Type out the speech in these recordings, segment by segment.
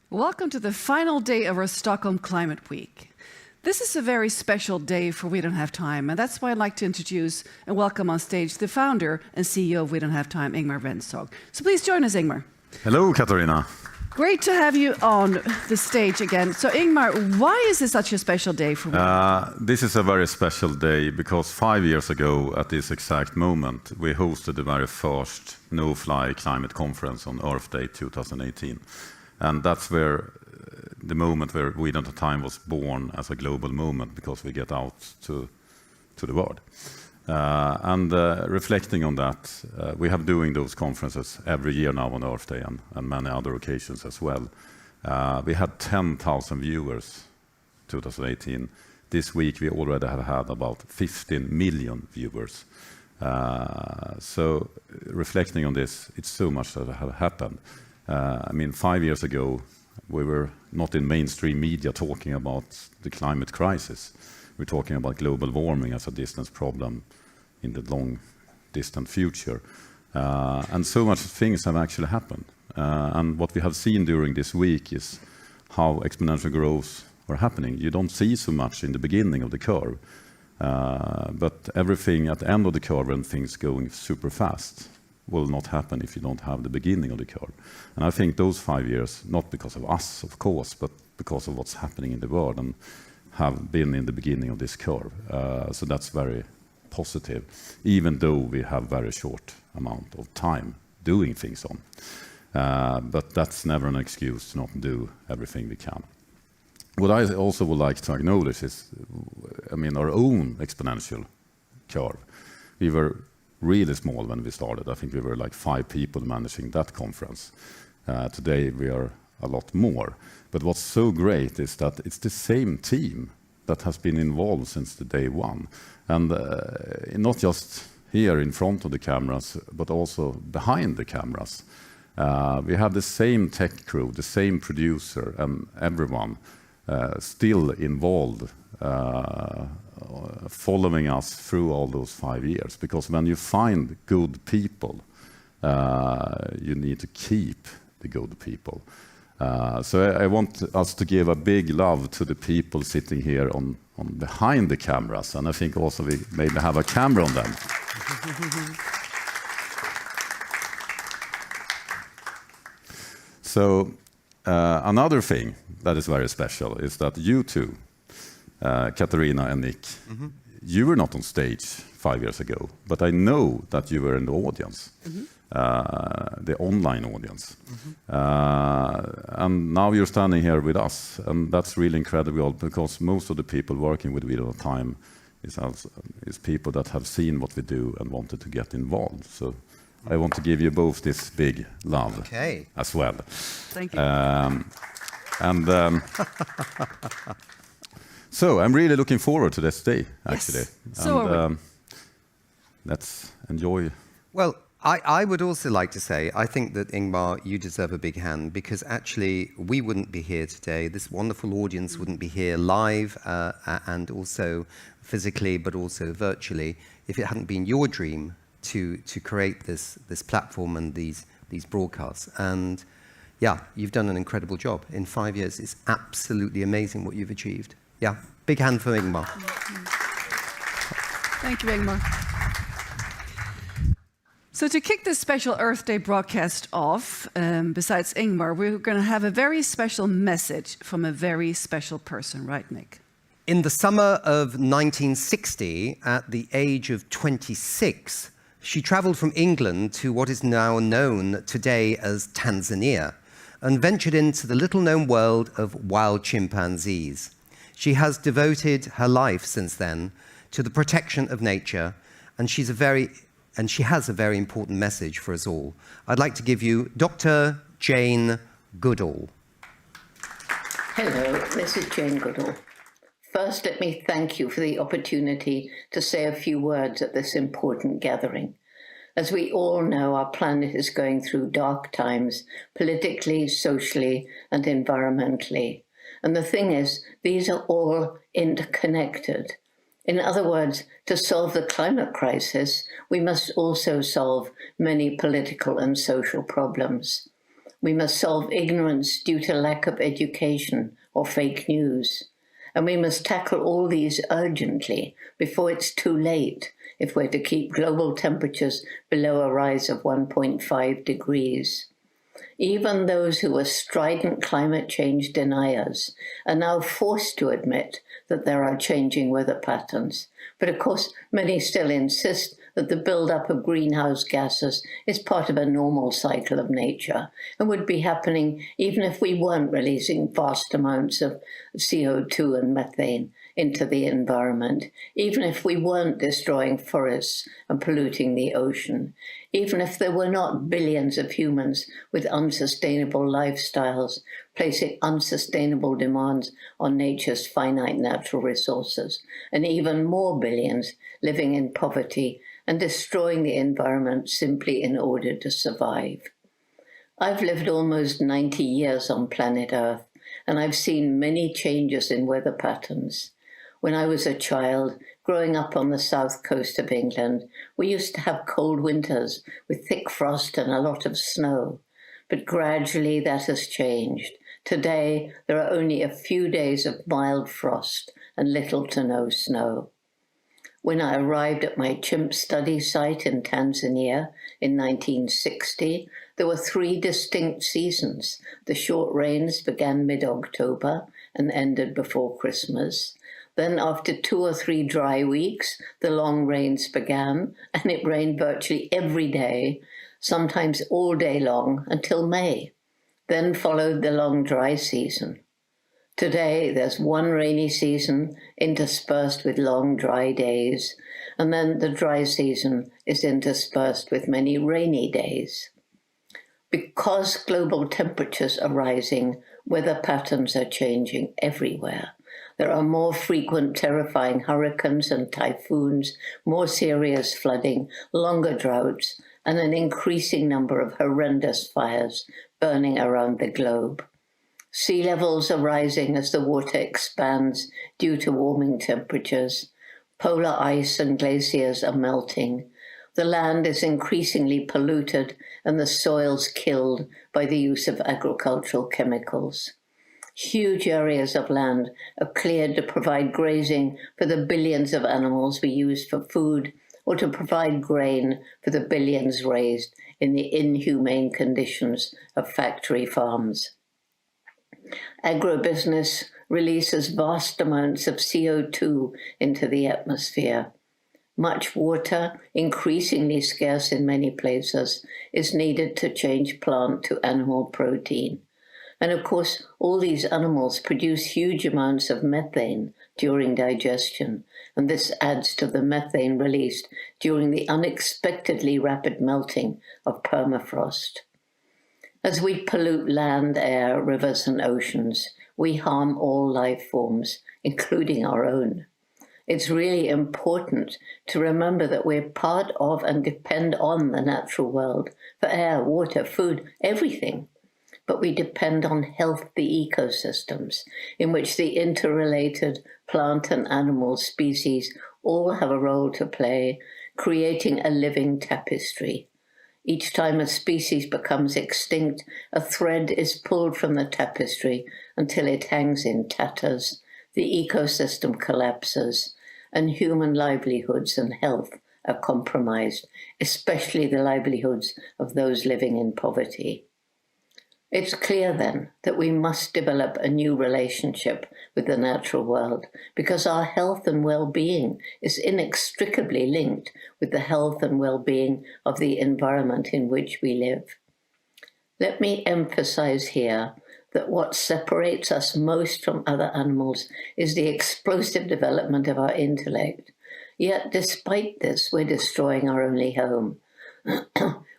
Welcome to the final day of our Stockholm Climate Week. This is a very special day for We Don't Have Time, and that's why I'd like to introduce and welcome on stage the founder and CEO of We Don't Have Time, Ingmar Rentzhog. So please join us, Ingmar. Hello, Katarina. Great to have you on the stage again. So Ingmar, why is this such a special day for you? This is a very special day because 5 years ago, at this exact moment, we hosted the very first no-fly climate conference on Earth Day 2018. And that's where the moment where We Don't Have Time was born as a global movement, because we get out to the world. Reflecting on that, we have doing those conferences every year now on Earth Day and many other occasions as well. We had 10,000 viewers 2018. This week we already have had about 15 million viewers. So reflecting on this, it's so much that have happened. 5 years ago, we were not in mainstream media talking about the climate crisis. We're talking about global warming as a distant problem in the long, distant future. And so much things have actually happened. And what we have seen during this week is how exponential growth are happening. You don't see so much in the beginning of the curve, but everything at the end of the curve when things going super fast will not happen if you don't have the beginning of the curve. And I think those 5 years, not because of us, of course, but because of what's happening in the world, and have been in the beginning of this curve. So that's very positive, even though we have very short amount of time doing things on. But that's never an excuse to not do everything we can. What I also would like to acknowledge is, our own exponential curve. We were really small when we started. I think we were like 5 people managing that conference. Today we are a lot more. But what's so great is that it's the same team that has been involved since the day one. And not just here in front of the cameras, but also behind the cameras. We have the same tech crew, the same producer, and everyone still involved, following us through all those 5 years. Because when you find good people, you need to keep the good people. So I want us to give a big love to the people sitting here on behind the cameras, and I think also we maybe have a camera on them. So another thing that is very special is that you two, Katarina and Nick, you were not on stage 5 years ago, but I know that you were in the audience, the online audience. And now you're standing here with us, and that's really incredible, because most of the people working with We Don't Have Time is people that have seen what we do and wanted to get involved. So I want to give you both this big love as well. Thank you. So I'm really looking forward to this day, actually. Yes. So are we. Let's enjoy. Well, I would also like to say, I think that, Ingmar, you deserve a big hand, because actually we wouldn't be here today. This wonderful audience wouldn't be here live and also physically, but also virtually, if it hadn't been your dream to create this platform and these broadcasts. And yeah, you've done an incredible job. In 5 years, it's absolutely amazing what you've achieved. Yeah, big hand for Ingmar. Thank you, Ingmar. So to kick this special Earth Day broadcast off, besides Ingmar, we're going to have a very special message from a very special person, right, Nick? In the summer of 1960, at the age of 26, she traveled from England to what is now known today as Tanzania, and ventured into the little-known world of wild chimpanzees. She has devoted her life since then to the protection of nature, and she has a very important message for us all. I'd like to give you Dr. Jane Goodall. Hello, this is Jane Goodall. First, let me thank you for the opportunity to say a few words at this important gathering. As we all know, our planet is going through dark times, politically, socially, and environmentally. And the thing is, these are all interconnected. In other words, to solve the climate crisis, we must also solve many political and social problems. We must solve ignorance due to lack of education or fake news. And we must tackle all these urgently before it's too late if we're to keep global temperatures below a rise of 1.5 degrees. Even those who are strident climate change deniers are now forced to admit that there are changing weather patterns. But of course, many still insist that the buildup of greenhouse gases is part of a normal cycle of nature and would be happening even if we weren't releasing vast amounts of CO2 and methane into the environment, even if we weren't destroying forests and polluting the ocean, even if there were not billions of humans with unsustainable lifestyles placing unsustainable demands on nature's finite natural resources, and even more billions living in poverty and destroying the environment simply in order to survive. I've lived almost 90 years on planet Earth, and I've seen many changes in weather patterns. When I was a child, growing up on the south coast of England, we used to have cold winters with thick frost and a lot of snow. But gradually that has changed. Today, there are only a few days of mild frost and little to no snow. When I arrived at my chimp study site in Tanzania in 1960, there were 3 distinct seasons. The short rains began mid-October and ended before Christmas. Then after 2 or 3 dry weeks, the long rains began, and it rained virtually every day, sometimes all day long, until May. Then followed the long dry season. Today, there's one rainy season interspersed with long dry days, and then the dry season is interspersed with many rainy days. Because global temperatures are rising, weather patterns are changing everywhere. There are more frequent, terrifying hurricanes and typhoons, more serious flooding, longer droughts, and an increasing number of horrendous fires burning around the globe. Sea levels are rising as the water expands due to warming temperatures. Polar ice and glaciers are melting. The land is increasingly polluted and the soils killed by the use of agricultural chemicals. Huge areas of land are cleared to provide grazing for the billions of animals we use for food, or to provide grain for the billions raised in the inhumane conditions of factory farms. Agribusiness releases vast amounts of CO2 into the atmosphere. Much water, increasingly scarce in many places, is needed to change plant to animal protein. And of course, all these animals produce huge amounts of methane during digestion, and this adds to the methane released during the unexpectedly rapid melting of permafrost. As we pollute land, air, rivers, and oceans, we harm all life forms, including our own. It's really important to remember that we're part of and depend on the natural world for air, water, food, everything. But we depend on healthy ecosystems in which the interrelated plant and animal species all have a role to play, creating a living tapestry. Each time a species becomes extinct, a thread is pulled from the tapestry until it hangs in tatters, the ecosystem collapses, and human livelihoods and health are compromised, especially the livelihoods of those living in poverty. It's clear then that we must develop a new relationship with the natural world because our health and well-being is inextricably linked with the health and well-being of the environment in which we live. Let me emphasize here that what separates us most from other animals is the explosive development of our intellect. Yet despite this, we're destroying our only home.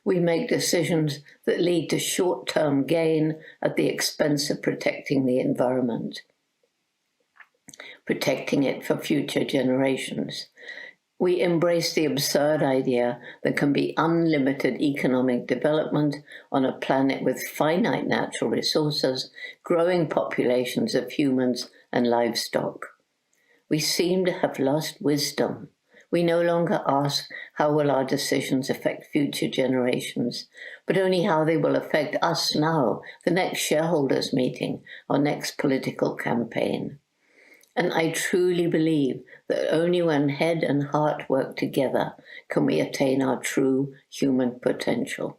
We make decisions that lead to short-term gain at the expense of protecting the environment, protecting it for future generations. We embrace the absurd idea there can be unlimited economic development on a planet with finite natural resources, growing populations of humans and livestock. We seem to have lost wisdom. We no longer ask how will our decisions affect future generations, but only how they will affect us now, the next shareholders meeting, our next political campaign. And I truly believe that only when head and heart work together can we attain our true human potential.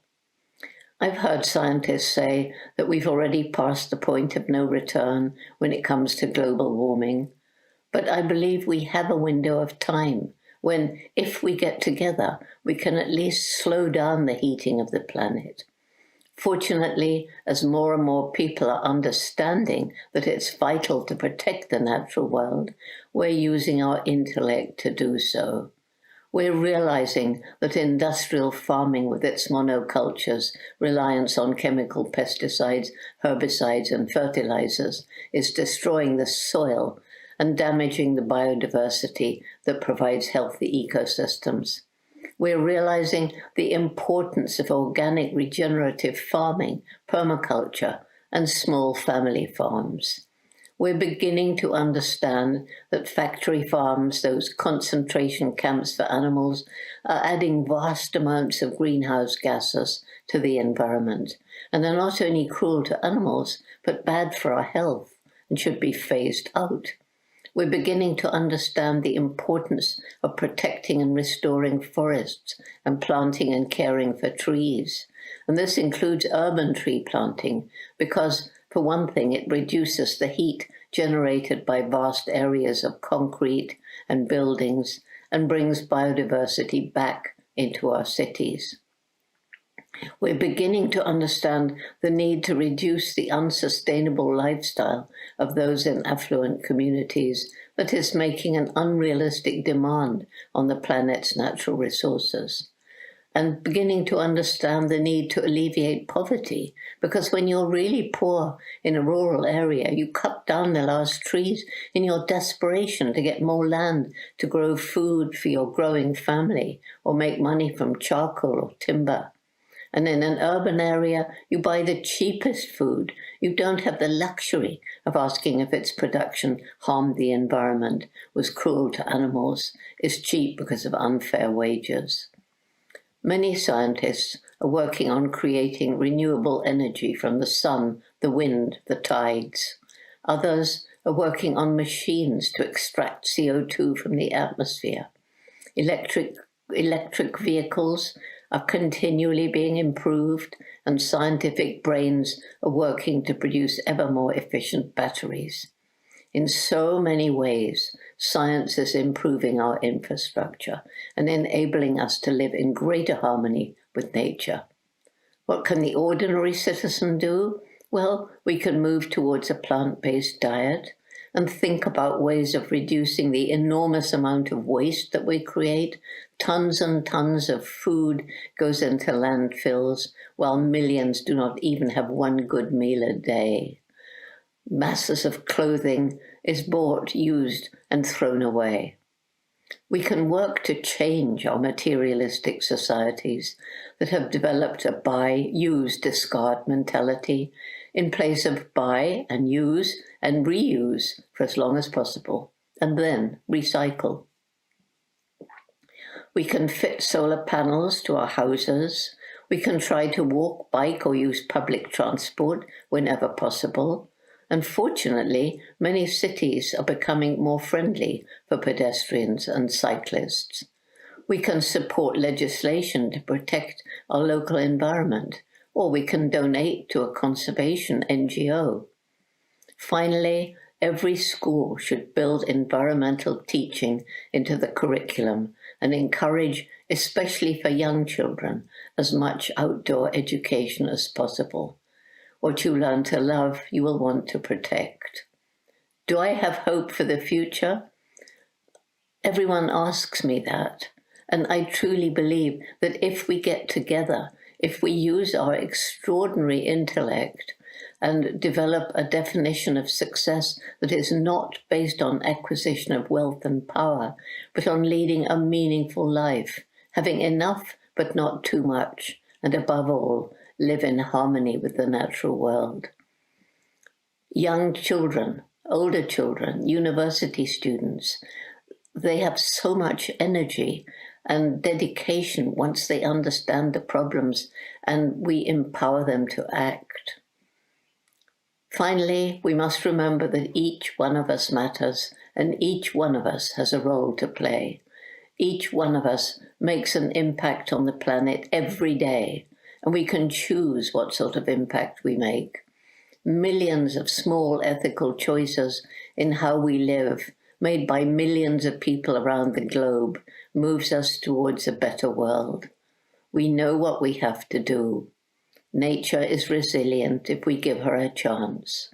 I've heard scientists say that we've already passed the point of no return when it comes to global warming, but I believe we have a window of time when, if we get together, we can at least slow down the heating of the planet. Fortunately, as more and more people are understanding that it's vital to protect the natural world, we're using our intellect to do so. We're realizing that industrial farming with its monocultures, reliance on chemical pesticides, herbicides, and fertilizers is destroying the soil and damaging the biodiversity that provides healthy ecosystems. We're realizing the importance of organic regenerative farming, permaculture, and small family farms. We're beginning to understand that factory farms, those concentration camps for animals, are adding vast amounts of greenhouse gases to the environment, and are not only cruel to animals, but bad for our health and should be phased out. We're beginning to understand the importance of protecting and restoring forests and planting and caring for trees. And this includes urban tree planting because, for one thing, it reduces the heat generated by vast areas of concrete and buildings and brings biodiversity back into our cities. We're beginning to understand the need to reduce the unsustainable lifestyle of those in affluent communities that is making an unrealistic demand on the planet's natural resources. And beginning to understand the need to alleviate poverty, because when you're really poor in a rural area, you cut down the last trees in your desperation to get more land to grow food for your growing family or make money from charcoal or timber. And in an urban area, you buy the cheapest food. You don't have the luxury of asking if its production harmed the environment, was cruel to animals, is cheap because of unfair wages. Many scientists are working on creating renewable energy from the sun, the wind, the tides. Others are working on machines to extract CO2 from the atmosphere. Electric vehicles are continually being improved, and scientific brains are working to produce ever more efficient batteries. In so many ways, science is improving our infrastructure and enabling us to live in greater harmony with nature. What can the ordinary citizen do? Well, we can move towards a plant-based diet and think about ways of reducing the enormous amount of waste that we create. Tons and tons of food goes into landfills, while millions do not even have one good meal a day. Masses of clothing is bought, used, and thrown away. We can work to change our materialistic societies that have developed a buy, use, discard mentality in place of buy and use and reuse for as long as possible, and then recycle. We can fit solar panels to our houses. We can try to walk, bike, or use public transport whenever possible. And fortunately, many cities are becoming more friendly for pedestrians and cyclists. We can support legislation to protect our local environment, or we can donate to a conservation NGO. Finally, every school should build environmental teaching into the curriculum and encourage, especially for young children, as much outdoor education as possible. What you learn to love, you will want to protect. Do I have hope for the future? Everyone asks me that, and I truly believe that if we get together, if we use our extraordinary intellect and develop a definition of success that is not based on acquisition of wealth and power, but on leading a meaningful life, having enough but not too much, and above all, live in harmony with the natural world. Young children, older children, university students, they have so much energy and dedication once they understand the problems and we empower them to act. Finally, we must remember that each one of us matters and each one of us has a role to play. Each one of us makes an impact on the planet every day, and we can choose what sort of impact we make. Millions of small ethical choices in how we live, made by millions of people around the globe, moves us towards a better world. We know what we have to do. Nature is resilient if we give her a chance.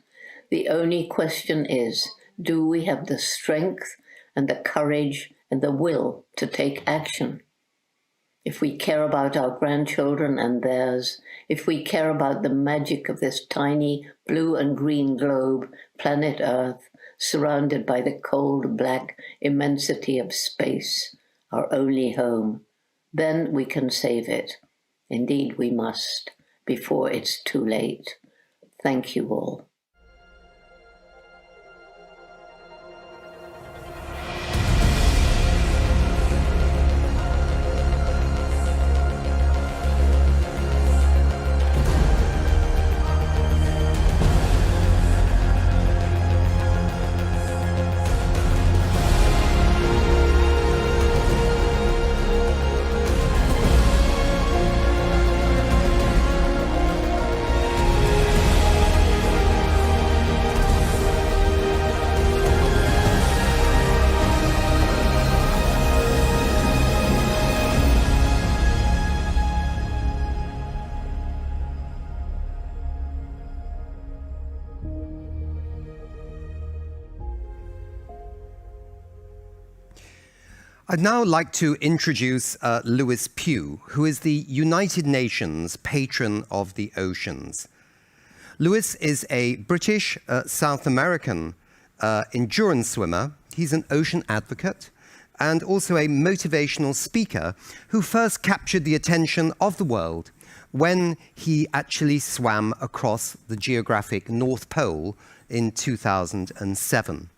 The only question is, do we have the strength and the courage and the will to take action? If we care about our grandchildren and theirs, if we care about the magic of this tiny blue and green globe, planet Earth, surrounded by the cold, black immensity of space, our only home, then we can save it. Indeed, we must, before it's too late. Thank you all. I'd now like to introduce Lewis Pugh, who is the United Nations Patron of the Oceans. Lewis is a British South American endurance swimmer. He's an ocean advocate and also a motivational speaker who first captured the attention of the world when he actually swam across the geographic North Pole in 2007.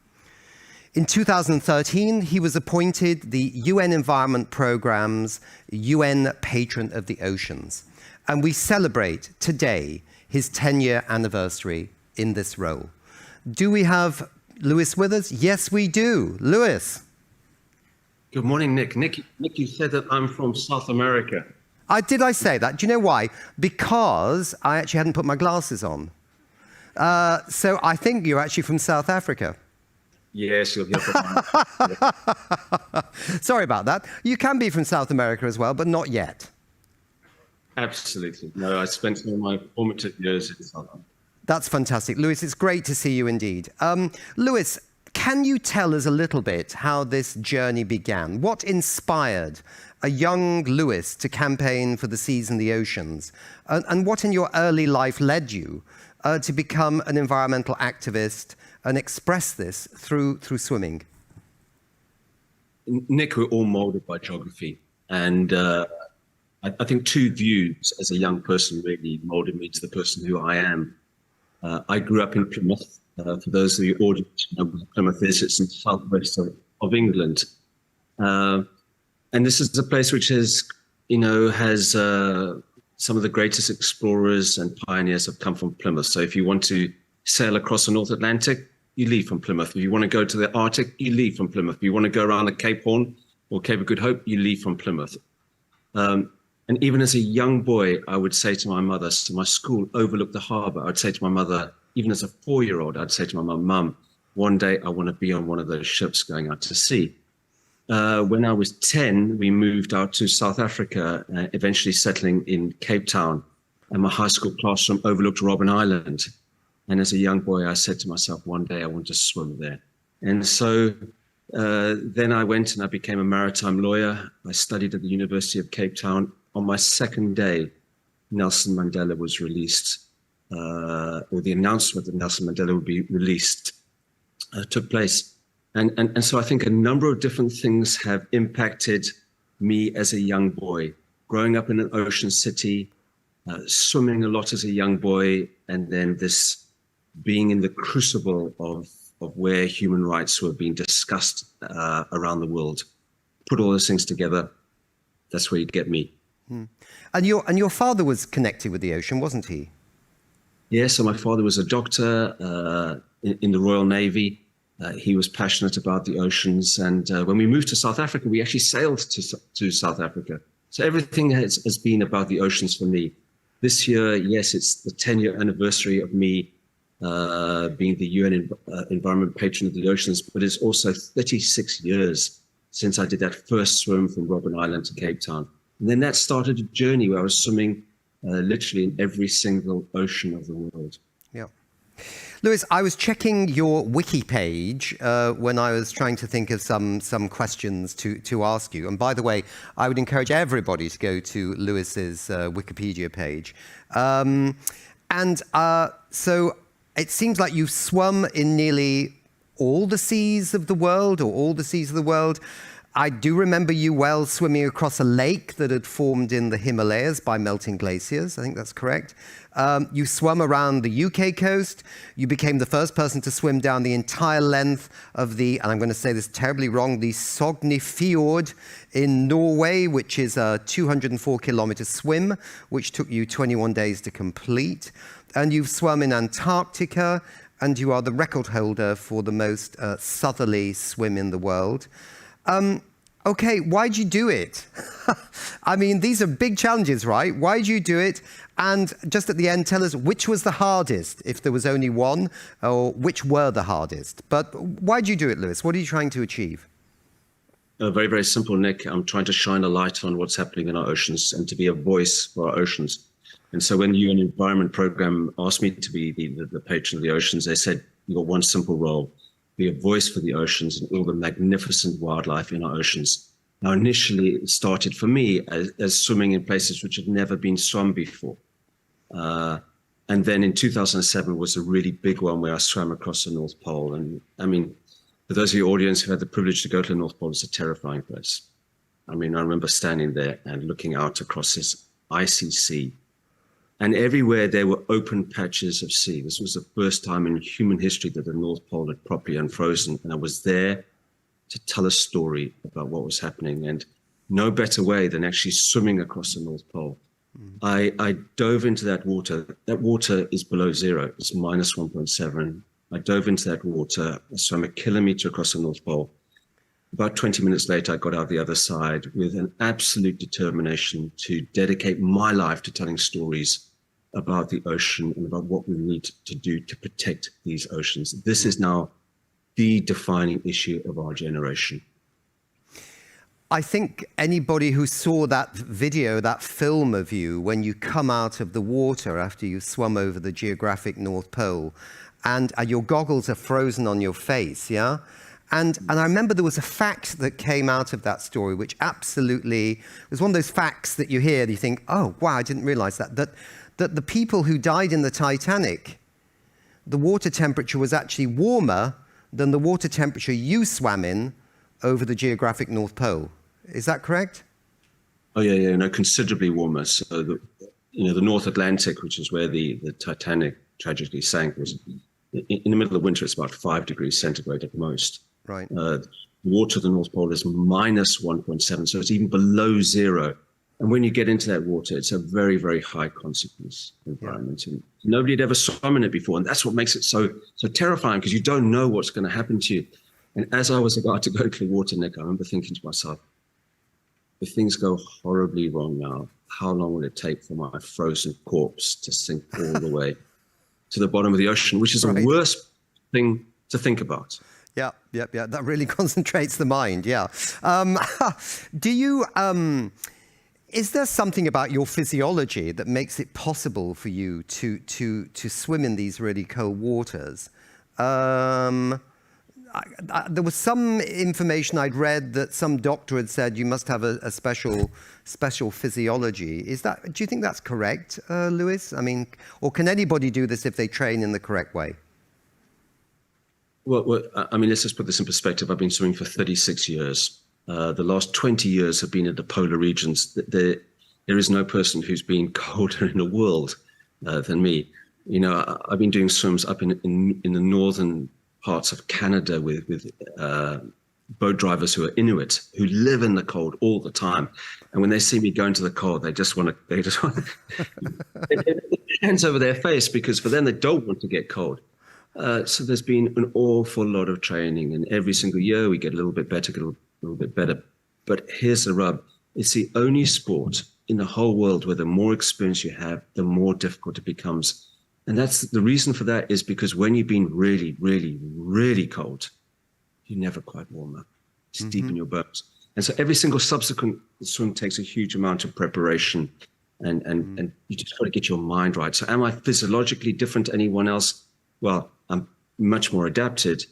In 2013, he was appointed the UN Environment Programme's UN Patron of the Oceans. And we celebrate today his 10-year anniversary in this role. Do we have Lewis with us? Yes, we do. Lewis. Good morning, Nick. Nick, you said that I'm from South America. Did I say that? Do you know why? Because I actually hadn't put my glasses on. So I think you're actually from South Africa. Yes, you'll hear from me. Sorry about that. You can be from South America as well, but not yet. Absolutely. No, I spent some of my formative years in South Africa. That's fantastic. Lewis, it's great to see you indeed. Lewis, can you tell us a little bit how this journey began? What inspired a young Lewis to campaign for the seas and the oceans? And what in your early life led you to become an environmental activist and express this through swimming? Nick, we're all molded by geography. And I think two views as a young person really molded me to the person who I am. I grew up in Plymouth. For those of the audience who know where Plymouth is, it's in the southwest of England. And this is a place which has some of the greatest explorers and pioneers have come from Plymouth. So if you want to sail across the North Atlantic, you leave from Plymouth. If you want to go to the Arctic, you leave from Plymouth. If you want to go around the Cape Horn or Cape of Good Hope, you leave from Plymouth. And even as a young boy, I would say to my mother, so my school overlooked the harbour. I'd say to my mother, even as a 4-year-old, I'd say to my mum, one day I want to be on one of those ships going out to sea. When I was 10, we moved out to South Africa, eventually settling in Cape Town. And my high school classroom overlooked Robben Island. And as a young boy, I said to myself, one day I want to swim there. And so then I went and I became a maritime lawyer. I studied at the University of Cape Town. On my second day, Nelson Mandela was released, or the announcement that Nelson Mandela would be released took place. And so I think a number of different things have impacted me as a young boy, growing up in an ocean city, swimming a lot as a young boy, and then this being in the crucible of of where human rights were being discussed around the world. Put all those things together, that's where you get me. And your father was connected with the ocean, wasn't he? Yeah, so my father was a doctor in the Royal Navy. He was passionate about the oceans. And when we moved to South Africa, we actually sailed to South Africa. So everything has been about the oceans for me. This year, yes, it's the 10-year anniversary of me being the UN Environment Patron of the Oceans, but it's also 36 years since I did that first swim from Robben Island to Cape Town. And then that started a journey where I was swimming literally in every single ocean of the world. Yeah. Lewis, I was checking your wiki page when I was trying to think of some questions to ask you. And by the way, I would encourage everybody to go to Lewis's Wikipedia page. So it seems like you've swum in nearly all the seas of the world, or all the seas of the world. I do remember you well swimming across a lake that had formed in the Himalayas by melting glaciers. I think that's correct. You swum around the UK coast. You became the first person to swim down the entire length of the, and I'm going to say this terribly wrong, the Sognefjord in Norway, which is a 204-kilometer swim, which took you 21 days to complete. And you've swum in Antarctica, and you are the record holder for the most southerly swim in the world. Okay, why'd you do it? I mean, these are big challenges, right? Why'd you do it? And just at the end, tell us which was the hardest, if there was only one, or which were the hardest. But why'd you do it, Lewis? What are you trying to achieve? Very, very simple, Nick. I'm trying to shine a light on what's happening in our oceans and to be a voice for our oceans. And so when the UN Environment Programme asked me to be the patron of the oceans, they said, you've got one simple role: be a voice for the oceans and all the magnificent wildlife in our oceans. Now, initially, it started for me as swimming in places which had never been swum before. And then in 2007 was a really big one where I swam across the North Pole. And I mean, for those of your audience who had the privilege to go to the North Pole, it's a terrifying place. I mean, I remember standing there and looking out across this icy sea. And everywhere there were open patches of sea. This was the first time in human history that the North Pole had properly unfrozen. And I was there to tell a story about what was happening. And no better way than actually swimming across the North Pole. I dove into that water. That water is below zero. It's minus 1.7. I dove into that water. I swam a kilometer across the North Pole. About 20 minutes later, I got out the other side with an absolute determination to dedicate my life to telling stories about the ocean and about what we need to do to protect these oceans. This is now the defining issue of our generation. I think anybody who saw that video, that film of you, when you come out of the water after you've swum over the geographic North Pole, and your goggles are frozen on your face, yeah? And I remember there was a fact that came out of that story, which absolutely was one of those facts that you hear and you think, oh, wow, I didn't realize that the people who died in the Titanic, the water temperature was actually warmer than the water temperature you swam in over the geographic North Pole. Is that correct? Oh, yeah, no, considerably warmer. So, the North Atlantic, which is where the Titanic tragically sank, was in the middle of winter, it's about 5 degrees centigrade at most. Right. Water at the North Pole is minus 1.7, so it's even below zero. And when you get into that water, it's a very, very high consequence environment. Yeah. And nobody had ever swum in it before. And that's what makes it so terrifying, because you don't know what's going to happen to you. And as I was about to go to the water, Nick, I remember thinking to myself, if things go horribly wrong now, how long will it take for my frozen corpse to sink all the way to the bottom of the ocean, which is the worst thing to think about. Yeah. That really concentrates the mind, yeah. Is there something about your physiology that makes it possible for you to swim in these really cold waters? There was some information I'd read that some doctor had said you must have a special physiology. Do you think that's correct, Lewis? I mean, or can anybody do this if they train in the correct way? Well, I mean, let's just put this in perspective. I've been swimming for 36 years. The last 20 years have been in the polar regions. There is no person who's been colder in the world than me. You know, I've been doing swims up in the northern parts of Canada with boat drivers who are Inuit, who live in the cold all the time. And when they see me go into the cold, they just want hands over their face, because for them, they don't want to get cold. So there's been an awful lot of training, and every single year we get a little bit better, But here's the rub. It's the only sport in the whole world where the more experience you have, the more difficult it becomes. And that's the reason for that, is because when you've been really, really, really cold, you never quite warm up. It's deep in your bones. And so every single subsequent swim takes a huge amount of preparation, and you just got to get your mind right. So am I physiologically different to anyone else? Well, I'm much more adapted,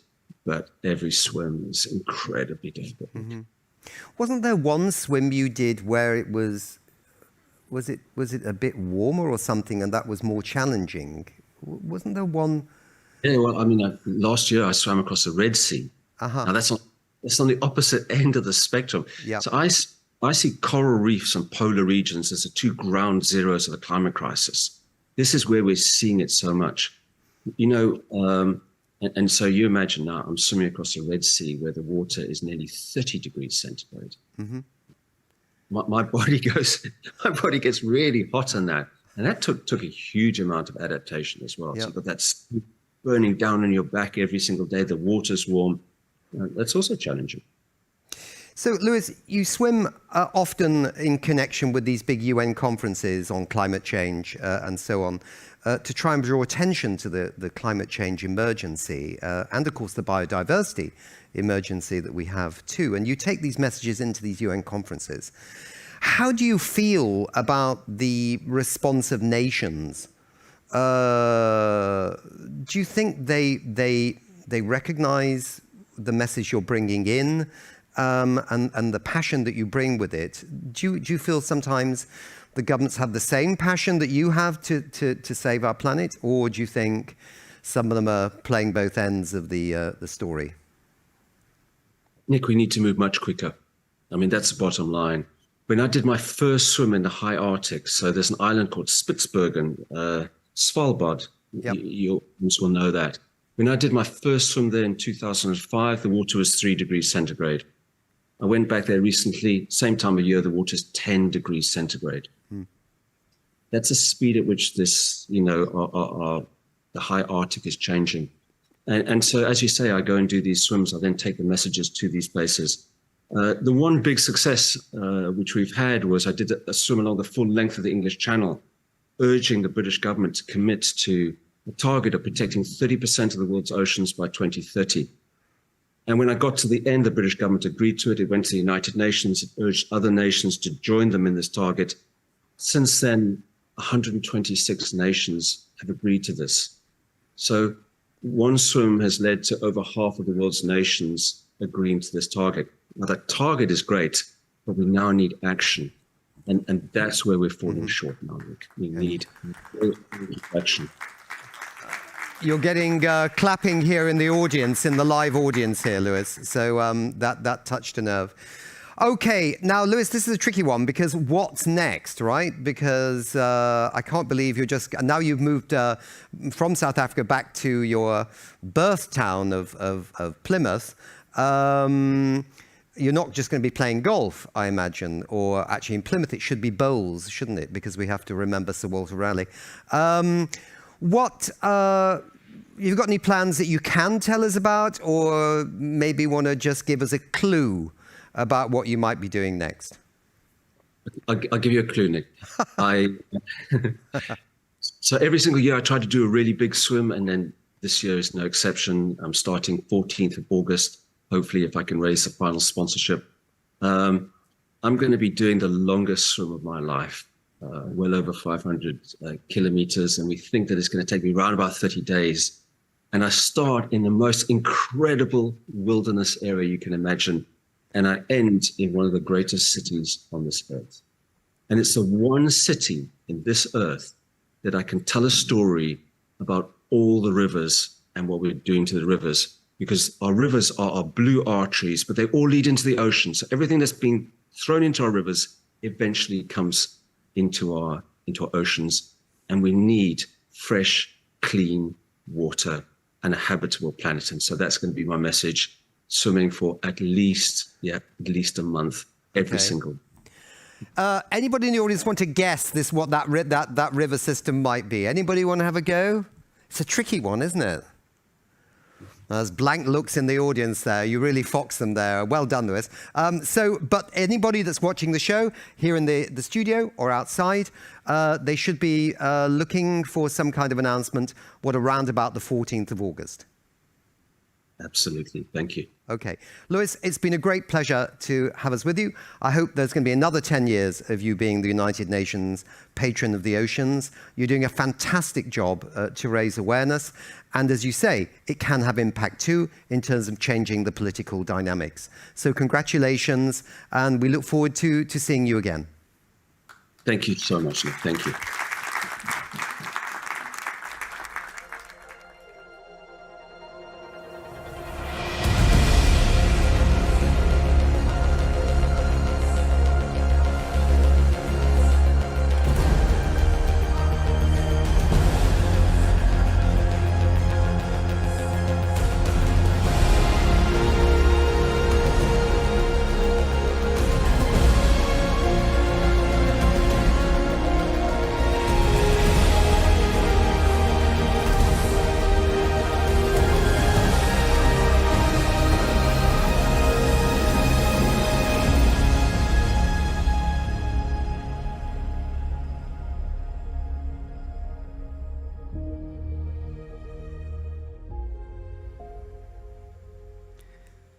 but every swim is incredibly difficult. Wasn't there one swim you did where it was it a bit warmer or something, and that was more challenging? Wasn't there one? Yeah, well, I mean, last year I swam across the Red Sea. Now that's on the opposite end of the spectrum. Yeah. So I see coral reefs and polar regions as the two ground zeros of the climate crisis. This is where we're seeing it so much. You know, and so you imagine now I'm swimming across the Red Sea where the water is nearly 30 degrees centigrade. My body gets really hot on that. And that took a huge amount of adaptation as well. Yep. So, but that's burning down on your back every single day. The water's warm. That's also challenging. So, Lewis, you swim often in connection with these big UN conferences on climate change and so on, to try and draw attention to the climate change emergency and, of course, the biodiversity emergency that we have too. And you take these messages into these UN conferences. How do you feel about the response of nations? Do you think they recognize the message you're bringing in, and the passion that you bring with it? Do you feel sometimes the governments have the same passion that you have to save our planet, or do you think some of them are playing both ends of the story? Nick, we need to move much quicker. I mean, that's the bottom line. When I did my first swim in the high Arctic, so there's an island called Spitsbergen, Svalbard, Yep. you will know that. When I did my first swim there in 2005, the water was 3 degrees centigrade. I went back there recently, same time of year, the water's 10 degrees centigrade. That's the speed at which this, the high Arctic is changing. And so, as you say, I go and do these swims. I then take the messages to these places. The one big success which we've had was I did a swim along the full length of the English Channel, urging the British government to commit to a target of protecting 30% of the world's oceans by 2030. And when I got to the end, the British government agreed to it. It went to the United Nations. It urged other nations to join them in this target. Since then, 126 nations have agreed to this. So one swim has led to over half of the world's nations agreeing to this target. Now, that target is great, but we now need action. And that's where we're falling short now, Rick. We need action. You're getting clapping here in the audience, in the live audience here, Lewis. So that touched a nerve. Okay, now, Lewis, this is a tricky one, because what's next, right? Because I can't believe now you've moved from South Africa back to your birth town of Plymouth. You're not just going to be playing golf, I imagine, or actually in Plymouth it should be bowls, shouldn't it? Because we have to remember Sir Walter Raleigh. You've got any plans that you can tell us about, or maybe want to just give us a clue about what you might be doing next? I'll give you a clue, Nick. So every single year I try to do a really big swim, and then this year is no exception. I'm starting 14th of August. Hopefully, if I can raise the final sponsorship. I'm going to be doing the longest swim of my life, well over 500 kilometers, and we think that it's going to take me around about 30 days. And I start in the most incredible wilderness area you can imagine, and I end in one of the greatest cities on this earth. And it's the one city in this earth that I can tell a story about all the rivers and what we're doing to the rivers, because our rivers are our blue arteries, but they all lead into the ocean. So everything that's being thrown into our rivers eventually comes into our oceans, and we need fresh, clean water. and a habitable planet. And so that's going to be my message, swimming for at least a month, every single. Anybody in the audience want to guess what that river system might be? Anybody want to have a go? It's a tricky one, isn't it? There's blank looks in the audience there. You really foxed them there. Well done, Lewis. But anybody that's watching the show here in the studio or outside, they should be looking for some kind of announcement, around about the 14th of August. Absolutely. Thank you. Okay. Lewis, it's been a great pleasure to have us with you. I hope there's going to be another 10 years of you being the United Nations patron of the oceans. You're doing a fantastic job to raise awareness. And as you say, it can have impact too in terms of changing the political dynamics. So congratulations, and we look forward to seeing you again. Thank you so much, Nick. Thank you.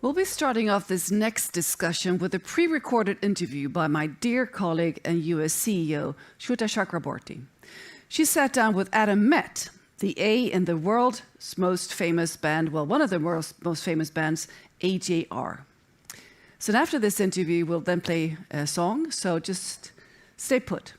We'll be starting off this next discussion with a pre-recorded interview by my dear colleague and US CEO, Shweta Chakraborty. She sat down with Adam Met, the A in the world's most famous band, well, one of the world's most famous bands, AJR. So after this interview, we'll then play a song, so just stay put.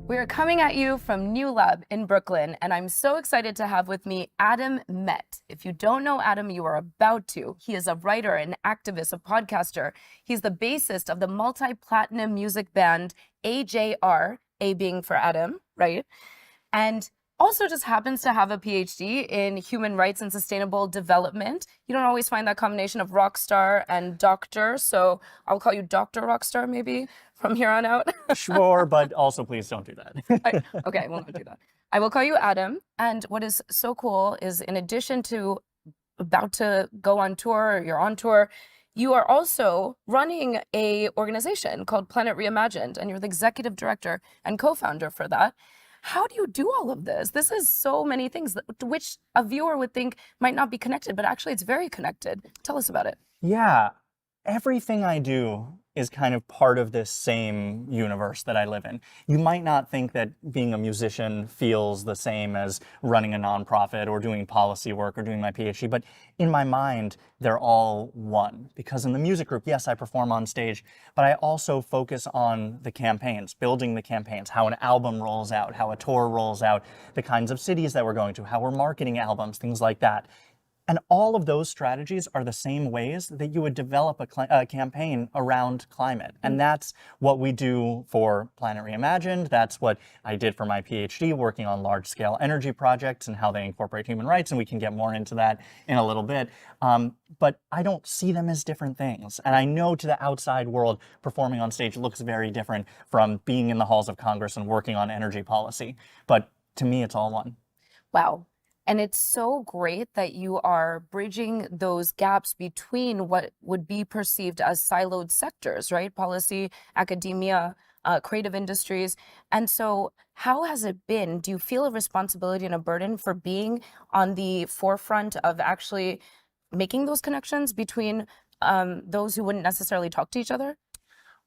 We are coming at you from New Lab in Brooklyn, and I'm so excited to have with me Adam Met. If you don't know Adam, you are about to. He is a writer, an activist, a podcaster. He's the bassist of the multi-platinum music band AJR, A being for Adam, right? And also just happens to have a PhD in human rights and sustainable development. You don't always find that combination of rock star and doctor, so I'll call you Dr. Rockstar maybe from here on out. Sure, but also please don't do that. Okay, I will not do that. I will call you Adam. And what is so cool is in addition to about to go on tour, or you're on tour, you are also running a organization called Planet Reimagined, and you're the executive director and co-founder for that. How do you do all of this? This is so many things, which a viewer would think might not be connected, but actually it's very connected. Tell us about it. Yeah, everything I do is kind of part of this same universe that I live in. You might not think that being a musician feels the same as running a nonprofit or doing policy work or doing my PhD, but in my mind, they're all one. Because in the music group, yes, I perform on stage, but I also focus on the campaigns, building the campaigns, how an album rolls out, how a tour rolls out, the kinds of cities that we're going to, how we're marketing albums, things like that. And all of those strategies are the same ways that you would develop a campaign around climate. And that's what we do for Planet Reimagined. That's what I did for my PhD, working on large-scale energy projects and how they incorporate human rights. And we can get more into that in a little bit. But I don't see them as different things. And I know to the outside world, performing on stage looks very different from being in the halls of Congress and working on energy policy. But to me, it's all one. Wow. And it's so great that you are bridging those gaps between what would be perceived as siloed sectors, right? Policy, academia, creative industries. And so how has it been? Do you feel a responsibility and a burden for being on the forefront of actually making those connections between those who wouldn't necessarily talk to each other?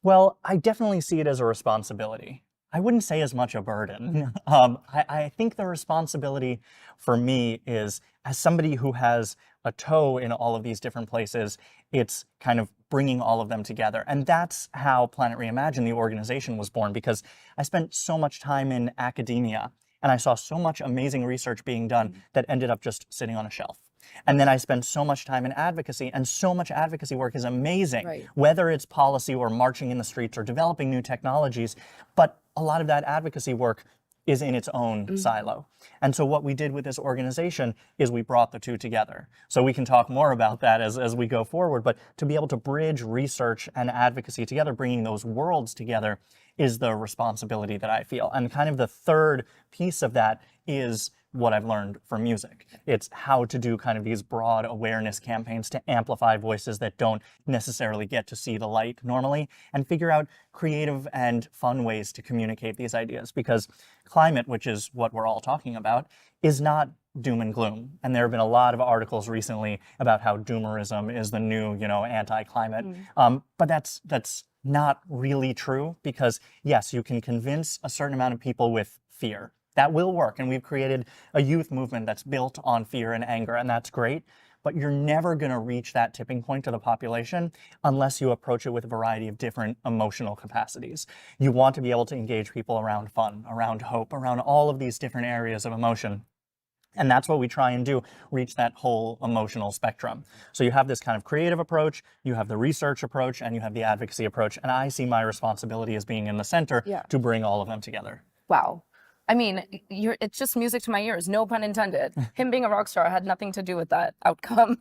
Well, I definitely see it as a responsibility. I wouldn't say as much a burden. I think the responsibility for me is, as somebody who has a toe in all of these different places, it's kind of bringing all of them together. And that's how Planet Reimagined, the organization, was born, because I spent so much time in academia and I saw so much amazing research being done that ended up just sitting on a shelf. And then I spend so much time in advocacy, and so much advocacy work is amazing, Right. whether it's policy or marching in the streets or developing new technologies. But a lot of that advocacy work is in its own silo. And so what we did with this organization is we brought the two together. So we can talk more about that as we go forward, but to be able to bridge research and advocacy together, bringing those worlds together, is the responsibility that I feel. And kind of the third piece of that is what I've learned from music. It's how to do kind of these broad awareness campaigns to amplify voices that don't necessarily get to see the light normally, and figure out creative and fun ways to communicate these ideas. Because climate, which is what we're all talking about, is not doom and gloom. And there have been a lot of articles recently about how doomerism is the new, anti-climate. But that's not really true, because yes, you can convince a certain amount of people with fear. That will work, and we've created a youth movement that's built on fear and anger, and that's great, but you're never going to reach that tipping point to the population unless you approach it with a variety of different emotional capacities. You want to be able to engage people around fun, around hope, around all of these different areas of emotion. And that's what we try and do, reach that whole emotional spectrum. So you have this kind of creative approach, you have the research approach, and you have the advocacy approach, and I see my responsibility as being in the center to bring all of them together. Wow. I mean, it's just music to my ears, no pun intended. Him being a rock star had nothing to do with that outcome.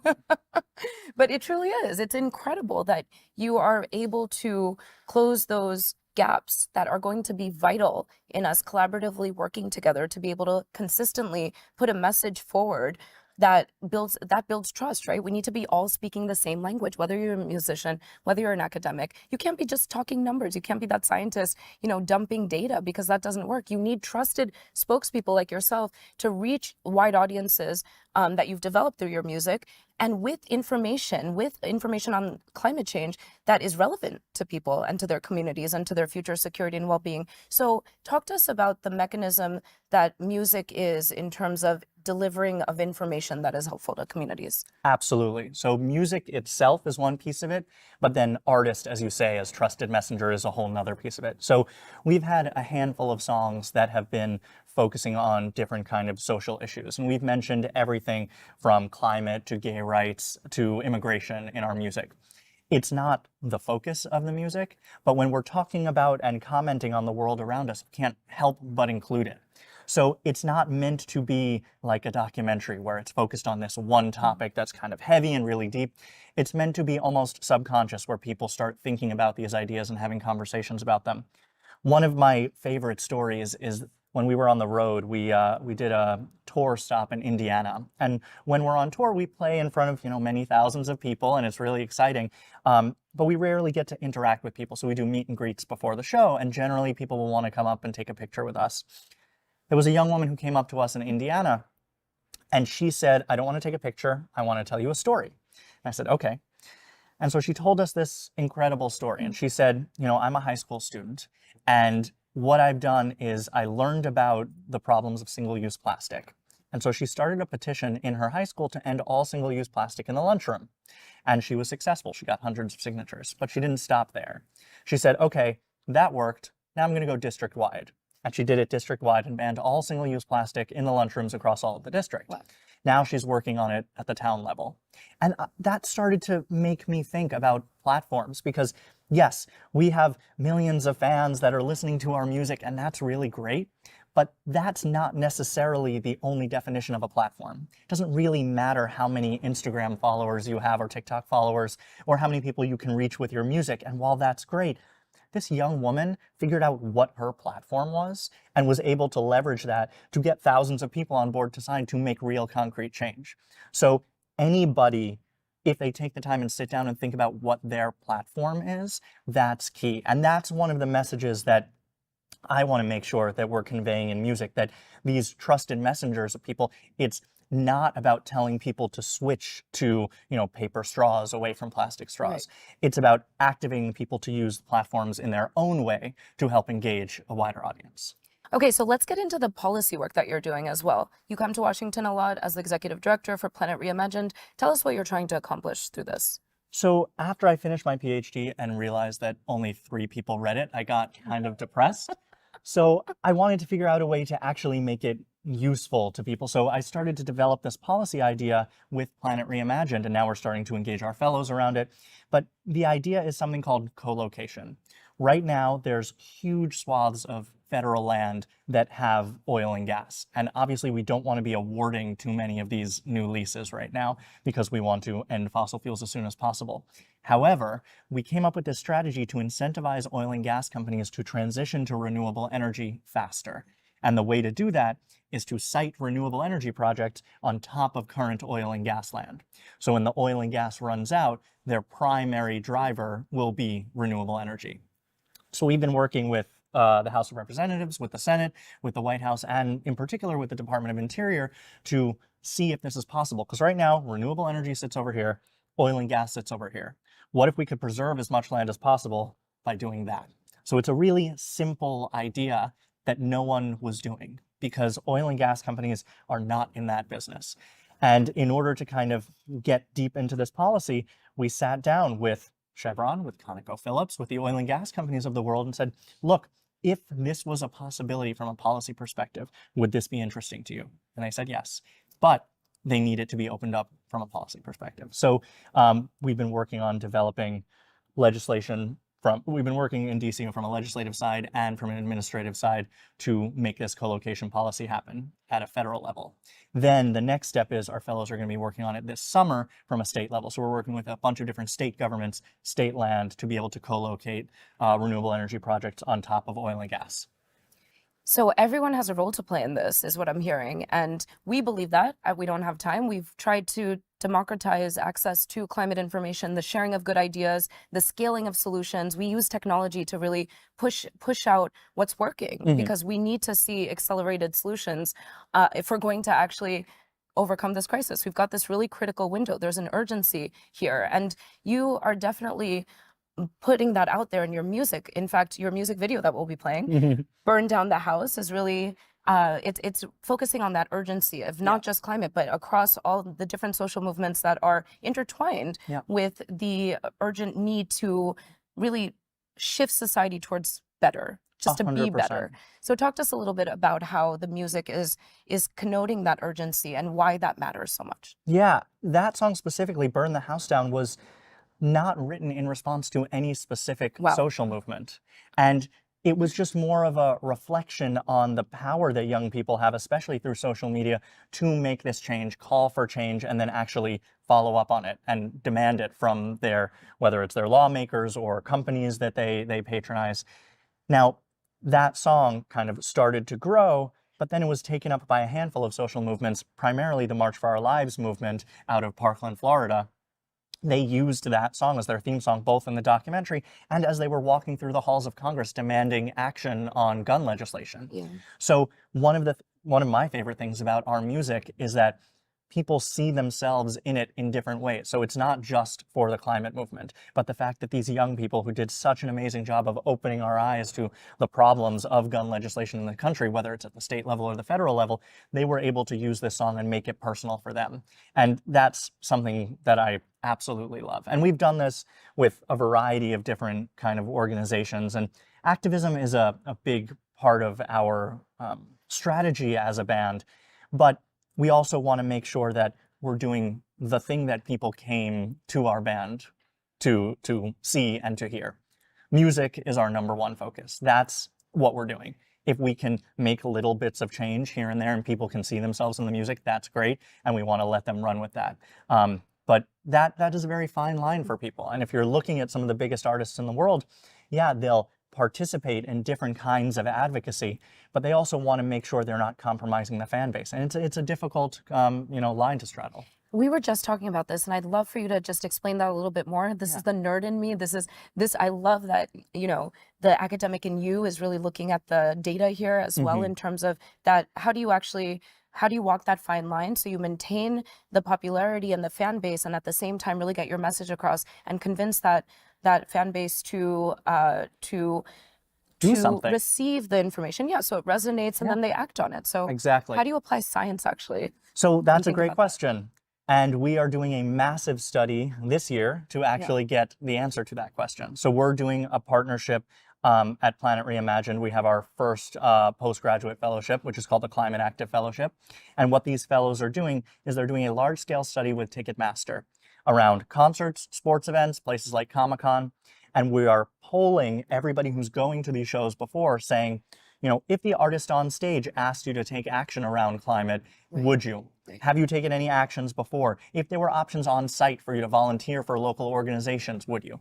But it truly is. It's incredible that you are able to close those gaps that are going to be vital in us collaboratively working together to be able to consistently put a message forward that builds trust, right? We need to be all speaking the same language, whether you're a musician, whether you're an academic. You can't be just talking numbers. You can't be that scientist, dumping data, because that doesn't work. You need trusted spokespeople like yourself to reach wide audiences that you've developed through your music, and with information on climate change that is relevant to people and to their communities and to their future security and well-being. So talk to us about the mechanism that music is in terms of delivering of information that is helpful to communities. Absolutely. So music itself is one piece of it, but then artist, as you say, as trusted messenger is a whole nother piece of it. So we've had a handful of songs that have been focusing on different kind of social issues. And we've mentioned everything from climate to gay rights to immigration in our music. It's not the focus of the music, but when we're talking about and commenting on the world around us, we can't help but include it. So it's not meant to be like a documentary where it's focused on this one topic that's kind of heavy and really deep. It's meant to be almost subconscious, where people start thinking about these ideas and having conversations about them. One of my favorite stories is when we were on the road, we did a tour stop in Indiana. And when we're on tour, we play in front of many thousands of people, and it's really exciting. But we rarely get to interact with people. So we do meet and greets before the show, and generally people will want to come up and take a picture with us. There was a young woman who came up to us in Indiana, and she said, "I don't want to take a picture. I want to tell you a story." And I said, "Okay." And so she told us this incredible story. And she said, "I'm a high school student, and what I've done is I learned about the problems of single-use plastic." And so she started a petition in her high school to end all single-use plastic in the lunchroom. And she was successful. She got hundreds of signatures, but she didn't stop there. She said, "Okay, that worked. Now I'm going to go district-wide." And she did it district-wide and banned all single-use plastic in the lunchrooms across all of the district. Wow. Now she's working on it at the town level. And that started to make me think about platforms, because yes, we have millions of fans that are listening to our music, and that's really great, but that's not necessarily the only definition of a platform. It doesn't really matter how many Instagram followers you have or TikTok followers, or how many people you can reach with your music. And while that's great, this young woman figured out what her platform was and was able to leverage that to get thousands of people on board to sign to make real concrete change. So anybody, if they take the time and sit down and think about what their platform is, that's key. And that's one of the messages that I want to make sure that we're conveying in music, that these trusted messengers of people, it's not about telling people to switch to, paper straws away from plastic straws. Right. It's about activating people to use platforms in their own way to help engage a wider audience. Okay, so let's get into the policy work that you're doing as well. You come to Washington a lot as the executive director for Planet Reimagined. Tell us what you're trying to accomplish through this. So after I finished my PhD and realized that only 3 people read it, I got kind of depressed. So I wanted to figure out a way to actually make it useful to people. So I started to develop this policy idea with Planet Reimagined, and now we're starting to engage our fellows around it. But the idea is something called co-location. Right now, there's huge swaths of federal land that have oil and gas. And obviously, we don't want to be awarding too many of these new leases right now because we want to end fossil fuels as soon as possible. However, we came up with this strategy to incentivize oil and gas companies to transition to renewable energy faster. And the way to do that is to site renewable energy projects on top of current oil and gas land. So when the oil and gas runs out, their primary driver will be renewable energy. So we've been working with the House of Representatives, with the Senate, with the White House, and in particular with the Department of Interior to see if this is possible. Because right now, renewable energy sits over here, oil and gas sits over here. What if we could preserve as much land as possible by doing that? So it's a really simple idea that no one was doing because oil and gas companies are not in that business. And in order to kind of get deep into this policy, we sat down with Chevron, with ConocoPhillips, with the oil and gas companies of the world and said, look, if this was a possibility from a policy perspective, would this be interesting to you? And they said yes, but they need it to be opened up from a policy perspective. So we've been working on developing legislation we've been working in DC from a legislative side and from an administrative side to make this co-location policy happen at a federal level. Then the next step is our fellows are going to be working on it this summer from a state level. So we're working with a bunch of different state governments, state land, to be able to co-locate renewable energy projects on top of oil and gas. So everyone has a role to play in this, is what I'm hearing. And we believe that. We don't have time. We've tried to democratize access to climate information, the sharing of good ideas, the scaling of solutions. We use technology to really push out what's working because we need to see accelerated solutions if we're going to actually overcome this crisis. We've got this really critical window. There's an urgency here. And you are definitely putting that out there in your music. In fact, your music video that we'll be playing, Burn Down the House, is really, it's focusing on that urgency of not just climate, but across all the different social movements that are intertwined with the urgent need to really shift society towards better, just 100%. To be better. So talk to us a little bit about how the music is connoting that urgency and why that matters so much. Yeah, that song specifically, Burn the House Down, was not written in response to any specific social movement. And it was just more of a reflection on the power that young people have, especially through social media, to make this change, call for change, and then actually follow up on it and demand it from whether it's their lawmakers or companies that they patronize. Now, that song kind of started to grow, but then it was taken up by a handful of social movements, primarily the March for Our Lives movement out of Parkland, Florida. They used that song as their theme song, both in the documentary and as they were walking through the halls of Congress demanding action on gun legislation. Yeah. So one of my favorite things about our music is that people see themselves in it in different ways. So it's not just for the climate movement, but the fact that these young people who did such an amazing job of opening our eyes to the problems of gun legislation in the country, whether it's at the state level or the federal level, they were able to use this song and make it personal for them. And that's something that I absolutely love. And we've done this with a variety of different kind of organizations. And activism is a big part of our strategy as a band. But we also want to make sure that we're doing the thing that people came to our band to see and to hear. Music is our number one focus. That's what we're doing. If we can make little bits of change here and there and people can see themselves in the music, that's great. And we want to let them run with that. But that is a very fine line for people. And if you're looking at some of the biggest artists in the world, yeah, they'll participate in different kinds of advocacy, but they also want to make sure they're not compromising the fan base. And it's a difficult, line to straddle. We were just talking about this, and I'd love for you to just explain that a little bit more. This is the nerd in me. I love that, the academic in you is really looking at the data here as well in terms of that. How do you walk that fine line so you maintain the popularity and the fan base and at the same time really get your message across and convince that fan base to do something, receive the information, so it resonates and then they act on it. So exactly, how do you apply science actually? So that's a great question. And we are doing a massive study this year to actually get the answer to that question. So we're doing a partnership at Planet Reimagined, we have our first postgraduate fellowship, which is called the Climate Active Fellowship. And what these fellows are doing is they're doing a large-scale study with Ticketmaster around concerts, sports events, places like Comic-Con. And we are polling everybody who's going to these shows before, saying, you know, if the artist on stage asked you to take action around climate, would you? Have you taken any actions before? If there were options on site for you to volunteer for local organizations, would you?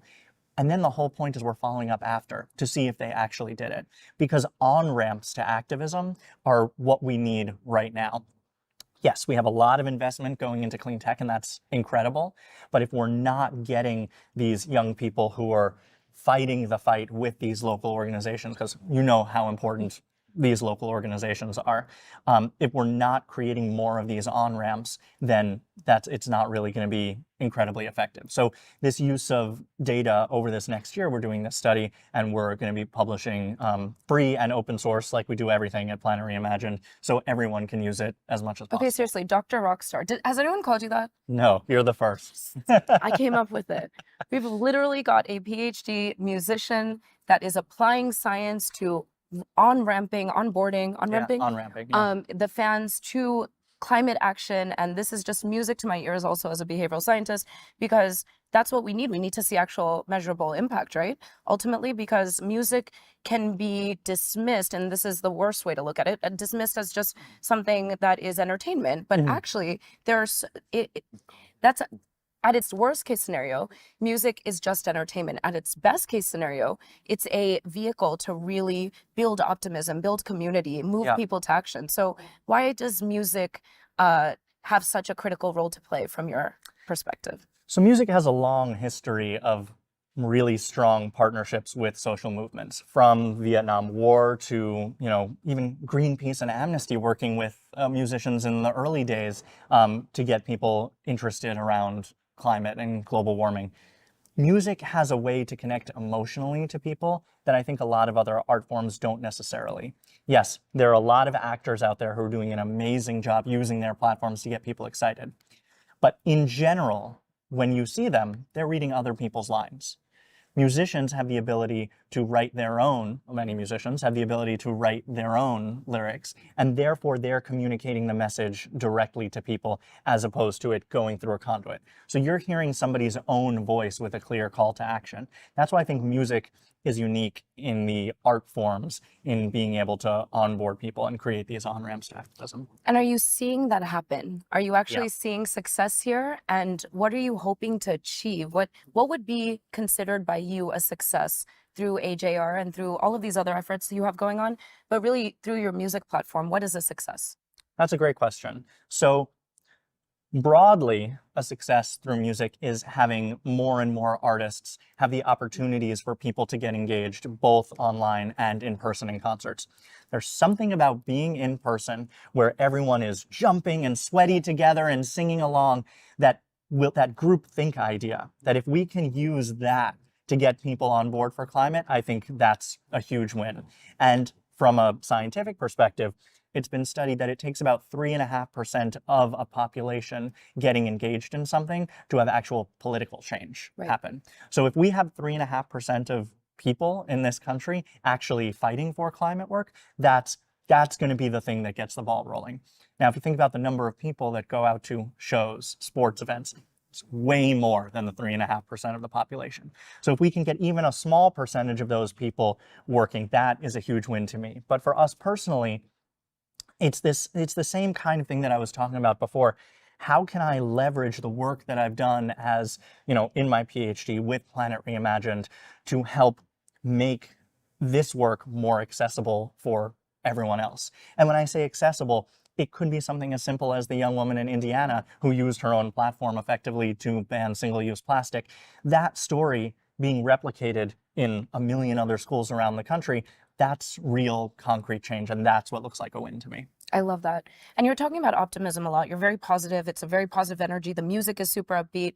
And then the whole point is we're following up after to see if they actually did it. Because on-ramps to activism are what we need right now. Yes, we have a lot of investment going into clean tech, and that's incredible. But if we're not getting these young people who are fighting the fight with these local organizations, because you know how important these local organizations are, if we're not creating more of these on-ramps, then it's not really going to be incredibly effective. So this use of data over this next year, we're doing this study, and we're going to be publishing free and open source like we do everything at Planet Reimagined, so everyone can use it as much as possible. Okay, seriously, Dr. Rockstar. Has anyone called you that? No, you're the first. I came up with it. We've literally got a PhD musician that is applying science to on-ramping the fans to climate action. And this is just music to my ears also as a behavioral scientist, because that's what we need. We need to see actual measurable impact, right? Ultimately, because music can be dismissed, and this is the worst way to look at it, dismissed as just something that is entertainment. But actually, that's at its worst case scenario, music is just entertainment. At its best case scenario, it's a vehicle to really build optimism, build community, move people to action. So why does music have such a critical role to play from your perspective? So music has a long history of really strong partnerships with social movements, from Vietnam War to, you know, even Greenpeace and Amnesty working with musicians in the early days to get people interested around climate and global warming. Music has a way to connect emotionally to people that I think a lot of other art forms don't necessarily. Yes, there are a lot of actors out there who are doing an amazing job using their platforms to get people excited. But in general, when you see them, they're reading other people's lines. Musicians have the ability to write their own, many musicians have the ability to write their own lyrics, and therefore they're communicating the message directly to people as opposed to it going through a conduit. So you're hearing somebody's own voice with a clear call to action. That's why I think music is unique in the art forms in being able to onboard people and create these on-ramps to activism. And are you seeing that happen? Are you actually seeing success here? And what are you hoping to achieve? What would be considered by you a success through AJR and through all of these other efforts that you have going on, but really through your music platform? What is a success? That's a great question. So broadly, a success through music is having more and more artists have the opportunities for people to get engaged both online and in person in concerts. There's something about being in person where everyone is jumping and sweaty together and singing along, that group think idea, that if we can use that to get people on board for climate, I think that's a huge win. And from a scientific perspective, it's been studied that it takes about 3.5% of a population getting engaged in something to have actual political change happen. So if we have 3.5% of people in this country actually fighting for climate work, that's going to be the thing that gets the ball rolling. Now, if you think about the number of people that go out to shows, sports events, it's way more than the 3.5% of the population. So if we can get even a small percentage of those people working, that is a huge win to me. But for us personally, it's the same kind of thing that I was talking about before. How can I leverage the work that I've done as, you know, in my PhD with Planet Reimagined to help make this work more accessible for everyone else? And when I say accessible, it could be something as simple as the young woman in Indiana who used her own platform effectively to ban single-use plastic. That story being replicated in a million other schools around the country, that's real concrete change, and that's what looks like a win to me. I love that. And you're talking about optimism a lot. You're very positive. It's a very positive energy. The music is super upbeat.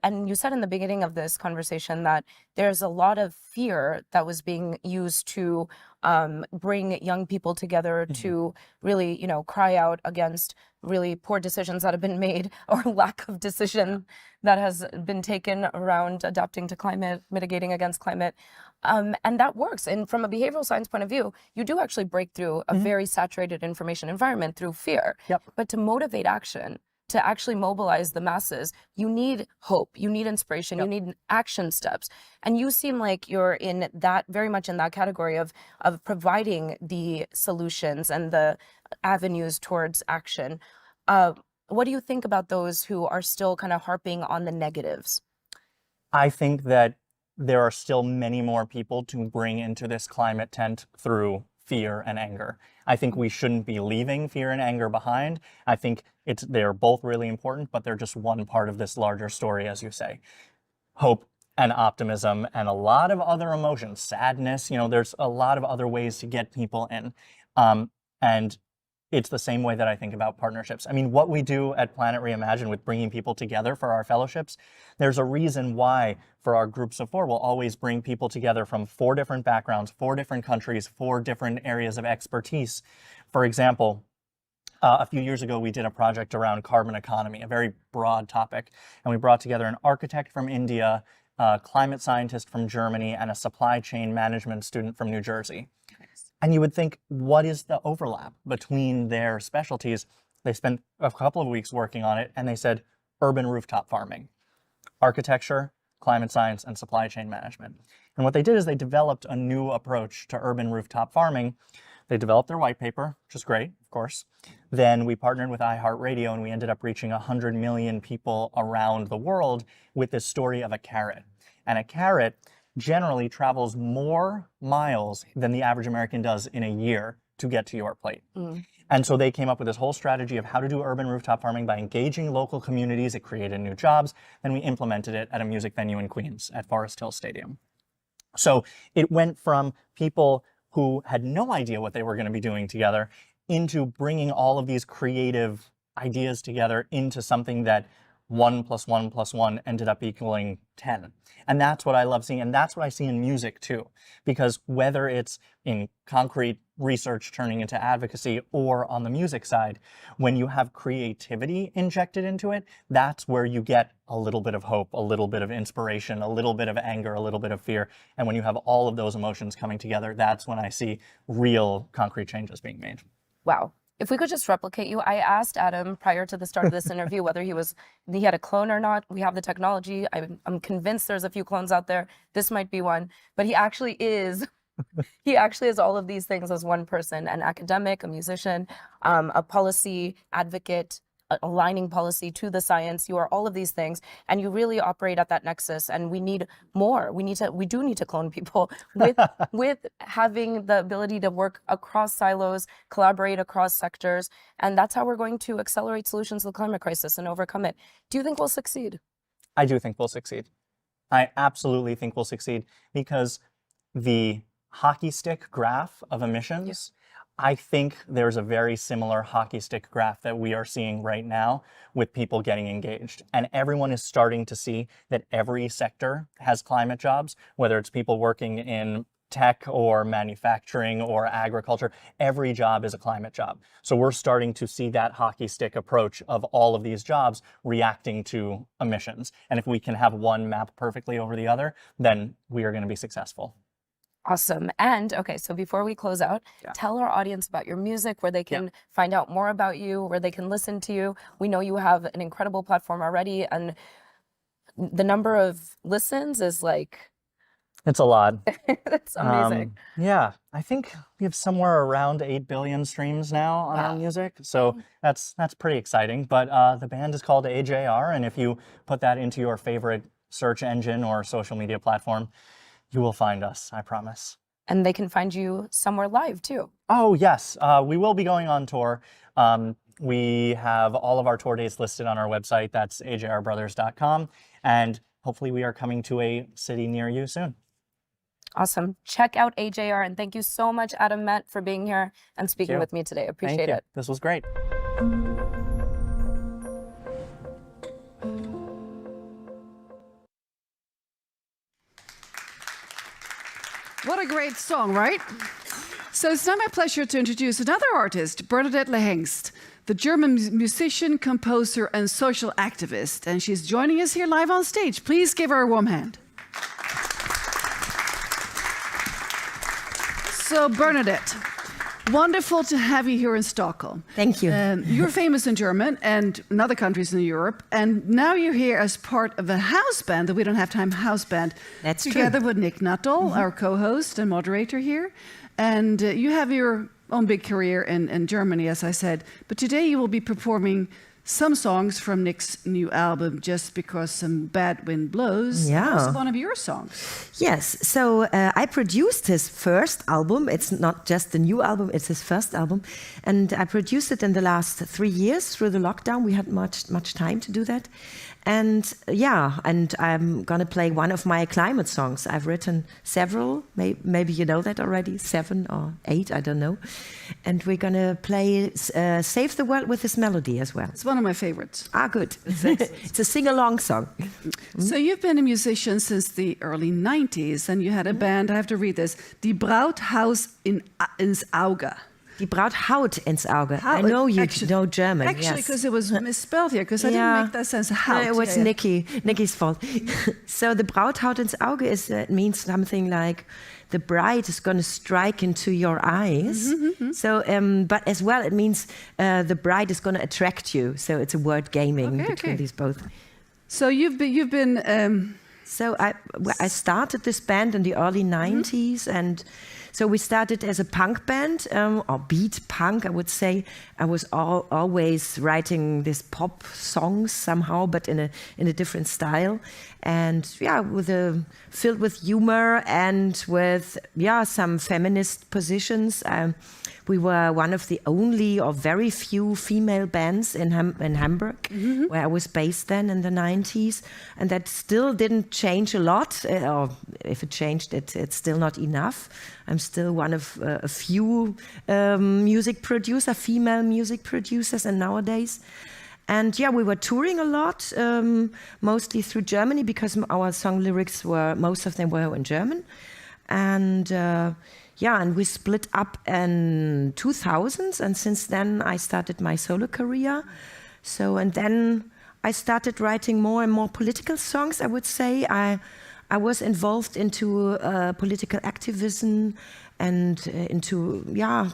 And you said in the beginning of this conversation that there's a lot of fear that was being used to bring young people together to really, cry out against really poor decisions that have been made or lack of decision that has been taken around adapting to climate, mitigating against climate. And that works. And from a behavioral science point of view, you do actually break through a very saturated information environment through fear. Yep. But to motivate action, to actually mobilize the masses, you need hope, you need inspiration, you need action steps. And you seem like you're in that, very much in that category of providing the solutions and the avenues towards action. What do you think about those who are still kind of harping on the negatives? I think that there are still many more people to bring into this climate tent through fear and anger. I think we shouldn't be leaving fear and anger behind. I think they're both really important, but they're just one part of this larger story, as you say. Hope and optimism and a lot of other emotions, sadness, there's a lot of other ways to get people in. And it's the same way that I think about partnerships. I mean, what we do at Planet Reimagine with bringing people together for our fellowships, there's a reason why for our groups of 4, we'll always bring people together from 4 different backgrounds, 4 different countries, 4 different areas of expertise. For example, a few years ago, we did a project around carbon economy, a very broad topic. And we brought together an architect from India, a climate scientist from Germany, and a supply chain management student from New Jersey. And you would think, what is the overlap between their specialties? They spent a couple of weeks working on it, and they said urban rooftop farming, architecture, climate science, and supply chain management. And what they did is they developed a new approach to urban rooftop farming. They developed their white paper, which is great, of course. Then we partnered with iHeartRadio, and we ended up reaching 100 million people around the world with this story of a carrot. And a carrot generally travels more miles than the average American does in a year to get to your plate. And so they came up with this whole strategy of how to do urban rooftop farming by engaging local communities. It created new jobs. Then we implemented it at a music venue in Queens at Forest Hill Stadium. So it went from people who had no idea what they were going to be doing together into bringing all of these creative ideas together into something that 1 + 1 + 1 ended up equaling 10. And that's what I love seeing. And that's what I see in music too. Because whether it's in concrete research turning into advocacy or on the music side, when you have creativity injected into it, that's where you get a little bit of hope, a little bit of inspiration, a little bit of anger, a little bit of fear. And when you have all of those emotions coming together, that's when I see real concrete changes being made. Wow. If we could just replicate you, I asked Adam prior to the start of this interview whether he had a clone or not. We have the technology. I'm convinced there's a few clones out there. This might be one, but he actually is. He actually is all of these things as one person: an academic, a musician, a policy advocate, aligning policy to the science. You are all of these things, and you really operate at that nexus. And we need more. We do need to clone people with having the ability to work across silos, collaborate across sectors, and that's how we're going to accelerate solutions to the climate crisis and overcome it. Do you think we'll succeed? I do think we'll succeed. I absolutely think we'll succeed, because the hockey stick graph of emissions, I think there's a very similar hockey stick graph that we are seeing right now with people getting engaged. And everyone is starting to see that every sector has climate jobs, whether it's people working in tech or manufacturing or agriculture. Every job is a climate job. So we're starting to see that hockey stick approach of all of these jobs reacting to emissions. And if we can have one map perfectly over the other, then we are going to be successful. Awesome. And okay, so before we close out, tell our audience about your music, where they can find out more about you, where they can listen to you. We know you have an incredible platform already, and the number of listens is like... It's a lot. That's amazing. Yeah, I think we have somewhere around 8 billion streams now on our music. So that's pretty exciting. But the band is called AJR, and if you put that into your favorite search engine or social media platform, you will find us, I promise. And they can find you somewhere live too. Oh, yes. We will be going on tour. We have all of our tour dates listed on our website. That's ajrbrothers.com. And hopefully we are coming to a city near you soon. Awesome. Check out AJR. And thank you so much, Adam Met, for being here and speaking with me today. Appreciate it. This was great. great song, right? So it's now my pleasure to introduce another artist, Bernadette Lehengst, the German musician, composer, and social activist. And she's joining us here live on stage. Please give her a warm hand. So, Bernadette, wonderful to have you here in Stockholm. Thank you. You're famous in German and in other countries in Europe, and now you're here as part of a house band, the We Don't Have Time house band. That's together true. with Nick Nuttall, our co-host and moderator here. And you have your own big career in Germany, as I said. But today you will be performing some songs from Nick's new album, Just Because Some Bad Wind Blows. Yeah. Also one of your songs. Yes, so I produced his first album. It's not just the new album, it's his first album. And I produced it in the last 3 years through the lockdown. We had much time to do that. And yeah, and I'm gonna play one of my climate songs. I've written several, maybe you know that already, 7 or 8, I don't know. And we're gonna play Save the World with this melody as well. It's one of my favorites. Ah, good. It's a sing-along song. So you've been a musician since the early 90s, and you had a band, I have to read this, Die Brauthaus ins Auge. Die Braut haut ins Auge. I know you know German. Actually, yes. because it was misspelled here, because I didn't make that sense. Haut. It was Nikki's fault. So the Braut haut ins Auge means something like the bride is going to strike into your eyes. So, but as well, it means the bride is going to attract you. So it's a word gaming between these both. So you've been. So I started this band in the early 90s, and so we started as a punk band, or beat punk, I would say. I was always writing these pop songs somehow, but in a different style, and yeah, filled with humor and with some feminist positions. We were one of the only or very few female bands in Hamburg, where I was based then in the 90s. And that still didn't change a lot, or if it changed, it's still not enough. I'm still one of a few female music producers, and nowadays. And yeah, we were touring a lot, mostly through Germany, because our song lyrics most of them were in German. And and we split up in 2000s, and since then I started my solo career. So, and then I started writing more and more political songs, I would say. I was involved into political activism and into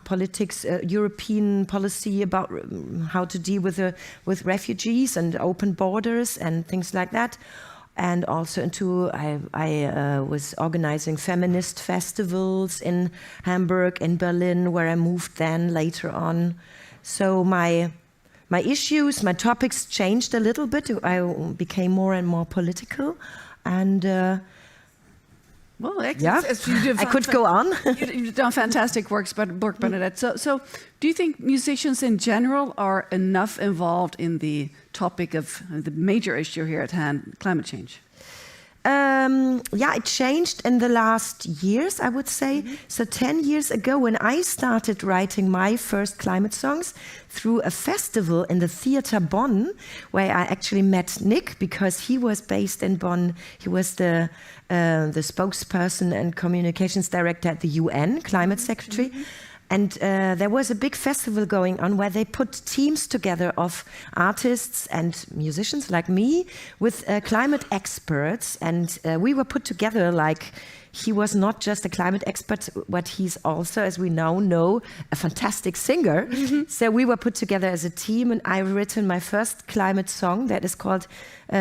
politics, European policy about how to deal with refugees and open borders and things like that. And also I was organizing feminist festivals in Hamburg, in Berlin, where I moved then later on. So my issues, my topics changed a little bit. I became more and more political, and I could go on. You've done fantastic work, Bernadette. So do you think musicians in general are enough involved in the topic of the major issue here at hand, climate change? It changed in the last years, I would say. So 10 years ago, when I started writing my first climate songs through a festival in the Theater Bonn, where I actually met Nick, because he was based in Bonn. He was the spokesperson and communications director at the UN, climate secretary. And there was a big festival going on where they put teams together of artists and musicians like me with climate experts. And we were put together like he was not just a climate expert, but he's also, as we now know, a fantastic singer. So we were put together as a team, and I've written my first climate song that is called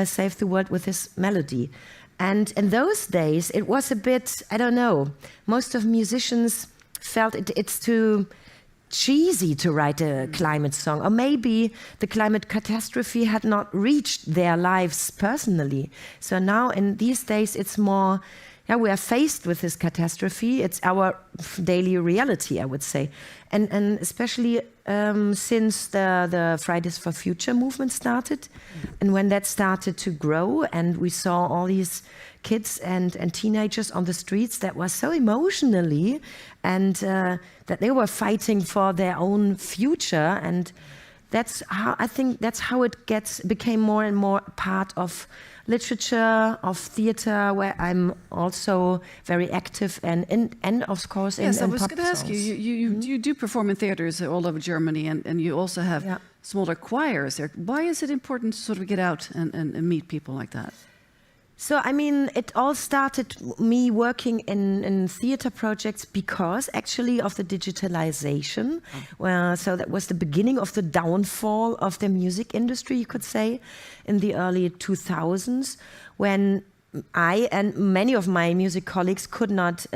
Save the World with This Melody. And in those days, it was a bit, I don't know, most of musicians felt it's too cheesy to write a climate song, or maybe the climate catastrophe had not reached their lives personally. So now in these days it's more, we are faced with this catastrophe. It's our daily reality, I would say. And especially since the Fridays for Future movement started, and when that started to grow, and we saw all these kids and teenagers on the streets that were so emotionally, and that they were fighting for their own future, and that's how I think that's how it became more and more part of literature, of theater, where I'm also very active, and of course in Yes, I in was pop going to ask you. songs. You do perform in theaters all over Germany, and you also have Yeah. smaller choirs there. Why is it important to sort of get out and meet people like that? So, I mean, it all started me working in theater projects because actually of the digitalization. Well, so that was the beginning of the downfall of the music industry, you could say, in the early 2000s, when I and many of my music colleagues could not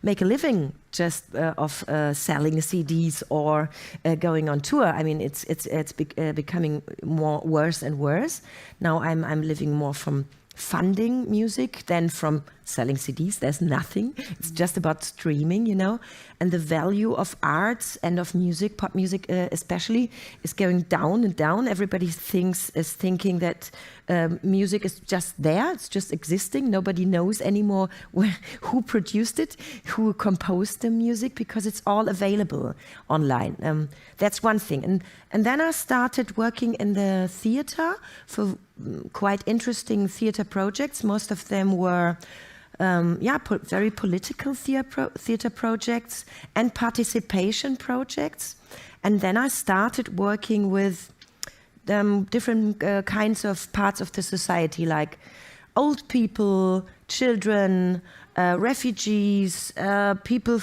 make a living just of selling CDs or going on tour. I mean, it's becoming worse and worse. Now I'm living more from funding music than from selling CDs. There's nothing. It's just about streaming, you know. And the value of arts and of music, pop music especially, is going down and down. Everybody is thinking that music is just there. It's just existing. Nobody knows anymore who produced it, who composed the music, because it's all available online. That's one thing. And then I started working in the theater for quite interesting theater projects. Most of them were very political theater projects and participation projects. And then I started working with different kinds of parts of the society, like old people, children, refugees, people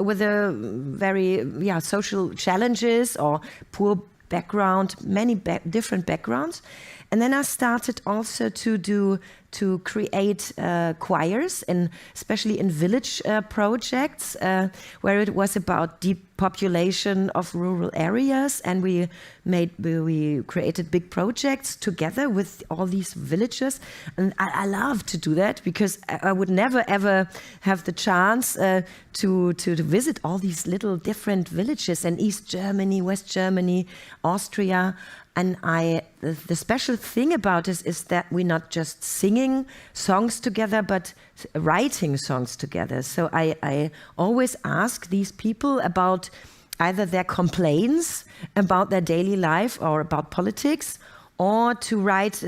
with a very social challenges or poor background, many different backgrounds. And then I started also to create choirs, and especially in village projects, where it was about depopulation of rural areas, and we created big projects together with all these villagers. And I love to do that, because I would never ever have the chance to visit all these little different villages in East Germany, West Germany, Austria. And the special thing about this is that we're not just singing songs together, but writing songs together. So I always ask these people about either their complaints about their daily life or about politics, or to write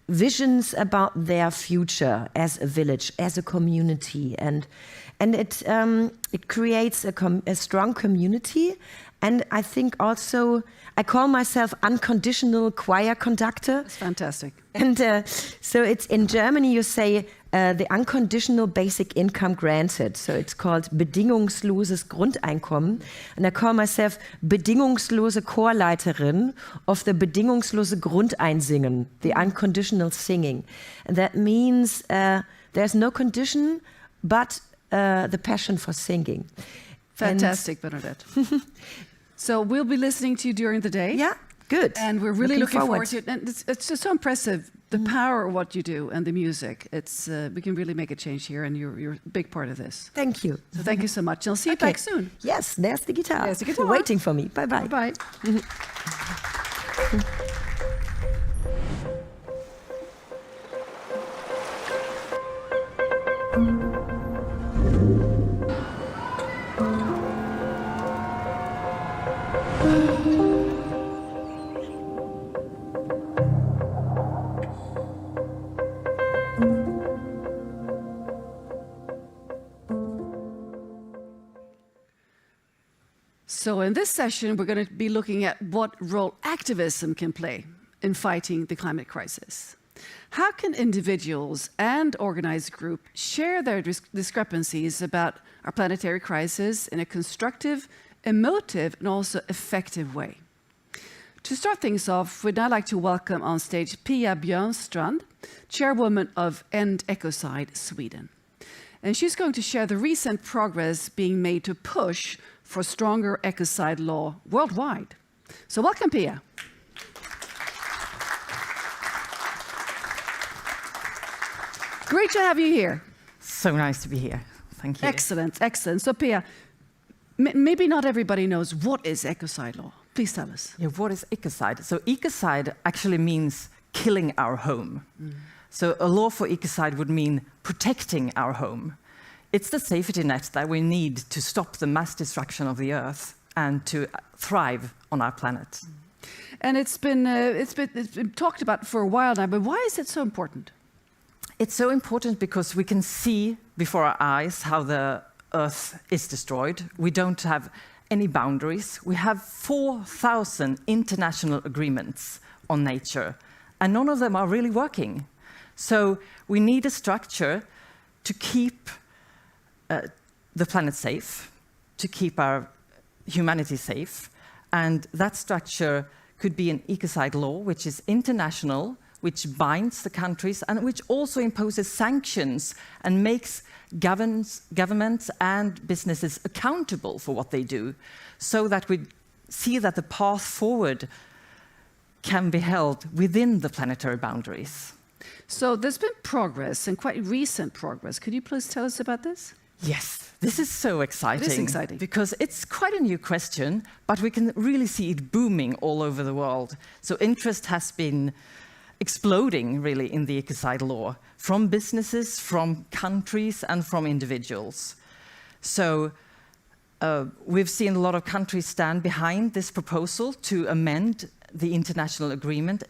visions about their future as a village, as a community. And it creates a strong community. And I think also, I call myself unconditional choir conductor. That's fantastic. And so it's in Germany, you say the unconditional basic income granted. So it's called bedingungsloses Grundeinkommen. And I call myself bedingungslose Chorleiterin of the bedingungslose Grundeinsingen, the unconditional singing. And that means there's no condition, but the passion for singing. Fantastic, Bernadette. So we'll be listening to you during the day. Yeah, good. And we're really looking forward to it. it. And it's just so impressive, the power of what you do and the music. It's we can really make a change here, and you're a big part of this. Thank you. So thank you so much. I'll see you back soon. Yes, there's the guitar. There's the guitar. Waiting for me. Bye-bye. Bye-bye. So in this session, we're going to be looking at what role activism can play in fighting the climate crisis. How can individuals and organized groups share their discrepancies about our planetary crisis in a constructive, emotive, and also effective way? To start things off, we'd now like to welcome on stage Fika Beyond, chairwoman of End Ecocide Sweden. And she's going to share the recent progress being made to push for stronger ecocide law worldwide. So welcome, Pia. Great to have you here. So nice to be here. Thank you. Excellent, excellent. So Pia, maybe not everybody knows what is ecocide law. Please tell us. Yeah, what is ecocide? So ecocide actually means killing our home. So a law for ecocide would mean protecting our home. It's the safety net that we need to stop the mass destruction of the earth and to thrive on our planet. And it's been talked about for a while now, but why is it so important? It's so important because we can see before our eyes how the Earth is destroyed. We don't have any boundaries. We have 4,000 international agreements on nature, and none of them are really working. So we need a structure to keep the planet safe, to keep our humanity safe, and that structure could be an ecocide law, which is international, which binds the countries and which also imposes sanctions and makes governments and businesses accountable for what they do, so that we see that the path forward can be held within the planetary boundaries. So there's been progress, and quite recent progress. Could you please tell us about this? Yes, this is so exciting. It is exciting. Because it's quite a new question, but we can really see it booming all over the world. So interest has been exploding, really, in the ecocide law, from businesses, from countries, and from individuals. So we've seen a lot of countries stand behind this proposal to amend the international agreement.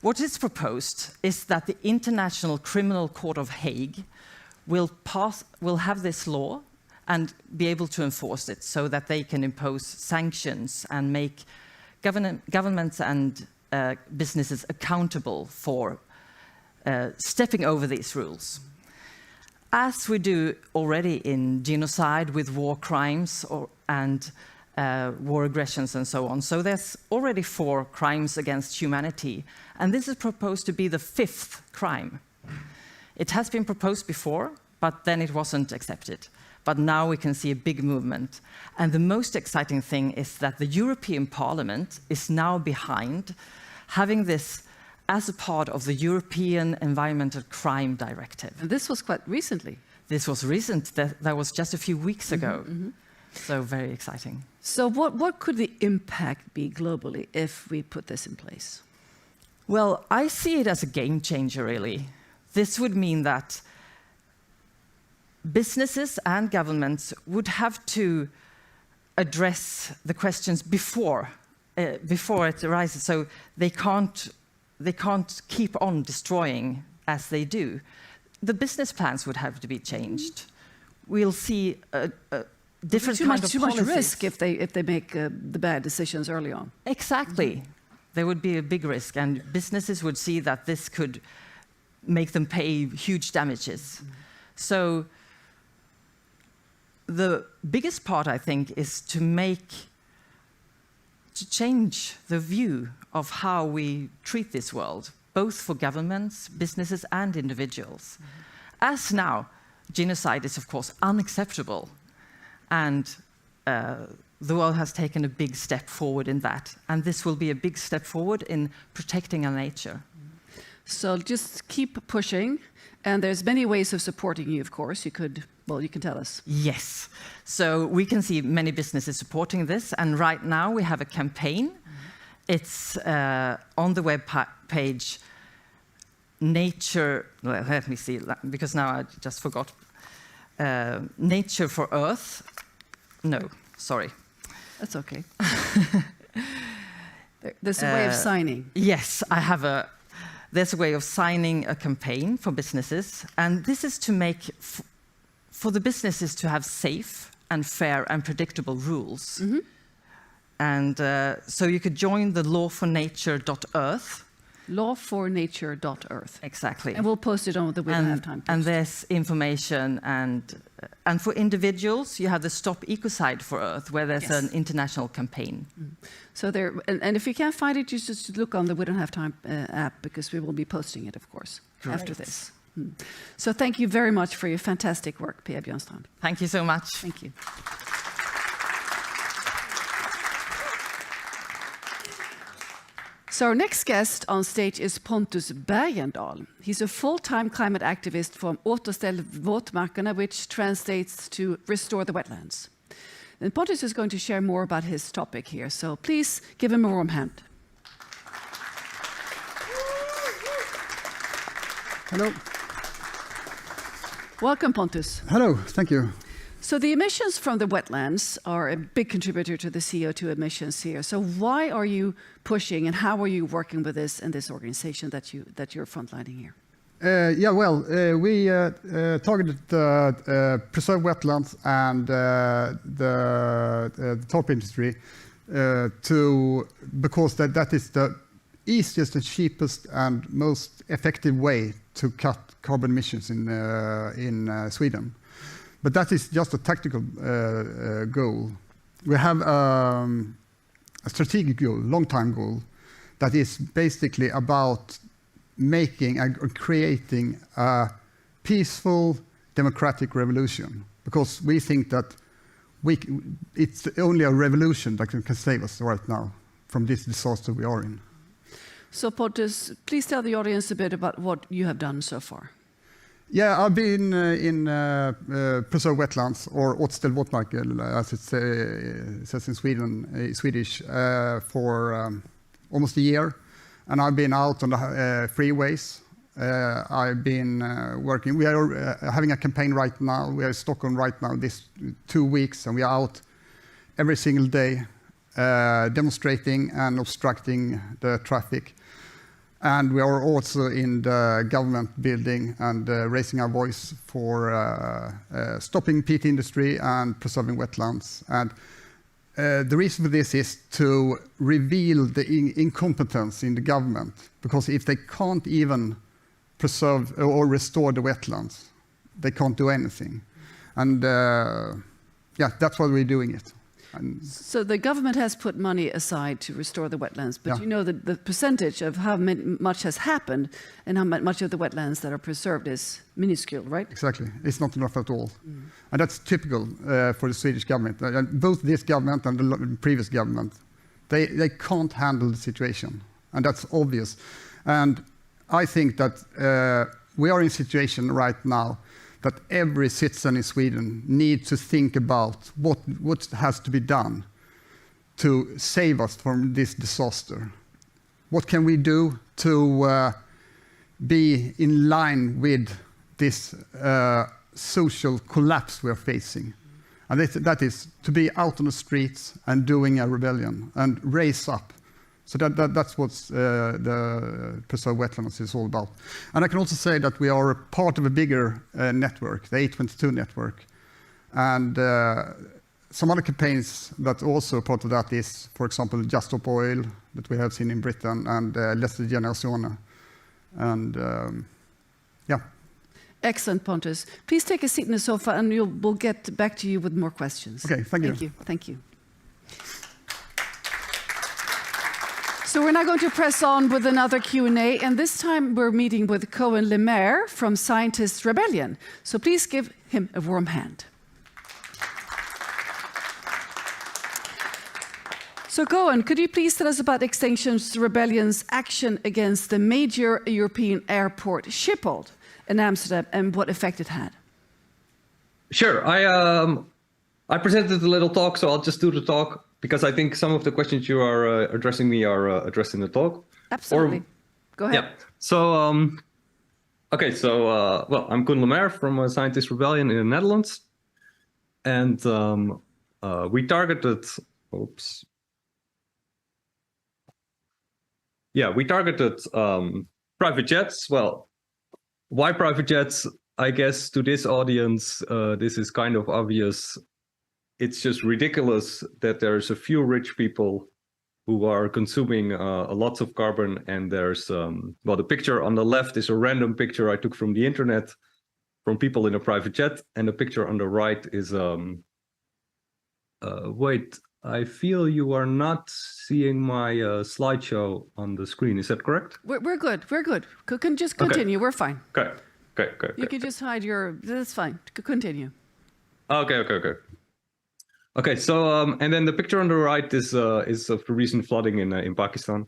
What is proposed is that the International Criminal Court of Hague will have this law and be able to enforce it, so that they can impose sanctions and make governments and businesses accountable for stepping over these rules. As we do already in genocide with war crimes and war aggressions and so on. So there's already 4 crimes against humanity, and this is proposed to be the 5th crime. It has been proposed before, but then it wasn't accepted. But now we can see a big movement. And the most exciting thing is that the European Parliament is now behind having this as a part of the European Environmental Crime Directive. And this was quite recently. This was recent. That was just a few weeks ago. So very exciting. So what could the impact be globally if we put this in place? Well, I see it as a game changer, really. This would mean that businesses and governments would have to address the questions before it arises. So they can't keep on destroying as they do. The business plans would have to be changed. We'll see a different kind of too policies. much risk if they make the bad decisions early on. Exactly. There would be a big risk, and businesses would see that this could make them pay huge damages. So the biggest part, I think, is to change the view of how we treat this world, both for governments, businesses, and individuals. As now, genocide is, of course, unacceptable, and the world has taken a big step forward in that, and this will be a big step forward in protecting our nature. So just keep pushing, and there's many ways of supporting you, of course. You can tell us. Yes. So we can see many businesses supporting this, and right now we have a campaign. It's on the web page, Nature, well, let me see, because now I just forgot. Nature for Earth. No, sorry. That's okay. There's a way of signing. Yes, there's a way of signing a campaign for businesses, and this is to make for the businesses to have safe and fair and predictable rules. And so you could join the lawfornature.earth. Lawfornature.earth. Exactly. And we'll post it on the We Don't Have Time post. And there's information, and for individuals, you have the Stop Ecocide for Earth, where there's an international campaign. So there, and if you can't find it, you just look on the We Don't Have Time app, because we will be posting it, of course, after this. So thank you very much for your fantastic work, Pia Björnstrand. Thank you so much. Thank you. So our next guest on stage is Pontus Bergendahl. He's a full-time climate activist from Återställ våtmarkerna, which translates to Restore the Wetlands. And Pontus is going to share more about his topic here, so please give him a warm hand. Hello. Welcome, Pontus. Hello, thank you. So the emissions from the wetlands are a big contributor to the CO2 emissions here. So why are you pushing and how are you working with this and this organization that you're frontlining here? We targeted preserve wetlands and the top industry because that is the easiest and cheapest and most effective way to cut carbon emissions in Sweden. But that is just a tactical goal. We have a strategic goal, long-time goal, that is basically about making and creating a peaceful democratic revolution, because we think that it's only a revolution that can save us right now from this disaster we are in. So Pontus, please tell the audience a bit about what you have done so far. Yeah, I've been in preserved wetlands, or återställd våtmarker, as it says in Swedish, for almost a year. And I've been out on the freeways. I've been working. We are having a campaign right now. We are in Stockholm right now, this 2 weeks, and we are out every single day demonstrating and obstructing the traffic. And we are also in the government building and raising our voice for stopping peat industry and preserving wetlands. And the reason for this is to reveal the incompetence in the government, because if they can't even preserve or restore the wetlands, they can't do anything. And that's why we're doing it. So the government has put money aside to restore the wetlands, but you know that the percentage of how much has happened and how much of the wetlands that are preserved is minuscule, right? Exactly. It's not enough at all. And that's typical for the Swedish government. Both this government and the previous government, they can't handle the situation. And that's obvious. And I think that we are in a situation right now that every citizen in Sweden needs to think about what has to be done to save us from this disaster. What can we do to be in line with this social collapse we are facing? And that is to be out on the streets and doing a rebellion and raise up. So that's what the preserved wetlands is all about. And I can also say that we are a part of a bigger network, the A22 network. And some other campaigns that also part of that is, for example, Just Stop Oil, that we have seen in Britain, and Letzte Generation. And Excellent, Pontus. Please take a seat in the sofa and we'll get back to you with more questions. Okay, thank you. Thank you. So we're now going to press on with another Q&A, and this time we're meeting with Cohen Lemaire from Scientists Rebellion. So please give him a warm hand. So Cohen, could you please tell us about Extinction Rebellion's action against the major European airport Schiphol in Amsterdam and what effect it had? Sure. I presented a little talk, so I'll just do the talk, because I think some of the questions you are addressing me are addressed in the talk. Absolutely. Go ahead. Yeah. So, I'm Koen Lemaire from Scientists Rebellion in the Netherlands. And we targeted, private jets. Well, why private jets? I guess to this audience, this is kind of obvious. It's just ridiculous that there's a few rich people who are consuming lots of carbon, and there's the picture on the left is a random picture I took from the internet from people in a private jet, and the picture on the right is wait, I feel you are not seeing my slideshow on the screen. Is that correct? We're good. Just continue. Okay. We're fine. Okay. You can just hide your. That's fine. Continue. Okay. Okay, so and then the picture on the right is of the recent flooding in Pakistan.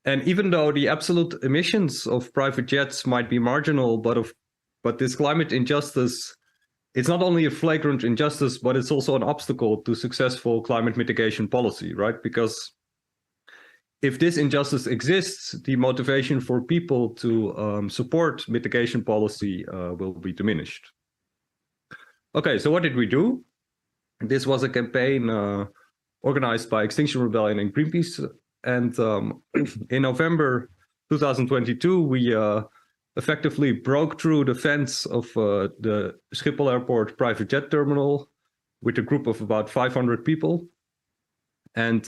And even though the absolute emissions of private jets might be marginal, but this climate injustice, it's not only a flagrant injustice, but it's also an obstacle to successful climate mitigation policy, right? Because if this injustice exists, the motivation for people to support mitigation policy will be diminished. Okay, so what did we do? This was a campaign organized by Extinction Rebellion and Greenpeace. And in November 2022, we effectively broke through the fence of the Schiphol Airport private jet terminal with a group of about 500 people. And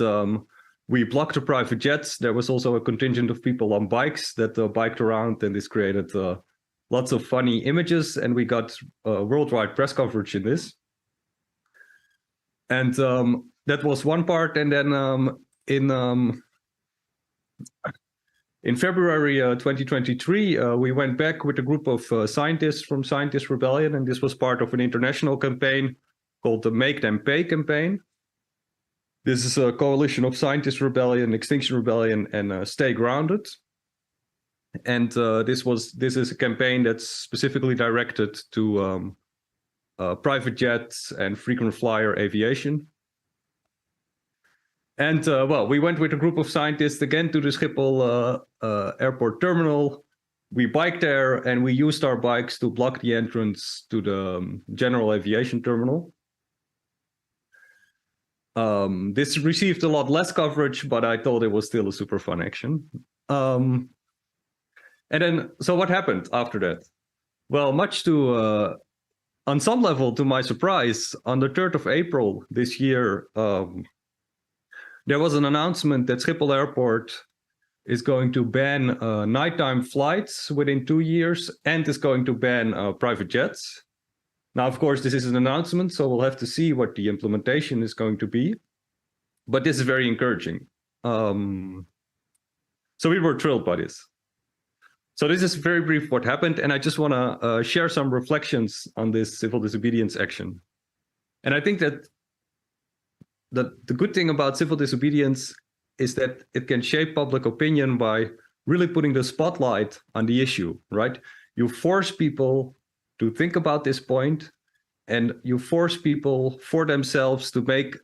we blocked the private jets. There was also a contingent of people on bikes that biked around, and this created lots of funny images, and we got worldwide press coverage in this. And that was one part. And then in February 2023, we went back with a group of scientists from Scientist Rebellion, and this was part of an international campaign called the Make Them Pay campaign. This is a coalition of Scientist Rebellion, Extinction Rebellion, and Stay Grounded. And this is a campaign that's specifically directed to private jets and frequent flyer aviation. And well, we went with a group of scientists again to the Schiphol airport terminal. We biked there, and we used our bikes to block the entrance to the general aviation terminal. This received a lot less coverage, but I thought it was still a super fun action. And then, so what happened after that? Well, much to, on some level, to my surprise, on the 3rd of April this year, there was an announcement that Schiphol Airport is going to ban nighttime flights within 2 years and is going to ban private jets. Now, of course, this is an announcement, so we'll have to see what the implementation is going to be. But this is very encouraging. So we were thrilled by this. So this is very brief what happened, and I just want to share some reflections on this civil disobedience action. And I think that the good thing about civil disobedience is that it can shape public opinion by really putting the spotlight on the issue, right? You force people to think about this point, and you force people for themselves to make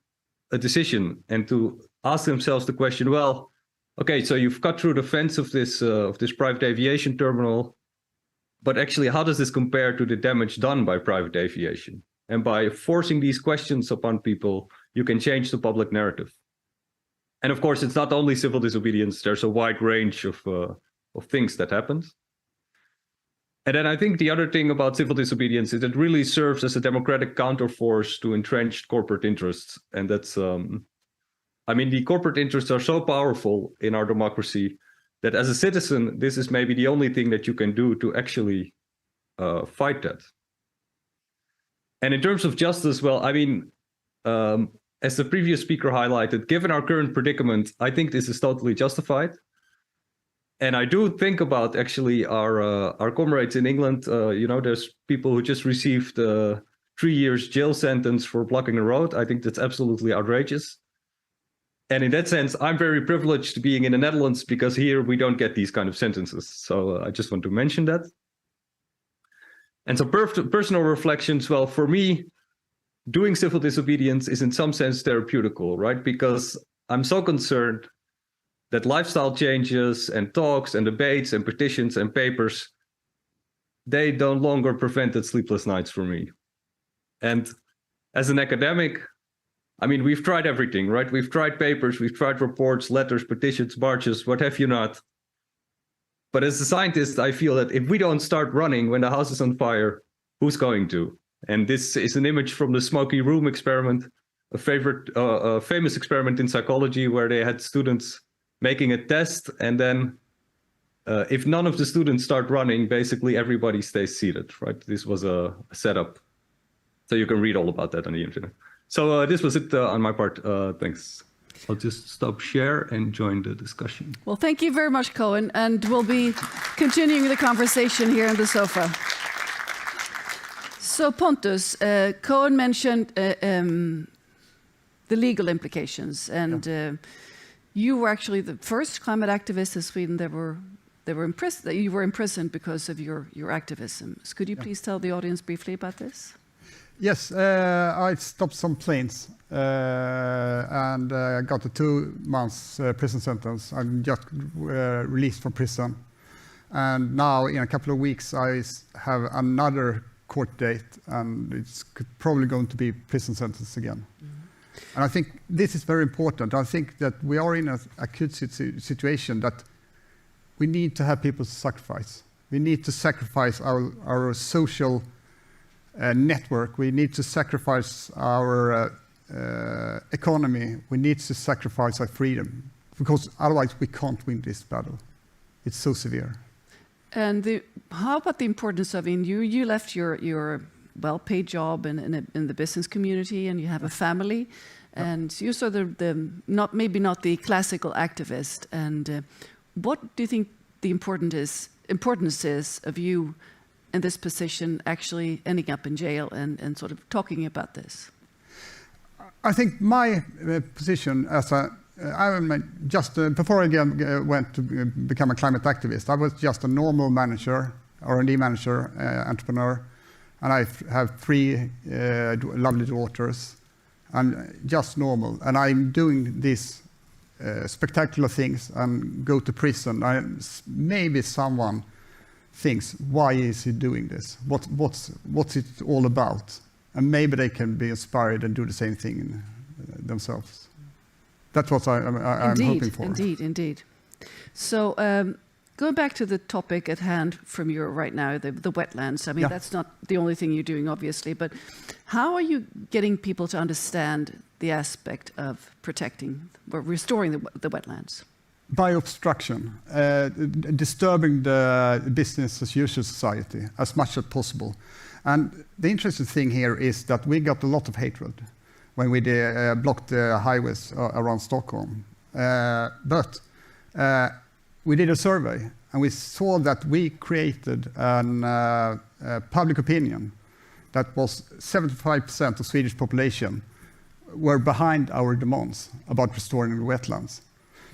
a decision and to ask themselves the question, well, okay, so you've cut through the fence of this private aviation terminal, but actually, how does this compare to the damage done by private aviation? And by forcing these questions upon people, you can change the public narrative. And of course, it's not only civil disobedience. There's a wide range of things that happen. And then I think the other thing about civil disobedience is it really serves as a democratic counterforce to entrenched corporate interests. And that's, I mean, the corporate interests are so powerful in our democracy that as a citizen, this is maybe the only thing that you can do to actually fight that. And in terms of justice, well, I mean, as the previous speaker highlighted, given our current predicament, I think this is totally justified. And I do think about actually our comrades in England. You know, there's people who just received 3 years jail sentence for blocking the road. I think that's absolutely outrageous. And in that sense, I'm very privileged being in the Netherlands because here we don't get these kind of sentences. So I just want to mention that. And so personal reflections, well, for me, doing civil disobedience is in some sense therapeutical, right? Because I'm so concerned that lifestyle changes and talks and debates and petitions and papers, they no longer prevented sleepless nights for me. And as an academic, I mean, we've tried everything, right? We've tried papers, we've tried reports, letters, petitions, marches, what have you not. But as a scientist, I feel that if we don't start running when the house is on fire, who's going to? And this is an image from the smoky room experiment, a famous experiment in psychology where they had students making a test, and then if none of the students start running, basically everybody stays seated, right? This was a setup. So you can read all about that on the internet. So this was it on my part. Thanks. I'll just stop share and join the discussion. Well, thank you very much, Cohen, and we'll be continuing the conversation here on the sofa. So Pontus, Cohen mentioned the legal implications, and you were actually the first climate activist in Sweden that you were imprisoned because of your activism. So could you please tell the audience briefly about this? Yes, I stopped some planes and got a 2 months prison sentence. I just released from prison. And now in a couple of weeks, I have another court date, and it's probably going to be prison sentence again. And I think this is very important. I think that we are in an acute situation that we need to have people sacrifice. We need to sacrifice our social network. We need to sacrifice our economy. We need to sacrifice our freedom, because otherwise we can't win this battle. It's so severe. And how about the importance of, you left your well-paid job in the business community, and you have a family, and you're sort of maybe not the classical activist. And what do you think the importance is of you in this position, actually ending up in jail and sort of talking about this? I think my position as before I went to become a climate activist, I was just a normal manager, R&D manager, entrepreneur, and I have 3 lovely daughters, and just normal. And I'm doing these spectacular things and go to prison. Maybe someone thinks, why is he doing this? What's it all about? And maybe they can be inspired and do the same thing themselves. That's what I'm hoping for. Indeed. So going back to the topic at hand from you right now, the wetlands. I mean, that's not the only thing you're doing, obviously, but how are you getting people to understand the aspect of protecting or restoring the wetlands? By obstruction, disturbing the business as usual society as much as possible. And the interesting thing here is that we got a lot of hatred when we blocked the highways around Stockholm. But we did a survey, and we saw that we created a public opinion that was 75% of Swedish population were behind our demands about restoring the wetlands.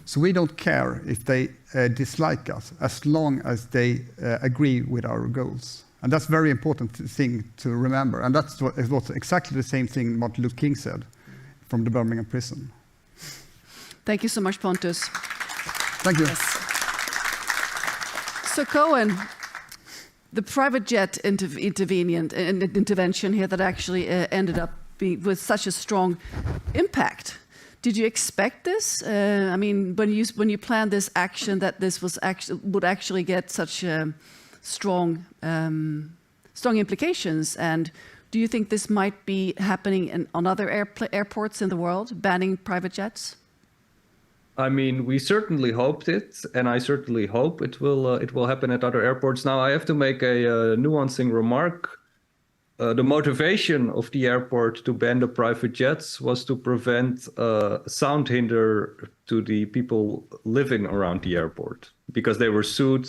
So we don't care if they dislike us, as long as they agree with our goals. And that's a very important thing to remember. And that's what exactly the same thing Martin Luther King said from the Birmingham prison. Thank you so much, Pontus. Thank you. Yes. So Cohen, the private jet intervention here that actually ended up with such a strong impact. Did you expect this? I mean, when you planned this action, that this would actually get such strong implications, and do you think this might be happening on other airports in the world, banning private jets? I mean, we certainly hoped it, and I certainly hope it will happen at other airports. Now, I have to make a nuancing remark. The motivation of the airport to ban the private jets was to prevent sound hinder to the people living around the airport, because they were sued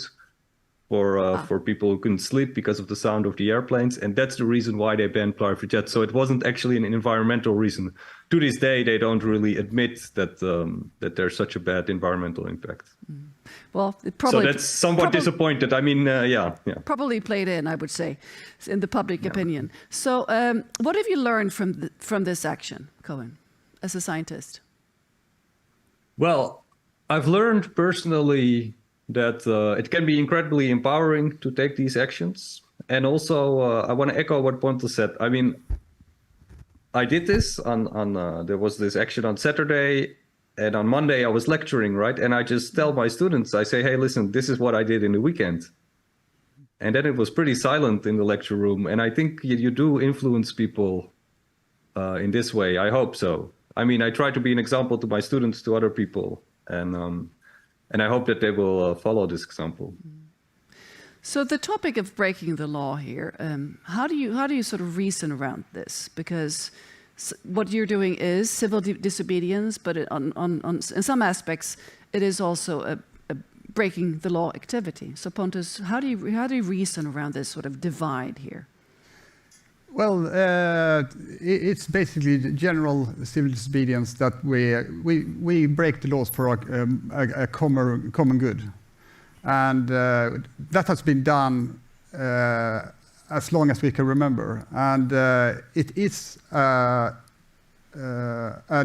for people who couldn't sleep because of the sound of the airplanes, and that's the reason why they banned private jets. So it wasn't actually an environmental reason. To this day, they don't really admit that there's such a bad environmental impact. Well, it probably, so that's somewhat disappointed. I mean, probably played in, I would say, in the public opinion. So, what have you learned from this action, Cohen, as a scientist? Well, I've learned personally that it can be incredibly empowering to take these actions, and also I want to echo what Pontus said. I mean, I did this there was this action on Saturday. And on Monday, I was lecturing, right? And I just tell my students, I say, hey, listen, this is what I did in the weekend. And then it was pretty silent in the lecture room. And I think you do influence people in this way. I hope so. I mean, I try to be an example to my students, to other people. And I hope that they will follow this example. So the topic of breaking the law here, how do you sort of reason around this? Because what you're doing is civil disobedience, but in some aspects, it is also a breaking the law activity. So Pontus, how do you reason around this sort of divide here? Well, it's basically general civil disobedience that we break the laws for a common good, and that has been done as long as we can remember, and it is a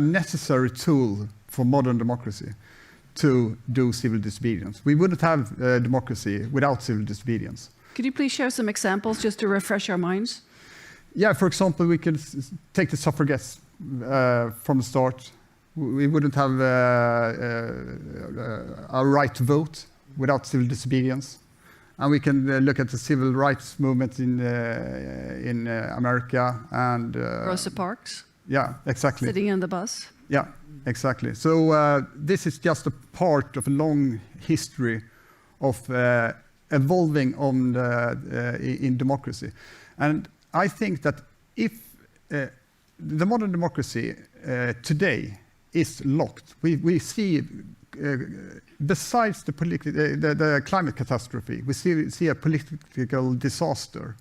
necessary tool for modern democracy to do civil disobedience. We wouldn't have democracy without civil disobedience. Could you please share some examples just to refresh our minds? Yeah, for example, we could take the suffragettes from the start. We wouldn't have a right to vote without civil disobedience. And we can look at the civil rights movement in America and Rosa Parks. Yeah, exactly. Sitting in the bus. Yeah, exactly. So this is just a part of a long history of evolving in democracy. And I think that if the modern democracy today is locked, we see, besides the climate catastrophe, we see a political disaster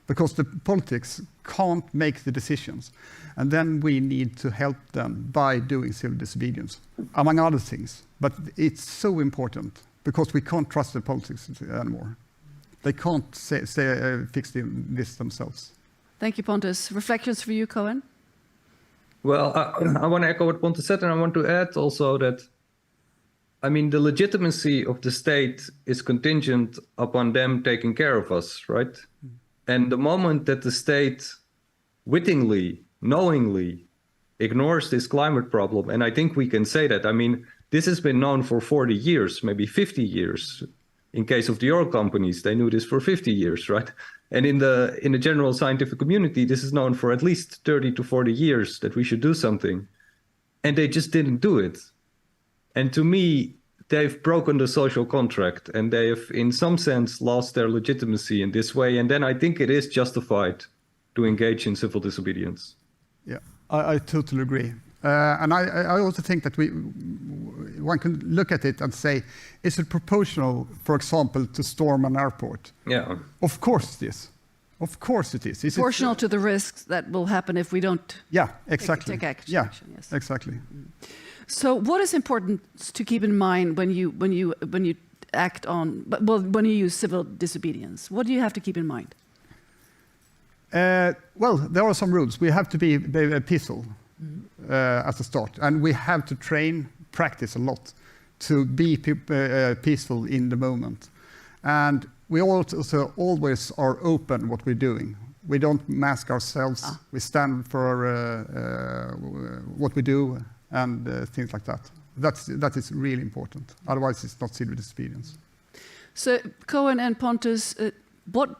because the politics can't make the decisions. And then we need to help them by doing civil disobedience, among other things. But it's so important because we can't trust the politics anymore. They can't fix this themselves. Thank you, Pontus. Reflections for you, Cohen? Well, I want to echo what Pontus said, and I want to add also that, I mean, the legitimacy of the state is contingent upon them taking care of us, right? And the moment that the state wittingly, knowingly ignores this climate problem, and I think we can say that, I mean, this has been known for 40 years, maybe 50 years. In case of the oil companies, they knew this for 50 years, right? And in the general scientific community, this is known for at least 30 to 40 years that we should do something. And they just didn't do it. And to me, they've broken the social contract and they have, in some sense, lost their legitimacy in this way. And then I think it is justified to engage in civil disobedience. Yeah, I totally agree. And I also think that one can look at it and say, is it proportional, for example, to storm an airport? Yeah. Of course it is. Of course it is. Proportional to the risks that will happen if we don't exactly. take action. Yeah, yes. exactly. So what is important to keep in mind when you act on, when you use civil disobedience? What do you have to keep in mind? Well, there are some rules. We have to be peaceful. As a start, and we have to practice a lot to be peaceful in the moment. And we also always are open what we're doing. We don't mask ourselves. We stand for what we do and things like that. That is really important. Otherwise, it's not civil disobedience. So, Cohen and Pontus, what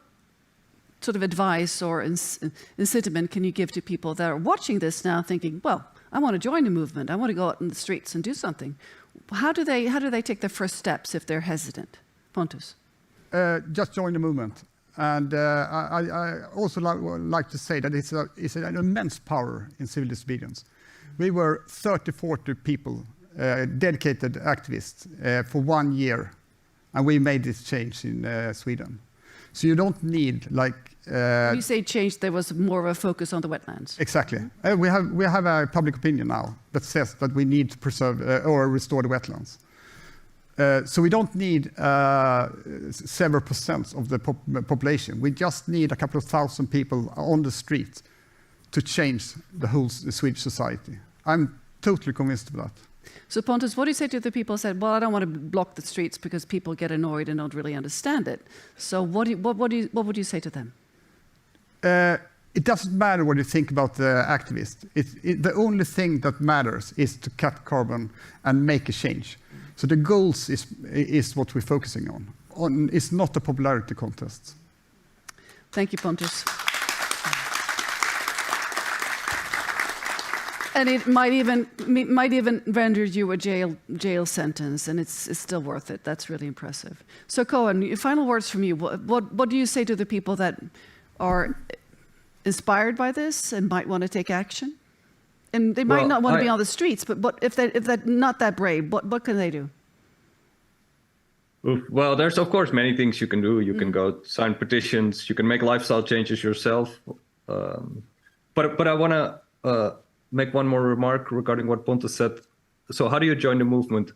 sort of advice or incitement can you give to people that are watching this now thinking, well, I want to join the movement, I want to go out in the streets and do something? How do they take their first steps if they're hesitant? Pontus? Just join the movement. And I also like to say that it's an immense power in civil disobedience. We were 30, 40 people, dedicated activists for 1 year, and we made this change in Sweden. So you don't need when you say change, there was more of a focus on the wetlands. Exactly. We have a public opinion now that says that we need to preserve or restore the wetlands. So we don't need several percent of the population. We just need a couple of thousand people on the street to change the whole Swedish society. I'm totally convinced of that. So Pontus, what do you say to the people who said, well, I don't want to block the streets because people get annoyed and don't really understand it? So what would you say to them? It doesn't matter what you think about the activists. The only thing that matters is to cut carbon and make a change. So the goals is what we're focusing on. It's not a popularity contest. Thank you, Pontus. And it might even render you a jail sentence, and it's still worth it. That's really impressive. So, Cohen, final words from you. What do you say to the people that are inspired by this and might want to take action? And they might not want to be on the streets, but if they're not that brave, what can they do? Well, there's of course many things you can do. You can go sign petitions. You can make lifestyle changes yourself. But I want to make one more remark regarding what Pontus said. So how do you join the movement?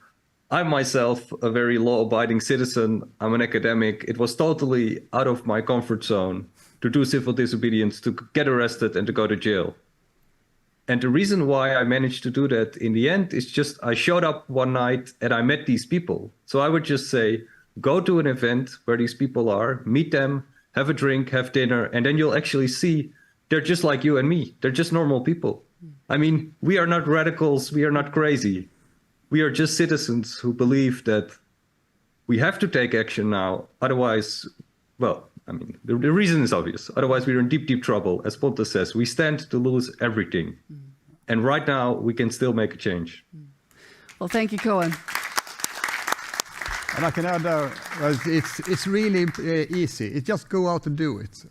I'm myself a very law-abiding citizen. I'm an academic. It was totally out of my comfort zone to do civil disobedience, to get arrested and to go to jail. And the reason why I managed to do that in the end is just I showed up one night and I met these people. So I would just say, go to an event where these people are, meet them, have a drink, have dinner, and then you'll actually see they're just like you and me. They're just normal people. I mean, we are not radicals. We are not crazy. We are just citizens who believe that we have to take action now. Otherwise, well, I mean, the reason is obvious. Otherwise, we're in deep, deep trouble. As Pontus says, we stand to lose everything. And right now, we can still make a change. Well, thank you, Cohen. And I can add, it's really easy. It just go out and do it.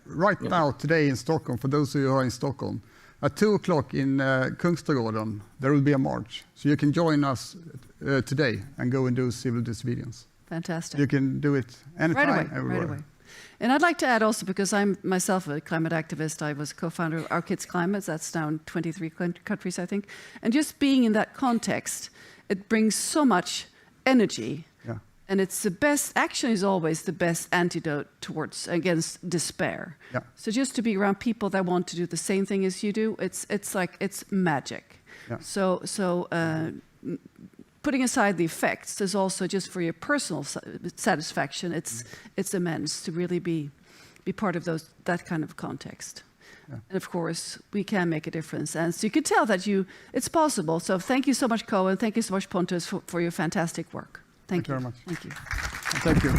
Right now, today in Stockholm, for those of you who are in Stockholm, at 2 o'clock in Kungsträdgården, there will be a march. So you can join us today and go and do civil disobedience. Fantastic. You can do it anytime, everywhere. Right away. And I'd like to add also, because I'm myself a climate activist, I was co-founder of Our Kids Climate, that's now in 23 countries, I think. And just being in that context, it brings so much energy. Yeah. And it's the best, action is always the best antidote against despair. Yeah. So just to be around people that want to do the same thing as you do, it's like, it's magic. Yeah. So putting aside the effects, there's also just for your personal satisfaction, it's immense to really be part of that kind of context. Yeah. And of course, we can make a difference. And so you can tell that it's possible. So thank you so much, Cohen. Thank you so much, Pontus, for your fantastic work. Thank you very much. Thank you. Thank you.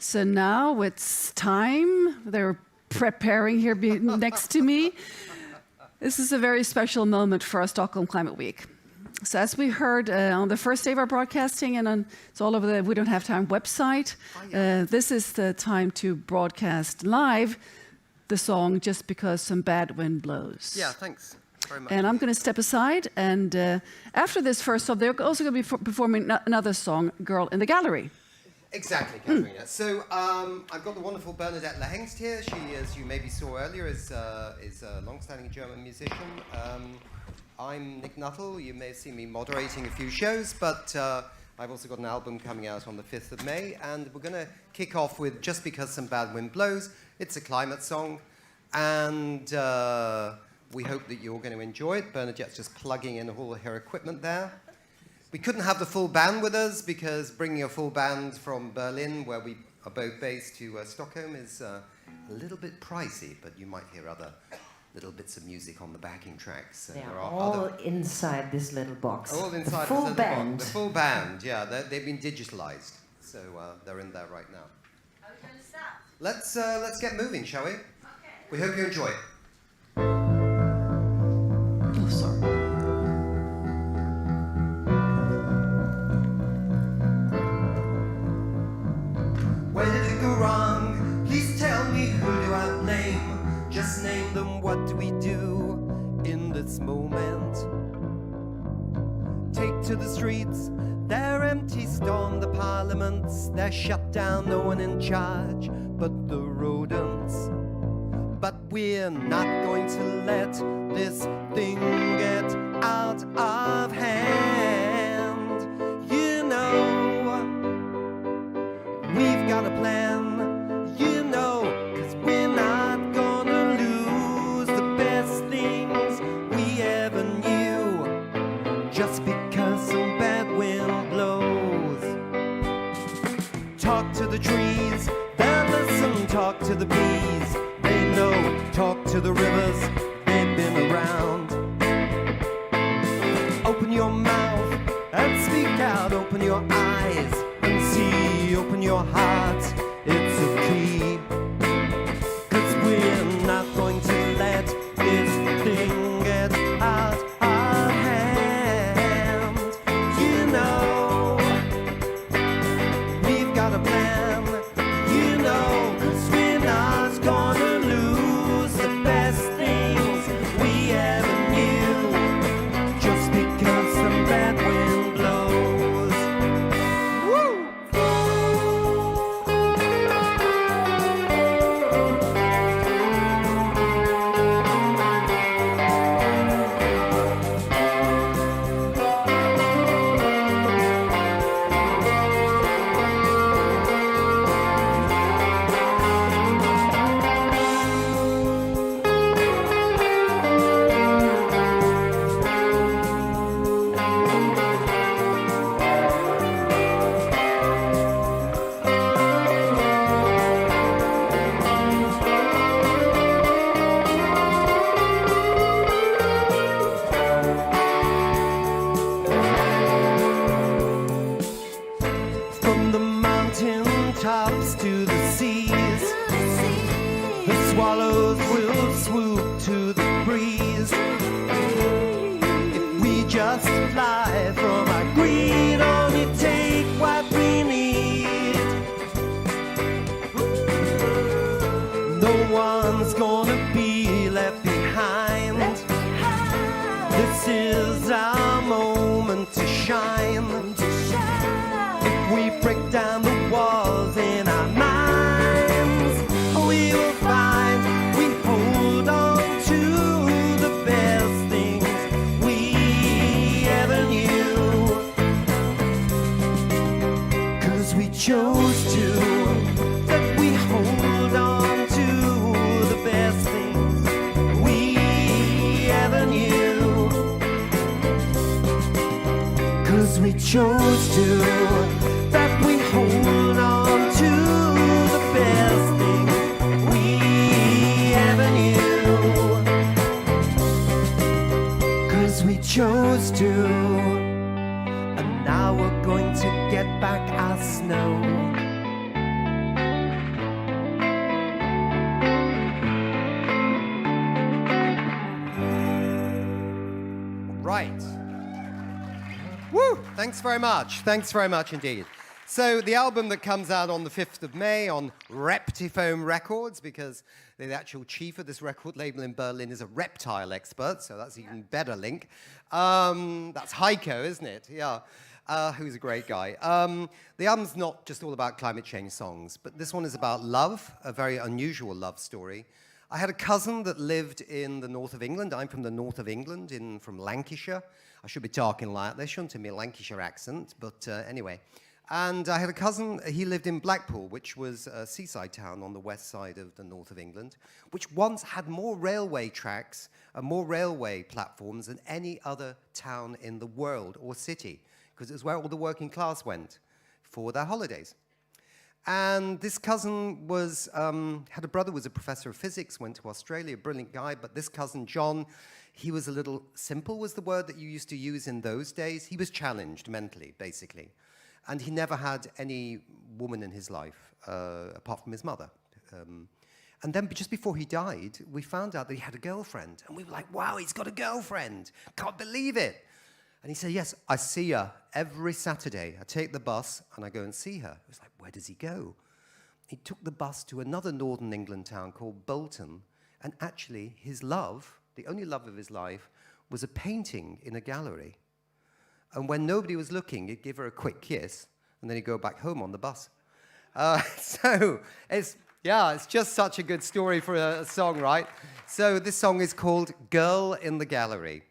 So now it's time. They're preparing here next to me. This is a very special moment for our Stockholm Climate Week. So as we heard on the first day of our broadcasting, and it's all over the We Don't Have Time website, this is the time to broadcast live the song Just Because Some Bad Wind Blows. Yeah, thanks very much. And I'm going to step aside, and after this first song, they're also going to be performing another song, Girl in the Gallery. Exactly, Katarina. So I've got the wonderful Bernadette Lehengst here. She, as you maybe saw earlier, is a long-standing German musician. I'm Nick Nuttall. You may have seen me moderating a few shows, but I've also got an album coming out on the 5th of May, and we're going to kick off with Just Because Some Bad Wind Blows. It's a climate song, and we hope that you're going to enjoy it. Bernadette's just plugging in all her equipment there. We couldn't have the full band with us because bringing a full band from Berlin, where we are both based, to Stockholm is a little bit pricey, but you might hear other little bits of music on the backing tracks. They are all inside this little box. All inside the full this little band. box. The full band, yeah. They've been digitalized, so they're in there right now. Are we going to start? Let's get moving, shall we? Okay. We hope you enjoy it. Oh, sorry. Where did it go wrong? Please tell me, who do I blame? Just name them, what do we do in this moment? Take to the streets, they're empty, storm the parliaments. They're shut down, no one in charge but the rodents. But we're not going to let this thing get out of hand. You know, we've got a plan, you know, 'cause we're not gonna lose the best things we ever knew just because some bad wind blows. Talk to the trees, they listen, talk to the bees, they know, talk to the rivers, they've been around. Open your mouth and speak out, open your eyes and see, open your heart, it's a key. 'Cause we're not going to let this thing get out of hand. You know, we've got a plan, you know, 'cause we're not gonna lose the best things we ever knew just because some bad wind blows. Woo! to the seas. The swallows will swoop to the breeze. If we just fly from our greed, only take what we need. No one's gonna be left behind. This is our moment to shine. If we break down the walls in our minds, we will find we hold on to the best things we ever knew. 'Cause we chose to, that we hold on to the best things we ever knew. 'Cause we chose to, that we hold on to the best things we ever knew. 'Cause we chose to, and now we're going to get back our snow. Right. Woo! Thanks very much. Thanks very much indeed. So the album that comes out on the 5th of May on Reptifoam Records, because the actual chief of this record label in Berlin is a reptile expert, so that's an even better link. That's Heiko, isn't it? Yeah. Who's a great guy. The album's not just all about climate change songs, but this one is about love, a very unusual love story. I had a cousin that lived in the north of England. I'm from the north of England, from Lancashire. I should be talking like there shouldn't be a Lancashire accent, but anyway. And I had a cousin, he lived in Blackpool, which was a seaside town on the west side of the north of England, which once had more railway tracks and more railway platforms than any other town in the world or city, because it was where all the working class went for their holidays. And this cousin was, had a brother who was a professor of physics, went to Australia, a brilliant guy, but this cousin, John, he was a little simple, was the word that you used to use in those days. He was challenged mentally, basically. And he never had any woman in his life, apart from his mother. And then just before he died, we found out that he had a girlfriend. And we were like, wow, he's got a girlfriend. Can't believe it. And he said, yes, I see her every Saturday. I take the bus and I go and see her. It was like, where does he go? He took the bus to another northern England town called Bolton. And actually, his love, the only love of his life, was a painting in a gallery. And when nobody was looking, he'd give her a quick kiss, and then he'd go back home on the bus. So it's just such a good story for a song, right? So this song is called Girl in the Gallery.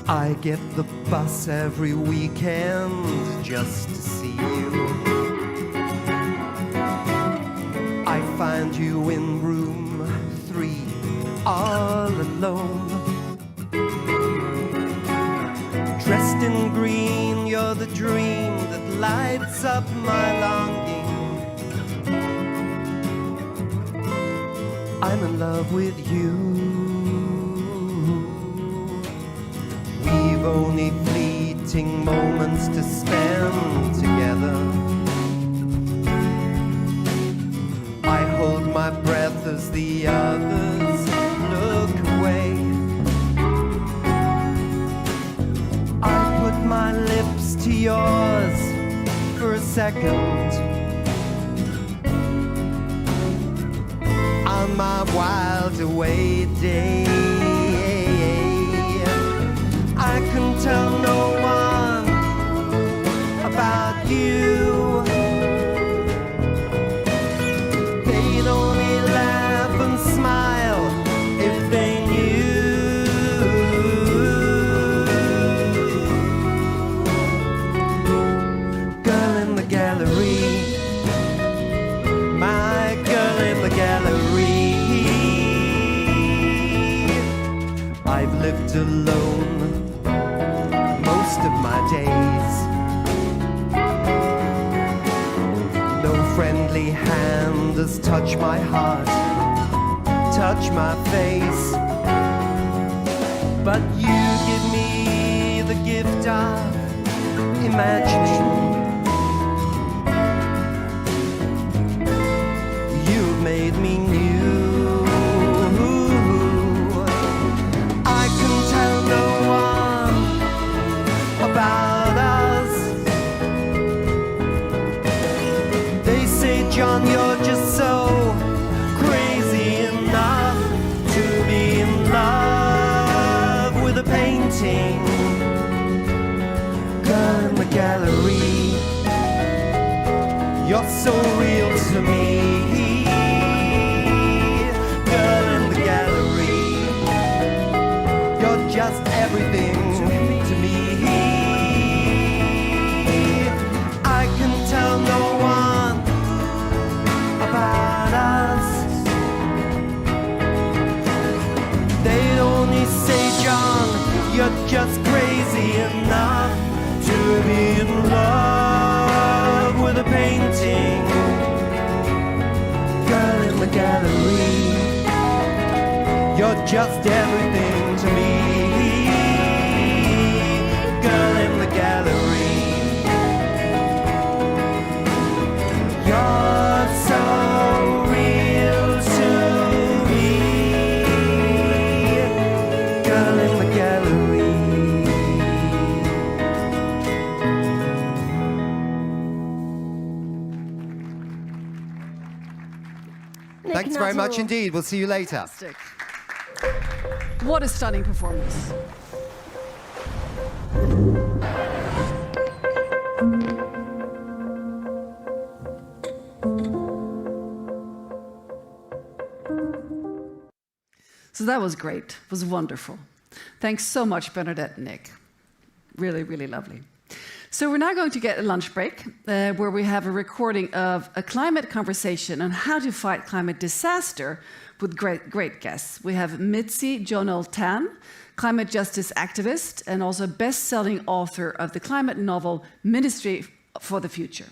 I get the bus every weekend just to see you. I find you in room 3, all alone. Dressed in green, you're the dream that lights up my longing. I'm in love with you. We've only fleeting moments to spend together. I hold my breath as the others look away. I put my lips to yours for a second. On my wild away day, I can tell no one about you. They'd only laugh and smile if they knew. Girl in the gallery, my girl in the gallery. I've lived alone most of my just touch my heart, touch my face. But you give me the gift of imagining. You've made me new. I can tell no one about us. They say, John, you're just so crazy enough to be in love with a painting. Girl in the gallery, you're so real to me. Girl in the gallery, you're just everything to me. I can tell no one about us. They'd only say, John, you're just crazy enough to be in love with a painting. Girl in the gallery, you're just everything to me. Girl in the gallery, you're so real to me. Girl in the gallery. Thanks very much indeed. We'll see you later. Fantastic. What a stunning performance. So that was great. It was wonderful. Thanks so much, Bernadette and Nick. Really, really lovely. So we're now going to get a lunch break where we have a recording of a climate conversation on how to fight climate disaster with great guests. We have Mitzi Jonel-Tan, climate justice activist and also best-selling author of the climate novel Ministry for the Future.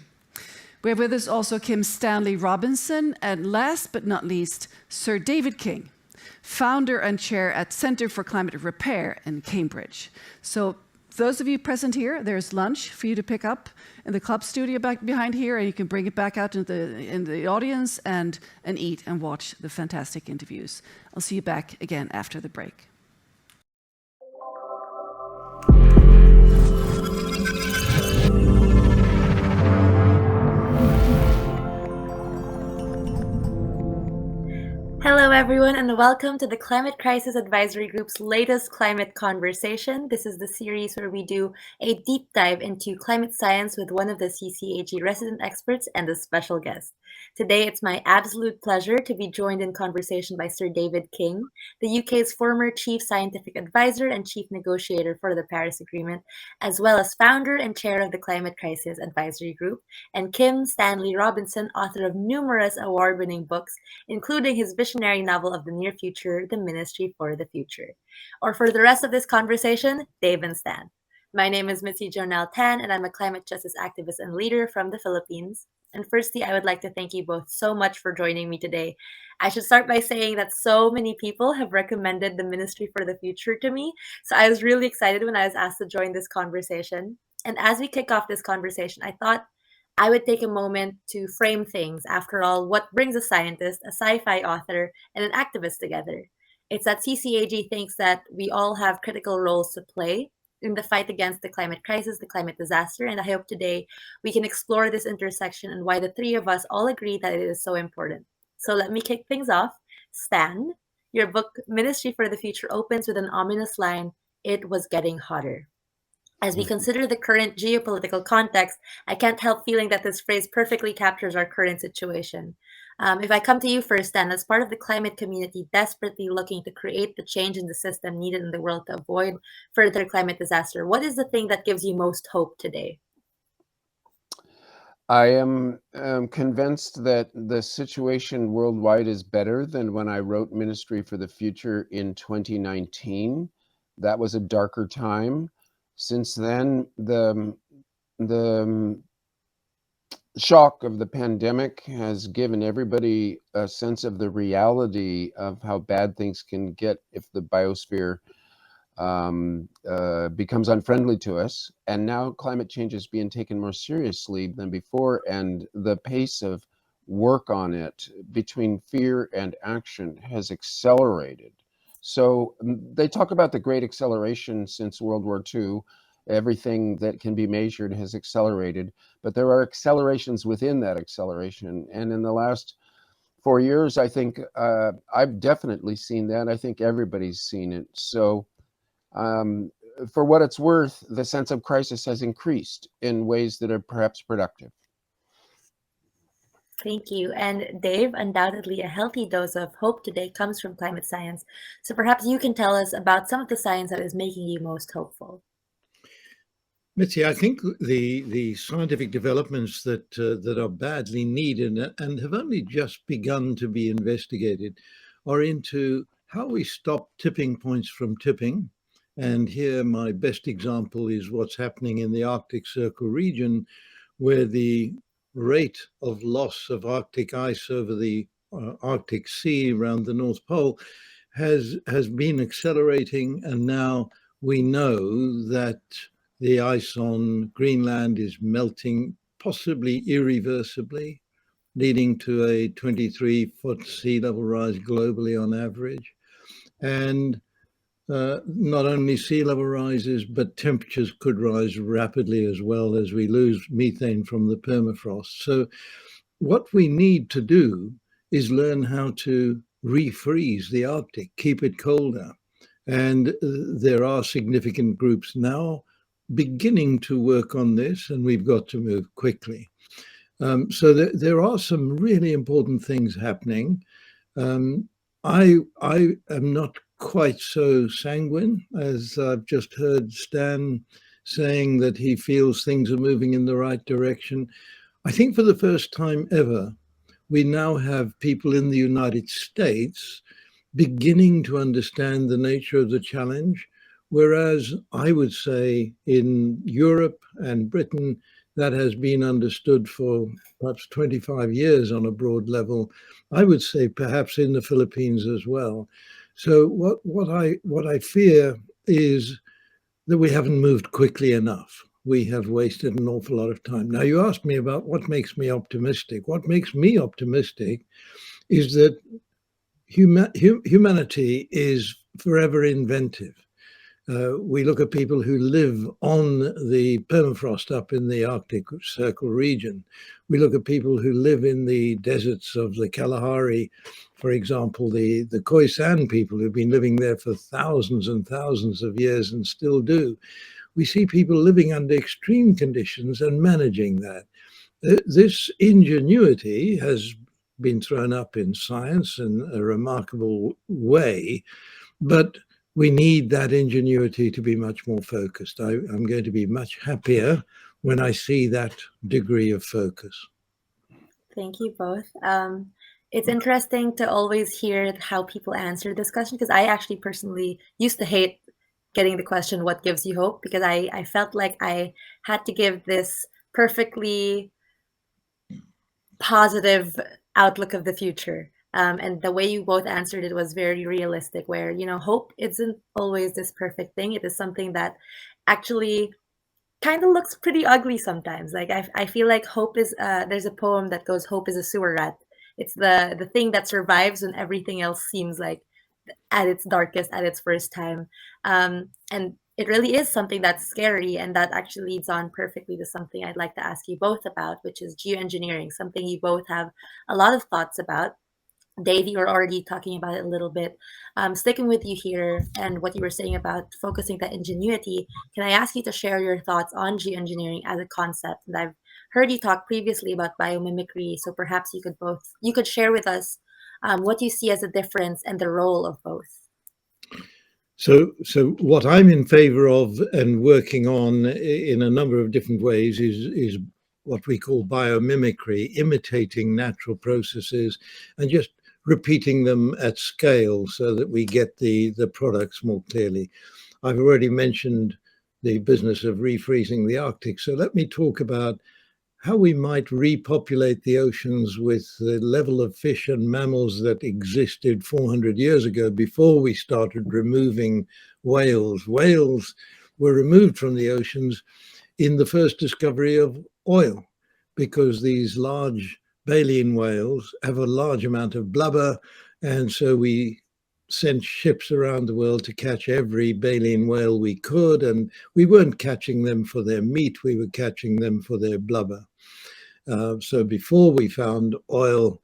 We have with us also Kim Stanley Robinson, and last but not least, Sir David King, founder and chair at Center for Climate Repair in Cambridge. So those of you present here, there's lunch for you to pick up in the club studio back behind here, and you can bring it back out in the audience and eat and watch the fantastic interviews. I'll see you back again after the break. Hello, everyone, and welcome to the Climate Crisis Advisory Group's latest climate conversation. This is the series where we do a deep dive into climate science with one of the CCAG resident experts and a special guest. Today, it's my absolute pleasure to be joined in conversation by Sir David King, the UK's former Chief Scientific Advisor and Chief Negotiator for the Paris Agreement, as well as founder and chair of the Climate Crisis Advisory Group, and Kim Stanley Robinson, author of numerous award-winning books, including his visionary novel of the near future, The Ministry for the Future. Or for the rest of this conversation, Dave and Stan. My name is Mitzi Jonel-Tan, and I'm a climate justice activist and leader from the Philippines. And firstly, I would like to thank you both so much for joining me today. I should start by saying that so many people have recommended the Ministry for the Future to me, so I was really excited when I was asked to join this conversation. And as we kick off this conversation, I thought I would take a moment to frame things. After all, what brings a scientist, a sci-fi author, and an activist together? It's that CCAG thinks that we all have critical roles to play in the fight against the climate crisis, the climate disaster, and I hope today we can explore this intersection and why the three of us all agree that it is so important. So let me kick things off. Stan, your book Ministry for the Future opens with an ominous line, "It was getting hotter." As we consider the current geopolitical context, I can't help feeling that this phrase perfectly captures our current situation. If I come to you first, Stan, as part of the climate community desperately looking to create the change in the system needed in the world to avoid further climate disaster, what is the thing that gives you most hope today? I am convinced that the situation worldwide is better than when I wrote Ministry for the Future in 2019. That was a darker time. Since then, the shock of the pandemic has given everybody a sense of the reality of how bad things can get if the biosphere becomes unfriendly to us. And now climate change is being taken more seriously than before, and the pace of work on it between fear and action has accelerated. So they talk about the great acceleration since World War II. Everything that can be measured has accelerated, but there are accelerations within that acceleration. And in the last 4 years, I think I've definitely seen that. I think everybody's seen it. So for what it's worth, the sense of crisis has increased in ways that are perhaps productive. Thank you. And Dave, undoubtedly a healthy dose of hope today comes from climate science. So perhaps you can tell us about some of the science that is making you most hopeful. Mitzi, I think the scientific developments that are badly needed and have only just begun to be investigated are into how we stop tipping points from tipping. And here my best example is what's happening in the Arctic Circle region, where the rate of loss of Arctic ice over the Arctic Sea around the North Pole has been accelerating. And now we know that the ice on Greenland is melting, possibly irreversibly, leading to a 23-foot sea level rise globally on average. And not only sea level rises, but temperatures could rise rapidly as well as we lose methane from the permafrost. So what we need to do is learn how to refreeze the Arctic, keep it colder. And there are significant groups now beginning to work on this, and we've got to move quickly. So there are some really important things happening. I am not quite so sanguine, as I've just heard Stan saying that he feels things are moving in the right direction. I think for the first time ever, we now have people in the United States beginning to understand the nature of the challenge, whereas I would say in Europe and Britain, that has been understood for perhaps 25 years on a broad level. I would say perhaps in the Philippines as well. So what I fear is that we haven't moved quickly enough. We have wasted an awful lot of time. Now, you asked me about what makes me optimistic. What makes me optimistic is that humanity is forever inventive. We look at people who live on the permafrost up in the Arctic Circle region. We look at people who live in the deserts of the Kalahari, for example, the Khoisan people who've been living there for thousands and thousands of years and still do. We see people living under extreme conditions and managing that. This ingenuity has been thrown up in science in a remarkable way, but we need that ingenuity to be much more focused. I'm going to be much happier when I see that degree of focus. Thank you both. It's interesting to always hear how people answer this question, because I actually personally used to hate getting the question, what gives you hope? Because I felt like I had to give this perfectly positive outlook of the future. And the way you both answered it was very realistic, where, you know, hope isn't always this perfect thing. It is something that actually kind of looks pretty ugly sometimes. Like I feel like hope is, there's a poem that goes, hope is a sewer rat. It's the thing that survives when everything else seems like at its darkest, at its worst time. And it really is something that's scary, and that actually leads on perfectly to something I'd like to ask you both about, which is geoengineering, something you both have a lot of thoughts about. Dave, you were already talking about it a little bit. Sticking with you here and what you were saying about focusing that ingenuity, can I ask you to share your thoughts on geoengineering as a concept? And I've heard you talk previously about biomimicry, so perhaps you could share with us what you see as a difference and the role of both. So what I'm in favor of and working on in a number of different ways is what we call biomimicry, imitating natural processes and just repeating them at scale so that we get the products more clearly. I've already mentioned the business of refreezing the Arctic, so let me talk about how we might repopulate the oceans with the level of fish and mammals that existed 400 years ago before we started removing whales. Whales were removed from the oceans in the first discovery of oil, because these large baleen whales have a large amount of blubber, and so we sent ships around the world to catch every baleen whale we could, and we weren't catching them for their meat, we were catching them for their blubber. So before we found oil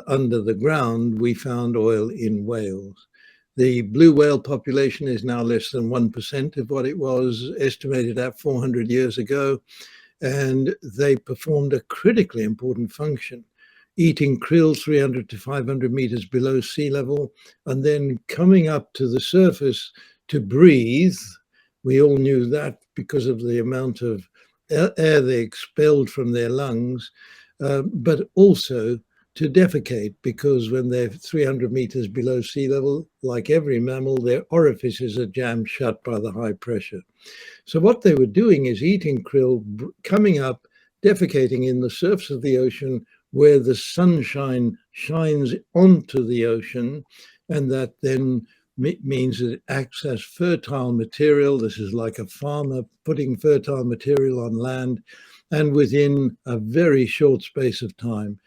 under the ground, we found oil in whales. The blue whale population is now less than 1% of what it was estimated at 400 years ago, and they performed a critically important function, eating krill 300 to 500 meters below sea level, and then coming up to the surface to breathe. We all knew that because of the amount of air they expelled from their lungs, but also to defecate, because when they're 300 meters below sea level, like every mammal, their orifices are jammed shut by the high pressure. So what they were doing is eating krill, coming up, defecating in the surface of the ocean where the sunshine shines onto the ocean, and that then means that it acts as fertile material. This is like a farmer putting fertile material on land, and within a very short space of time,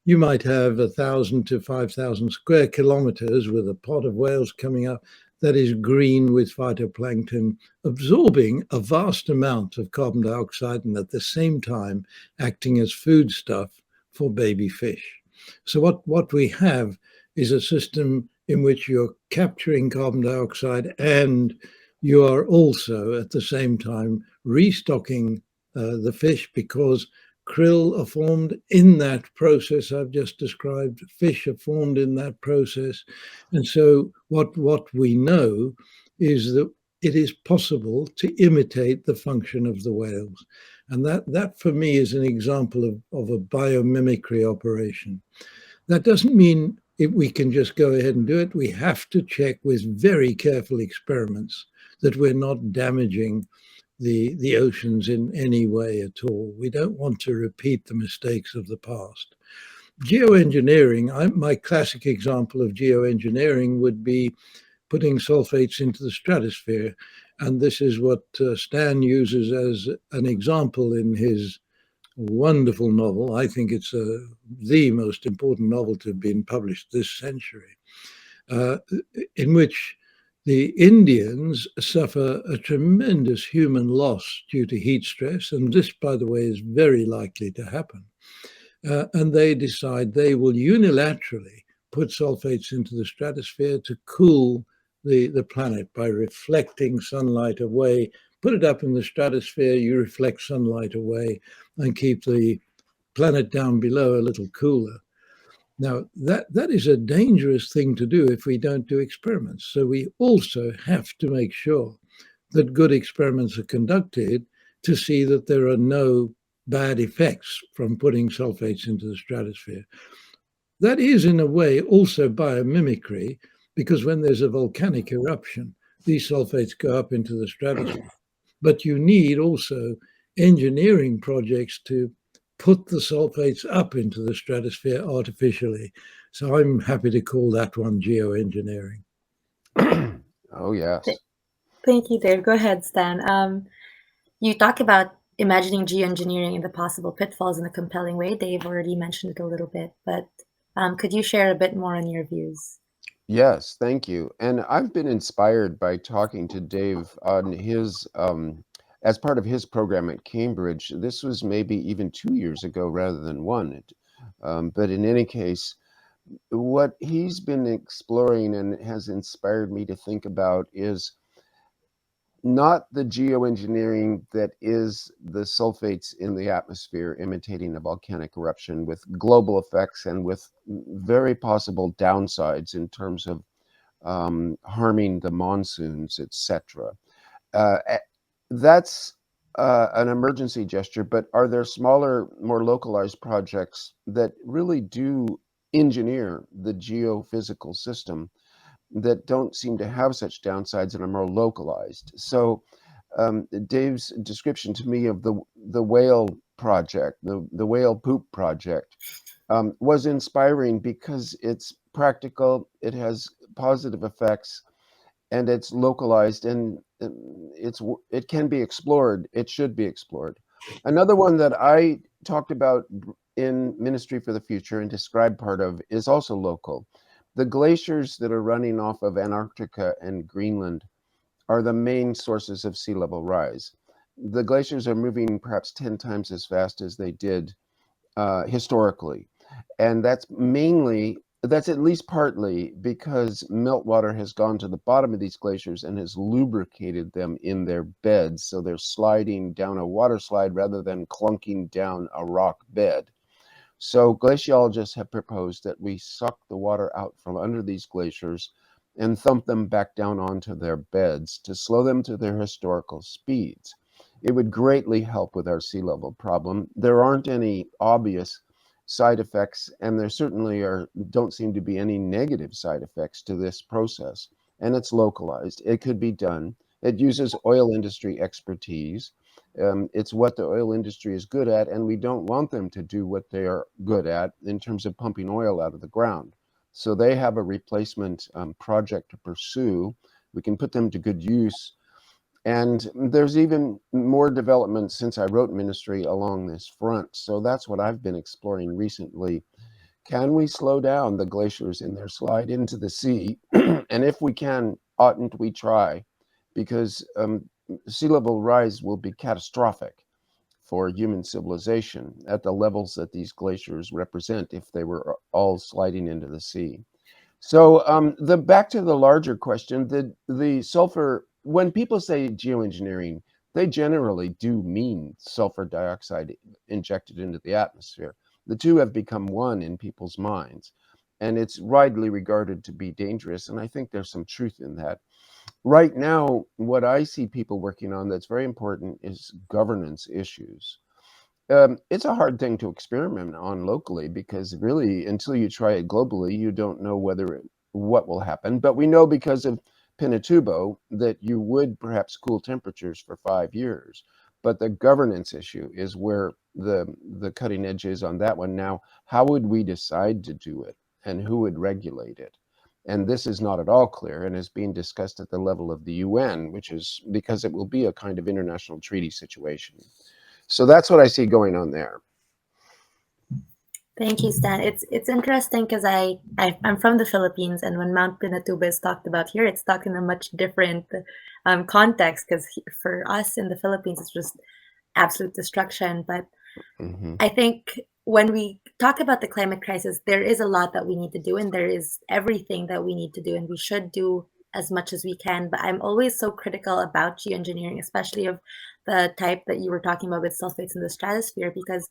you might have 1,000 to 5,000 square kilometers with a pot of whales coming up that is green with phytoplankton, absorbing a vast amount of carbon dioxide and at the same time acting as foodstuff for baby fish. So what we have is a system in which you're capturing carbon dioxide and you are also at the same time restocking the fish, because krill are formed in that process I've just described. Fish are formed in that process. And so what we know is that it is possible to imitate the function of the whales. And that for me is an example of a biomimicry operation. That doesn't mean we can just go ahead and do it. We have to check with very careful experiments that we're not damaging the oceans in any way at all. We don't want to repeat the mistakes of the past. Geoengineering, my classic example of geoengineering would be putting sulfates into the stratosphere. And this is what Stan uses as an example in his wonderful novel. I think it's the most important novel to have been published this century, in which the Indians suffer a tremendous human loss due to heat stress, and this, by the way, is very likely to happen. And they decide they will unilaterally put sulfates into the stratosphere to cool the planet by reflecting sunlight away. Put it up in the stratosphere, you reflect sunlight away and keep the planet down below a little cooler. Now, that is a dangerous thing to do if we don't do experiments. So we also have to make sure that good experiments are conducted to see that there are no bad effects from putting sulfates into the stratosphere. That is, in a way, also biomimicry, because when there's a volcanic eruption, these sulfates go up into the stratosphere. But you need also engineering projects to put the sulfates up into the stratosphere artificially. So I'm happy to call that one geoengineering. Oh, yes. Thank you, Dave. Go ahead, Stan. You talk about imagining geoengineering and the possible pitfalls in a compelling way. Dave already mentioned it a little bit, but could you share a bit more on your views? Yes, thank you. And I've been inspired by talking to Dave on his, as part of his program at Cambridge. This was maybe even 2 years ago rather than one. But in any case, what he's been exploring and has inspired me to think about is not the geoengineering that is the sulfates in the atmosphere imitating a volcanic eruption with global effects and with very possible downsides in terms of harming the monsoons, etc. That's an emergency gesture, but are there smaller, more localized projects that really do engineer the geophysical system that don't seem to have such downsides and are more localized? So Dave's description to me of the whale project, the whale poop project, was inspiring because it's practical, it has positive effects, and it's localized, and it can be explored. It should be explored. Another one that I talked about in Ministry for the Future and described part of is also local. The glaciers that are running off of Antarctica and Greenland are the main sources of sea level rise. The glaciers are moving perhaps 10 times as fast as they did historically. And that's at least partly because meltwater has gone to the bottom of these glaciers and has lubricated them in their beds. So they're sliding down a water slide rather than clunking down a rock bed. So glaciologists have proposed that we suck the water out from under these glaciers and thump them back down onto their beds to slow them to their historical speeds. It would greatly help with our sea level problem. There aren't any obvious side effects, and there certainly don't seem to be any negative side effects to this process. And it's localized. It could be done. It uses oil industry expertise. It's what the oil industry is good at, and we don't want them to do what they are good at in terms of pumping oil out of the ground. So they have a replacement project to pursue. We can put them to good use. And there's even more development since I wrote Ministry along this front. So that's what I've been exploring recently. Can we slow down the glaciers in their slide into the sea? And if we can, oughtn't we try? Because sea level rise will be catastrophic for human civilization at the levels that these glaciers represent if they were all sliding into the sea. So back to the larger question, the sulfur, when people say geoengineering, they generally do mean sulfur dioxide injected into the atmosphere. The two have become one in people's minds, and it's widely regarded to be dangerous, and I think there's some truth in that. Right now, what I see people working on that's very important is governance issues. It's a hard thing to experiment on locally because really, until you try it globally, you don't know what will happen. But we know because of Pinatubo that you would perhaps cool temperatures for 5 years. But the governance issue is where the cutting edge is on that one. Now, how would we decide to do it, and who would regulate it? And this is not at all clear and is being discussed at the level of the UN, which is because it will be a kind of international treaty situation. So that's what I see going on there. Thank you, Stan. It's interesting because I'm from the Philippines, and when Mount Pinatubo is talked about here, it's talked in a much different context, because for us in the Philippines, it's just absolute destruction. But I think when we talk about the climate crisis, there is a lot that we need to do, and there is everything that we need to do, and we should do as much as we can. But I'm always so critical about geoengineering, especially of the type that you were talking about with sulfates in the stratosphere, because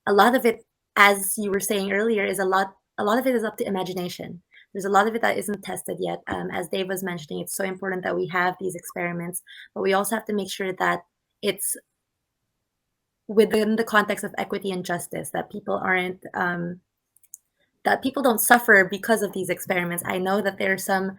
a lot of it, as you were saying earlier, is a lot of it is up to imagination. There's a lot of it that isn't tested yet. As Dave was mentioning, it's so important that we have these experiments, but we also have to make sure that it's within the context of equity and justice, that people aren't that people don't suffer because of these experiments. I know that there are some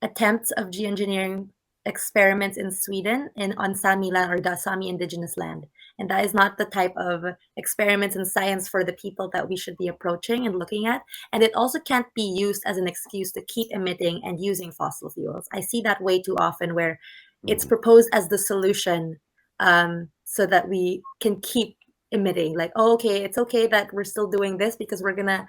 attempts of geoengineering experiments in Sweden on Sami land, or the Sami indigenous land. And that is not the type of experiments in science for the people that we should be approaching and looking at. And it also can't be used as an excuse to keep emitting and using fossil fuels. I see that way too often, where it's proposed as the solution so that we can keep emitting. Like, oh, okay, it's okay that we're still doing this because we're gonna,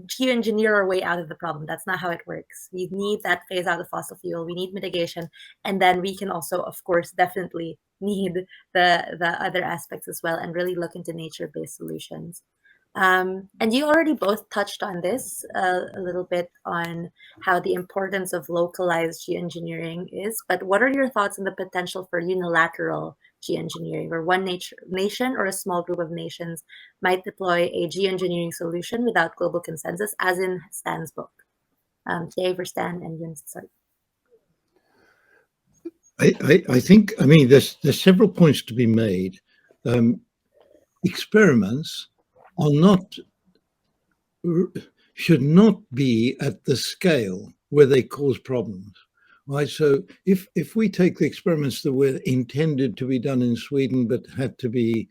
geoengineer our way out of the problem. That's not how it works. We need that phase out of fossil fuel. We need mitigation, and then we can also, of course, definitely need the other aspects as well, and really look into nature-based solutions. And you already both touched on this a little bit, on how the importance of localized geoengineering is. But what are your thoughts on the potential for unilateral geoengineering, where one nation or a small group of nations might deploy a geoengineering solution without global consensus, as in Stan's book? Dave or Stan, and Jens, sorry. I think, there's several points to be made. Experiments should not be at the scale where they cause problems. right? So if we take the experiments that were intended to be done in Sweden but had to be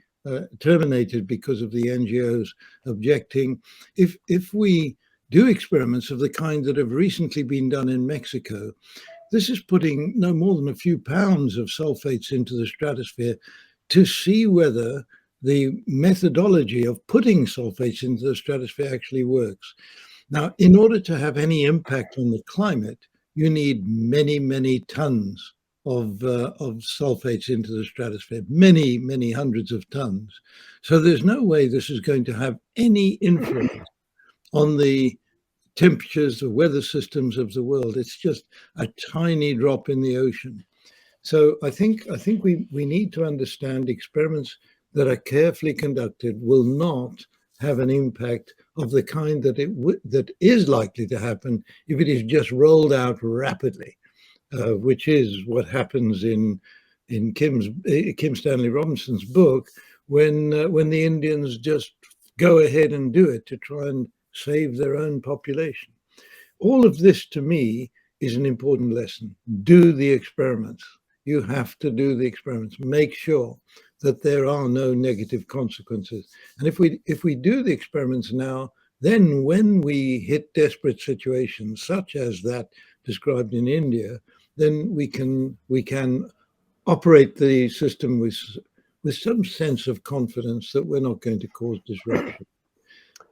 terminated because of the NGOs objecting, if we do experiments of the kind that have recently been done in Mexico, this is putting no more than a few pounds of sulfates into the stratosphere to see whether the methodology of putting sulfates into the stratosphere actually works. Now, in order to have any impact on the climate, you need many, many tons of sulfates into the stratosphere, many, many hundreds of tons. So there's no way this is going to have any influence on the temperatures, the weather systems of the world. It's just a tiny drop in the ocean. So I think we need to understand experiments that are carefully conducted will not have an impact of the kind that is likely to happen if it is just rolled out rapidly, which is what happens in Kim Stanley Robinson's book when the Indians just go ahead and do it to try and save their own population. All of this, to me, is an important lesson. Do the experiments. You have to do the experiments. Make sure that there are no negative consequences. And if we do the experiments now, then when we hit desperate situations such as that described in India, then we can operate the system with some sense of confidence that we're not going to cause disruption.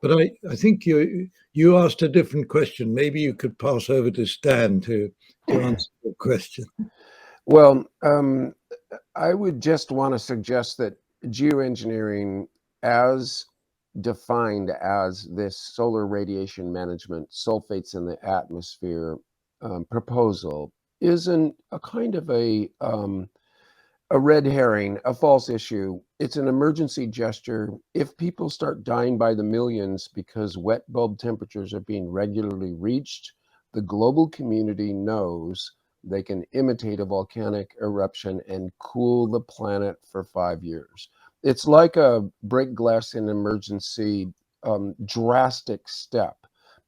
But I think you asked a different question. Maybe you could pass over to Stan to answer your question. Well, I would just want to suggest that geoengineering, as defined as this solar radiation management, sulfates in the atmosphere proposal, isn't a kind of a red herring, a false issue. It's an emergency gesture. If people start dying by the millions because wet bulb temperatures are being regularly reached, the global community knows they can imitate a volcanic eruption and cool the planet for 5 years. It's like a break glass in emergency, drastic step.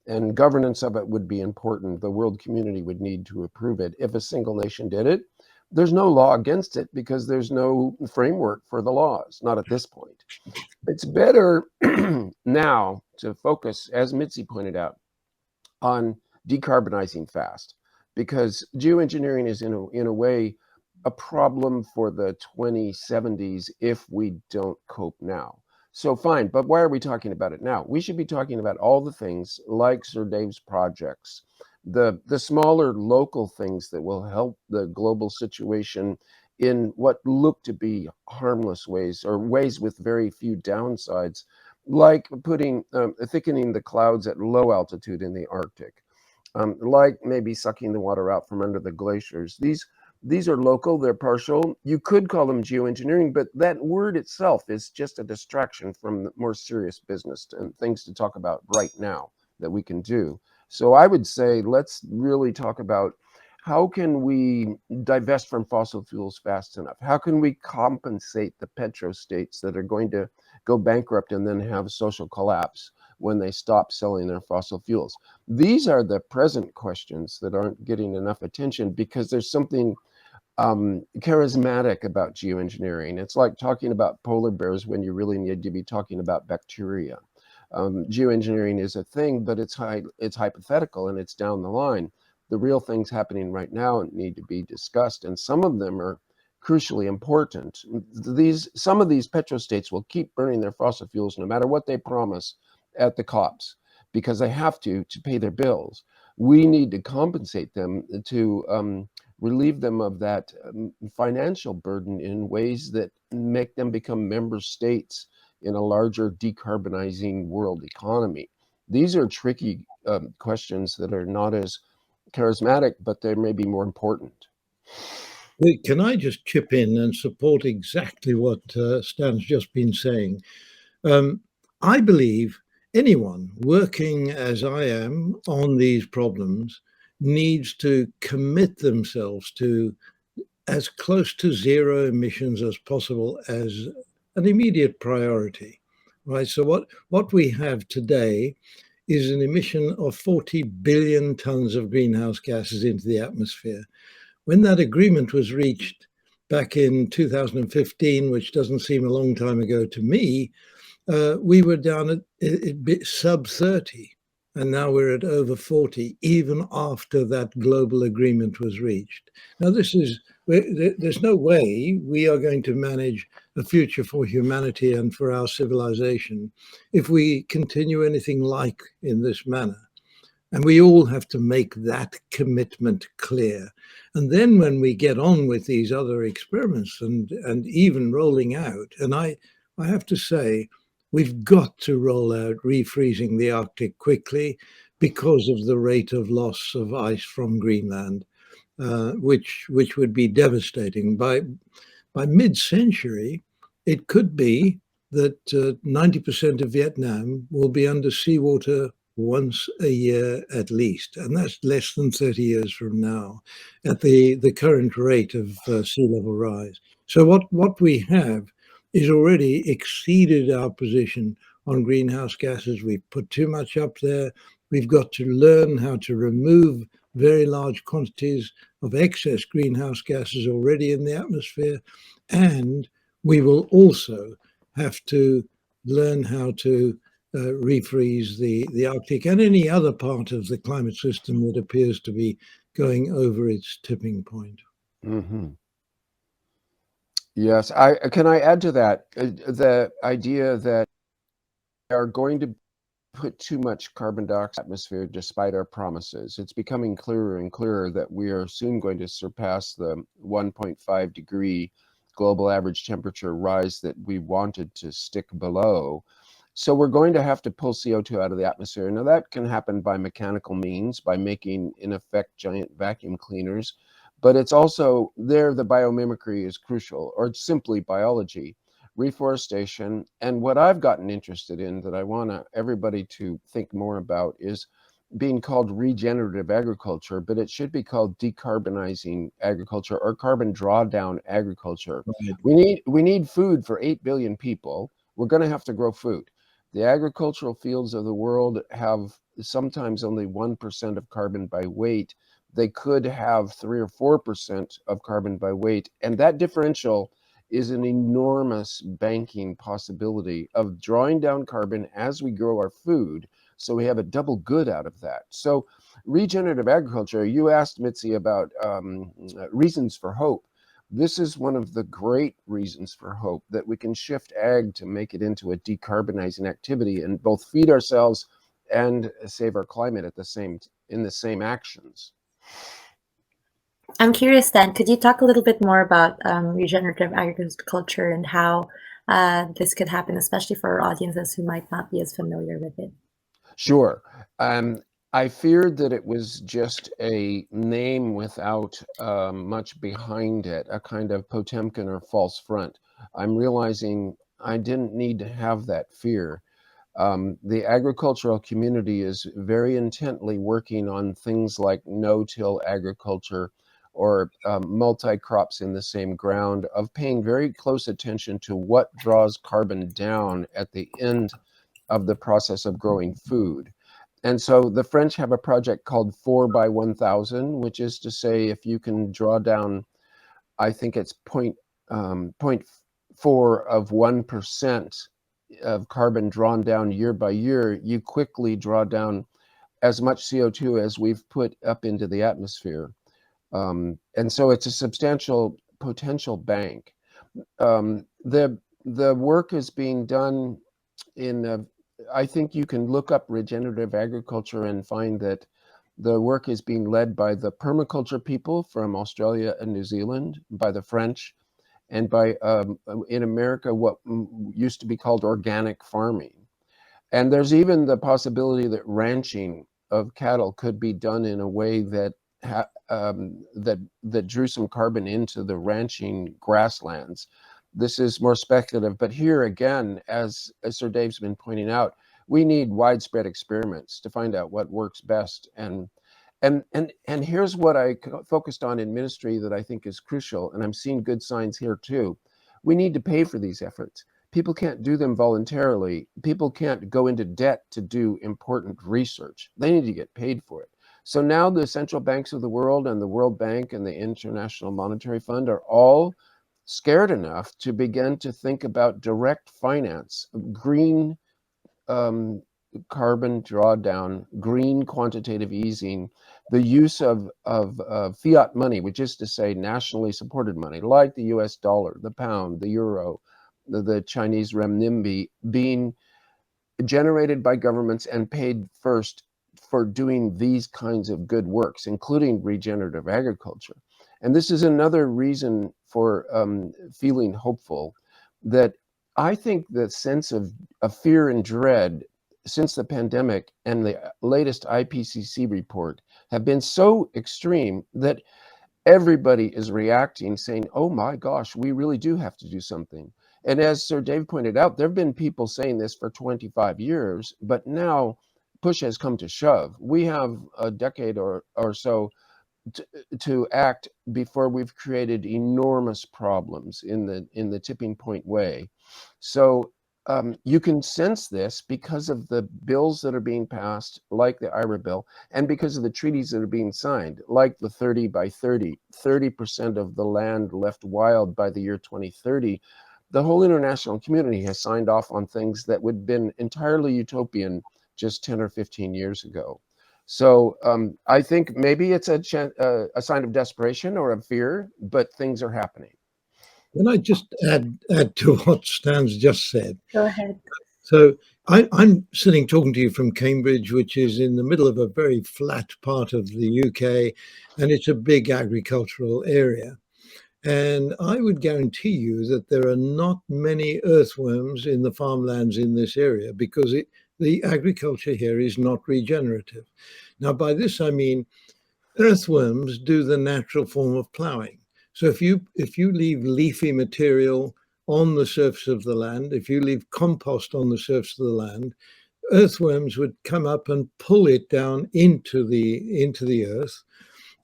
And governance of it would be important. The world community would need to approve it. If a single nation did it, there's no law against it because there's no framework for the laws, not at this point. It's better now to focus, as Mitzi pointed out, on decarbonizing fast, because geoengineering is in a way a problem for the 2070s if we don't cope now. So fine, but why are we talking about it now? We should be talking about all the things like Sir Dave's projects, the smaller local things that will help the global situation in what look to be harmless ways, or ways with very few downsides, like thickening the clouds at low altitude in the Arctic, like maybe sucking the water out from under the glaciers. These are local, they're partial. You could call them geoengineering, but that word itself is just a distraction from the more serious business and things to talk about right now that we can do. So I would say, let's really talk about how can we divest from fossil fuels fast enough? How can we compensate the petrostates that are going to go bankrupt and then have social collapse when they stop selling their fossil fuels? These are the present questions that aren't getting enough attention because there's something charismatic about geoengineering. It's like talking about polar bears when you really need to be talking about bacteria. Geoengineering is a thing, but it's hypothetical and it's down the line. The real things happening right now need to be discussed, and some of them are crucially important. Some of these petrostates will keep burning their fossil fuels no matter what they promise at the COPs, because they have to pay their bills. We need to compensate them to relieve them of that financial burden in ways that make them become member states in a larger decarbonizing world economy. These are tricky questions that are not as charismatic, but they may be more important. Can I just chip in and support exactly what Stan's just been saying? I believe anyone working as I am on these problems needs to commit themselves to as close to zero emissions as possible as an immediate priority, right? So what we have today is an emission of 40 billion tons of greenhouse gases into the atmosphere. When that agreement was reached back in 2015, which doesn't seem a long time ago to me, we were down at sub 30, and now we're at over 40, even after that global agreement was reached. Now, there's no way we are going to manage a future for humanity and for our civilization if we continue anything like in this manner. And we all have to make that commitment clear. And then when we get on with these other experiments and even rolling out, and I have to say, we've got to roll out refreezing the Arctic quickly because of the rate of loss of ice from Greenland, which would be devastating. By mid-century, it could be that 90% of Vietnam will be under seawater once a year at least, and that's less than 30 years from now at the current rate of sea level rise. So what we have is already exceeded our position on greenhouse gases. We've put too much up there. We've got to learn how to remove very large quantities of excess greenhouse gases already in the atmosphere. And we will also have to learn how to refreeze the Arctic and any other part of the climate system that appears to be going over its tipping point. Mm-hmm. Yes, can I add to that the idea that we are going to put too much carbon dioxide in the atmosphere despite our promises. It's becoming clearer and clearer that we are soon going to surpass the 1.5 degree global average temperature rise that we wanted to stick below. So we're going to have to pull CO2 out of the atmosphere. Now that can happen by mechanical means, by making, in effect, giant vacuum cleaners. But it's also there, the biomimicry is crucial, or simply biology, reforestation. And what I've gotten interested in that I want everybody to think more about is being called regenerative agriculture, but it should be called decarbonizing agriculture or carbon drawdown agriculture. Right. We need food for 8 billion people. We're going to have to grow food. The agricultural fields of the world have sometimes only 1% of carbon by weight. They could have 3 or 4% of carbon by weight. And that differential is an enormous banking possibility of drawing down carbon as we grow our food. So we have a double good out of that. So regenerative agriculture, you asked Mitzi about reasons for hope. This is one of the great reasons for hope, that we can shift ag to make it into a decarbonizing activity and both feed ourselves and save our climate in the same actions. I'm curious then, could you talk a little bit more about regenerative agriculture and how this could happen, especially for our audiences who might not be as familiar with it? Sure. I feared that it was just a name without much behind it, a kind of Potemkin or false front. I'm realizing I didn't need to have that fear. The agricultural community is very intently working on things like no-till agriculture or multi-crops in the same ground, of paying very close attention to what draws carbon down at the end of the process of growing food. And so the French have a project called 4 by 1000, which is to say, if you can draw down, I think it's 0.4 of 1% of carbon drawn down year by year, you quickly draw down as much CO2 as we've put up into the atmosphere. And so it's a substantial potential bank. The work is being done in I think you can look up regenerative agriculture and find that the work is being led by the permaculture people from Australia and New Zealand, by the French, and by, in America, what used to be called organic farming. And there's even the possibility that ranching of cattle could be done in a way that that drew some carbon into the ranching grasslands. This is more speculative, but here again, as Sir Dave's been pointing out, we need widespread experiments to find out what works best. And here's what I focused on in ministry that I think is crucial, and I'm seeing good signs here too. We need to pay for these efforts. people can't do them voluntarily. People can't go into debt to do important research. They need to get paid for it. So now the central banks of the world and the World Bank and the International Monetary Fund are all scared enough to begin to think about direct finance, green carbon drawdown, green quantitative easing, the use of fiat money, which is to say nationally supported money, like the US dollar, the pound, the euro, the Chinese renminbi, being generated by governments and paid first for doing these kinds of good works, including regenerative agriculture. And this is another reason for feeling hopeful, that I think the sense of fear and dread since the pandemic and the latest IPCC report have been so extreme that everybody is reacting, saying, oh my gosh, we really do have to do something. And as Sir Dave pointed out, there have been people saying this for 25 years, but now push has come to shove. We have a decade or so to act before we've created enormous problems in the tipping point way. So you can sense this because of the bills that are being passed, like the IRA bill, and because of the treaties that are being signed, like the 30 by 30, 30% of the land left wild by the year 2030. The whole international community has signed off on things that would have been entirely utopian just 10 or 15 years ago. So I think maybe it's a sign of desperation or of fear, but things are happening. Can I just add to what Stan's just said? Go ahead. So I'm sitting talking to you from Cambridge, which is in the middle of a very flat part of the UK, and it's a big agricultural area. And I would guarantee you that there are not many earthworms in the farmlands in this area because the agriculture here is not regenerative. Now, by this, I mean earthworms do the natural form of ploughing. So if you leave leafy material on the surface of the land, if you leave compost on the surface of the land, earthworms would come up and pull it down into the earth.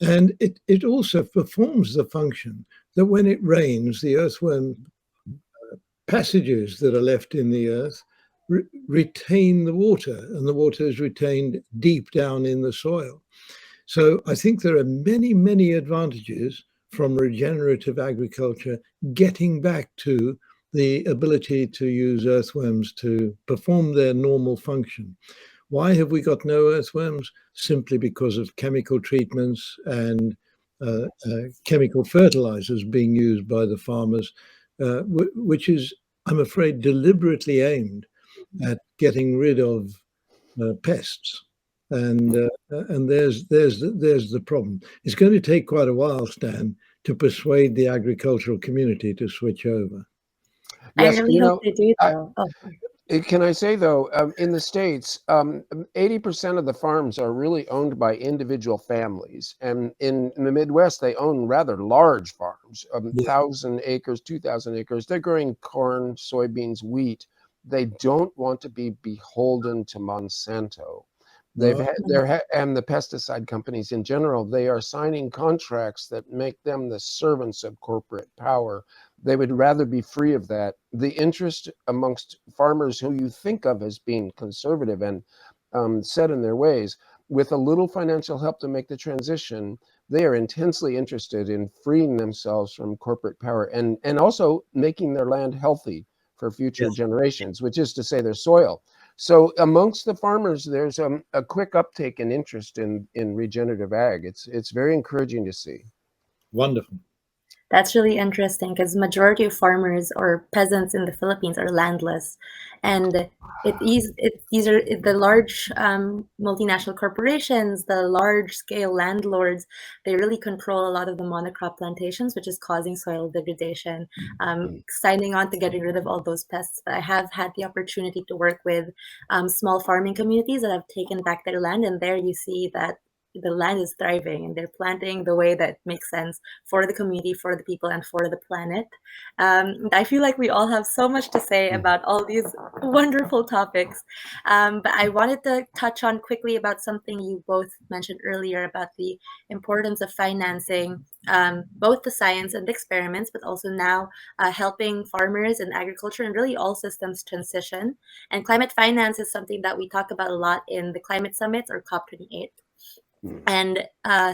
And it also performs the function that when it rains, the earthworm passages that are left in the earth retain the water, and the water is retained deep down in the soil. So I think there are many, many advantages from regenerative agriculture getting back to the ability to use earthworms to perform their normal function. Why have we got no earthworms? Simply because of chemical treatments and chemical fertilizers being used by the farmers, which is, I'm afraid, deliberately aimed at getting rid of pests. And there's the problem. It's going to take quite a while, Stan, to persuade the agricultural community to switch over. Yes, I really hope they do, though. Can I say, though, in the States, 80% of the farms are really owned by individual families. And in the Midwest, they own rather large farms, 1,000 acres, 2,000 acres. They're growing corn, soybeans, wheat. They don't want to be beholden to Monsanto. And the pesticide companies in general, they are signing contracts that make them the servants of corporate power. They would rather be free of that. The interest amongst farmers who you think of as being conservative and set in their ways, with a little financial help to make the transition, they are intensely interested in freeing themselves from corporate power and also making their land healthy for future generations, which is to say their soil. So amongst the farmers, there's a quick uptake in interest in regenerative ag. It's very encouraging to see. Wonderful. That's really interesting because majority of farmers or peasants in the Philippines are landless, and these are the large multinational corporations, the large-scale landlords. They really control a lot of the monocrop plantations, which is causing soil degradation. Signing on to getting rid of all those pests. But I have had the opportunity to work with small farming communities that have taken back their land, and there you see that the land is thriving and they're planting the way that makes sense for the community, for the people, and for the planet. I feel like we all have so much to say about all these wonderful topics. But I wanted to touch on quickly about something you both mentioned earlier about the importance of financing both the science and experiments, but also now helping farmers and agriculture and really all systems transition. And climate finance is something that we talk about a lot in the climate summits or COP28. And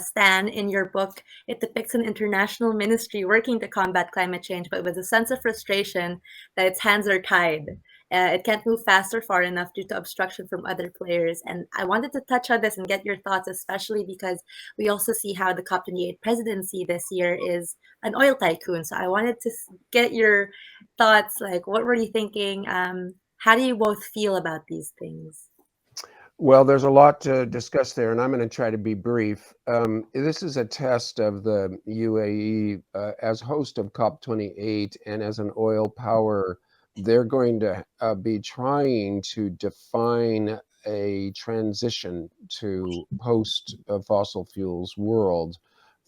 Stan, in your book, it depicts an international ministry working to combat climate change, but with a sense of frustration that its hands are tied. It can't move fast or far enough due to obstruction from other players. And I wanted to touch on this and get your thoughts, especially because we also see how the COP28 presidency this year is an oil tycoon. So I wanted to get your thoughts, like what were you thinking? How do you both feel about these things? Well, there's a lot to discuss there, and I'm going to try to be brief. This is a test of the UAE as host of COP28 and as an oil power. They're going to be trying to define a transition to post-fossil fuels world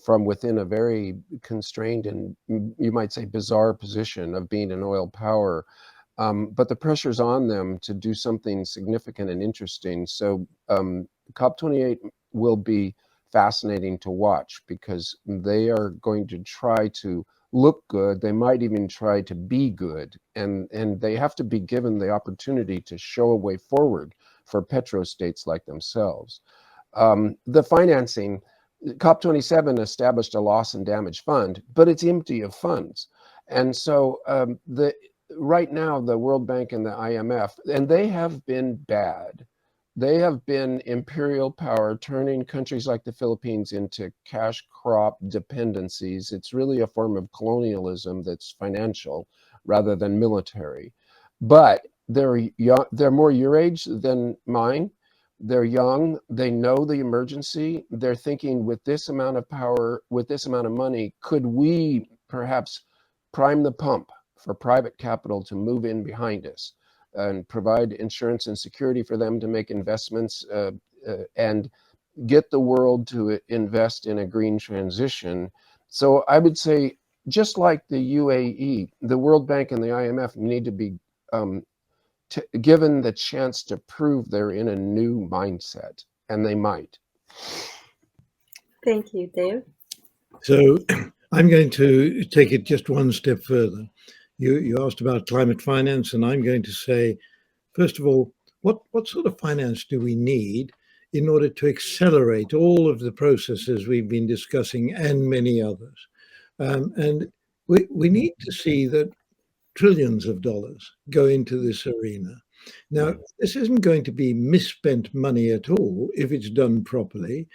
from within a very constrained and you might say bizarre position of being an oil power. But the pressure's on them to do something significant and interesting. So COP28 will be fascinating to watch because they are going to try to look good. They might even try to be good. And they have to be given the opportunity to show a way forward for petrostates like themselves. The financing, COP27 established a loss and damage fund, but it's empty of funds. And so right now, the World Bank and the IMF, and they have been bad. They have been imperial power, turning countries like the Philippines into cash crop dependencies. It's really a form of colonialism that's financial rather than military. But they're young, they're more your age than mine. They're young. They know the emergency. They're thinking, with this amount of power, with this amount of money, could we perhaps prime the pump for private capital to move in behind us and provide insurance and security for them to make investments and get the world to invest in a green transition. So I would say, just like the UAE, the World Bank and the IMF need to be given the chance to prove they're in a new mindset, and they might. Thank you, Dave. So I'm going to take it just one step further. You asked about climate finance, and I'm going to say, first of all, what sort of finance do we need in order to accelerate all of the processes we've been discussing and many others? And we need to see that trillions of dollars go into this arena. Now, this isn't going to be misspent money at all if it's done properly,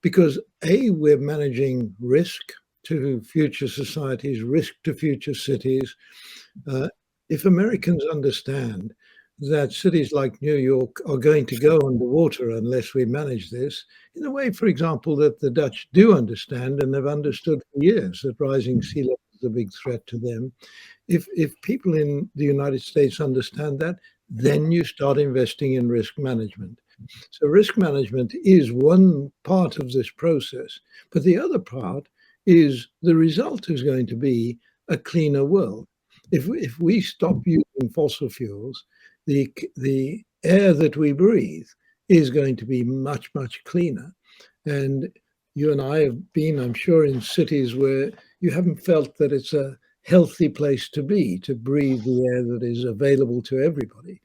because A, we're managing risk to future societies, risk to future cities. If Americans understand that cities like New York are going to go underwater unless we manage this, in a way, for example, that the Dutch do understand and have understood for years that rising sea level is a big threat to them. If people in the United States understand that, then you start investing in risk management. So risk management is one part of this process, but the other part is the result is going to be a cleaner world. If we stop using fossil fuels, the air that we breathe is going to be much, much cleaner. And you and I have been, I'm sure, in cities where you haven't felt that it's a healthy place to be, to breathe the air that is available to everybody.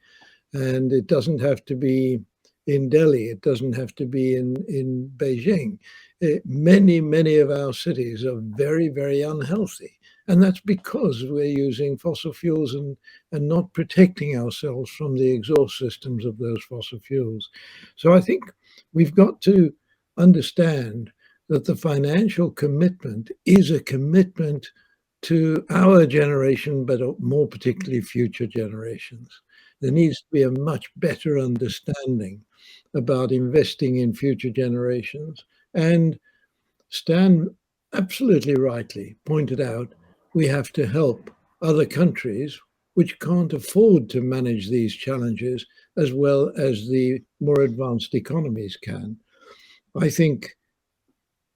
And it doesn't have to be in Delhi. It doesn't have to be in Beijing. Many of our cities are very, very unhealthy. And that's because we're using fossil fuels and not protecting ourselves from the exhaust systems of those fossil fuels. So I think we've got to understand that the financial commitment is a commitment to our generation, but more particularly future generations. There needs to be a much better understanding about investing in future generations. And Stan absolutely rightly pointed out, we have to help other countries which can't afford to manage these challenges as well as the more advanced economies can. I think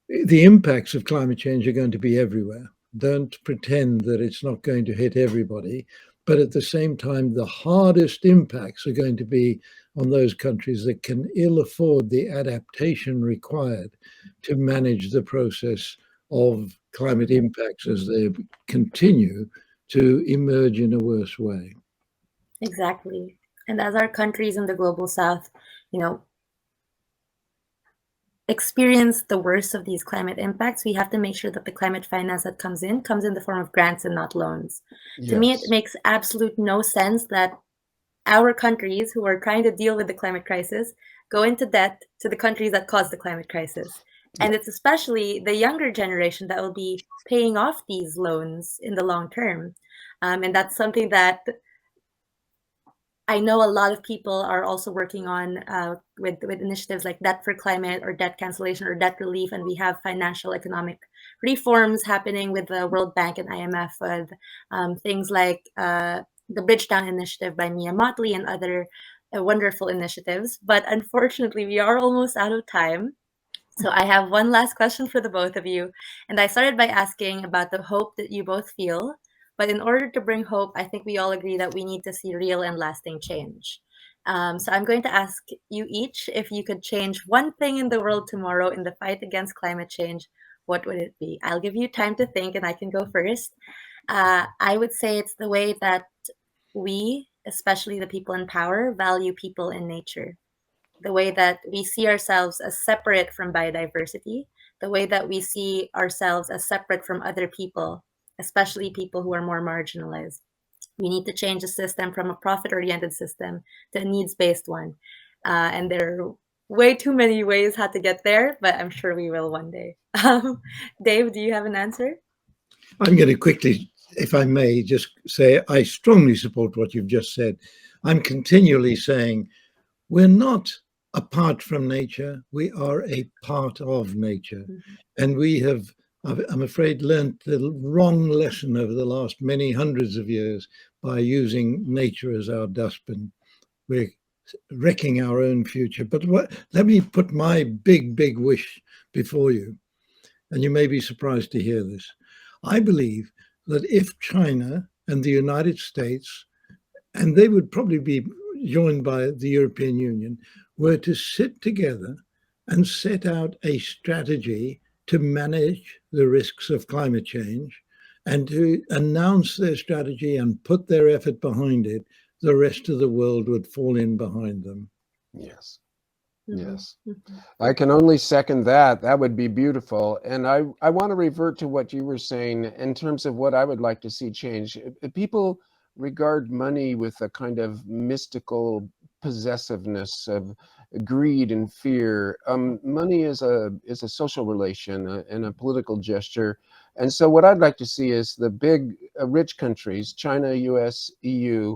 the impacts of climate change are going to be everywhere. Don't pretend that it's not going to hit everybody. But at the same time, the hardest impacts are going to be on those countries that can ill afford the adaptation required to manage the process of climate impacts as they continue to emerge in a worse way. Exactly. And as our countries in the global south, experience the worst of these climate impacts, we have to make sure that the climate finance that comes in the form of grants and not loans. Yes. To me, it makes absolute no sense that our countries who are trying to deal with the climate crisis go into debt to the countries that caused the climate crisis. And it's especially the younger generation that will be paying off these loans in the long term. And that's something that I know a lot of people are also working on with initiatives like Debt for Climate or debt cancellation or debt relief. And we have financial economic reforms happening with the World Bank and IMF with things like the Bridge Down Initiative by Mia Motley and other wonderful initiatives. But unfortunately, we are almost out of time. So I have one last question for the both of you. And I started by asking about the hope that you both feel. But in order to bring hope, I think we all agree that we need to see real and lasting change. So I'm going to ask you each if you could change one thing in the world tomorrow in the fight against climate change, what would it be? I'll give you time to think and I can go first. I would say it's the way that we, especially the people in power, value people in nature. The way that we see ourselves as separate from biodiversity, the way that we see ourselves as separate from other people, especially people who are more marginalized. We need to change the system from a profit-oriented system to a needs-based one. And there are way too many ways how to get there, but I'm sure we will one day. Dave, do you have an answer? I'm going to quickly, if I may, just say I strongly support what you've just said. I'm continually saying we're not apart from nature, we are a part of nature. And we have, I'm afraid, learned the wrong lesson over the last many hundreds of years by using nature as our dustbin. We're wrecking our own future. But let me put my big wish before you, and you may be surprised to hear this. I believe that if China and the United States, and they would probably be joined by the European Union, were to sit together and set out a strategy to manage the risks of climate change and to announce their strategy and put their effort behind it, the rest of the world would fall in behind them. Yes. Yes. I can only second that. That would be beautiful. And I want to revert to what you were saying in terms of what I would like to see change. People regard money with a kind of mystical possessiveness of greed and fear. Money is a social relation and a political gesture. And so what I'd like to see is the big rich countries, China, US, EU,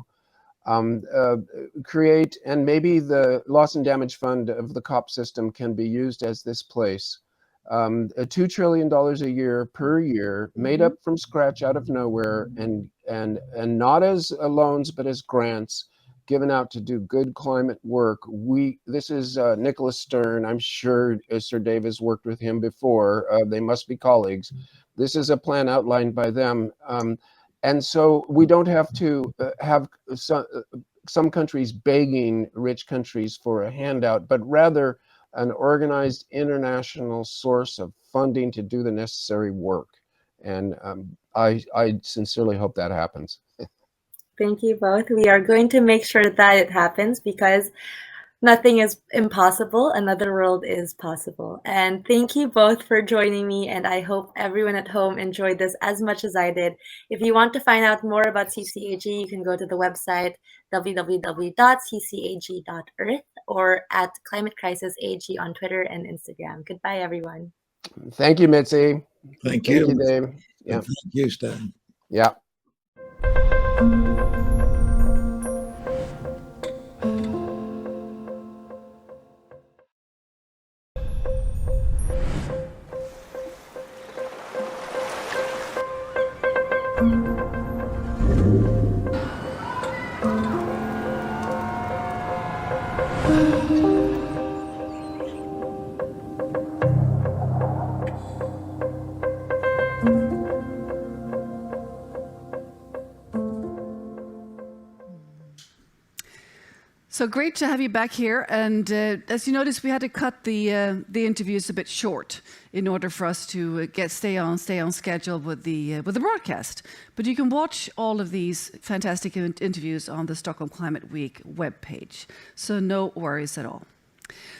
create, and maybe the loss and damage fund of the COP system can be used as this place. $2 trillion a year per year, made up from scratch out of nowhere, and not as loans but as grants given out to do good climate work. This is Nicholas Stern. I'm sure Sir Dave has worked with him before. They must be colleagues. This is a plan outlined by them. And so we don't have to have some countries begging rich countries for a handout, but rather an organized international source of funding to do the necessary work. And I sincerely hope that happens. Thank you both. We are going to make sure that it happens because nothing is impossible. Another world is possible. And thank you both for joining me. And I hope everyone at home enjoyed this as much as I did. If you want to find out more about CCAG, you can go to the website www.ccag.earth or at Climate Crisis AG on Twitter and Instagram. Goodbye, everyone. Thank you, Mitzi. Thank you. Thank you, Dave. Yeah. Thank you, Stan. Yeah. So great to have you back here. And as you noticed, we had to cut the interviews a bit short in order for us to stay on schedule with the broadcast. But you can watch all of these fantastic interviews on the Stockholm Climate Week webpage. So no worries at all.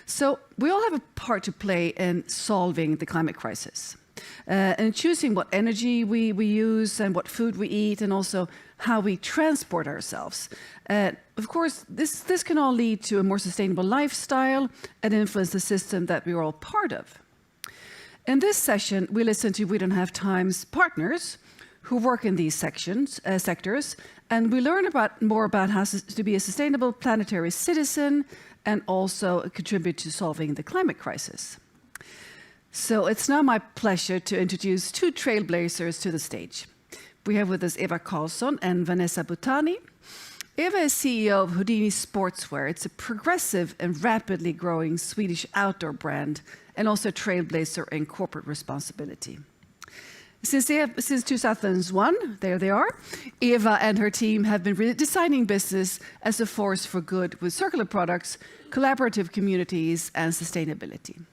So we all have a part to play in solving the climate crisis. And choosing what energy we use and what food we eat, and also how we transport ourselves. Of course, this can all lead to a more sustainable lifestyle and influence the system that we're all part of. In this session, we listen to We Don't Have Time's partners who work in these sectors, and we learn more about how to be a sustainable planetary citizen and also contribute to solving the climate crisis. So it's now my pleasure to introduce two trailblazers to the stage. We have with us Eva Karlsson and Vanessa Butani. Eva is CEO of Houdini Sportswear. It's a progressive and rapidly growing Swedish outdoor brand, and also a trailblazer in corporate responsibility. Since 2001, there they are, Eva and her team have been designing business as a force for good with circular products, collaborative communities, and sustainability.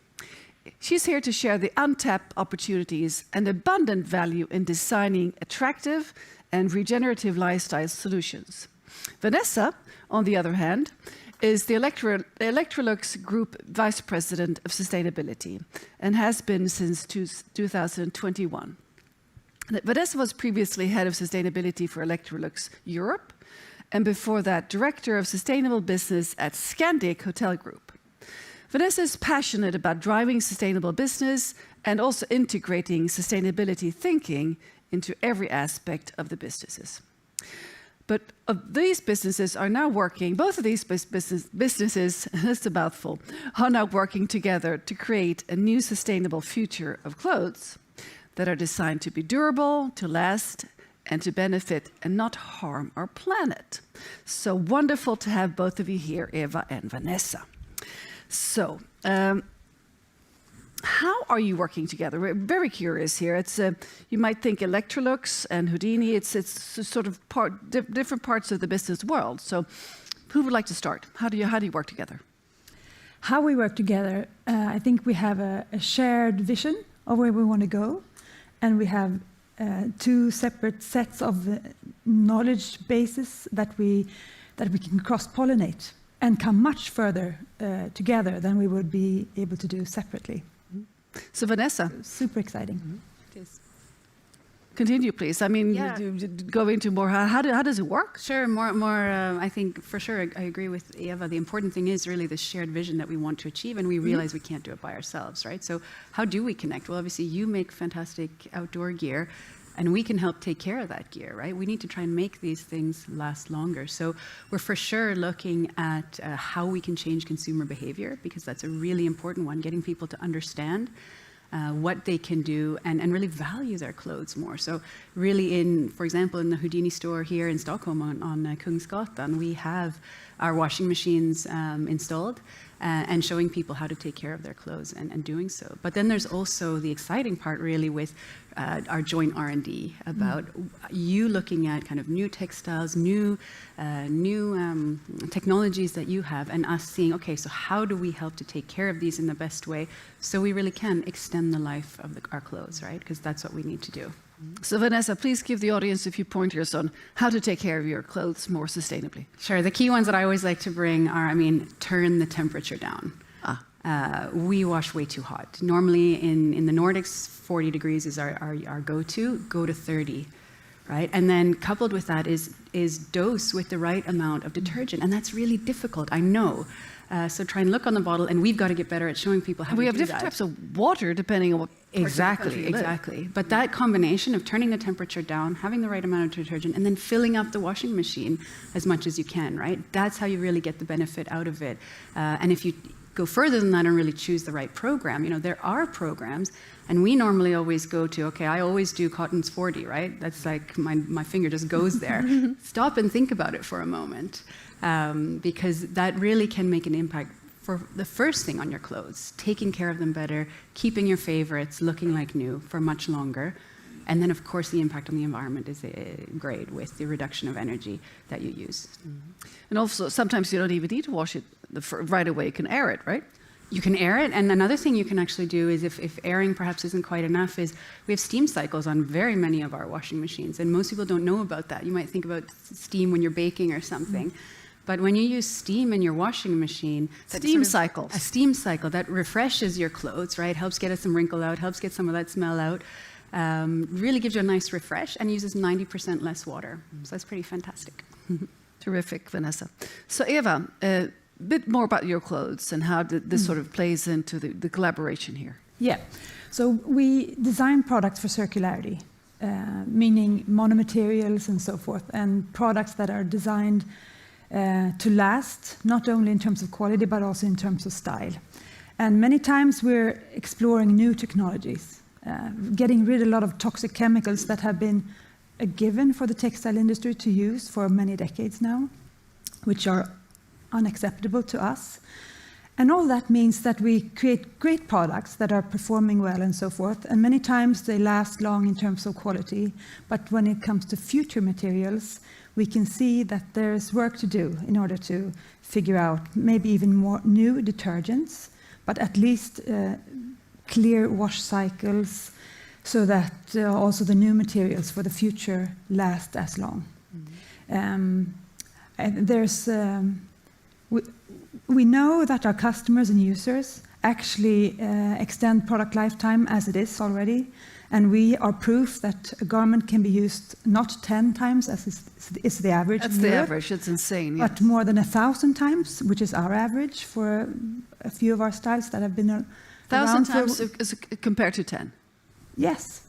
She's here to share the untapped opportunities and abundant value in designing attractive and regenerative lifestyle solutions. Vanessa, on the other hand, is the Electrolux Group Vice President of Sustainability and has been since 2021. Vanessa was previously head of sustainability for Electrolux Europe, and before that, director of sustainable business at Scandic Hotel Group. Vanessa is passionate about driving sustainable business and also integrating sustainability thinking into every aspect of the businesses. But these businesses are now working, both of these businesses, that's a mouthful, are now working together to create a new sustainable future of clothes that are designed to be durable, to last, and to benefit and not harm our planet. So wonderful to have both of you here, Eva and Vanessa. So, how are you working together? We're very curious here. It's you might think Electrolux and Houdini. It's sort of different parts of the business world. So, who would like to start? How do you work together? How we work together, I think we have a shared vision of where we want to go, and we have two separate sets of knowledge bases that we can cross-pollinate and come much further together than we would be able to do separately. So Vanessa. Super exciting. It is. Continue, please. I mean, go into more, how does it work? Sure, I think for sure, I agree with Eva. The important thing is really the shared vision that we want to achieve, and we realize we can't do it by ourselves, right? So how do we connect? Well, obviously you make fantastic outdoor gear, and we can help take care of that gear, right? We need to try and make these things last longer. So we're for sure looking at how we can change consumer behavior, because that's a really important one, getting people to understand what they can do and really value their clothes more. So really for example, in the Houdini store here in Stockholm on Kungsgatan, we have our washing machines installed and showing people how to take care of their clothes and doing so. But then there's also the exciting part really with our joint R&D about you looking at kind of new textiles, new technologies that you have, and us seeing, okay, so how do we help to take care of these in the best way so we really can extend the life of our clothes, right? Because that's what we need to do. So Vanessa, please give the audience a few pointers on how to take care of your clothes more sustainably. Sure. The key ones that I always like to bring are, turn the temperature down. We wash way too hot. Normally in the Nordics, 40 degrees is our go-to. Go to 30, right? And then coupled with that is dose with the right amount of detergent. And that's really difficult, I know. So try and look on the bottle, and we've got to get better at showing people how to do that. We have different types of water depending on what Exactly. But that combination of turning the temperature down, having the right amount of detergent, and then filling up the washing machine as much as you can, right? That's how you really get the benefit out of it. And if you go further than that and really choose the right program, there are programs, and we normally always go to, okay, I always do Cotton's 40, right? That's like my finger just goes there. Stop and think about it for a moment, because that really can make an impact for the first thing on your clothes, taking care of them better, keeping your favorites looking like new for much longer, And then, of course, the impact on the environment is great with the reduction of energy that you use. And also, sometimes you don't even need to wash it right away. You can air it, right? You can air it, and another thing you can actually do is if airing perhaps isn't quite enough is we have steam cycles on very many of our washing machines, and most people don't know about that. You might think about steam when you're baking or something, but when you use steam in your washing machine, A steam cycle that refreshes your clothes, right? Helps get some wrinkle out, helps get some of that smell out, really gives you a nice refresh and uses 90% less water. So that's pretty fantastic. Terrific, Vanessa. So Eva, a bit more about your clothes and how this sort of plays into the collaboration here. Yeah, so we design products for circularity, meaning monomaterials and so forth, and products that are designed to last, not only in terms of quality, but also in terms of style. And many times we're exploring new technologies, getting rid of a lot of toxic chemicals that have been a given for the textile industry to use for many decades now, which are unacceptable to us. And all that means that we create great products that are performing well and so forth, and many times they last long in terms of quality. But when it comes to future materials, we can see that there's work to do in order to figure out maybe even more new detergents, but at least clear wash cycles, so that also the new materials for the future last as long. And there's we know that our customers and users actually extend product lifetime as it is already, and we are proof that a garment can be used not 10 times as is the average. That's the average. It's insane. But more than 1,000 times, which is our average for a few of our styles that have been around. 1,000 times compared to 10. Yes.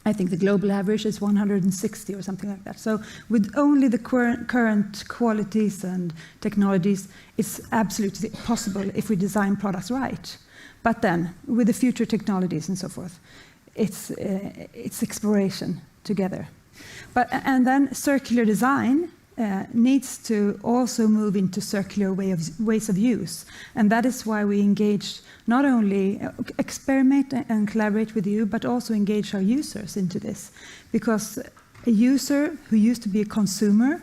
I think the global average is 160 or something like that. So with only the current qualities and technologies, it's absolutely possible if we design products right. But then, with the future technologies and so forth, it's exploration together. And then circular design needs to also move into circular ways of use. And that is why we engage not only experiment and collaborate with you, but also engage our users into this. Because a user who used to be a consumer,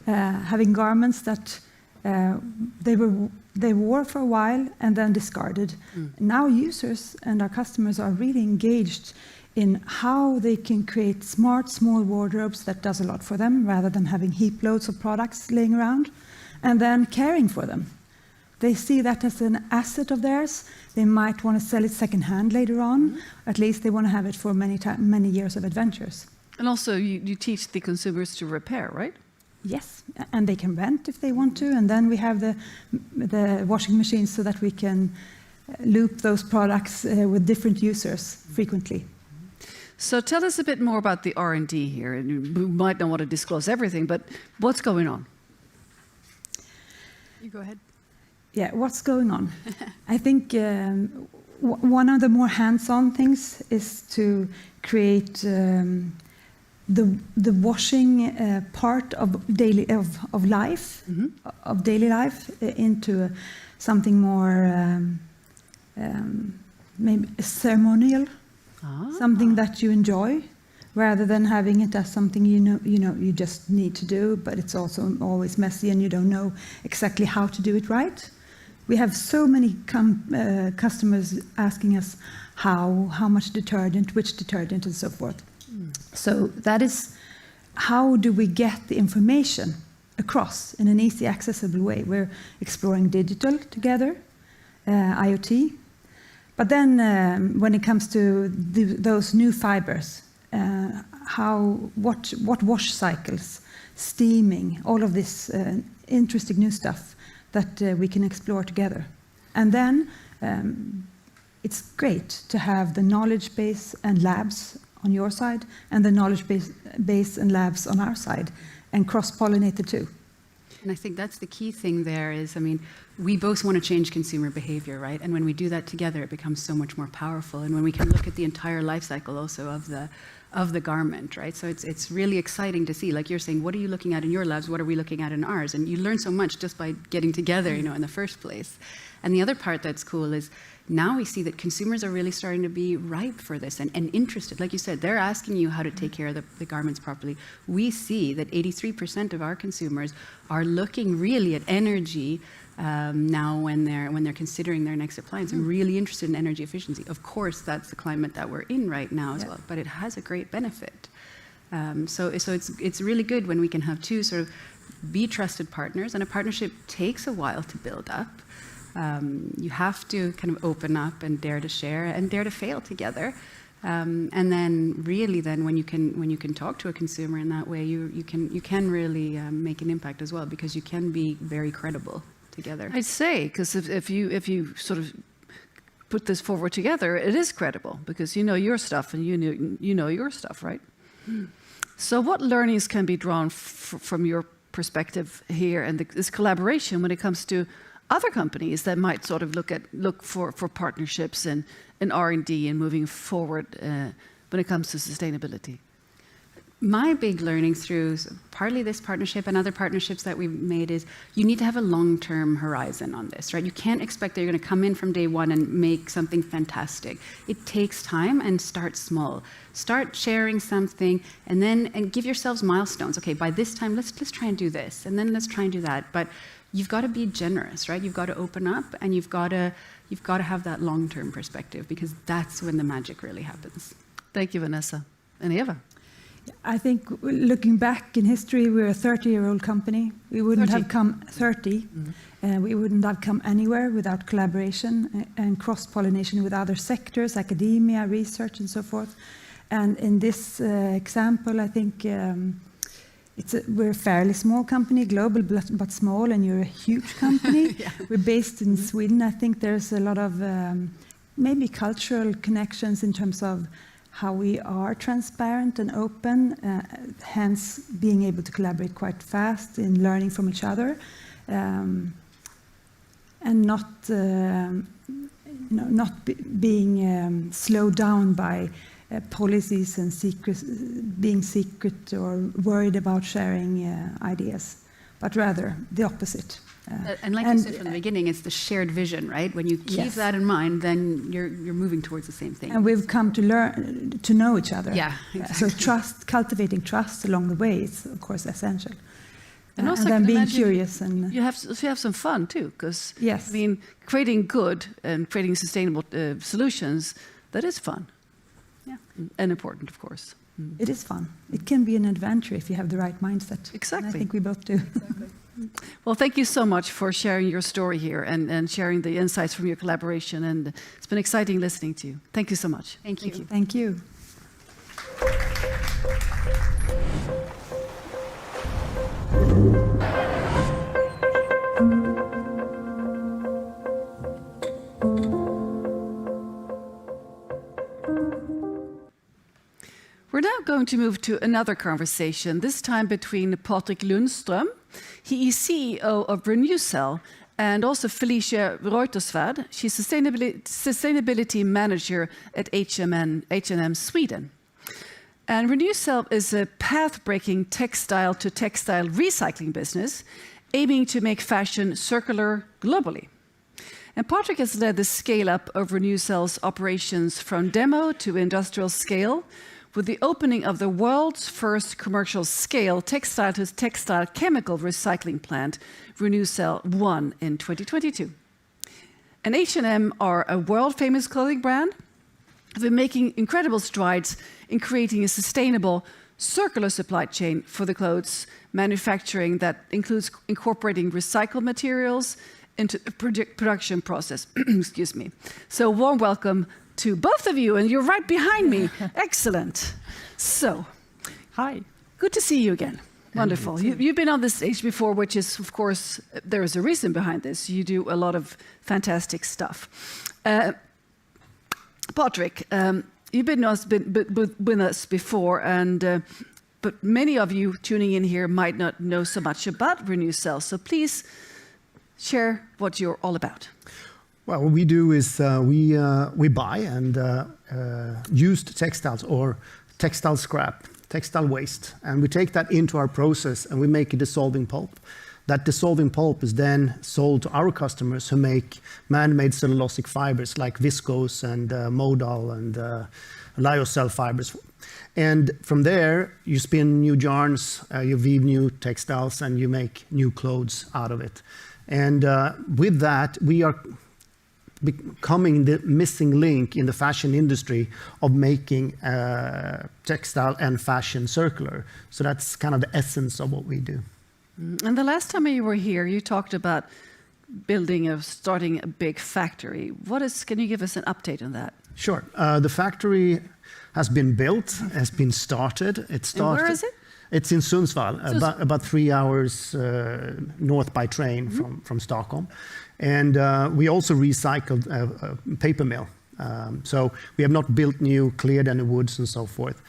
having garments that they wore for a while and then discarded. Now users and our customers are really engaged in how they can create smart, small wardrobes that does a lot for them, rather than having heap loads of products laying around, and then caring for them. They see that as an asset of theirs. They might want to sell it secondhand later on. At least they want to have it for many years of adventures. And also, you teach the consumers to repair, right? Yes, and they can rent if they want to. And then we have the washing machines so that we can loop those products with different users frequently. So tell us a bit more about the R&D here. And we might not want to disclose everything, but what's going on? You go ahead. Yeah, what's going on? I think one of the more hands-on things is to create the washing part of daily life, of daily life, into something more maybe ceremonial, something that you enjoy, rather than having it as something you just need to do, but it's also always messy and you don't know exactly how to do it right. We have so many customers asking us how much detergent, which detergent, and so forth. So that is, how do we get the information across in an easy, accessible way? We're exploring digital together, IoT. But then when it comes to those new fibers, what wash cycles, steaming, all of this interesting new stuff that we can explore together. And then it's great to have the knowledge base and labs on your side, and the knowledge base and labs on our side, and cross-pollinate the two. And I think that's the key thing there is, I mean, we both want to change consumer behavior, right? And when we do that together, it becomes so much more powerful. And when we can look at the entire life cycle also of of the garment, right? So it's really exciting to see, like you're saying, what are you looking at in your labs? What are we looking at in ours? And you learn so much just by getting together, you know, in the first place. And the other part that's cool is now we see that consumers are really starting to be ripe for this and interested. Like you said, they're asking you how to take care of the garments properly. We see that 83% of our consumers are looking really at energy now when they're considering their next appliance and really interested in energy efficiency. Of course, that's the climate that we're in right now as well, but it has a great benefit. So it's really good when we can have two sort of be trusted partners, and a partnership takes a while to build up. You have to kind of open up and dare to share and dare to fail together. And then really then when you can talk to a consumer in that way, you can really make an impact as well, because you can be very credible together. I'd say, because if you sort of put this forward together, it is credible, because you know your stuff and you know your stuff, right? So what learnings can be drawn from your perspective here and this collaboration when it comes to other companies that might sort of look for partnerships and R&D and moving forward when it comes to sustainability? My big learning through partly this partnership and other partnerships that we've made is you need to have a long-term horizon on this, right? You can't expect that you're going to come in from day one and make something fantastic. It takes time, and start small. Start sharing something and give yourselves milestones. Okay, by this time, let's try and do this, and then let's try and do that. But you've got to be generous, right? You've got to open up, and you've got to have that long-term perspective, because that's when the magic really happens. Thank you, Vanessa. And Eva? I think looking back in history, we're a 30-year-old company. We wouldn't have come 30. We wouldn't have come anywhere without collaboration and cross-pollination with other sectors, academia, research, and so forth. And in this example, I think we're a fairly small company, global but small, and you're a huge company. We're based in Sweden. I think there's a lot of maybe cultural connections in terms of how we are transparent and open, hence being able to collaborate quite fast in learning from each other, and not being slowed down by policies and being secret or worried about sharing ideas, but rather the opposite. And like you said from the beginning, it's the shared vision, right? When you keep that in mind, then you're moving towards the same thing. And we've come to learn to know each other. Yeah, exactly. So cultivating trust along the way is, of course, essential. And also, then being curious and you have some fun too, because yes, I mean, creating good and creating sustainable solutions, that is fun. Yeah, and important, of course. It is fun. It can be an adventure if you have the right mindset. Exactly. And I think we both do. Exactly. Well, thank you so much for sharing your story here and sharing the insights from your collaboration. And it's been exciting listening to you. Thank you so much. Thank you. Thank you. We're now going to move to another conversation, this time between Patrik Lundström. He is CEO of Renewcell, and also Felicia Reuterswärd. She's sustainability manager at H&M Sweden. And Renewcell is a path-breaking textile-to-textile recycling business aiming to make fashion circular globally. And Patrik has led the scale-up of Renewcell's operations from demo to industrial scale, with the opening of the world's first commercial-scale textile-to-textile chemical recycling plant, Renewcell 1, in 2022. And H&M are a world-famous clothing brand. They're making incredible strides in creating a sustainable, circular supply chain for the clothes manufacturing that includes incorporating recycled materials into the production process. Excuse me. So warm welcome to both of you, and you're right behind me. Excellent. So, hi. Good to see you again. Wonderful. You've been on this stage before, which is, of course, there is a reason behind this. You do a lot of fantastic stuff. Patrik, you've been with us before, but many of you tuning in here might not know so much about Renewcell. So please share what you're all about. Well, what we do is we buy and used textiles or textile scrap, textile waste, and we take that into our process and we make a dissolving pulp. That dissolving pulp is then sold to our customers who make man-made cellulosic fibers like viscose and modal and lyocell fibers. And from there, you spin new yarns, you weave new textiles, and you make new clothes out of it. And with that, we are becoming the missing link in the fashion industry of making textile and fashion circular. So that's kind of the essence of what we do. And the last time you were here, you talked about starting a big factory. Can you give us an update on that? Sure. The factory has been built, has been started. And where is it? It's in Sundsvall, about 3 hours north by train from Stockholm. And we also recycled a paper mill. So we have not built new, cleared any woods and so forth.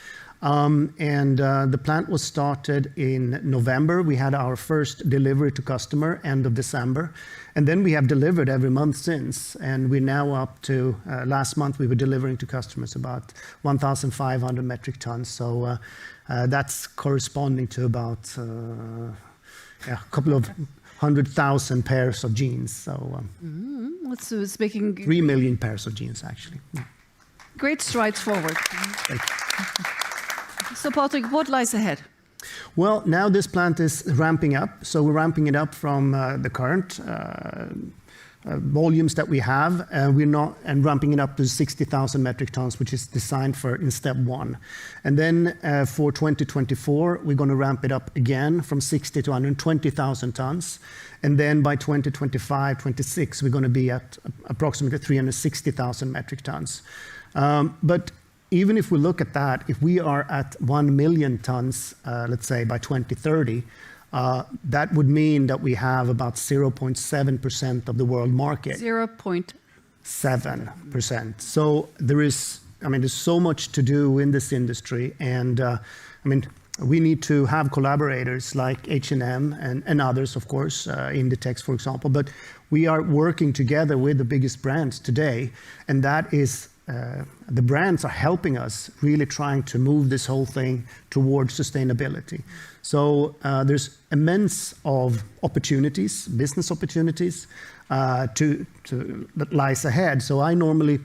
The plant was started in November. We had our first delivery to customer end of December. And then we have delivered every month since. And we're now up to, last month we were delivering to customers about 1,500 metric tons. So that's corresponding to about a couple of 100,000 pairs of jeans. So speaking 3 million pairs of jeans, actually. Yeah. Great strides forward. Thank you. So, Patrick, what lies ahead? Well, now this plant is ramping up. So we're ramping it up from the current volumes that we have. And ramping it up to 60,000 metric tons, which is designed for in step 1. And then for 2024, we're going to ramp it up again from 60 to 120,000 tons. And then by 2025, 26, we're going to be at approximately 360,000 metric tons. But even if we look at that, if we are at 1 million tons, let's say by 2030, that would mean that we have about 0.7% of the world market. 0.7%. So there's so much to do in this industry. And we need to have collaborators like H&M and others, of course, Inditex, for example. But we are working together with the biggest brands today. And that is the brands are helping us really trying to move this whole thing towards sustainability. So there's immense of opportunities, business opportunities that lies ahead. So I normally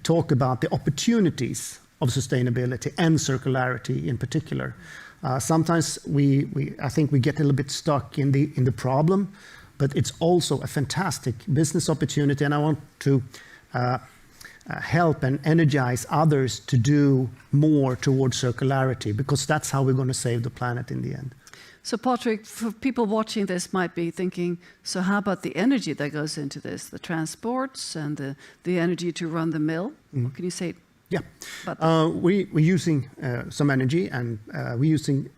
talk about the opportunities of sustainability and circularity in particular. Sometimes I think we get a little bit stuck in the problem, but it's also a fantastic business opportunity, and I want to help and energize others to do more towards circularity, because that's how we're going to save the planet in the end. So, Patrick, for people watching this might be thinking, so how about the energy that goes into this, the transports and the energy to run the mill? What can you say? Yeah, we're using some energy, and we're using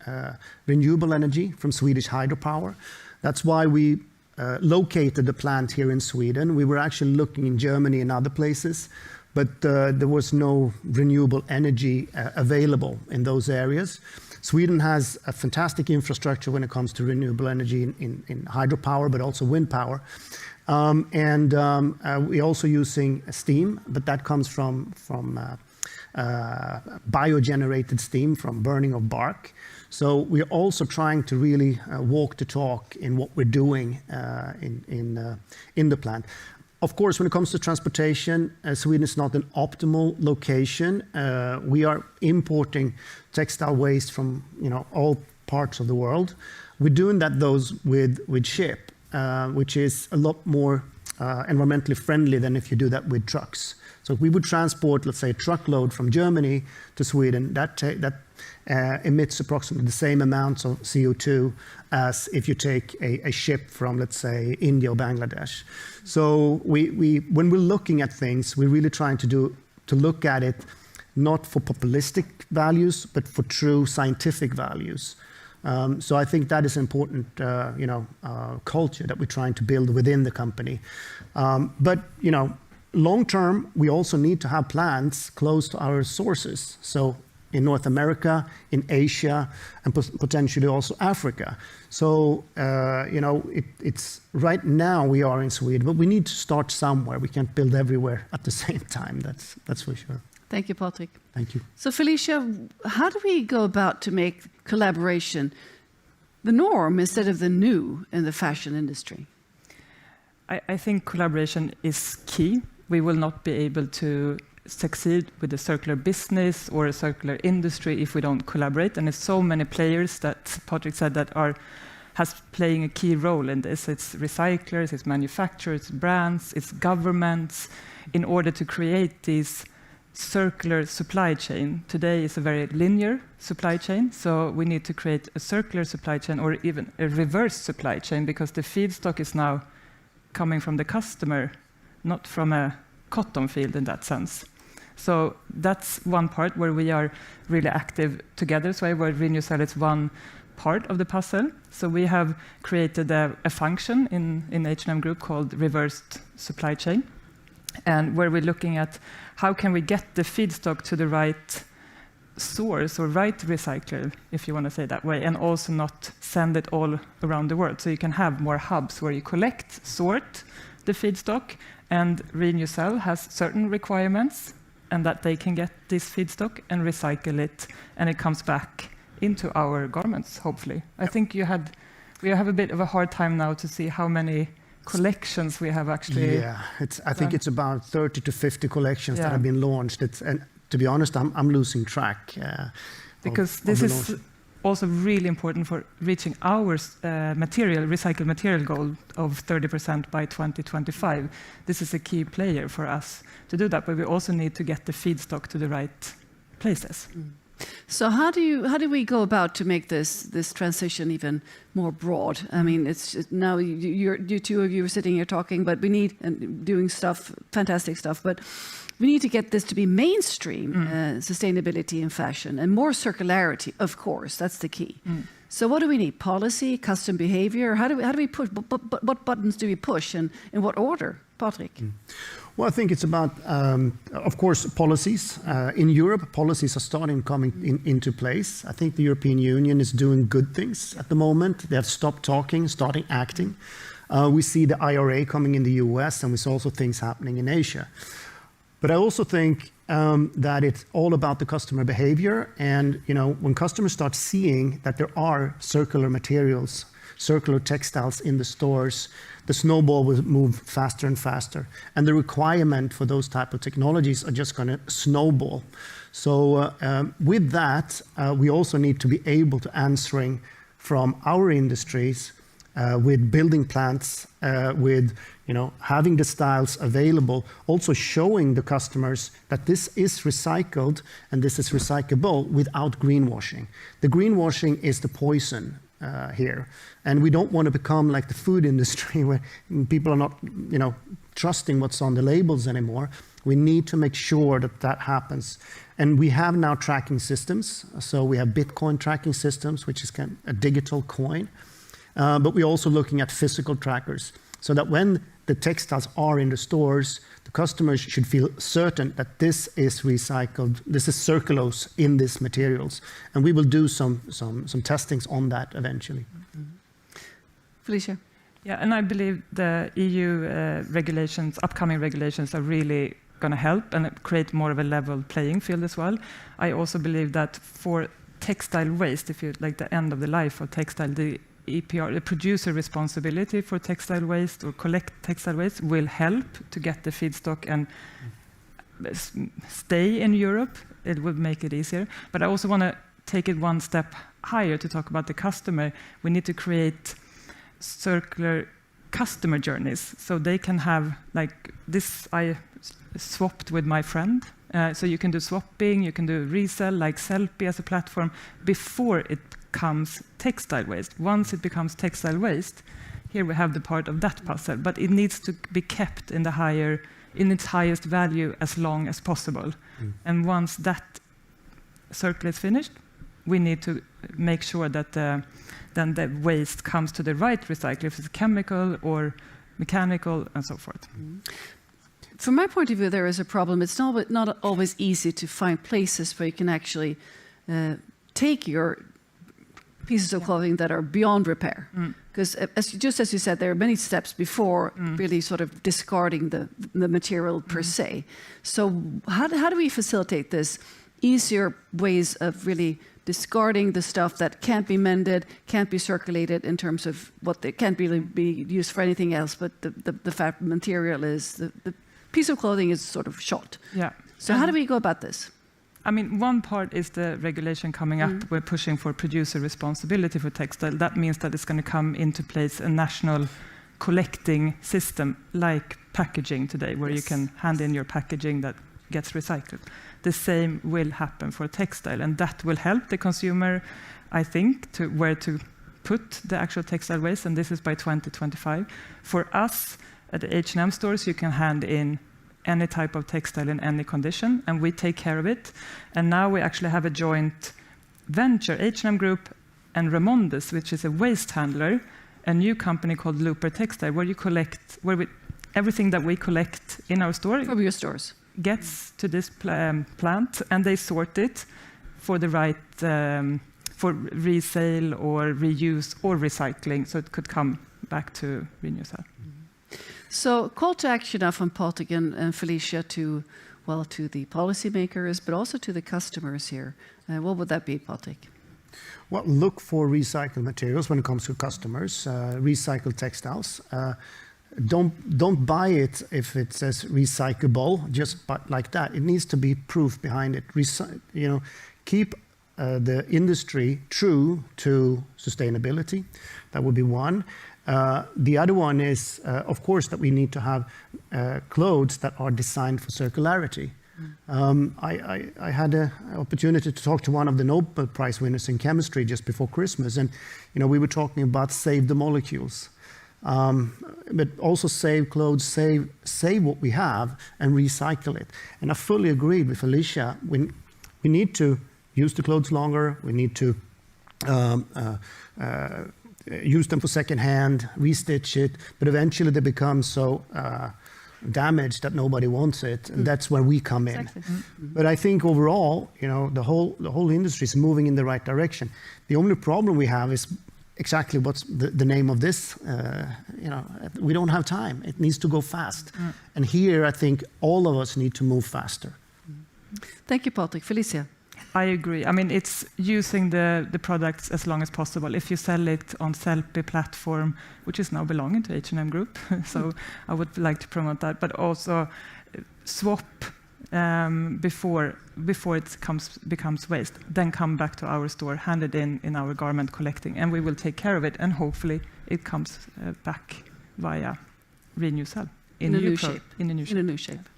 renewable energy from Swedish hydropower. That's why we located the plant here in Sweden. We were actually looking in Germany and other places, but there was no renewable energy available in those areas. Sweden has a fantastic infrastructure when it comes to renewable energy in hydropower, but also wind power. We're also using steam, but that comes from biogenerated steam from burning of bark. So we're also trying to really walk the talk in what we're doing in the plant. Of course, when it comes to transportation, Sweden is not an optimal location. We are importing textile waste from all parts of the world. We're doing that with ship, which is a lot more environmentally friendly than if you do that with trucks. So if we would transport, let's say, a truckload from Germany to Sweden, that emits approximately the same amounts of CO2 as if you take a ship from, let's say, India or Bangladesh. So when we're looking at things, we're really trying to look at it not for populistic values, but for true scientific values. So I think that is important, culture that we're trying to build within the company. But long term, we also need to have plants close to our sources. So in North America, in Asia, and potentially also Africa. So, it's right now we are in Sweden, but we need to start somewhere. We can't build everywhere at the same time, that's for sure. Thank you, Patrick. Thank you. So Felicia, how do we go about to make collaboration the norm instead of the new in the fashion industry? I think collaboration is key. We will not be able to succeed with a circular business or a circular industry if we don't collaborate. And there's so many players that Patrick said that has playing a key role in this. It's recyclers, it's manufacturers, brands, it's governments, in order to create these circular supply chain. Today is a very linear supply chain, so we need to create a circular supply chain or even a reverse supply chain, because the feedstock is now coming from the customer, not from a cotton field in that sense. So that's one part where we are really active together. So where Renewcell is one part of the puzzle. So we have created a function in H&M Group called reversed supply chain, and where we're looking at how can we get the feedstock to the right source or right recycler, if you want to say that way, and also not send it all around the world. So you can have more hubs where you collect, sort the feedstock, and Renewcell has certain requirements, and that they can get this feedstock and recycle it, and it comes back into our garments, hopefully. I think we have a bit of a hard time now to see how many collections we have actually. Yeah, I think it's about 30 to 50 collections that have been launched. And to be honest, I'm losing track. Because this is also really important for reaching our recycled material goal of 30% by 2025. This is a key player for us to do that, but we also need to get the feedstock to the right places. So how do we go about to make this transition even more broad? I mean, it's now you two of you are sitting here talking, but we need and doing stuff, fantastic stuff, but we need to get this to be mainstream sustainability in fashion and more circularity. Of course, that's the key. So what do we need? Policy, custom behavior? How do we push? What buttons do we push, and in what order, Patrick? Well, I think it's about, of course, policies. In Europe, policies are starting coming into place. I think the European Union is doing good things at the moment. They have stopped talking, starting acting. We see the IRA coming in the US, and we see also things happening in Asia. But I also think that it's all about the customer behavior. And when customers start seeing that there are circular materials, circular textiles in the stores, the snowball will move faster and faster. And the requirement for those type of technologies are just going to snowball. So with that, we also need to be able to answering from our industries with building plants, with having the styles available, also showing the customers that this is recycled and this is recyclable without greenwashing. The greenwashing is the poison here. And we don't want to become like the food industry where people are not, trusting what's on the labels anymore. We need to make sure that that happens. And we have now tracking systems. So we have Bitcoin tracking systems, which is kind of a digital coin. But we're also looking at physical trackers so that when the textiles are in the stores, the customers should feel certain that this is recycled, this is circulose in these materials. And we will do some testings on that eventually. Felicia? Yeah, and I believe the EU regulations, upcoming regulations, are really going to help and create more of a level playing field as well. I also believe that for textile waste, if you like the end of the life of textile, the EPR, the producer responsibility for textile waste or collect textile waste, will help to get the feedstock and stay in Europe. It would make it easier. But I also want to take it one step higher to talk about the customer. We need to create circular customer journeys so they can have like this. I swapped with my friend. So you can do swapping, you can do resell like Sellpy as a platform before it becomes textile waste. Once it becomes textile waste, here we have the part of that puzzle, but it needs to be kept in its highest value as long as possible. And once that circle is finished, we need to make sure that then the waste comes to the right recycler, if it's chemical or mechanical and so forth. From my point of view, there is a problem. It's not always easy to find places where you can actually take your pieces of clothing that are beyond repair. Because just as you said, there are many steps before really sort of discarding the material per se. So how do we facilitate this? Easier ways of really discarding the stuff that can't be mended, can't be circulated in terms of what they can't really be used for anything else, but the material is, the piece of clothing is sort of shot. Yeah. So how do we go about this? I mean, one part is the regulation coming up. We're pushing for producer responsibility for textile. That means that it's going to come into place a national collecting system like packaging today, where you can hand in your packaging that gets recycled. The same will happen for textile, and that will help the consumer, I think, to where to put the actual textile waste, and this is by 2025. For us, at the H&M stores, you can hand in any type of textile in any condition, and we take care of it. And now we actually have a joint venture, H&M Group and Ramondes, which is a waste handler, a new company called Looper Textile, where you collect, everything that we collect in our store from your stores gets to this plant, and they sort it for the right for resale or reuse or recycling, so it could come back to Renewcell. So call to action now from Patrik and Felicia to the policymakers, but also to the customers here. What would that be, Patrik? Well, look for recycled materials when it comes to customers, recycled textiles. Don't buy it if it says recyclable, just like that. It needs to be proof behind it. Keep the industry true to sustainability. That would be one. The other one is, of course, that we need to have clothes that are designed for circularity. I had an opportunity to talk to one of the Nobel Prize winners in chemistry just before Christmas, and we were talking about save the molecules, but also save clothes, save what we have, and recycle it. And I fully agree with Felicia. We need to use the clothes longer. We need to use them for secondhand, restitch it, but eventually they become so damaged that nobody wants it, and that's where we come in. Exactly. But I think overall, the whole industry is moving in the right direction. The only problem we have is exactly what's the name of this. We don't have time. It needs to go fast, and here I think all of us need to move faster. Thank you, Patrik. Felicia. I agree. I mean, it's using the products as long as possible. If you sell it on Sellpy platform, which is now belonging to H&M Group, so I would like to promote that, but also swap before it becomes waste, then come back to our store, hand it in our garment collecting, and we will take care of it, and hopefully it comes back via Renewcell in a new shape. In a new shape.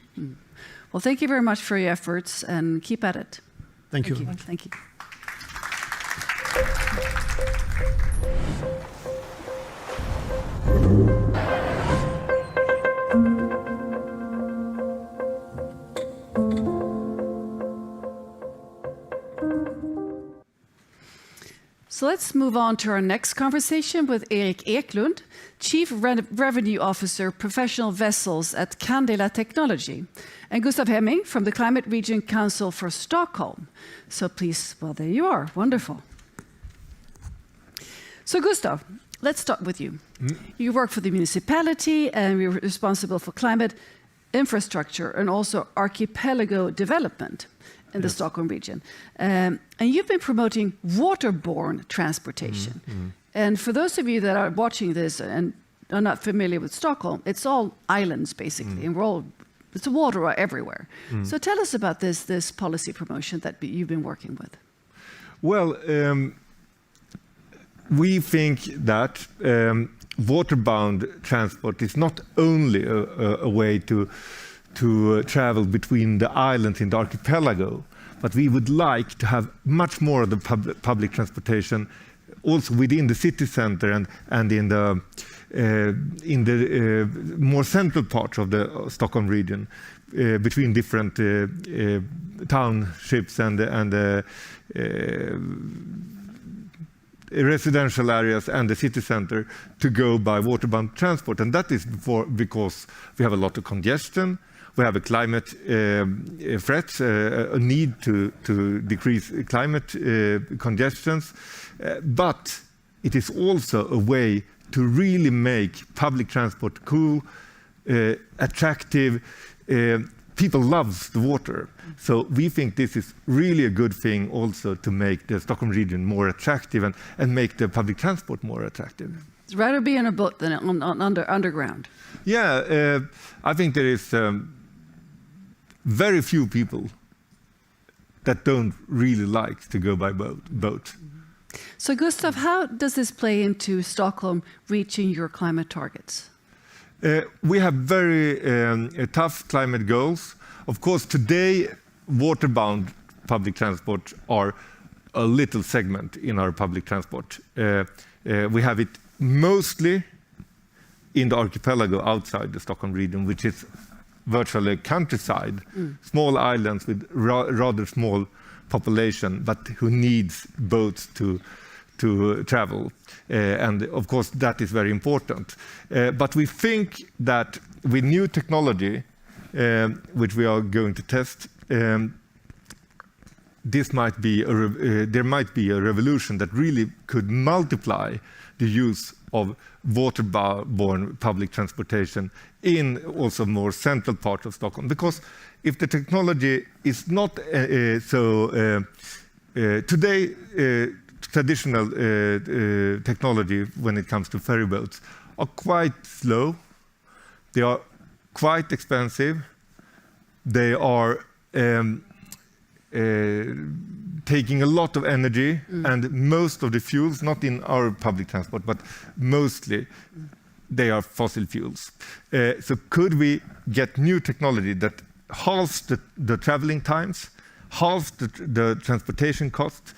Well, thank you very much for your efforts, and keep at it. Thank you. Thank you. So let's move on to our next conversation with Erik Eklund, Chief Revenue Officer, Professional Vessels at Candela Technology, and Gustav Hemming from the Climate Region Council for Stockholm. So please, well, there you are. Wonderful. So Gustav, let's start with you. You work for the municipality and you're responsible for climate infrastructure and also archipelago development in the Stockholm region. And you've been promoting waterborne transportation. And for those of you that are watching this and are not familiar with Stockholm, it's all islands basically, and it's water everywhere. So tell us about this policy promotion that you've been working with. Well, we think that waterbound transport is not only a way to travel between the islands in the archipelago, but we would like to have much more of the public transportation also within the city center and in the more central parts of the Stockholm region, between different townships and residential areas and the city center, to go by waterbound transport. And that is because we have a lot of congestion. We have a climate threat, a need to decrease climate congestions, but it is also a way to really make public transport cool, attractive. People love the water. So we think this is really a good thing also to make the Stockholm region more attractive and make the public transport more attractive. It's rather be in a boat than underground. Yeah, I think there is very few people that don't really like to go by boat. So Gustav, how does this play into Stockholm reaching your climate targets? We have very tough climate goals. Of course, today, waterbound public transport are a little segment in our public transport. We have it mostly in the archipelago outside the Stockholm region, which is virtually countryside, small islands with rather small population, but who needs boats to travel. And of course, that is very important. But we think that with new technology, which we are going to test, there might be a revolution that really could multiply the use of waterborne public transportation in also more central part of Stockholm. Because if the technology is not today, traditional technology when it comes to ferry boats are quite slow. They are quite expensive. They are taking a lot of energy, and most of the fuels, not in our public transport, but mostly they are fossil fuels. So could we get new technology that halves the traveling times, halves the transportation costs,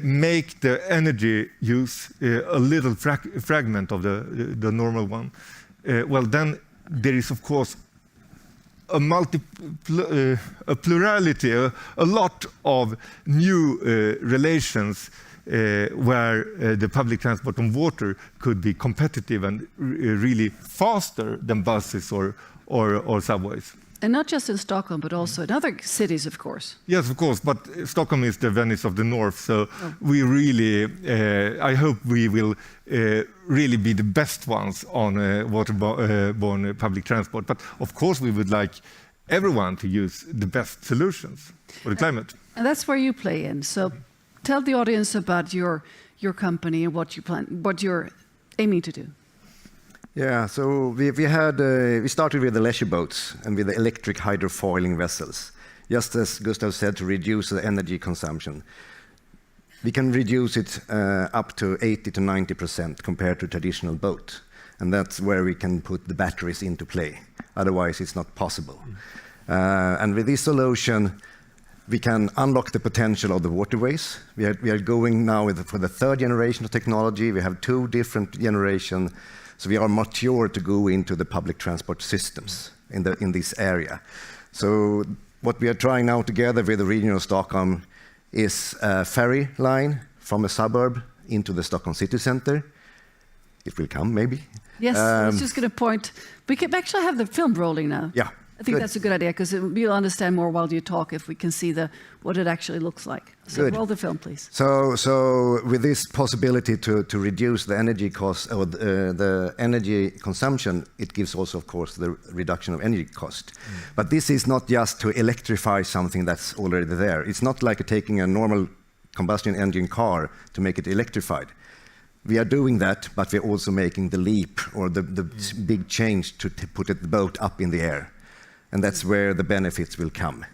make the energy use a little fragment of the normal one? Well, then there is, of course, a plurality, a lot of new relations where the public transport on water could be competitive and really faster than buses or subways. And not just in Stockholm, but also in other cities, of course. Yes, of course, but Stockholm is the Venice of the North, so we really, I hope we will really be the best ones on waterborne public transport. But of course, we would like everyone to use the best solutions for the climate. And that's where you play in. So tell the audience about your company and what you're aiming to do. Yeah, so we started with the leisure boats and with the electric hydrofoiling vessels, just as Gustav said, to reduce the energy consumption. We can reduce it up to 80 to 90% compared to traditional boat, and that's where we can put the batteries into play. Otherwise, it's not possible. And with this solution, we can unlock the potential of the waterways. We are going now for the third generation of technology. We have 2 different generations. So we are mature to go into the public transport systems in this area. So what we are trying now together with the region of Stockholm is a ferry line from a suburb into the Stockholm city center. It will come, maybe. Yes, I was just going to point. We can actually have the film rolling now. Yeah. I think that's a good idea, because we'll understand more while you talk if we can see what it actually looks like. So Good. roll the film, please. So with this possibility to reduce the energy cost or the energy consumption, it gives also, of course, the reduction of energy cost. But this is not just to electrify something that's already there. It's not like taking a normal combustion engine car to make it electrified. We are doing that, but we're also making the leap or the big change to put the boat up in the air. And that's where the benefits will come.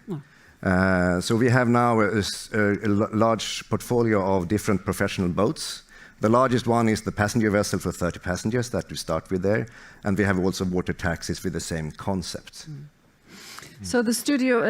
So we have now a large portfolio of different professional boats. The largest one is the passenger vessel for 30 passengers that we start with there. And we have also water taxis with the same concept. So the studio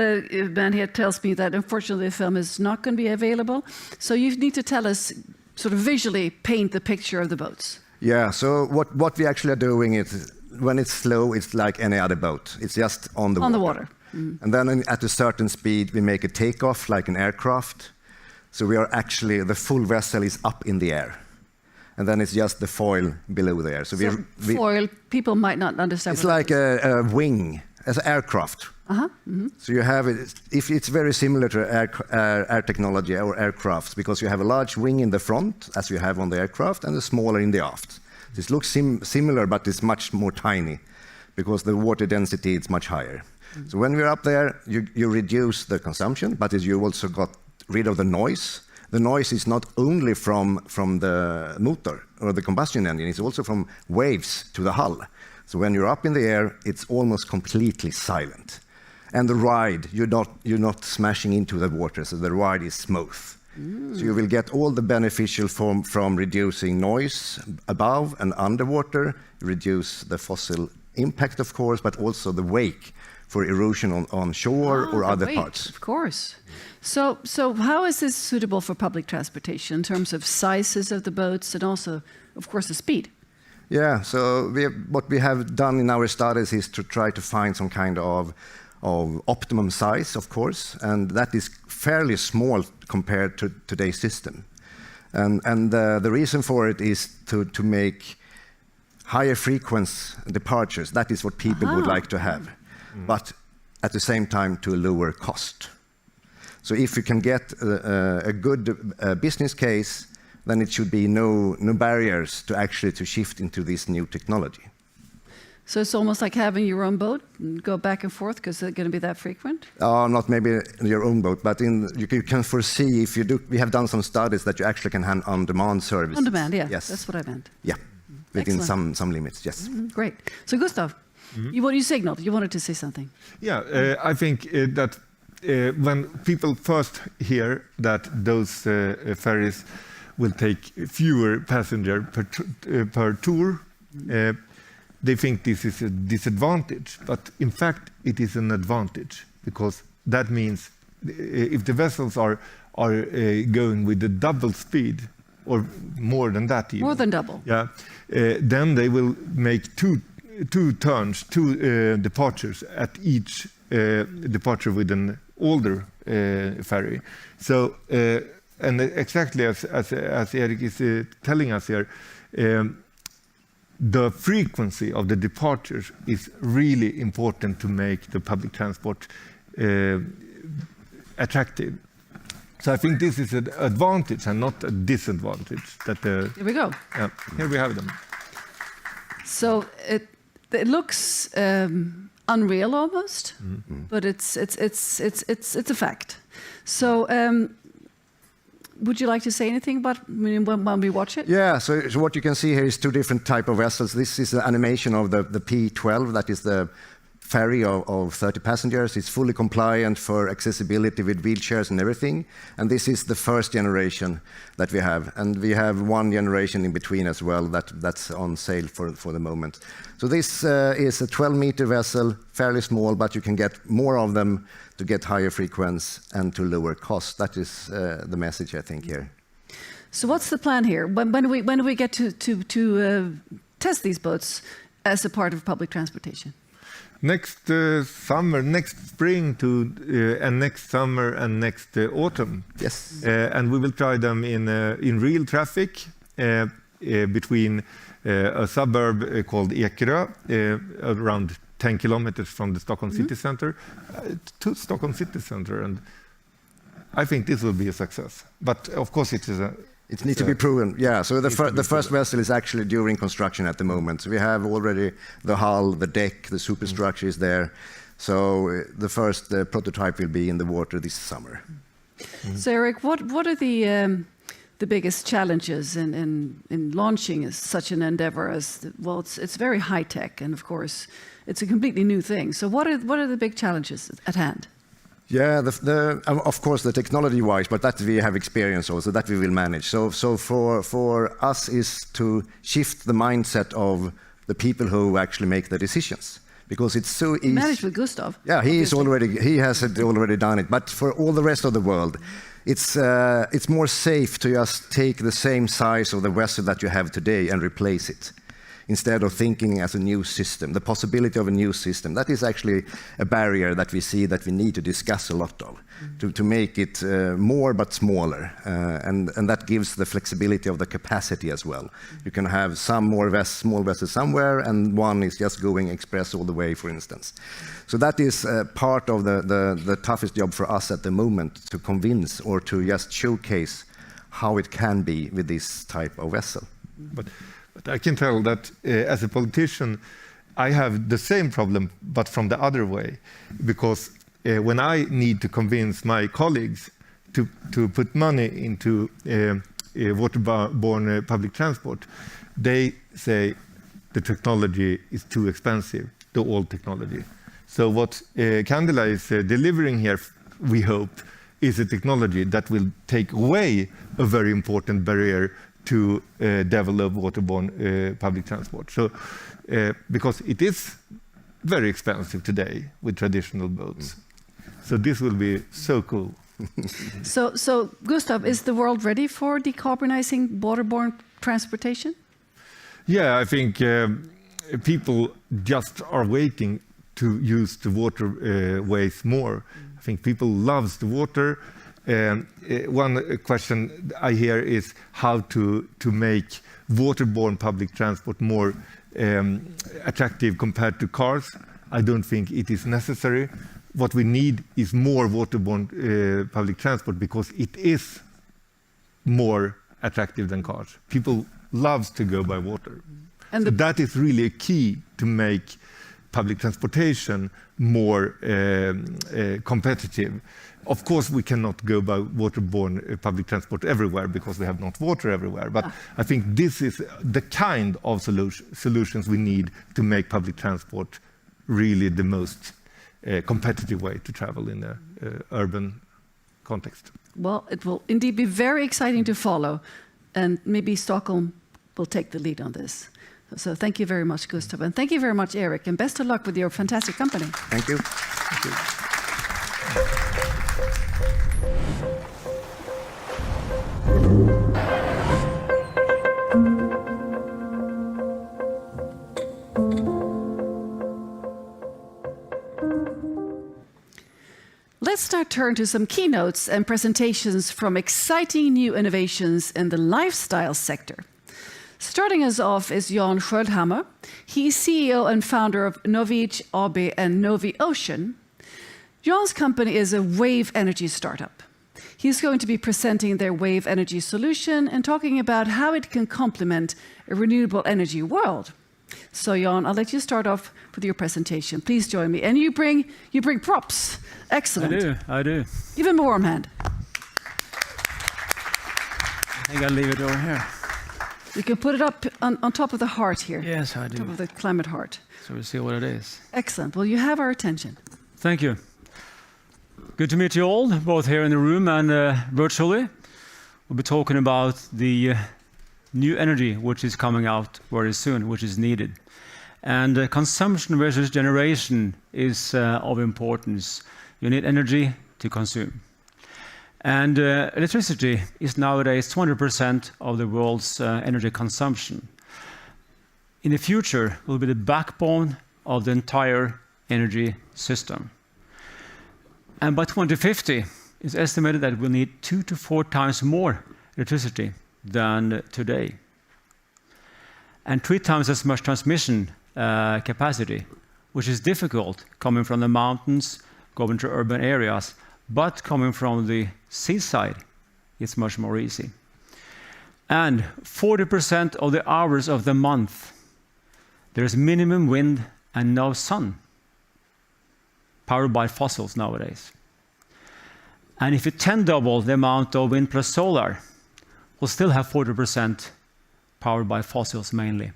man here tells me that unfortunately the film is not going to be available. So you need to tell us, sort of visually paint the picture of the boats. Yeah, so what we actually are doing is, when it's slow, it's like any other boat. It's just on the water. On the water. And then at a certain speed, we make a takeoff like an aircraft. So we are actually, the full vessel is up in the air. And then it's just the foil below there. So foil, people might not understand. It's like a wing, as an aircraft. So you have it, if it's very similar to air technology or aircrafts, because you have a large wing in the front, as you have on the aircraft, and a smaller in the aft. This looks similar, but it's much more tiny because the water density is much higher. So when we're up there, you reduce the consumption, but you also got rid of the noise. The noise is not only from the motor or the combustion engine, it's also from waves to the hull. So when you're up in the air, it's almost completely silent. And the ride, you're not smashing into the water, so the ride is smooth. So you will get all the beneficial from reducing noise above and underwater, reduce the fossil impact, of course, but also the wake for erosion on shore or other parts. Of course. So how is this suitable for public transportation in terms of sizes of the boats and also, of course, the speed? Yeah, so what we have done in our studies is to try to find some kind of optimum size, of course, and that is fairly small compared to today's system. And the reason for it is to make higher frequency departures. That is what people would like to have, but at the same time to a lower cost. So if you can get a good business case, then it should be no barriers to shift into this new technology. So it's almost like having your own boat and go back and forth because they're going to be that frequent? Not maybe your own boat, but you can foresee if you do. We have done some studies that you actually can have on-demand services. On demand, yeah. Yes. That's what I meant. Yeah, within some limits, yes. Great. So Gustav, you signaled, you wanted to say something. Yeah, I think that when people first hear that those ferries will take fewer passengers per tour, they think this is a disadvantage, but in fact it is an advantage, because that means if the vessels are going with the double speed, or more than that even. More than double. Yeah, then they will make two departures at each departure with an older ferry. So, and exactly as Erik is telling us here, the frequency of the departures is really important to make the public transport attractive. So I think this is an advantage and not a disadvantage. Here we go. Yeah, here we have them. So it looks unreal almost, but it's a fact. So would you like to say anything about when we watch it? Yeah, so what you can see here is two different types of vessels. This is an animation of the P12, that is the ferry of 30 passengers. It's fully compliant for accessibility with wheelchairs and everything. And this is the first generation that we have. And we have one generation in between as well that's on sale for the moment. So this is a 12-meter vessel, fairly small, but you can get more of them to get higher frequency and to lower cost. That is the message, I think, here. So what's the plan here? When do we get to test these boats as a part of public transportation? Next summer, next spring, and next summer and next autumn. Yes. And we will try them in real traffic between a suburb called Ekerö, around 10 kilometers from the Stockholm city center, to Stockholm city center. And I think this will be a success. But of course it needs to be proven. Yeah, so the first vessel is actually during construction at the moment. So we have already the hull, the deck, the superstructure is there. So the first prototype will be in the water this summer. So Erik, what are the biggest challenges in launching such an endeavor? It's very high tech, and of course it's a completely new thing. So what are the big challenges at hand? Yeah, of course, the technology-wise, but that we have experience also, that we will manage. So for us is to shift the mindset of the people who actually make the decisions, because it's so easy. Managed with Gustav. Yeah, he has already done it. But for all the rest of the world, it's more safe to just take the same size of the vessel that you have today and replace it, instead of thinking as a new system, the possibility of a new system. That is actually a barrier that we see that we need to discuss a lot of, to make it more but smaller. And that gives the flexibility of the capacity as well. You can have some more small vessels somewhere, and one is just going express all the way, for instance. So that is part of the toughest job for us at the moment, to convince or to just showcase how it can be with this type of vessel. But I can tell that as a politician, I have the same problem, but from the other way. Because when I need to convince my colleagues to put money into waterborne public transport, they say the technology is too expensive, the old technology. So what Candela is delivering here, we hope, is a technology that will take away a very important barrier to develop waterborne public transport. So, because it is very expensive today with traditional boats. So this will be so cool. So Gustav, is the world ready for decarbonizing waterborne transportation? Yeah, I think people just are waiting to use the waterways more. I think people loves the water. One question I hear is how to make waterborne public transport more attractive compared to cars. I don't think it is necessary. What we need is more waterborne public transport because it is more attractive than cars. People loves to go by water. And so that is really a key to make public transportation more competitive. Of course, we cannot go by waterborne public transport everywhere because we have not water everywhere. But I think this is the kind of solutions we need to make public transport really the most competitive way to travel in an urban context. Well, it will indeed be very exciting to follow. And maybe Stockholm will take the lead on this. So thank you very much, Gustav. And thank you very much, Eric. And best of luck with your fantastic company. Thank you. Thank you. Let's now turn to some keynotes and presentations from exciting new innovations in the lifestyle sector. Starting us off is Jan Sköldhammer. He's CEO and founder of Novige AB and Novi Ocean. Jan's company is a wave energy startup. He's going to be presenting their wave energy solution and talking about how it can complement a renewable energy world. So Jan, I'll let you start off with your presentation. Please join me. And you bring props. Excellent. I do. Give him a warm hand. I think I'll leave it over here. You can put it up on top of the heart here. Yes, I do. Top of the climate heart. So we'll see what it is. Excellent. Well, you have our attention. Thank you. Good to meet you all, both here in the room and virtually. We'll be talking about the new energy which is coming out very soon, which is needed. And consumption versus generation is of importance. You need energy to consume. And electricity is nowadays 20% of the world's energy consumption. In the future, it will be the backbone of the entire energy system. And by 2050, it's estimated that we'll need 2 to 4 times more electricity than today. And 3 times as much transmission capacity, which is difficult coming from the mountains, going to urban areas, but coming from the seaside, it's much more easy. And 40% of the hours of the month, there's minimum wind and no sun, powered by fossils nowadays. And if you 10-double the amount of wind plus solar, we'll still have 40% powered by fossils mainly.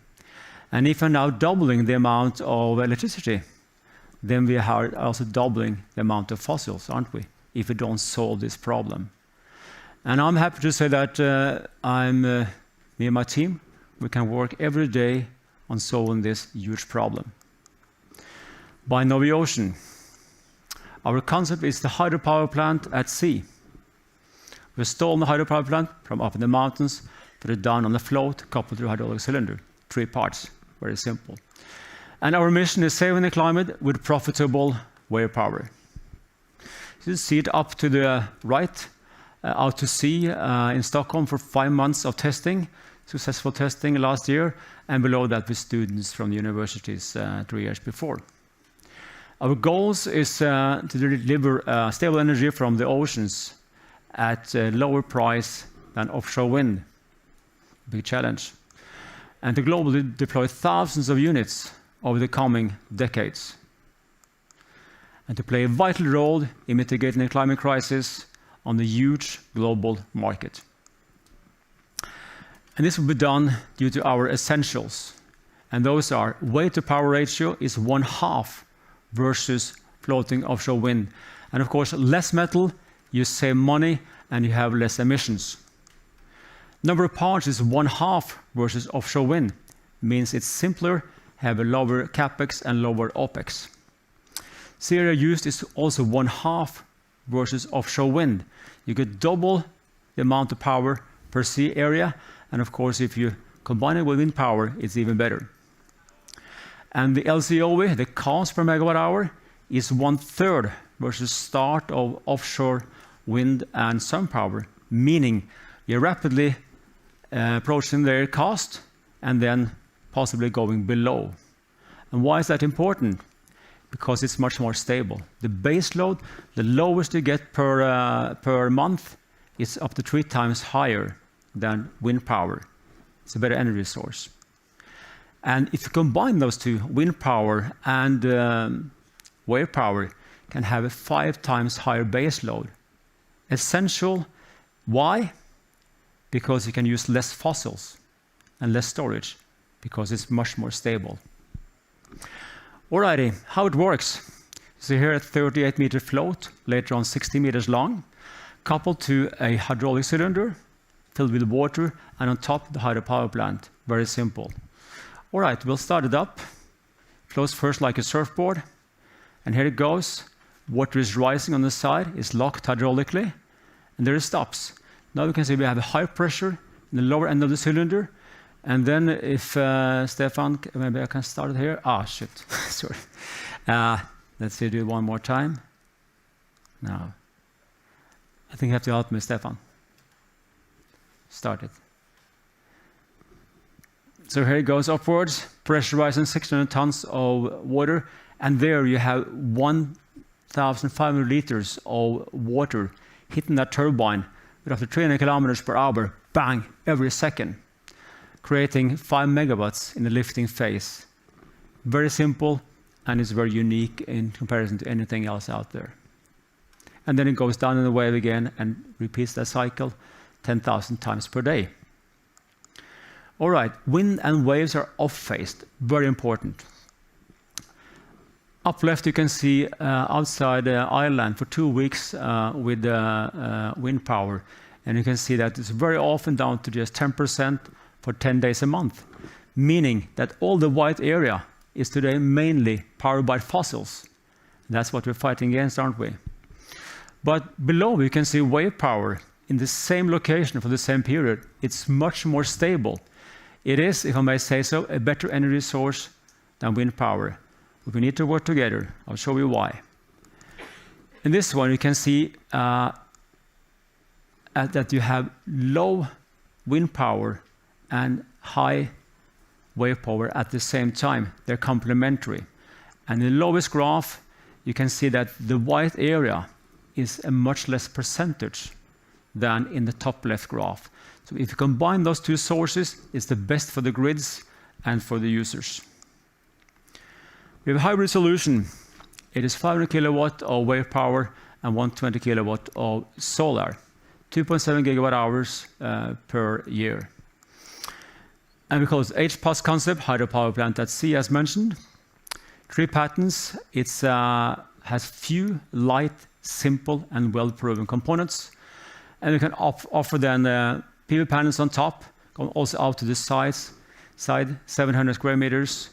And if we're now doubling the amount of electricity, then we are also doubling the amount of fossils, aren't we? If we don't solve this problem. And I'm happy to say that me and my team, we can work every day on solving this huge problem. By Novi Ocean, our concept is the hydropower plant at sea. We install the hydropower plant from up in the mountains, put it down on the float, coupled to a hydraulic cylinder. 3 parts, very simple. And our mission is saving the climate with profitable wave power. You see it up to the right, out to sea in Stockholm for 5 months of testing, successful testing last year, and below that with students from the universities 3 years before. Our goals is to deliver stable energy from the oceans at a lower price than offshore wind. Big challenge. and to globally deploy thousands of units over the coming decades, and to play a vital role in mitigating the climate crisis on the huge global market. And this will be done due to our essentials, and those are weight to power ratio is 1/2 versus floating offshore wind. And of course, less metal, you save money and you have less emissions. Number of parts is 1/2 versus offshore wind, means it's simpler, have a lower capex and lower opex. Sea area used is also 1/2 versus offshore wind. You get double the amount of power per sea area, and of course, if you combine it with wind power, it's even better. And the LCOE, the cost per megawatt hour, is 1/3 versus start of offshore wind and sun power, meaning you're rapidly approaching their cost and then possibly going below. And why is that important? Because it's much more stable. The base load, the lowest you get per month, is up to 3 times higher than wind power. It's a better energy source. And if you combine those two, wind power and wave power can have a 5 times higher base load. Essential. Why? Because you can use less fossils and less storage, because it's much more stable. Alrighty, how it works. So here a 38-meter float, later on 60 meters long, coupled to a hydraulic cylinder filled with water, and on top the hydropower plant. Very simple. All right, we'll start it up. Floats first like a surfboard, and here it goes. Water is rising on the side, it's locked hydraulically, and there it stops. Now you can see we have a high pressure in the lower end of the cylinder, and then if Stefan, maybe I can start it here. Ah, shit, sorry. Let's see, do it one more time. Now, I think you have to help me, Stefan. Start it. So here it goes upwards, pressurizing 600 tons of water, and there you have 1,500 liters of water hitting that turbine with up to 300 kilometers per hour, bang, every second, creating 5 megawatts in the lifting phase. Very simple, and it's very unique in comparison to anything else out there. And then it goes down in the wave again and repeats that cycle 10,000 times per day. All right, wind and waves are off-phased, very important. Up left, you can see outside Ireland for 2 weeks with wind power. And you can see that it's very often down to just 10% for 10 days a month, meaning that all the white area is today mainly powered by fossils. That's what we're fighting against, aren't we? But below, you can see wave power in the same location for the same period. It's much more stable. It is, if I may say so, a better energy source than wind power. But we need to work together. I'll show you why. In this one, you can see that you have low wind power and high wave power at the same time. They're complementary. And in the lowest graph, you can see that the white area is a much less percentage than in the top left graph. So if you combine those two sources, it's the best for the grids and for the users. We have a hybrid solution. It is 500 kilowatt of wave power and 120 kilowatt of solar, 2.7 gigawatt hours per year. And we call it HPAS concept, hydropower plant at sea, as mentioned. 3 patents. It has few, light, simple, and well-proven components. And we can offer then PV panels on top, going also out to the side, 700 square meters.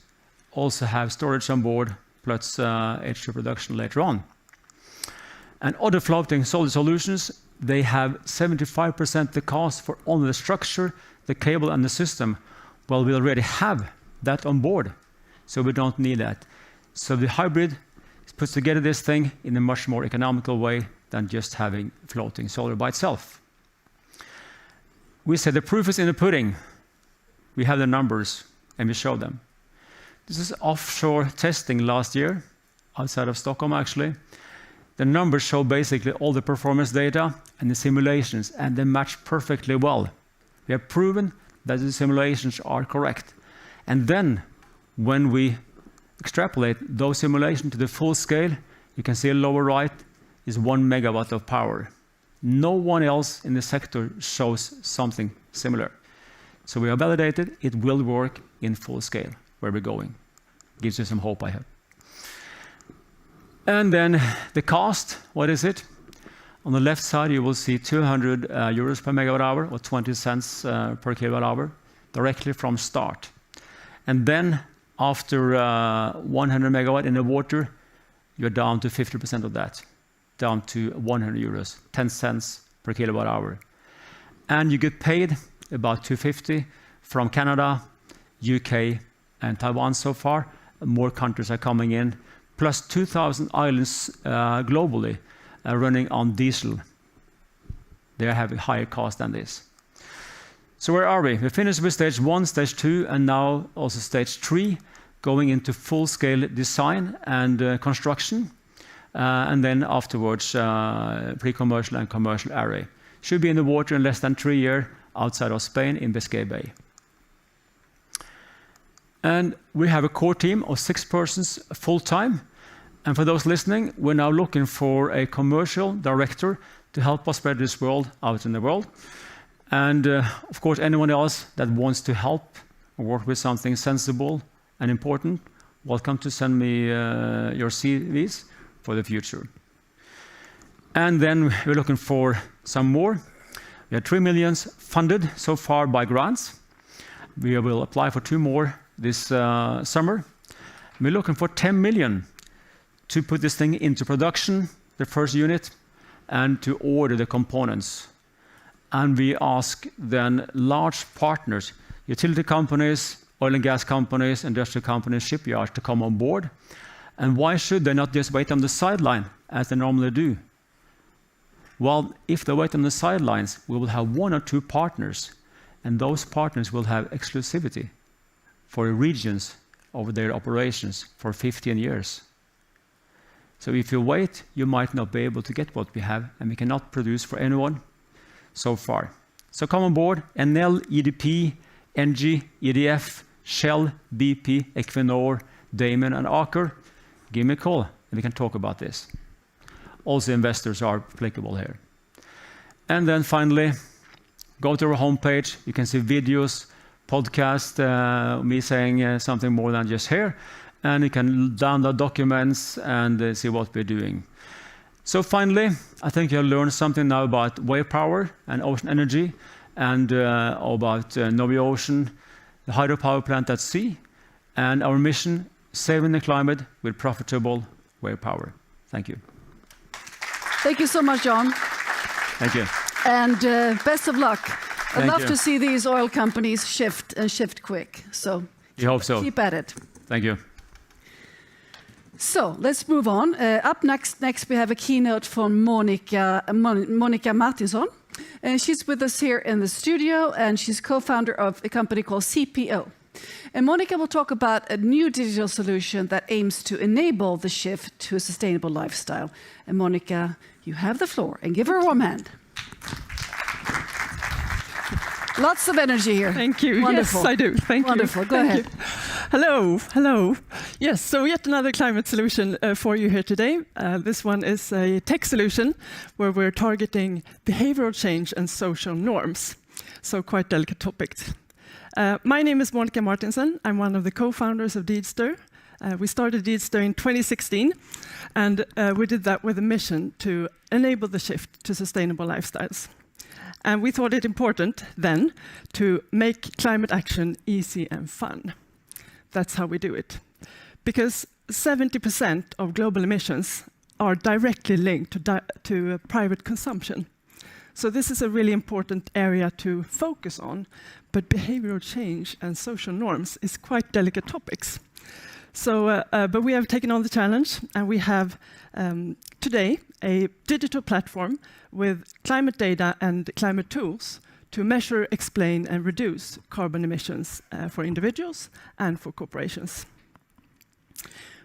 Also have storage on board, plus H2 production later on. And other floating solar solutions, they have 75% the cost for only the structure, the cable, and the system. Well, we already have that on board, so we don't need that. So the hybrid puts together this thing in a much more economical way than just having floating solar by itself. We say the proof is in the pudding. We have the numbers, and we show them. This is offshore testing last year, outside of Stockholm, actually. The numbers show basically all the performance data and the simulations, and they match perfectly well. We have proven that the simulations are correct. And then when we extrapolate those simulations to the full scale, you can see lower right is 1 megawatt of power. No one else in the sector shows something similar. So we are validated, it will work in full scale where we're going. Gives you some hope, I hope. And then the cost, what is it? On the left side, you will see 200 euros per megawatt hour, or 20 cents per kilowatt hour, directly from start. And then after 100 megawatt in the water, you're down to 50% of that, down to 100 euros, 10 cents per kilowatt hour. And you get paid about 250 from Canada, UK, and Taiwan so far. More countries are coming in, plus 2,000 islands globally running on diesel. They have a higher cost than this. So where are we? We finished with stage 1, stage 2, and now also stage 3, going into full-scale design and construction, and then afterwards pre-commercial and commercial array. Should be in the water in less than 3 years outside of Spain in Biscay Bay. And we have a core team of 6 persons full-time. And for those listening, we're now looking for a commercial director to help us spread this world out in the world. And of course, anyone else that wants to help or work with something sensible and important, welcome to send me your CVs for the future. And then we're looking for some more. We have 3 million funded so far by grants. We will apply for 2 more this summer. We're looking for 10 million to put this thing into production, the first unit, and to order the components. And we ask then large partners, utility companies, oil and gas companies, industrial companies, shipyards to come on board. And why should they not just wait on the sideline as they normally do? Well, if they wait on the sidelines, we will have 1 or 2 partners, and those partners will have exclusivity for regions over their operations for 15 years. So if you wait, you might not be able to get what we have, and we cannot produce for anyone so far. So come on board, Enel, EDP, Engie, EDF, Shell, BP, Equinor, Damon, and Aker. Give me a call, and we can talk about this. Also, investors are applicable here. And then finally, go to our homepage. You can see videos, podcast, me saying something more than just here. And you can download documents and see what we're doing. So finally, I think you'll learn something now about wave power and ocean energy, and about Novi Ocean, the hydropower plant at sea, and our mission, saving the climate with profitable wave power. Thank you. Thank you so much, John. Thank you. And best of luck. I'd Thank love you. to see these oil companies shift, and shift quick. So You hope so. keep at it. Thank you. So let's move on. Up next we have a keynote from Monica Martinsson. And she's with us here in the studio, and she's co-founder of a company called CPO. And Monica will talk about a new digital solution that aims to enable the shift to a sustainable lifestyle. And Monica, you have the floor, and give her a warm hand. Lots of energy here. Thank you. Wonderful. Yes, I do. Thank you. Wonderful. Go Thank ahead. you. Hello. Hello. Yes, so yet another climate solution for you here today. This one is a tech solution where we're targeting behavioral change and social norms. So quite delicate topics. My name is Monica Martinsson. I'm one of the co-founders of Deedster. We started Deedster in 2016, and we did that with a mission to enable the shift to sustainable lifestyles. And we thought it important then to make climate action easy and fun. That's how we do it. Because 70% of global emissions are directly linked to private consumption. So this is a really important area to focus on, but behavioral change and social norms is quite delicate topics. So, but we have taken on the challenge, and we have today a digital platform with climate data and climate tools to measure, explain, and reduce carbon emissions for individuals and for corporations.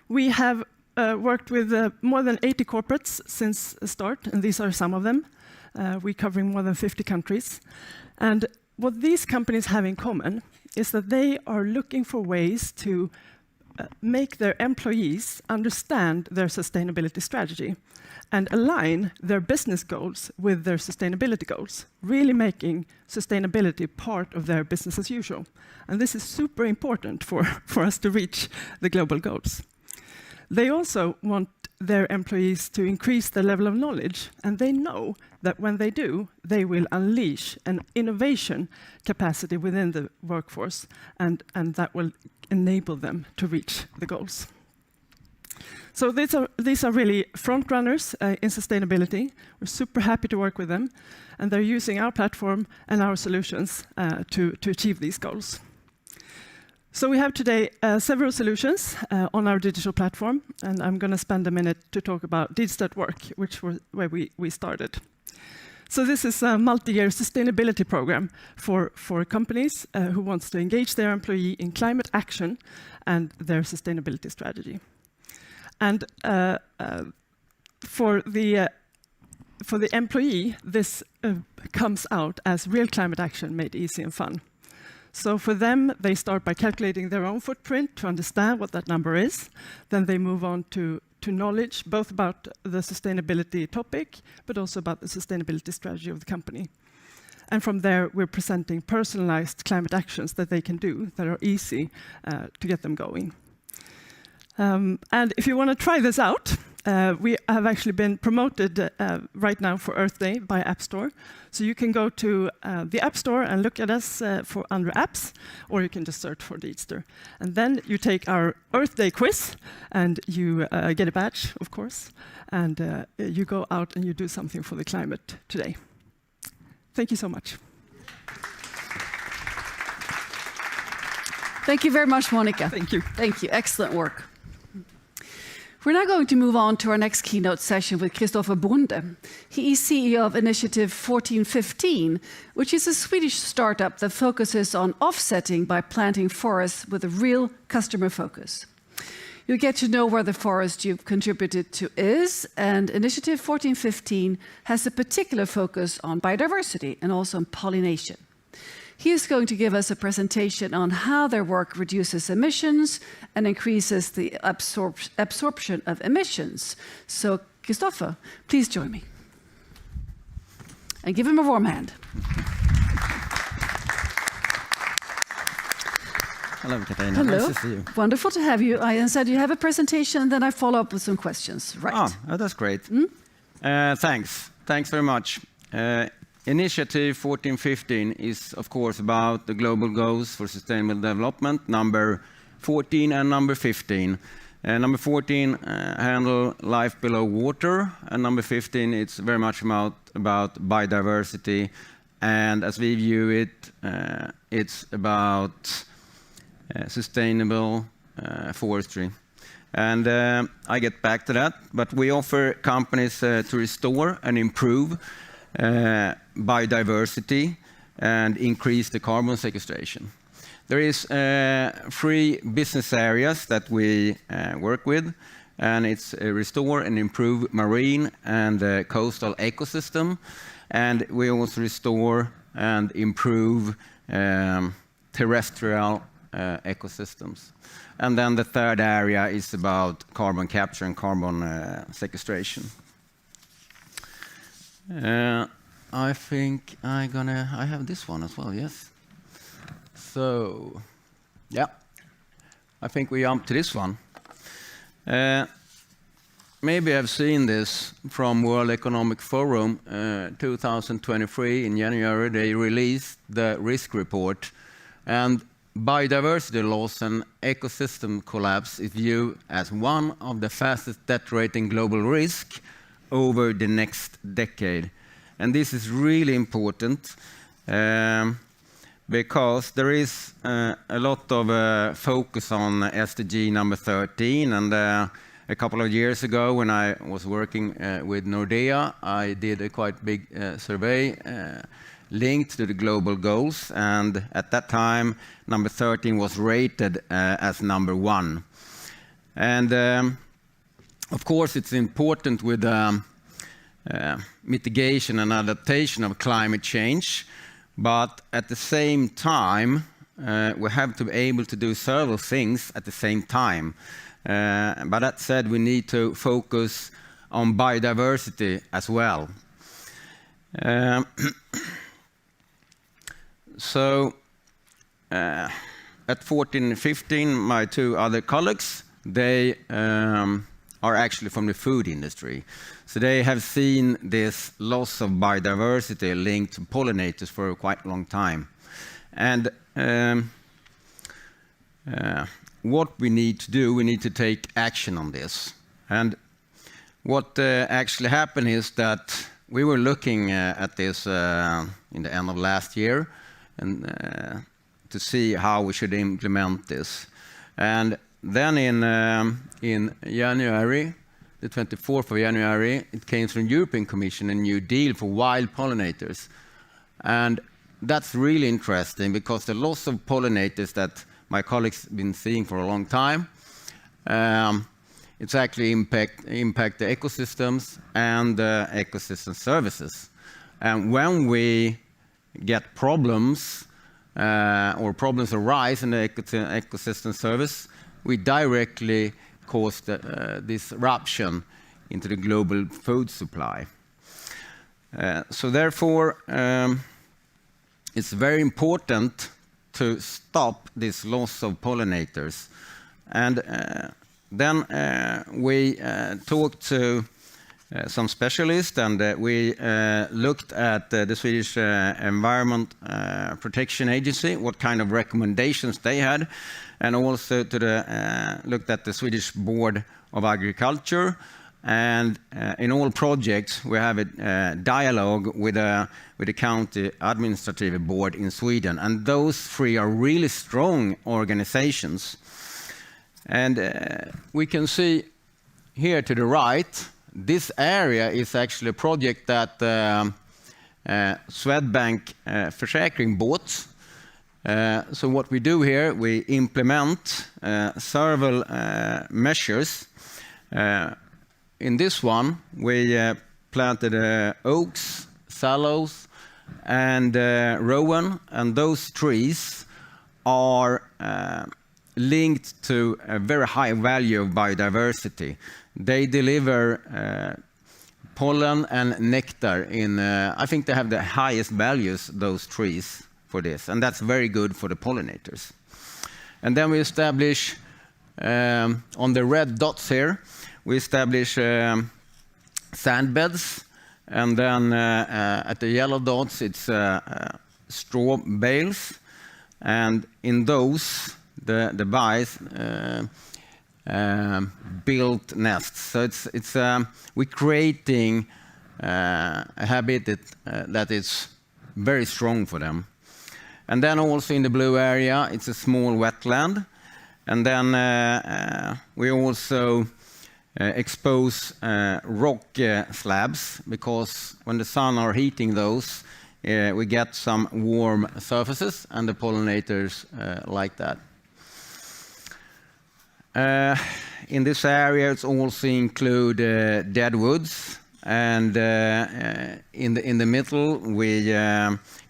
We have worked with more than 80 corporates since the start, and these are some of them. We're covering more than 50 countries. And what these companies have in common is that they are looking for ways to make their employees understand their sustainability strategy and align their business goals with their sustainability goals, really making sustainability part of their business as usual. And this is super important for us to reach the global goals. They also want their employees to increase their level of knowledge, and they know that when they do, they will unleash an innovation capacity within the workforce, and that will enable them to reach the goals. So these are really front runners in sustainability. We're super happy to work with them, and they're using our platform and our solutions to achieve these goals. So we have today several solutions on our digital platform, and I'm going to spend a minute to talk about Digital at Work, which was where we started. So this is a multi-year sustainability program for companies who wants to engage their employee in climate action and their sustainability strategy. And for the employee, this comes out as real climate action made easy and fun. So for them, they start by calculating their own footprint to understand what that number is. Then they move on to knowledge, both about the sustainability topic, but also about the sustainability strategy of the company. And from there, we're presenting personalized climate actions that they can do that are easy to get them going. And if you want to try this out, we have actually been promoted right now for Earth Day by App Store. So you can go to the App Store and look at us under apps, or you can just search for Deedster. And then you take our Earth Day quiz, and you get a badge, of course, and you go out and you do something for the climate today. Thank you so much. Thank you very much, Monica. Thank you. Thank you. Excellent work. We're now going to move on to our next keynote session with Christopher Bonde. He is CEO of Initiative 1415, which is a Swedish startup that focuses on offsetting by planting forests with a real customer focus. You'll get to know where the forest you've contributed to is, and Initiative 1415 has a particular focus on biodiversity and also on pollination. He is going to give us a presentation on how their work reduces emissions and increases the absorption of emissions. So, Christopher, please join me. And give him a warm hand. Hello, Katarina. Hello. Nice to see you. Wonderful to have you. I said you have a presentation, and then I follow up with some questions. Right. Oh, that's great. Thanks. Thanks very much. Initiative 1415 is, of course, about the global goals for sustainable development, number 14 and number 15. Number 14 handle life below water, and number 15 it's very much about biodiversity. And as we view it, it's about sustainable forestry. And I get back to that, but we offer companies to restore and improve biodiversity and increase the carbon sequestration. There is 3 business areas that we work with, and it's restore and improve marine and coastal ecosystem, and we also restore and improve terrestrial ecosystems. And then the third area is about carbon capture and carbon sequestration. I think I have this one as well, yes. So, yeah, I think we jump to this one. Maybe I've seen this from World Economic Forum 2023 in January. They released the risk report, and biodiversity loss and ecosystem collapse is viewed as one of the fastest deteriorating global risks over the next decade. And this is really important because there is a lot of focus on SDG number 13. And a couple of years ago, when I was working with Nordea, I did a quite big survey linked to the global goals. And at that time, number 13 was rated as number 1. And of course, it's important with mitigation and adaptation of climate change, But at the same time, we have to be able to do several things at the same time. But that said, we need to focus on biodiversity as well. So at 14 and 15, my two other colleagues, they are actually from the food industry. So they have seen this loss of biodiversity linked to pollinators for a quite long time. And what we need to do, we need to take action on this. And what actually happened is that we were looking at this in the end of last year and to see how we should implement this. And then in January, the 24th of January, it came from the European Commission, a new deal for wild pollinators. And that's really interesting because the loss of pollinators that my colleagues have been seeing for a long time, it's actually impact the ecosystems and ecosystem services. And when we get problems or problems arise in the ecosystem service, we directly cause disruption into the global food supply. So therefore, it's very important to stop this loss of pollinators. And then we talked to some specialists, and we looked at the Swedish Environment Protection Agency, what kind of recommendations they had, and also to looked at the Swedish Board of Agriculture. And in all projects, we have a dialogue with the county administrative board in Sweden. And those three are really strong organizations. And we can see here to the right, this area is actually a project that Swedbank Försäkring bought. So what we do here, we implement several measures. In this one, we planted oaks, sallows, and rowan, and those trees are linked to a very high value of biodiversity. They deliver pollen and nectar in, I think they have the highest values, those trees, for this, and that's very good for the pollinators. And then we establish, on the red dots here, we establish sandbeds, and then at the yellow dots, it's straw bales, and in those, the bees build nests. So it's we're creating a habitat that is very strong for them. And then also in the blue area, it's a small wetland. And then we also expose rock slabs, because when the sun are heating those, we get some warm surfaces, and the pollinators like that. In this area, it's also include dead woods, and in the middle, we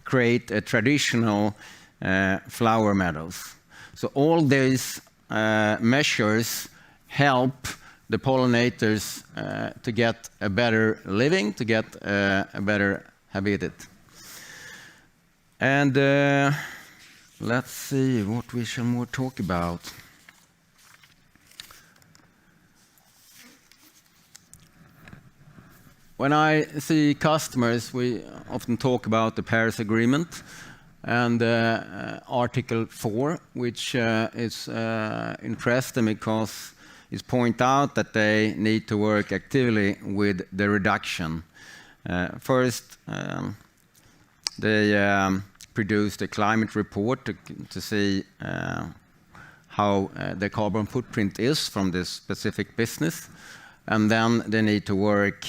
create a traditional flower meadows. So all these measures help the pollinators to get a better living, to get a better habitat. And let's see what we shall more talk about. When I see customers, we often talk about the Paris Agreement and Article 4, which is interesting because it points out that they need to work actively with the reduction. First, they produced a climate report to see how the carbon footprint is from this specific business, and then they need to work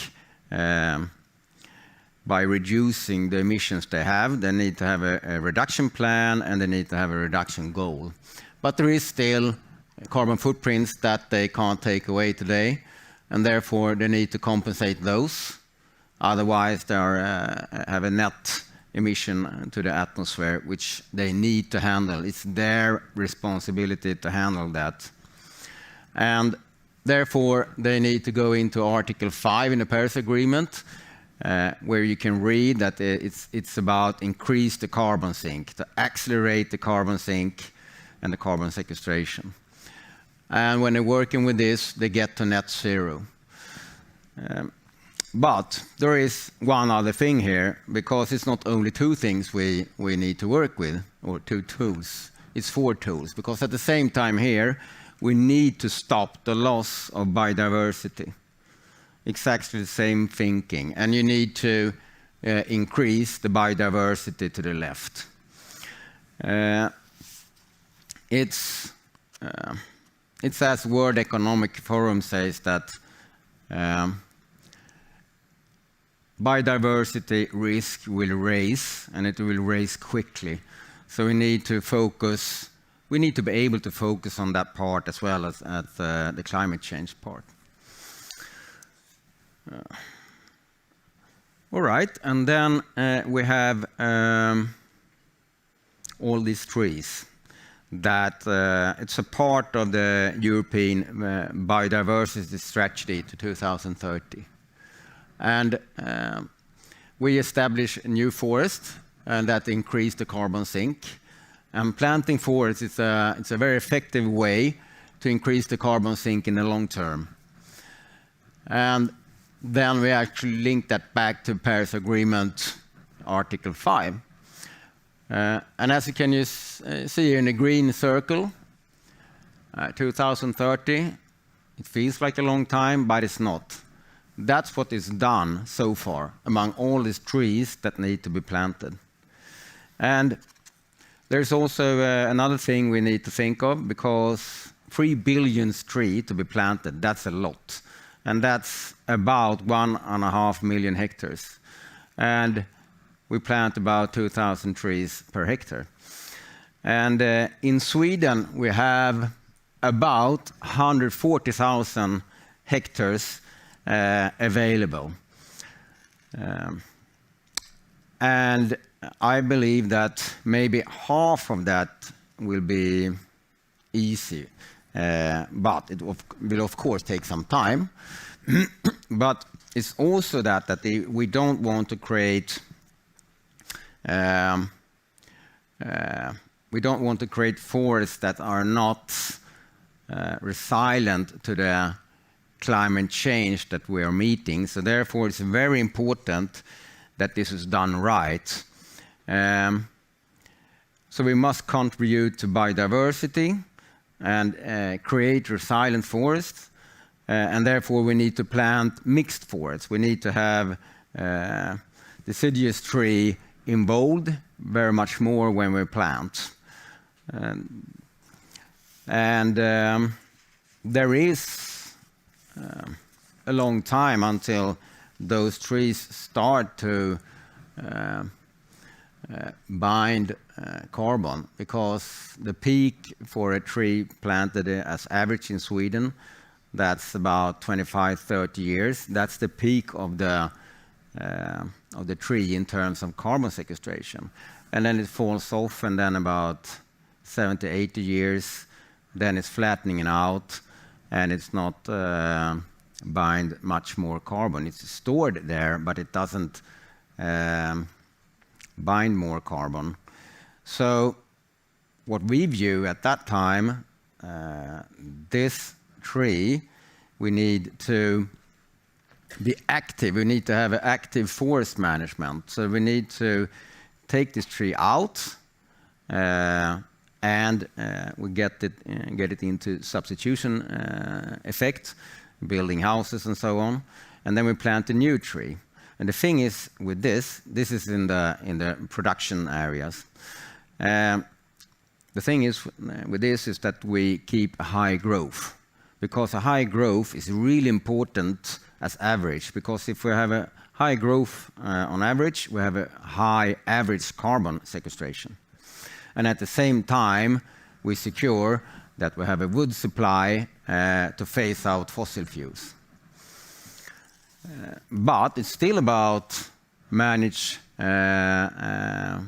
by reducing the emissions they have. They need to have a reduction plan, and they need to have a reduction goal. But there is still carbon footprints that they can't take away today, and therefore they need to compensate those. Otherwise, they have a net emission to the atmosphere, which they need to handle. It's their responsibility to handle that. And therefore, they need to go into Article 5 in the Paris Agreement, where you can read that it's about increase the carbon sink, to accelerate the carbon sink and the carbon sequestration. And when they're working with this, they get to net zero. But there is one other thing here, because it's not only two things we need to work with, or two tools, it's 4 tools, because at the same time here, we need to stop the loss of biodiversity. Exactly the same thinking, and you need to increase the biodiversity to the left. It's as World Economic Forum says that biodiversity risk will rise, and it will rise quickly. So we need to focus. We need to be able to focus on that part as well as the climate change part. All right, and then we have all these trees. That it's a part of the European biodiversity strategy to 2030. And we establish a new forest that increase the carbon sink. And planting forests it's a very effective way to increase the carbon sink in the long term. And then we actually link that back to Paris Agreement, Article 5. And as you can see here in the green circle, 2030, it feels like a long time, but it's not. That's what is done so far among all these trees that need to be planted. And there's also another thing we need to think of, because 3 billion trees to be planted, that's a lot. And that's about 1.5 million hectares. And we plant about 2,000 trees per hectare. And in Sweden, we have about 140,000 hectares available. And I believe that maybe half of that will be easy. But it will, of course, take some time. But it's also that we don't want to create forests that are not resilient to the climate change that we are meeting. So therefore, it's very important that this is done right. So we must contribute to biodiversity and create resilient forests. And therefore, we need to plant mixed forests. We need to have deciduous tree in bold very much more when we plant. And there is a long time until those trees start to bind carbon, because the peak for a tree planted as average in Sweden, that's about 25, 30 years. That's the peak of the tree in terms of carbon sequestration. And then it falls off, and then about 70, 80 years, then it's flattening out, and it's not bind much more carbon. It's stored there, but it doesn't bind more carbon. So what we view at that time, this tree, we need to be active. We need to have an active forest management. So we need to take this tree out and we get it into substitution effect, building houses and so on, and then we plant a new tree. And the thing is with this is in the production areas. The thing is with this is that we keep a high growth, because a high growth is really important as average, because if we have a high growth on average, we have a high average carbon sequestration. And at the same time, we secure that we have a wood supply to phase out fossil fuels. But it's still about manage the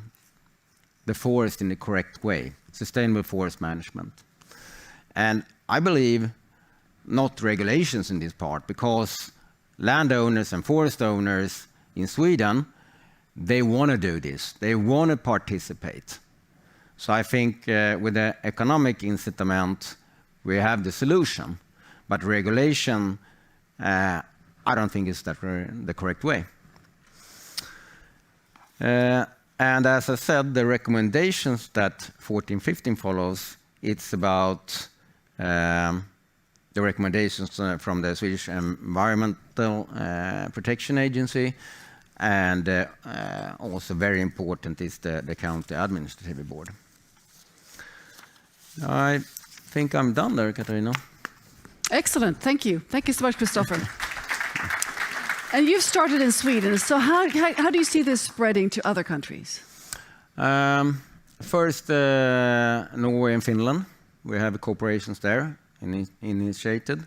forest in the correct way, sustainable forest management. And I believe not regulations in this part, because landowners and forest owners in Sweden, they want to do this. They want to participate. So I think with the economic incitament, we have the solution. But regulation, I don't think is the correct way. And as I said, the recommendations that 1415 follows, it's about the recommendations from the Swedish Environmental Protection Agency, and also very important is the County Administrative Board. I think I'm done there, Katarina. Excellent, thank you. Thank you so much, Christopher. And you've started in Sweden, so how do you see this spreading to other countries? First, Norway and Finland. We have cooperations there initiated.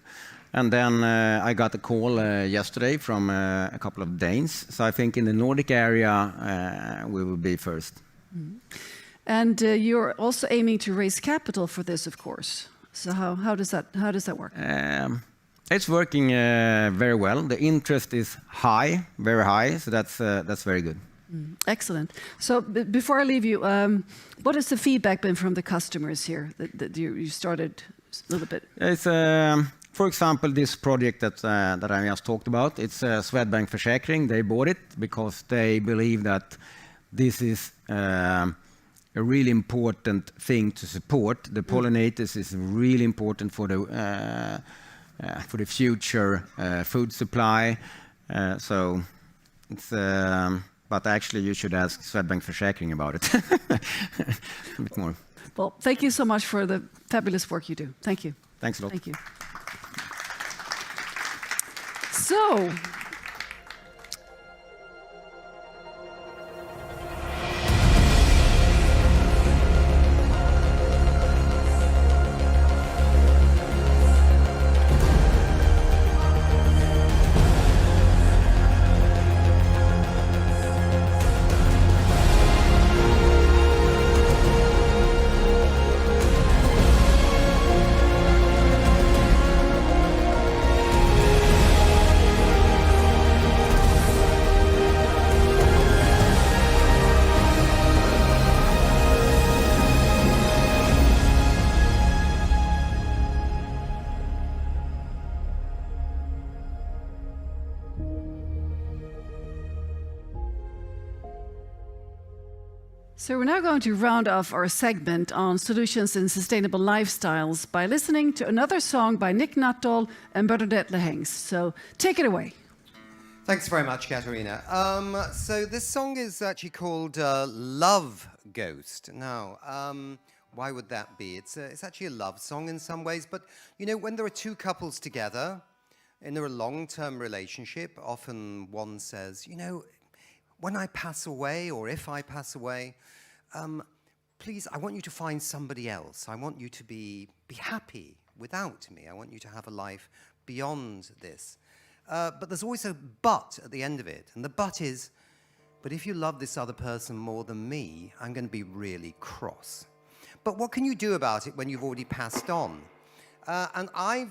And then I got a call yesterday from a couple of Danes. So I think in the Nordic area, we will be first. Mm-hmm. And you're also aiming to raise capital for this, of course. So how does that work? It's working very well. The interest is high, very high. So that's very good. Excellent. So before I leave you, what has the feedback been from the customers here that you started a little bit? It's for example, this project that I just talked about. It's Swedbank Försäkring. They bought it because they believe that this is a really important thing to support. The pollinators is really important for the future food supply. So it's. But actually, you should ask Swedbank Försäkring about it a bit more. Well, thank you so much for the fabulous work you do. Thank you. Thanks a lot. Thank you. So, So we're now going to round off our segment on solutions in sustainable lifestyles by listening to another song by Nick Nuttall and Bernadette Lehengs. So take it away. Thanks very much, Katarina. So this song is actually called Love Ghost. Now, why would that be? It's actually a love song in some ways, but you know, when there are two couples together in a long-term relationship, often one says, you know, when I pass away, or if I pass away, please, I want you to find somebody else. I want you to be happy without me. I want you to have a life beyond this. But there's always a but at the end of it. And the but is, but if you love this other person more than me, I'm going to be really cross. But what can you do about it when you've already passed on? And I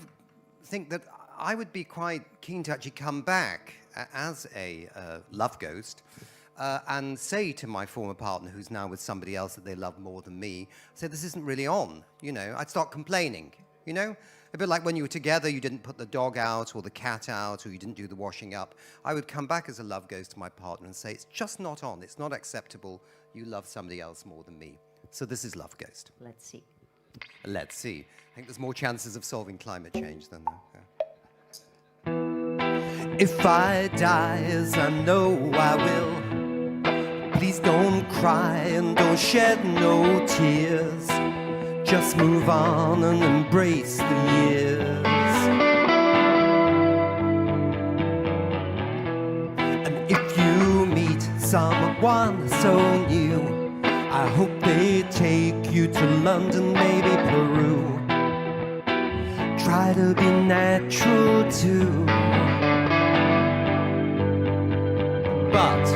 think that I would be quite keen to actually come back as a love ghost and say to my former partner, who's now with somebody else that they love more than me, say, this isn't really on, you know. I'd start complaining, you know. A bit like when you were together, you didn't put the dog out or the cat out, or you didn't do the washing up. I would come back as a love ghost to my partner and say, it's just not on, it's not acceptable, you love somebody else more than me. So this is Love Ghost. Let's see. Let's see. I think there's more chances of solving climate change than that. If I die, as I know I will, please don't cry and don't shed no tears. Just move on and embrace the years. And if you meet someone so new, I hope they take you to London, maybe Peru. Try to be natural too. But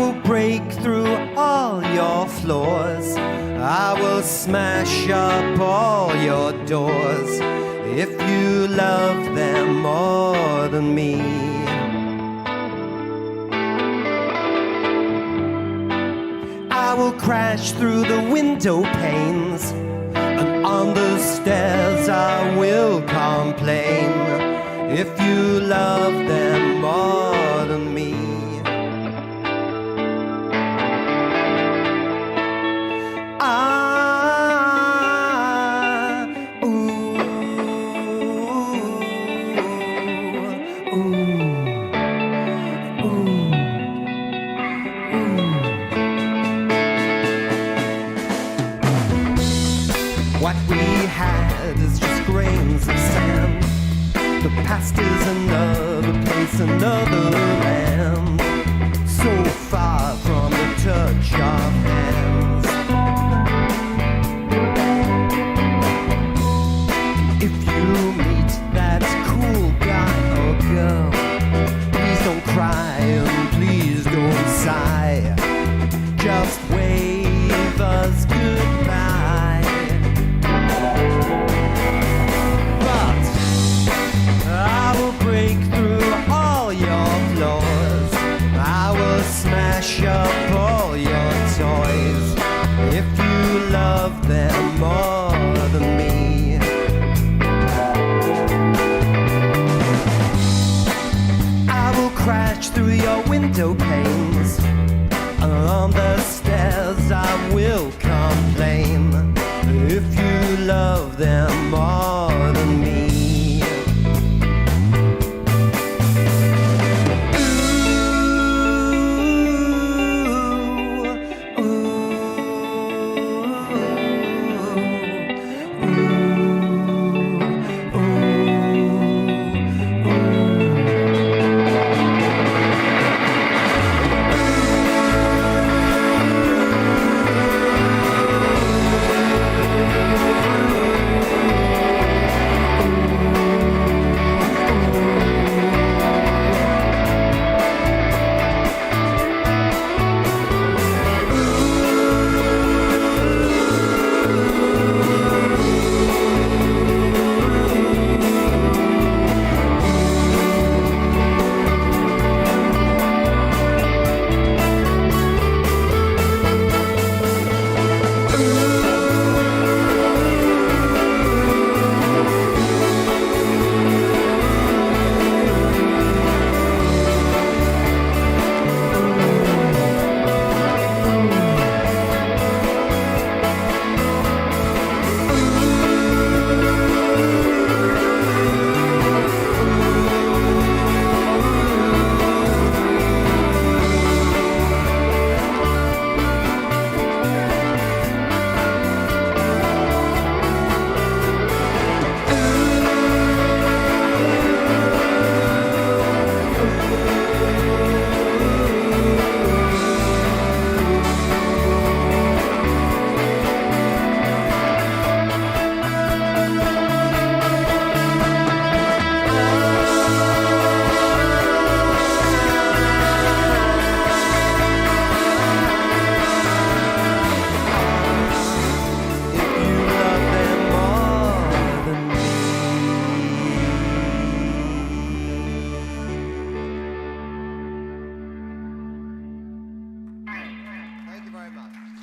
will break through all your floors. I will smash up all your doors if you love them more than me. I will crash through the window panes, and on the stairs I will complain if you love them more than me. What we had is just grains of sand. The past is another place, another land, so far from the touch of hands. If you meet that cool guy or girl, please don't cry and please don't sigh. Just wave us goodbye. But I will break through all your floors. I will smash up all your toys if you love them more than me. I will crash through your window panes. On the stairs I will complain if you love them more than me.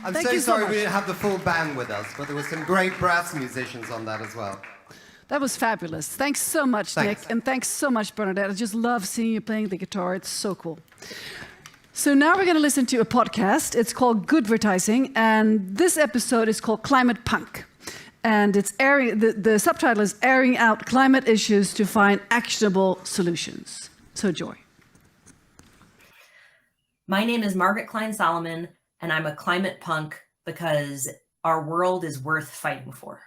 I'm Thank so you so sorry much. we didn't have the full band with us, but there were some great brass musicians on that as well. That was fabulous. Thanks so much, Thanks. Nick. And thanks so much, Bernadette. I just love seeing you playing the guitar. It's so cool. So now we're going to listen to a podcast. It's called Goodvertising, and this episode is called Climate Punk. And it's airing, the subtitle is Airing Out Climate Issues to Find Actionable Solutions. So Joy. My name is Margaret Klein-Solomon, and I'm a climate punk because our world is worth fighting for.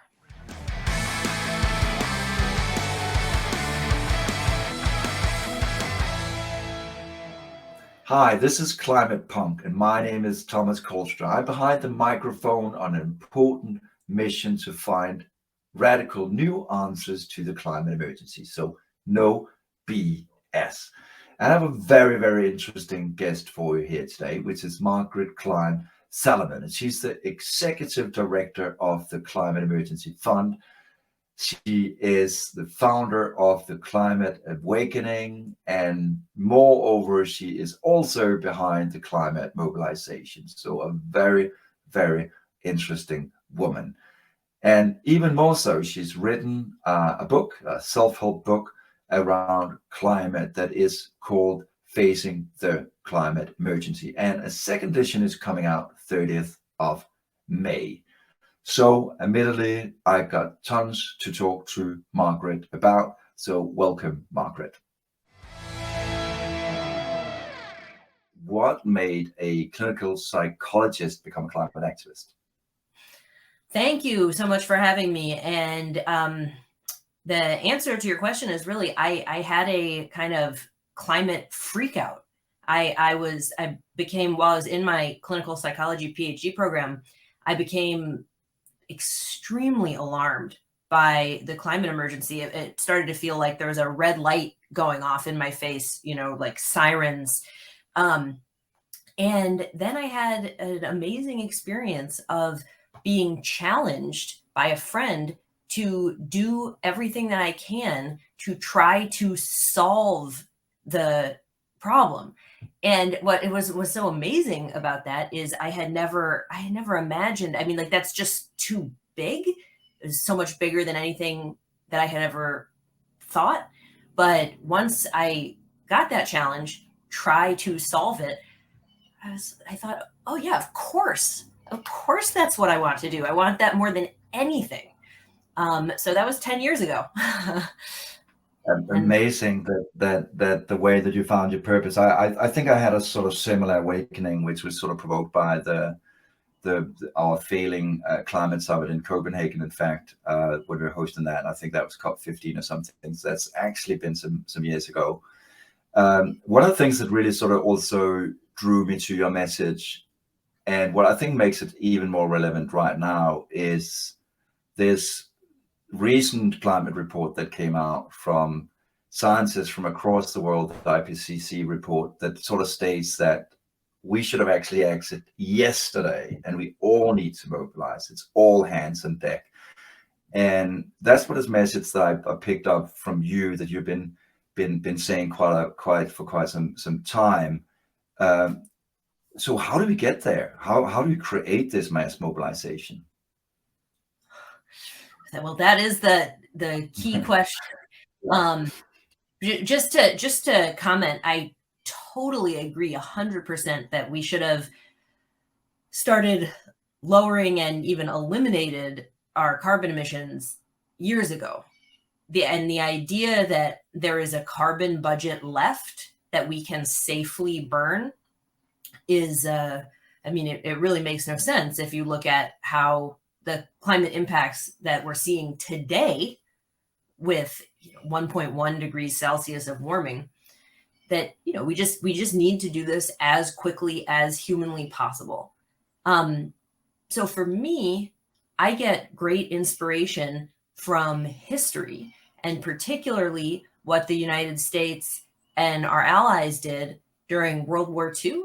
Hi, this is Climate Punk, and my name is Thomas Kolstra. I'm behind the microphone on an important mission to find radical new answers to the climate emergency. So no BS. And I have a very, very interesting guest for you here today, which is Margaret Klein-Salomon. And she's the Executive Director of the Climate Emergency Fund. She is the founder of the Climate Awakening, and moreover, she is also behind the climate mobilization. So a very, very interesting woman. And even more so, she's written a book, a self-help book around climate that is called Facing the Climate Emergency. And a second edition is coming out 30th of May. So admittedly, I got tons to talk to Margaret about. So welcome, Margaret. What made a clinical psychologist become a climate activist? Thank you so much for having me. And the answer to your question is really, I had a kind of climate freak out. I became, while I was in my clinical psychology PhD program, I became extremely alarmed by the climate emergency. It started to feel like there was a red light going off in my face, you know, like sirens. And then I had an amazing experience of being challenged by a friend to do everything that I can to try to solve the problem. And what it was so amazing about that is I had never imagined, I mean, like, that's just too big. It was so much bigger than anything that I had ever thought. But once I got that challenge, try to solve it, I thought, oh yeah, of course that's what I want to do. I want that more than anything. So that was 10 years ago. Amazing that the way that you found your purpose. I think I had a sort of similar awakening, which was sort of provoked by our failing climate summit in Copenhagen. In fact, when we were hosting that, and I think that was COP15 or something. So that's actually been some years ago. One of the things that really sort of also drew me to your message, and what I think makes it even more relevant right now, is this recent climate report that came out from scientists from across the world, the IPCC report, that sort of states that we should have actually acted yesterday and we all need to mobilize. It's all hands on deck. And that's what this message that I picked up from you, that you've been saying for quite some time. So how do we get there? How do we create this mass mobilization? Well, that is the key question. Just to comment, I totally agree 100% that we should have started lowering and even eliminated our carbon emissions years ago. The idea that there is a carbon budget left that we can safely burn is, I mean, it really makes no sense if you look at how the climate impacts that we're seeing today with 1.1 degrees Celsius of warming, that, you know, we just need to do this as quickly as humanly possible. So for me, I get great inspiration from history, and particularly what the United States and our allies did during World War II,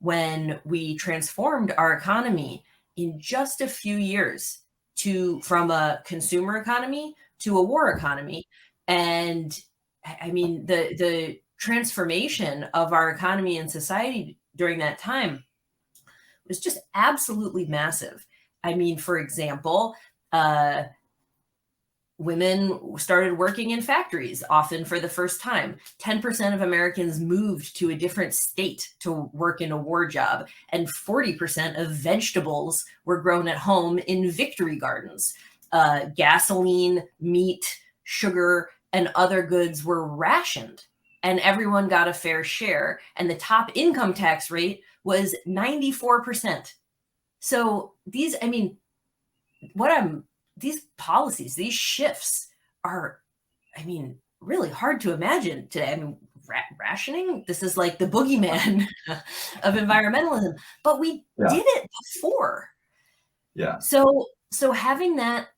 when we transformed our economy in just a few years from a consumer economy to a war economy. And I mean, the transformation of our economy and society during that time was just absolutely massive. I mean, for example, women started working in factories, often for the first time. 10% of Americans moved to a different state to work in a war job, and 40% of vegetables were grown at home in victory gardens. Gasoline, meat, sugar, and other goods were rationed, and everyone got a fair share. And the top income tax rate was 94%. So these policies, these shifts are, I mean, really hard to imagine today. I mean, rationing, this is like the boogeyman of environmentalism, but we did it before. Yeah. So having that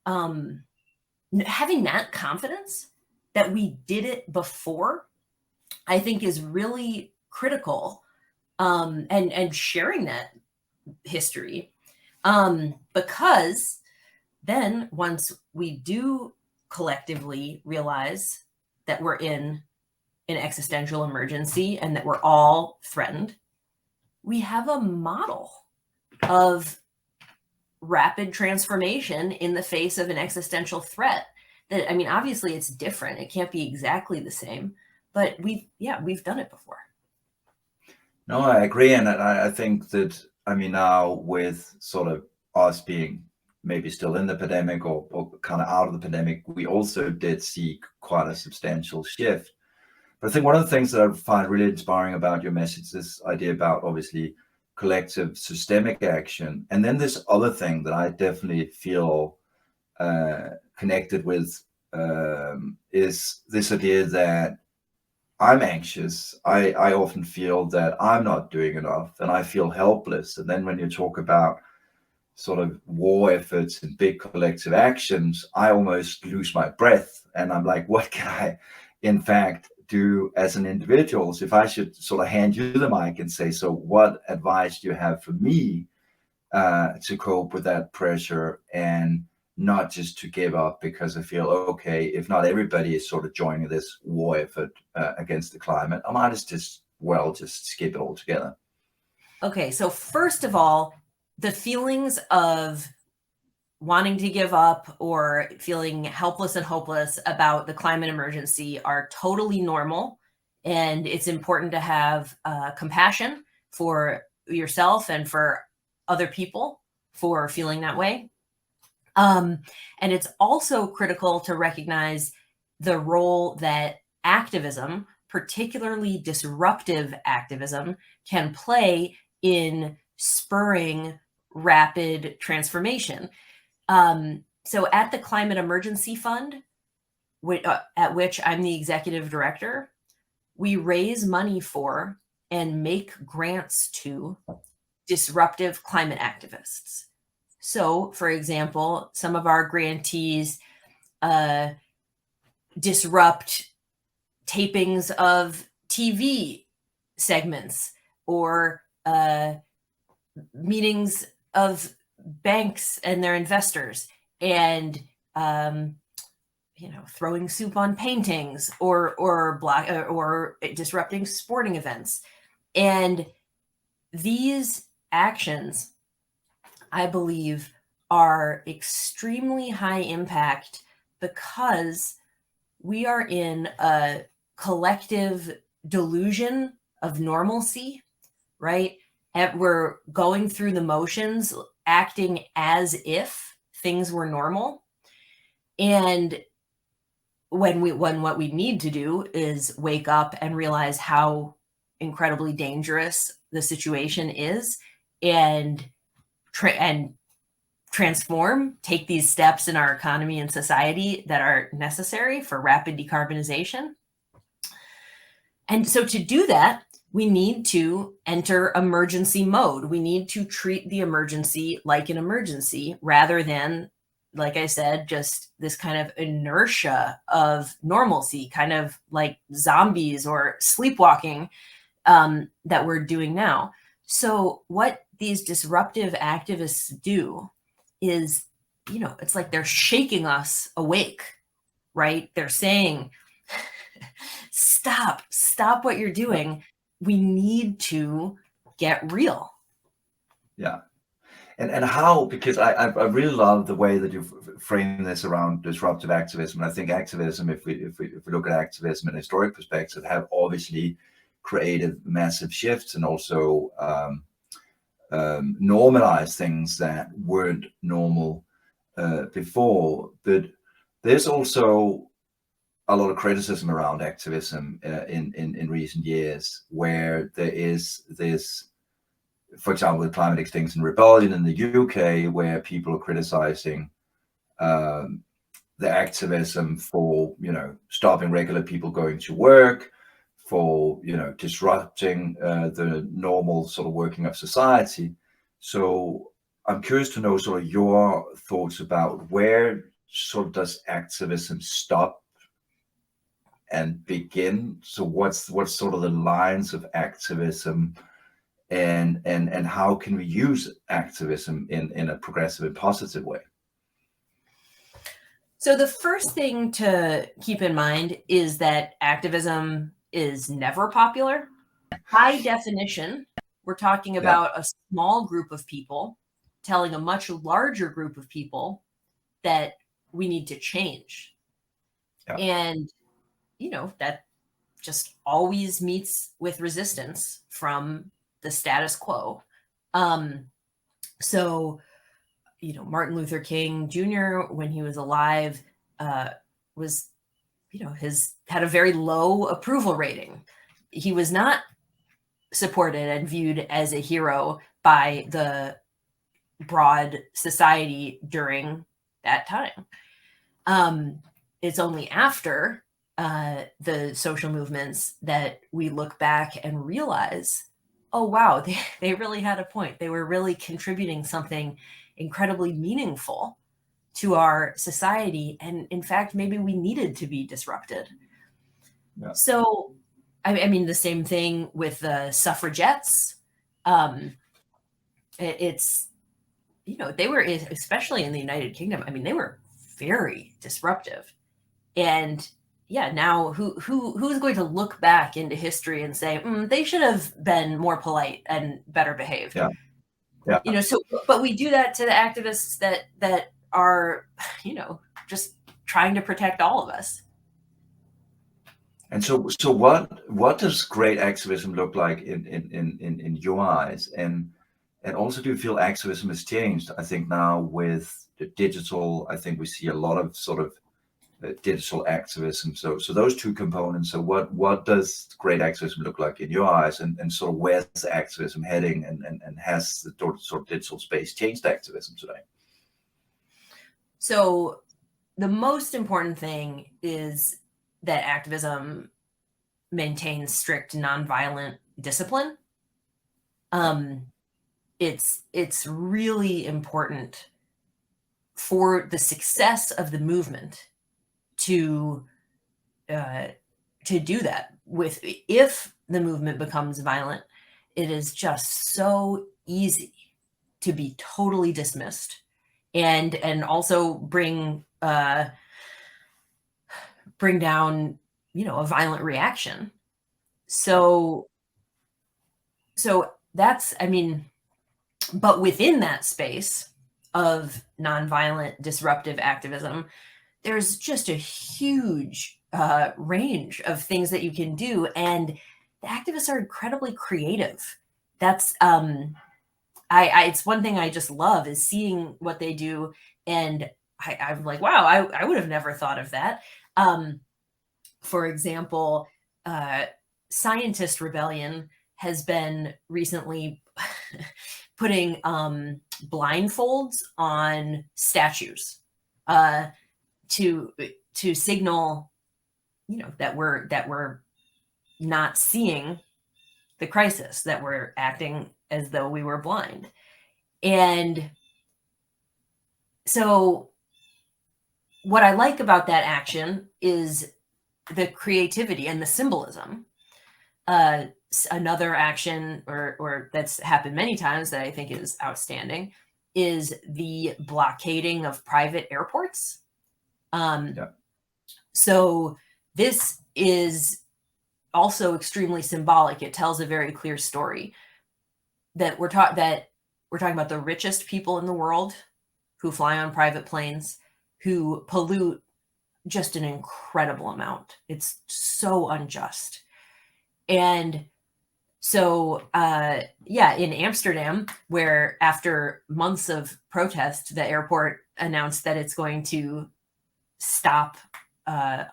confidence that we did it before I think is really critical, and sharing that history, because then once we do collectively realize that we're in an existential emergency and that we're all threatened, we have a model of rapid transformation in the face of an existential threat. That, I mean, obviously it's different. It can't be exactly the same, but we've done it before. No, I agree. And I think that, I mean, now with sort of us being maybe still in the pandemic or kind of out of the pandemic, we also did see quite a substantial shift. But I think one of the things that I find really inspiring about your message, this idea about obviously collective systemic action, and then this other thing that I definitely feel connected with is this idea that I'm anxious. I often feel that I'm not doing enough and I feel helpless. And then when you talk about sort of war efforts and big collective actions, I almost lose my breath. And I'm like, what can I, in fact, do as an individual? So if I should sort of hand you the mic and say, so what advice do you have for me to cope with that pressure and not just to give up, because I feel, okay, if not everybody is sort of joining this war effort against the climate, I might just skip it altogether. Okay, so first of all, the feelings of wanting to give up or feeling helpless and hopeless about the climate emergency are totally normal. And it's important to have compassion for yourself and for other people for feeling that way. And it's also critical to recognize the role that activism, particularly disruptive activism, can play in spurring rapid transformation. So at the Climate Emergency Fund, at which I'm the executive director, we raise money for and make grants to disruptive climate activists. So, for example, some of our grantees disrupt tapings of TV segments or meetings of banks and their investors, and throwing soup on paintings or disrupting sporting events. And these actions, I believe, are extremely high impact because we are in a collective delusion of normalcy, right? And we're going through the motions, acting as if things were normal. And when what we need to do is wake up and realize how incredibly dangerous the situation is, and transform, take these steps in our economy and society that are necessary for rapid decarbonization. And so to do that, we need to enter emergency mode. We need to treat the emergency like an emergency rather than, like I said, just this kind of inertia of normalcy, kind of like zombies or sleepwalking that we're doing now. So what these disruptive activists do is, it's like they're shaking us awake, right? They're saying, stop what you're doing. We need to get real. Yeah. And how, because I really love the way that you frame this around disruptive activism. And I think activism, if we look at activism in a historic perspective, have obviously created massive shifts and also normalized things that weren't normal before. But there's also a lot of criticism around activism in recent years, where there is this, for example, the Climate Extinction Rebellion in the UK, where people are criticizing the activism for, stopping regular people going to work, for, disrupting the normal sort of working of society. So I'm curious to know sort of your thoughts about where sort of does activism stop and begin? So what's sort of the lines of activism, and how can we use activism in a progressive and positive way? So the first thing to keep in mind is that activism is never popular. By definition, we're talking about a small group of people telling a much larger group of people that we need to change. And, you know, that just always meets with resistance from the status quo. So, you know, Martin Luther King Jr., when he was alive, was, you know, had a very low approval rating. He was not supported and viewed as a hero by the broad society during that time. It's only after the social movements that we look back and realize, oh, wow, they really had a point. They were really contributing something incredibly meaningful to our society. And in fact, maybe we needed to be disrupted. So, I mean, the same thing with the suffragettes. It's, you know, they were, especially in the United Kingdom, I mean, they were very disruptive. And yeah, now who's going to look back into history and say, they should have been more polite and better behaved? You know, so, but we do that to the activists that are, you know, just trying to protect all of us. And so what does great activism look like in your eyes? And also, do you feel activism has changed? I think now with the digital, I think we see a lot of sort of digital activism. So those two components. So what does great activism look like in your eyes, and sort of where's the activism heading, and has the sort of digital space changed activism today? So the most important thing is that activism maintains strict nonviolent discipline. It's really important for the success of the movement to do that. If the movement becomes violent, it is just so easy to be totally dismissed, and also bring down, you know, a violent reaction. So that's, I mean, but within that space of nonviolent disruptive activism, there's just a huge range of things that you can do, and the activists are incredibly creative. That's it's one thing I just love is seeing what they do, and I'm like, wow, I would have never thought of that. For example, Scientist Rebellion has been recently putting blindfolds on statues to signal, you know, that we're not seeing the crisis, that we're acting as though we were blind. And so what I like about that action is the creativity and the symbolism. Another action or that's happened many times that I think is outstanding is the blockading of private airports. So this is also extremely symbolic. It tells a very clear story that we're talking about the richest people in the world who fly on private planes, who pollute just an incredible amount. It's so unjust. And so, in Amsterdam, where after months of protest, the airport announced that it's going to stop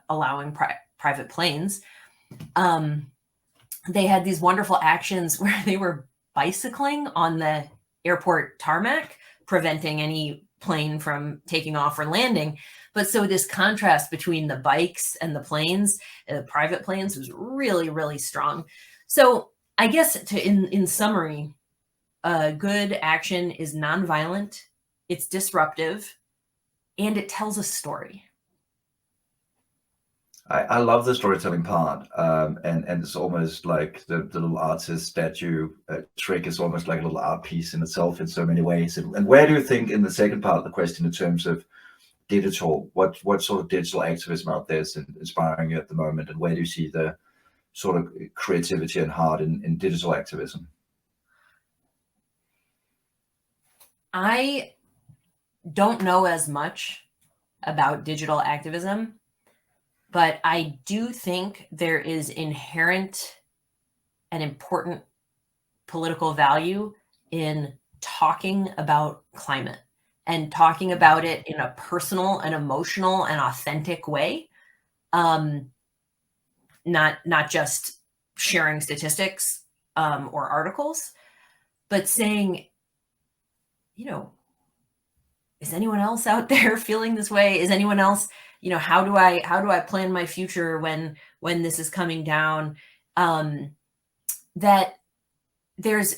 allowing private planes, they had these wonderful actions where they were bicycling on the airport tarmac, preventing any plane from taking off or landing. But so this contrast between the bikes and the planes, the private planes, was really, really strong. So I guess in summary, good action is nonviolent, it's disruptive, and it tells a story. I love the storytelling part, and it's almost like the little artist statue trick is almost like a little art piece in itself in so many ways. And where do you think, in the second part of the question, in terms of digital, what sort of digital activism out there is inspiring you at the moment, and where do you see the sort of creativity and heart in digital activism? I don't know as much about digital activism, but I do think there is inherent and important political value in talking about climate and talking about it in a personal and emotional and authentic way. Not just sharing statistics or articles, but saying, you know, is anyone else out there feeling this way? Is anyone else, you know, how do I plan my future when this is coming down? That there's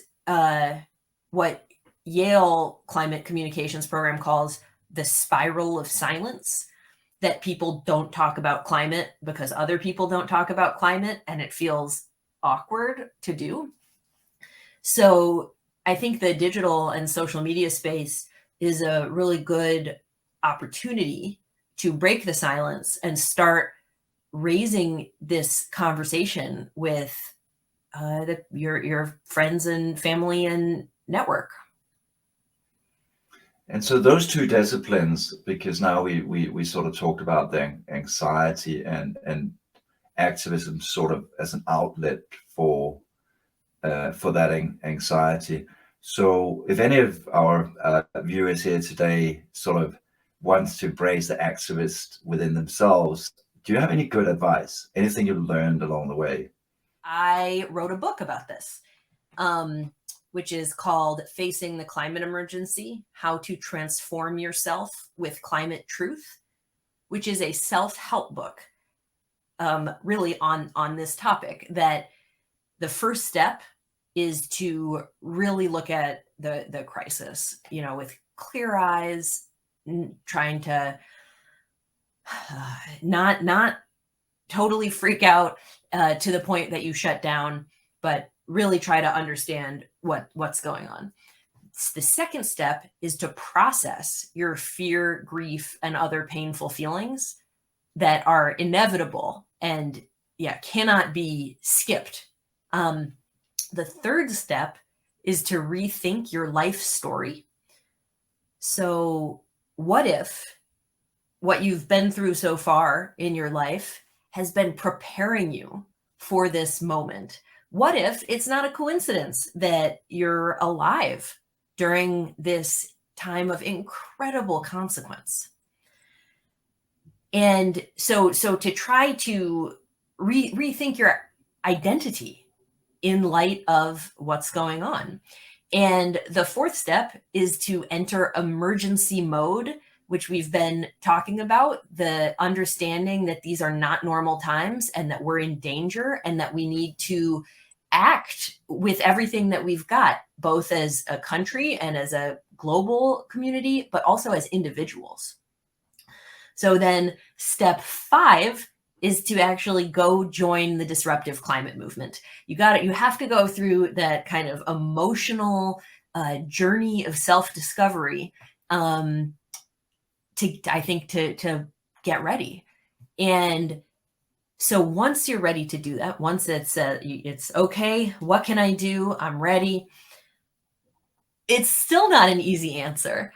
what Yale Climate Communications Program calls the spiral of silence, that people don't talk about climate because other people don't talk about climate, and it feels awkward to do. So I think the digital and social media space is a really good opportunity to break the silence and start raising this conversation with your friends and family and network. And so those two disciplines, because now we sort of talked about the anxiety and activism sort of as an outlet for that anxiety. So if any of our viewers here today sort of wants to embrace the activist within themselves, do you have any good advice? Anything you learned along the way? I wrote a book about this, which is called Facing the Climate Emergency: How to Transform Yourself with Climate Truth, which is a self-help book, really on this topic, that the first step is to really look at the crisis, you know, with clear eyes, trying to not totally freak out to the point that you shut down, but really try to understand what's going on. The second step is to process your fear, grief, and other painful feelings that are inevitable and cannot be skipped. The third step is to rethink your life story. So what if what you've been through so far in your life has been preparing you for this moment? What if it's not a coincidence that you're alive during this time of incredible consequence? And so to try to rethink your identity in light of what's going on. And the fourth step is to enter emergency mode, which we've been talking about, the understanding that these are not normal times and that we're in danger and that we need to act with everything that we've got, both as a country and as a global community, but also as individuals. So then step 5 is to actually go join the disruptive climate movement. You have to go through that kind of emotional journey of self-discovery to get ready. And so once you're ready to do that, once it's okay, what can I do? I'm ready. It's still not an easy answer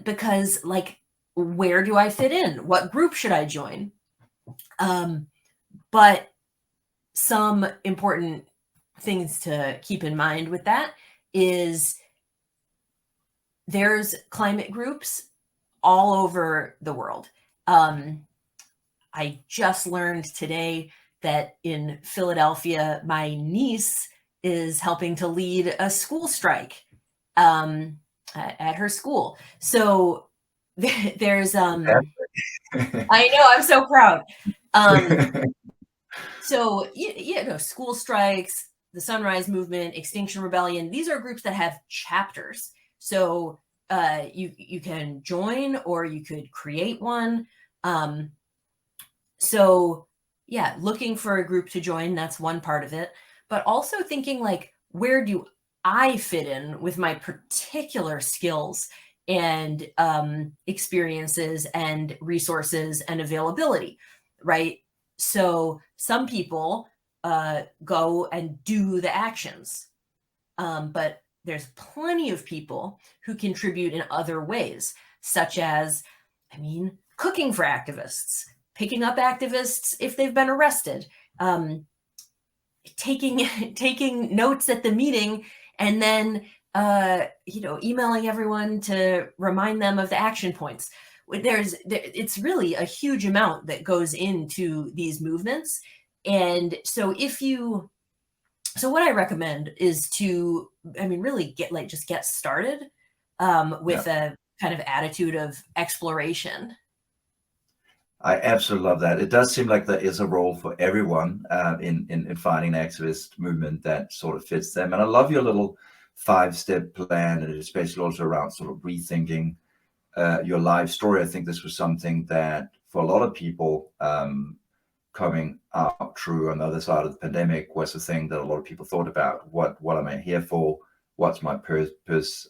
because, like, where do I fit in? What group should I join? But some important things to keep in mind with that is there's climate groups all over the world. I just learned today that in Philadelphia, my niece is helping to lead a school strike at her school. So there's I know, I'm so proud. So school strikes, the Sunrise Movement, Extinction Rebellion, these are groups that have chapters. So you can join or you could create one. So yeah, looking for a group to join, that's one part of it, but also thinking like, where do I fit in with my particular skills and experiences and resources and availability, right? So some people go and do the actions, but there's plenty of people who contribute in other ways, such as, I mean, cooking for activists, picking up activists if they've been arrested, taking notes at the meeting, and then emailing everyone to remind them of the action points. It's really a huge amount that goes into these movements. And so what I recommend is to, really get started with a kind of attitude of exploration. I absolutely love that. It does seem like there is a role for everyone in finding an activist movement that sort of fits them. And I love your little 5-step plan, and especially also around sort of rethinking your life story. I think this was something that for a lot of people coming out through on the other side of the pandemic was a thing that a lot of people thought about. What am I here for? What's my purpose?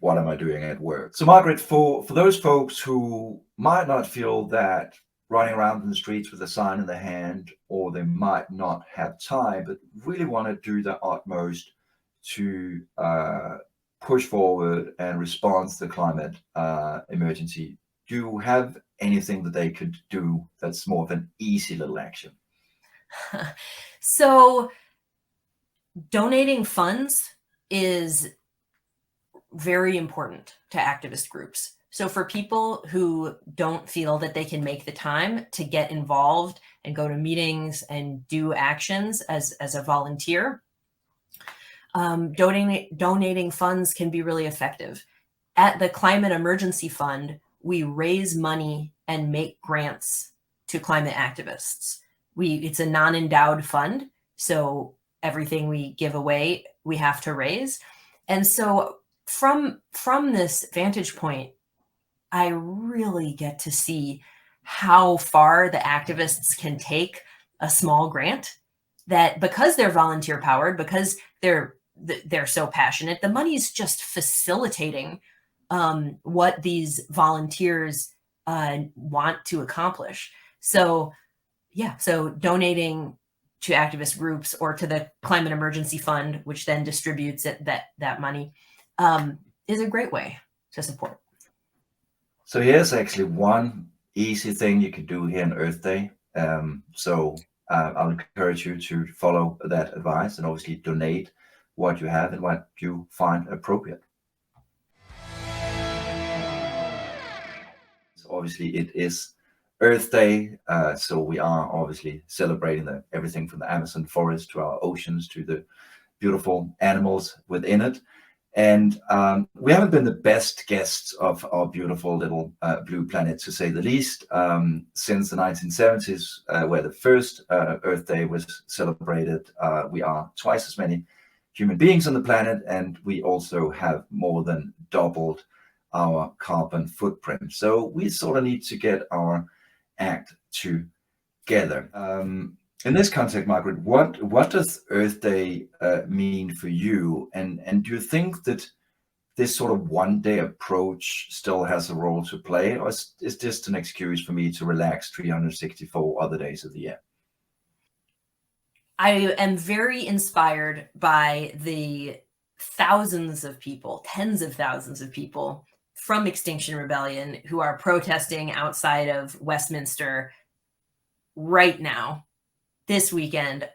What am I doing at work? So Margaret, for those folks who might not feel that running around in the streets with a sign in their hand, or they might not have time, but really want to do their utmost to push forward and respond to the climate emergency, do you have anything that they could do that's more of an easy little action? So donating funds is very important to activist groups. So for people who don't feel that they can make the time to get involved and go to meetings and do actions as a volunteer, donating funds can be really effective. At the Climate Emergency Fund, we raise money and make grants to climate activists. It's a non-endowed fund, so everything we give away, we have to raise. And so from this vantage point, I really get to see how far the activists can take a small grant, that because they're volunteer powered, because they're so passionate, the money's just facilitating what these volunteers want to accomplish. So donating to activist groups or to the Climate Emergency Fund, which then distributes that money, is a great way to support. So here's actually one easy thing you can do here on Earth Day. I'll encourage you to follow that advice and obviously donate what you have and what you find appropriate. So obviously it is Earth Day, so we are obviously celebrating everything from the Amazon forest to our oceans to the beautiful animals within it. And we haven't been the best guests of our beautiful little blue planet, to say the least, since the 1970s, where the first Earth Day was celebrated. We are twice as many human beings on the planet, and we also have more than doubled our carbon footprint. So we sort of need to get our act together. In this context, Margaret, what does Earth Day mean for you? And do you think that this sort of one-day approach still has a role to play, or is just an excuse for me to relax 364 other days of the year? I am very inspired by the thousands of people, tens of thousands of people from Extinction Rebellion who are protesting outside of Westminster right now, this weekend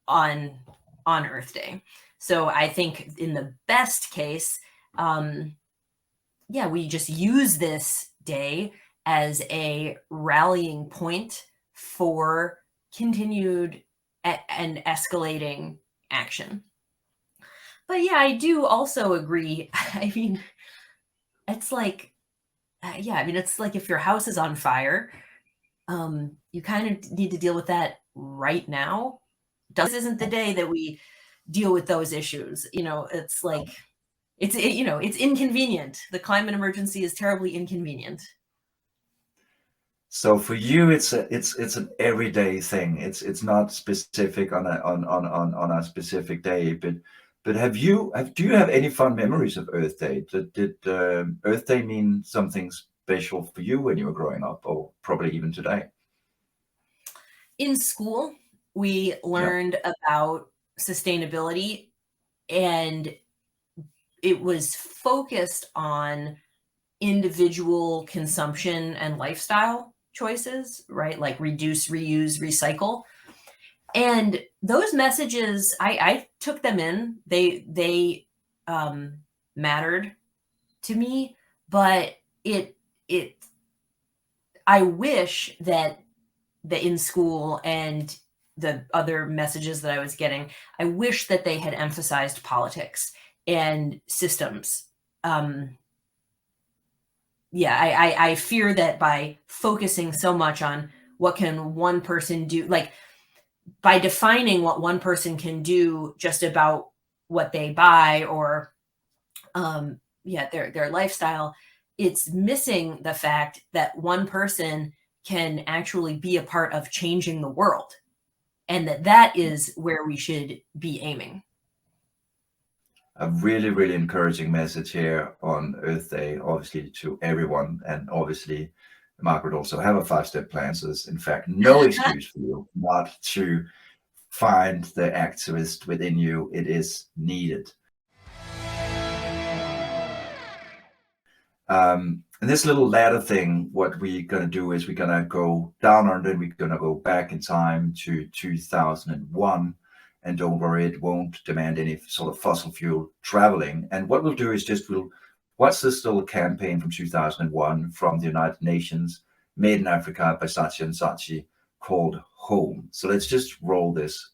on Earth Day. So I think in the best case, we just use this day as a rallying point for continued and escalating action. But yeah, I do also agree. I mean, it's like, it's like if your house is on fire, you kind of need to deal with that right now. This isn't the day that we deal with those issues. It's like, it's inconvenient. The climate emergency is terribly inconvenient. So for you, it's an everyday thing. It's not specific on a specific day. But do you have any fun memories of Earth Day? Did Earth Day mean something special for you when you were growing up, or probably even today? In school, we learned about sustainability, and it was focused on individual consumption and lifestyle choices, right? Like reduce, reuse, recycle. And those messages, I took them in. They mattered to me, but I wish that in school and the other messages that I was getting, I wish that they had emphasized politics and systems. I fear that by focusing so much on what can one person do, like by defining what one person can do just about what they buy or their lifestyle, it's missing the fact that one person can actually be a part of changing the world, and that is where we should be aiming. A really, really encouraging message here on Earth Day, obviously to everyone, and obviously Margaret also have a 5-step plan, so there's in fact no excuse for you not to find the activist within you. It is needed. And this little ladder thing, what we're going to do is we're going to go down and then we're going to go back in time to 2001. And don't worry, it won't demand any sort of fossil fuel traveling. And what we'll do is we'll watch this little campaign from 2001 from the United Nations, made in Africa by Saatchi and Saatchi, called Home. So let's just roll this.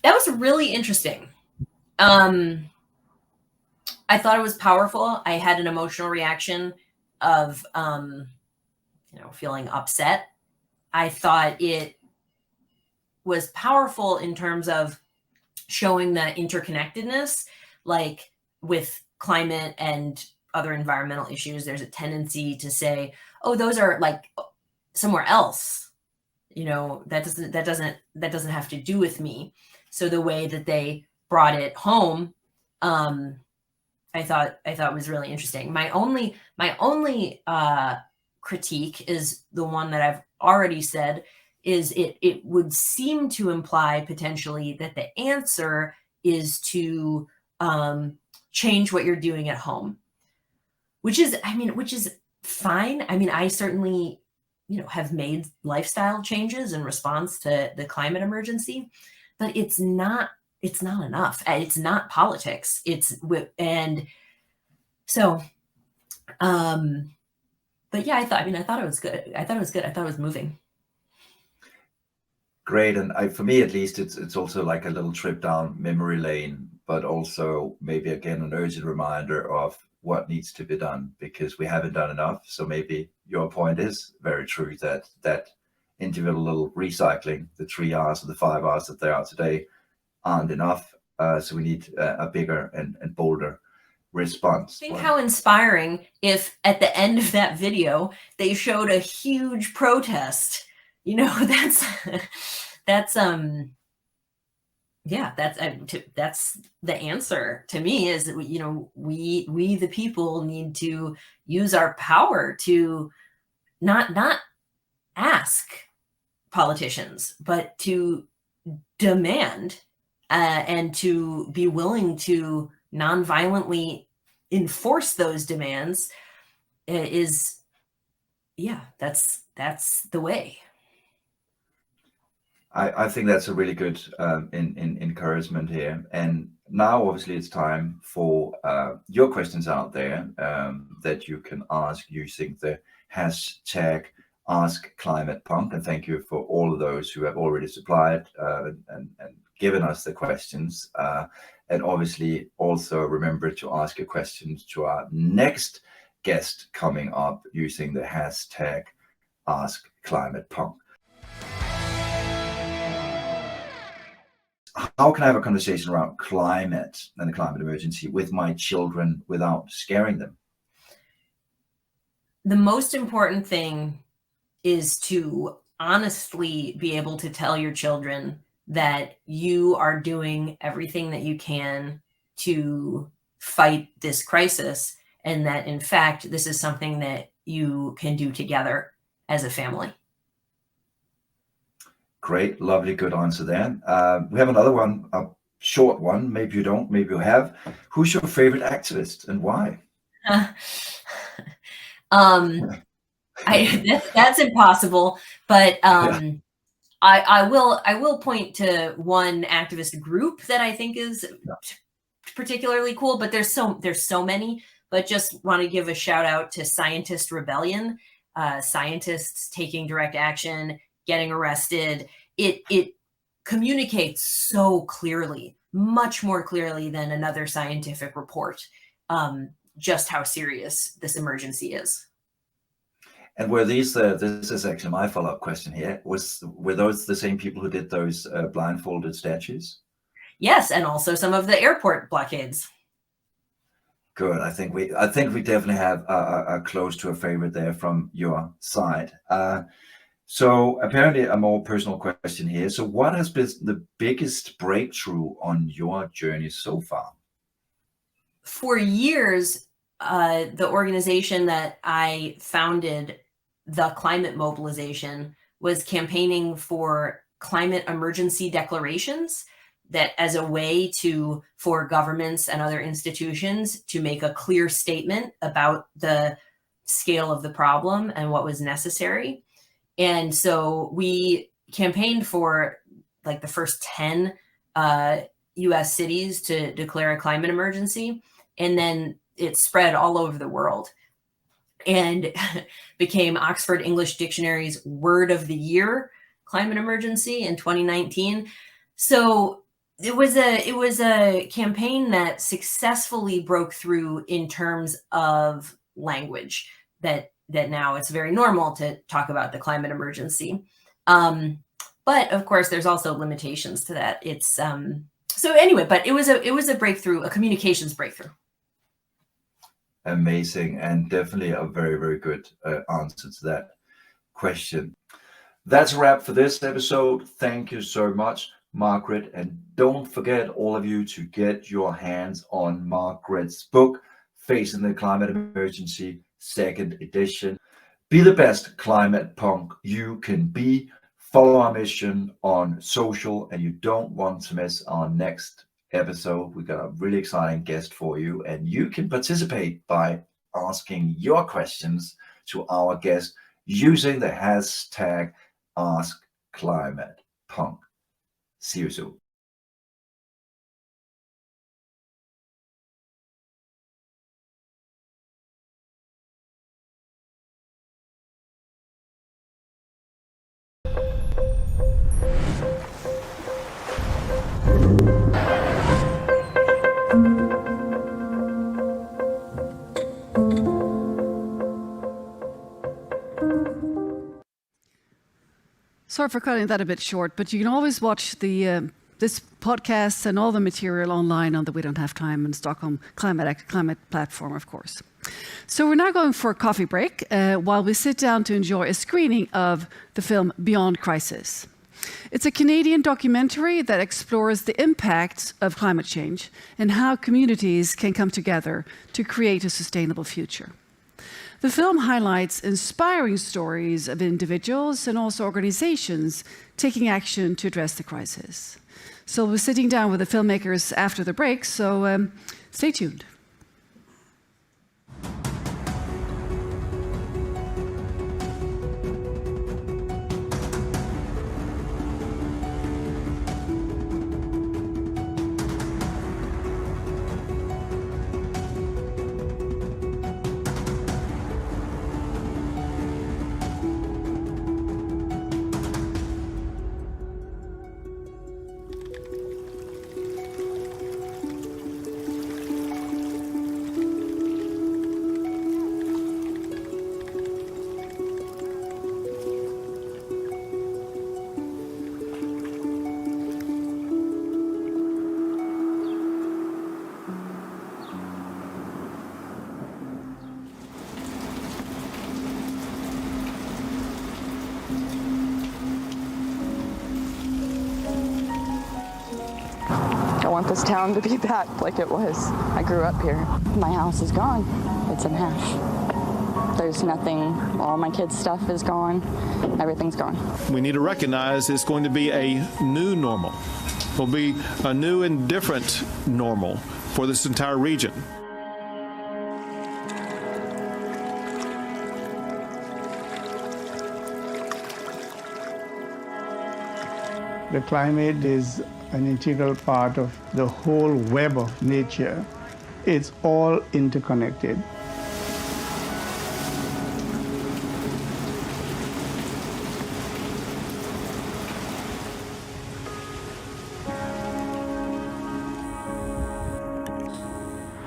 That was really interesting. I thought it was powerful. I had an emotional reaction of, feeling upset. I thought it was powerful in terms of showing the interconnectedness, like with climate and other environmental issues. There's a tendency to say, oh, those are like somewhere else. That doesn't have to do with me. So the way that they brought it home, I thought was really interesting. My only critique is the one that I've already said, is it would seem to imply potentially that the answer is to change what you're doing at home, which is fine. I mean, I certainly, have made lifestyle changes in response to the climate emergency, but it's not enough. It's not politics. But yeah, I thought it was good. I thought it was moving. Great. And for me, at least, it's also like a little trip down memory lane, but also maybe again an urgent reminder of what needs to be done, because we haven't done enough. So maybe your point is very true, that individual little recycling, the 3 R's or the 5 R's that there are today, aren't enough. So we need a bigger and bolder response. Think how inspiring if at the end of that video they showed a huge protest. That's the answer to me, is that we the people need to use our power to not ask politicians, but to demand and to be willing to non-violently enforce those demands is, yeah, that's the way. I think that's a really good encouragement here. And now, obviously, it's time for your questions out there that you can ask using the hashtag #AskClimatePunk. And thank you for all of those who have already supplied and given us the questions. And obviously, also remember to ask your questions to our next guest coming up using the hashtag #AskClimatePunk. How can I have a conversation around climate and the climate emergency with my children without scaring them? The most important thing is to honestly be able to tell your children that you are doing everything that you can to fight this crisis, and that in fact, this is something that you can do together as a family. Great, lovely, good answer there. We have another one, a short one. Maybe you don't, maybe you have. Who's your favorite activist and why? That's impossible, but I will point to one activist group that I think is particularly cool. But there's so many. But just want to give a shout out to Scientist Rebellion, scientists taking direct action, getting arrested. It communicates so clearly, much more clearly than another scientific report, just how serious this emergency is. And were these, this is actually my follow-up question here, were those the same people who did those blindfolded statues? Yes, and also some of the airport blockades. Good. I think we definitely have a close to a favorite there from your side. So apparently a more personal question here. So what has been the biggest breakthrough on your journey so far? For years, the organization that I founded, the Climate Mobilization, was campaigning for climate emergency declarations, that as a way for governments and other institutions to make a clear statement about the scale of the problem and what was necessary. And so we campaigned for like the first 10 US cities to declare a climate emergency. And then it spread all over the world and became Oxford English Dictionary's word of the year, climate emergency, in 2019. So it was a campaign that successfully broke through in terms of language, that now it's very normal to talk about the climate emergency. But of course, there's also limitations to that. It's so anyway, but it was a breakthrough, a communications breakthrough. Amazing, and definitely a very, very good answer to that question. That's a wrap for this episode. Thank you so much, Margaret. And don't forget, all of you, to get your hands on Margaret's book, Facing the Climate Emergency, 2nd edition. Be the best climate punk you can be. Follow our mission on social, and you don't want to miss our next episode. We got a really exciting guest for you, and you can participate by asking your questions to our guest using the hashtag #AskClimatePunk. See you soon. Sorry for cutting that a bit short, but you can always watch this podcast and all the material online on the We Don't Have Time and Stockholm Climate platform, of course. So we're now going for a coffee break while we sit down to enjoy a screening of the film Beyond Crisis. It's a Canadian documentary that explores the impacts of climate change and how communities can come together to create a sustainable future. The film highlights inspiring stories of individuals and also organizations taking action to address the crisis. So we're sitting down with the filmmakers after the break, so stay tuned. I want this town to be back like it was. I grew up here. My house is gone. It's in half. There's nothing, all my kids' stuff is gone. Everything's gone. We need to recognize it's going to be a new normal. It'll be a new and different normal for this entire region. The climate is an integral part of the whole web of nature. It's all interconnected.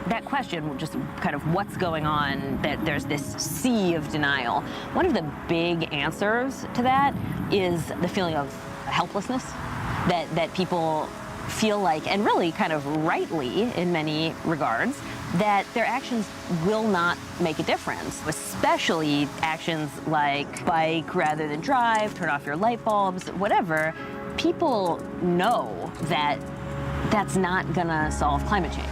That question, just kind of what's going on, that there's this sea of denial. One of the big answers to that is the feeling of helplessness that people feel like, and really kind of rightly in many regards, that their actions will not make a difference, especially actions like bike rather than drive, turn off your light bulbs, whatever. People know that that's not gonna solve climate change.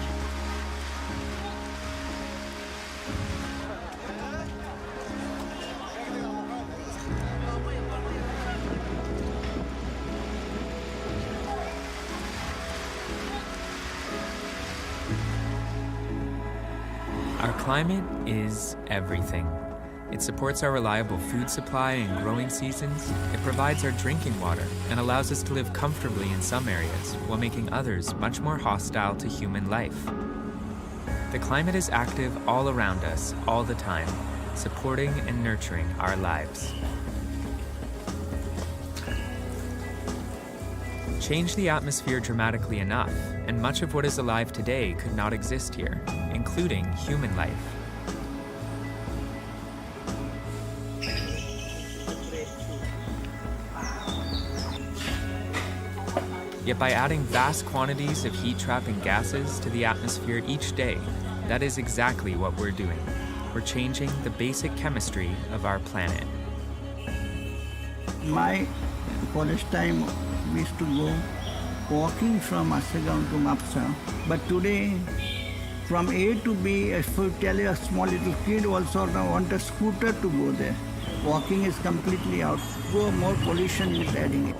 Our climate is everything. It supports our reliable food supply and growing seasons. It provides our drinking water and allows us to live comfortably in some areas while making others much more hostile to human life. The climate is active all around us, all the time, supporting and nurturing our lives. Change the atmosphere dramatically enough, and much of what is alive today could not exist here, including human life. Yet by adding vast quantities of heat-trapping gases to the atmosphere each day, that is exactly what we're doing. We're changing the basic chemistry of our planet. My college time, we used to go walking from Asagaon to Mapsa. But today, from A to B, if you tell a small little kid also now want a scooter to go there. Walking is completely out. Go more pollution is adding it.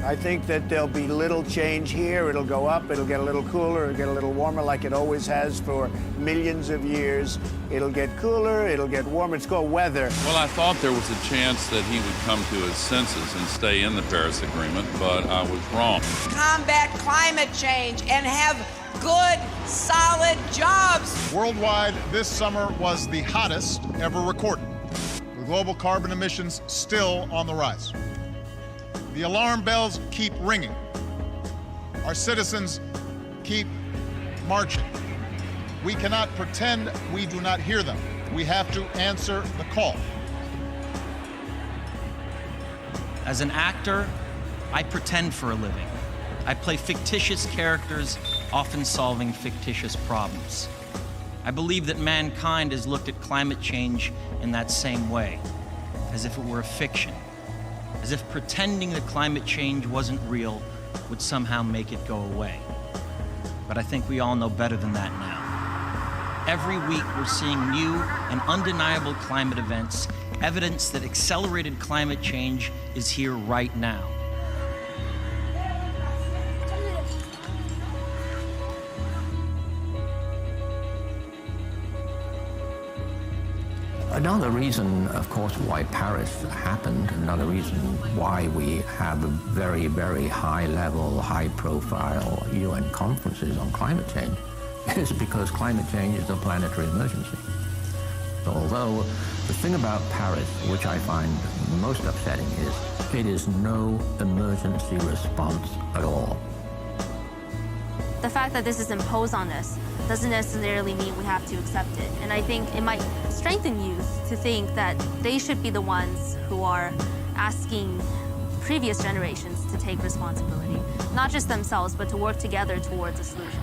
I think that there'll be little change here. It'll go up, it'll get a little cooler, it'll get a little warmer like it always has for millions of years. It'll get cooler, it'll get warmer. It's called weather. Well, I thought there was a chance that he would come to his senses and stay in the Paris Agreement, but I was wrong. Combat climate change and have good, solid jobs. Worldwide, this summer was the hottest ever recorded, with global carbon emissions still on the rise. The alarm bells keep ringing. Our citizens keep marching. We cannot pretend we do not hear them. We have to answer the call. As an actor, I pretend for a living. I play fictitious characters, often solving fictitious problems. I believe that mankind has looked at climate change in that same way, as if it were a fiction. As if pretending that climate change wasn't real would somehow make it go away. But I think we all know better than that now. Every week, we're seeing new and undeniable climate events, evidence that accelerated climate change is here right now. Another reason, of course, why Paris happened, another reason why we have very, very high-level, high-profile UN conferences on climate change is because climate change is a planetary emergency. So although the thing about Paris, which I find most upsetting, is it is no emergency response at all. The fact that this is imposed on us doesn't necessarily mean we have to accept it. And I think it might strengthen youth to think that they should be the ones who are asking previous generations to take responsibility, not just themselves, but to work together towards a solution.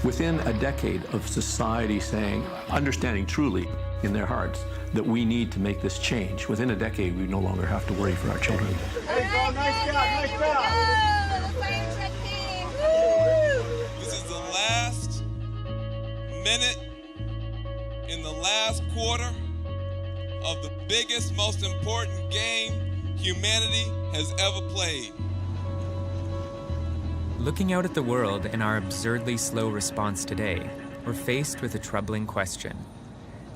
Within a decade of society saying, understanding truly in their hearts that we need to make this change, within a decade we no longer have to worry for our children. Hey, bro, nice job, nice job. This is the last minute in the last quarter of the biggest, most important game humanity has ever played. Looking out at the world in our absurdly slow response today, we're faced with a troubling question.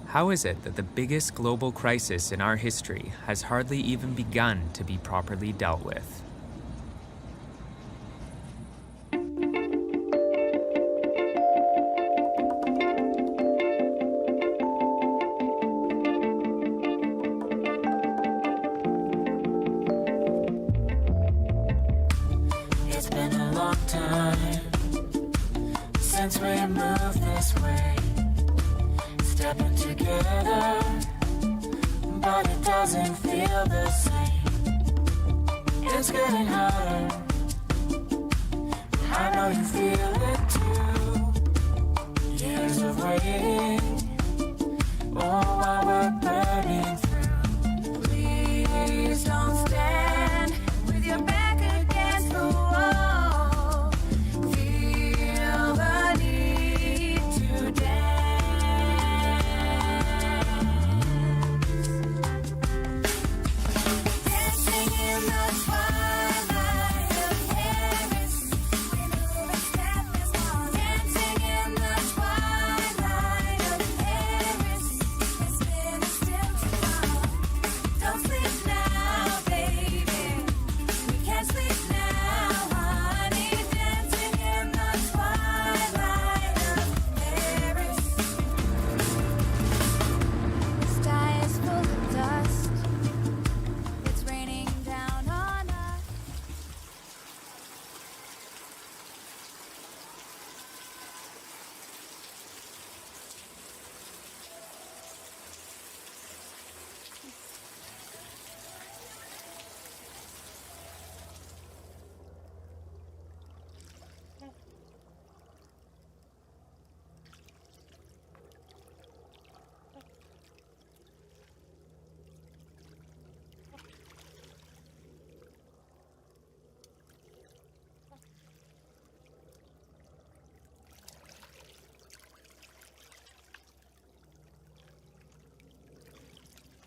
How is it that the biggest global crisis in our history has hardly even begun to be properly dealt with? Since we moved this way, stepping together, but it doesn't feel the same. It's getting harder. I know you feel it too. Years of waiting, oh, while we're burning through. Please don't stand with your back against the wall.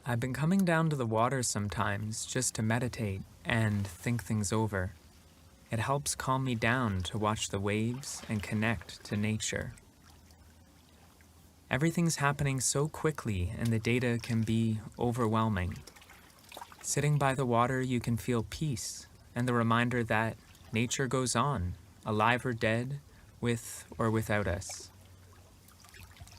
I've been coming down to the water sometimes just to meditate and think things over. It helps calm me down to watch the waves and connect to nature. Everything's happening so quickly and the data can be overwhelming. Sitting by the water, you can feel peace and the reminder that nature goes on, alive or dead, with or without us.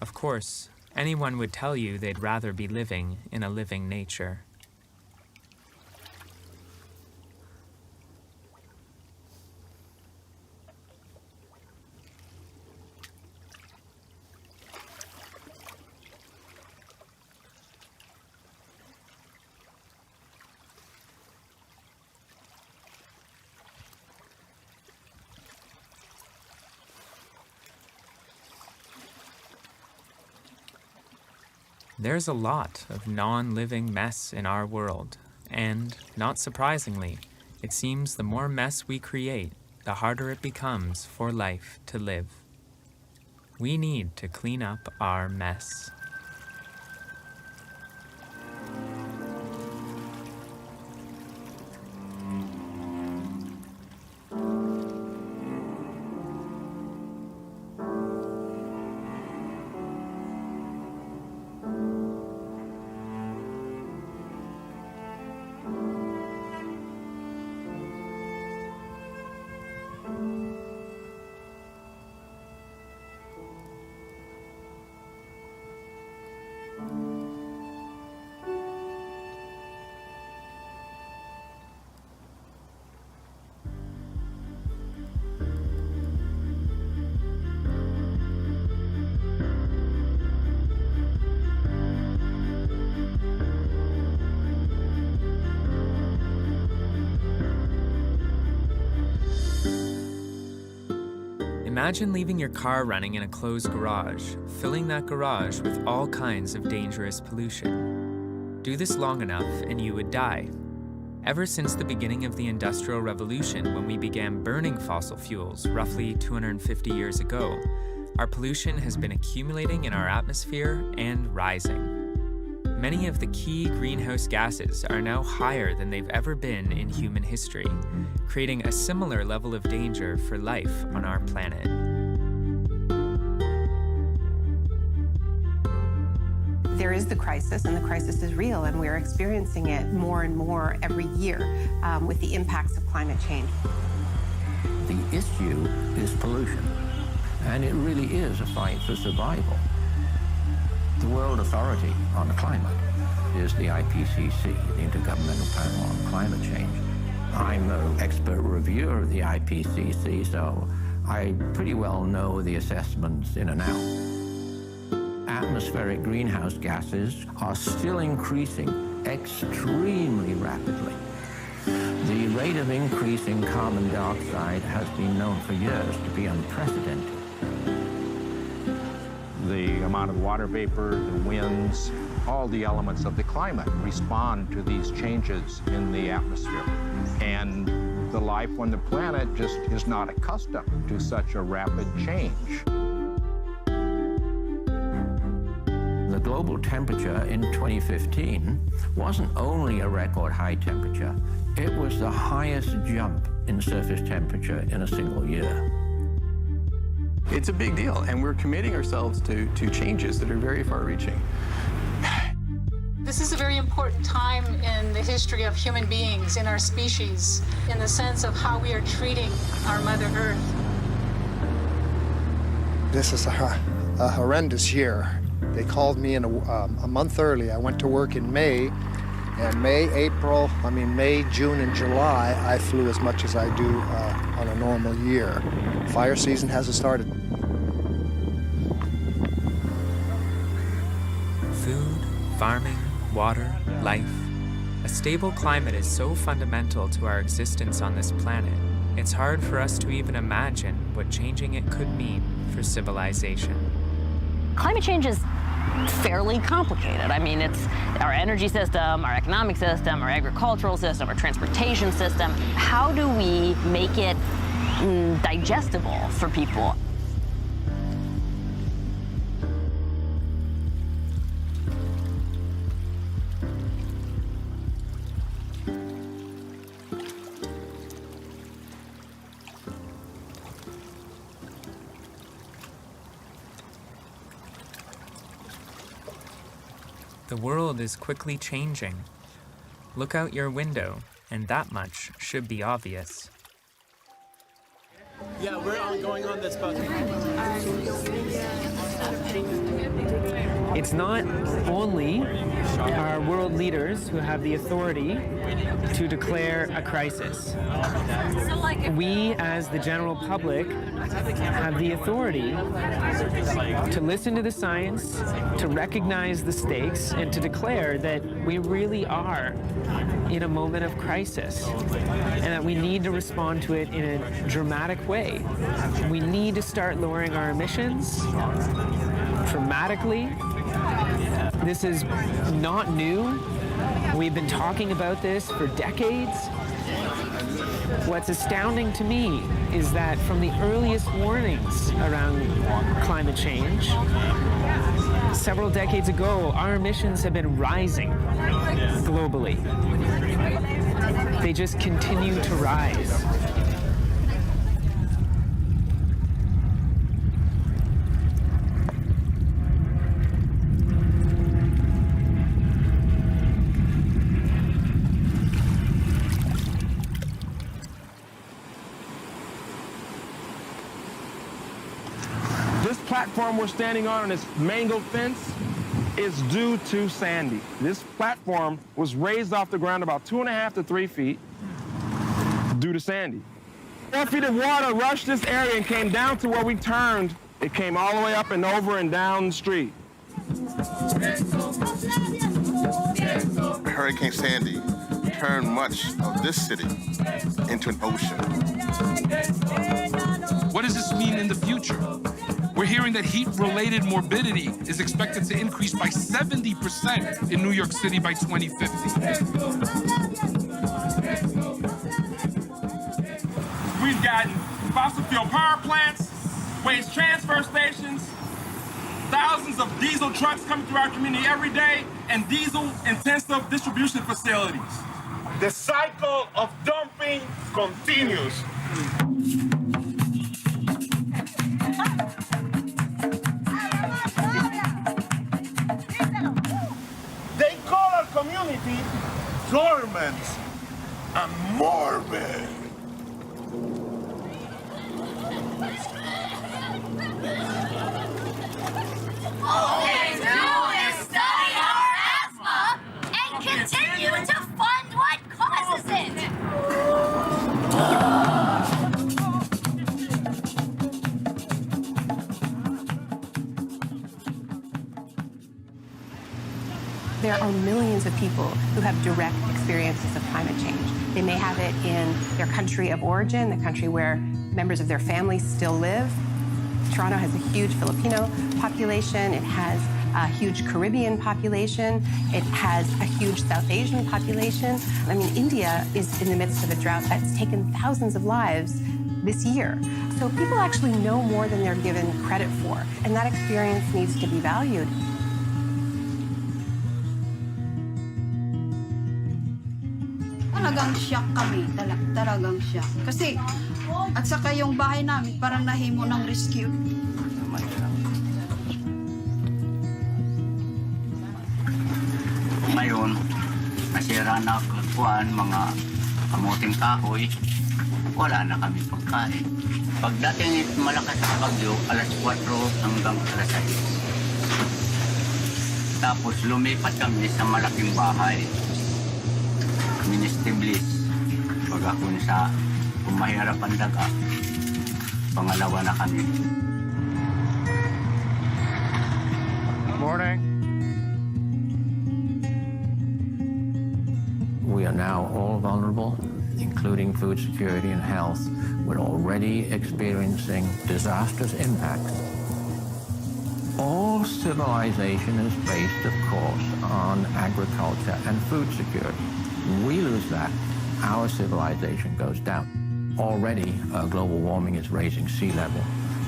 Of course, anyone would tell you they'd rather be living in a living nature. There's a lot of non-living mess in our world, and, not surprisingly, it seems the more mess we create, the harder it becomes for life to live. We need to clean up our mess. Imagine leaving your car running in a closed garage, filling that garage with all kinds of dangerous pollution. Do this long enough and you would die. Ever since the beginning of the Industrial Revolution, when we began burning fossil fuels roughly 250 years ago, our pollution has been accumulating in our atmosphere and rising. Many of the key greenhouse gases are now higher than they've ever been in human history, creating a similar level of danger for life on our planet. There is the crisis, and the crisis is real, and we're experiencing it more and more every year with the impacts of climate change. The issue is pollution, and it really is a fight for survival. The World Authority on the Climate is the IPCC, the Intergovernmental Panel on Climate Change. I'm an expert reviewer of the IPCC, so I pretty well know the assessments in and out. Atmospheric greenhouse gases are still increasing extremely rapidly. The rate of increase in carbon dioxide has been known for years to be unprecedented. The amount of water vapor, the winds, all the elements of the climate respond to these changes in the atmosphere. And the life on the planet just is not accustomed to such a rapid change. The global temperature in 2015 wasn't only a record high temperature, it was the highest jump in surface temperature in a single year. It's a big deal, and we're committing ourselves to changes that are very far-reaching. This is a very important time in the history of human beings, in our species, in the sense of how we are treating our Mother Earth. This is a horrendous year. They called me in a month early. I went to work in May, and May, June, and July, I flew as much as I do on a normal year. Fire season hasn't started. Food, farming, water, life. A stable climate is so fundamental to our existence on this planet, it's hard for us to even imagine what changing it could mean for civilization. Climate change is fairly complicated. I mean, it's our energy system, our economic system, our agricultural system, our transportation system. How do we make it digestible for people? The world is quickly changing. Look out your window, and that much should be obvious. Yeah, we're going on this bus. It's not only our world leaders who have the authority to declare a crisis. We, as the general public, have the authority to listen to the science, to recognize the stakes, and to declare that we really are in a moment of crisis, and that we need to respond to it in a dramatic way. We need to start lowering our emissions dramatically. This is not new. We've been talking about this for decades. What's astounding to me is that from the earliest warnings around climate change, several decades ago, our emissions have been rising globally. They just continue to rise. This platform we're standing on this mango fence is due to Sandy. This platform was raised off the ground about 2.5 to 3 feet due to Sandy. 4 feet of water rushed this area and came down to where we turned. It came all the way up and over and down the street. Hurricane Sandy turned much of this city into an ocean. What does this mean in the future? We're hearing that heat-related morbidity is expected to increase by 70% in New York City by 2050. We've gotten fossil fuel power plants, waste transfer stations, thousands of diesel trucks coming through our community every day, and diesel-intensive distribution facilities. The cycle of dumping continues. They call our community dormant and morbid. All they do is study our asthma and continue to fund what causes it. There are millions of people who have direct experiences of climate change. They may have it in their country of origin, the country where members of their family still live. Toronto has a huge Filipino population. It has a huge Caribbean population. It has a huge South Asian population. I mean, India is in the midst of a drought that's taken thousands of lives this year. So people actually know more than they're given credit for, and that experience needs to be valued. Talagang shock kami, talagang shock. Kasi, at saka yung bahay namin, parang nahimo ng rescue. Ngayon, nasira na kuan, mga kamuting kahoy, wala na kami pagkain. Pagdating malakas ang bagyo, alas 4 hanggang alas 6. Tapos lumipat kami sa malaking bahay. Ministiblis. Pag ako sa kung mahirap ang daga, pangalawa na kami. Morning. We are now all vulnerable, including food security and health. We're already experiencing disastrous impacts. All civilization is based, of course, on agriculture and food security. We lose that, our civilization goes down. Already, global warming is raising sea level.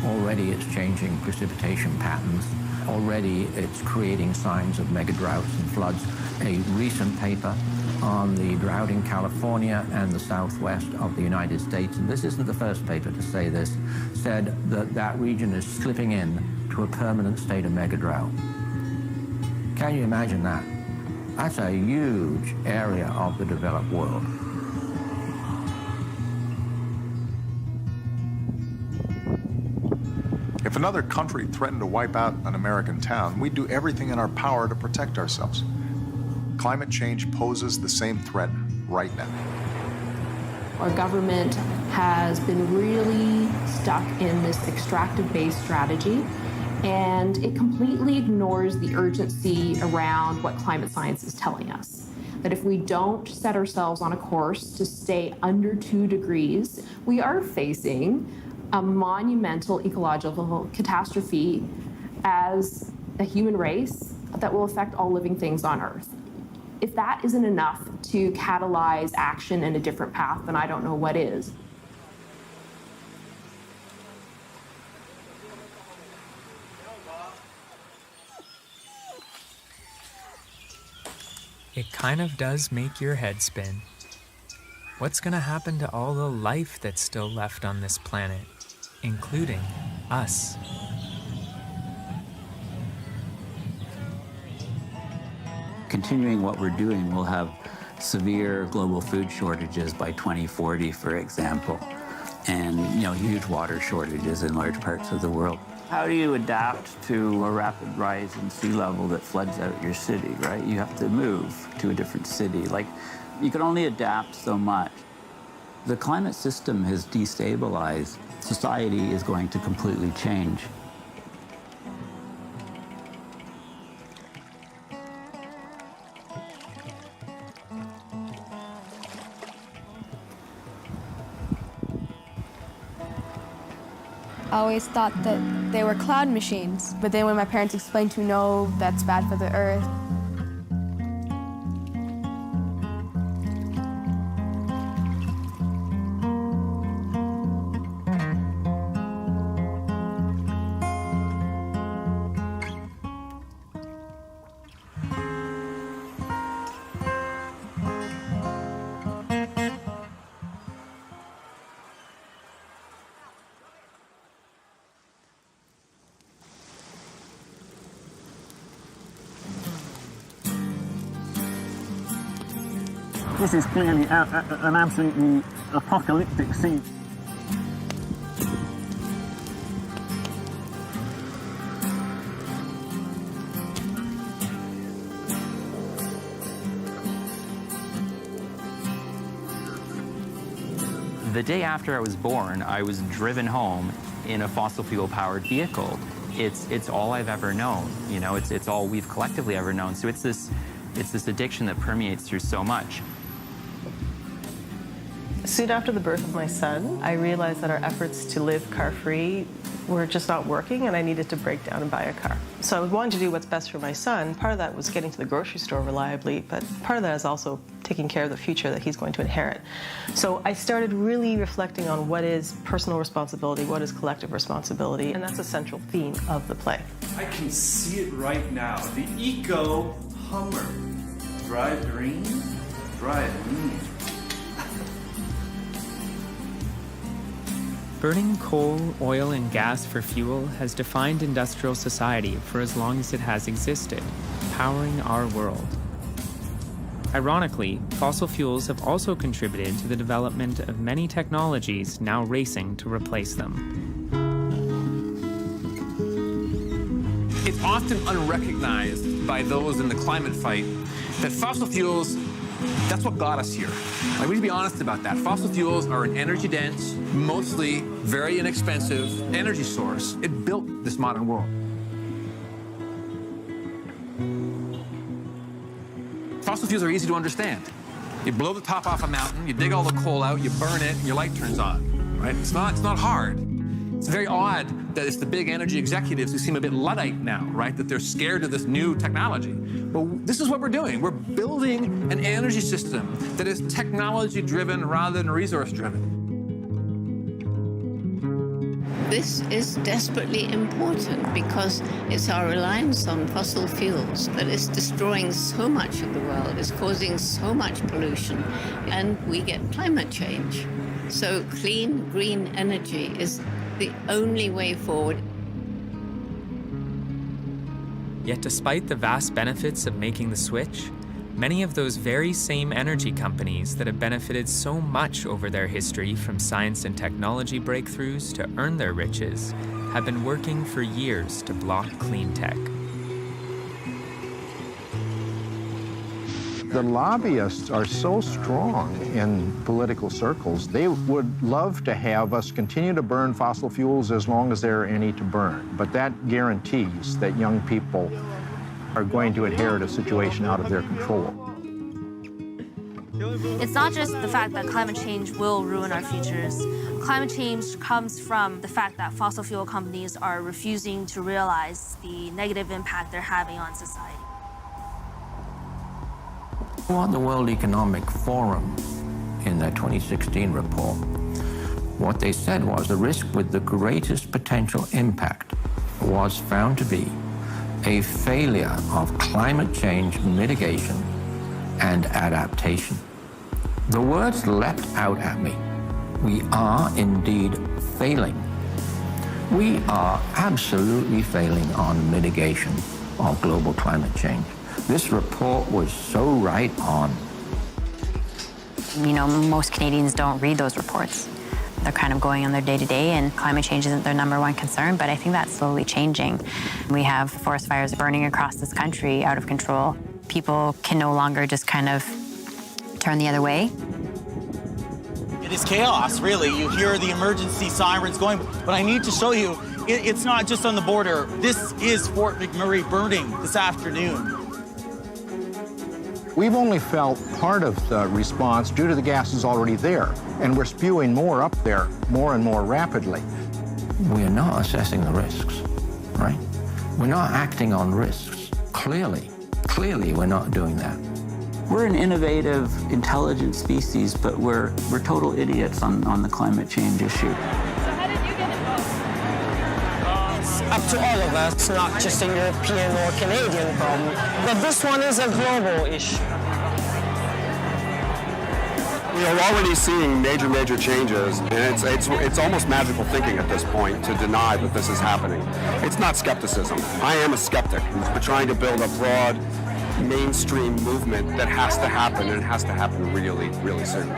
Already, it's changing precipitation patterns. Already, it's creating signs of mega droughts and floods. A recent paper on the drought in California and the southwest of the United States, and this isn't the first paper to say this, said that that region is slipping in to a permanent state of mega drought. Can you imagine that? That's a huge area of the developed world. If another country threatened to wipe out an American town, we'd do everything in our power to protect ourselves. Climate change poses the same threat right now. Our government has been really stuck in this extractive-based strategy, and it completely ignores the urgency around what climate science is telling us. That if we don't set ourselves on a course to stay under 2 degrees, we are facing a monumental ecological catastrophe as a human race that will affect all living things on Earth. If that isn't enough to catalyze action in a different path, then I don't know what is. It kind of does make your head spin. What's gonna happen to all the life that's still left on this planet, including us? Continuing what we're doing, we'll have severe global food shortages by 2040, for example, and huge water shortages in large parts of the world. How do you adapt to a rapid rise in sea level that floods out your city, right? You have to move to a different city. You can only adapt so much. The climate system has destabilized. Society is going to completely change. I always thought that they were cloud machines, but then when my parents explained to me, no, that's bad for the earth. This is clearly an absolutely apocalyptic scene. The day after I was born, I was driven home in a fossil fuel powered vehicle. It's all I've ever known, it's all we've collectively ever known. So it's this addiction that permeates through so much. Soon after the birth of my son, I realized that our efforts to live car-free were just not working, and I needed to break down and buy a car. So I wanted to do what's best for my son. Part of that was getting to the grocery store reliably, but part of that is also taking care of the future that he's going to inherit. So I started really reflecting on what is personal responsibility, what is collective responsibility, and that's a central theme of the play. I can see it right now. The eco Hummer. Drive green, drive lean. Burning coal, oil, and gas for fuel has defined industrial society for as long as it has existed, powering our world. Ironically, fossil fuels have also contributed to the development of many technologies now racing to replace them. It's often unrecognized by those in the climate fight that fossil fuels, that's what got us here. We need to be honest about that. Fossil fuels are an energy-dense, mostly very inexpensive energy source. It built this modern world. Fossil fuels are easy to understand. You blow the top off a mountain, you dig all the coal out, you burn it, and your light turns on, right? It's not hard. It's very odd that it's the big energy executives who seem a bit Luddite now, right? That they're scared of this new technology. But this is what we're doing. We're building an energy system that is technology-driven rather than resource-driven. This is desperately important because it's our reliance on fossil fuels that is destroying so much of the world, is causing so much pollution, and we get climate change. So clean, green energy is the only way forward. Yet despite the vast benefits of making the switch, many of those very same energy companies that have benefited so much over their history from science and technology breakthroughs to earn their riches have been working for years to block clean tech. The lobbyists are so strong in political circles, they would love to have us continue to burn fossil fuels as long as there are any to burn. But that guarantees that young people are going to inherit a situation out of their control. It's not just the fact that climate change will ruin our futures. Climate change comes from the fact that fossil fuel companies are refusing to realize the negative impact they're having on society. What the World Economic Forum, in their 2016 report, what they said was the risk with the greatest potential impact was found to be a failure of climate change mitigation and adaptation. The words leapt out at me. We are indeed failing. We are absolutely failing on mitigation of global climate change. This report was so right on. You know, most Canadians don't read those reports. They're kind of going on their day-to-day, and climate change isn't their number one concern, but I think that's slowly changing. We have forest fires burning across this country out of control. People can no longer just kind of turn the other way. It is chaos, really. You hear the emergency sirens going, but I need to show you, it's not just on the border. This is Fort McMurray burning this afternoon. We've only felt part of the response due to the gases already there, and we're spewing more up there more and more rapidly. We're not assessing the risks, right? We're not acting on risks. Clearly we're not doing that. We're an innovative, intelligent species, but we're total idiots on the climate change issue. It's up to all of us. It's not just a European or Canadian problem, but this one is a global issue. We are already seeing major changes, and it's almost magical thinking at this point to deny that this is happening. It's not skepticism. I am a skeptic. We're trying to build a broad, mainstream movement that has to happen, and it has to happen really soon.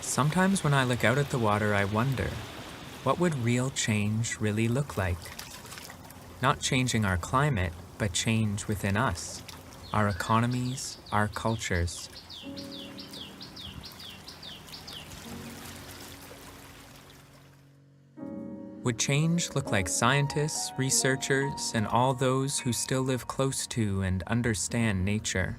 Sometimes when I look out at the water, I wonder, what would real change really look like? Not changing our climate, but change within us, our economies, our cultures. Would change look like scientists, researchers, and all those who still live close to and understand nature,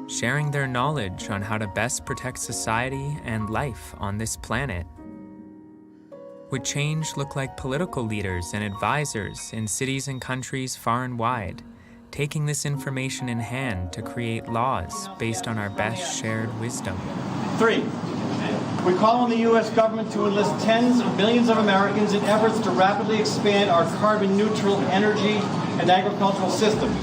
sharing their knowledge on how to best protect society and life on this planet? Would change look like political leaders and advisors in cities and countries far and wide, taking this information in hand to create laws based on our best shared wisdom? 3, we call on the U.S. government to enlist tens of millions of Americans in efforts to rapidly expand our carbon-neutral energy and agricultural system.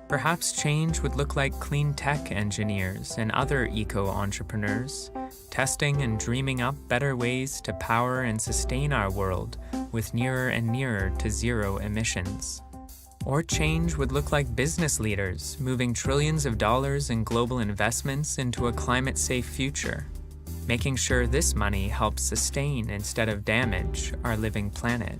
Perhaps change would look like clean tech engineers and other eco-entrepreneurs, testing and dreaming up better ways to power and sustain our world with nearer and nearer to zero emissions. Or change would look like business leaders moving trillions of dollars in global investments into a climate-safe future, making sure this money helps sustain instead of damage our living planet.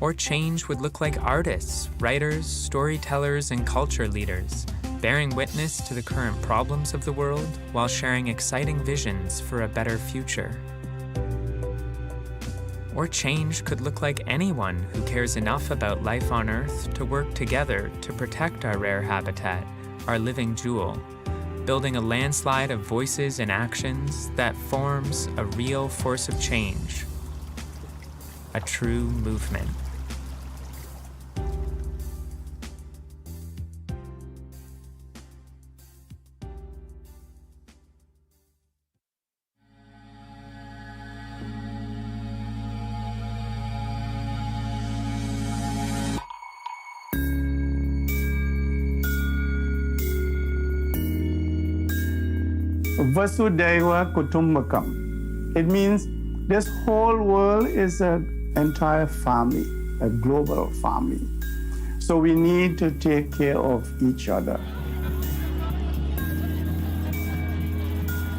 Or change would look like artists, writers, storytellers, and culture leaders, bearing witness to the current problems of the world while sharing exciting visions for a better future. Or change could look like anyone who cares enough about life on Earth to work together to protect our rare habitat, our living jewel, building a landslide of voices and actions that forms a real force of change, a true movement. Vasudhaiva Kutumbakam. It means this whole world is an entire family, a global family. So we need to take care of each other.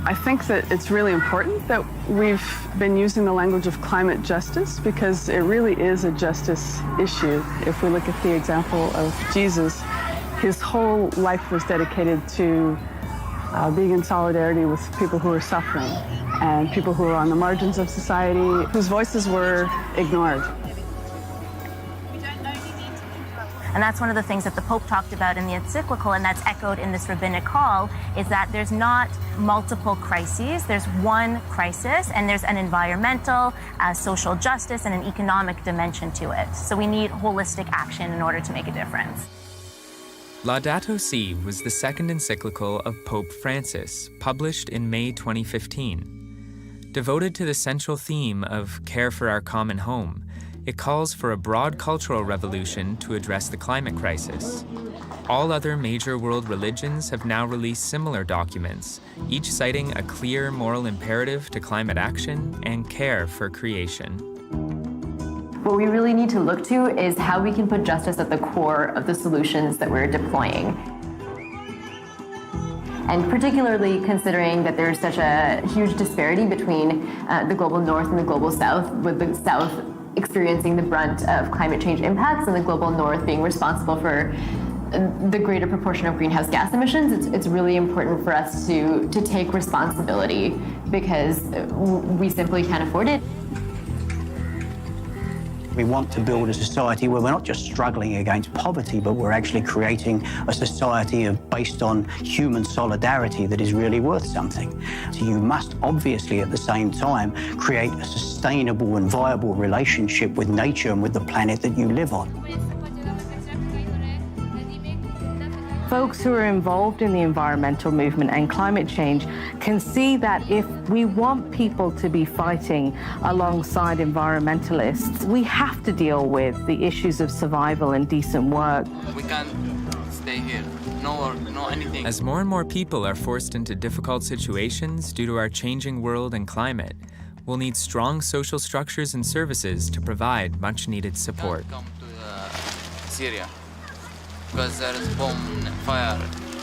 I think that it's really important that we've been using the language of climate justice because it really is a justice issue. If we look at the example of Jesus, his whole life was dedicated to being in solidarity with people who are suffering and people who are on the margins of society, whose voices were ignored. And that's one of the things that the Pope talked about in the encyclical, and that's echoed in this rabbinic call, is that there's not multiple crises. There's one crisis, and there's an environmental, social justice, and an economic dimension to it. So we need holistic action in order to make a difference. Laudato Si was the second encyclical of Pope Francis, published in May 2015. Devoted to the central theme of care for our common home, it calls for a broad cultural revolution to address the climate crisis. All other major world religions have now released similar documents, each citing a clear moral imperative to climate action and care for creation. What we really need to look to is how we can put justice at the core of the solutions that we're deploying. And particularly considering that there's such a huge disparity between the global north and the global south, with the south experiencing the brunt of climate change impacts and the global north being responsible for the greater proportion of greenhouse gas emissions. It's really important for us to take responsibility because we simply can't afford it. We want to build a society where we're not just struggling against poverty, but we're actually creating a society based on human solidarity that is really worth something. So you must obviously at the same time create a sustainable and viable relationship with nature and with the planet that you live on. Folks who are involved in the environmental movement and climate change can see that if we want people to be fighting alongside environmentalists, we have to deal with the issues of survival and decent work. We can't stay here. No anything. As more and more people are forced into difficult situations due to our changing world and climate, we'll need strong social structures and services to provide much-needed support. Come to Syria. Because there is bomb, fire,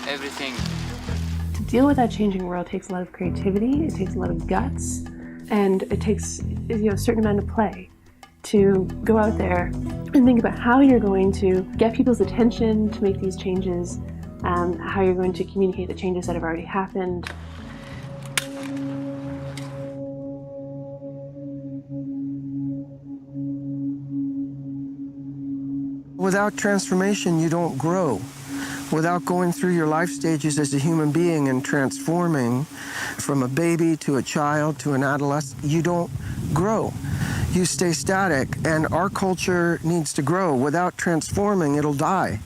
everything. To deal with that changing world takes a lot of creativity, it takes a lot of guts, and it takes a certain amount of play to go out there and think about how you're going to get people's attention to make these changes, how you're going to communicate the changes that have already happened. Without transformation, you don't grow. Without going through your life stages as a human being and transforming from a baby to a child to an adolescent, you don't grow. You stay static, and our culture needs to grow. Without transforming, it'll die.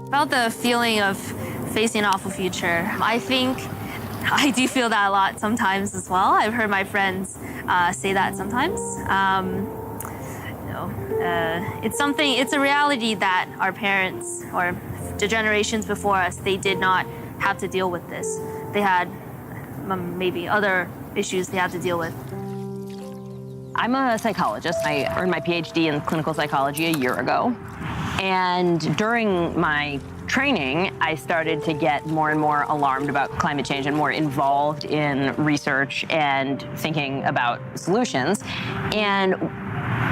About the feeling of facing an awful future, I think I do feel that a lot sometimes as well. I've heard my friends say that sometimes. It's a reality that our parents or the generations before us, they did not have to deal with this. They had maybe other issues they had to deal with. I'm a psychologist. I earned my PhD in clinical psychology a year ago. And during my training, I started to get more and more alarmed about climate change and more involved in research and thinking about solutions. And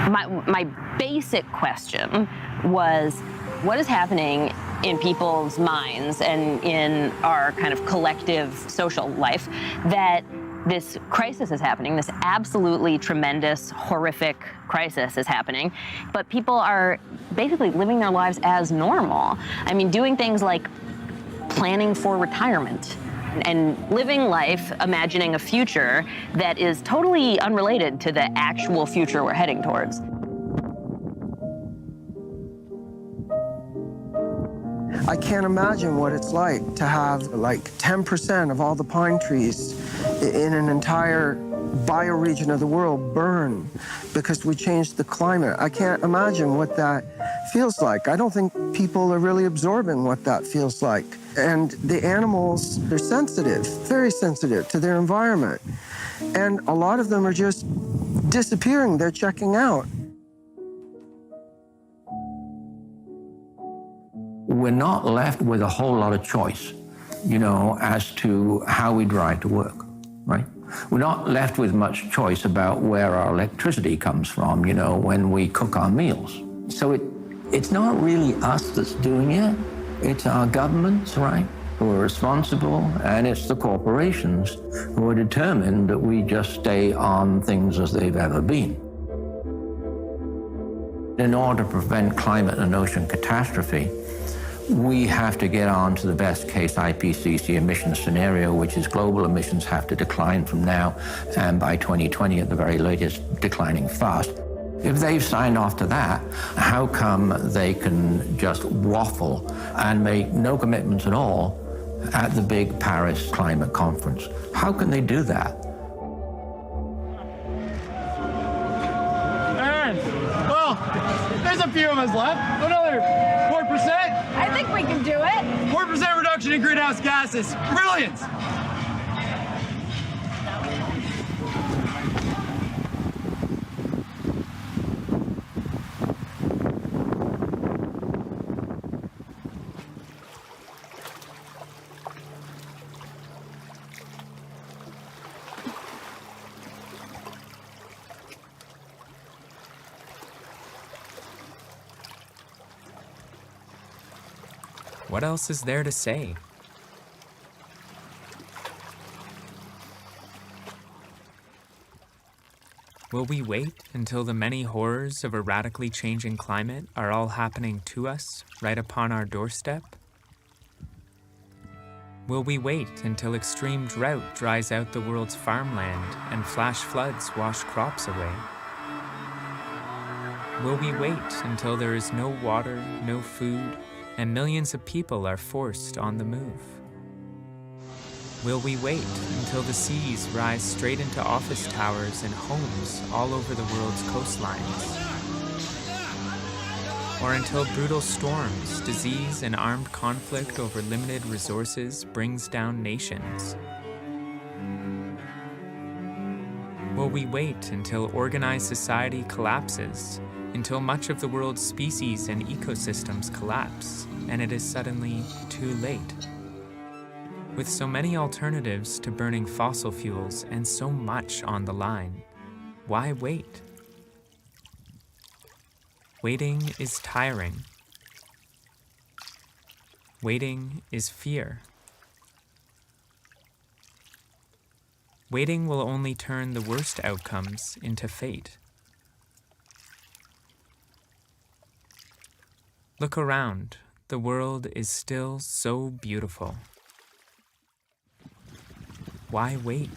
my basic question was, what is happening in people's minds and in our kind of collective social life that this crisis is happening, this absolutely tremendous, horrific crisis is happening, but people are basically living their lives as normal. I mean, doing things like planning for retirement and living life, imagining a future that is totally unrelated to the actual future we're heading towards. I can't imagine what it's like to have like 10% of all the pine trees in an entire bioregion of the world burn because we changed the climate. I can't imagine what that feels like. I don't think people are really absorbing what that feels like. And the animals, they're sensitive, very sensitive to their environment. And a lot of them are just disappearing. They're checking out. we're not left with a whole lot of choice, as to how we drive to work, right? We're not left with much choice about where our electricity comes from, when we cook our meals. So it's not really us that's doing it. It's our governments, right, who are responsible, and it's the corporations who are determined that we just stay on things as they've ever been. In order to prevent climate and ocean catastrophe, we have to get on to the best case IPCC emissions scenario, which is global emissions have to decline from now and by 2020 at the very latest, declining fast. If they've signed off to that, how come they can just waffle and make no commitments at all at the big Paris climate conference? How can they do that? Aaron, well, there's a few of us left. Another 4%? I think we can do it. 4% reduction in greenhouse gases. Brilliant! What else is there to say? Will we wait until the many horrors of a radically changing climate are all happening to us, right upon our doorstep? Will we wait until extreme drought dries out the world's farmland and flash floods wash crops away? Will we wait until there is no water, no food, and millions of people are forced on the move? Will we wait until the seas rise straight into office towers and homes all over the world's coastlines? Or until brutal storms, disease, and armed conflict over limited resources brings down nations? Will we wait until organized society collapses, until much of the world's species and ecosystems collapse, and it is suddenly too late? With so many alternatives to burning fossil fuels and so much on the line, why wait? Waiting is tiring. Waiting is fear. Waiting will only turn the worst outcomes into fate. Look around. The world is still so beautiful. Why wait?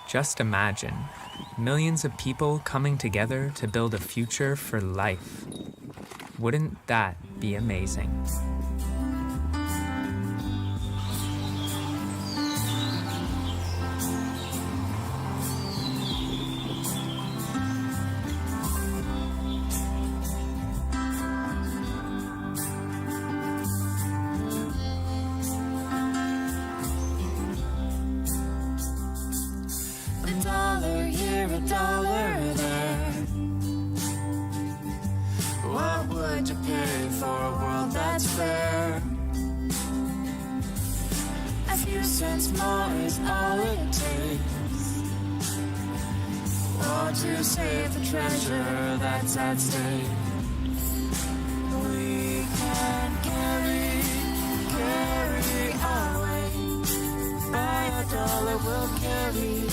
Just imagine, millions of people coming together to build a future for life. Wouldn't that be amazing? To save the treasure that's at stake, we can carry our weight by a dollar will carry.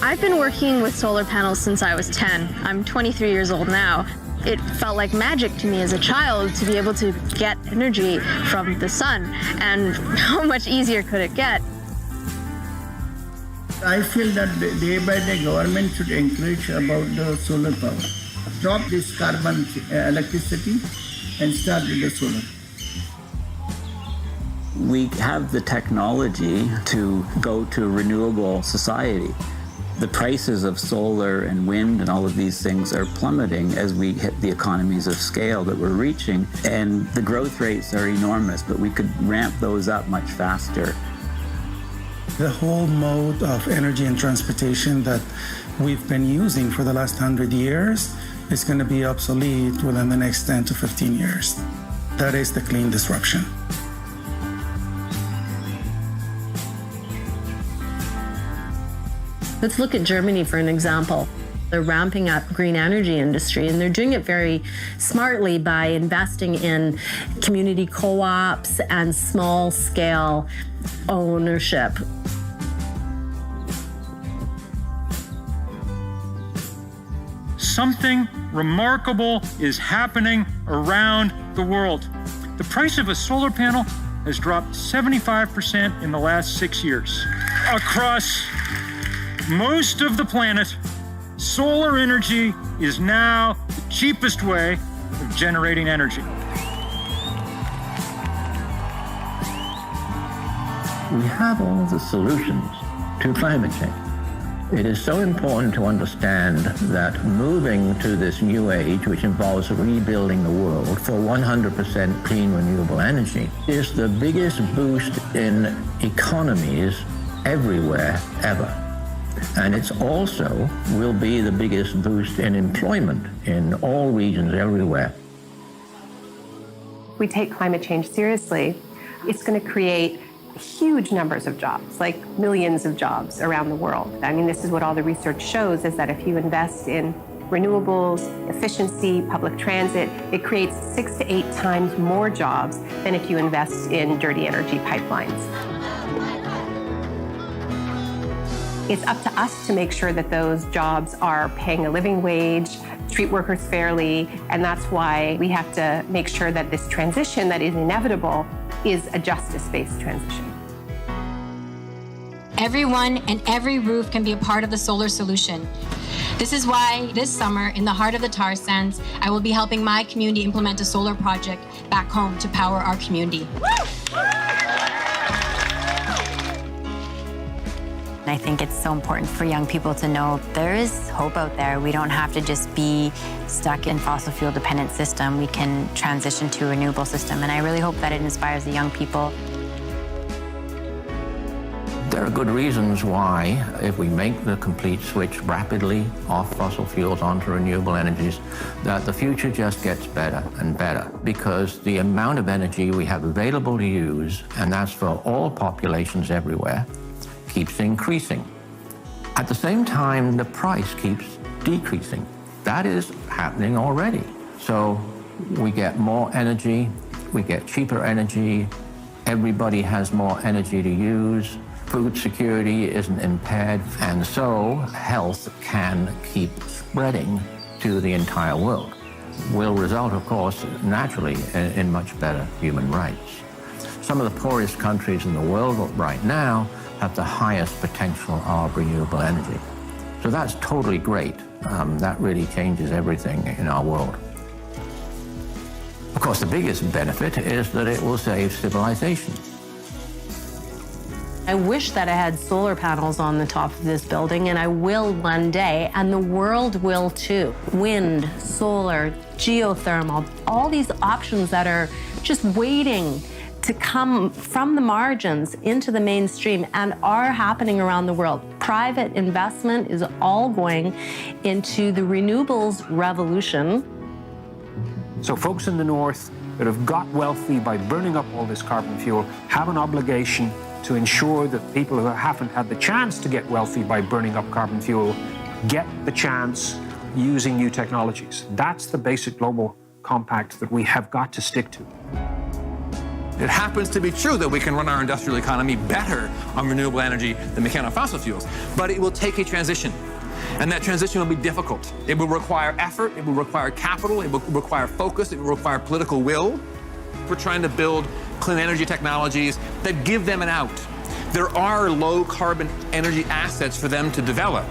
I've been working with solar panels since I was 10. I'm 23 years old now. It felt like magic to me as a child to be able to get energy from the sun, and how much easier could it get? I feel that day by day government should encourage about the solar power. Drop this carbon electricity and start with the solar. We have the technology to go to a renewable society. The prices of solar and wind and all of these things are plummeting as we hit the economies of scale that we're reaching, and the growth rates are enormous, but we could ramp those up much faster. The whole mode of energy and transportation that we've been using for the last 100 years is going to be obsolete within the next 10 to 15 years. That is the clean disruption. Let's look at Germany for an example. They're ramping up green energy industry, and they're doing it very smartly by investing in community co-ops and small-scale ownership. Something remarkable is happening around the world. The price of a solar panel has dropped 75% in the last 6 years. Across most of the planet, solar energy is now the cheapest way of generating energy. We have all the solutions to climate change. It is so important to understand that moving to this new age, which involves rebuilding the world for 100% clean renewable energy, is the biggest boost in economies everywhere ever. And it's also will be the biggest boost in employment in all regions everywhere. If we take climate change seriously, it's going to create huge numbers of jobs, like millions of jobs around the world. I mean, this is what all the research shows, is that if you invest in renewables, efficiency, public transit, it creates 6 to 8 times more jobs than if you invest in dirty energy pipelines. It's up to us to make sure that those jobs are paying a living wage, treat workers fairly, and that's why we have to make sure that this transition that is inevitable is a justice-based transition. Everyone and every roof can be a part of the solar solution. This is why this summer, in the heart of the tar sands, I will be helping my community implement a solar project back home to power our community. I think it's so important for young people to know there is hope out there. We don't have to just be stuck in fossil fuel dependent system. We can transition to a renewable system, and I really hope that it inspires the young people. There are good reasons why, if we make the complete switch rapidly off fossil fuels onto renewable energies, that the future just gets better and better, because the amount of energy we have available to use, and that's for all populations everywhere, keeps increasing. At the same time, the price keeps decreasing. That is happening already. So we get more energy, we get cheaper energy, everybody has more energy to use, food security isn't impaired, and so health can keep spreading to the entire world. Will result, of course, naturally in much better human rights. Some of the poorest countries in the world right now have the highest potential of renewable energy. So that's totally great. That really changes everything in our world. Of course, the biggest benefit is that it will save civilization. I wish that I had solar panels on the top of this building, and I will one day, and the world will too. Wind, solar, geothermal, all these options that are just waiting to come from the margins into the mainstream and are happening around the world. Private investment is all going into the renewables revolution. So folks in the north that have got wealthy by burning up all this carbon fuel have an obligation to ensure that people who haven't had the chance to get wealthy by burning up carbon fuel get the chance using new technologies. That's the basic global compact that we have got to stick to. It happens to be true that we can run our industrial economy better on renewable energy than we can on fossil fuels, but it will take a transition. And that transition will be difficult. It will require effort, it will require capital, it will require focus, it will require political will. We're trying to build clean energy technologies that give them an out. There are low carbon energy assets for them to develop.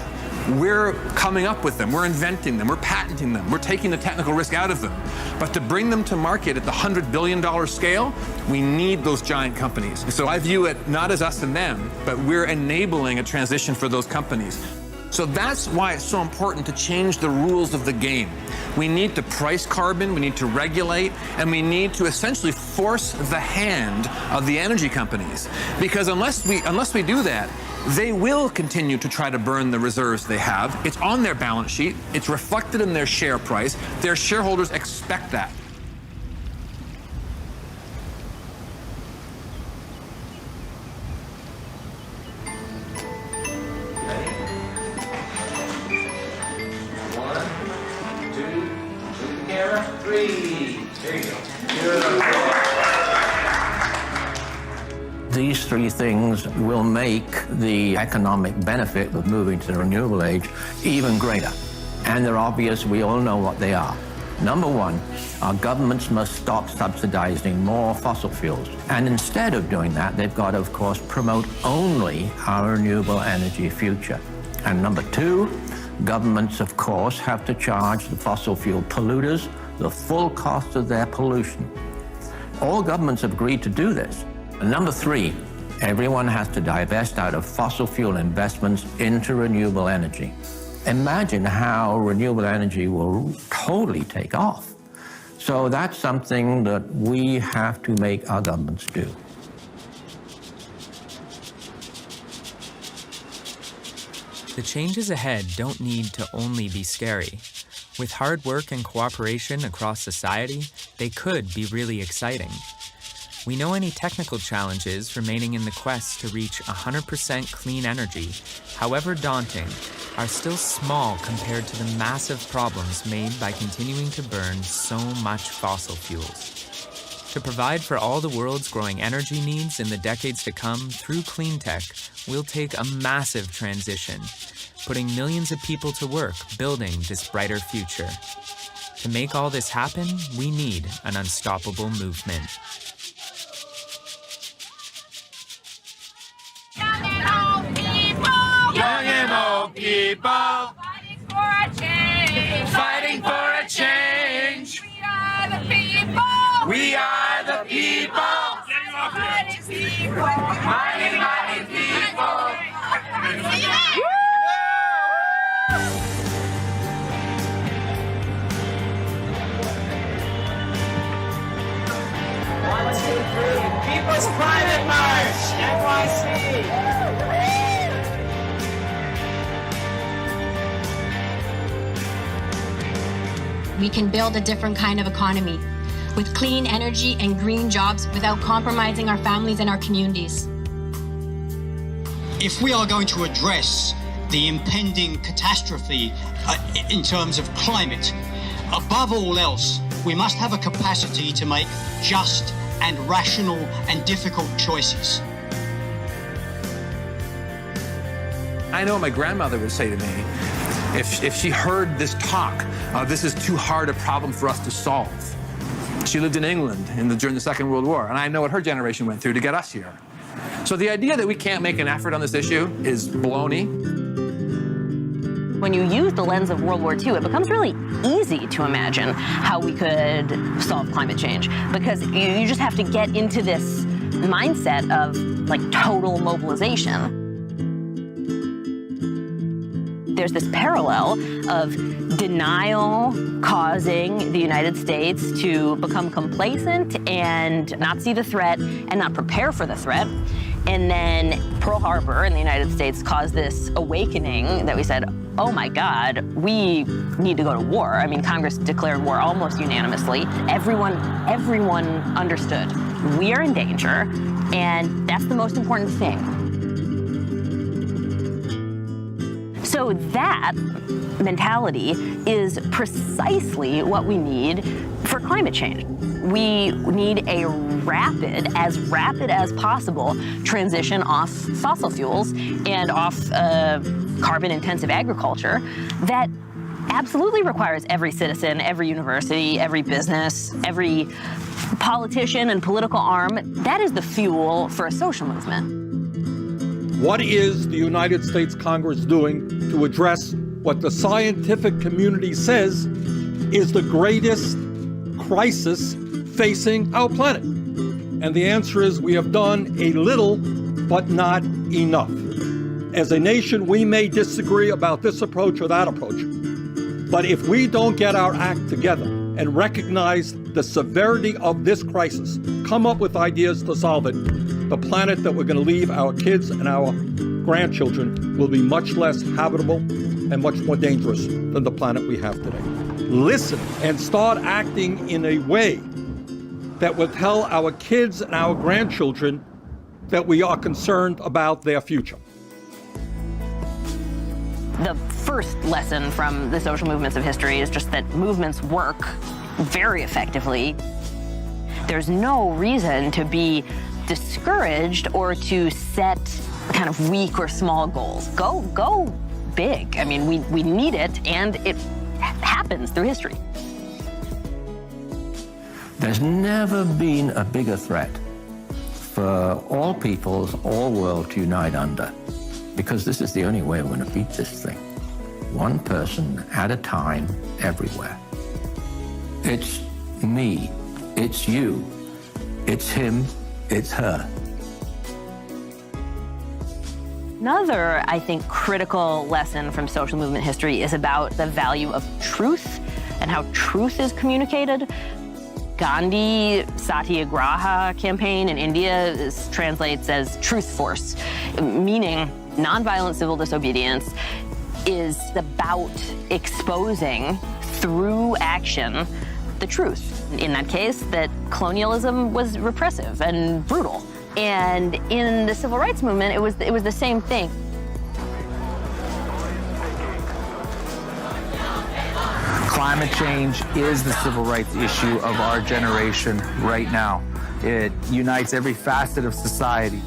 We're coming up with them, we're inventing them, we're patenting them, we're taking the technical risk out of them. But to bring them to market at the $100 billion scale, we need those giant companies. So I view it not as us and them, but we're enabling a transition for those companies. So that's why it's so important to change the rules of the game. We need to price carbon, we need to regulate, and we need to essentially force the hand of the energy companies. Because unless we do that, they will continue to try to burn the reserves they have. It's on their balance sheet, it's reflected in their share price. Their shareholders expect that. These three things will make the economic benefit of moving to the renewable age even greater. And they're obvious, we all know what they are. Number one, our governments must stop subsidizing more fossil fuels. And instead of doing that, they've got to, of course, promote only our renewable energy future. And number two, governments, of course, have to charge the fossil fuel polluters the full cost of their pollution. All governments have agreed to do this. And number three, everyone has to divest out of fossil fuel investments into renewable energy. Imagine how renewable energy will totally take off. So that's something that we have to make our governments do. The changes ahead don't need to only be scary. With hard work and cooperation across society, they could be really exciting. We know any technical challenges remaining in the quest to reach 100% clean energy, however daunting, are still small compared to the massive problems made by continuing to burn so much fossil fuels. To provide for all the world's growing energy needs in the decades to come through clean tech will take a massive transition, putting millions of people to work building this brighter future. To make all this happen, we need an unstoppable movement. Young and old people, fighting for a change. Fighting for a change. We are the people. We are the people. Mighty people. Mighty, mighty people. People's Climate March, NYC. We can build a different kind of economy with clean energy and green jobs without compromising our families and our communities. If we are going to address the impending catastrophe in terms of climate, above all else, we must have a capacity to make just and rational and difficult choices. I know what my grandmother would say to me if she heard this talk, this is too hard a problem for us to solve. She lived in England during the Second World War, and I know what her generation went through to get us here. So the idea that we can't make an effort on this issue is baloney. When you use the lens of World War II, it becomes really easy to imagine how we could solve climate change, because you just have to get into this mindset of like total mobilization. There's this parallel of denial causing the United States to become complacent and not see the threat and not prepare for the threat. And then Pearl Harbor in the United States caused this awakening that we said, oh my God, we need to go to war. I mean, Congress declared war almost unanimously. Everyone understood we are in danger, and that's the most important thing. So So that mentality is precisely what we need for climate change. We need a rapid as possible transition off fossil fuels and off carbon-intensive agriculture that absolutely requires every citizen, every university, every business, every politician and political arm. That is the fuel for a social movement. What is the United States Congress doing to address what the scientific community says is the greatest crisis facing our planet? And the answer is we have done a little, but not enough. As a nation, we may disagree about this approach or that approach, but if we don't get our act together and recognize the severity of this crisis, come up with ideas to solve it, the planet that we're going to leave our kids and our grandchildren will be much less habitable and much more dangerous than the planet we have today. Listen and start acting in a way that will tell our kids and our grandchildren that we are concerned about their future. The first lesson from the social movements of history is just that movements work very effectively. There's no reason to be discouraged or to set kind of weak or small goals. Go big. I mean, we need it, and it happens through history. There's never been a bigger threat for all peoples, all world to unite under, because this is the only way we're going to beat this thing. One person at a time, everywhere. It's me, it's you, it's him, it's her. Another, I think, critical lesson from social movement history is about the value of truth and how truth is communicated. Gandhi Satyagraha campaign in India translates as truth force, meaning nonviolent civil disobedience is about exposing through action the truth. In that case, that colonialism was repressive and brutal. And in the civil rights movement, it was the same thing. Climate change is the civil rights issue of our generation right now. It unites every facet of society.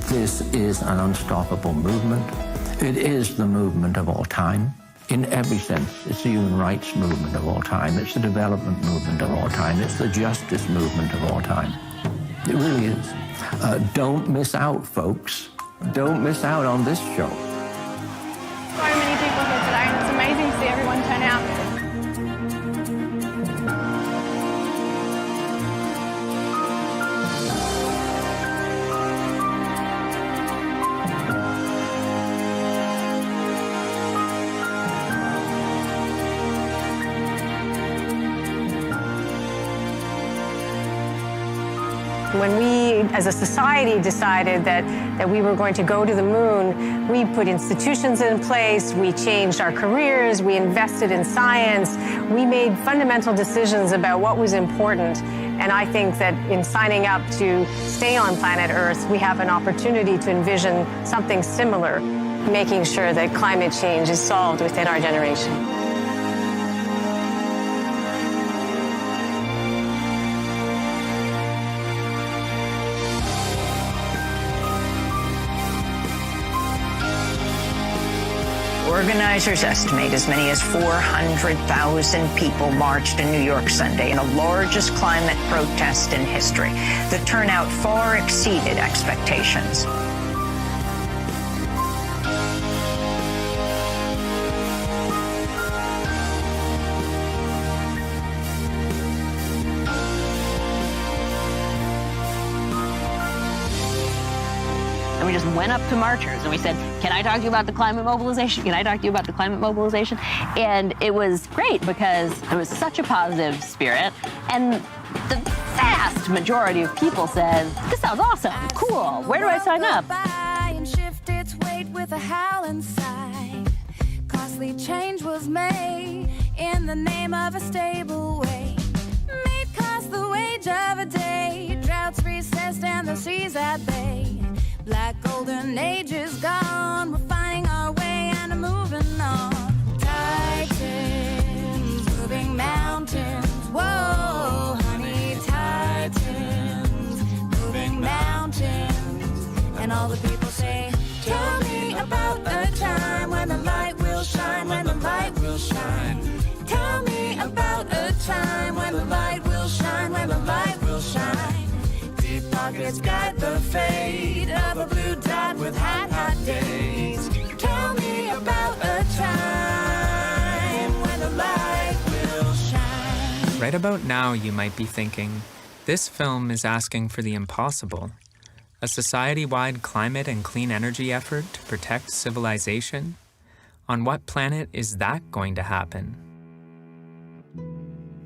This is an unstoppable movement. It is the movement of all time. In every sense, it's the human rights movement of all time. It's the development movement of all time. It's the justice movement of all time. It really is. Don't miss out, folks. Don't miss out on this show. So many people here today, and it's amazing to see everyone turn out. When we, as a society, decided that we were going to go to the moon, we put institutions in place, we changed our careers, we invested in science, we made fundamental decisions about what was important. And I think that in signing up to stay on planet Earth, we have an opportunity to envision something similar, making sure that climate change is solved within our generation. Organizers estimate as many as 400,000 people marched in New York Sunday in the largest climate protest in history. The turnout far exceeded expectations. And we just went up to marchers and we said, can I talk to you about the climate mobilization? Can I talk to you about the climate mobilization? And it was great because it was such a positive spirit. And the vast majority of people said, this sounds awesome, cool, where do I sign up? And shift its weight with a howl inside. Costly change was made in the name of a stable way. Meat cost the wage of a day. Droughts recessed and the seas at bay. Black golden age is gone. We're finding our way and moving on. Titans moving mountains. Whoa, honey, titans moving mountains. And all the people say, tell me about a time when the light will shine, when the light will shine. Tell me about a time when the light will shine, when the light will shine. Deep pockets guide the fate of a blue dot with hot, hot days. Tell me about a time when the light will shine. Right about now, you might be thinking, this film is asking for the impossible. A society-wide climate and clean energy effort to protect civilization? On what planet is that going to happen?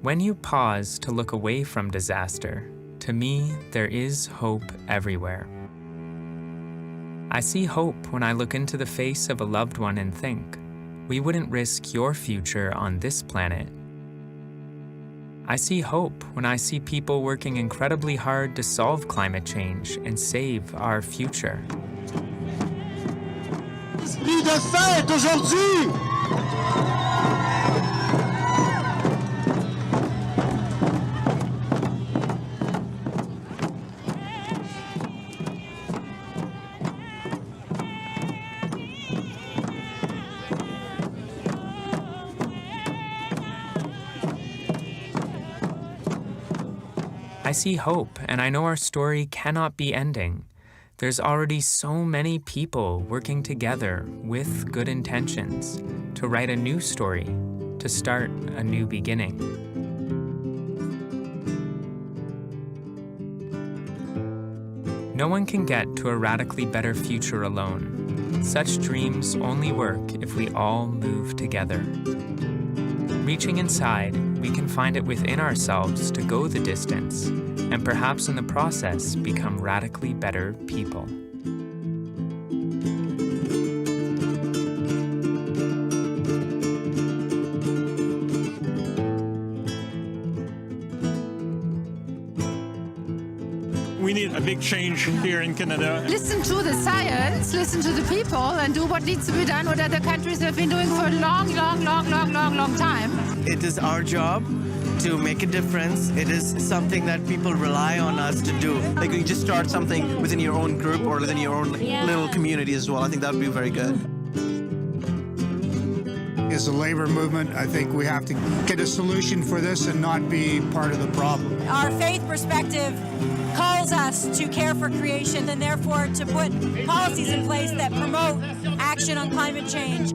When you pause to look away from disaster, to me, there is hope everywhere. I see hope when I look into the face of a loved one and think, we wouldn't risk your future on this planet. I see hope when I see people working incredibly hard to solve climate change and save our future. L'esprit de fête aujourd'hui! I see hope, and I know our story cannot be ending. There's already so many people working together with good intentions to write a new story, to start a new beginning. No one can get to a radically better future alone. Such dreams only work if we all move together. Reaching inside, we can find it within ourselves to go the distance, and perhaps in the process become radically better people. We need a big change here in Canada. Listen to the science, listen to the people, and do what needs to be done, what other countries have been doing for a long time. It is our job to make a difference. It is something that people rely on us to do. Like you just start something within your own group or within your own little community as well. I think that would be very good. As a labor movement, I think we have to get a solution for this and not be part of the problem. Our faith perspective calls us to care for creation and therefore to put policies in place that promote action on climate change.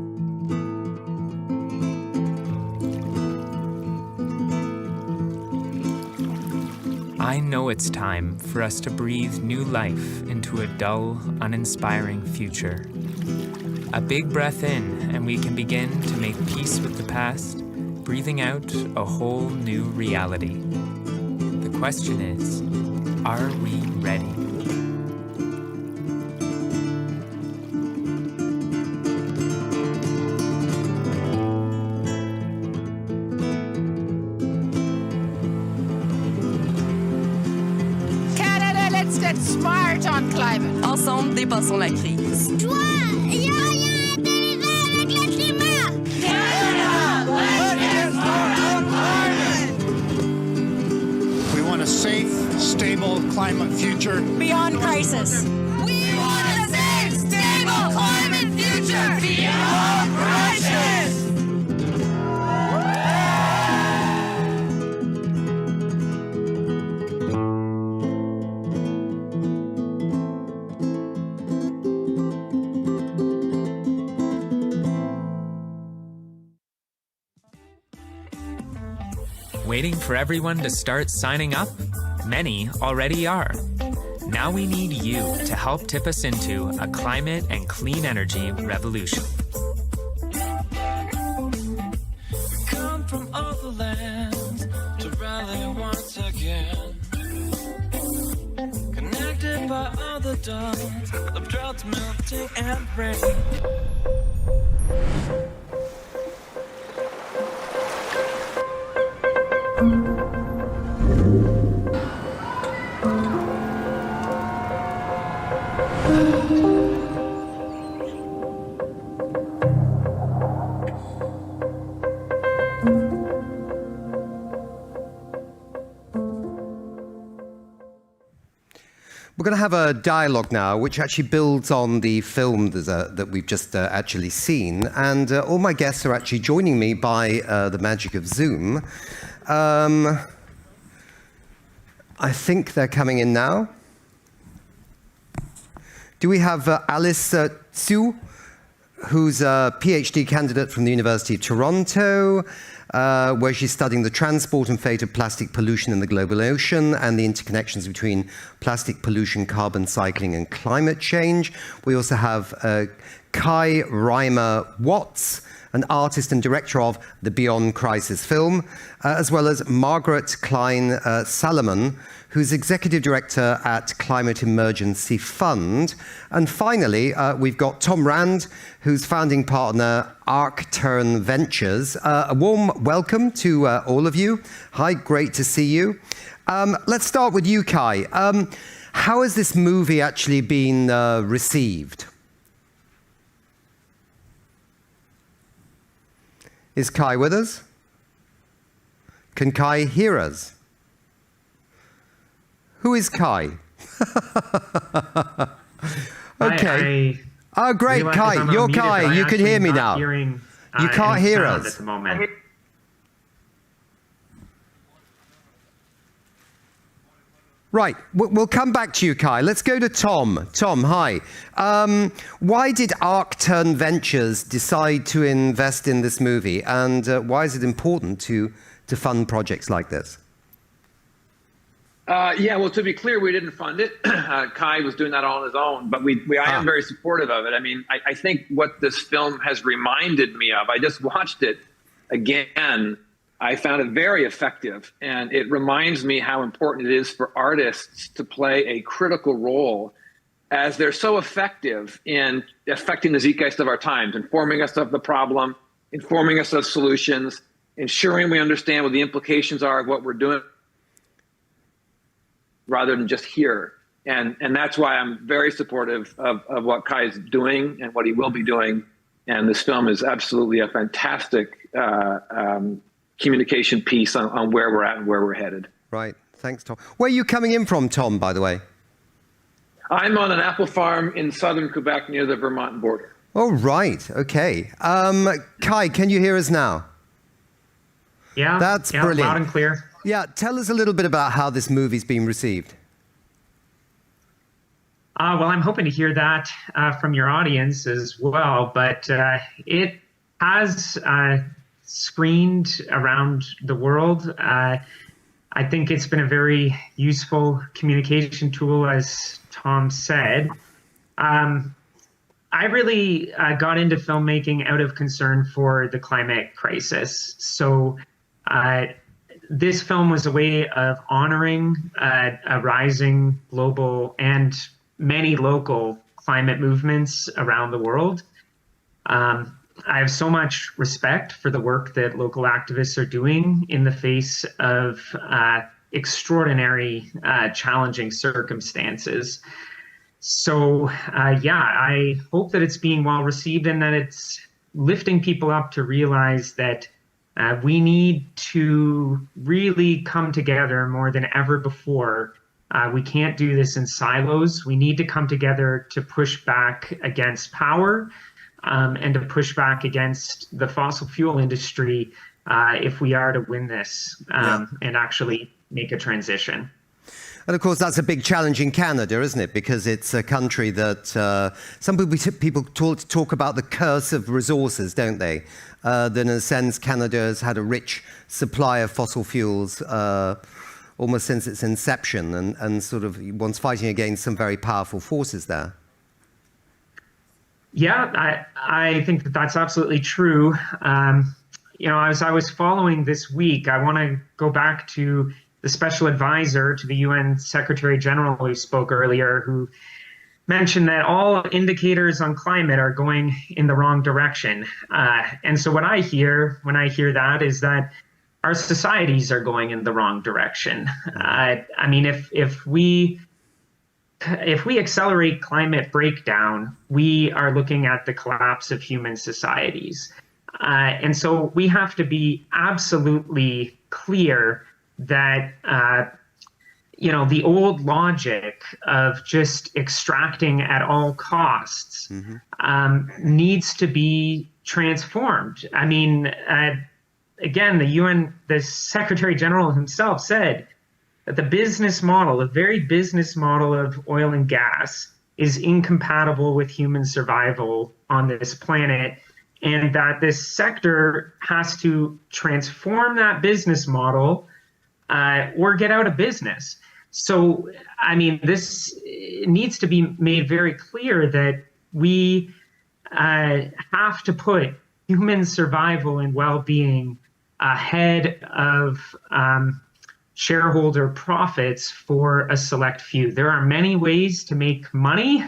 I know it's time for us to breathe new life into a dull, uninspiring future. A big breath in, and we can begin to make peace with the past, breathing out a whole new reality. The question is, are we ready? Canada, let's get smart on climate. Ensemble, dépassons la crise. A safe, stable climate future. Beyond crisis. We want a safe, stable climate future. Beyond crisis. Waiting for everyone to start signing up? Many already are. Now we need you to help tip us into a climate and clean energy revolution. We come from all the lands to rally once again. Connected by all the dots of droughts melting and rain. We're going to have a dialogue now, which actually builds on the film that we've just actually seen. And all my guests are actually joining me by the magic of Zoom. I think they're coming in now. Do we have Alice Hsu, who's a PhD candidate from the University of Toronto, where she's studying the transport and fate of plastic pollution in the global ocean and the interconnections between plastic pollution, carbon cycling, and climate change. We also have Kai Reimer Watts, an artist and director of the Beyond Crisis film, as well as Margaret Klein Salomon, who's executive director at Climate Emergency Fund. And finally, we've got Tom Rand, who's founding partner Arcturn Ventures. A warm welcome to all of you. Hi, great to see you. Let's start with you, Kai. How has this movie actually been received? Is Kai with us? Can Kai hear us? Who is Kai? Okay. Oh, great, Kai. You're Kai. You can hear me now. You can't hear us at the moment. Right. We'll come back to you, Kai. Let's go to Tom. Tom, hi. Why did Arcturn Ventures decide to invest in this movie, and why is it important to fund projects like this? Yeah, well, to be clear, we didn't fund it. Kai was doing that all on his own, but I am very supportive of it. I mean, I think what this film has reminded me of, I just watched it again. I found it very effective, and it reminds me how important it is for artists to play a critical role, as they're so effective in affecting the zeitgeist of our times, informing us of the problem, informing us of solutions, ensuring we understand what the implications are of what we're doing, rather than just here. And that's why I'm very supportive of what Kai is doing and what he will be doing. And this film is absolutely a fantastic communication piece on where we're at and where we're headed. Right. Thanks, Tom. Where are you coming in from, Tom, by the way? I'm on an apple farm in southern Quebec near the Vermont border. Oh, right. Okay. Kai, can you hear us now? Yeah. That's brilliant. Loud and clear. Yeah, tell us a little bit about how this movie's been received. Well, I'm hoping to hear that from your audience as well, but it has screened around the world. I think it's been a very useful communication tool, as Tom said. I really got into filmmaking out of concern for the climate crisis. So this film was a way of honoring a rising global and many local climate movements around the world. I have so much respect for the work that local activists are doing in the face of extraordinary, challenging circumstances. So, I hope that it's being well received and that it's lifting people up to realize that we need to really come together more than ever before. We can't do this in silos. We need to come together to push back against power and to push back against the fossil fuel industry if we are to win this and actually make a transition. And of course, that's a big challenge in Canada, isn't it? Because it's a country that some people talk about the curse of resources, don't they? That in a sense, Canada has had a rich supply of fossil fuels almost since its inception, and sort of one's fighting against some very powerful forces there. Yeah, I think that that's absolutely true. As I was following this week, I want to go back to the special advisor to the UN Secretary General who spoke earlier, who mentioned that all indicators on climate are going in the wrong direction. And so what I hear when I hear that is that our societies are going in the wrong direction. I mean, if we accelerate climate breakdown, we are looking at the collapse of human societies. And so we have to be absolutely clear that the old logic of just extracting at all costs needs to be transformed. I mean, again, the Secretary General himself said that the very business model of oil and gas is incompatible with human survival on this planet, and that this sector has to transform that business model or get out of business. So, I mean, this needs to be made very clear that we have to put human survival and well-being ahead of shareholder profits for a select few. There are many ways to make money.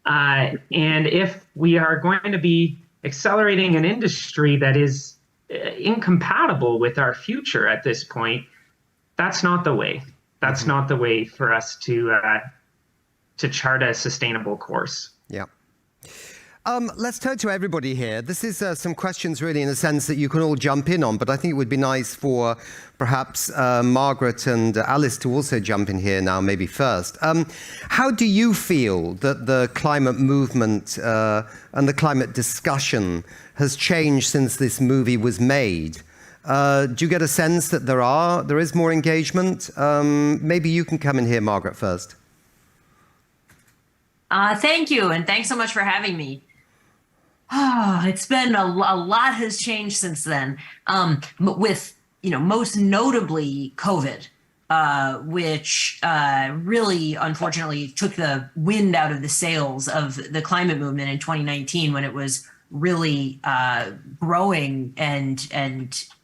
And if we are going to be accelerating an industry that is incompatible with our future at this point, that's not the way. That's not the way for us to chart a sustainable course. Yeah. Let's turn to everybody here. This is some questions really in a sense that you can all jump in on, but I think it would be nice for perhaps Margaret and Alice to also jump in here now, maybe first. How do you feel that the climate movement and the climate discussion has changed since this movie was made? Do you get a sense that there is more engagement? Maybe you can come in here, Margaret, first. Thank you, and thanks so much for having me. It's been a lot has changed since then, with most notably COVID, which really unfortunately took the wind out of the sails of the climate movement in 2019 when it was really growing and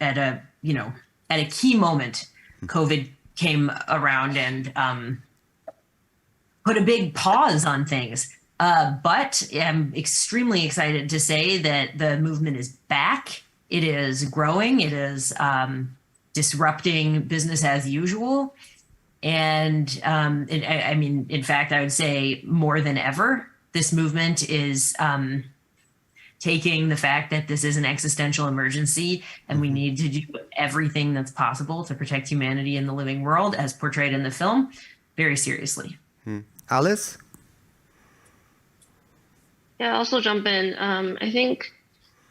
at a key moment. COVID came around and put a big pause on things. But I'm extremely excited to say that the movement is back. It is growing. It is disrupting business as usual. And I mean, in fact, I would say more than ever, this movement is taking the fact that this is an existential emergency and we need to do everything that's possible to protect humanity in the living world, as portrayed in the film, very seriously. Alice? Yeah, I'll also jump in. I think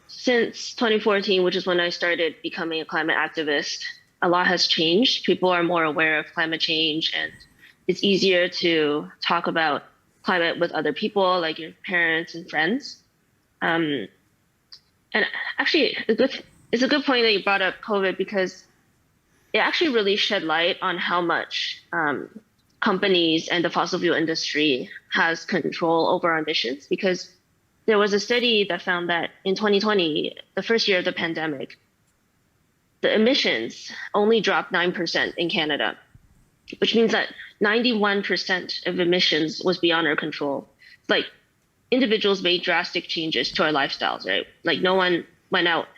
since 2014, which is when I started becoming a climate activist, a lot has changed. People are more aware of climate change, and it's easier to talk about climate with other people, like your parents and friends. And actually, it's a good point that you brought up COVID, because it actually really shed light on how much companies and the fossil fuel industry has control over our emissions. Because there was a study that found that in 2020, the first year of the pandemic, the emissions only dropped 9% in Canada, which means that 91% of emissions was beyond our control. Like, individuals made drastic changes to our lifestyles, right? Like, no one went out,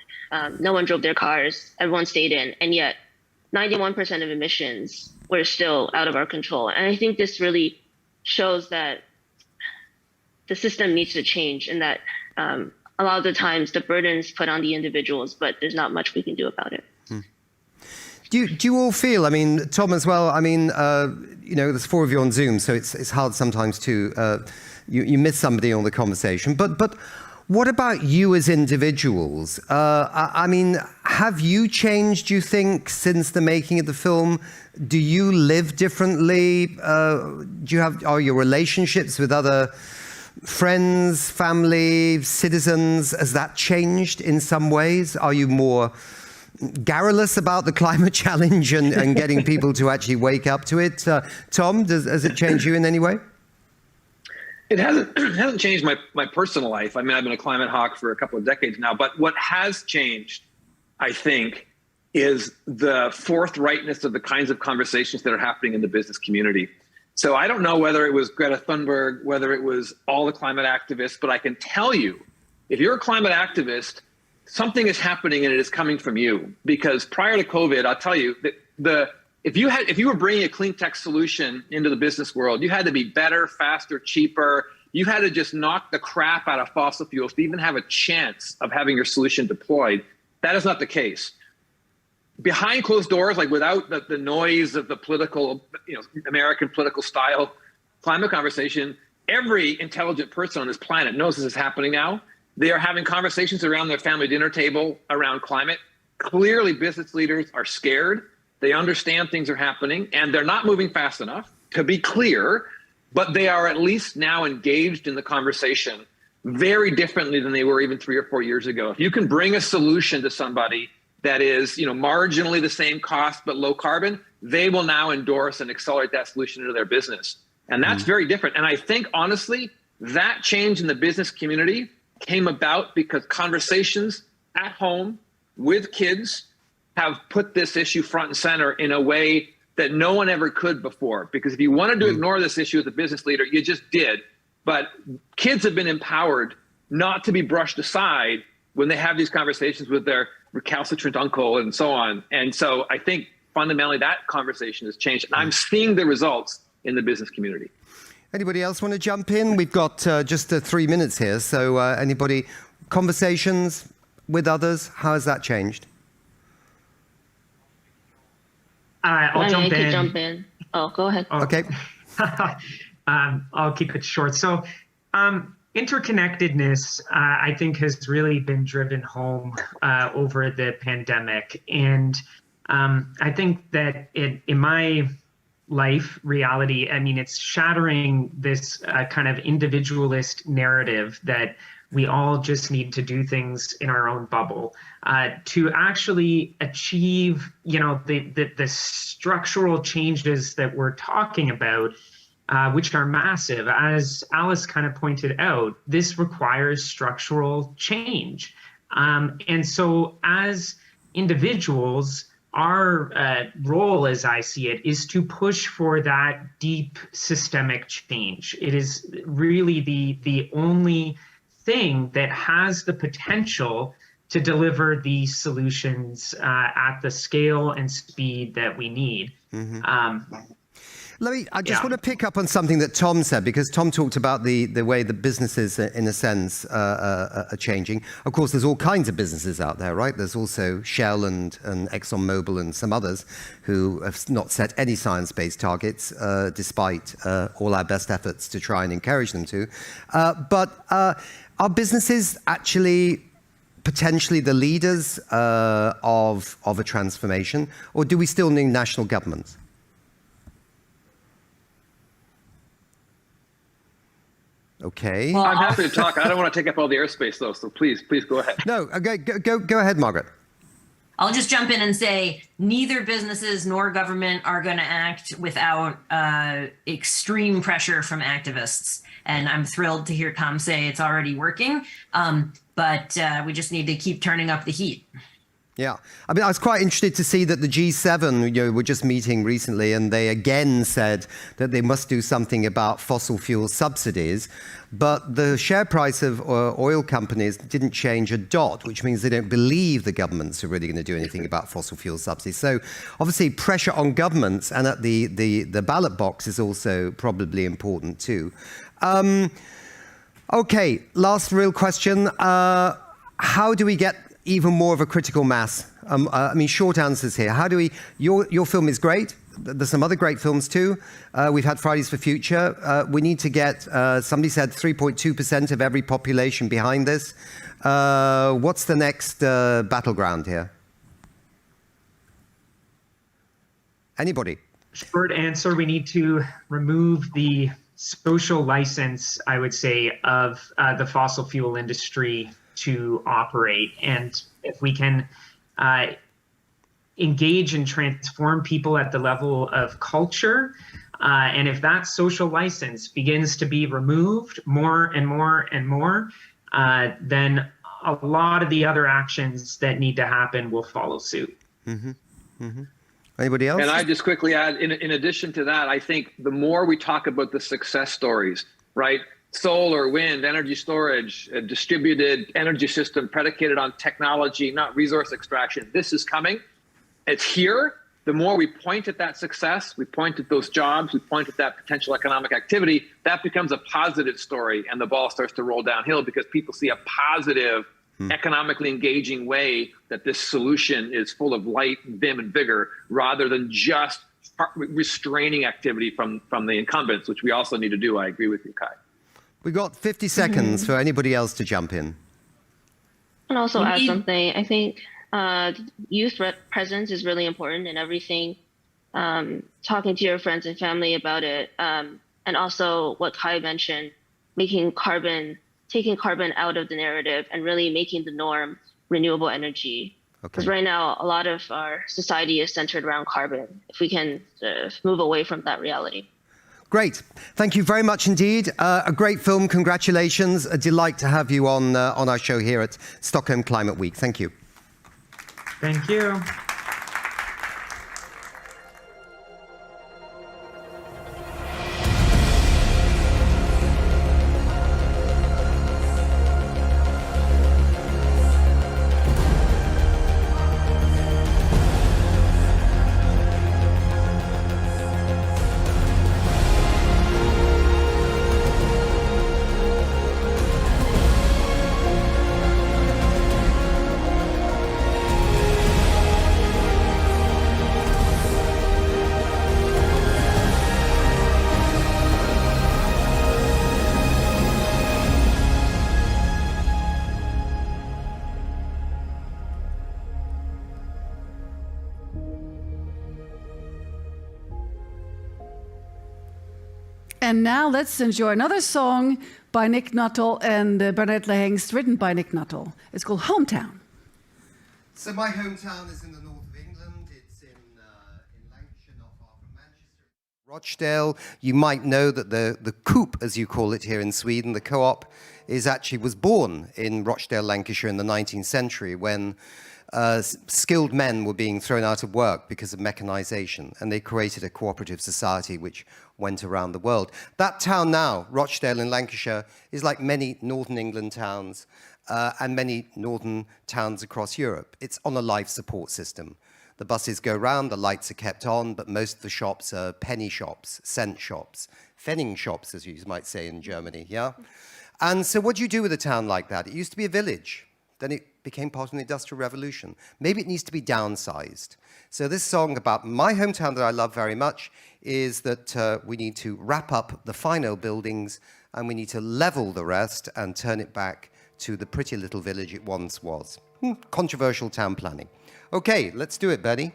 no one drove their cars, everyone stayed in, and yet 91% of emissions were still out of our control. And I think this really shows that the system needs to change, and that a lot of the times the burden is put on the individuals, but there's not much we can do about it. Do you all feel, I mean, Tom as well, I mean, there's four of you on Zoom, so it's hard sometimes to, you miss somebody on the conversation, but what about you as individuals? I mean, have you changed, do you think, since the making of the film? Do you live differently? Are your relationships with other friends, family, citizens, has that changed in some ways? Are you more garrulous about the climate challenge and getting people to actually wake up to it? Tom, has it changed you in any way? It hasn't changed my personal life. I mean, I've been a climate hawk for a couple of decades now, but what has changed, I think, is the forthrightness of the kinds of conversations that are happening in the business community. So I don't know whether it was Greta Thunberg, whether it was all the climate activists, but I can tell you, if you're a climate activist, something is happening and it is coming from you. Because prior to COVID, I'll tell you, if you were bringing a clean tech solution into the business world, you had to be better, faster, cheaper. You had to just knock the crap out of fossil fuels to even have a chance of having your solution deployed. That is not the case. behind closed doors, like without the noise of the political, American political style climate conversation, every intelligent person on this planet knows this is happening now. They are having conversations around their family dinner table around climate. Clearly, business leaders are scared. They understand things are happening, and they're not moving fast enough, to be clear, but they are at least now engaged in the conversation very differently than they were even 3 or 4 years ago. If you can bring a solution to somebody that is, marginally the same cost but low carbon, they will now endorse and accelerate that solution into their business. And that's very different. And I think, honestly, that change in the business community came about because conversations at home with kids have put this issue front and center in a way that no one ever could before. Because if you wanted to ignore this issue as a business leader, you just did. But kids have been empowered not to be brushed aside when they have these conversations with their recalcitrant uncle and so on. And so I think fundamentally that conversation has changed. And I'm seeing the results in the business community. Anybody else want to jump in? We've got just 3 minutes here. So anybody, conversations with others, how has that changed? I'll jump in. Jump in. Oh, go ahead. Okay. I'll keep it short. So interconnectedness, I think, has really been driven home over the pandemic. And I think that in my life reality, I mean, it's shattering this kind of individualist narrative that we all just need to do things in our own bubble to actually achieve, the structural changes that we're talking about, which are massive. As Alice kind of pointed out, this requires structural change. And so as individuals, our role, as I see it, is to push for that deep systemic change. It is really the only thing that has the potential to deliver these solutions at the scale and speed that we need. I just want to pick up on something that Tom said, because Tom talked about the way the businesses, in a sense, are changing. Of course, there's all kinds of businesses out there, right? There's also Shell and ExxonMobil and some others who have not set any science-based targets, despite all our best efforts to try and encourage them to. But are businesses actually potentially the leaders of a transformation, or do we still need national governments? Okay. Well, I'm happy to talk. I don't want to take up all the airspace, though, so please go ahead. No, go ahead, Margaret. I'll just jump in and say neither businesses nor government are going to act without extreme pressure from activists. And I'm thrilled to hear Tom say it's already working, but we just need to keep turning up the heat. Yeah, I mean, I was quite interested to see that the G7, were just meeting recently, and they again said that they must do something about fossil fuel subsidies. But the share price of oil companies didn't change a dot, which means they don't believe the governments are really going to do anything about fossil fuel subsidies. So obviously pressure on governments and at the ballot box is also probably important too. Okay, last real question. How do we get even more of a critical mass? I mean, short answers here. How do we? Your film is great. There's some other great films too. We've had Fridays for Future. We need to get. Somebody said 3.2% of every population behind this. What's the next battleground here? Anybody? Short answer: we need to remove the social license, I would say, of the fossil fuel industry to operate. And if we can engage and transform people at the level of culture, and if that social license begins to be removed more and more and more, then a lot of the other actions that need to happen will follow suit. Anybody else? And I just quickly add, in addition to that, I think the more we talk about the success stories, right? Solar, wind, energy storage, a distributed energy system predicated on technology, not resource extraction. This is coming. It's here. The more we point at that success, we point at those jobs, we point at that potential economic activity, that becomes a positive story, and the ball starts to roll downhill because people see a positive economically engaging way that this solution is full of light, vim, and vigor, rather than just restraining activity from the incumbents, which we also need to do. I agree with you, Kai. We got 50 seconds for anybody else to jump in. And also add something. I think youth presence is really important in everything. Talking to your friends and family about it, and also what Kai mentioned, taking carbon out of the narrative and really making the norm renewable energy. Because right now, a lot of our society is centered around carbon. If we can move away from that reality. Great. Thank you very much indeed. A great film. Congratulations. A delight to have you on our show here at Stockholm Climate Week. Thank you. Thank you. And now let's enjoy another song by Nick Nuttall and Bernard Lehengst, written by Nick Nuttall. It's called Hometown. So my hometown is in the north of England. It's in Lancashire, not far from Manchester. Rochdale. You might know that the Coop, as you call it here in Sweden, the co-op, was born in Rochdale, Lancashire in the 19th century when skilled men were being thrown out of work because of mechanization, and they created a cooperative society which went around the world. That town now, Rochdale in Lancashire, is like many northern England towns and many northern towns across Europe. It's on a life support system. The buses go round, the lights are kept on, but most of the shops are penny shops, cent shops, pfennig shops, as you might say in Germany, yeah? And so what do you do with a town like that? It used to be a village. Then it became part of the Industrial Revolution. Maybe it needs to be downsized. So this song about my hometown that I love very much is that we need to wrap up the final buildings and we need to level the rest and turn it back to the pretty little village it once was. Controversial town planning. Okay, let's do it, Benny.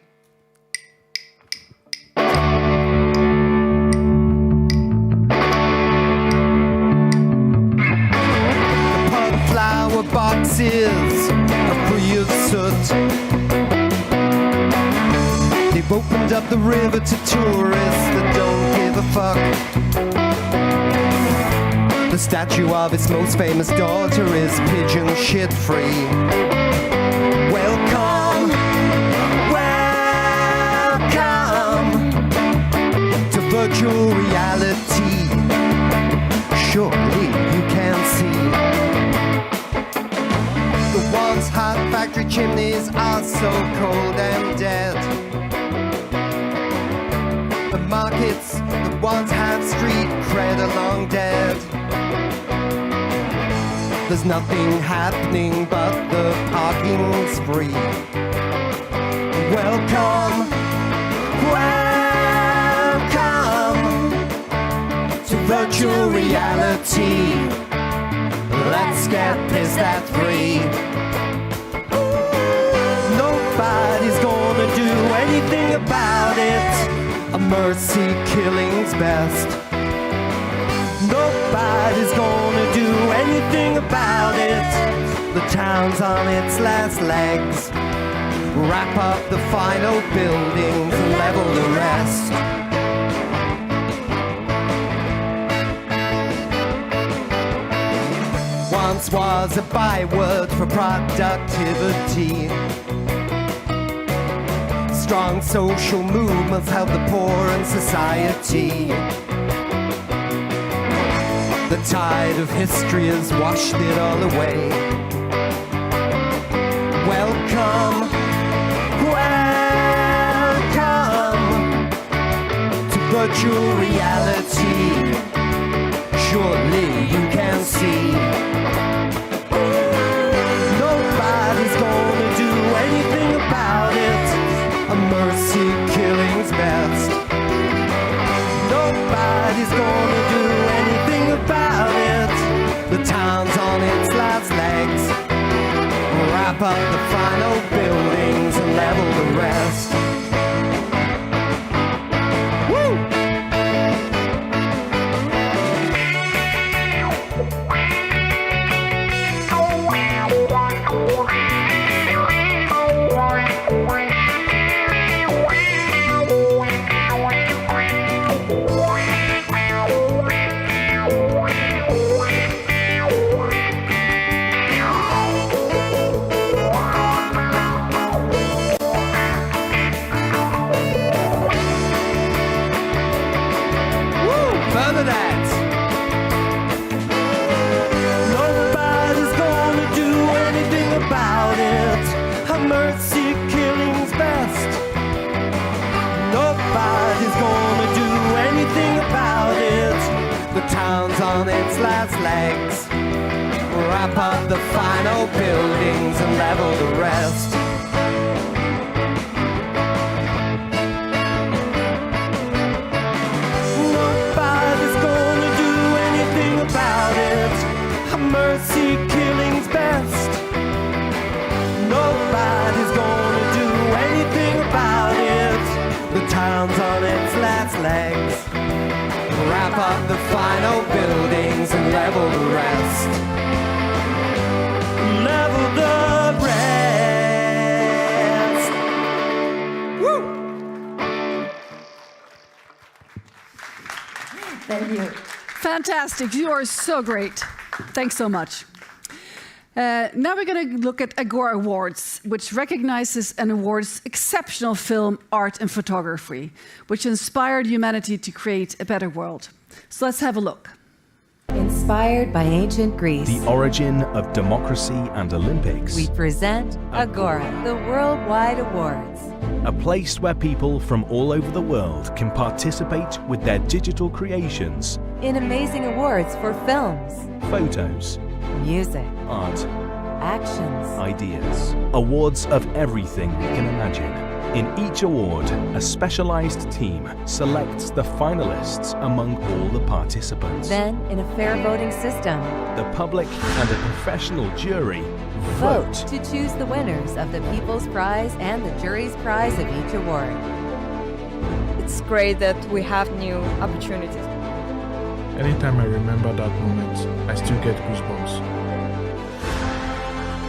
Flower boxes are free of soot. They've opened up the river to tourists that don't give a fuck. The statue of its most famous daughter is pigeon shit free. Welcome, welcome to virtual reality. Surely you can see. The once hot factory chimneys are so cold and dead. The markets that once had street cred are long dead. There's nothing happening but the parking's free. Welcome, welcome to virtual reality. Let's get pissed at 3. Nobody's gonna do anything about it. A mercy killing's best. Nobody's gonna do anything about it. The town's on its last legs. Wrap up the final buildings and level the rest. Once was a byword for productivity. Strong social movements help the poor in society. The tide of history has washed it all away. Welcome, welcome to virtual reality. Surely you can see. mercy killing's best. Nobody's gonna do anything about it. The town's on its last legs. Wrap up the final buildings and level the rest. Mercy killing's best. Nobody's gonna do anything about it. The town's on its last legs. Wrap up the final buildings and level the rest. Nobody's gonna do anything about it. Mercy killing's best. Nobody's gonna do anything about it. The town's on its last legs. Wrap up the final buildings and level the rest. Level the rest. Woo! Thank you. Fantastic. You are so great. Thanks so much. Now we're going to look at Agora Awards, which recognizes and awards exceptional film, art, and photography, which inspired humanity to create a better world. So let's have a look. Inspired by ancient Greece, the origin of democracy and Olympics, we present Agora, the worldwide awards. A place where people from all over the world can participate with their digital creations in amazing awards for films, photos, music, art, actions, ideas. Awards of everything we can imagine. In each award, a specialized team selects the finalists among all the participants. Then, in a fair voting system, the public and a professional jury vote to choose the winners of the People's Prize and the Jury's Prize of each award. It's great that we have new opportunities. Anytime I remember that moment, I still get goosebumps.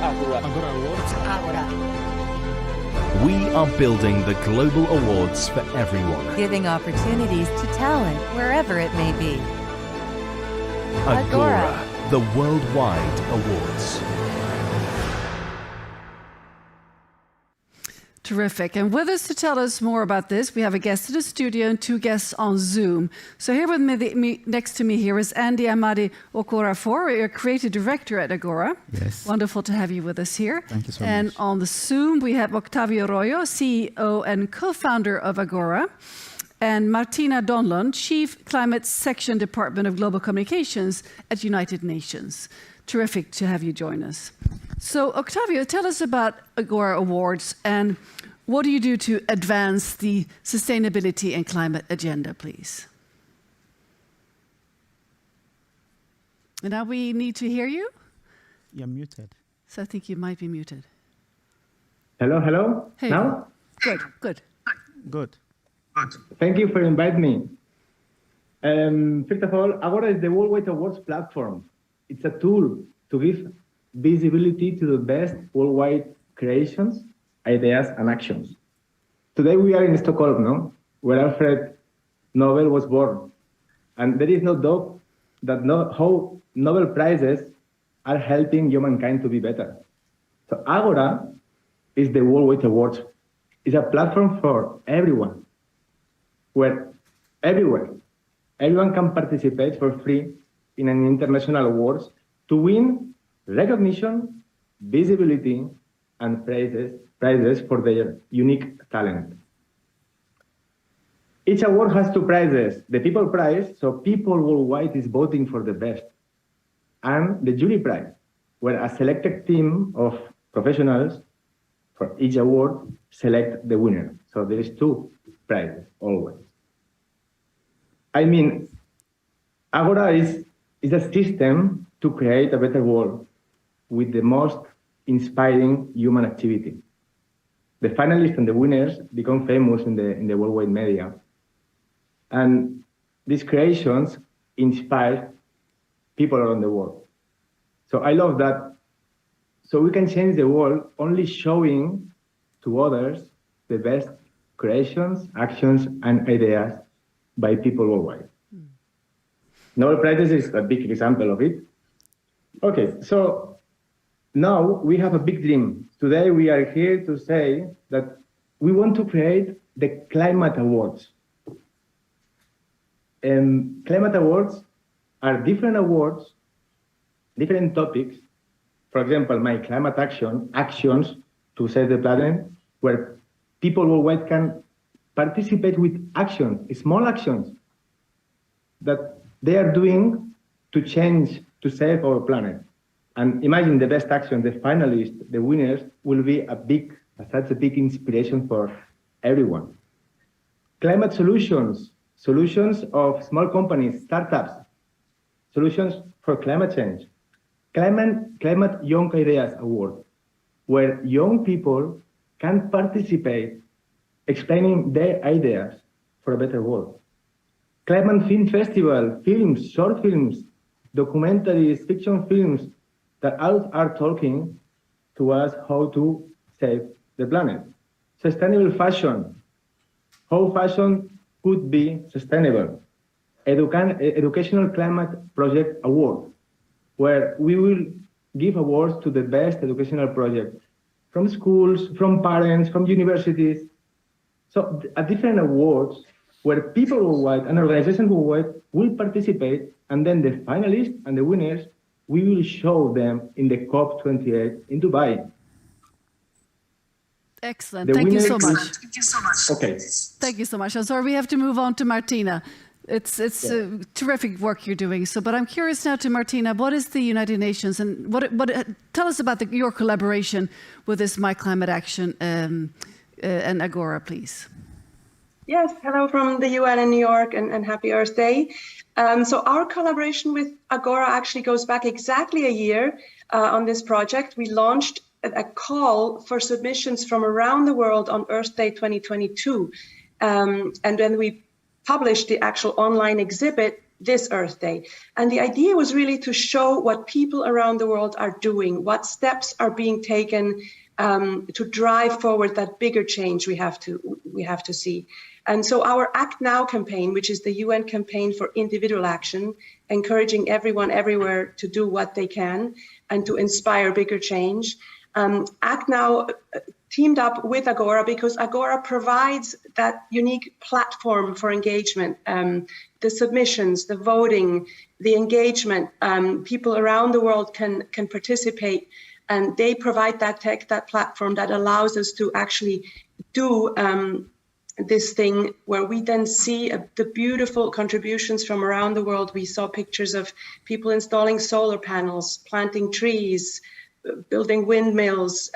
Agora. Agora Awards. Agora. We are building the global awards for everyone. Giving opportunities to talent wherever it may be. Agora, the worldwide awards. Terrific. And with us to tell us more about this, we have a guest in the studio and two guests on Zoom. So here with me next to me here is Andy Amadi Okorafor, your creative director at Agora. Yes. Wonderful to have you with us here. Thank you so and much. And on the Zoom, we have Octavio Arroyo, CEO and co-founder of Agora, and Martina Donlon, Chief Climate Section Department of Global Communications at United Nations. Terrific to have you join us. So Octavio, tell us about Agora Awards and what do you do to advance the sustainability and climate agenda, please? And now we need to hear you? You're muted. So I think you might be muted. Hello, hello. Hey. Now? Good, good. Good. Thank you for inviting me. First of all, Agora is the Worldwide Awards platform. It's a tool to give visibility to the best worldwide creations, ideas, and actions. Today we are in Stockholm, no? Where Alfred Nobel was born. And there is no doubt that how Nobel Prizes are helping humankind to be better. So Agora is the Worldwide Awards. It's a platform for everyone, where everyone can participate for free in an international awards to win recognition, visibility, and prizes for their unique talent. Each award has two prizes: the People Prize, so people worldwide is voting for the best, and the Jury Prize, where a selected team of professionals for each award, select the winner. So there is 2 prizes always. I mean, Agora is a system to create a better world with the most inspiring human activity. The finalists and the winners become famous in the worldwide media. And these creations inspire people around the world. So I love that. So we can change the world only showing to others the best creations, actions, and ideas by people worldwide. Nobel Prizes is a big example of it. Okay, so now we have a big dream. Today we are here to say that we want to create the Climate Awards. And Climate Awards are different awards, different topics. For example, my climate actions to save the planet, where people worldwide can participate with actions, small actions that they are doing to change, to save our planet. And imagine the best action, the finalists, the winners will be such a big inspiration for everyone. Climate solutions of small companies, startups, solutions for climate change. Climate Young Ideas Award, where young people can participate explaining their ideas for a better world. Climate Film Festival, films, short films, documentaries, fiction films that are talking to us how to save the planet. Sustainable fashion, how fashion could be sustainable. Educational Climate Project Award, where we will give awards to the best educational projects from schools, from parents, from universities. So different awards where people worldwide and organizations worldwide will participate, and then the finalists and the winners, we will show them in the COP28 in Dubai. Excellent. Thank you so much. Okay. Thank you so much. I'm sorry, we have to move on to Martina. It's terrific work you're doing. So, but I'm curious now to Martina. What is the United Nations, and tell us about your collaboration with this My Climate Action and Agora, please. Yes, hello from the UN in New York, and happy Earth Day. So our collaboration with Agora actually goes back exactly a year on this project. We launched a call for submissions from around the world on Earth Day 2022. And then we published the actual online exhibit this Earth Day. And the idea was really to show what people around the world are doing, what steps are being taken to drive forward that bigger change we have to see. And so our Act Now campaign, which is the UN campaign for individual action, encouraging everyone everywhere to do what they can and to inspire bigger change. Act Now teamed up with Agora because Agora provides that unique platform for engagement, the submissions, the voting, the engagement. People around the world can participate, and they provide that tech, that platform that allows us to actually do this thing where we then see the beautiful contributions from around the world. We saw pictures of people installing solar panels, planting trees, building windmills,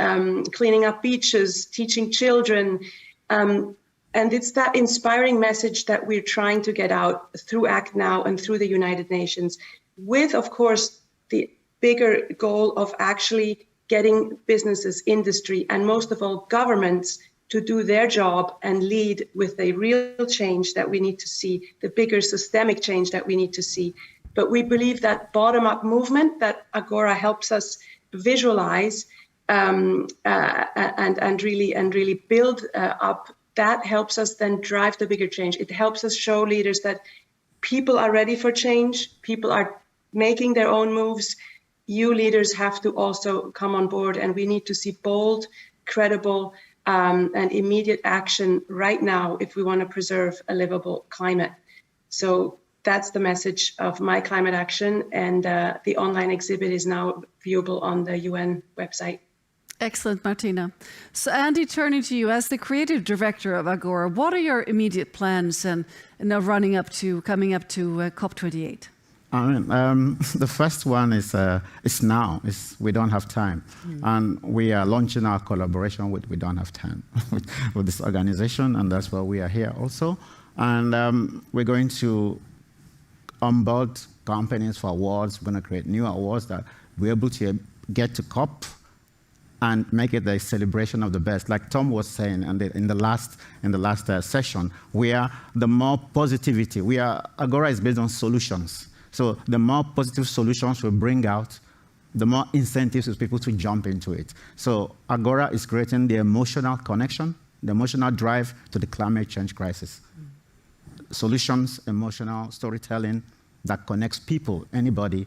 cleaning up beaches, teaching children. And it's that inspiring message that we're trying to get out through Act Now and through the United Nations, with, of course, the bigger goal of actually getting businesses, industry, and most of all governments to do their job and lead with a real change that we need to see, the bigger systemic change that we need to see. But we believe that bottom-up movement that Agora helps us visualize and really build up, that helps us then drive the bigger change. It helps us show leaders that people are ready for change, people are making their own moves. You leaders have to also come on board, and we need to see bold, credible, and immediate action right now if we want to preserve a livable climate. So that's the message of My Climate Action, and the online exhibit is now viewable on the UN website. Excellent, Martina. So Andy, turning to you, as the creative director of Agora, what are your immediate plans and coming up to COP28? I mean, the first one is now. We don't have time, and we are launching our collaboration with We Don't Have Time with this organization, and that's why we are here also. And we're going to onboard companies for awards. We're going to create new awards that we're able to get to COP and make it a celebration of the best. Like Tom was saying in the last session, we are the more positivity. Agora is based on solutions. So the more positive solutions we bring out, the more incentives for people to jump into it. So Agora is creating the emotional connection, the emotional drive to the climate change crisis. Solutions, emotional storytelling that connects people, anybody,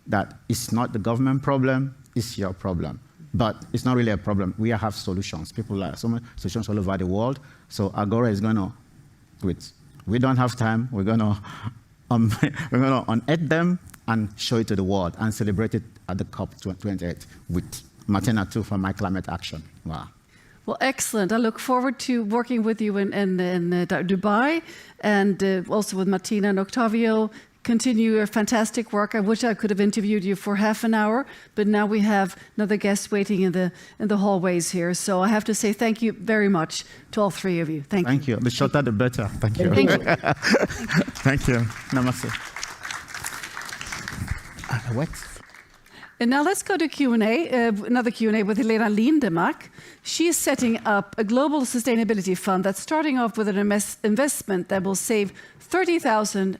that it's not the government problem, it's your problem. But it's not really a problem. We have solutions. People have so many solutions all over the world. So Agora is going to, we don't have time, we're going to unearth them and show it to the world and celebrate it at the COP28 with Martina too for My Climate Action. Wow. Well, excellent. I look forward to working with you in Dubai and also with Martina and Octavio. Continue your fantastic work. I wish I could have interviewed you for half an hour, but now we have another guest waiting in the hallways here. So I have to say thank you very much to all three of you. Thank you. Thank you. The shorter the better. Thank you. Thank you. Thank you. Namaste. What? And now let's go to Q&A, another Q&A with Helena Lindemark. She is setting up a global sustainability fund that's starting off with an investment that will save 30,000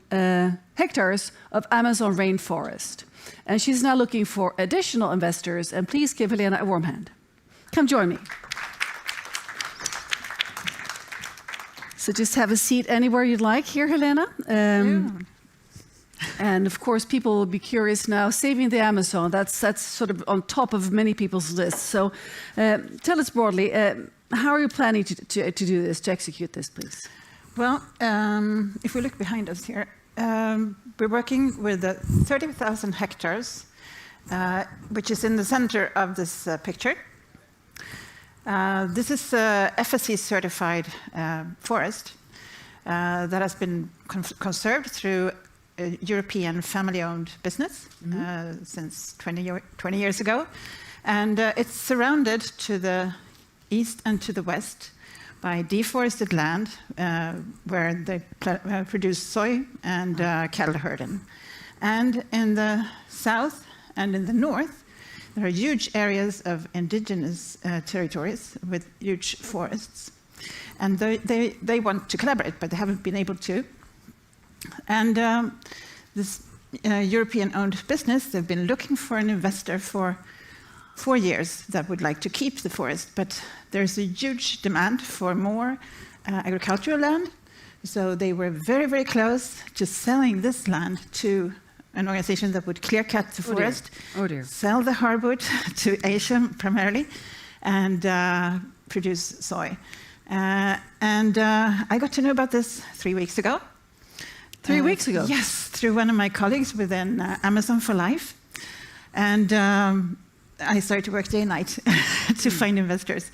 hectares of Amazon rainforest. And she's now looking for additional investors. And please give Helena a warm hand. Come join me. So just have a seat anywhere you'd like here, Helena. And of course, people will be curious now. Saving the Amazon, that's sort of on top of many people's lists. So tell us broadly, how are you planning to do this, to execute this, please? Well, if we look behind us here, we're working with 30,000 hectares, which is in the center of this picture. This is a FSC certified forest that has been conserved through a European family-owned business since 20 years ago. And it's surrounded to the east and to the west by deforested land where they produce soy and cattle herding. And in the south and in the north, there are huge areas of indigenous territories with huge forests. And they want to collaborate, but they haven't been able to. And this European-owned business, they've been looking for an investor for 4 years that would like to keep the forest, but there's a huge demand for more agricultural land. So they were very, very close to selling this land to an organization that would clear-cut the forest, sell the hardwood to Asia primarily, and produce soy. And I got to know about this 3 weeks ago. 3 weeks ago? Yes, through one of my colleagues within Amazon for Life. And I started to work day and night to find investors.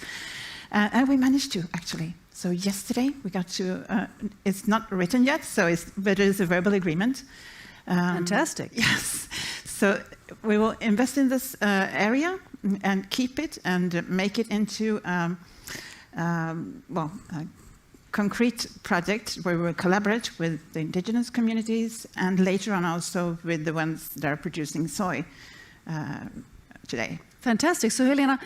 And we managed to, actually. So yesterday, we got to, it's not written yet, but it is a verbal agreement. Fantastic. Yes. So we will invest in this area and keep it and make it into, a concrete project where we will collaborate with the indigenous communities and later on also with the ones that are producing soy today. Fantastic. So Helena,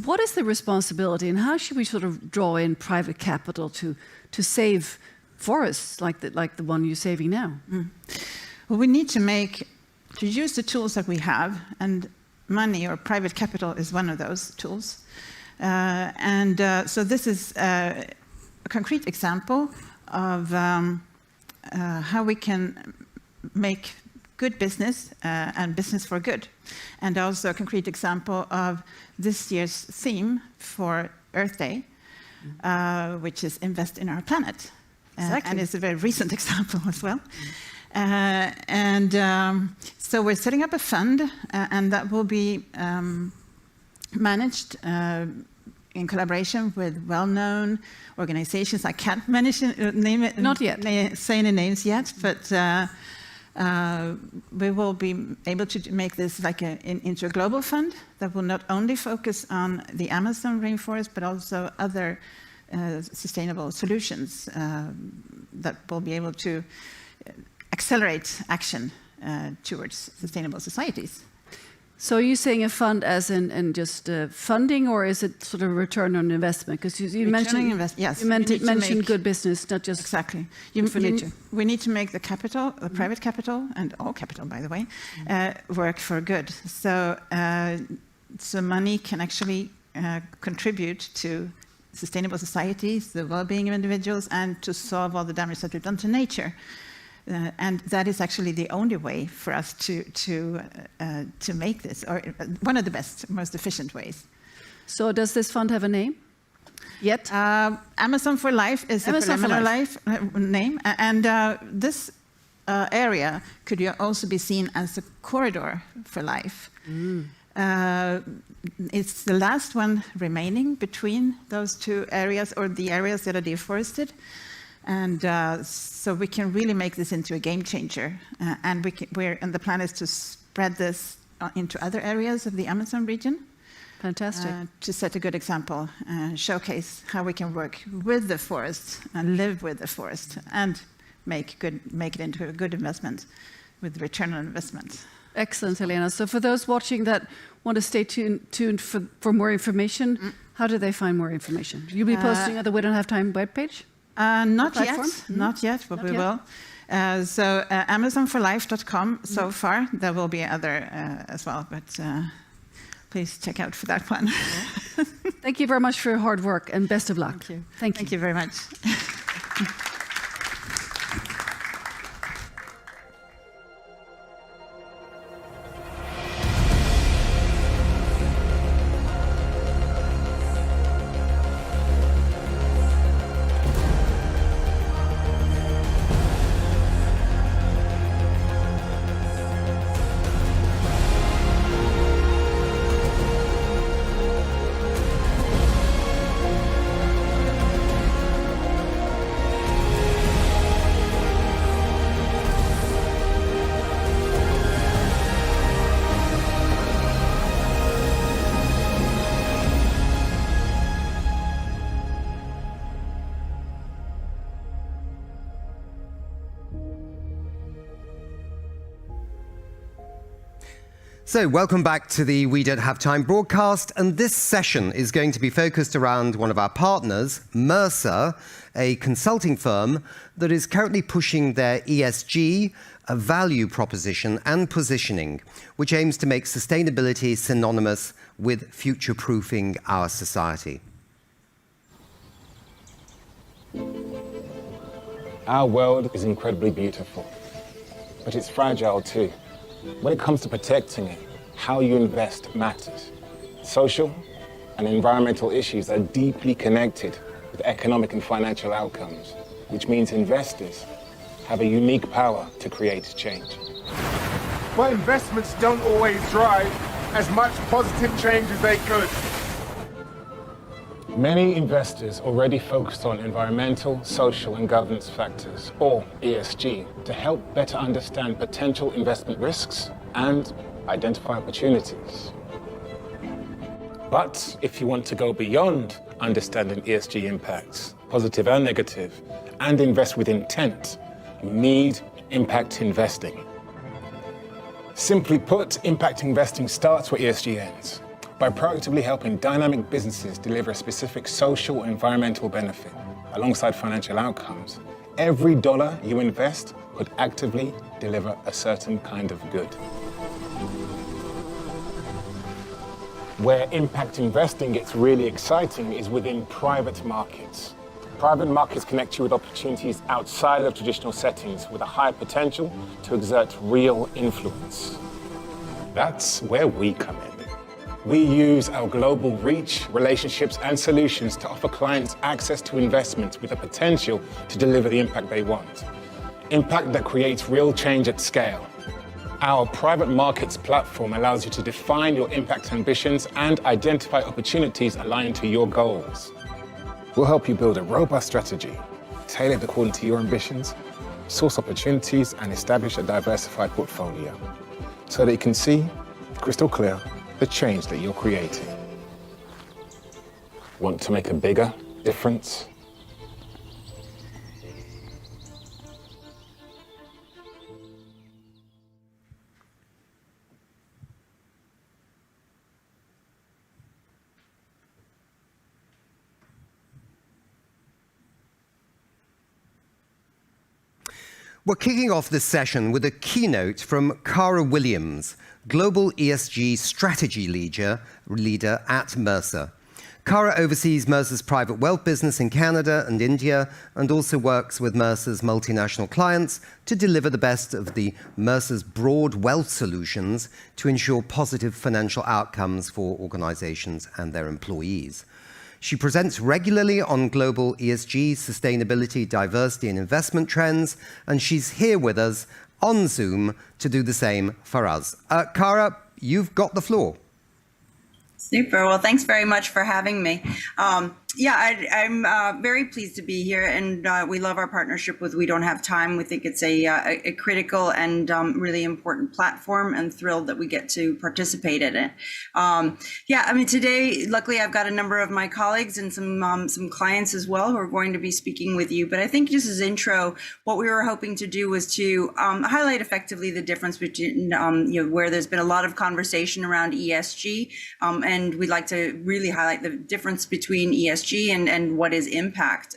what is the responsibility and how should we sort of draw in private capital to save forests like the one you're saving now? Well, we need to use the tools that we have, and money or private capital is one of those tools. So this is a concrete example of how we can make good business and business for good. And also a concrete example of this year's theme for Earth Day, which is Invest in Our Planet. Exactly. And it's a very recent example as well. So we're setting up a fund, and that will be managed in collaboration with well-known organizations. I can't say any names yet, but We will be able to make this like into a global fund that will not only focus on the Amazon rainforest, but also other sustainable solutions that will be able to accelerate action towards sustainable societies. So are you saying a fund as in just funding, or is it sort of return on investment? Because you mentioned, yes, you mentioned good business, not just exactly. We need to make the capital, the private capital, and all capital, by the way, work for good. So, so money can actually contribute to sustainable societies, the well-being of individuals, and to solve all the damage that we've done to nature. And that is actually the only way for us to make this, or one of the best, most efficient ways. So does this fund have a name yet? Amazon for Life is a preliminary name, and this area could also be seen as a corridor for life. It's the last one remaining between those two areas, or the areas that are deforested. And so we can really make this into a game changer. And the plan is to spread this into other areas of the Amazon region. Fantastic. To set a good example, showcase how we can work with the forest and live with the forest, and make it into a good investment with return on investment. Excellent, Helena. So for those watching that want to stay tuned for more information, how do they find more information? You'll be posting at the We Don't Have Time webpage? Not yet, but we will. So amazonforlife.com so far. There will be other as well, but please check out for that one. Thank you very much for your hard work, and best of luck. Thank you. Thank you. Thank you very much. So welcome back to the We Don't Have Time broadcast, and this session is going to be focused around one of our partners, Mercer, a consulting firm that is currently pushing their ESG, a value proposition and positioning, which aims to make sustainability synonymous with future-proofing our society. Our world is incredibly beautiful, but it's fragile too. When it comes to protecting it, how you invest matters. Social and environmental issues are deeply connected with economic and financial outcomes, which means investors have a unique power to create change. But investments don't always drive as much positive change as they could. Many investors already focus on environmental, social, and governance factors, or ESG, to help better understand potential investment risks and identify opportunities. But if you want to go beyond understanding ESG impacts, positive and negative, and invest with intent, you need impact investing. Simply put, impact investing starts where ESG ends, by proactively helping dynamic businesses deliver a specific social and environmental benefit alongside financial outcomes. Every dollar you invest could actively deliver a certain kind of good. Where impact investing gets really exciting is within private markets. Private markets connect you with opportunities outside of traditional settings with a high potential to exert real influence. That's where we come in. We use our global reach, relationships, and solutions to offer clients access to investments with the potential to deliver the impact they want. Impact that creates real change at scale. Our private markets platform allows you to define your impact ambitions and identify opportunities aligned to your goals. We'll help you build a robust strategy, tailored according to your ambitions, source opportunities, and establish a diversified portfolio so that you can see crystal clear the change that you're creating. Want to make a bigger difference? We're kicking off this session with a keynote from Cara Williams, Global ESG Strategy Leader at Mercer. Cara oversees Mercer's private wealth business in Canada and India, and also works with Mercer's multinational clients to deliver the best of the Mercer's broad wealth solutions to ensure positive financial outcomes for organizations and their employees. She presents regularly on global ESG, sustainability, diversity, and investment trends, and she's here with us on Zoom to do the same for us. Cara, you've got the floor. Super. Well, thanks very much for having me. I'm very pleased to be here, and we love our partnership with We Don't Have Time. We think it's a critical and really important platform, and thrilled that we get to participate in it. Today, luckily, I've got a number of my colleagues and some clients as well who are going to be speaking with you. But I think just as intro, what we were hoping to do was to highlight effectively the difference between where there's been a lot of conversation around ESG, and we'd like to really highlight the difference between ESG and what is impact.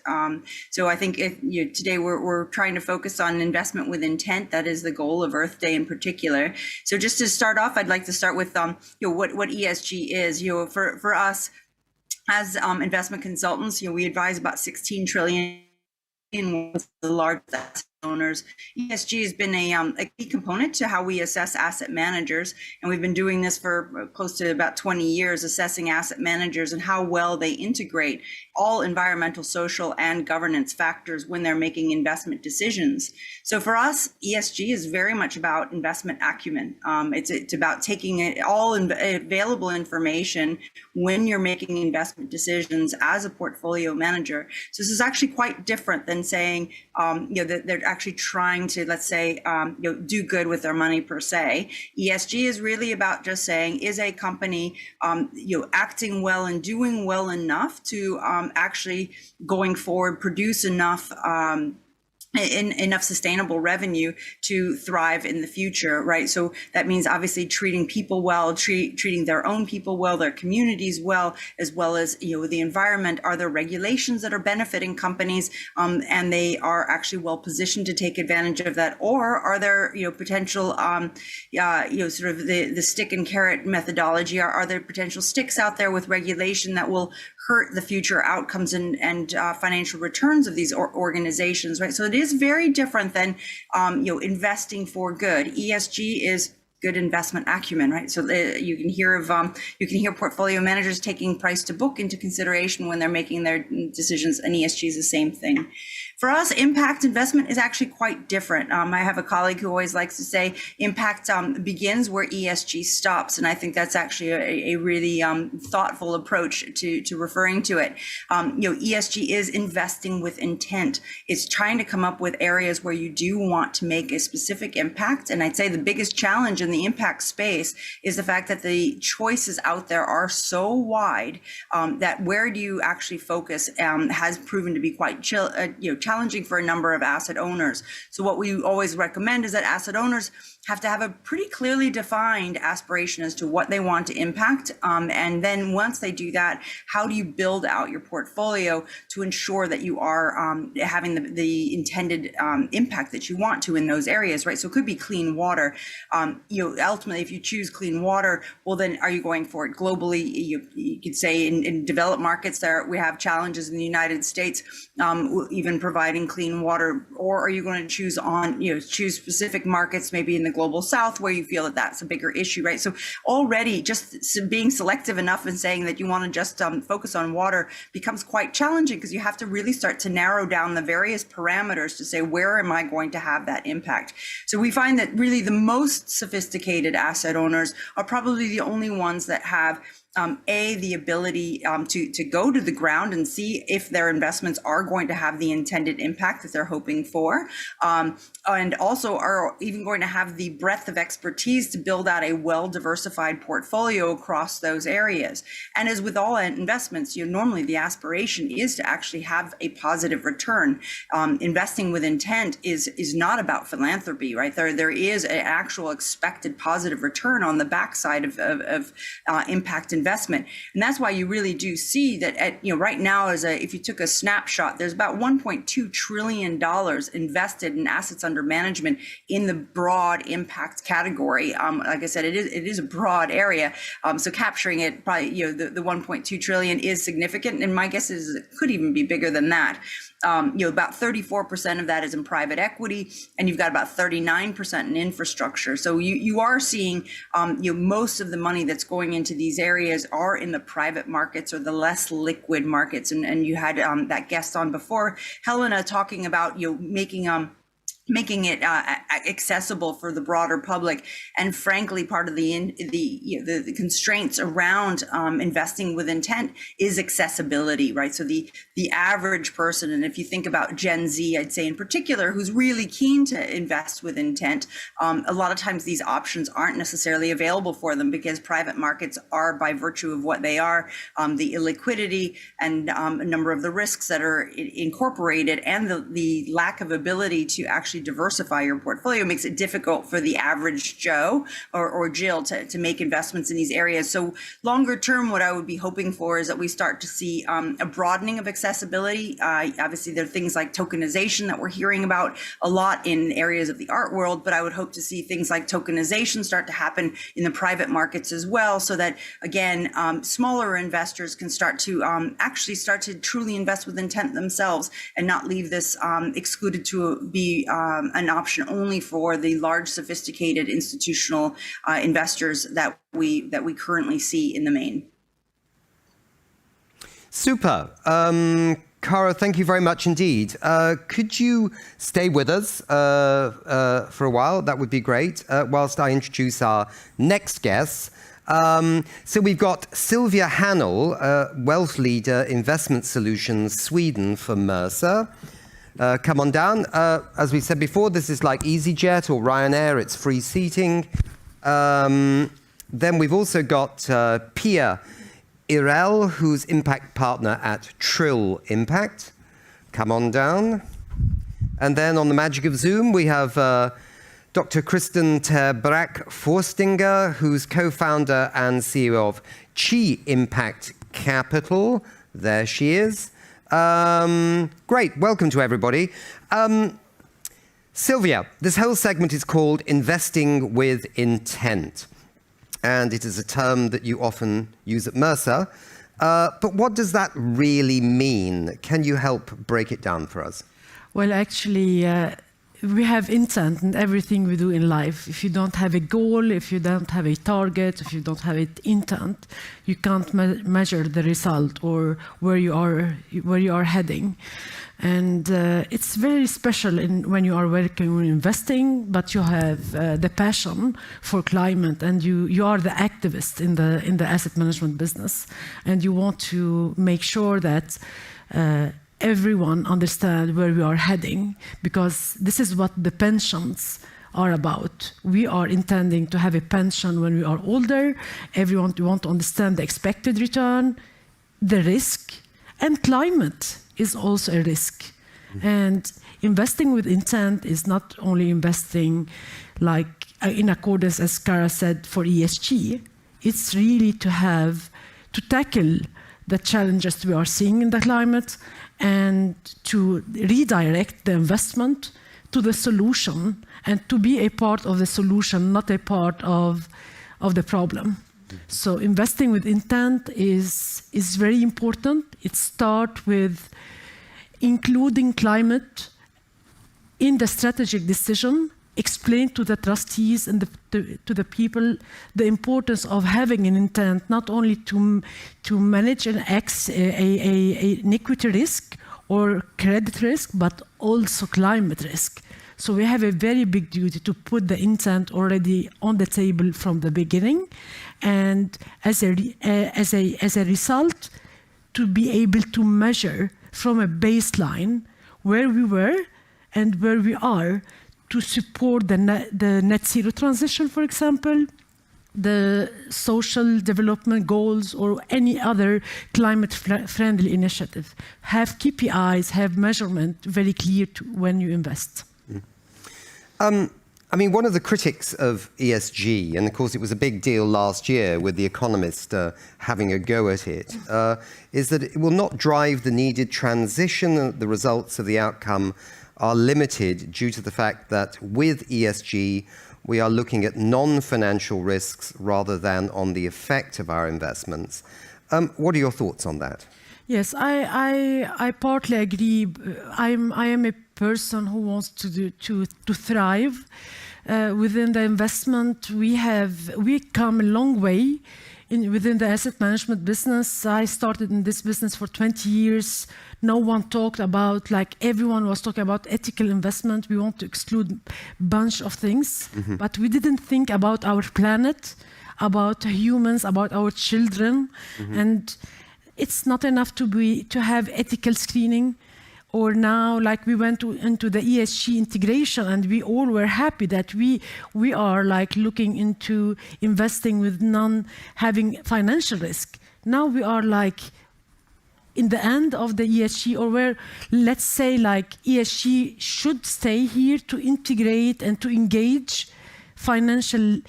So I think today we're trying to focus on investment with intent. That is the goal of Earth Day in particular. So just to start off, I'd like to start with what ESG is. For us as investment consultants, we advise about 16 trillion in the largest owners. ESG has been a key component to how we assess asset managers, and we've been doing this for close to about 20 years, assessing asset managers and how well they integrate all environmental, social, and governance factors when they're making investment decisions. So for us, ESG is very much about investment acumen. It's about taking all available information when you're making investment decisions as a portfolio manager. So this is actually quite different than saying that they're actually trying to, let's say, do good with their money per se. ESG is really about just saying, is a company acting well and doing well enough to actually going forward produce enough enough sustainable revenue to thrive in the future, right? So that means obviously treating people well, treating their own people well, their communities well as the environment. Are there regulations that are benefiting companies, and they are actually well positioned to take advantage of that, or are there potential sort of the stick and carrot methodology? Are there potential sticks out there with regulation that will hurt the future outcomes and financial returns of these organizations, right? So it is very different than investing for good. ESG is good investment acumen, right? So you can hear portfolio managers taking price to book into consideration when they're making their decisions, and ESG is the same thing. For us, impact investment is actually quite different. I have a colleague who always likes to say impact begins where ESG stops, and I think that's actually a really thoughtful approach to referring to it. ESG is investing with intent. It's trying to come up with areas where you do want to make a specific impact, and I'd say the biggest challenge in the impact space is the fact that the choices out there are so wide that where do you actually focus has proven to be quite challenging for a number of asset owners. So what we always recommend is that asset owners have to have a pretty clearly defined aspiration as to what they want to impact. And then once they do that, how do you build out your portfolio to ensure that you are having the intended impact that you want to in those areas, right? So it could be clean water. Ultimately, if you choose clean water, well, then are you going for it globally? You could say in developed markets we have challenges in the United States, even providing clean water, or are you going to choose specific markets, maybe in the global south, where you feel that that's a bigger issue, right? So already just being selective enough and saying that you want to just focus on water becomes quite challenging, because you have to really start to narrow down the various parameters to say, where am I going to have that impact? So we find that really the most sophisticated asset owners are probably the only ones that have the ability to go to the ground and see if their investments are going to have the intended impact that they're hoping for, and also are even going to have the breadth of expertise to build out a well-diversified portfolio across those areas. And as with all investments, normally the aspiration is to actually have a positive return. Investing with intent is not about philanthropy, right? There is an actual expected positive return on the backside of impact investment. And that's why you really do see that right now, if you took a snapshot, there's about $1.2 trillion invested in assets under management in the broad impact category. Like I said, it is a broad area. So capturing it, probably, the 1.2 trillion is significant. And my guess is it could even be bigger than that. About 34% of that is in private equity, and you've got about 39% in infrastructure. So you are seeing, most of the money that's going into these areas are in the private markets or the less liquid markets. And you had that guest on before, Helena, talking about making it accessible for the broader public. And frankly, part of the constraints around investing with intent is accessibility, right? So the average person, and if you think about Gen Z, I'd say in particular, who's really keen to invest with intent, a lot of times these options aren't necessarily available for them because private markets are, by virtue of what they are, the illiquidity and a number of the risks that are incorporated, and the lack of ability to actually diversify your portfolio makes it difficult for the average Joe or Jill to make investments in these areas. So longer term, what I would be hoping for is that we start to see a broadening of accessibility. Obviously, there are things like tokenization that we're hearing about a lot in areas of the art world, but I would hope to see things like tokenization start to happen in the private markets as well, so that, again, smaller investors can start to actually start to truly invest with intent themselves and not leave this excluded to be an option only for the large, sophisticated institutional investors that we currently see in the main. Super. Cara, thank you very much indeed. Could you stay with us for a while? That would be great, whilst I introduce our next guests. So we've got Sylvia Hannell, Wealth Leader, Investment Solutions, Sweden for Mercer. Come on down. As we said before, this is like EasyJet or Ryanair. It's free seating. Then we've also got Pia Irel, who's impact partner at Trill Impact. Come on down. And then on the magic of Zoom, we have Dr. Kristen ter Brack Forstinger, who's co-founder and CEO of Chi Impact Capital. There she is. Great, welcome to everybody. Sylvia, this whole segment is called Investing with Intent, and it is a term that you often use at Mercer. But what does that really mean? Can you help break it down for us? Well, actually, we have intent in everything we do in life. If you don't have a goal, if you don't have a target, if you don't have an intent, you can't measure the result or where you are heading. And it's very special when you are working on investing, but you have the passion for climate, and you are the activist in the asset management business, and you want to make sure that everyone understand where we are heading, because this is what the pensions are about. We are intending to have a pension when we are older. Everyone want to understand the expected return, the risk, and climate is also a risk. Mm-hmm. And investing with intent is not only investing like in accordance, as Cara said, for ESG. It's really to tackle the challenges we are seeing in the climate and to redirect the investment to the solution and to be a part of the solution, not a part of the problem. So investing with intent is very important. It starts with including climate in the strategic decision, explain to the trustees and to the people the importance of having an intent, not only to manage an equity risk or credit risk, but also climate risk. So we have a very big duty to put the intent already on the table from the beginning and as a result, to be able to measure from a baseline where we were and where we are to support the net zero transition, for example, the social development goals, or any other climate-friendly initiative. Have KPIs, have measurement very clear when you invest. I mean, one of the critics of ESG, and of course it was a big deal last year with The Economist having a go at it, is that it will not drive the needed transition. The results of the outcome are limited due to the fact that with ESG, we are looking at non-financial risks rather than on the effect of our investments. What are your thoughts on that? Yes, I partly agree. I am a person who wants to thrive within the investment. We come a long way within the asset management business. I started in this business for 20 years. No one talked about, like everyone was talking about ethical investment. We want to exclude a bunch of things, but we didn't think about our planet, about humans, about our children, and it's not enough to have ethical screening. Or now, like we went into the ESG integration, and we all were happy that we are like looking into investing with having financial risk. Now we are like in the end of the ESG, or where, let's say, like ESG should stay here to integrate and to engage financial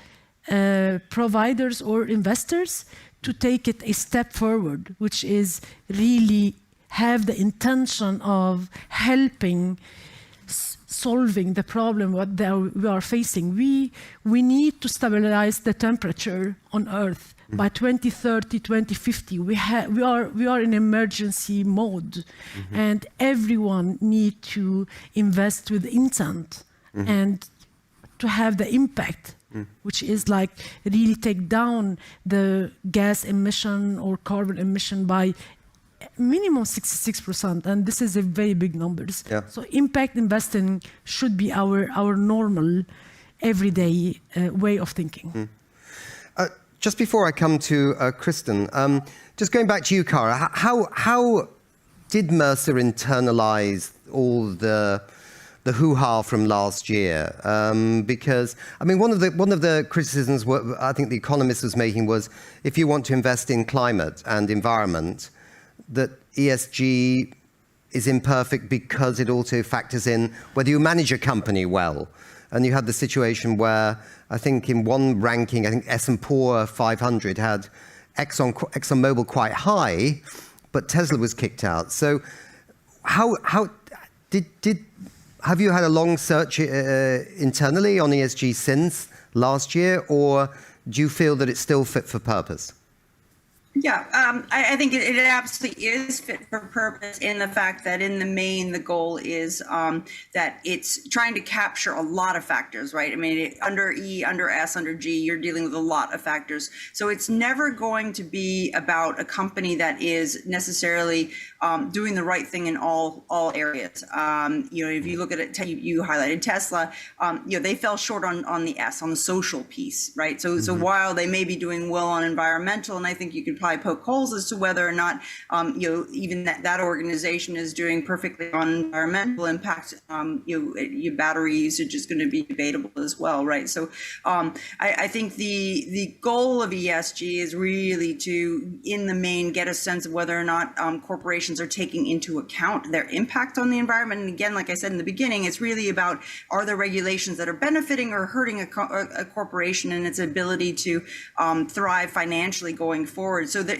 providers or investors to take it a step forward, which is really have the intention of helping solving the problem we are facing. We need to stabilize the temperature on Earth by 2030, 2050. We are in emergency mode, and everyone need to invest with intent and to have the impact, which is like really take down the gas emission or carbon emission by minimum 66%, and this is a very big numbers. Yeah. So impact investing should be our normal, everyday way of thinking. Just before I come to Kristen, just going back to you, Cara, how did Mercer internalize all the hoo-ha from last year? Because I mean, one of the criticisms I think The Economist was making was, if you want to invest in climate and environment, that ESG is imperfect because it also factors in whether you manage a company well. And you had the situation where, I think in one ranking, I think S&P 500 had ExxonMobil quite high, but Tesla was kicked out. So how have you had a long search internally on ESG since last year, or do you feel that it's still fit for purpose? Yeah, I think it absolutely is fit for purpose in the fact that in the main, the goal is that it's trying to capture a lot of factors, right? I mean, under E, under S, under G, you're dealing with a lot of factors. So it's never going to be about a company that is necessarily doing the right thing in all areas. You know, if you look at it, you highlighted Tesla, you know, they fell short on the S, on the social piece, right? So while they may be doing well on environmental, and I think you could probably poke holes as to whether or not you know, even that organization is doing perfectly on environmental impact, you know, your battery usage is going to be debatable as well, right? So I think the goal of ESG is really to, in the main, get a sense of whether or not corporations are taking into account their impact on the environment. And again, like I said in the beginning, it's really about, are there regulations that are benefiting or hurting a corporation and its ability to thrive financially going forward. So that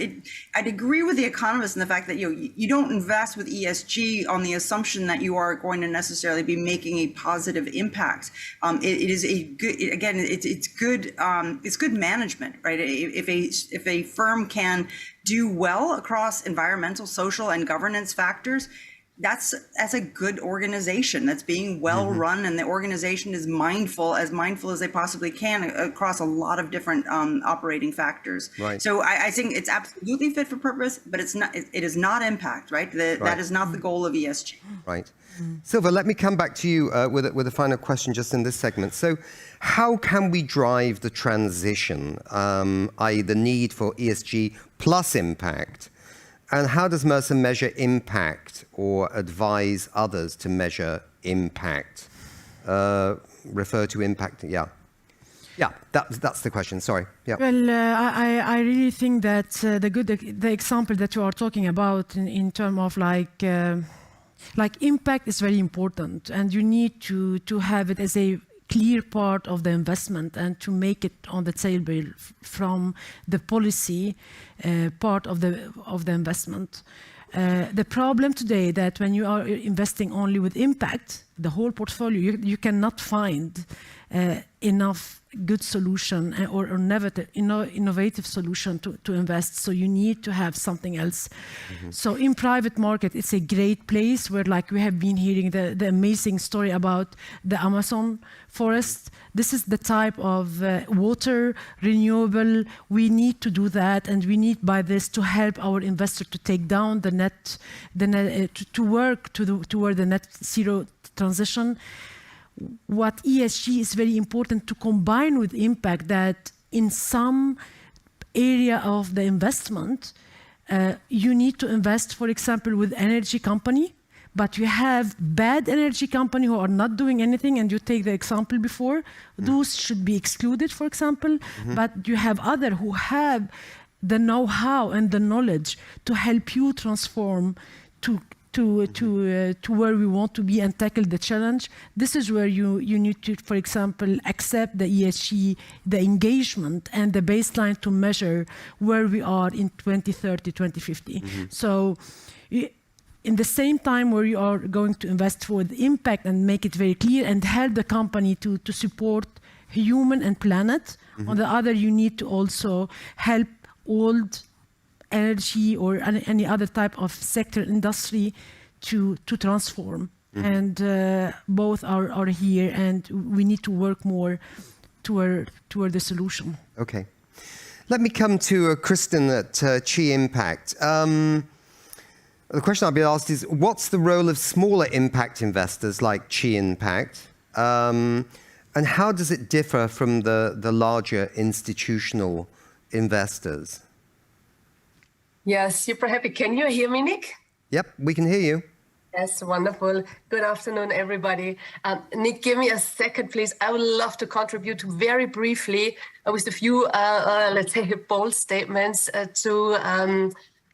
I'd agree with The Economist in the fact that you don't invest with ESG on the assumption that you are going to necessarily be making a positive impact. It is a good, again, it's good management, right? If a firm can do well across environmental, social, and governance factors, that's a good organization that's being well run, and the organization is mindful as they possibly can across a lot of different operating factors. Right. So I think it's absolutely fit for purpose, but it's not. It is not impact. Right. That is not the goal of ESG. Right. Silva, let me come back to you with a final question just in this segment. So how can we drive the transition, i.e. the need for ESG plus impact? And how does Mercer measure impact or advise others to measure impact? Refer to impact, yeah. Yeah, that's the question, sorry. Yeah. Well, I really think that the example that you are talking about in terms of like impact is very important, and you need to have it as a clear part of the investment and to make it on the table from the policy part of the investment. The problem today that when you are investing only with impact, the whole portfolio, you cannot find enough good solution or innovative solution to invest. So you need to have something else. So in private market, it's a great place where, like, we have been hearing the amazing story about the Amazon forest. This is the type of water renewable. We need to do that, and we need by this to help our investor to take down the net to work toward the net zero transition. What ESG is very important to combine with impact, that in some area of the investment, you need to invest, for example, with energy company, but you have bad energy company who are not doing anything, and you take the example before, those should be excluded, for example, but you have other who have the know-how and the knowledge to help you transform to where we want to be and tackle the challenge. This is where you need to, for example, accept the ESG, the engagement and the baseline to measure where we are in 2030, 2050. So in the same time where you are going to invest for the impact and make it very clear and help the company to support human and planet, on the other, you need to also help old energy or any other type of sector industry to transform. And both are here, and we need to work more toward the solution. Okay. Let me come to Kristen at Chi Impact. The question I'll be asked is, what's the role of smaller impact investors like Chi Impact? And how does it differ from the larger institutional investors? Yeah, super happy. Can you hear me, Nick? Yep, we can hear you. Yes, wonderful. Good afternoon, everybody. Nick, give me a second, please. I would love to contribute very briefly with a few, let's say, bold statements to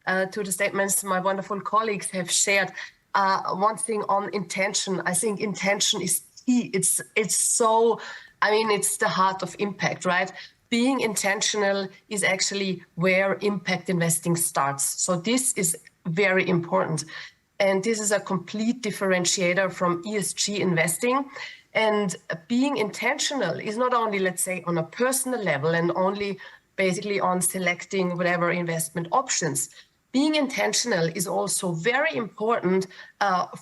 the statements my wonderful colleagues have shared. One thing on intention. I think intention is key. It's so, I mean, it's the heart of impact, right? Being intentional is actually where impact investing starts. So this is very important. And this is a complete differentiator from ESG investing. And being intentional is not only, let's say, on a personal level and only basically on selecting whatever investment options. Being intentional is also very important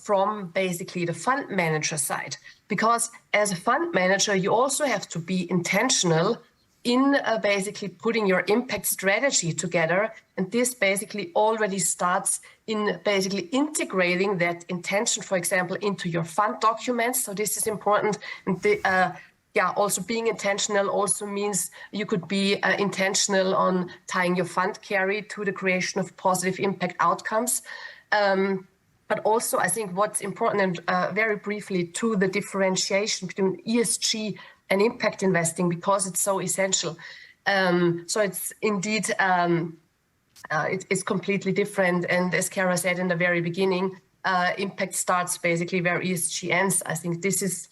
from basically the fund manager side, because as a fund manager, you also have to be intentional in basically putting your impact strategy together. And this basically already starts in basically integrating that intention, for example, into your fund documents. So this is important. And also being intentional also means you could be intentional on tying your fund carry to the creation of positive impact outcomes. But also, I think what's important, and very briefly, to the differentiation between ESG and impact investing, because it's so essential. So it's indeed, it's completely different. And as Kara said in the very beginning, impact starts basically where ESG ends. I think this is,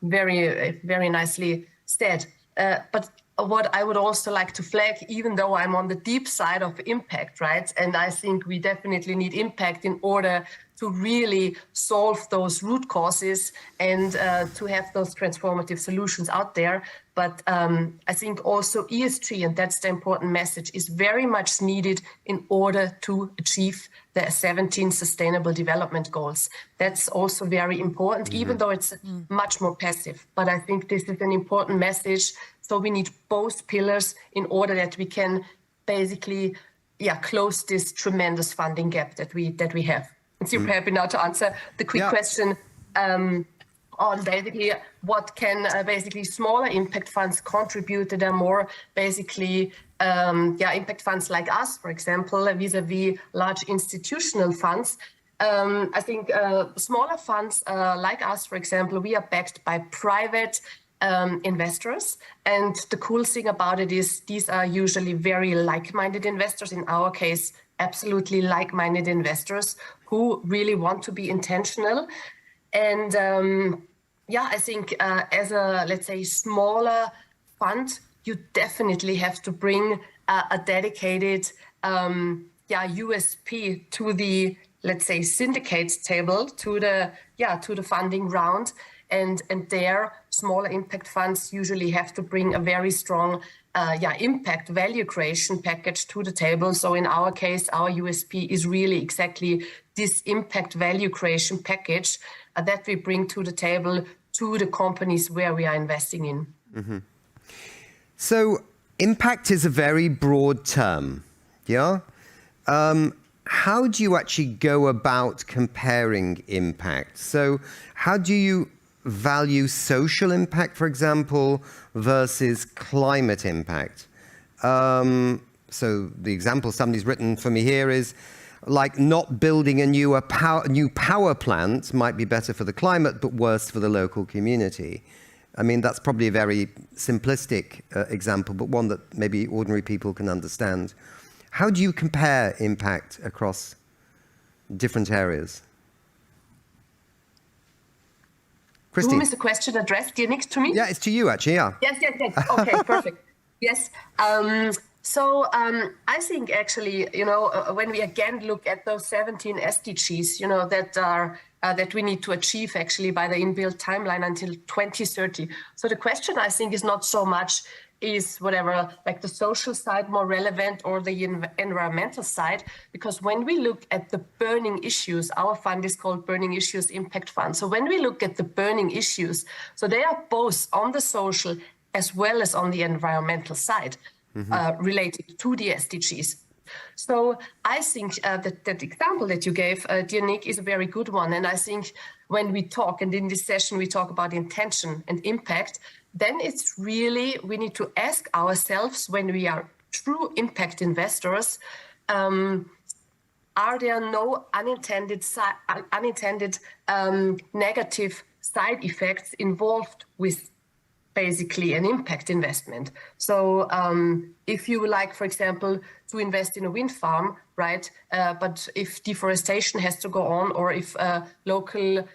very, very nicely said. But what I would also like to flag, even though I'm on the deep side of impact, right? And I think we definitely need impact in order to really solve those root causes and to have those transformative solutions out there. But I think also ESG, and that's the important message, is very much needed in order to achieve the 17 Sustainable Development Goals. That's also very important, even though it's much more passive. But I think this is an important message. So we need both pillars in order that we can basically, close this tremendous funding gap that we have. I'm super happy now to answer the quick question on basically what can basically smaller impact funds contribute that are more basically impact funds like us, for example, vis-a-vis large institutional funds. I think smaller funds like us, for example, we are backed by private investors. And the cool thing about it is these are usually very like-minded investors. In our case, absolutely like-minded investors who really want to be intentional. And I think as a, let's say, smaller fund, you definitely have to bring a dedicated USP to the, let's say, syndicate table, to the funding round. And there, smaller impact funds usually have to bring a very strong impact value creation package to the table. So in our case, our USP is really exactly this impact value creation package that we bring to the table to the companies where we are investing in. Mm-hmm. So impact is a very broad term, yeah? How do you actually go about comparing impact? So how do you value social impact, for example, versus climate impact? So the example somebody's written for me here is like not building a new power plant might be better for the climate, but worse for the local community. I mean, that's probably a very simplistic example, but one that maybe ordinary people can understand. How do you compare impact across different areas? Christine. Whom is the question addressed? Dear Nick, to me? Yeah, it's to you, actually, yeah. Yes. Okay, perfect. Yes. So I think actually, when we again look at those 17 SDGs, that are that we need to achieve actually by the inbuilt timeline until 2030. So the question I think is not so much is whatever, like the social side more relevant or the environmental side, because when we look at the burning issues, our fund is called Burning Issues Impact Fund. So when we look at the burning issues, so they are both on the social as well as on the environmental side, related to the SDGs. So I think that example that you gave, dear Nick, is a very good one. And I think when we talk, and in this session we talk about intention and impact, then it's really, we need to ask ourselves when we are true impact investors, are there no unintended negative side effects involved with basically an impact investment? So if you like, for example, to invest in a wind farm, right? But if deforestation has to go on, or if local,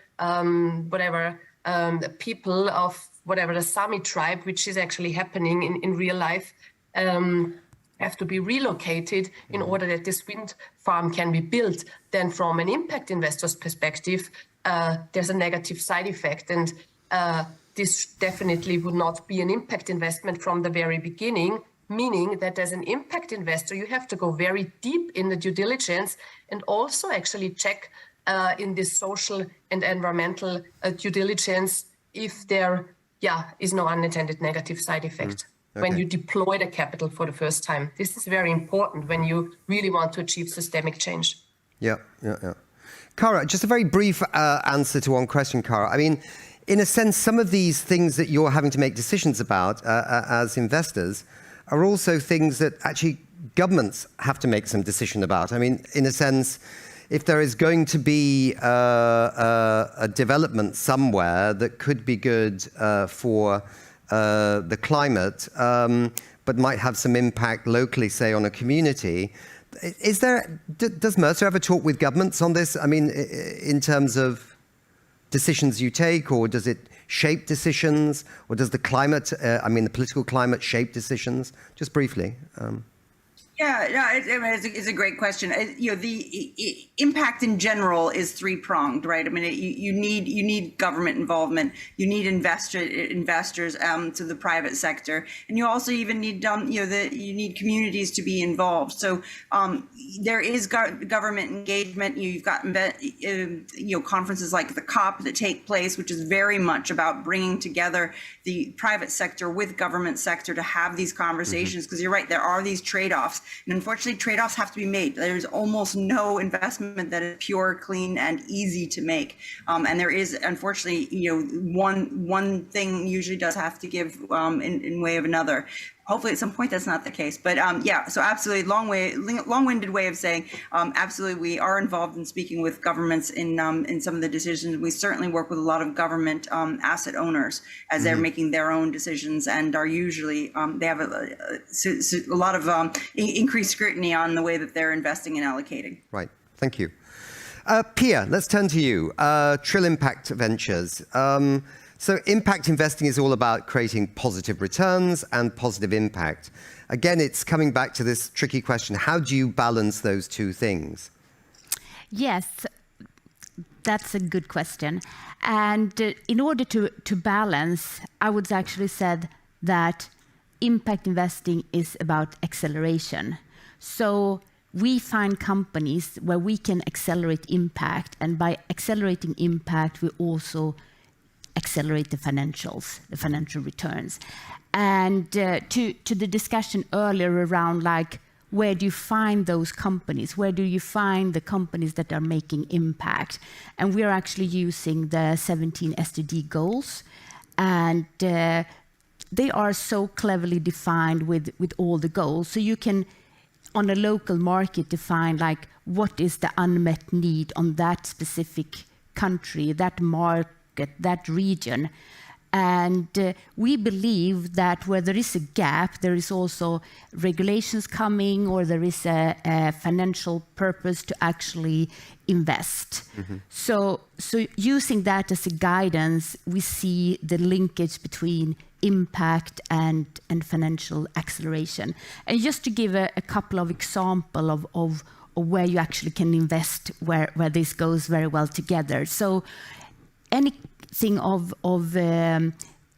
people of whatever the Sami tribe, which is actually happening in real life, have to be relocated in order that this wind farm can be built, then from an impact investor's perspective, there's a negative side effect. And this definitely would not be an impact investment from the very beginning, meaning that as an impact investor, you have to go very deep in the due diligence and also actually check in this social and environmental due diligence if there is no unintended negative side effect when you deploy the capital for the first time. This is very important when you really want to achieve systemic change. Yeah. Cara, just a very brief answer to one question, Cara. I mean, in a sense, some of these things that you're having to make decisions about as investors are also things that actually governments have to make some decision about. I mean, in a sense, if there is going to be a development somewhere that could be good for the climate, but might have some impact locally, say, on a community, does Mercer ever talk with governments on this? I mean, in terms of decisions you take, or does it shape decisions, or does the climate, the political climate shape decisions? Just briefly. It's a great question. The impact in general is three-pronged, right? I mean, you need government involvement, you need investors to the private sector, and you also even need you need communities to be involved. So there is government engagement. You've got conferences like the COP that take place, which is very much about bringing together the private sector with government sector to have these conversations. Because you're right, there are these trade-offs. And unfortunately, trade-offs have to be made. There's almost no investment that is pure, clean, and easy to make. And there is, unfortunately, one thing usually does have to give in way of another. Hopefully at some point that's not the case. But so absolutely, long-winded way of saying, absolutely, we are involved in speaking with governments in some of the decisions. We certainly work with a lot of government asset owners as they're making their own decisions, and are usually, they have a lot of increased scrutiny on the way that they're investing and allocating. Right, thank you. Pia, let's turn to you. Trill Impact Ventures. So impact investing is all about creating positive returns and positive impact. Again, it's coming back to this tricky question. How do you balance those two things? Yes, that's a good question. And in order to balance, I would actually said that impact investing is about acceleration. So we find companies where we can accelerate impact, and by accelerating impact, we also accelerate the financials, the financial returns. And to the discussion earlier around where do you find those companies? Where do you find the companies that are making impact? And we are actually using the 17 SDG goals, and they are so cleverly defined with all the goals. So you can, on a local market, define what is the unmet need on that specific country, that market, that region. And we believe that where there is a gap, there is also regulations coming, or there is a financial purpose to actually invest. So using that as a guidance, we see the linkage between impact and financial acceleration. And just to give a couple of examples of where you actually can invest, where this goes very well together. So anything of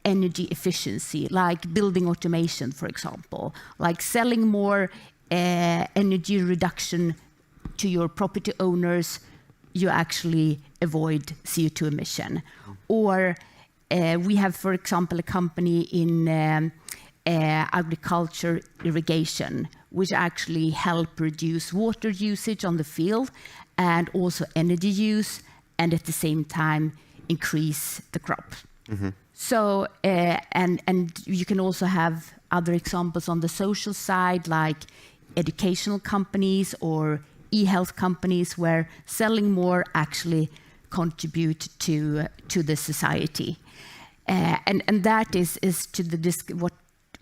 energy efficiency, like building automation, for example, like selling more energy reduction to your property owners, you actually avoid CO2 emission. Or we have, for example, a company in agriculture irrigation, which actually help reduce water usage on the field and also energy use, and at the same time increase the crop. So, and you can also have other examples on the social side, like educational companies or e-health companies, where selling more actually contribute to the society. And that is to what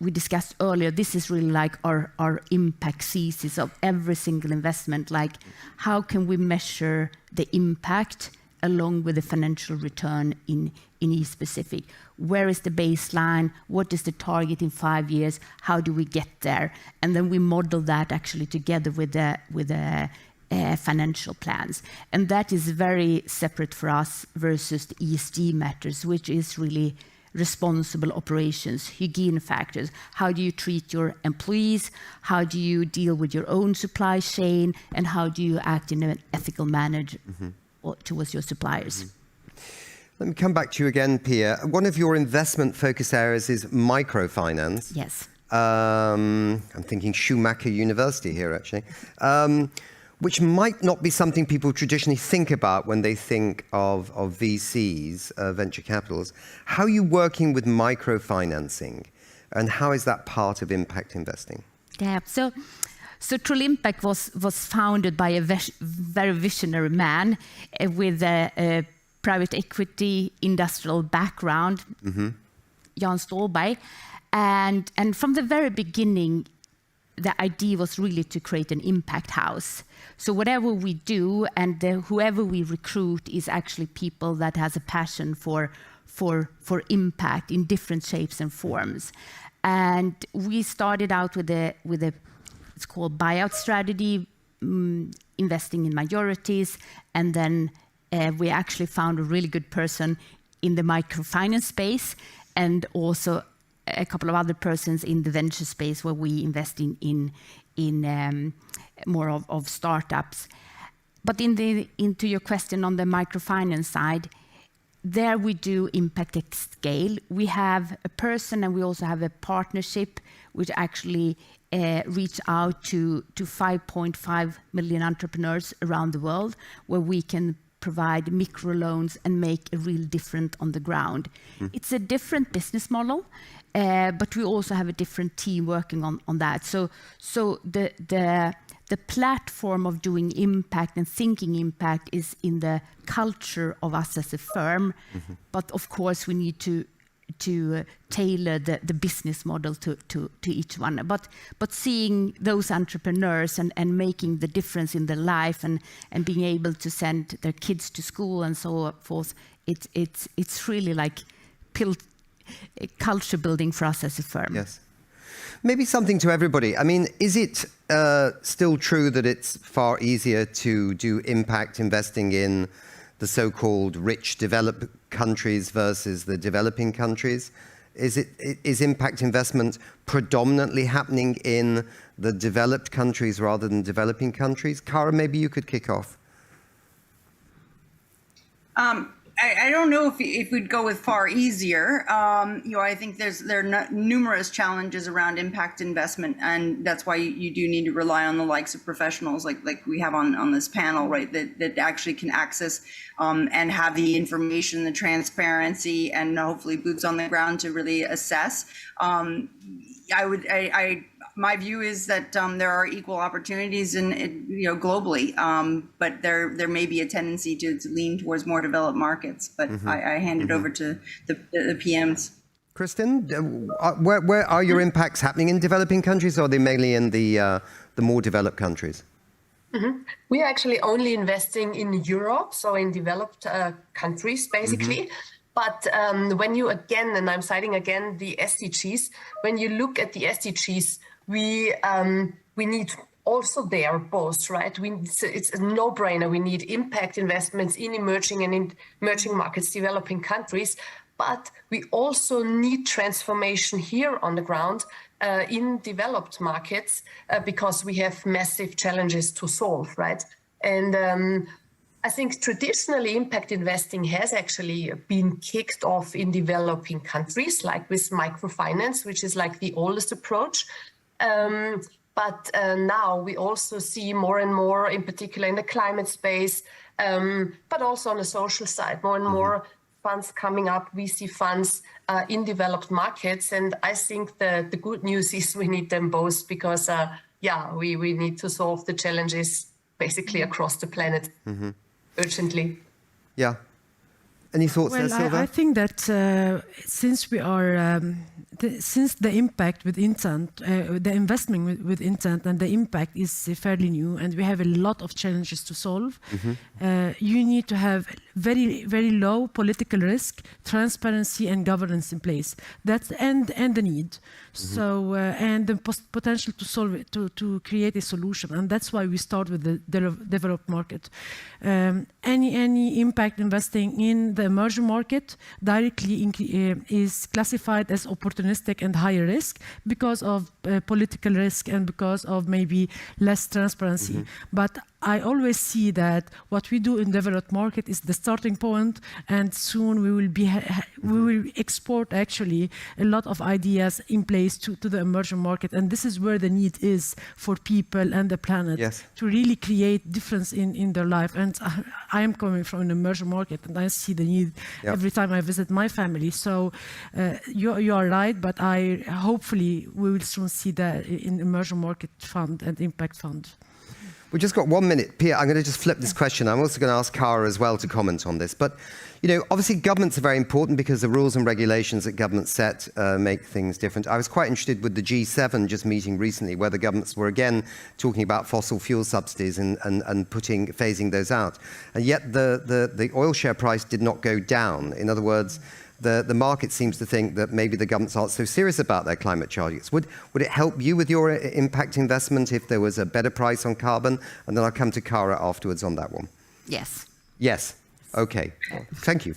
we discussed earlier. This is really like our impact thesis of every single investment. Like, how can we measure the impact along with the financial return in each specific? Where is the baseline? What is the target in 5 years? How do we get there? And then we model that actually together with the financial plans. And that is very separate for us versus the ESG matters, which is really responsible operations, hygiene factors. How do you treat your employees? How do you deal with your own supply chain? And how do you act in an ethical manner towards your suppliers? Let me come back to you again, Pia. One of your investment focus areas is microfinance. Yes. I'm thinking Schumacher University here, actually, which might not be something people traditionally think about when they think of VCs, venture capitals. How are you working with microfinancing, and how is that part of impact investing? Yeah, so Trill Impact was founded by a very visionary man with a private equity industrial background, Jan Ståhlberg. And from the very beginning, the idea was really to create an impact house. So whatever we do and whoever we recruit is actually people that has a passion for for impact in different shapes and forms. And we started out with a it's called buyout strategy, investing in majorities, and then we actually found a really good person in the microfinance space, and also a couple of other persons in the venture space where we invest in more of startups. But into your question on the microfinance side, there we do impact at scale. We have a person and we also have a partnership which actually reach out to 5.5 million entrepreneurs around the world, where we can provide microloans and make a real difference on the ground. It's a different business model, but we also have a different team working on that. So the platform of doing impact and thinking impact is in the culture of us as a firm. But of course, we need to tailor the business model to each one. But seeing those entrepreneurs and making the difference in their life and being able to send their kids to school and so forth, it's really like culture building for us as a firm. Yes. Maybe something to everybody. I mean, is it still true that it's far easier to do impact investing in the so-called rich developed countries versus the developing countries? Is impact investment predominantly happening in the developed countries rather than developing countries? Cara, maybe you could kick off. I don't know if we'd go with far easier. I think there are numerous challenges around impact investment, and that's why you do need to rely on the likes of professionals like we have on this panel, right? That actually can access and have the information, the transparency, and hopefully boots on the ground to really assess. My view is that there are equal opportunities globally, but there may be a tendency to lean towards more developed markets. But I hand it over to the PMs. Kristen, where are your impacts happening, in developing countries, or are they mainly in the more developed countries? We are actually only investing in Europe, so in developed countries, basically. But when you again, and I'm citing again the SDGs, when you look at the SDGs, we need also there both, right? It's a no-brainer. We need impact investments in emerging markets, developing countries, but we also need transformation here on the ground in developed markets because we have massive challenges to solve, right? And I think traditionally impact investing has actually been kicked off in developing countries, like with microfinance, which is like the oldest approach. But now we also see more and more, in particular in the climate space, but also on the social side, more and more funds coming up, VC funds in developed markets. And I think the good news is we need them both because, we need to solve the challenges basically across the planet urgently. Yeah. Any thoughts there, Silva? I think that since we are, since the impact with intent, the investment with intent and the impact is fairly new, and we have a lot of challenges to solve, you need to have very, very low political risk, transparency, and governance in place. That's and the need. So and the potential to solve it, to create a solution, and that's why we start with the developed market. Any impact investing in the emerging market directly is classified as opportunistic and higher risk because of political risk and because of maybe less transparency. But I always see that what we do in developed market is the starting point, and soon we will we will export actually a lot of ideas in place to the emerging market, and this is where the need is for people and the planet to really create difference in their life. And I am coming from an emerging market, and I see the need every time I visit my family. So you are right, but hopefully we will soon see that in emerging market fund and impact fund. We've just got 1 minute. Pia, I'm going to just flip this question. I'm also going to ask Cara as well to comment on this. But, obviously governments are very important because the rules and regulations that governments set make things different. I was quite interested with the G7 just meeting recently, where the governments were again talking about fossil fuel subsidies and phasing those out. And yet the oil share price did not go down. In other words, the market seems to think that maybe the governments aren't so serious about their climate targets. Would it help you with your impact investment if there was a better price on carbon? And then I'll come to Cara afterwards on that one. Yes. Yes. Okay. Thank you.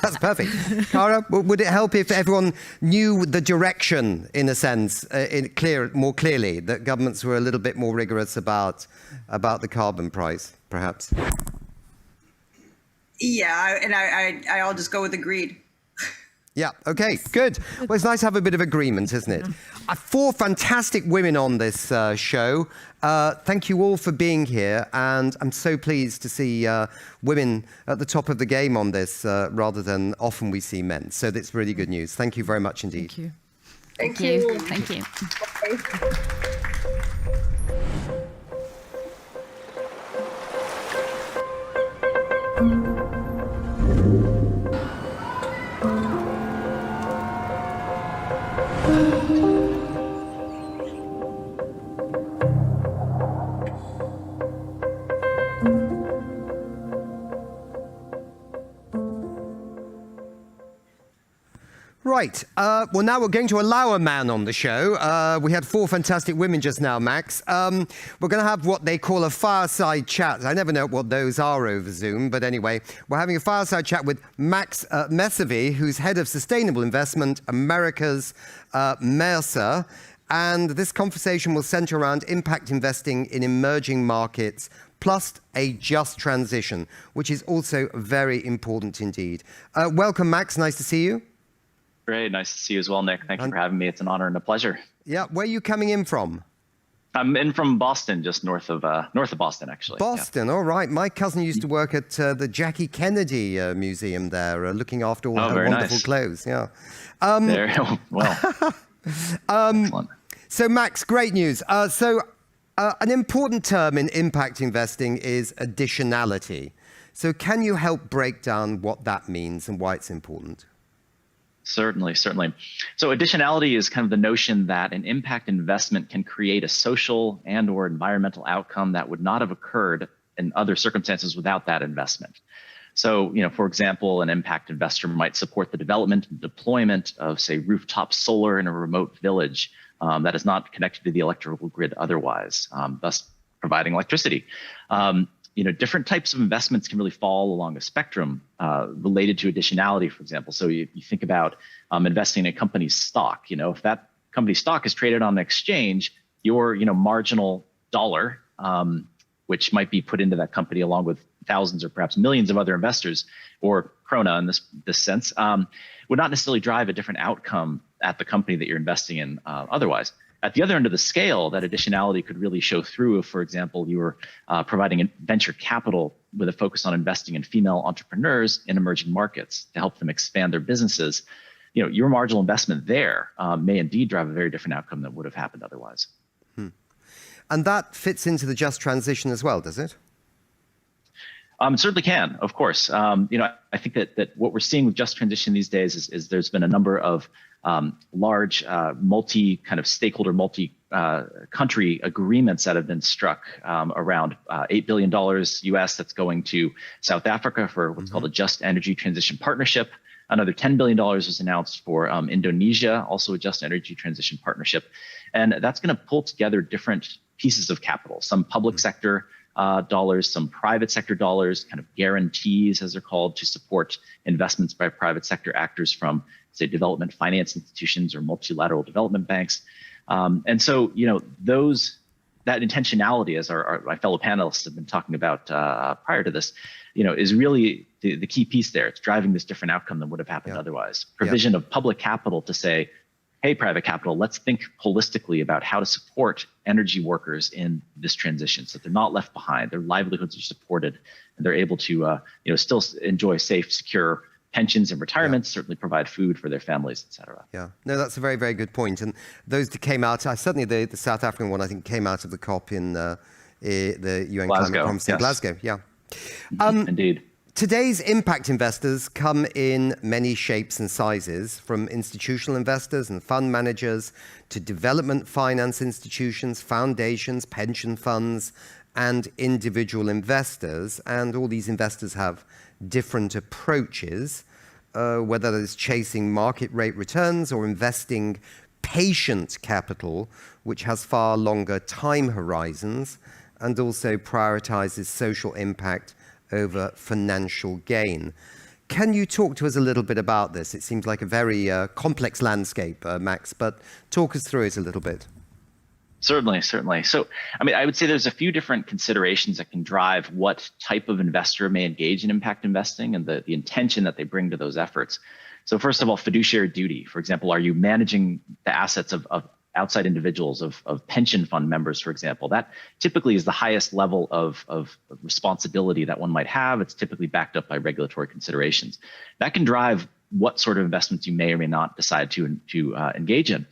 That's perfect. Cara, would it help if everyone knew the direction, in a sense, more clearly, that governments were a little bit more rigorous about the carbon price, perhaps? Yeah, and I'll just go with agreed. Yeah, okay, good. Well, it's nice to have a bit of agreement, isn't it? 4 fantastic women on this show. Thank you all for being here, and I'm so pleased to see women at the top of the game on this rather than often we see men. So that's really good news. Thank you very much indeed. Thank you. Thank you. Thank you. Right. Well, now we're going to allow a man on the show. We had 4 fantastic women just now, Max. We're going to have what they call a fireside chat. I never know what those are over Zoom, but anyway, we're having a fireside chat with Max Messervy, who's head of sustainable investment, America's Mercer. And this conversation will center around impact investing in emerging markets, plus a just transition, which is also very important indeed. Welcome, Max. Nice to see you. Great. Nice to see you as well, Nick. Thank you for having me. It's an honor and a pleasure. Yeah. Where are you coming in from? I'm in from Boston, just north of Boston, actually. Boston. Yeah. All right. My cousin used to work at the Jackie Kennedy Museum there, looking after all her wonderful clothes. Yeah. There. Well. Excellent. So, Max, great news. An important term in impact investing is additionality. So can you help break down what that means and why it's important? Certainly. So additionality is kind of the notion that an impact investment can create a social and or environmental outcome that would not have occurred in other circumstances without that investment. So, for example, an impact investor might support the development and deployment of, say, rooftop solar in a remote village that is not connected to the electrical grid otherwise, thus providing electricity. Different types of investments can really fall along a spectrum related to additionality, for example. So you think about investing in a company's stock. If that company's stock is traded on an exchange, your marginal dollar, which might be put into that company along with thousands or perhaps millions of other investors, or krona in this sense, would not necessarily drive a different outcome at the company that you're investing in otherwise. At the other end of the scale, that additionality could really show through if, for example, you were providing venture capital with a focus on investing in female entrepreneurs in emerging markets to help them expand their businesses. Your marginal investment there may indeed drive a very different outcome than would have happened otherwise. And that fits into the just transition as well, does it? It certainly can, of course. I think that what we're seeing with just transition these days is there's been a number of large stakeholder, multi-country agreements that have been struck around $8 billion US that's going to South Africa for what's called a Just Energy Transition Partnership. Another $10 billion was announced for Indonesia, also a Just Energy Transition Partnership. And that's going to pull together different pieces of capital, some public sector dollars, some private sector dollars, kind of guarantees, as they're called, to support investments by private sector actors from, say, development finance institutions or multilateral development banks. And so, that intentionality, as my fellow panelists have been talking about prior to this, is really the key piece there. It's driving this different outcome than would have happened otherwise. Provision of public capital to say, hey, private capital, let's think holistically about how to support energy workers in this transition so that they're not left behind, their livelihoods are supported, and they're able to still enjoy safe, secure pensions and retirements, certainly provide food for their families, et cetera. Yeah, no, that's a very, very good point. And those that came out, certainly the South African one, I think, came out of the COP in the UN Climate Conference in Glasgow. Yeah. Indeed. Today's impact investors come in many shapes and sizes, from institutional investors and fund managers to development finance institutions, foundations, pension funds, and individual investors. And all these investors have different approaches. whether it's chasing market rate returns or investing patient capital, which has far longer time horizons and also prioritizes social impact over financial gain. Can you talk to us a little bit about this? It seems like a very complex landscape, Max, but talk us through it a little bit. Certainly, certainly. So, I mean, I would say there's a few different considerations that can drive what type of investor may engage in impact investing and the intention that they bring to those efforts. So first of all, fiduciary duty. For example, are you managing the assets of outside individuals, of pension fund members, for example? That typically is the highest level of responsibility that one might have. It's typically backed up by regulatory considerations. That can drive what sort of investments you may or may not decide to engage in.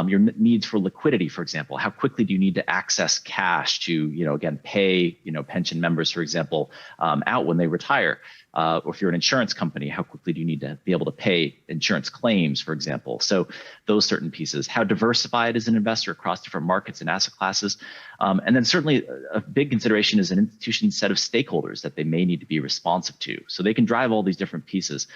Your needs for liquidity, for example, how quickly do you need to access cash to, again, pay, pension members, for example, out when they retire? Or if you're an insurance company, how quickly do you need to be able to pay insurance claims, for example? So those certain pieces. How diversified is an investor across different markets and asset classes? And then certainly a big consideration is an institution's set of stakeholders that they may need to be responsive to. So they can drive all these different pieces.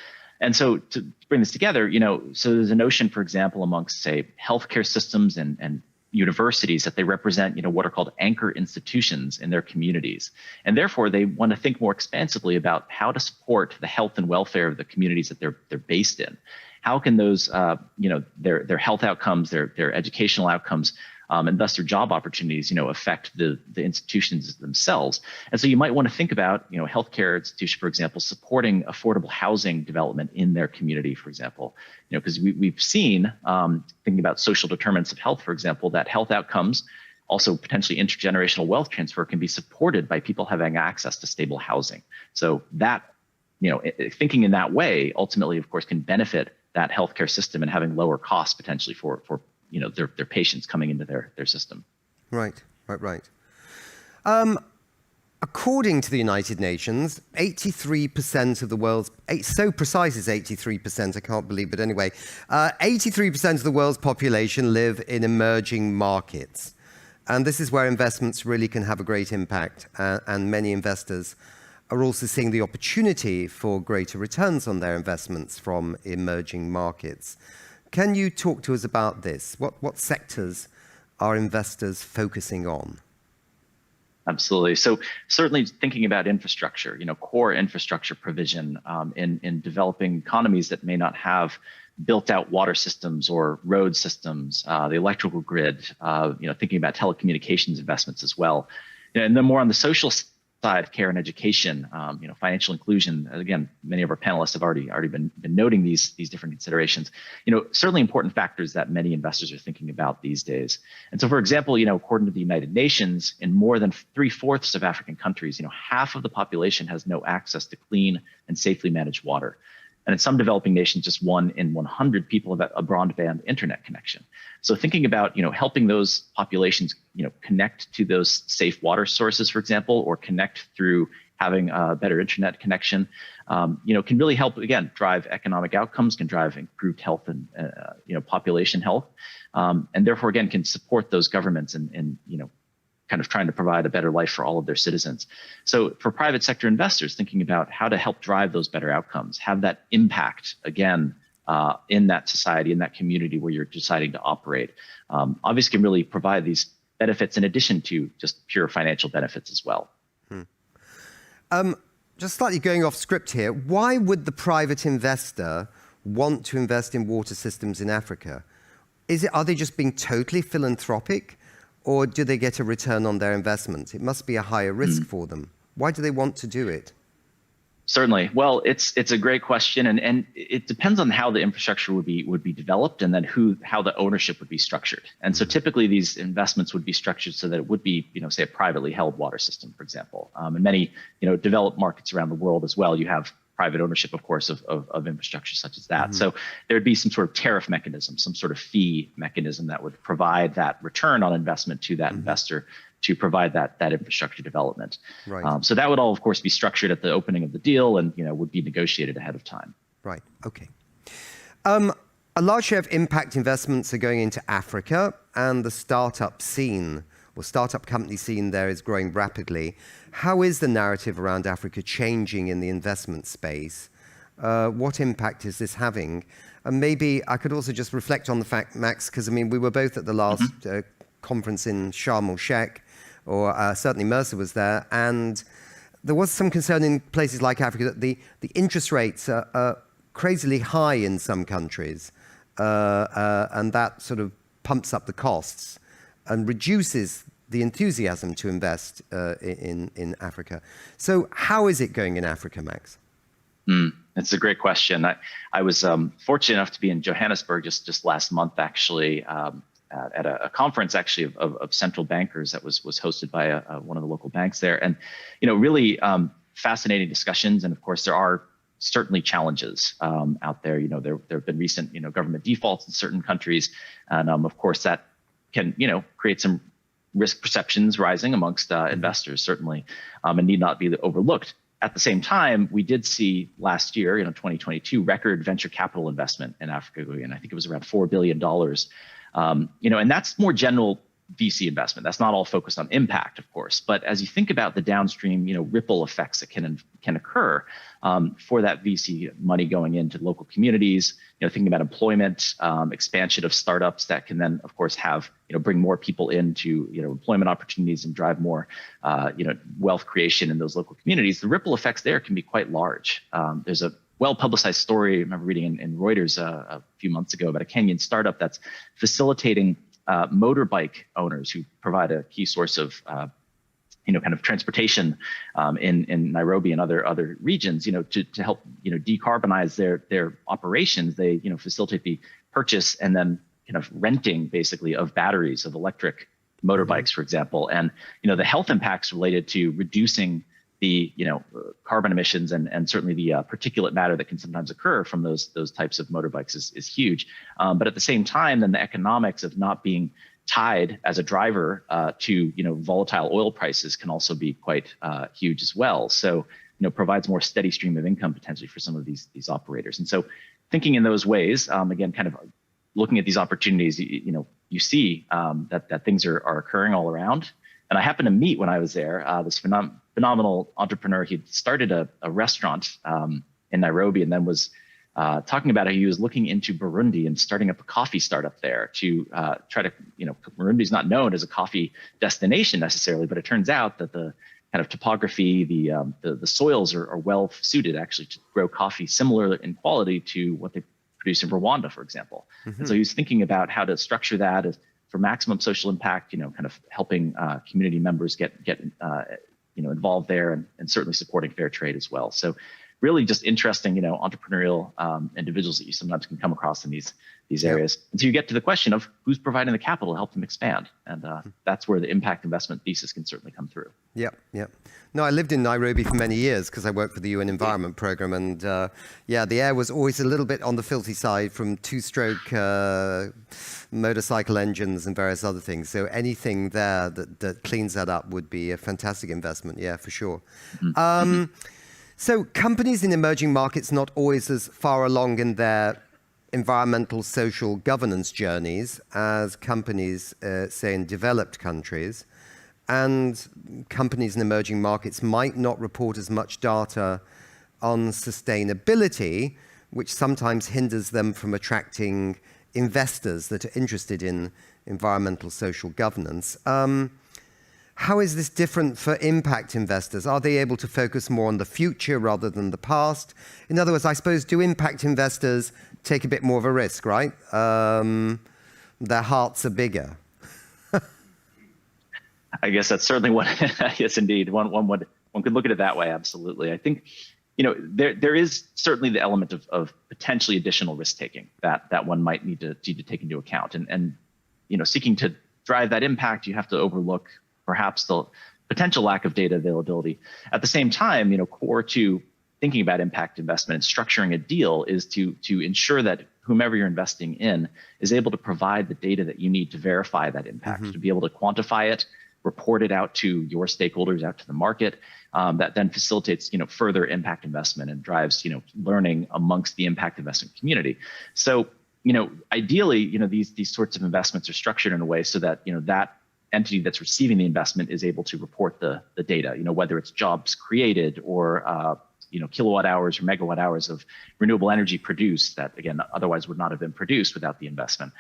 And so to bring this together, so there's a notion, for example, amongst, say, healthcare systems and universities that they represent, what are called anchor institutions in their communities. And therefore, they want to think more expansively about how to support the health and welfare of the communities that they're based in. How can those, their health outcomes, their educational outcomes, and thus their job opportunities, affect the institutions themselves. And so you might want to think about, healthcare institution, for example, supporting affordable housing development in their community, for example, because we've seen, thinking about social determinants of health, for example, that health outcomes, also potentially intergenerational wealth transfer, can be supported by people having access to stable housing. So that, thinking in that way, ultimately, of course, can benefit that healthcare system and having lower costs potentially for their patients coming into their system. Right. According to the United Nations, 83% of the world's, so precise is 83%, I can't believe it anyway, 83% of the world's population live in emerging markets. And this is where investments really can have a great impact. And many investors are also seeing the opportunity for greater returns on their investments from emerging markets. Can you talk to us about this? What sectors are investors focusing on? Absolutely. So certainly thinking about infrastructure, core infrastructure provision in developing economies that may not have built out water systems or road systems, the electrical grid, thinking about telecommunications investments as well. And then more on the social side of care and education, financial inclusion. Again, many of our panelists have already been noting these different considerations. Certainly important factors that many investors are thinking about these days. And so, for example, according to the United Nations, in more than 3/4 of African countries, half of the population has no access to clean and safely managed water. And in some developing nations, just 1 in 100 people have a broadband internet connection. So thinking about, helping those populations, connect to those safe water sources, for example, or connect through having a better internet connection, can really help, again, drive economic outcomes, can drive improved health and, population health. And therefore, again, can support those governments in kind of trying to provide a better life for all of their citizens. So for private sector investors, thinking about how to help drive those better outcomes, have that impact, again, in that society, in that community where you're deciding to operate, obviously can really provide these benefits in addition to just pure financial benefits as well. Just slightly going off script here, why would the private investor want to invest in water systems in Africa? Are they just being totally philanthropic? Or do they get a return on their investment? It must be a higher risk for them. Why do they want to do it? Certainly. Well, it's a great question, and it depends on how the infrastructure would be developed, and then how the ownership would be structured. And so typically these investments would be structured so that it would be, say, a privately held water system, for example. In many, developed markets around the world as well, you have private ownership, of course, of infrastructure such as that. So there'd be some sort of tariff mechanism, some sort of fee mechanism that would provide that return on investment to that investor to provide that infrastructure development. Right. So that would all, of course, be structured at the opening of the deal and would be negotiated ahead of time. Right. Okay. A large share of impact investments are going into Africa, and the startup scene or startup company scene there is growing rapidly. How is the narrative around Africa changing in the investment space? What impact is this having? And maybe I could also just reflect on the fact, Max, because I mean, we were both at the last conference in Sharm el-Sheikh, or certainly Mercer was there, and there was some concern in places like Africa that the interest rates are crazily high in some countries, and that sort of pumps up the costs and reduces the enthusiasm to invest in Africa. So how is it going in Africa, Max? That's a great question. I was fortunate enough to be in Johannesburg just last month, actually, at a conference actually of central bankers that was hosted by one of the local banks there, and really fascinating discussions. And of course, there are certainly challenges out there. There have been recent government defaults in certain countries, and of course that can create some risk perceptions rising amongst investors, certainly, and need not be overlooked. At the same time, we did see last year, 2022, record venture capital investment in Africa, and I think it was around $4 billion. And that's more general VC investment. That's not all focused on impact, of course. But as you think about the downstream, ripple effects that can occur for that VC money going into local communities, thinking about employment, expansion of startups that can then, of course, have bring more people into employment opportunities and drive more wealth creation in those local communities. The ripple effects there can be quite large. There's a well-publicized story I remember reading in Reuters a few months ago about a Kenyan startup that's facilitating motorbike owners who provide a key source of kind of transportation in Nairobi and other regions, to help decarbonize their operations. They facilitate the purchase and then kind of renting basically of batteries of electric motorbikes, for example, and the health impacts related to reducing the carbon emissions and certainly the particulate matter that can sometimes occur from those types of motorbikes is huge. But at the same time, then the economics of not being tied as a driver to volatile oil prices can also be quite huge as well. So provides more steady stream of income potentially for some of these operators. And so thinking in those ways, again, kind of looking at these opportunities, you see that things are occurring all around. And I happened to meet when I was there this phenomenal entrepreneur. He'd started a restaurant in Nairobi and then was talking about how he was looking into Burundi and starting up a coffee startup there to try to, Burundi's not known as a coffee destination necessarily, but it turns out that the kind of topography, the soils are well suited actually to grow coffee similar in quality to what they produce in Rwanda, for example. And so he was thinking about how to structure that for maximum social impact, kind of helping community members get involved there and certainly supporting fair trade as well. So really just interesting, entrepreneurial individuals that you sometimes can come across in these areas. And so you get to the question of who's providing the capital to help them expand. And that's where the impact investment thesis can certainly come through. Yep. No, I lived in Nairobi for many years because I worked for the UN Environment Programme. And the air was always a little bit on the filthy side from two-stroke motorcycle engines and various other things. So anything there that cleans that up would be a fantastic investment. Yeah, for sure. So companies in emerging markets not always as far along in their environmental, social governance journeys as companies, say, in developed countries. And companies in emerging markets might not report as much data on sustainability, which sometimes hinders them from attracting investors that are interested in environmental, social governance. How is this different for impact investors? Are they able to focus more on the future rather than the past? In other words, I suppose, do impact investors take a bit more of a risk, right? Their hearts are bigger. I guess that's certainly one. Yes, indeed. One could look at it that way. Absolutely. I think, there is certainly the element of potentially additional risk taking that one might need to take into account. And seeking to drive that impact, you have to overlook perhaps the potential lack of data availability. At the same time, core to thinking about impact investment and structuring a deal is to ensure that whomever you're investing in is able to provide the data that you need to verify that impact, to be able to quantify it, report it out to your stakeholders, out to the market. That then facilitates, further impact investment and drives, learning amongst the impact investment community. So, ideally, these sorts of investments are structured in a way so that, that entity that's receiving the investment is able to report the data, whether it's jobs created or kilowatt hours or megawatt hours of renewable energy produced that, again, otherwise would not have been produced without the investment.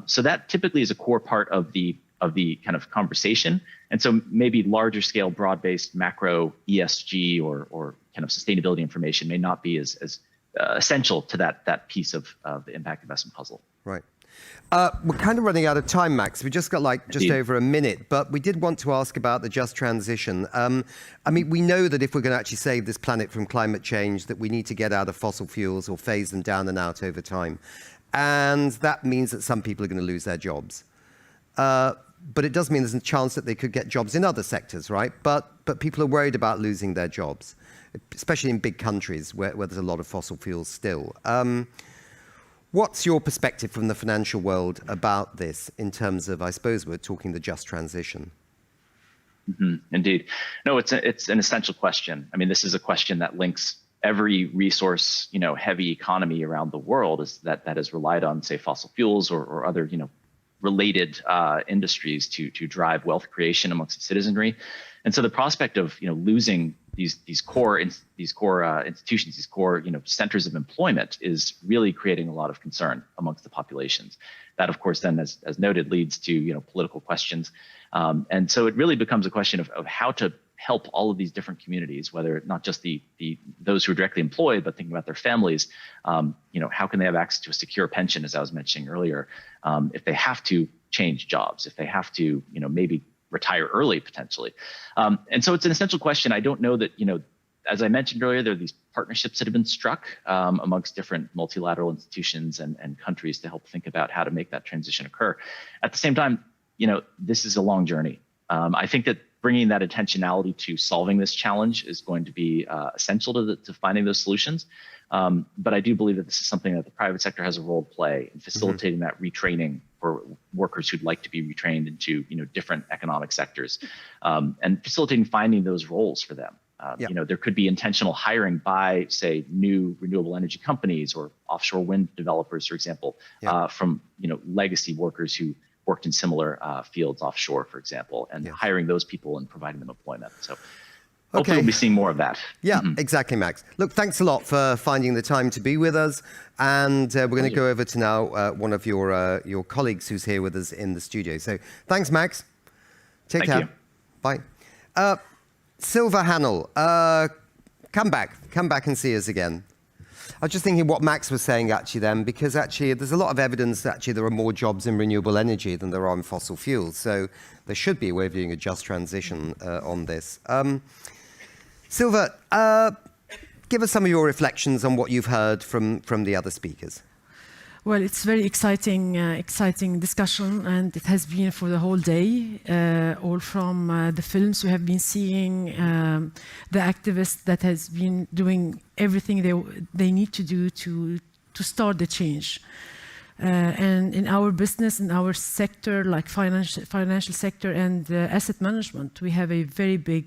So that typically is a core part of the kind of conversation. And so maybe larger scale, broad-based macro ESG or kind of sustainability information may not be as essential to that piece of the impact investment puzzle. Right. We're kind of running out of time, Max. We just got just over a minute, but we did want to ask about the just transition. I mean, we know that if we're going to actually save this planet from climate change, that we need to get out of fossil fuels or phase them down and out over time. And that means that some people are going to lose their jobs. But it does mean there's a chance that they could get jobs in other sectors, right? But people are worried about losing their jobs, especially in big countries where there's a lot of fossil fuels still. What's your perspective from the financial world about this in terms of, I suppose we're talking the just transition? Indeed. No, it's an essential question. I mean, this is a question that links every resource, heavy economy around the world that has relied on, say, fossil fuels or other, related industries to drive wealth creation amongst the citizenry. And so the prospect of losing these core institutions, these core centers of employment is really creating a lot of concern amongst the populations. That, of course, then, as noted, leads to political questions. And so it really becomes a question of how to help all of these different communities, whether not just those who are directly employed, but thinking about their families. How can they have access to a secure pension, as I was mentioning earlier, if they have to change jobs, if they have to maybe retire early potentially. And so it's an essential question. I don't know that, as I mentioned earlier, there are these partnerships that have been struck amongst different multilateral institutions and countries to help think about how to make that transition occur. At the same time, this is a long journey. I think that bringing that intentionality to solving this challenge is going to be essential to finding those solutions. But I do believe that this is something that the private sector has a role to play in facilitating that retraining for workers who'd like to be retrained into different economic sectors, and facilitating finding those roles for them. There could be intentional hiring by, say, new renewable energy companies or offshore wind developers, for example, from legacy workers who worked in similar fields offshore, for example, and hiring those people and providing them employment. So hopefully we'll be seeing more of that. Yeah, exactly, Max. Look, thanks a lot for finding the time to be with us. And we're going to go over to now one of your colleagues who's here with us in the studio. So thanks, Max. Take care. Bye. Silva Hannell, come back and see us again. I was just thinking what Max was saying actually then, because actually there's a lot of evidence that actually there are more jobs in renewable energy than there are in fossil fuels. So there should be a way of doing a just transition on this. Silva, give us some of your reflections on what you've heard from the other speakers. Well, it's very exciting discussion, and it has been for the whole day, all from the films we have been seeing, the activists that has been doing everything they need to do to start the change. And in our business, in our sector, like financial sector and asset management, we have a very big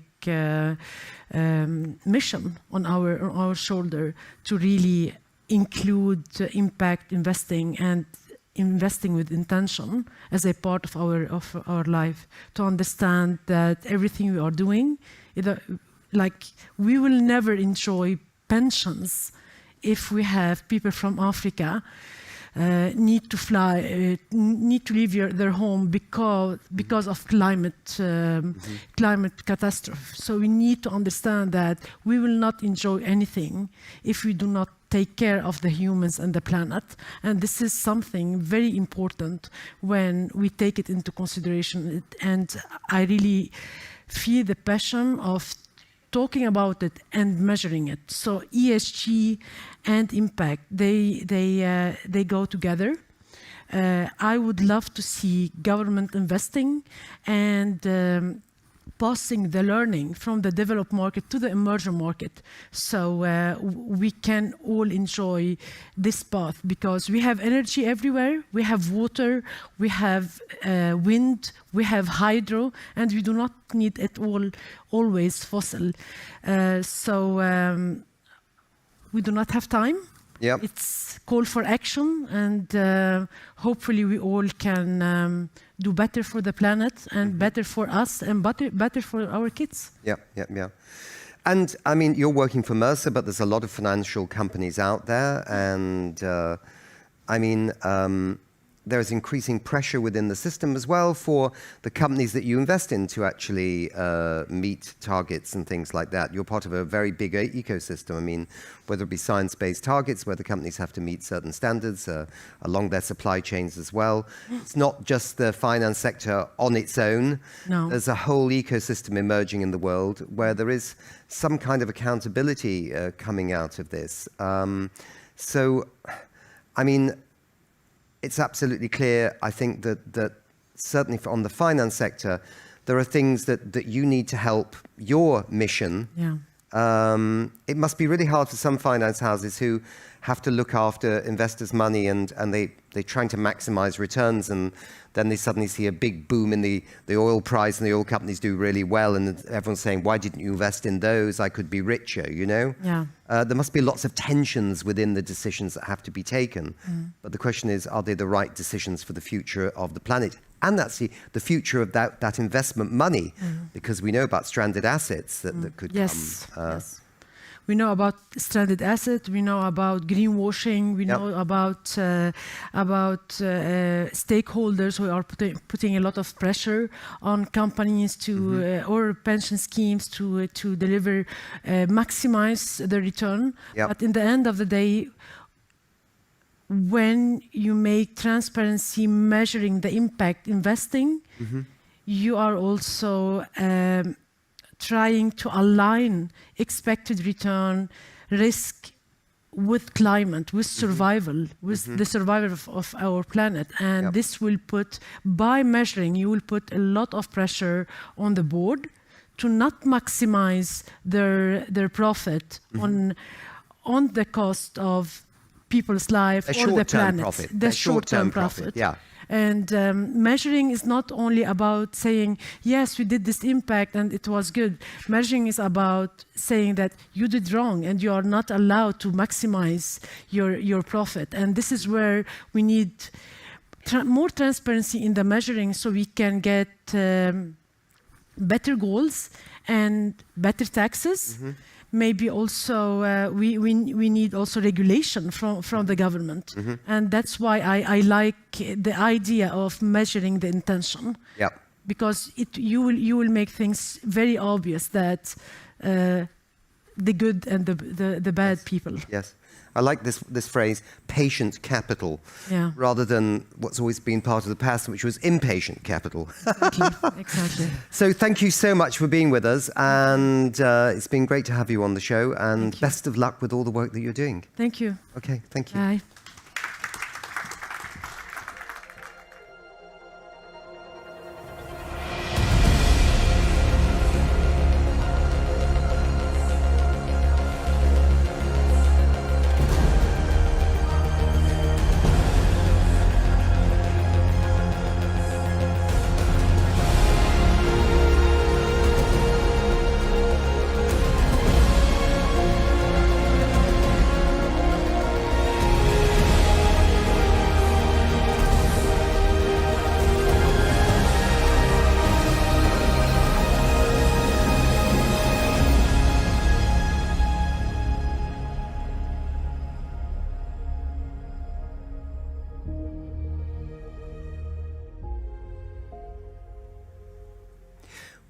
mission on our shoulder to really include impact investing and investing with intention as a part of our life, to understand that everything we are doing, like we will never enjoy pensions if we have people from Africa need to leave their home because of climate catastrophe. So we need to understand that we will not enjoy anything if we do not take care of the humans and the planet. And this is something very important when we take it into consideration. And I really feel the passion of talking about it and measuring it. So ESG and impact, they go together. I would love to see government investing and passing the learning from the developed market to the emerging market, so we can all enjoy this path, because we have energy everywhere, we have water, we have wind, we have hydro, and we do not need it always fossil. So we do not have time. Yep. It's call for action, and hopefully we all can do better for the planet and better for us and better for our kids. Yeah. And I mean, you're working for Mercer, but there's a lot of financial companies out there. And I mean, there's increasing pressure within the system as well for the companies that you invest in to actually meet targets and things like that. You're part of a very big ecosystem. I mean, whether it be science-based targets, where the companies have to meet certain standards along their supply chains as well. It's not just the finance sector on its own. No. There's a whole ecosystem emerging in the world where there is some kind of accountability coming out of this. So, I mean, it's absolutely clear, I think, that certainly on the finance sector, there are things that you need to help your mission. Yeah. It must be really hard for some finance houses who have to look after investors' money and they're trying to maximize returns, and then they suddenly see a big boom in the oil price and the oil companies do really well, and everyone's saying, why didn't you invest in those? I could be richer, you know? Yeah. There must be lots of tensions within the decisions that have to be taken. But the question is, are they the right decisions for the future of the planet? And that's the future of that investment money, because we know about stranded assets that could come. Yes. We know about stranded assets. We know about greenwashing. We know about stakeholders who are putting a lot of pressure on companies to or pension schemes to deliver, maximize the return. But in the end of the day, when you make transparency measuring the impact investing, you are also trying to align expected return risk with climate, with survival, with the survival of our planet. And this will put, by measuring, you will put a lot of pressure on the board to not maximize their profit on the cost of people's life or the planet. The short-term profit. Yeah. And measuring is not only about saying, yes, we did this impact and it was good. Measuring is about saying that you did wrong and you are not allowed to maximize your profit. And this is where we need more transparency in the measuring, so we can get better goals and better taxes. Maybe also we need also regulation from the government, and that's why I like the idea of measuring the intention. Because you will make things very obvious that the good and the bad people. Yes. I like this phrase, patient capital, rather than what's always been part of the past, which was impatient capital. Exactly. So thank you so much for being with us, and it's been great to have you on the show, and best of luck with all the work that you're doing. Thank you. Okay, thank you. Bye.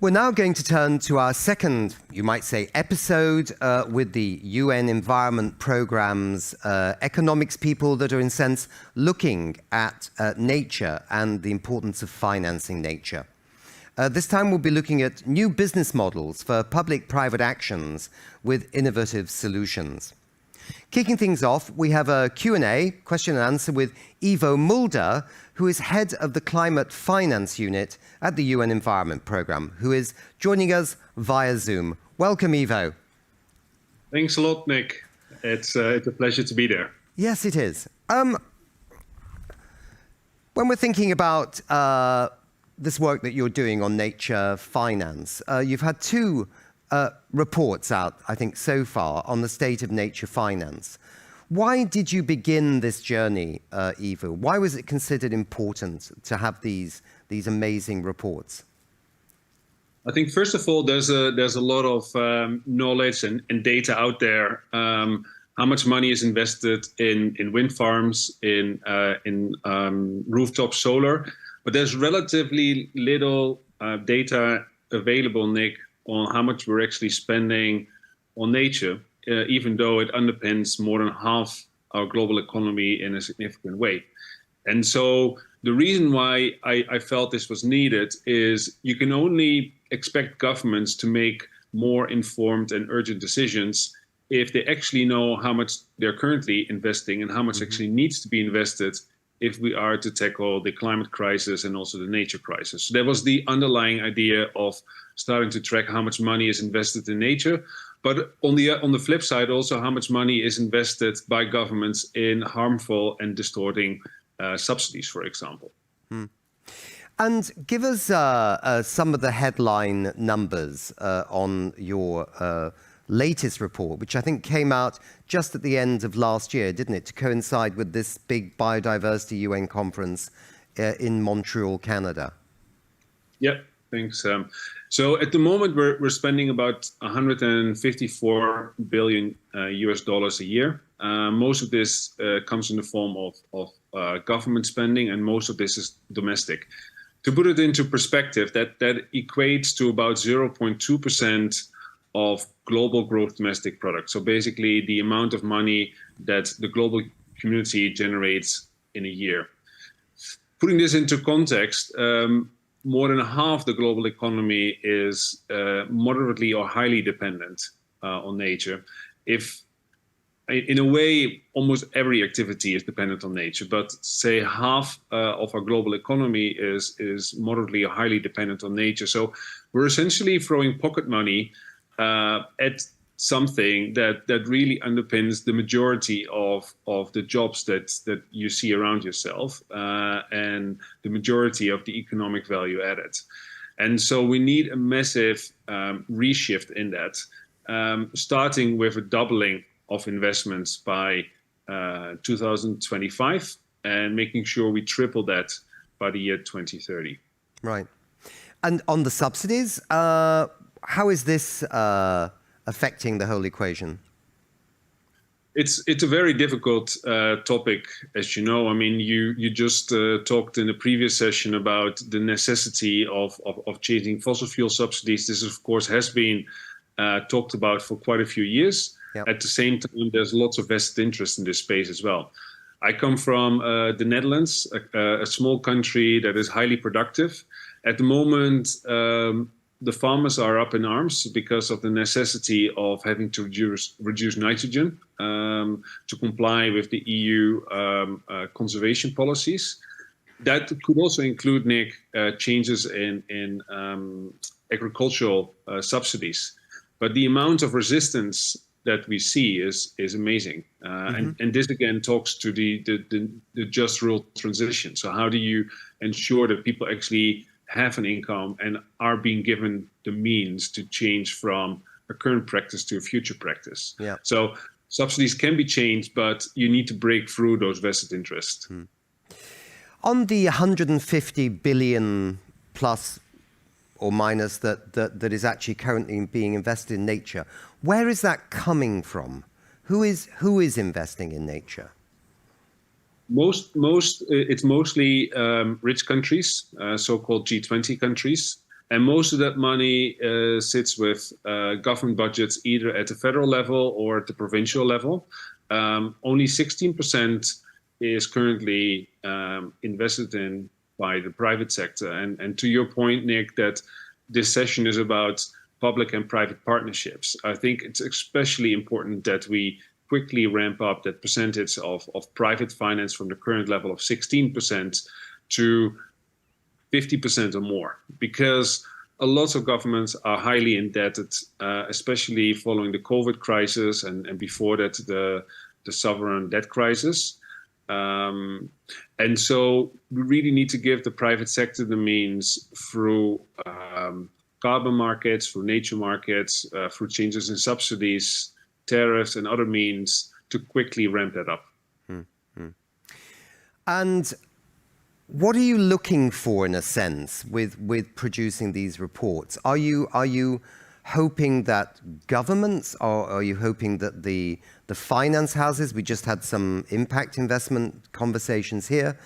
We're now going to turn to our second, you might say, episode with the UN Environment Programme's economics people that are, in a sense, looking at nature and the importance of financing nature. This time we'll be looking at new business models for public-private actions with innovative solutions. Kicking things off, we have a Q&A, question and answer, with Ivo Mulder, who is head of the Climate Finance Unit at the UN Environment Programme, who is joining us via Zoom. Welcome, Ivo. Thanks a lot, Nick. It's a pleasure to be there. Yes, it is. When we're thinking about this work that you're doing on nature finance, you've had two reports out, I think, so far on the state of nature finance. Why did you begin this journey, Ivo? Why was it considered important to have these amazing reports? I think first of all, there's a lot of knowledge and data out there. How much money is invested in wind farms, in rooftop solar, but there's relatively little data available, Nick, on how much we're actually spending on nature, even though it underpins more than half our global economy in a significant way. And so the reason why I felt this was needed is you can only expect governments to make more informed and urgent decisions if they actually know how much they're currently investing and how much actually needs to be invested if we are to tackle the climate crisis and also the nature crisis. So that was the underlying idea of starting to track how much money is invested in nature, but on the flip side also how much money is invested by governments in harmful and distorting subsidies, for example. And give us some of the headline numbers on your latest report, which I think came out just at the end of last year, didn't it, to coincide with this big biodiversity UN conference in Montreal, Canada. Yep, thanks. So at the moment, we're spending about 154 billion US dollars a year. Most of this comes in the form of government spending, and most of this is domestic. To put it into perspective, that equates to about 0.2% of global gross domestic product. So basically the amount of money that the global community generates in a year. Putting this into context, more than half the global economy is moderately or highly dependent on nature. If in a way, almost every activity is dependent on nature, but say half of our global economy is moderately or highly dependent on nature. So we're essentially throwing pocket money at something that really underpins the majority of the jobs that you see around yourself and the majority of the economic value added. And so we need a massive reshift in that, starting with a doubling of investments by 2025 and making sure we triple that by the year 2030. Right. And on the subsidies, how is this affecting the whole equation? It's a very difficult topic, as you know. I mean, you just talked in the previous session about the necessity of changing fossil fuel subsidies. This, of course, has been talked about for quite a few years. Yep. At the same time, there's lots of vested interest in this space as well. I come from the Netherlands, a small country that is highly productive. At the moment, the farmers are up in arms because of the necessity of having to reduce nitrogen to comply with the EU conservation policies. That could also include, Nick, changes in agricultural subsidies. But the amount of resistance that we see is amazing. And this again talks to the just rule transition. So how do you ensure that people actually have an income and are being given the means to change from a current practice to a future practice? Yeah. So subsidies can be changed, but you need to break through those vested interests. On the 150 billion plus or minus that is actually currently being invested in nature, where is that coming from? Who is investing in nature? It's mostly rich countries, so-called G20 countries, and most of that money sits with government budgets either at the federal level or at the provincial level. Only 16% is currently invested in by the private sector. And to your point, Nick, that this session is about public and private partnerships. I think it's especially important that we quickly ramp up that percentage of private finance from the current level of 16% to 50% or more, because a lot of governments are highly indebted, especially following the COVID crisis and before that the sovereign debt crisis. And so we really need to give the private sector the means through carbon markets, through nature markets, through changes in subsidies, tariffs and other means to quickly ramp that up. And What are you looking for, in a sense, with producing these reports? Are you hoping that governments, or are you hoping that the finance houses? We just had some impact investment conversations here,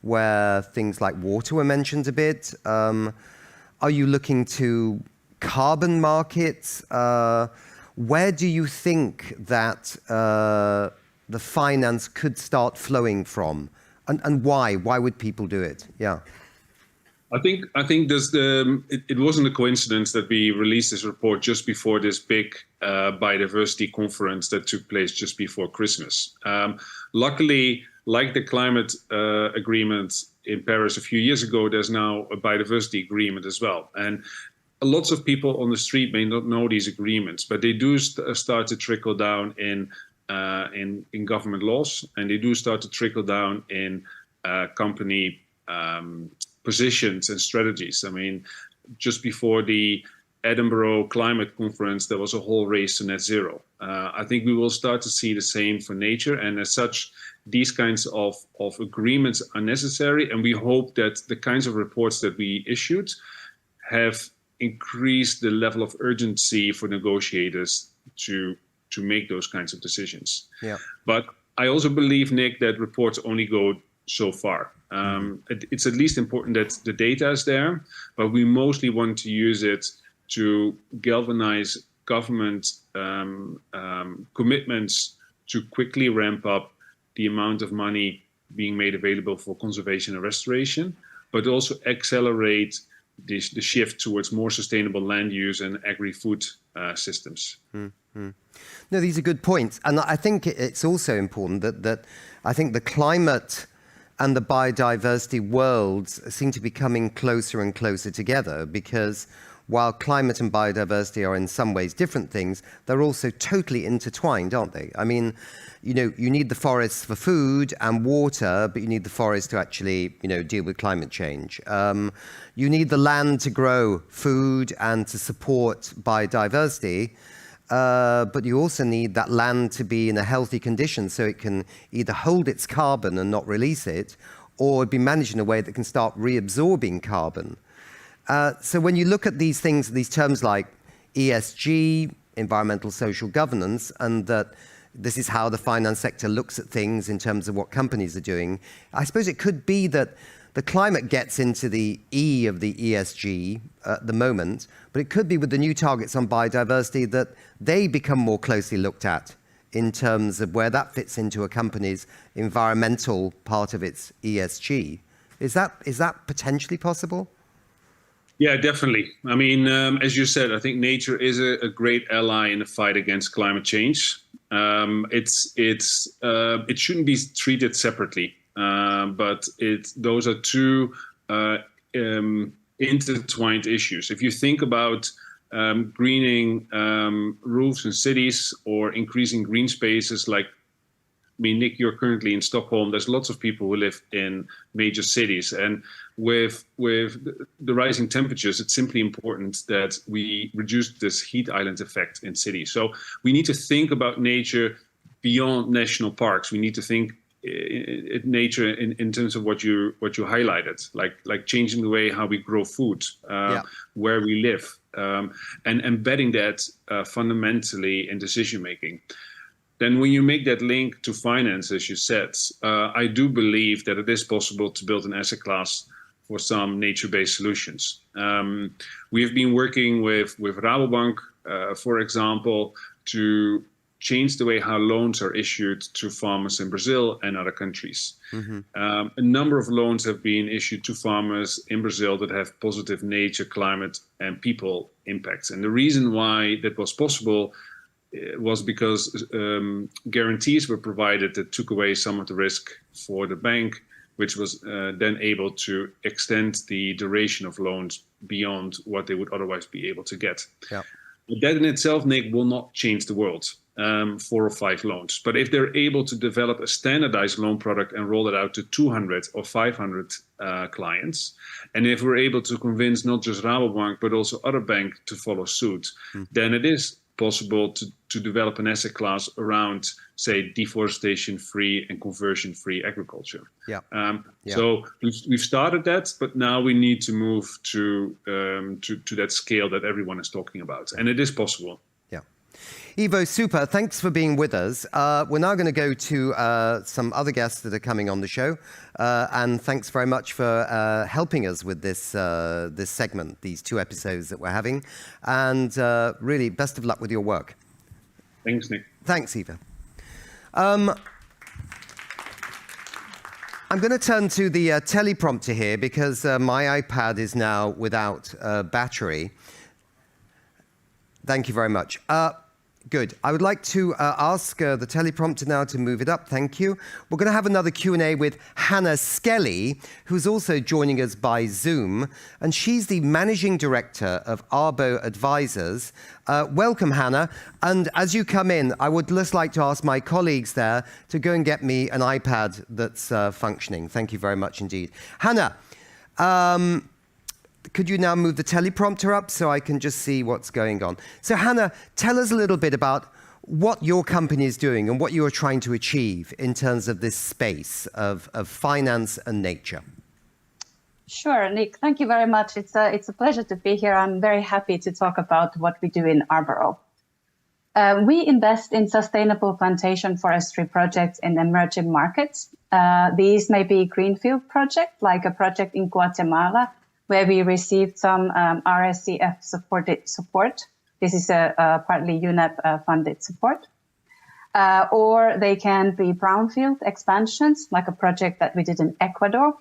where things like water were mentioned a bit. Are you looking to carbon markets? Where do you think that the finance could start flowing from? And why? Why would people do it? Yeah. I think it wasn't a coincidence that we released this report just before this big biodiversity conference that took place just before Christmas. Luckily, like the climate agreement in Paris a few years ago, there's now a biodiversity agreement as well. And lots of people on the street may not know these agreements, but they do start to trickle down in government laws, and they do start to trickle down in company positions and strategies. I mean, just before the Edinburgh Climate Conference, there was a whole race to net zero. I think we will start to see the same for nature, and as such, these kinds of agreements are necessary, and we hope that the kinds of reports that we issued have increased the level of urgency for negotiators to make those kinds of decisions. Yeah. But I also believe, Nick, that reports only go so far. It's at least important that the data is there, but we mostly want to use it to galvanize government commitments to quickly ramp up the amount of money being made available for conservation and restoration, but also accelerate the shift towards more sustainable land use and agri-food systems. Mm-hmm. No, these are good points. And I think it's also important that I think the climate and the biodiversity worlds seem to be coming closer and closer together, because while climate and biodiversity are in some ways different things, they're also totally intertwined, aren't they? I mean, you need the forests for food and water, but you need the forest to actually, deal with climate change. You need the land to grow food and to support biodiversity, but you also need that land to be in a healthy condition so it can either hold its carbon and not release it, or be managed in a way that can start reabsorbing carbon. So when you look at these things, these terms like ESG, environmental social governance, and that this is how the finance sector looks at things in terms of what companies are doing, I suppose it could be that the climate gets into the E of the ESG at the moment, but it could be with the new targets on biodiversity that they become more closely looked at in terms of where that fits into a company's environmental part of its ESG. Is that potentially possible? Yeah, definitely. I mean, as you said, I think nature is a great ally in the fight against climate change. It shouldn't be treated separately, but those are two intertwined issues. If you think about greening roofs in cities or increasing green spaces, like, I mean, Nick, you're currently in Stockholm. There's lots of people who live in major cities, and with the rising temperatures, it's simply important that we reduce this heat island effect in cities. So we need to think about nature beyond national parks. We need to think nature in terms of what you highlighted, like changing the way how we grow food, where we live, and embedding that fundamentally in decision making. Then when you make that link to finance, as you said, I do believe that it is possible to build an asset class for some nature-based solutions. We have been working with Rabobank, for example, to change the way how loans are issued to farmers in Brazil and other countries. Mm-hmm. A number of loans have been issued to farmers in Brazil that have positive nature, climate, and people impacts. And the reason why that was possible was because guarantees were provided that took away some of the risk for the bank, which was then able to extend the duration of loans beyond what they would otherwise be able to get. Yeah. That in itself, Nick, will not change the world, 4 or 5 loans. But if they're able to develop a standardized loan product and roll it out to 200 or 500 clients, and if we're able to convince not just Rabobank, but also other banks to follow suit, then it is possible to develop an asset class around, say, deforestation-free and conversion-free agriculture. Yeah. So we've started that, but now we need to move to that scale that everyone is talking about, and it is possible. Yeah. Ivo, super. Thanks for being with us. We're now going to go to some other guests that are coming on the show, and thanks very much for helping us with this this segment, these 2 episodes that we're having, and really best of luck with your work. Thanks, Nick. Thanks, Ivo. I'm going to turn to the teleprompter here because my iPad is now without battery. Thank you very much. Good. I would like to ask the teleprompter now to move it up. Thank you. We're going to have another Q&A with Hannah Skelly, who's also joining us by Zoom, and she's the Managing Director of Arbo Advisors. Welcome, Hannah. And as you come in, I would just like to ask my colleagues there to go and get me an iPad that's functioning. Thank you very much indeed. Hannah, could you now move the teleprompter up so I can just see what's going on? So Hannah, tell us a little bit about what your company is doing and what you are trying to achieve in terms of this space of finance and nature. Sure, Nick, thank you very much. It's a pleasure to be here. I'm very happy to talk about what we do in Arboro. We invest in sustainable plantation forestry projects in emerging markets. These may be greenfield projects, like a project in Guatemala, where we received some RSCF supported support. This is a partly UNEP funded support. Or they can be brownfield expansions, like a project that we did in Ecuador,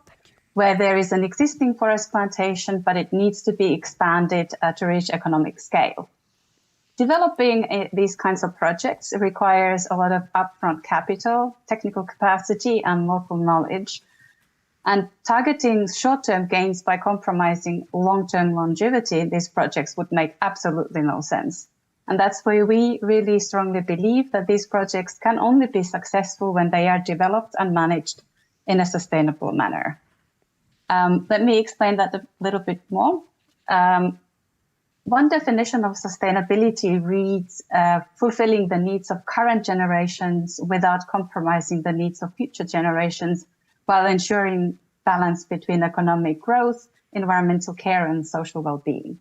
where there is an existing forest plantation, but it needs to be expanded to reach economic scale. Developing these kinds of projects requires a lot of upfront capital, technical capacity, and local knowledge. And targeting short-term gains by compromising long-term longevity, these projects would make absolutely no sense. And that's why we really strongly believe that these projects can only be successful when they are developed and managed in a sustainable manner. Let me explain that a little bit more. One definition of sustainability reads fulfilling the needs of current generations without compromising the needs of future generations, while ensuring balance between economic growth, environmental care, and social well-being.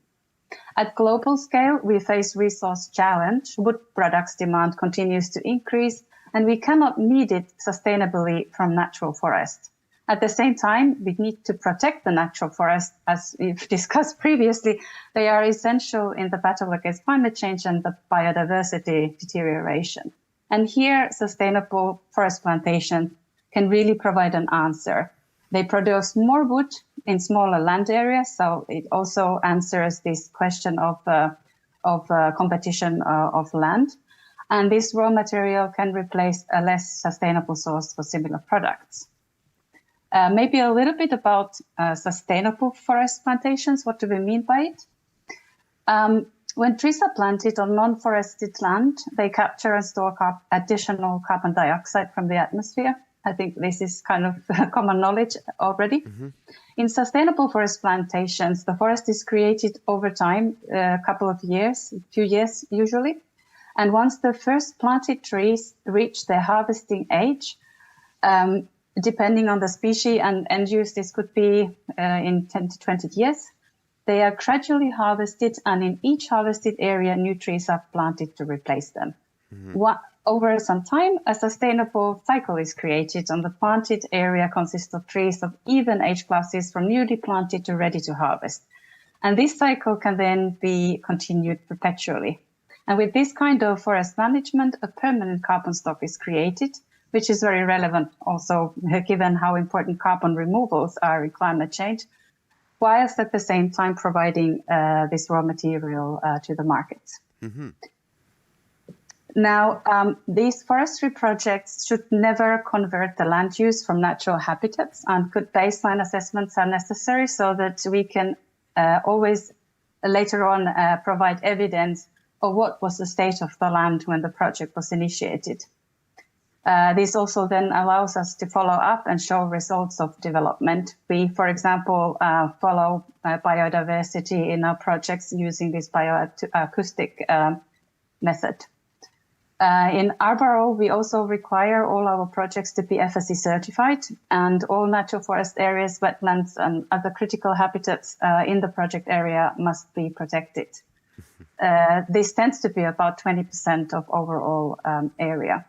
At global scale, we face resource challenge. Wood products demand continues to increase, and we cannot meet it sustainably from natural forest. At the same time, we need to protect the natural forest. As we've discussed previously, they are essential in the battle against climate change and the biodiversity deterioration. And here, sustainable forest plantation can really provide an answer. They produce more wood in smaller land areas, so it also answers this question of competition of land. And this raw material can replace a less sustainable source for similar products. Maybe a little bit about sustainable forest plantations. What do we mean by it? When trees are planted on non-forested land, they capture and store additional carbon dioxide from the atmosphere. I think this is kind of common knowledge already. Mm-hmm. In sustainable forest plantations, the forest is created over time, a couple of years, a few years usually. And once the first planted trees reach their harvesting age, depending on the species and end use, this could be in 10 to 20 years, they are gradually harvested, and in each harvested area, new trees are planted to replace them. Mm-hmm. Over some time, a sustainable cycle is created, and the planted area consists of trees of even age classes from newly planted to ready to harvest. And this cycle can then be continued perpetually. And with this kind of forest management, a permanent carbon stock is created, which is very relevant also given how important carbon removals are in climate change, whilst at the same time providing this raw material to the markets. Mm-hmm. Now, these forestry projects should never convert the land use from natural habitats, and good baseline assessments are necessary so that we can always later on provide evidence of what was the state of the land when the project was initiated. This also then allows us to follow up and show results of development. We, for example, follow biodiversity in our projects using this bioacoustic method. In Arboro, we also require all our projects to be FSC certified, and all natural forest areas, wetlands, and other critical habitats in the project area must be protected. This tends to be about 20% of overall area.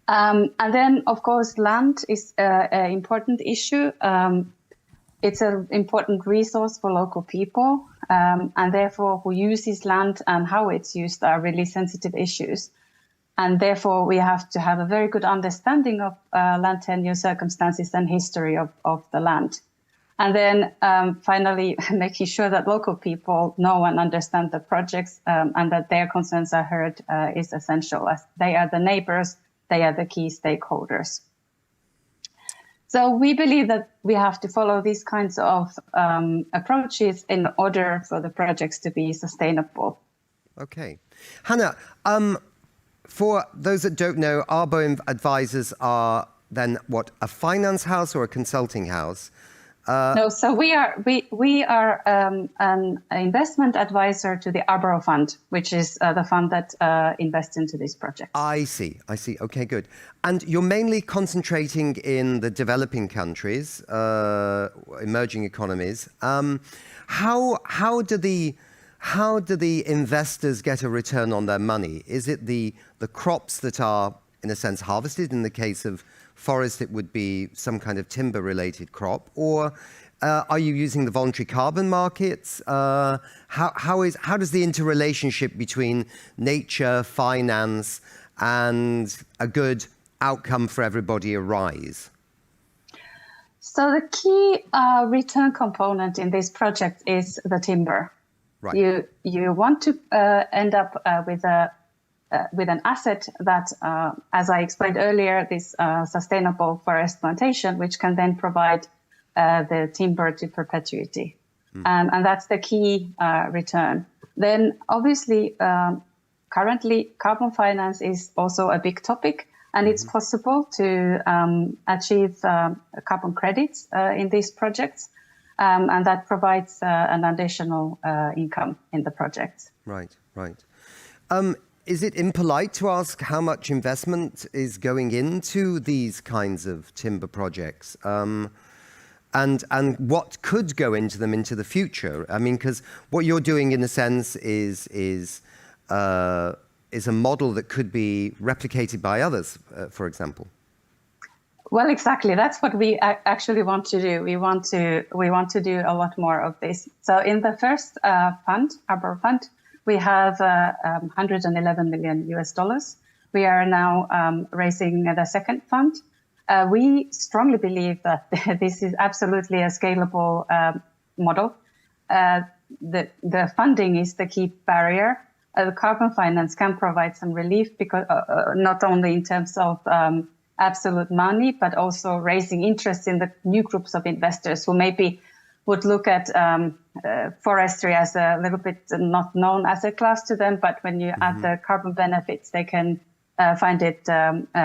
And then, of course, land is an important issue. It's an important resource for local people, and therefore who uses land and how it's used are really sensitive issues. And therefore, we have to have a very good understanding of land tenure circumstances and history of the land. And then finally, making sure that local people know and understand the projects and that their concerns are heard is essential, as they are the neighbors, they are the key stakeholders. So we believe that we have to follow these kinds of approaches in order for the projects to be sustainable. Okay. Hannah, for those that don't know, Arbo Advisors are then what, a finance house or a consulting house? No, so we are an investment advisor to the Arboro Fund, which is the fund that invests into this project. I see. Okay, good. And you're mainly concentrating in the developing countries, emerging economies. How do the investors get a return on their money? Is it the crops that are, in a sense, harvested? In the case of forest, it would be some kind of timber-related crop, or are you using the voluntary carbon markets? How does the interrelationship between nature, finance, and a good outcome for everybody arise? So the key return component in this project is the timber. Right. You want to end up with an asset that, as I explained earlier, this sustainable forest plantation, which can then provide the timber to perpetuity. And that's the key return. Then obviously, currently carbon finance is also a big topic, and it's possible to achieve carbon credits in these projects. And that provides an additional income in the project. Right. Is it impolite to ask how much investment is going into these kinds of timber projects? And what could go into them into the future? I mean, because what you're doing, in a sense, is a model that could be replicated by others, for example. Well, exactly. That's what we actually want to do. We want to do a lot more of this. So in the first fund, Arbor Fund, we have $111 million US. We are now raising the second fund. We strongly believe that this is absolutely a scalable model. The funding is the key barrier. The carbon finance can provide some relief, because not only in terms of absolute money, but also raising interest in the new groups of investors who maybe would look at forestry as a little bit not known asset class to them, but when you add the carbon benefits, they can find it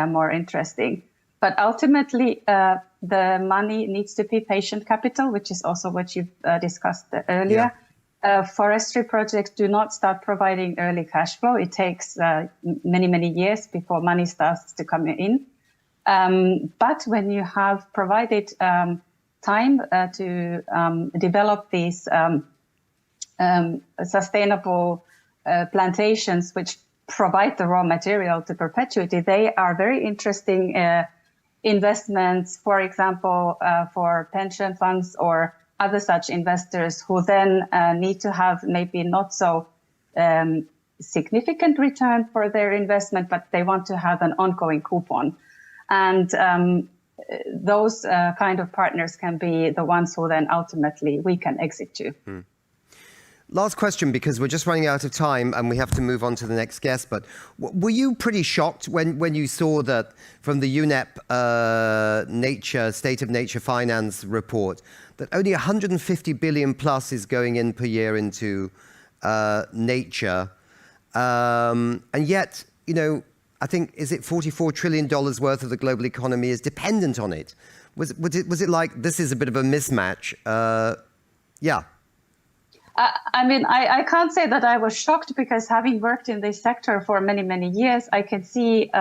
more interesting. But ultimately, the money needs to be patient capital, which is also what you've discussed earlier. Forestry projects do not start providing early cash flow. It takes many, many years before money starts to come in. But when you have provided time to develop these sustainable plantations, which provide the raw material to perpetuity, they are very interesting investments, for example, for pension funds or other such investors who then need to have maybe not so significant return for their investment, but they want to have an ongoing coupon. And those kind of partners can be the ones who then ultimately we can exit to. Last question, because we're just running out of time and we have to move on to the next guest. But were you pretty shocked when you saw that from the UNEP State of Nature Finance report that only 150 billion plus is going in per year into nature, and yet, you know, I think, is it $44 trillion worth of the global economy is dependent on it? Was it like, this is a bit of a mismatch? Yeah. I mean, I can't say that I was shocked, because having worked in this sector for many, many years, I can see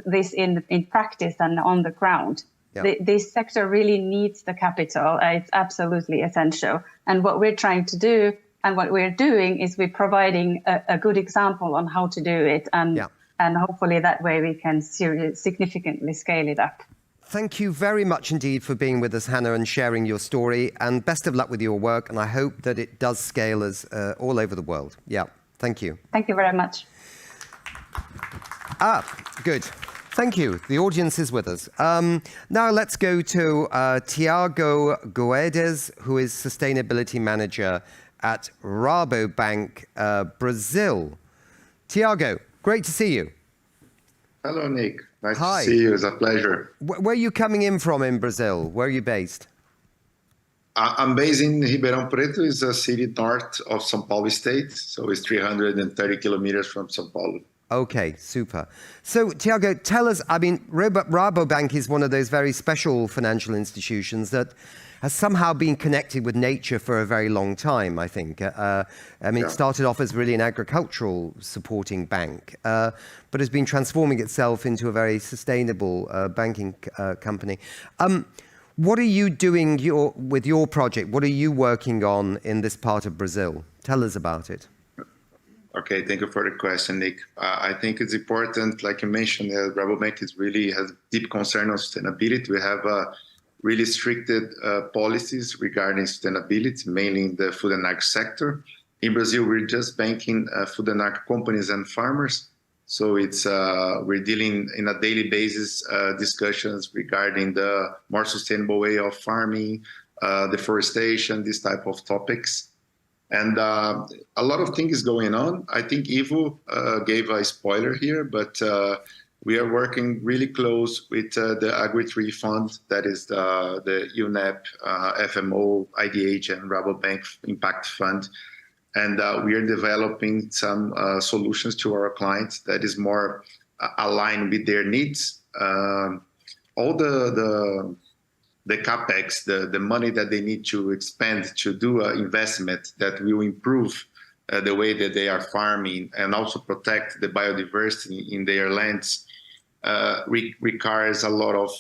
this in practice and on the ground. Yeah. This sector really needs the capital. It's absolutely essential. And what we're trying to do and what we're doing is we're providing a good example on how to do it. And hopefully that way we can significantly scale it up. Thank you very much indeed for being with us, Hannah, and sharing your story. And best of luck with your work. And I hope that it does scale us all over the world. Yeah, thank you. Thank you very much. Good. Thank you. The audience is with us. Now let's go to Tiago Guedes, who is Sustainability Manager at Rabobank Brazil. Tiago, great to see you. Hello, Nick. Nice Hi. to see you. It's a pleasure. Where are you coming in from in Brazil? Where are you based? I'm based in Ribeirão Preto. It's a city north of São Paulo state. So it's 330 kilometers from São Paulo. Okay, super. So, Tiago, tell us, I mean, Rabobank is one of those very special financial institutions that has somehow been connected with nature for a very long time, I think. It started off as really an agricultural supporting bank, but has been transforming itself into a very sustainable banking company. What are you doing with your project? What are you working on in this part of Brazil? Tell us about it. Okay, thank you for the question, Nick. I think it's important, like you mentioned, Rabobank has deep concern on sustainability. We have really restricted policies regarding sustainability, mainly in the food and agri sector. In Brazil, we're just banking food and agri companies and farmers. So it's we're dealing in a daily basis discussions regarding the more sustainable way of farming, deforestation, this type of topics. And a lot of things going on. I think Ivo gave a spoiler here, but we are working really close with the Agri3 Fund, that is the UNEP, FMO, IDH, and Rabobank Impact Fund. And we are developing some solutions to our clients that is more aligned with their needs. All the capex, the money that they need to expend to do an investment that will improve the way that they are farming and also protect the biodiversity in their lands, requires a lot of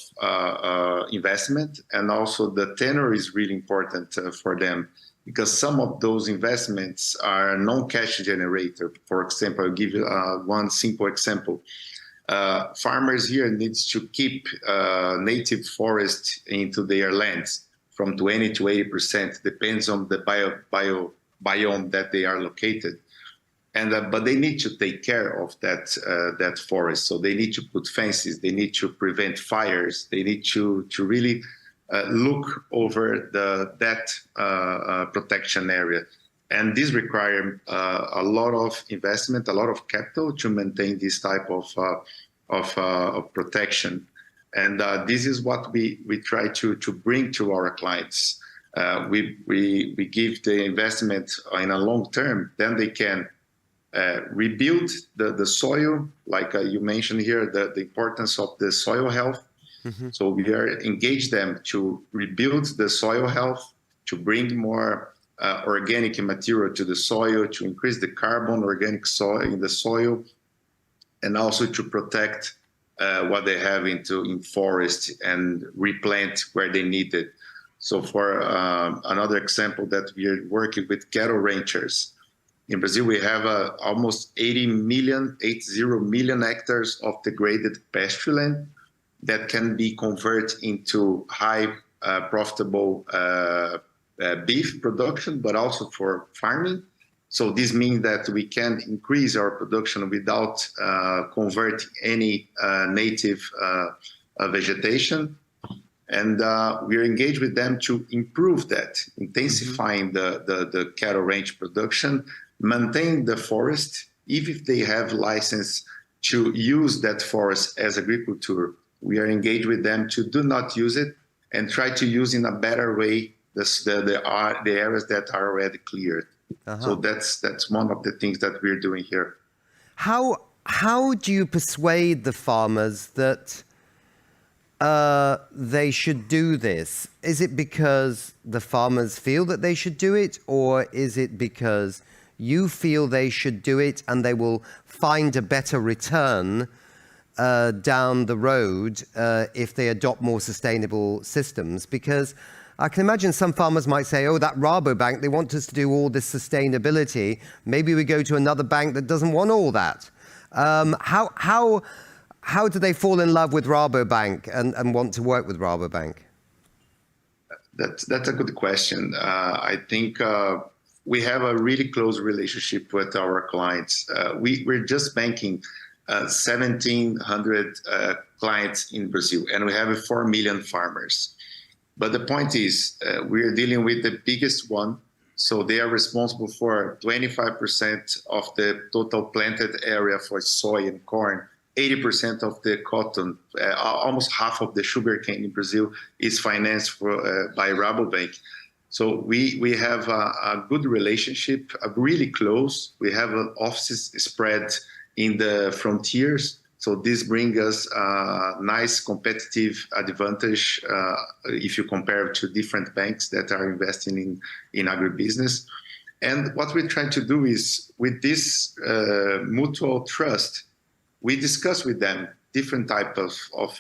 investment. And also the tenor is really important for them, because some of those investments are non-cash generator. For example, I'll give you one simple example. Farmers here needs to keep native forest into their lands from 20 to 80%, depends on the biome that they are located. And but they need to take care of that forest. So they need to put fences, they need to prevent fires, they need to really look over that protection area. And this requires a lot of investment, a lot of capital to maintain this type of protection. And this is what we try to bring to our clients. We give the investment in a long term, then they can rebuild the soil, like you mentioned here, the importance of the soil health. Mm-hmm. So we are engage them to rebuild the soil health, to bring more organic material to the soil, to increase the carbon organic soil in the soil, and also to protect what they have in forest and replant where they need it. So for another example that we are working with cattle ranchers. In Brazil, we have almost 80 million hectares of degraded pasture land that can be converted into high profitable beef production, but also for farming. So this means that we can increase our production without converting any native vegetation. And we are engaged with them to improve that, intensifying the cattle range production, maintain the forest, even if they have license to use that forest as agriculture. We are engaged with them to do not use it and try to use in a better way the areas that are already cleared. Uh-huh. So that's one of the things that we're doing here. How do you persuade the farmers that they should do this? Is it because the farmers feel that they should do it, or is it because you feel they should do it and they will find a better return down the road if they adopt more sustainable systems? Because I can imagine some farmers might say, oh, that Rabobank, they want us to do all this sustainability. Maybe we go to another bank that doesn't want all that. How do they fall in love with Rabobank and want to work with Rabobank? That's a good question. I think we have a really close relationship with our clients. We're just banking 1,700 clients in Brazil, and we have 4 million farmers. But the point is, we're dealing with the biggest one. So they are responsible for 25% of the total planted area for soy and corn. 80% of the cotton, almost half of the sugarcane in Brazil is financed by Rabobank. So we have a good relationship, really close. We have offices spread in the frontiers. So this brings us a nice competitive advantage if you compare to different banks that are investing in agribusiness. And what we're trying to do is, with this mutual trust, we discuss with them different types of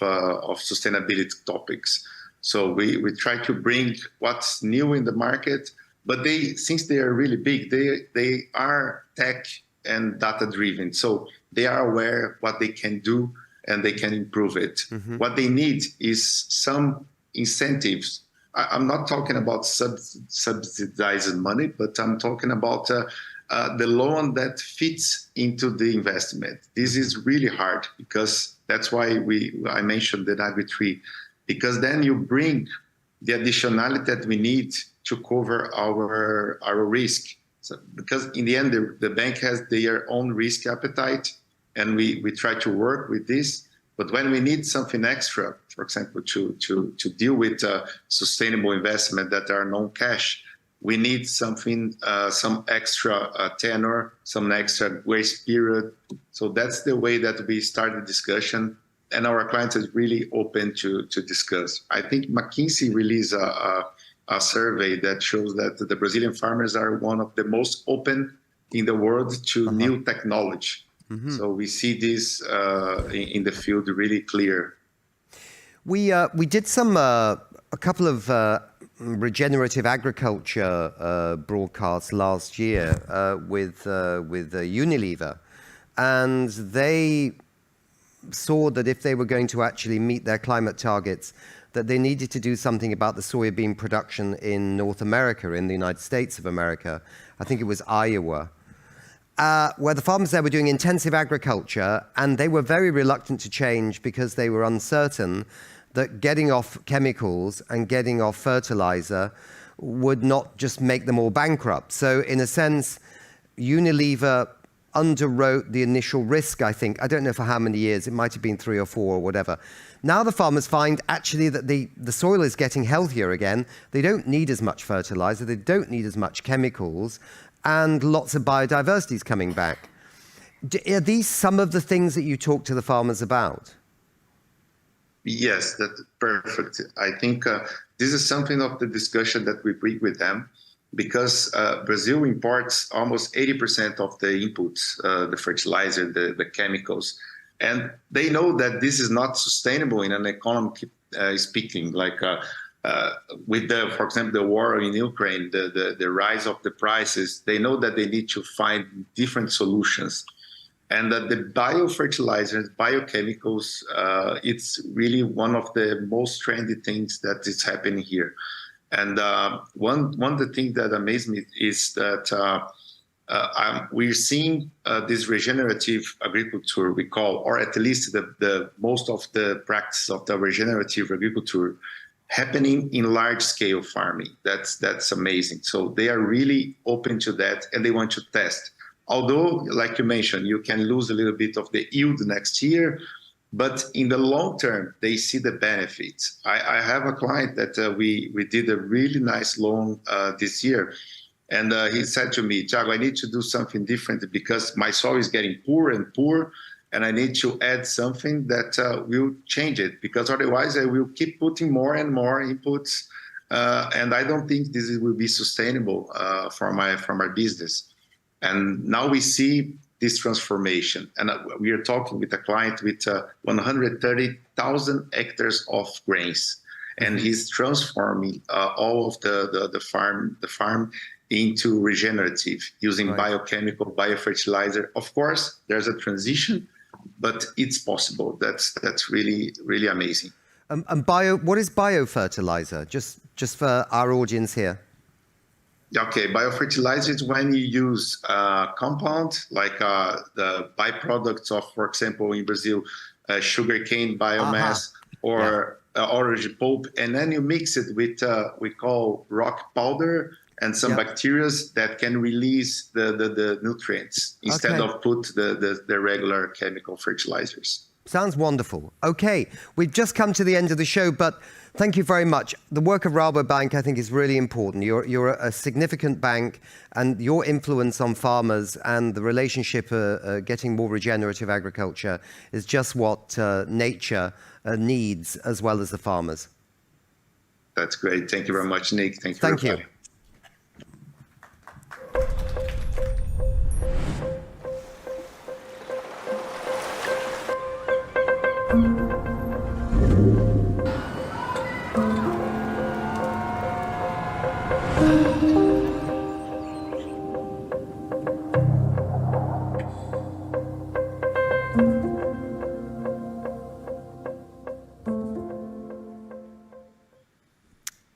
sustainability topics. So we try to bring what's new in the market, but since they are really big, they are tech and data driven. So they are aware what they can do and they can improve it. Mm-hmm. What they need is some incentives. I'm not talking about subsidizing money, but I'm talking about the loan that fits into the investment. This is really hard, because that's why I mentioned the Agri3, because then you bring the additionality that we need to cover our risk. So, because in the end, the bank has their own risk appetite, and we try to work with this. But when we need something extra, for example, to deal with sustainable investment that are non-cash, we need something, some extra tenor, some extra grace period. So that's the way that we start the discussion, and our clients is really open to discuss. I think McKinsey released a survey that shows that the Brazilian farmers are one of the most open in the world to new technology. Mm-hmm. So we see this in the field really clear. We did a couple of regenerative agriculture broadcasts last year with Unilever, and they saw that if they were going to actually meet their climate targets, that they needed to do something about the soybean production in North America, in the United States of America. I think it was Iowa, where the farmers there were doing intensive agriculture, and they were very reluctant to change because they were uncertain that getting off chemicals and getting off fertilizer would not just make them all bankrupt. So in a sense, Unilever underwrote the initial risk, I think. I don't know for how many years. It might have been 3 or 4 or whatever. Now the farmers find actually that the soil is getting healthier again. They don't need as much fertilizer. They don't need as much chemicals. And lots of biodiversity is coming back. Are these some of the things that you talk to the farmers about? Yes, that's perfect. I think this is something of the discussion that we bring with them, because Brazil imports almost 80% of the inputs, the fertilizer, the chemicals. And they know that this is not sustainable in an economic speaking, like with for example, the war in Ukraine, the rise of the prices. They know that they need to find different solutions. And that the biofertilizers, biochemicals, it's really one of the most trendy things that is happening here. And one of the things that amazed me is that we're seeing this regenerative agriculture, we call, or at least the most of the practice of the regenerative agriculture happening in large-scale farming. That's amazing. So they are really open to that, and they want to test. Although, like you mentioned, you can lose a little bit of the yield next year, but in the long term, they see the benefits. I have a client that we did a really nice loan this year, and he said to me, Thiago, I need to do something different because my soil is getting poorer and poorer, and I need to add something that will change it, because otherwise I will keep putting more and more inputs, and I don't think this will be sustainable for my business. And now we see this transformation, and we are talking with a client with 130,000 hectares of grains, and he's transforming all of the farm into regenerative, using biochemical, biofertilizer. Of course, there's a transition, but it's possible. That's really, really amazing. And what is biofertilizer? Just for our audience here. Okay, biofertilizer is when you use compound, like the byproducts of, for example, in Brazil, sugarcane biomass or orange pulp, and then you mix it with we call rock powder and some bacteria that can release the nutrients instead of put the regular chemical fertilizers. Sounds wonderful. Okay, we've just come to the end of the show, but thank you very much. The work of Rabobank, I think, is really important. You're a significant bank, and your influence on farmers and the relationship getting more regenerative agriculture is just what nature needs, as well as the farmers. That's great. Thank you very much, Nick. Thank you. Thank you.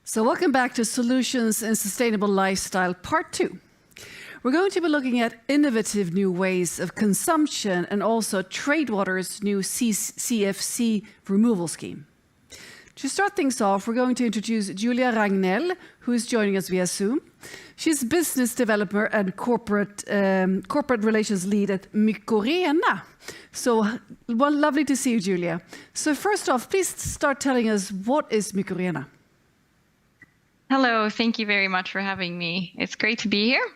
So welcome back to Solutions in Sustainable Lifestyle, Part 2. We're going to be looking at innovative new ways of consumption and also Tradewater's new CFC removal scheme. To start things off, we're going to introduce Julia Ragnell, who is joining us via Zoom. She's business developer and corporate relations lead at Mykorrhiza. So, well, lovely to see you, Julia. So first off, please start telling us, what is Mykorrhiza? Hello, thank you very much for having me. It's great to be here.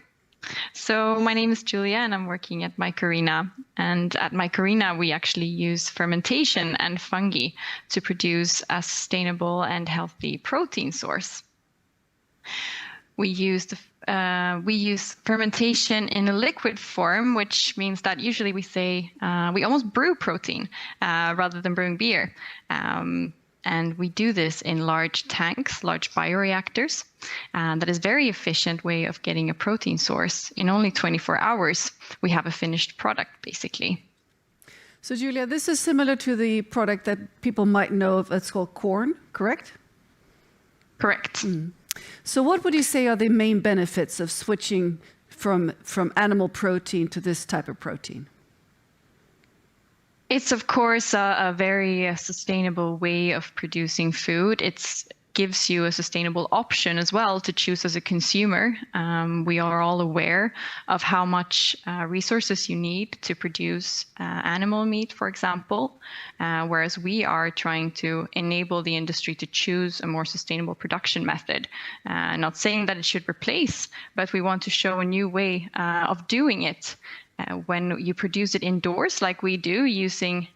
So my name is Julia and I'm working at Mykorrhiza. And at Mykorrhiza, we actually use fermentation and fungi to produce a sustainable and healthy protein source. We use fermentation in a liquid form, which means that usually we say we almost brew protein rather than brewing beer. And we do this in large tanks, large bioreactors. That is a very efficient way of getting a protein source. In only 24 hours, we have a finished product, basically. So, Julia, this is similar to the product that people might know of. It's called corn, correct? Correct. So what would you say are the main benefits of switching from animal protein to this type of protein? It's, of course, a very sustainable way of producing food. It gives you a sustainable option as well to choose as a consumer. We are all aware of how much resources you need to produce animal meat, for example, whereas we are trying to enable the industry to choose a more sustainable production method. Not saying that it should replace, but we want to show a new way of doing it. When you produce it indoors, like we do, using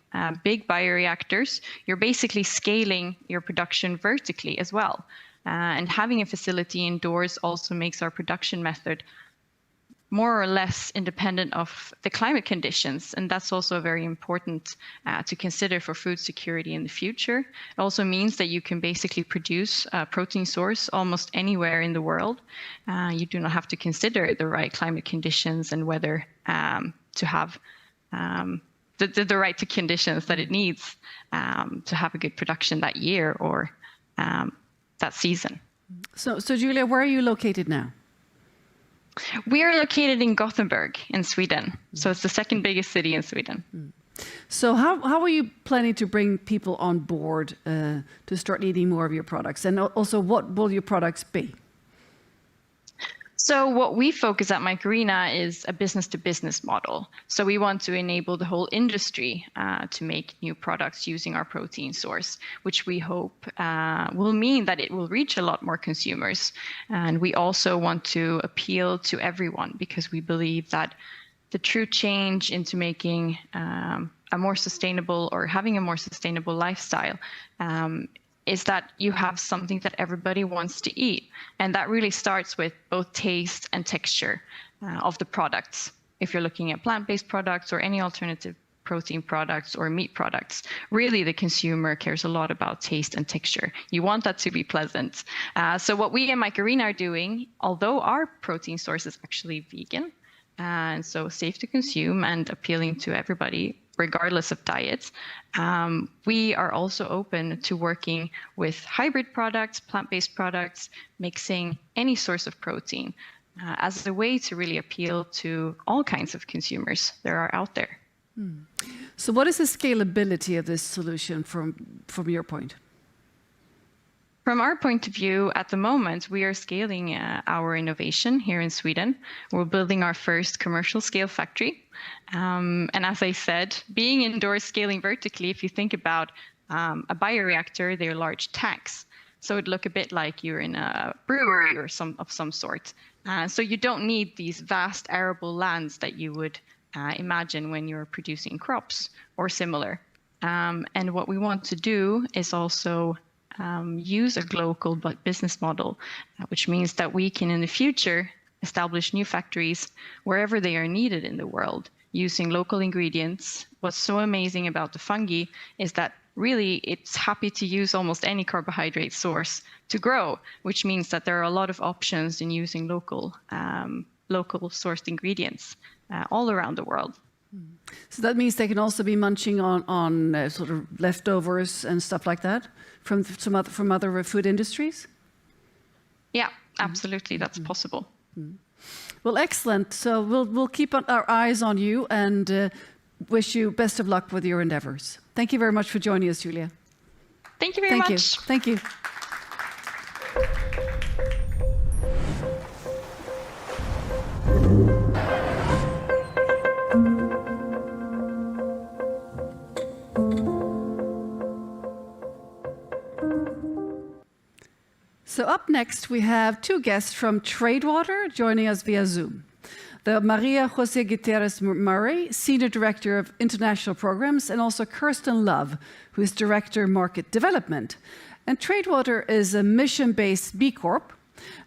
big bioreactors, you're basically scaling your production vertically as well. And having a facility indoors also makes our production method more or less independent of the climate conditions. And that's also very important to consider for food security in the future. It also means that you can basically produce a protein source almost anywhere in the world. You do not have to consider the right climate conditions and whether to have the right conditions that it needs to have a good production that year or that season. So Julia, where are you located now? We are located in Gothenburg in Sweden. So it's the second biggest city in Sweden. So how are you planning to bring people on board to start eating more of your products? And also, what will your products be? So what we focus at Mykorrhiza is a business-to-business model. So we want to enable the whole industry to make new products using our protein source, which we hope will mean that it will reach a lot more consumers. And we also want to appeal to everyone because we believe that the true change into making a more sustainable or having a more sustainable lifestyle is that you have something that everybody wants to eat. And that really starts with both taste and texture of the products. If you're looking at plant-based products or any alternative protein products or meat products, really the consumer cares a lot about taste and texture. You want that to be pleasant. So what we in Mycorrhiza are doing, although our protein source is actually vegan, and so safe to consume and appealing to everybody, regardless of diets, we are also open to working with hybrid products, plant-based products, mixing any source of protein as a way to really appeal to all kinds of consumers that are out there. So what is the scalability of this solution from your point? From our point of view, at the moment, we are scaling our innovation here in Sweden. We're building our first commercial scale factory. And as I said, being indoors, scaling vertically, if you think about a bioreactor, they're large tanks. So it'd look a bit like you're in a brewery or of some sort. So you don't need these vast arable lands that you would imagine when you're producing crops or similar. And what we want to do is also use a local business model, which means that we can in the future establish new factories wherever they are needed in the world using local ingredients. What's so amazing about the fungi is that really it's happy to use almost any carbohydrate source to grow, which means that there are a lot of options in using local sourced ingredients all around the world. So that means they can also be munching on sort of leftovers and stuff like that from other food industries? Yeah, absolutely, that's possible. Well, excellent. So we'll keep our eyes on you and wish you best of luck with your endeavors. Thank you very much for joining us, Julia. Thank you very much. Thank you. So up next, we have two guests from Tradewater joining us via Zoom. The Maria Jose Gutierrez Murray, Senior Director of International Programs, and also Kirsten Love, who is Director Market Development. And Tradewater is a mission-based B Corp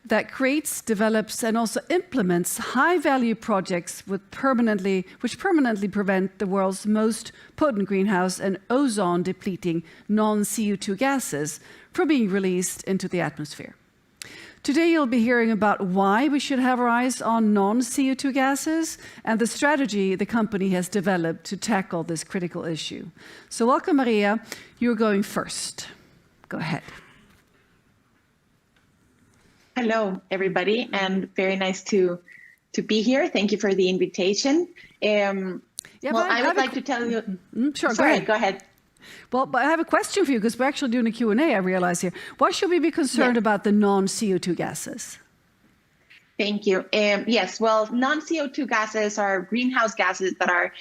that creates, develops, and also implements high-value projects which permanently prevent the world's most potent greenhouse and ozone-depleting non-CO2 gases from being released into the atmosphere. Today, you'll be hearing about why we should have our eyes on non-CO2 gases and the strategy the company has developed to tackle this critical issue. So welcome, Maria. You're going first. Go ahead. Hello, everybody, and very nice to be here. Thank you for the invitation. Well, I would like to tell you... Sure, Sorry, go ahead. Well, but I have a question for you, because we're actually doing a Q&A, I realize here. Why should we be concerned about the non-CO2 gases? Thank you. Yes, well, non-CO2 gases are greenhouse gases that are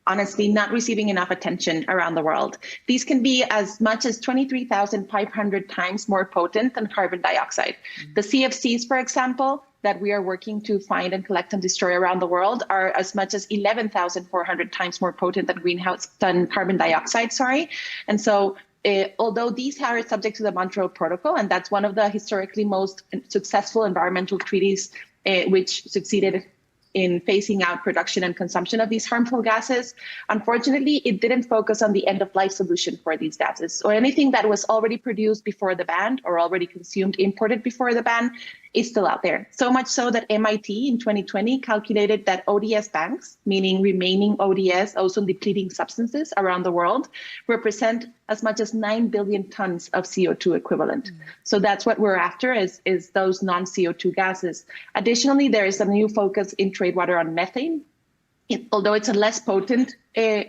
honestly not receiving enough attention around the world. These can be as much as 23,500 times more potent than carbon dioxide. The CFCs, for example, that we are working to find and collect and destroy around the world are as much as 11,400 times more potent than carbon dioxide, And so although these are subject to the Montreal Protocol, and that's one of the historically most successful environmental treaties which succeeded in phasing out production and consumption of these harmful gases, unfortunately, it didn't focus on the end-of-life solution for these gases. So anything that was already produced before the ban or already consumed, imported before the ban, is still out there. So much so that MIT in 2020 calculated that ODS banks, meaning remaining ODS, ozone-depleting substances around the world, represent as much as 9 billion tons of CO2 equivalent. So that's what we're after, is those non-CO2 gases. Additionally, there is a new focus in Tradewater on methane. Although it's a less potent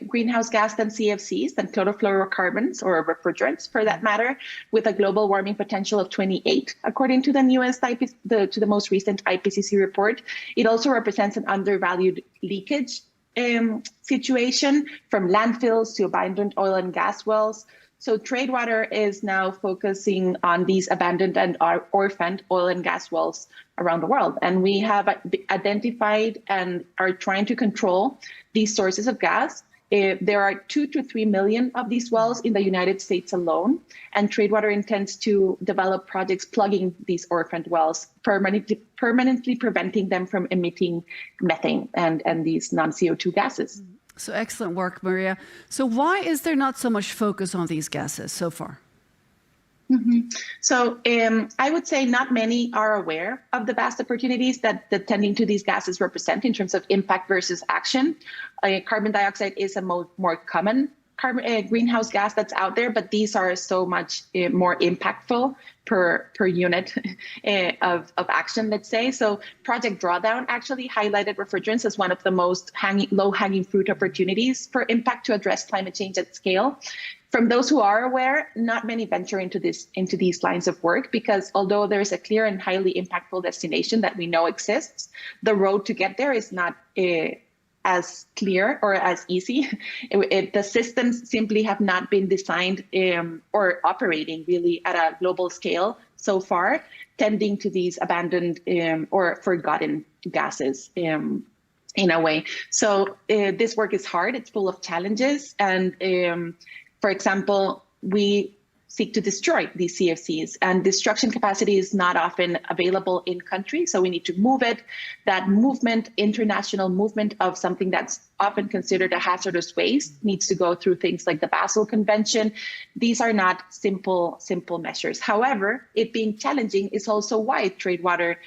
greenhouse gas than CFCs, than chlorofluorocarbons or refrigerants for that matter, with a global warming potential of 28, according to the newest to the most recent IPCC report. It also represents an undervalued leakage situation from landfills to abandoned oil and gas wells. So Tradewater is now focusing on these abandoned and orphaned oil and gas wells around the world. And we have identified and are trying to control these sources of gas There are 2 to 3 million of these wells in the United States alone, and Tradewater intends to develop projects plugging these orphaned wells, permanently preventing them from emitting methane and these non-CO2 gases. So excellent work, Maria. So why is there not so much focus on these gases so far? So I would say not many are aware of the vast opportunities that tending to these gases represent in terms of impact versus action. Carbon dioxide is a more common greenhouse gas that's out there, but these are so much more impactful per unit of action, let's say. So Project Drawdown actually highlighted refrigerants as one of the most low-hanging fruit opportunities for impact to address climate change at scale. From those who are aware, not many venture into these lines of work because although there's a clear and highly impactful destination that we know exists, the road to get there is not as clear or as easy. The systems simply have not been designed or operating really at a global scale so far, tending to these abandoned or forgotten gases in a way. So this work is hard, it's full of challenges, and for example, we seek to destroy these CFCs, and destruction capacity is not often available in country, so we need to move it. That movement, international movement of something that's often considered a hazardous waste, needs to go through things like the Basel Convention. These are not simple measures. However, it being challenging is also why Tradewater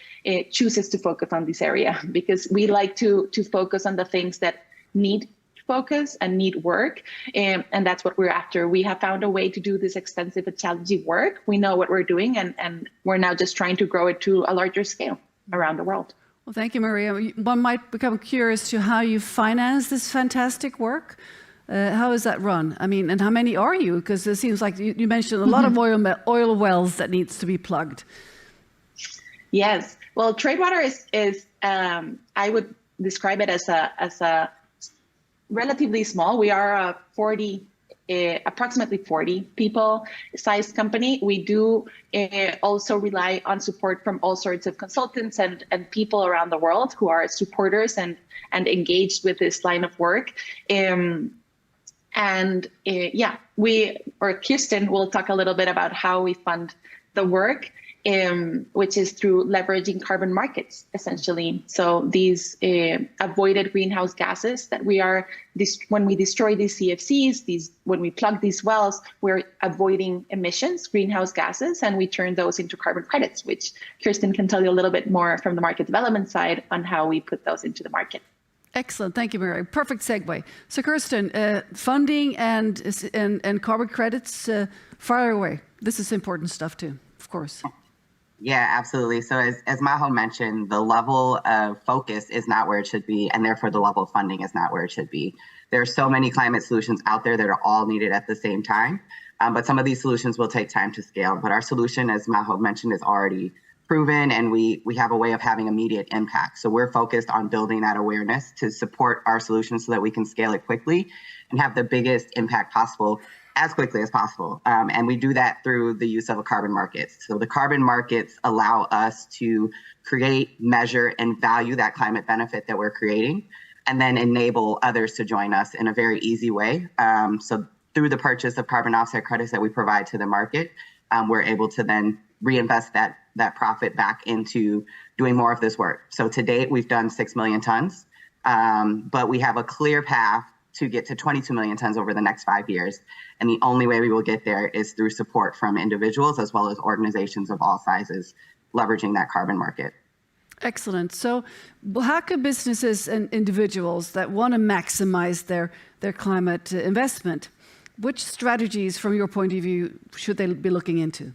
chooses to focus on this area, because we like to focus on the things that need focus and need work, and that's what we're after. We have found a way to do this extensive and challenging work. We know what we're doing, and we're now just trying to grow it to a larger scale around the world. Well, thank you, Maria. One might become curious to how you finance this fantastic work. How is that run? I mean, and how many are you? Because it seems like you mentioned a lot of oil wells that needs to be plugged. Yes. Well, Tradewater is I would describe it as a relatively small. We are approximately 40 people sized company. We do also rely on support from all sorts of consultants and people around the world who are supporters and engaged with this line of work. Kirsten will talk a little bit about how we fund the work, which is through leveraging carbon markets, essentially. So these avoided greenhouse gases that when we destroy these CFCs, when we plug these wells, we're avoiding emissions, greenhouse gases, and we turn those into carbon credits, which Kirsten can tell you a little bit more from the market development side on how we put those into the market. Excellent, thank you, Mary. Perfect segue. So, Kirsten, funding and carbon credits, far away. This is important stuff too, of course. Yeah, absolutely. So as Maho mentioned, the level of focus is not where it should be, and therefore the level of funding is not where it should be. There are so many climate solutions out there that are all needed at the same time, but some of these solutions will take time to scale. But our solution, as Maho mentioned, is already proven, and we have a way of having immediate impact. So we're focused on building that awareness to support our solutions so that we can scale it quickly and have the biggest impact possible as quickly as possible. And we do that through the use of carbon markets. So the carbon markets allow us to create, measure, and value that climate benefit that we're creating, and then enable others to join us in a very easy way. So through the purchase of carbon offset credits that we provide to the market, we're able to then reinvest that profit back into doing more of this work. So to date, we've done 6 million tons, but we have a clear path to get to 22 million tons over the next 5 years. And the only way we will get there is through support from individuals as well as organizations of all sizes, leveraging that carbon market. Excellent. So how could businesses and individuals that want to maximize their climate investment, which strategies from your point of view should they be looking into?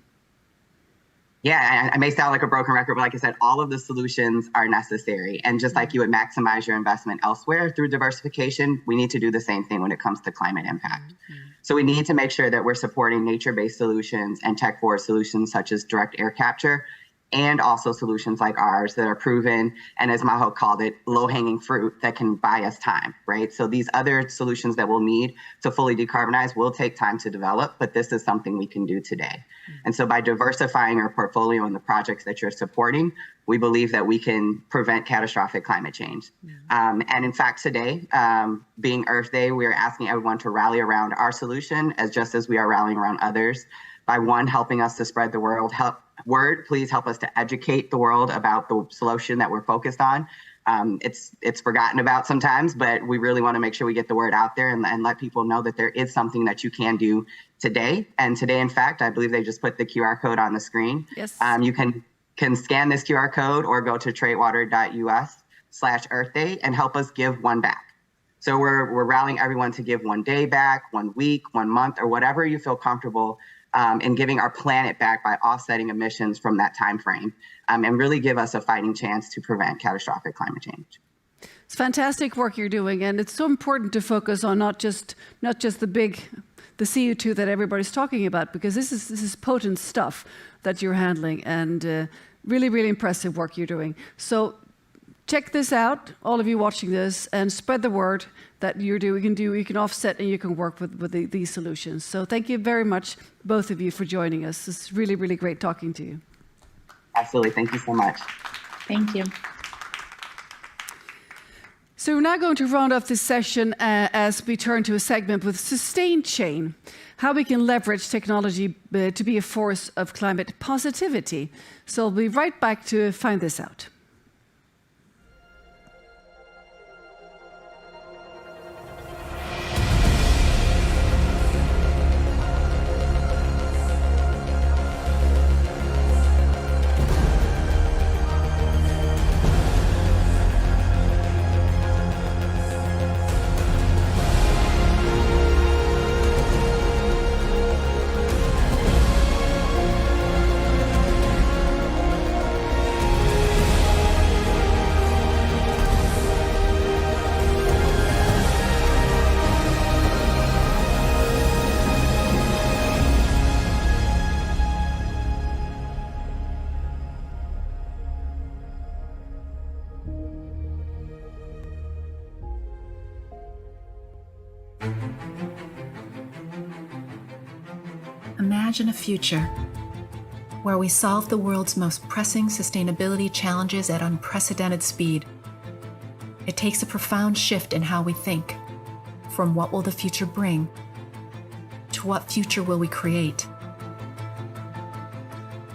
Yeah, I may sound like a broken record, but like I said, all of the solutions are necessary. And just like you would maximize your investment elsewhere through diversification, we need to do the same thing when it comes to climate impact. So we need to make sure that we're supporting nature-based solutions and tech-forward solutions such as direct air capture and also solutions like ours that are proven, and as Maho called it, low-hanging fruit that can buy us time, right? So these other solutions that we'll need to fully decarbonize will take time to develop, but this is something we can do today. And so by diversifying our portfolio and the projects that you're supporting, we believe that we can prevent catastrophic climate change. And in fact, today, being Earth Day, we are asking everyone to rally around our solution just as we are rallying around others by one, helping us to spread the word. Please help us to educate the world about the solution that we're focused on. It's forgotten about sometimes, but we really want to make sure we get the word out there and let people know that there is something that you can do today. And today, in fact, I believe they just put the QR code on the screen. Yes. You can scan this QR code or go to tradewater.us/Earth Day and help us give one back. So we're rallying everyone to give 1 day back, 1 week, 1 month, or whatever you feel comfortable in giving our planet back by offsetting emissions from that time frame, and really give us a fighting chance to prevent catastrophic climate change. It's fantastic work you're doing, and it's so important to focus on not just the CO2 that everybody's talking about, because this is potent stuff that you're handling, and really, really impressive work you're doing. So check this out, all of you watching this, and spread the word that you can offset and you can work with these solutions. So thank you very much, both of you, for joining us. It's really, really great talking to you. Absolutely. Thank you so much. Thank you. So we're now going to round off this session as we turn to a segment with Sustain Chain, how we can leverage technology to be a force of climate positivity. So I'll be right back to find this out. Imagine a future where we solve the world's most pressing sustainability challenges at unprecedented speed. It takes a profound shift in how we think, from what will the future bring, to what future will we create.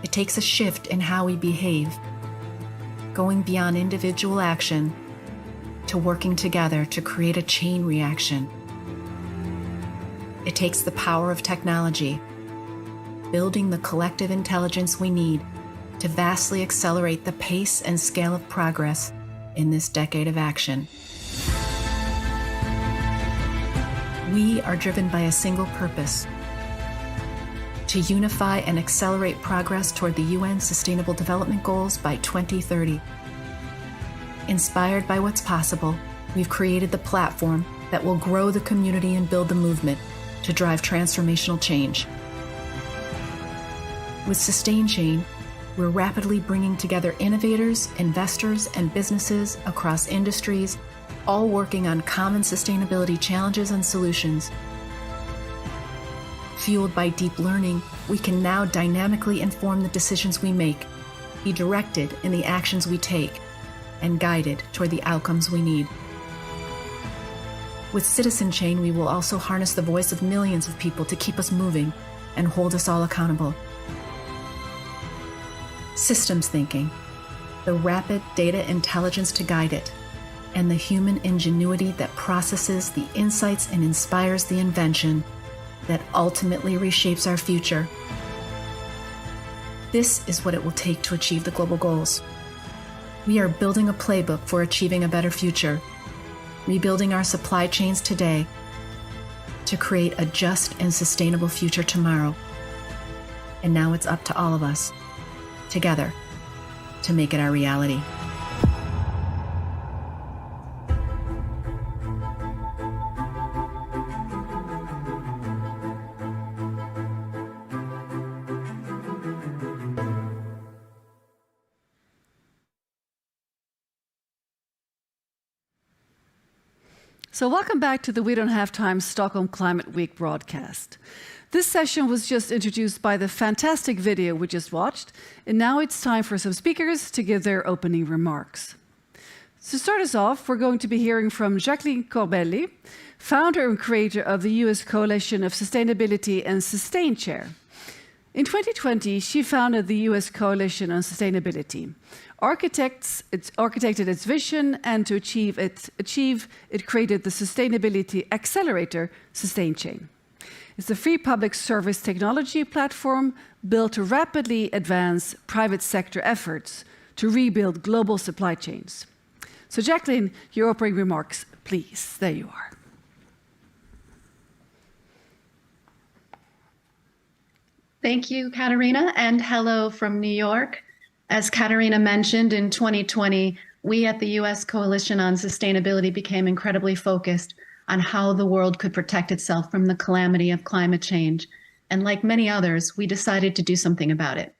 It takes a shift in how we behave, going beyond individual action to working together to create a chain reaction. It takes the power of technology, building the collective intelligence we need to vastly accelerate the pace and scale of progress in this decade of action. We are driven by a single purpose: to unify and accelerate progress toward the UN Sustainable Development Goals by 2030. Inspired by what's possible, we've created the platform that will grow the community and build the movement to drive transformational change. With Sustain Chain, we're rapidly bringing together innovators, investors, and businesses across industries, all working on common sustainability challenges and solutions. Fueled by deep learning, we can now dynamically inform the decisions we make, be directed in the actions we take, and guided toward the outcomes we need. With Citizen Chain, we will also harness the voice of millions of people to keep us moving and hold us all accountable. Systems thinking, the rapid data intelligence to guide it, and the human ingenuity that processes the insights and inspires the invention that ultimately reshapes our future. This is what it will take to achieve the global goals. We are building a playbook for achieving a better future, rebuilding our supply chains today to create a just and sustainable future tomorrow. And now it's up to all of us, together, to make it our reality. So welcome back to the We Don't Have Time Stockholm Climate Week broadcast. This session was just introduced by the fantastic video we just watched, and now it's time for some speakers to give their opening remarks. To start us off, we're going to be hearing from Jacqueline Corbelli, founder and creator of the US Coalition of Sustainability and Sustain Chair. In 2020, she founded the US Coalition on Sustainability, architected its vision, and to achieve it created the Sustainability Accelerator Sustain Chain. It's a free public service technology platform built to rapidly advance private sector efforts to rebuild global supply chains. So Jacqueline, your opening remarks, please. There you are. Thank you, Katarina, and hello from New York. As Katarina mentioned, in 2020, we at the US Coalition on Sustainability became incredibly focused on how the world could protect itself from the calamity of climate change. And like many others, we decided to do something about it.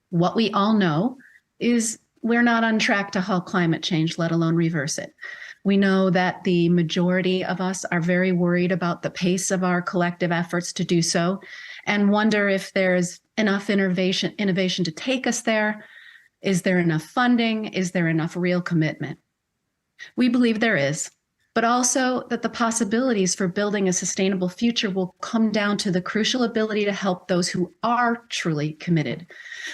What we all know is we're not on track to halt climate change, let alone reverse it. We know that the majority of us are very worried about the pace of our collective efforts to do so, and wonder if there's enough innovation to take us there. Is there enough funding? Is there enough real commitment? We believe there is, but also that the possibilities for building a sustainable future will come down to the crucial ability to help those who are truly committed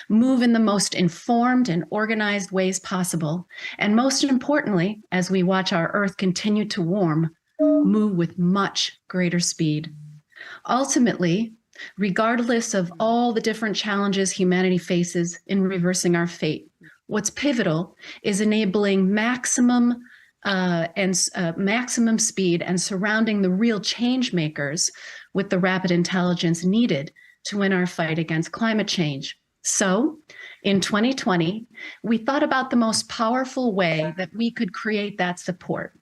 move in the most informed and organized ways possible, and most importantly, as we watch our Earth continue to warm, move with much greater speed. Ultimately, regardless of all the different challenges humanity faces in reversing our fate, what's pivotal is enabling maximum speed and surrounding the real change makers with the rapid intelligence needed to win our fight against climate change. So, in 2020, we thought about the most powerful way that we could create that support.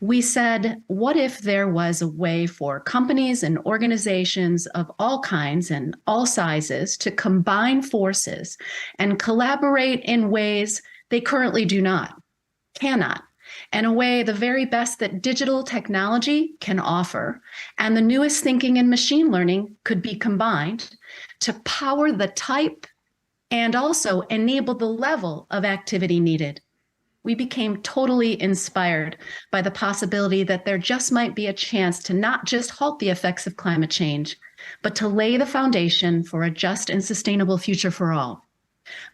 We said, what if there was a way for companies and organizations of all kinds and all sizes to combine forces and collaborate in ways they currently cannot, and a way the very best that digital technology can offer and the newest thinking in machine learning could be combined to power the type and also enable the level of activity needed. We became totally inspired by the possibility that there just might be a chance to not just halt the effects of climate change, but to lay the foundation for a just and sustainable future for all.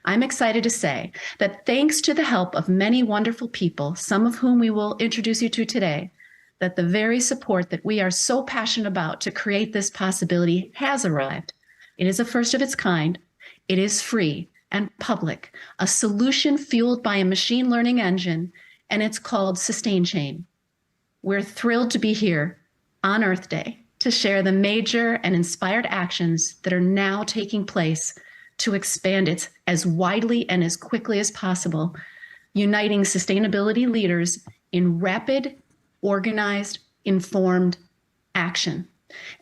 I'm excited to say that thanks to the help of many wonderful people, some of whom we will introduce you to today, that the very support that we are so passionate about to create this possibility has arrived. It is a first of its kind. It is free and public, a solution fueled by a machine learning engine, and it's called Sustain Chain. We're thrilled to be here on Earth Day to share the major and inspired actions that are now taking place to expand it as widely and as quickly as possible, uniting sustainability leaders in rapid, organized, informed action.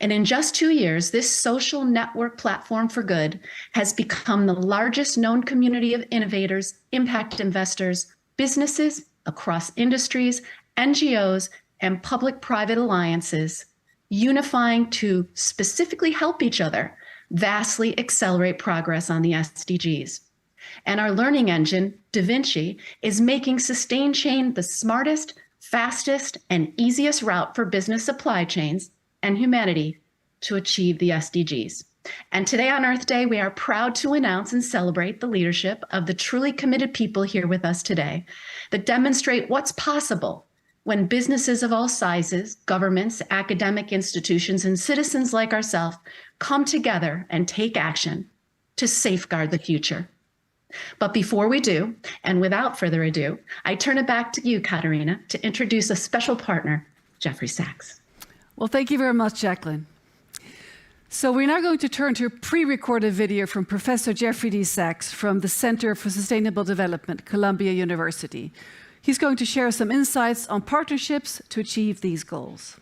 And in just 2 years, this social network platform for good has become the largest known community of innovators, impact investors, businesses across industries, NGOs, and public-private alliances, unifying to specifically help each other vastly accelerate progress on the SDGs. And our learning engine, DaVinci, is making Sustain Chain the smartest, fastest, and easiest route for business supply chains and humanity to achieve the SDGs. And today on Earth Day, we are proud to announce and celebrate the leadership of the truly committed people here with us today that demonstrate what's possible when businesses of all sizes, governments, academic institutions, and citizens like ourselves come together and take action to safeguard the future. But before we do, and without further ado, I turn it back to you, Katarina, to introduce a special partner, Jeffrey Sachs. Well, thank you very much, Jacqueline. So we're now going to turn to a pre-recorded video from Professor Jeffrey D. Sachs from the Center for Sustainable Development, Columbia University. He's going to share some insights on partnerships to achieve these goals.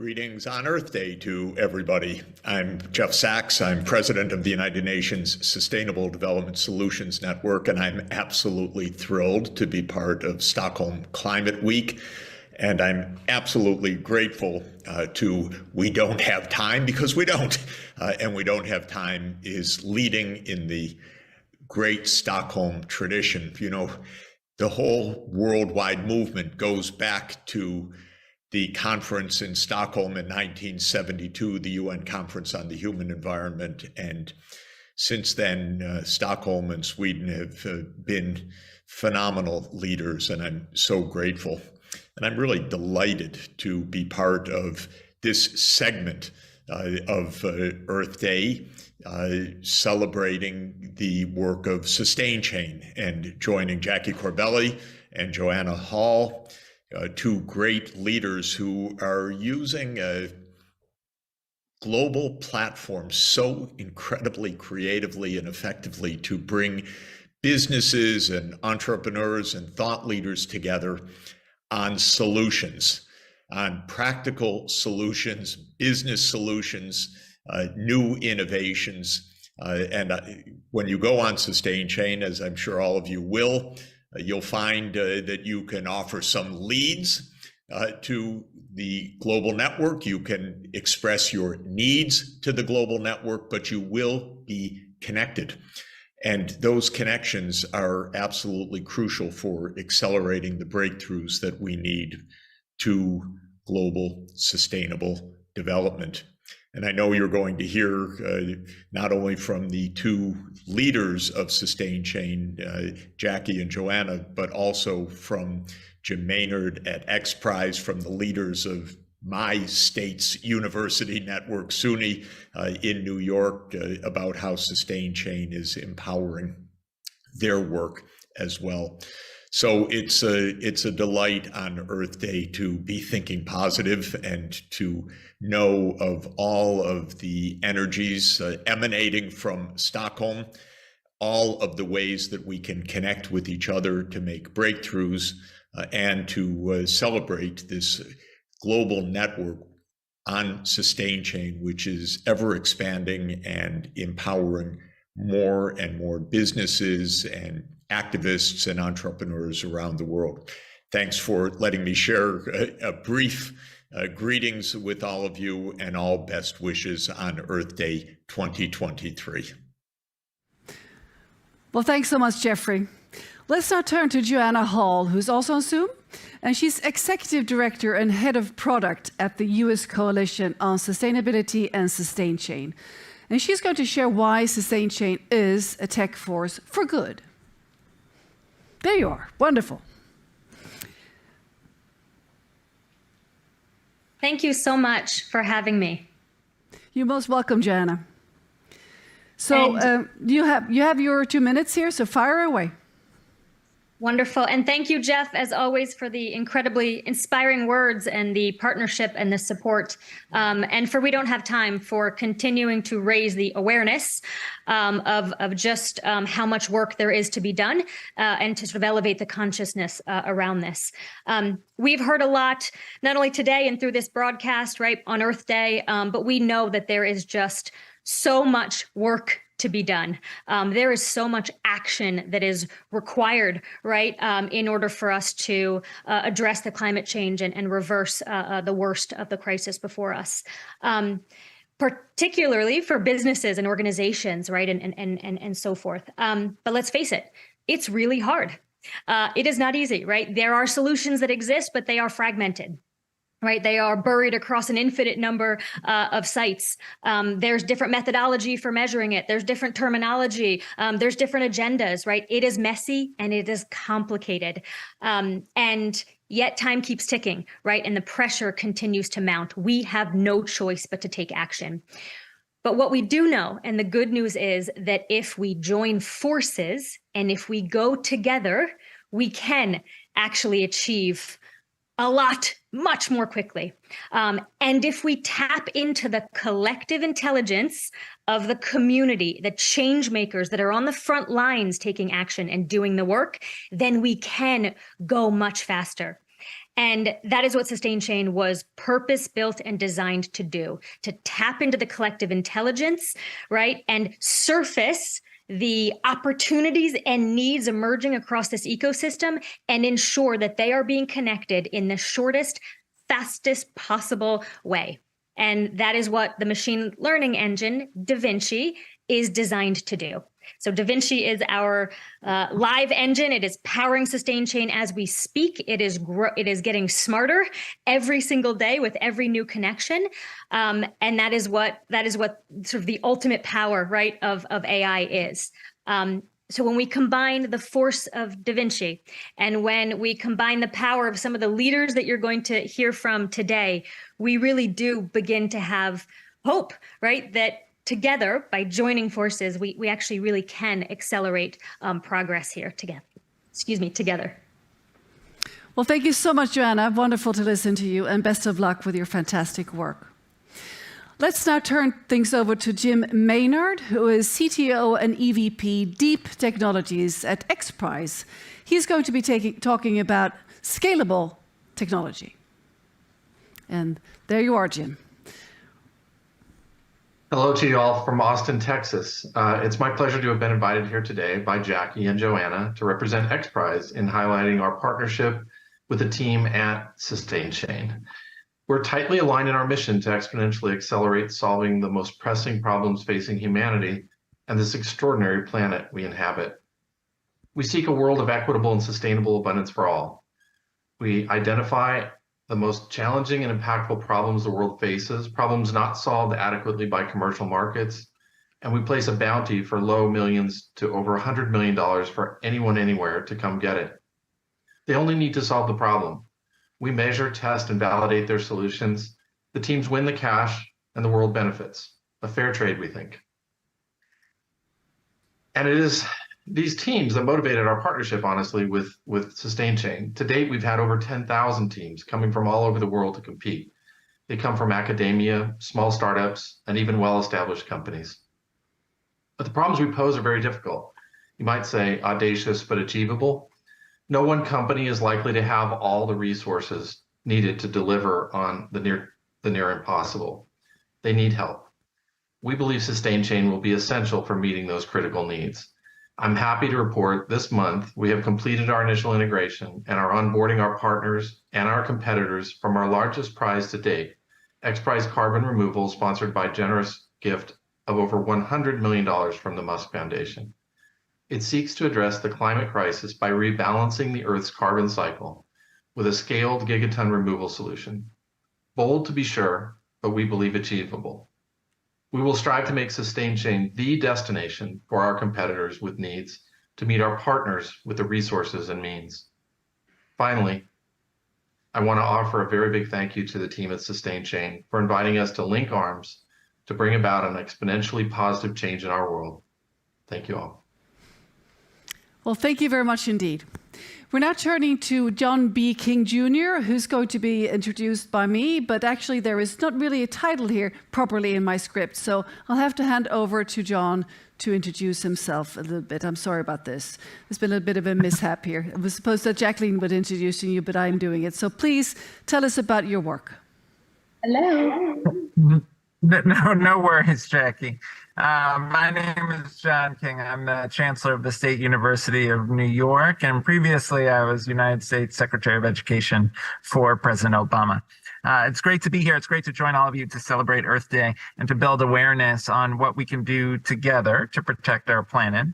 Greetings on Earth Day to everybody. I'm Jeff Sachs. I'm president of the United Nations Sustainable Development Solutions Network, and I'm absolutely thrilled to be part of Stockholm Climate Week. And I'm absolutely grateful to We Don't Have Time, because we don't. And We Don't Have Time is leading in the great Stockholm tradition. You know, the whole worldwide movement goes back to the conference in Stockholm in 1972, the UN Conference on the Human Environment. And since then, Stockholm and Sweden have been phenomenal leaders, and I'm so grateful. And I'm really delighted to be part of this segment of Earth Day, celebrating the work of Sustain Chain, and joining Jackie Corbelli and Joanna Hall, two great leaders who are using a global platform so incredibly creatively and effectively to bring businesses and entrepreneurs and thought leaders together on solutions, on practical solutions, business solutions, new innovations. When you go on Sustain Chain, as I'm sure all of you will, you'll find that you can offer some leads to the global network. You can express your needs to the global network, but you will be connected. And those connections are absolutely crucial for accelerating the breakthroughs that we need to global sustainable development. And I know you're going to hear not only from the two leaders of Sustain Chain, Jackie and Joanna, but also from Jim Maynard at X Prize, from the leaders of my state's university network, SUNY, in New York, about how Sustain Chain is empowering their work as well. So it's a delight on Earth Day to be thinking positive and to know of all of the energies emanating from Stockholm, all of the ways that we can connect with each other to make breakthroughs, and to celebrate this global network on Sustain Chain, which is ever expanding and empowering more and more businesses and activists and entrepreneurs around the world. Thanks for letting me share a brief greetings with all of you, and all best wishes on Earth Day 2023. Well, thanks so much, Jeffrey. Let's now turn to Joanna Hall, who's also on Zoom, and she's Executive Director and Head of Product at the US Coalition on Sustainability and Sustain Chain. And she's going to share why Sustain Chain is a tech force for good. There you are. Wonderful. Thank you so much for having me. You're most welcome, Joanna. So you have your 2 minutes here, so fire away. Wonderful. And thank you, Jeff, as always, for the incredibly inspiring words and the partnership and the support. And for We Don't Have Time for continuing to raise the awareness of just how much work there is to be done and to sort of elevate the consciousness around this. We've heard a lot, not only today and through this broadcast, right, on Earth Day, but we know that there is just so much work to be done. There is so much action that is required, right, in order for us to address the climate change and reverse the worst of the crisis before us. Particularly for businesses and organizations, right, and so forth. But let's face it, it's really hard. It is not easy, right? There are solutions that exist, but they are fragmented. Right, they are buried across an infinite number of sites. There's different methodology for measuring it. There's different terminology. There's different agendas. Right, it is messy and it is complicated, and yet time keeps ticking. Right, and the pressure continues to mount. We have no choice but to take action. But what we do know, and the good news is that if we join forces and if we go together, we can actually achieve a lot, much more quickly. And if we tap into the collective intelligence of the community, the change makers that are on the front lines taking action and doing the work, then we can go much faster. And that is what Sustain Chain was purpose-built and designed to do, to tap into the collective intelligence, right? And surface the opportunities and needs emerging across this ecosystem and ensure that they are being connected in the shortest, fastest possible way. And that is what the machine learning engine, DaVinci, is designed to do. So DaVinci is our live engine. It is powering Sustain Chain as we speak. It is getting smarter every single day with every new connection, and that is what sort of the ultimate power, right, of AI is. So when we combine the force of DaVinci and when we combine the power of some of the leaders that you're going to hear from today, we really do begin to have hope, right? That together, by joining forces, we actually really can accelerate progress here together. Together. Well, thank you so much, Joanna. Wonderful to listen to you, and best of luck with your fantastic work. Let's now turn things over to Jim Maynard, who is CTO and EVP Deep Technologies at XPRIZE. He's going to be talking about scalable technology. And there you are, Jim. Hello to you all from Austin, Texas. It's my pleasure to have been invited here today by Jackie and Joanna to represent XPRIZE in highlighting our partnership with the team at Sustain Chain. We're tightly aligned in our mission to exponentially accelerate solving the most pressing problems facing humanity and this extraordinary planet we inhabit. We seek a world of equitable and sustainable abundance for all. We identify the most challenging and impactful problems the world faces, problems not solved adequately by commercial markets, and we place a bounty for low millions to over $100 million for anyone anywhere to come get it. They only need to solve the problem. We measure, test, and validate their solutions. The teams win the cash, and the world benefits. A fair trade, we think. And it is these teams that motivated our partnership, honestly, with Sustain Chain. To date, we've had over 10,000 teams coming from all over the world to compete. They come from academia, small startups, and even well-established companies. But the problems we pose are very difficult. You might say audacious but achievable. No one company is likely to have all the resources needed to deliver on the near impossible. They need help. We believe Sustain Chain will be essential for meeting those critical needs. I'm happy to report this month we have completed our initial integration and are onboarding our partners and our competitors from our largest prize to date, XPRIZE Carbon Removal, sponsored by generous gift of over $100 million from the Musk Foundation. It seeks to address the climate crisis by rebalancing the Earth's carbon cycle with a scaled gigaton removal solution. Bold to be sure, but we believe achievable. We will strive to make Sustain Chain the destination for our competitors with needs to meet our partners with the resources and means. Finally, I want to offer a very big thank you to the team at Sustain Chain for inviting us to link arms to bring about an exponentially positive change in our world. Thank you all. Well, thank you very much indeed. We're now turning to John B. King Jr., who's going to be introduced by me, but actually there is not really a title here properly in my script, so I'll have to hand over to John to introduce himself a little bit. I'm sorry about this. There's been a bit of a mishap here. It was supposed that Jacqueline would introduce you, but I'm doing it. So please tell us about your work. Hello. No worries, Jackie. My name is John King. I'm the Chancellor of the State University of New York, and previously I was United States Secretary of Education for President Obama. It's great to be here. It's great to join all of you to celebrate Earth Day and to build awareness on what we can do together to protect our planet.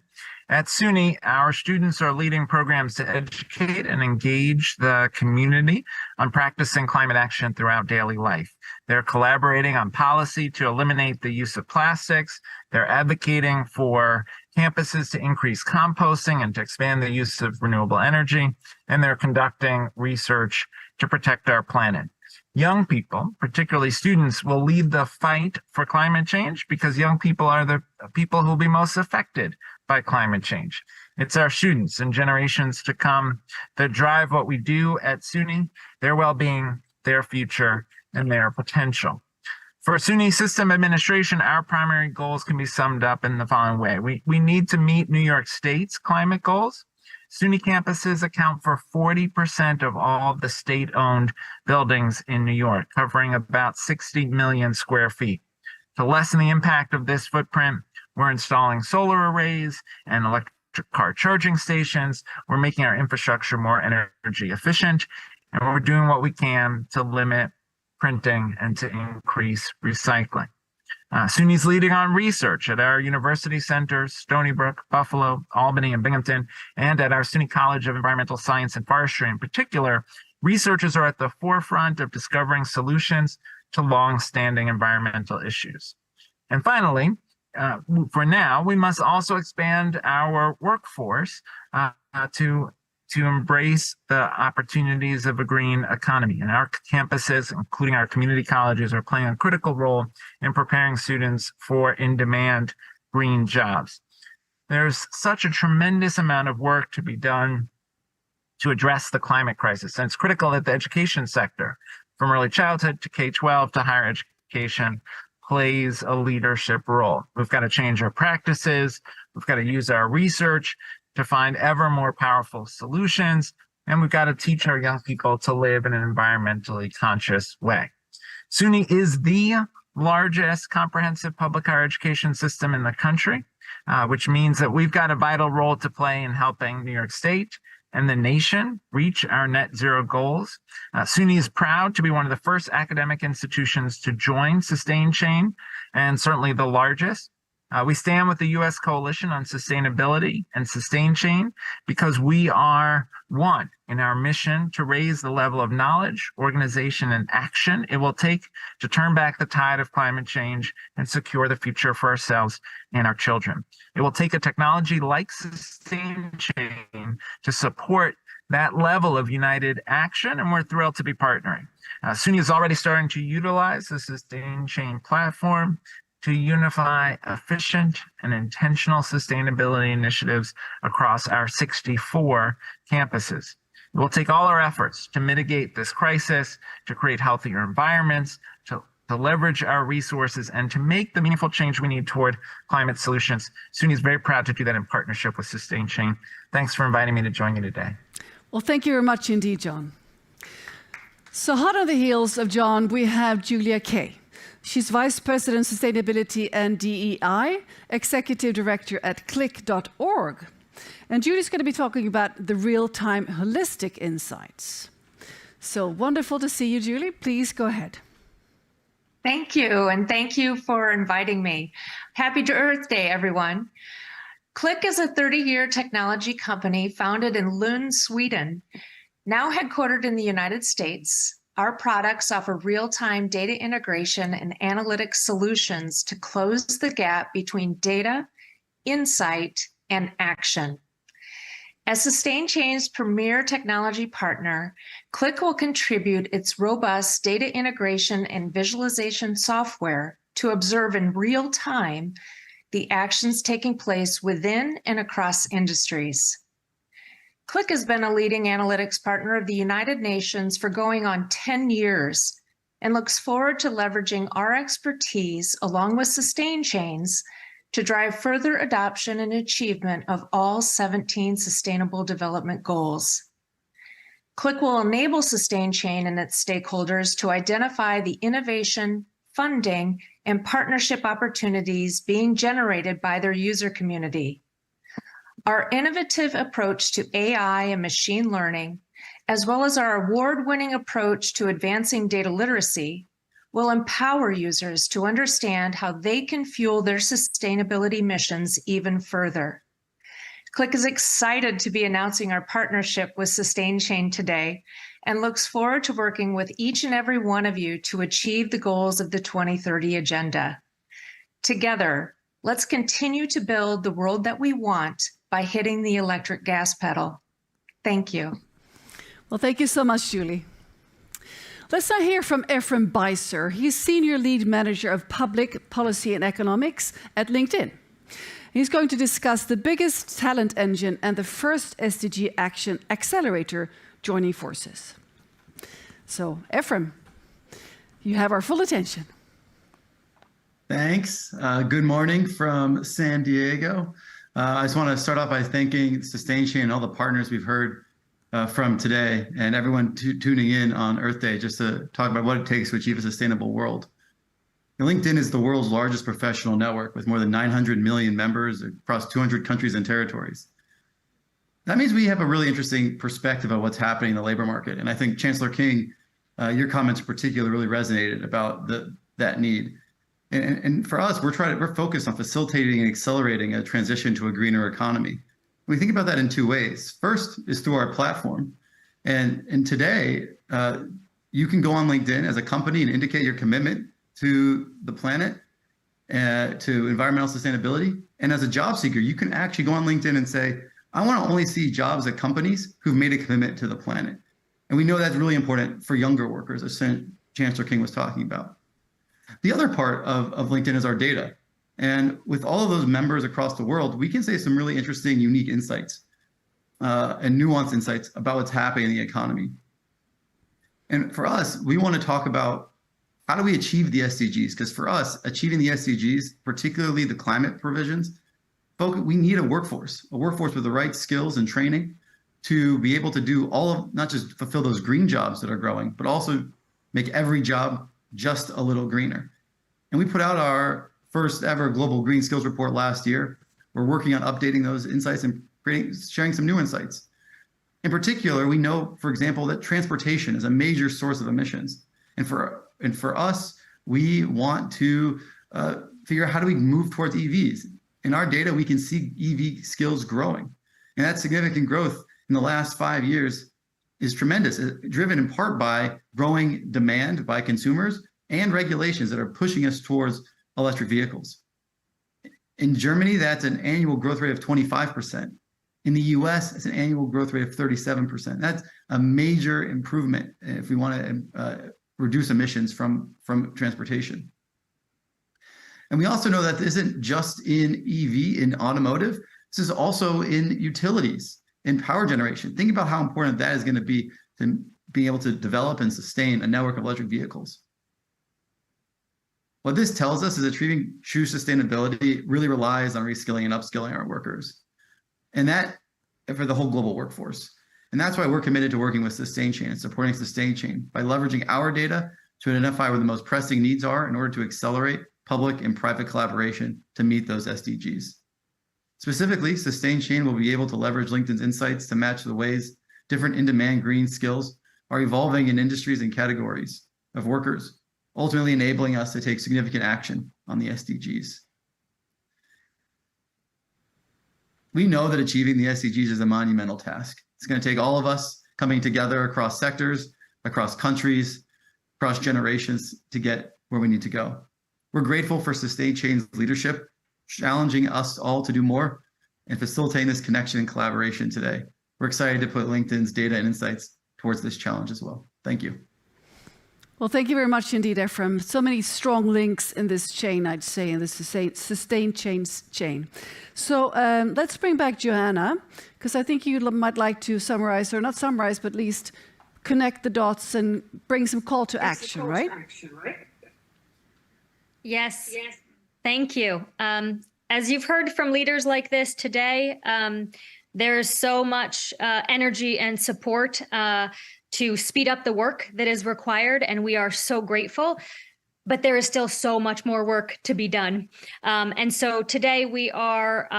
At SUNY, our students are leading programs to educate and engage the community on practicing climate action throughout daily life. They're collaborating on policy to eliminate the use of plastics. They're advocating for campuses to increase composting and to expand the use of renewable energy. And they're conducting research to protect our planet. Young people, particularly students, will lead the fight for climate change because young people are the people who will be most affected by climate change. It's our students and generations to come that drive what we do at SUNY, their well-being, their future, and their potential. For SUNY System Administration, our primary goals can be summed up in the following way. We need to meet New York State's climate goals. SUNY campuses account for 40% of all the state-owned buildings in New York, covering about 60 million square feet. To lessen the impact of this footprint, we're installing solar arrays and electric car charging stations. We're making our infrastructure more energy efficient, and we're doing what we can to limit printing and to increase recycling. SUNY's leading on research at our university centers, Stony Brook, Buffalo, Albany, and Binghamton, and at our SUNY College of Environmental Science and Forestry in particular. Researchers are at the forefront of discovering solutions to long-standing environmental issues. And finally, for now, we must also expand our workforce to embrace the opportunities of a green economy. And our campuses, including our community colleges, are playing a critical role in preparing students for in-demand green jobs. There's such a tremendous amount of work to be done to address the climate crisis. And it's critical that the education sector, from early childhood to K-12 to higher education, plays a leadership role. We've got to change our practices. We've got to use our research to find ever more powerful solutions. And we've got to teach our young people to live in an environmentally conscious way. SUNY is the largest comprehensive public higher education system in the country, which means that we've got a vital role to play in helping New York State and the nation reach our net zero goals. SUNY is proud to be one of the first academic institutions to join Sustain Chain, and certainly the largest. We stand with the U.S. Coalition on Sustainability and Sustain Chain because we are one in our mission to raise the level of knowledge, organization, and action it will take to turn back the tide of climate change and secure the future for ourselves and our children. It will take a technology like Sustain Chain to support that level of united action, and we're thrilled to be partnering. SUNY is already starting to utilize the Sustain Chain platform to unify efficient and intentional sustainability initiatives across our 64 campuses. It will take all our efforts to mitigate this crisis, to create healthier environments, to leverage our resources, and to make the meaningful change we need toward climate solutions. SUNY is very proud to do that in partnership with Sustain Chain. Thanks for inviting me to join you today. Well, thank you very much indeed, John. So hot on the heels of John, we have Julia Kay. She's Vice President, Sustainability and DEI, Executive Director at click.org. And Julie's going to be talking about the real-time holistic insights. So wonderful to see you, Julie. Please go ahead. Thank you, and thank you for inviting me. Happy Earth Day, everyone. Click is a 30-year technology company founded in Lund, Sweden, now headquartered in the United States. Our products offer real-time data integration and analytics solutions to close the gap between data, insight, and action. As Sustain Chain's premier technology partner, Click will contribute its robust data integration and visualization software to observe in real time the actions taking place within and across industries. Click has been a leading analytics partner of the United Nations for going on 10 years and looks forward to leveraging our expertise along with Sustain Chains to drive further adoption and achievement of all 17 Sustainable Development Goals. Click will enable Sustain Chain and its stakeholders to identify the innovation, funding, and partnership opportunities being generated by their user community. Our innovative approach to AI and machine learning, as well as our award-winning approach to advancing data literacy, will empower users to understand how they can fuel their sustainability missions even further. Click is excited to be announcing our partnership with Sustain Chain today and looks forward to working with each and every one of you to achieve the goals of the 2030 Agenda. Together, let's continue to build the world that we want by hitting the electric gas pedal. Thank you. Well, thank you so much, Julie. Let's now hear from Ephraim Beiser. He's Senior Lead Manager of Public Policy and Economics at LinkedIn. He's going to discuss the biggest talent engine and the first SDG Action Accelerator joining forces. So, Ephraim, you have our full attention. Thanks. Good morning from San Diego. I just want to start off by thanking SustainChain and all the partners we've heard from today, and everyone tuning in on Earth Day just to talk about what it takes to achieve a sustainable world. LinkedIn is the world's largest professional network with more than 900 million members across 200 countries and territories. That means we have a really interesting perspective of what's happening in the labor market. And I think Chancellor King, your comments in particular really resonated about that need. And for us, we're focused on facilitating and accelerating a transition to a greener economy. We think about that in two ways. First is through our platform. And today, you can go on LinkedIn as a company and indicate your commitment to the planet, to environmental sustainability. And as a job seeker, you can actually go on LinkedIn and say, I want to only see jobs at companies who've made a commitment to the planet. And we know that's really important for younger workers, as Chancellor King was talking about. The other part of LinkedIn is our data. And with all of those members across the world, we can say some really interesting, unique insights and nuanced insights about what's happening in the economy. And for us, we want to talk about how do we achieve the SDGs? Because for us, achieving the SDGs, particularly the climate provisions, we need a workforce with the right skills and training to be able to do all of, not just fulfill those green jobs that are growing, but also make every job just a little greener. And we put out our first ever global green skills report last year. We're working on updating those insights and sharing some new insights. In particular, we know, for example, that transportation is a major source of emissions. And for us, we want to figure out how do we move towards EVs. In our data, we can see EV skills growing. And that significant growth in the last 5 years is tremendous, driven in part by growing demand by consumers and regulations that are pushing us towards electric vehicles. In Germany, that's an annual growth rate of 25%. In the US, it's an annual growth rate of 37%. That's a major improvement if we want to reduce emissions from transportation. And we also know that this isn't just in EV, in automotive, this is also in utilities, in power generation. Think about how important that is going to be to being able to develop and sustain a network of electric vehicles. What this tells us is achieving true sustainability really relies on reskilling and upskilling our workers. And that for the whole global workforce. And that's why we're committed to working with SustainChain and supporting SustainChain by leveraging our data to identify where the most pressing needs are in order to accelerate public and private collaboration to meet those SDGs. Specifically, SustainChain will be able to leverage LinkedIn's insights to match the ways different in-demand green skills are evolving in industries and categories of workers, ultimately enabling us to take significant action on the SDGs. We know that achieving the SDGs is a monumental task. It's going to take all of us coming together across sectors, across countries, across generations to get where we need to go. We're grateful for SustainChain's leadership, challenging us all to do more and facilitating this connection and collaboration today. We're excited to put LinkedIn's data and insights towards this challenge as well. Thank you. Well, thank you very much indeed, Ephraim. So many strong links in this chain, I'd say, in this SustainChain's chain. So let's bring back Joanna, because I think you might like to summarize, or not summarize, but at least connect the dots and bring some call to action, right? Yes. Thank you. As you've heard from leaders like this today, there is so much energy and support to speed up the work that is required, and we are so grateful. But there is still so much more work to be done. And so today we are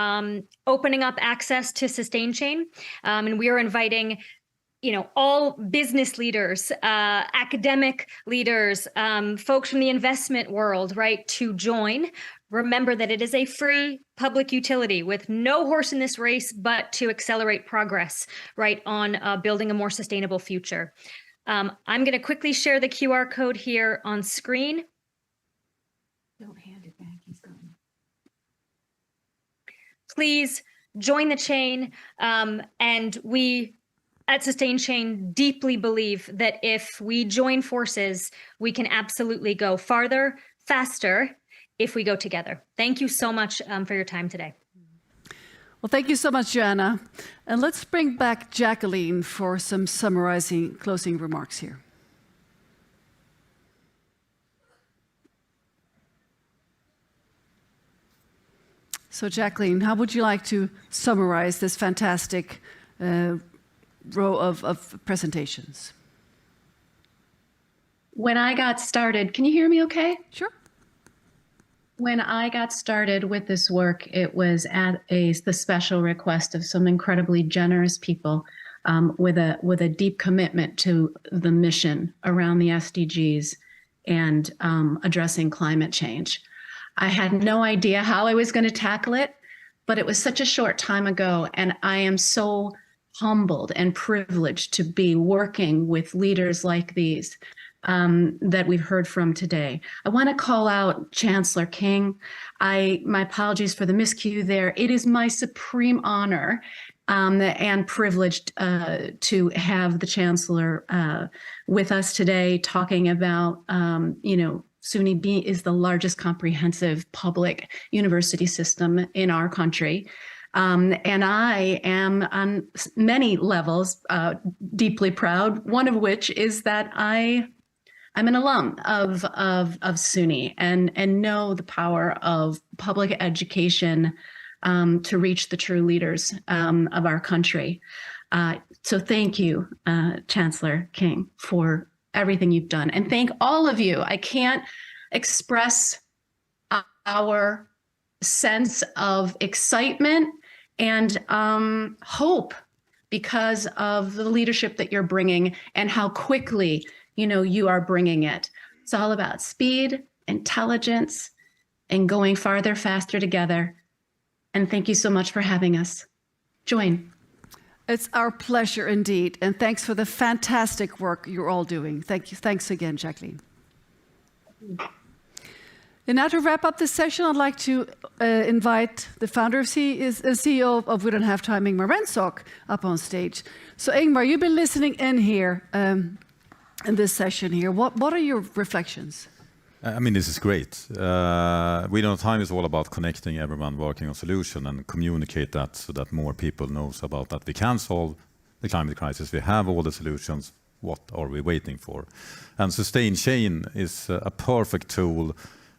opening up access to SustainChain, and we are inviting all business leaders, academic leaders, folks from the investment world, right, to join. Remember that it is a free public utility with no horse in this race, but to accelerate progress, right, on building a more sustainable future. I'm going to quickly share the QR code here on screen. Don't hand it back, he's gone. Please join the chain, and we at SustainChain deeply believe that if we join forces, we can absolutely go farther, faster, if we go together. Thank you so much for your time today. Well, thank you so much, Joanna. And let's bring back Jacqueline for some summarizing closing remarks here. So Jacqueline, how would you like to summarize this fantastic row of presentations? When I got started, can you hear me okay? Sure. When I got started with this work, it was at the special request of some incredibly generous people with a deep commitment to the mission around the SDGs and addressing climate change. I had no idea how I was going to tackle it, but it was such a short time ago, and I am so humbled and privileged to be working with leaders like these that we've heard from today. I want to call out Chancellor King. My apologies for the miscue there. It is my supreme honor and privileged to have the Chancellor with us today talking about, SUNY B is the largest comprehensive public university system in our country. And I am on many levels deeply proud, one of which is that I'm an alum of SUNY and know the power of public education to reach the true leaders of our country. So thank you, Chancellor King, for everything you've done. And thank all of you. I can't express our sense of excitement and hope because of the leadership that you're bringing and how quickly you are bringing it. It's all about speed, intelligence, and going farther, faster together. And thank you so much for having us. Join. It's our pleasure indeed. And thanks for the fantastic work you're all doing. Thank you. Thanks again, Jacqueline. And now to wrap up this session, I'd like to invite the founder of CEO of We Don't Have Time, Ingmar Rensock, up on stage. So Ingmar, you've been listening in here in this session here. What are your reflections? I mean, this is great. We Don't Have Time is all about connecting everyone working on solution and communicate that so that more people knows about that we can solve the climate crisis. We have all the solutions. What are we waiting for? And Sustain Chain is a perfect tool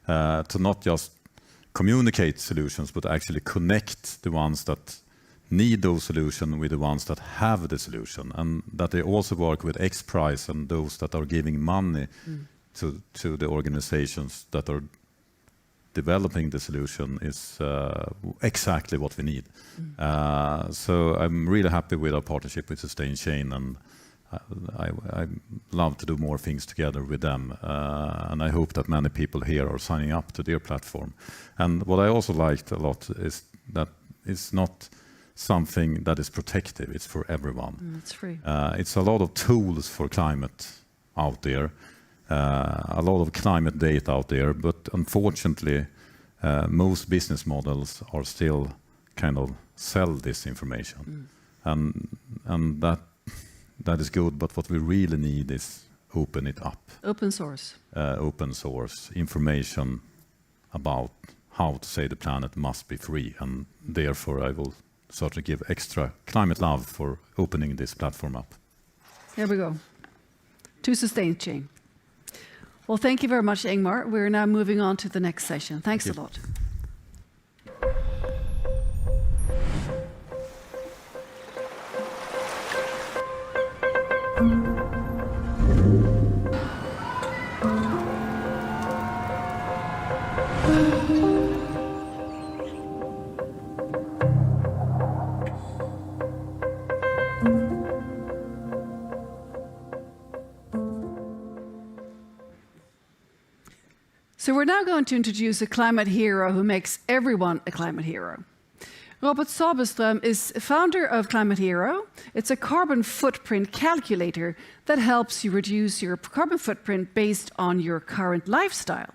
to not just communicate solutions, but actually connect the ones that need those solutions with the ones that have the solution, and that they also work with X Prize and those that are giving money to the organizations that are developing the solution is exactly what we need. So I'm really happy with our partnership with Sustain Chain, and I love to do more things together with them. And I hope that many people here are signing up to their platform. And what I also liked a lot is that it's not something that is protective, it's for everyone. It's free. It's a lot of tools for climate out there. A lot of climate data out there, but unfortunately, most business models are still kind of sell this information, and that is good. But what we really need is open it up. Open source. Open source information about how to say the planet must be free, and therefore I will certainly give extra climate love for opening this platform up. Here we go. To Sustain Chain. Well, thank you very much, Ingmar. We're now moving on to the next session. Thanks a lot. So we're now going to introduce a climate hero who makes everyone a climate hero. Robert Sabeström is founder of Climate Hero. It's a carbon footprint calculator that helps you reduce your carbon footprint based on your current lifestyle.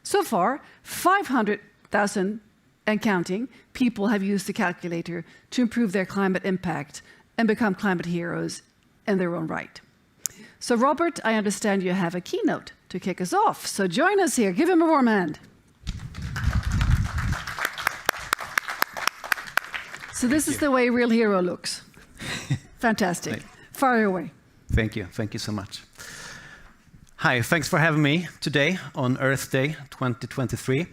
So far, 500,000 and counting people have used the calculator to improve their climate impact and become climate heroes in their own right. So Robert, I understand you have a keynote to kick us off. So join us here. Give him a warm hand. So this is the way a real hero looks. Fantastic. Fire away. Thank you. Thank you so much. Hi, thanks for having me today on Earth Day 2023.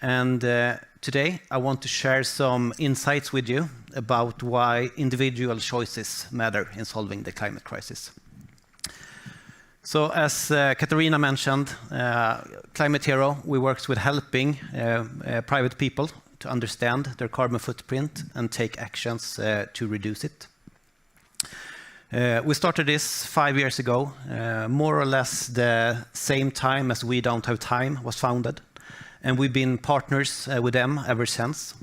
And today I want to share some insights with you about why individual choices matter in solving the climate crisis. So as Katarina mentioned, Climate Hero, we work with helping private people to understand their carbon footprint and take actions to reduce it. We started this 5 years ago, more or less the same time as We Don't Have Time was founded, and we've been partners with them ever since.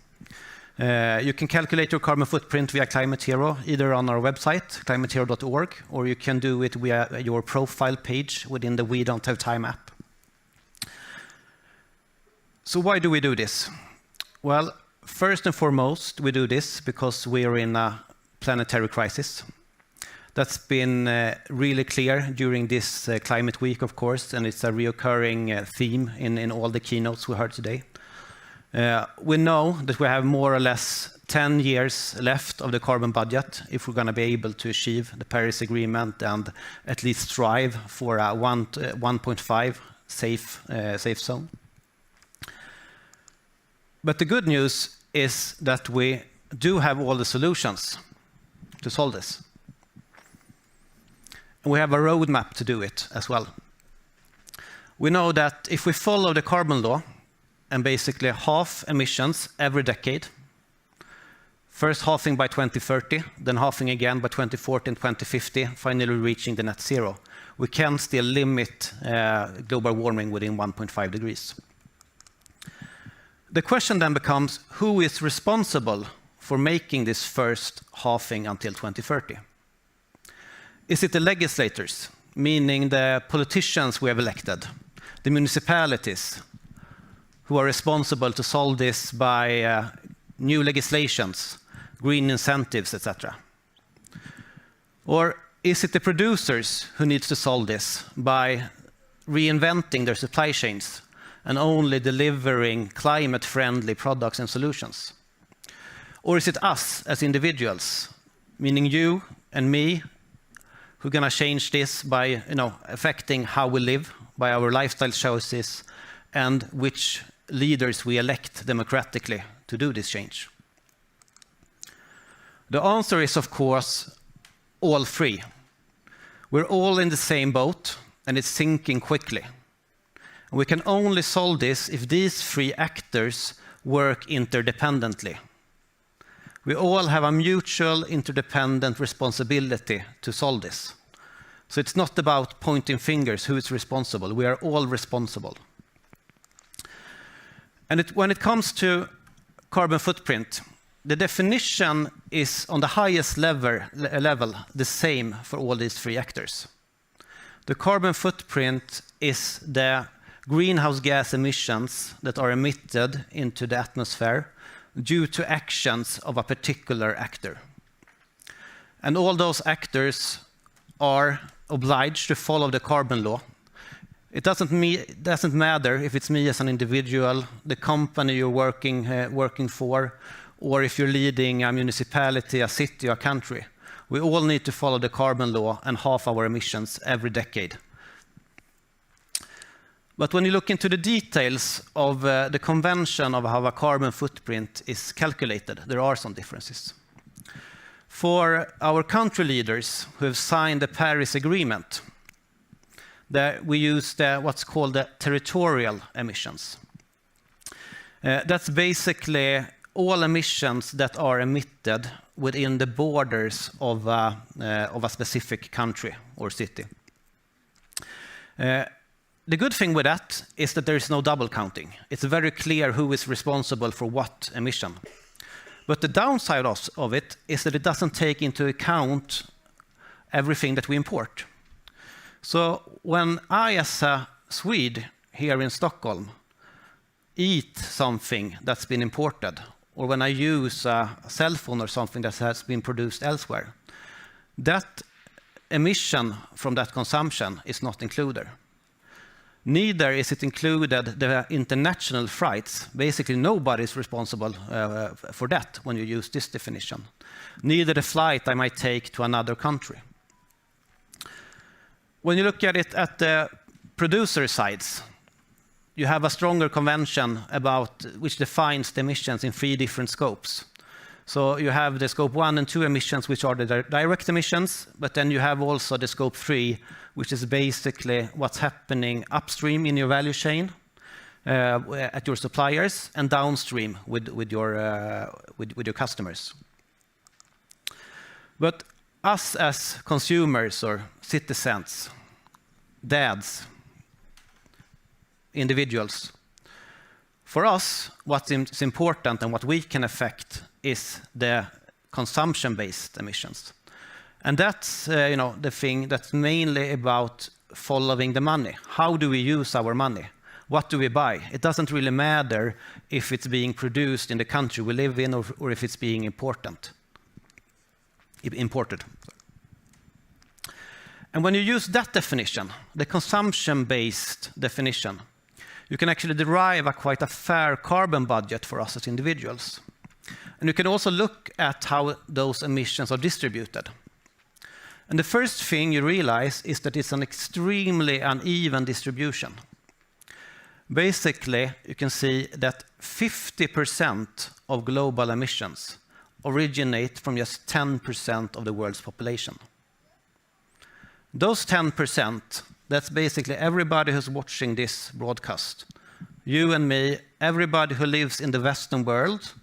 You can calculate your carbon footprint via Climate Hero, either on our website, climatehero.org, or you can do it via your profile page within the We Don't Have Time app. So why do we do this? Well, first and foremost, we do this because we are in a planetary crisis. That's been really clear during this climate week, of course, and it's a reoccurring theme in all the keynotes we heard today. We know that we have more or less 10 years left of the carbon budget if we're going to be able to achieve the Paris Agreement and at least strive for a 1.5 safe zone. But the good news is that we do have all the solutions to solve this. And we have a roadmap to do it as well. We know that if we follow the carbon law and basically halve emissions every decade, first halving by 2030, then halving again by 2040 and 2050, finally reaching the net zero, we can still limit global warming within 1.5 degrees. The question then becomes, who is responsible for making this first halving until 2030? Is it the legislators, meaning the politicians we have elected, the municipalities, who are responsible to solve this by new legislations, green incentives, etc.? Or is it the producers who needs to solve this by reinventing their supply chains and only delivering climate-friendly products and solutions? Or is it us as individuals, meaning you and me, who are going to change this by affecting how we live, by our lifestyle choices, and which leaders we elect democratically to do this change? The answer is, of course, all three. We're all in the same boat, and it's sinking quickly. We can only solve this if these three actors work interdependently. We all have a mutual interdependent responsibility to solve this. So it's not about pointing fingers who is responsible. We are all responsible. And when it comes to carbon footprint, the definition is on the highest level the same for all these three actors. The carbon footprint is the greenhouse gas emissions that are emitted into the atmosphere due to actions of a particular actor. And all those actors are obliged to follow the carbon law. It doesn't matter if it's me as an individual, the company you're working for, or if you're leading a municipality, a city, or a country. We all need to follow the carbon law and halve our emissions every decade. But when you look into the details of the convention of how a carbon footprint is calculated, there are some differences. For our country leaders who have signed the Paris Agreement, we use what's called the territorial emissions. That's basically all emissions that are emitted within the borders of a specific country or city. The good thing with that is that there is no double counting. It's very clear who is responsible for what emission. But the downside of it is that it doesn't take into account everything that we import. So when I, as a Swede here in Stockholm, eat something that's been imported, or when I use a cell phone or something that has been produced elsewhere, that emission from that consumption is not included. Neither is it included the international flights. Basically, nobody is responsible for that when you use this definition. Neither the flight I might take to another country. When you look at it at the producer sides, you have a stronger convention about which defines the emissions in 3 different scopes. So you have the scope 1 and 2 emissions, which are the direct emissions, but then you have also the scope 3, which is basically what's happening upstream in your value chain at your suppliers and downstream with your customers. But us as consumers or citizens, dads, individuals, for us, what's important and what we can affect is the consumption-based emissions. And that's the thing that's mainly about following the money. How do we use our money? What do we buy? It doesn't really matter if it's being produced in the country we live in or if it's being imported. And when you use that definition, the consumption-based definition, you can actually derive quite a fair carbon budget for us as individuals. And you can also look at how those emissions are distributed. And the first thing you realize is that it's an extremely uneven distribution. Basically, you can see that 50% of global emissions originate from just 10% of the world's population. Those 10%, that's basically everybody who's watching this broadcast. You and me, everybody who lives in the Western world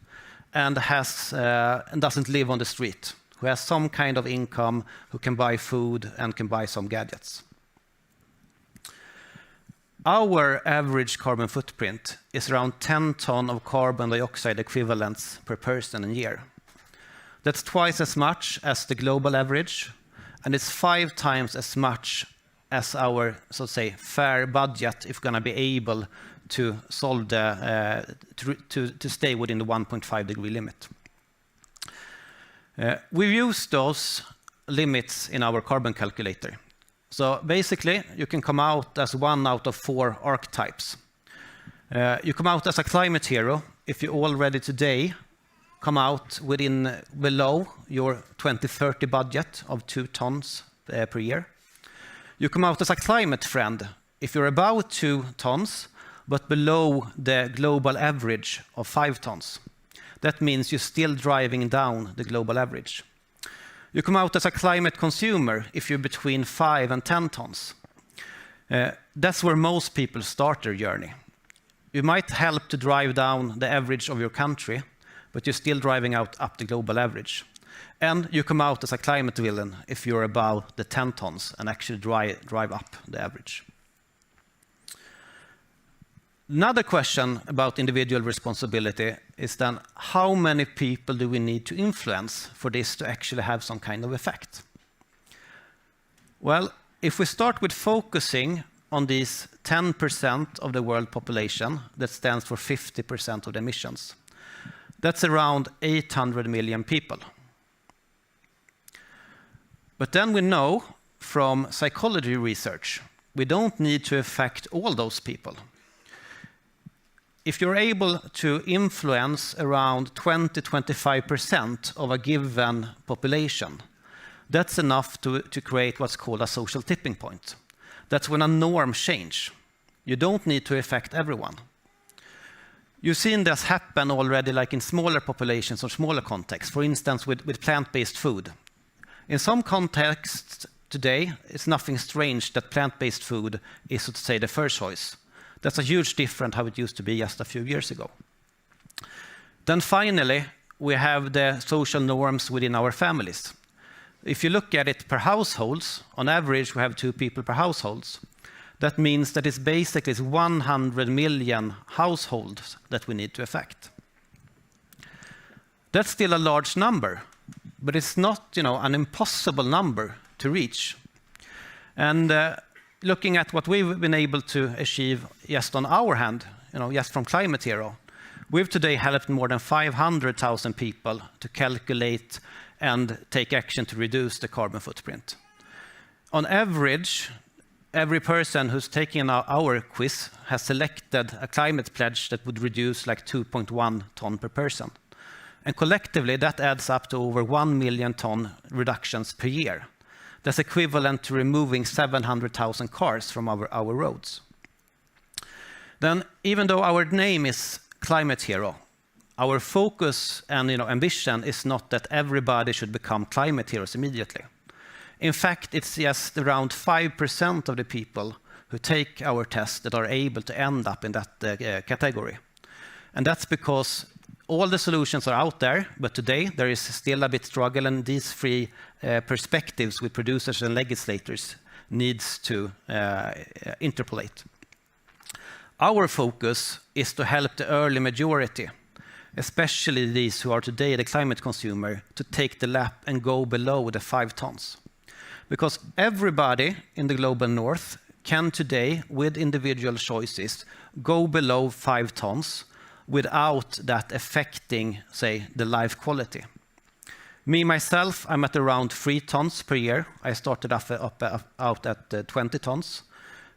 and doesn't live on the street, who has some kind of income, who can buy food and can buy some gadgets. Our average carbon footprint is around 10 tons of carbon dioxide equivalents per person a year. That's twice as much as the global average, and it's 5 times as much as our, so to say, fair budget if we're going to be able to solve to stay within the 1.5 degree limit. We use those limits in our carbon calculator. So basically, you can come out as 1 out of 4 archetypes. You come out as a climate hero if you already today come out below your 2030 budget of 2 tons per year. You come out as a climate friend if you're about 2 tons, but below the global average of 5 tons. That means you're still driving down the global average. You come out as a climate consumer if you're between 5 and 10 tons. That's where most people start their journey. You might help to drive down the average of your country, but you're still driving up the global average. And you come out as a climate villain if you're above the 10 tons and actually drive up the average. Another question about individual responsibility is then how many people do we need to influence for this to actually have some kind of effect? Well, if we start with focusing on these 10% of the world population that stands for 50% of the emissions, that's around 800 million people. But then we know from psychology research, we don't need to affect all those people. If you're able to influence around 20-25% of a given population, that's enough to create what's called a social tipping point. That's when a norm changes. You don't need to affect everyone. You've seen this happen already, like in smaller populations or smaller contexts, for instance, with plant-based food. In some contexts today, it's nothing strange that plant-based food is, so to say, the first choice. That's a huge difference how it used to be just a few years ago. Then finally, we have the social norms within our families. If you look at it per households, on average, we have 2 people per households. That means that it's basically 100 million households that we need to affect. That's still a large number, but it's not, an impossible number to reach. And looking at what we've been able to achieve just on our hand, just from Climate Hero, we've today helped more than 500,000 people to calculate and take action to reduce the carbon footprint. On average, every person who's taking our quiz has selected a climate pledge that would reduce like 2.1 ton per person. And collectively, that adds up to over 1 million ton reductions per year. That's equivalent to removing 700,000 cars from our roads. Then, even though our name is Climate Hero, our focus and ambition is not that everybody should become climate heroes immediately. In fact, it's just around 5% of the people who take our test that are able to end up in that category. And that's because all the solutions are out there, but today there is still a bit struggle, and these three perspectives with producers and legislators needs to interpolate. Our focus is to help the early majority, especially these who are today the climate consumer, to take the leap and go below the 5 tons. Because everybody in the global north can today, with individual choices, go below 5 tons without that affecting, say, the life quality. Me, myself, I'm at around 3 tons per year. I started out at 20 tons.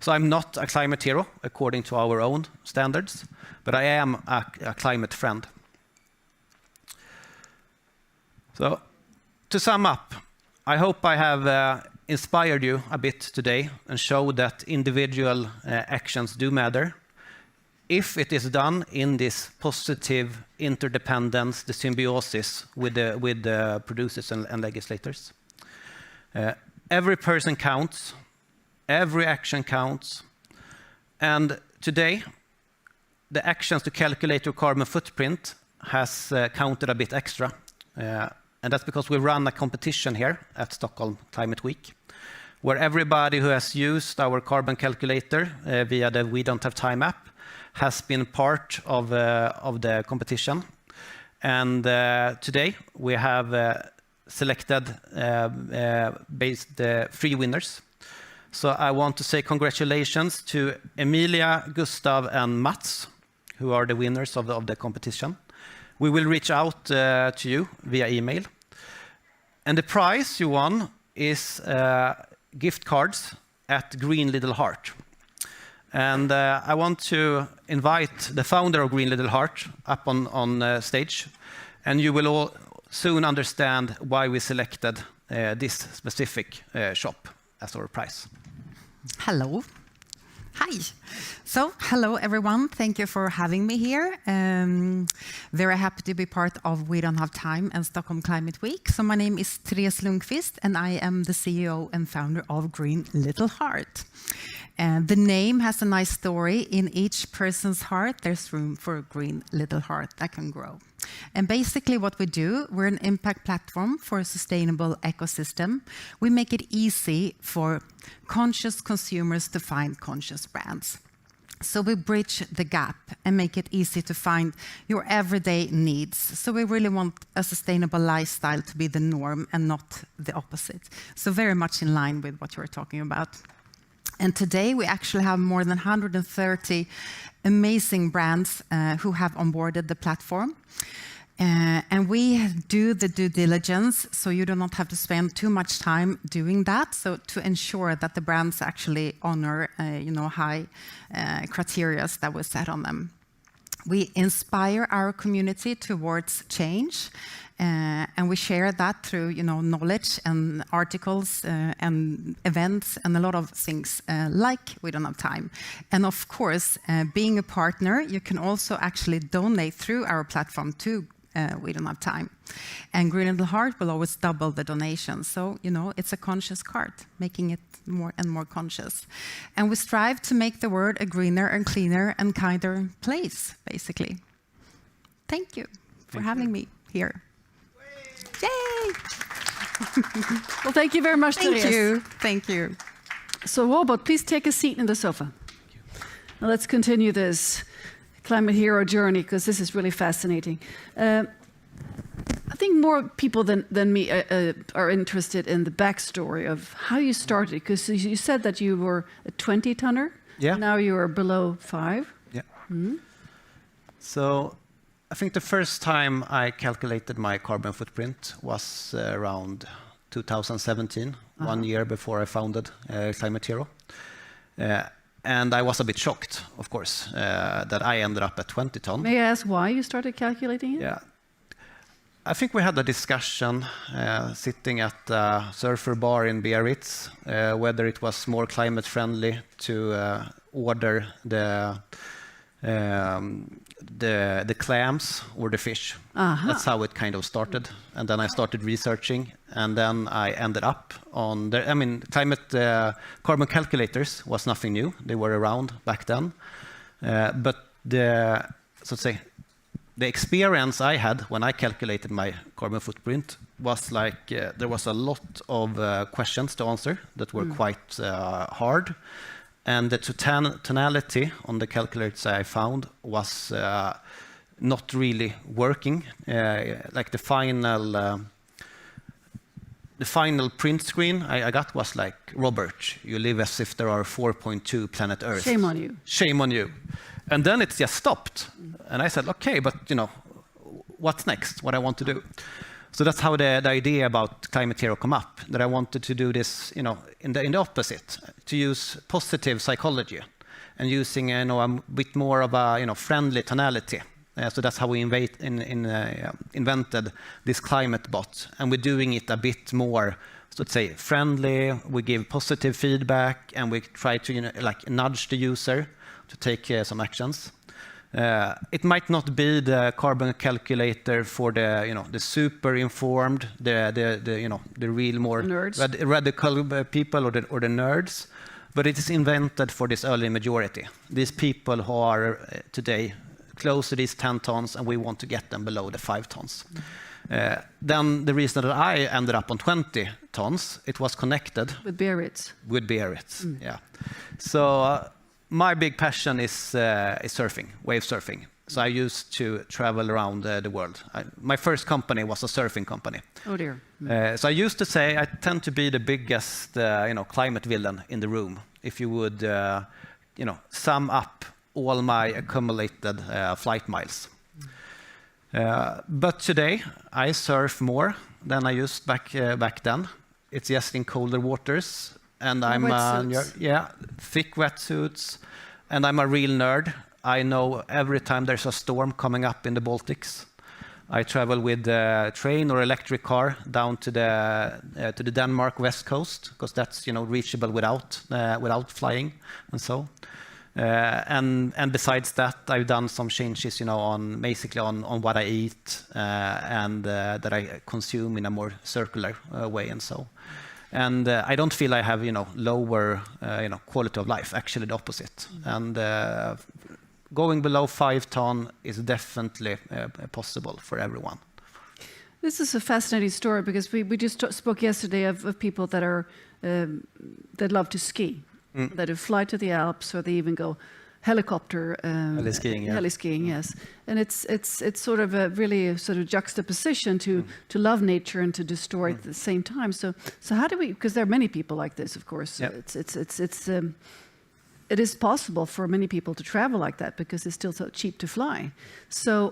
So I'm not a climate hero, according to our own standards, but I am a climate friend. So, to sum up, I hope I have inspired you a bit today and showed that individual actions do matter if it is done in this positive interdependence, the symbiosis with the producers and legislators. Every person counts, every action counts, and today the actions to calculate your carbon footprint has counted a bit extra. And that's because we run a competition here at Stockholm Climate Week, where everybody who has used our carbon calculator via the We Don't Have Time app has been part of the competition. And today we have selected based 3 winners. So I want to say congratulations to Emilia, Gustav, and Mats, who are the winners of the competition. We will reach out to you via email. And the prize you won is gift cards at Green Little Heart. And I want to invite the founder of Green Little Heart up on stage. And you will all soon understand why we selected this specific shop as our prize. Hello. Hi. So, hello everyone. Thank you for having me here. Very happy to be part of We Don't Have Time and Stockholm Climate Week. So my name is Therese Lundqvist and I am the CEO and founder of Green Little Heart. The name has a nice story. In each person's heart, there's room for a green little heart that can grow. And basically what we do, we're an impact platform for a sustainable ecosystem. We make it easy for conscious consumers to find conscious brands. So we bridge the gap and make it easy to find your everyday needs. So we really want a sustainable lifestyle to be the norm and not the opposite. So very much in line with what you're talking about. And today we actually have more than 130 amazing brands who have onboarded the platform. And we do the due diligence, so you do not have to spend too much time doing that. So to ensure that the brands actually honor, high criteria that we set on them. We inspire our community towards change, and we share that through, knowledge and articles and events and a lot of things like We Don't Have Time. And of course, being a partner, you can also actually donate through our platform to We Don't Have Time. And Green Little Heart will always double the donation. So, it's a conscious cart, making it more and more conscious. And we strive to make the world a greener and cleaner and kinder place, basically. Thank you for having me here. Yay! Well, thank you very much, Therese. Thank you. Thank you. So, Robert, please take a seat in the sofa. Now let's continue this climate hero journey, because this is really fascinating. I think more people than me are interested in the backstory of how you started, because you said that you were a 20-tonner. Yeah. Now you are below 5. Yeah. Mm-hmm. So I think the first time I calculated my carbon footprint was around 2017, 1 year before I founded Climate Hero. And I was a bit shocked, of course, that I ended up at 20 tons. May I ask why you started calculating it? Yeah. I think we had a discussion sitting at a surfer bar in Biarritz, whether it was more climate friendly to order the clams or the fish. That's how it kind of started. And then I started researching, and then I ended up on the, I mean, climate carbon calculators was nothing new. They were around back then. But the, so to say, the experience I had when I calculated my carbon footprint was like there was a lot of questions to answer that were quite hard. And the tonality on the calculators I found was not really working. Like the final print screen I got was like, Robert, you live as if there are 4.2 planet Earth. Shame on you. Shame on you. And then it just stopped. And I said, okay, but you know, what's next? What I want to do? So that's how the idea about Climate Hero come up, that I wanted to do this, you know, in the opposite, to use positive psychology and using, you know, a bit more of a, you know, friendly tonality. So that's how we invented this climate bot, and we're doing it a bit more, so to say, friendly. We give positive feedback, and we try to, you know, like nudge the user to take some actions. It might not be the carbon calculator for the, you know, the super informed, the you know, the real more radical people or the nerds, but it is invented for this early majority. These people who are today close to these 10 tons, and we want to get them below the 5 tons. Then the reason that I ended up on 20 tons, it was connected with Biarritz. With Biarritz, yeah. So. My big passion is surfing, wave surfing. So I used to travel around the world. My first company was a surfing company. Oh dear. So I used to say I tend to be the biggest, you know, climate villain in the room. If you would, you know, sum up all my accumulated flight miles. But today I surf more than I used back then. It's just in colder waters. And I'm thick wetsuits, and I'm a real nerd. I know every time there's a storm coming up in the Baltics. I travel with a train or electric car down to the Denmark west coast, because that's, you know, reachable without flying and so. And besides that, I've done some changes, you know, on basically on what I eat and that I consume in a more circular way and so. And I don't feel I have, you know, lower, you know, quality of life. Actually, the opposite. And going below 5 ton is definitely possible for everyone. This is a fascinating story, because we just spoke yesterday of people that are that love to ski, that fly to the Alps, or they even go helicopter heli-skiing, yes. And it's sort of a really sort of juxtaposition to love nature and to destroy it at the same time. So how do we? Because there are many people like this, of course. Yep. It is possible for many people to travel like that, because it's still so cheap to fly. So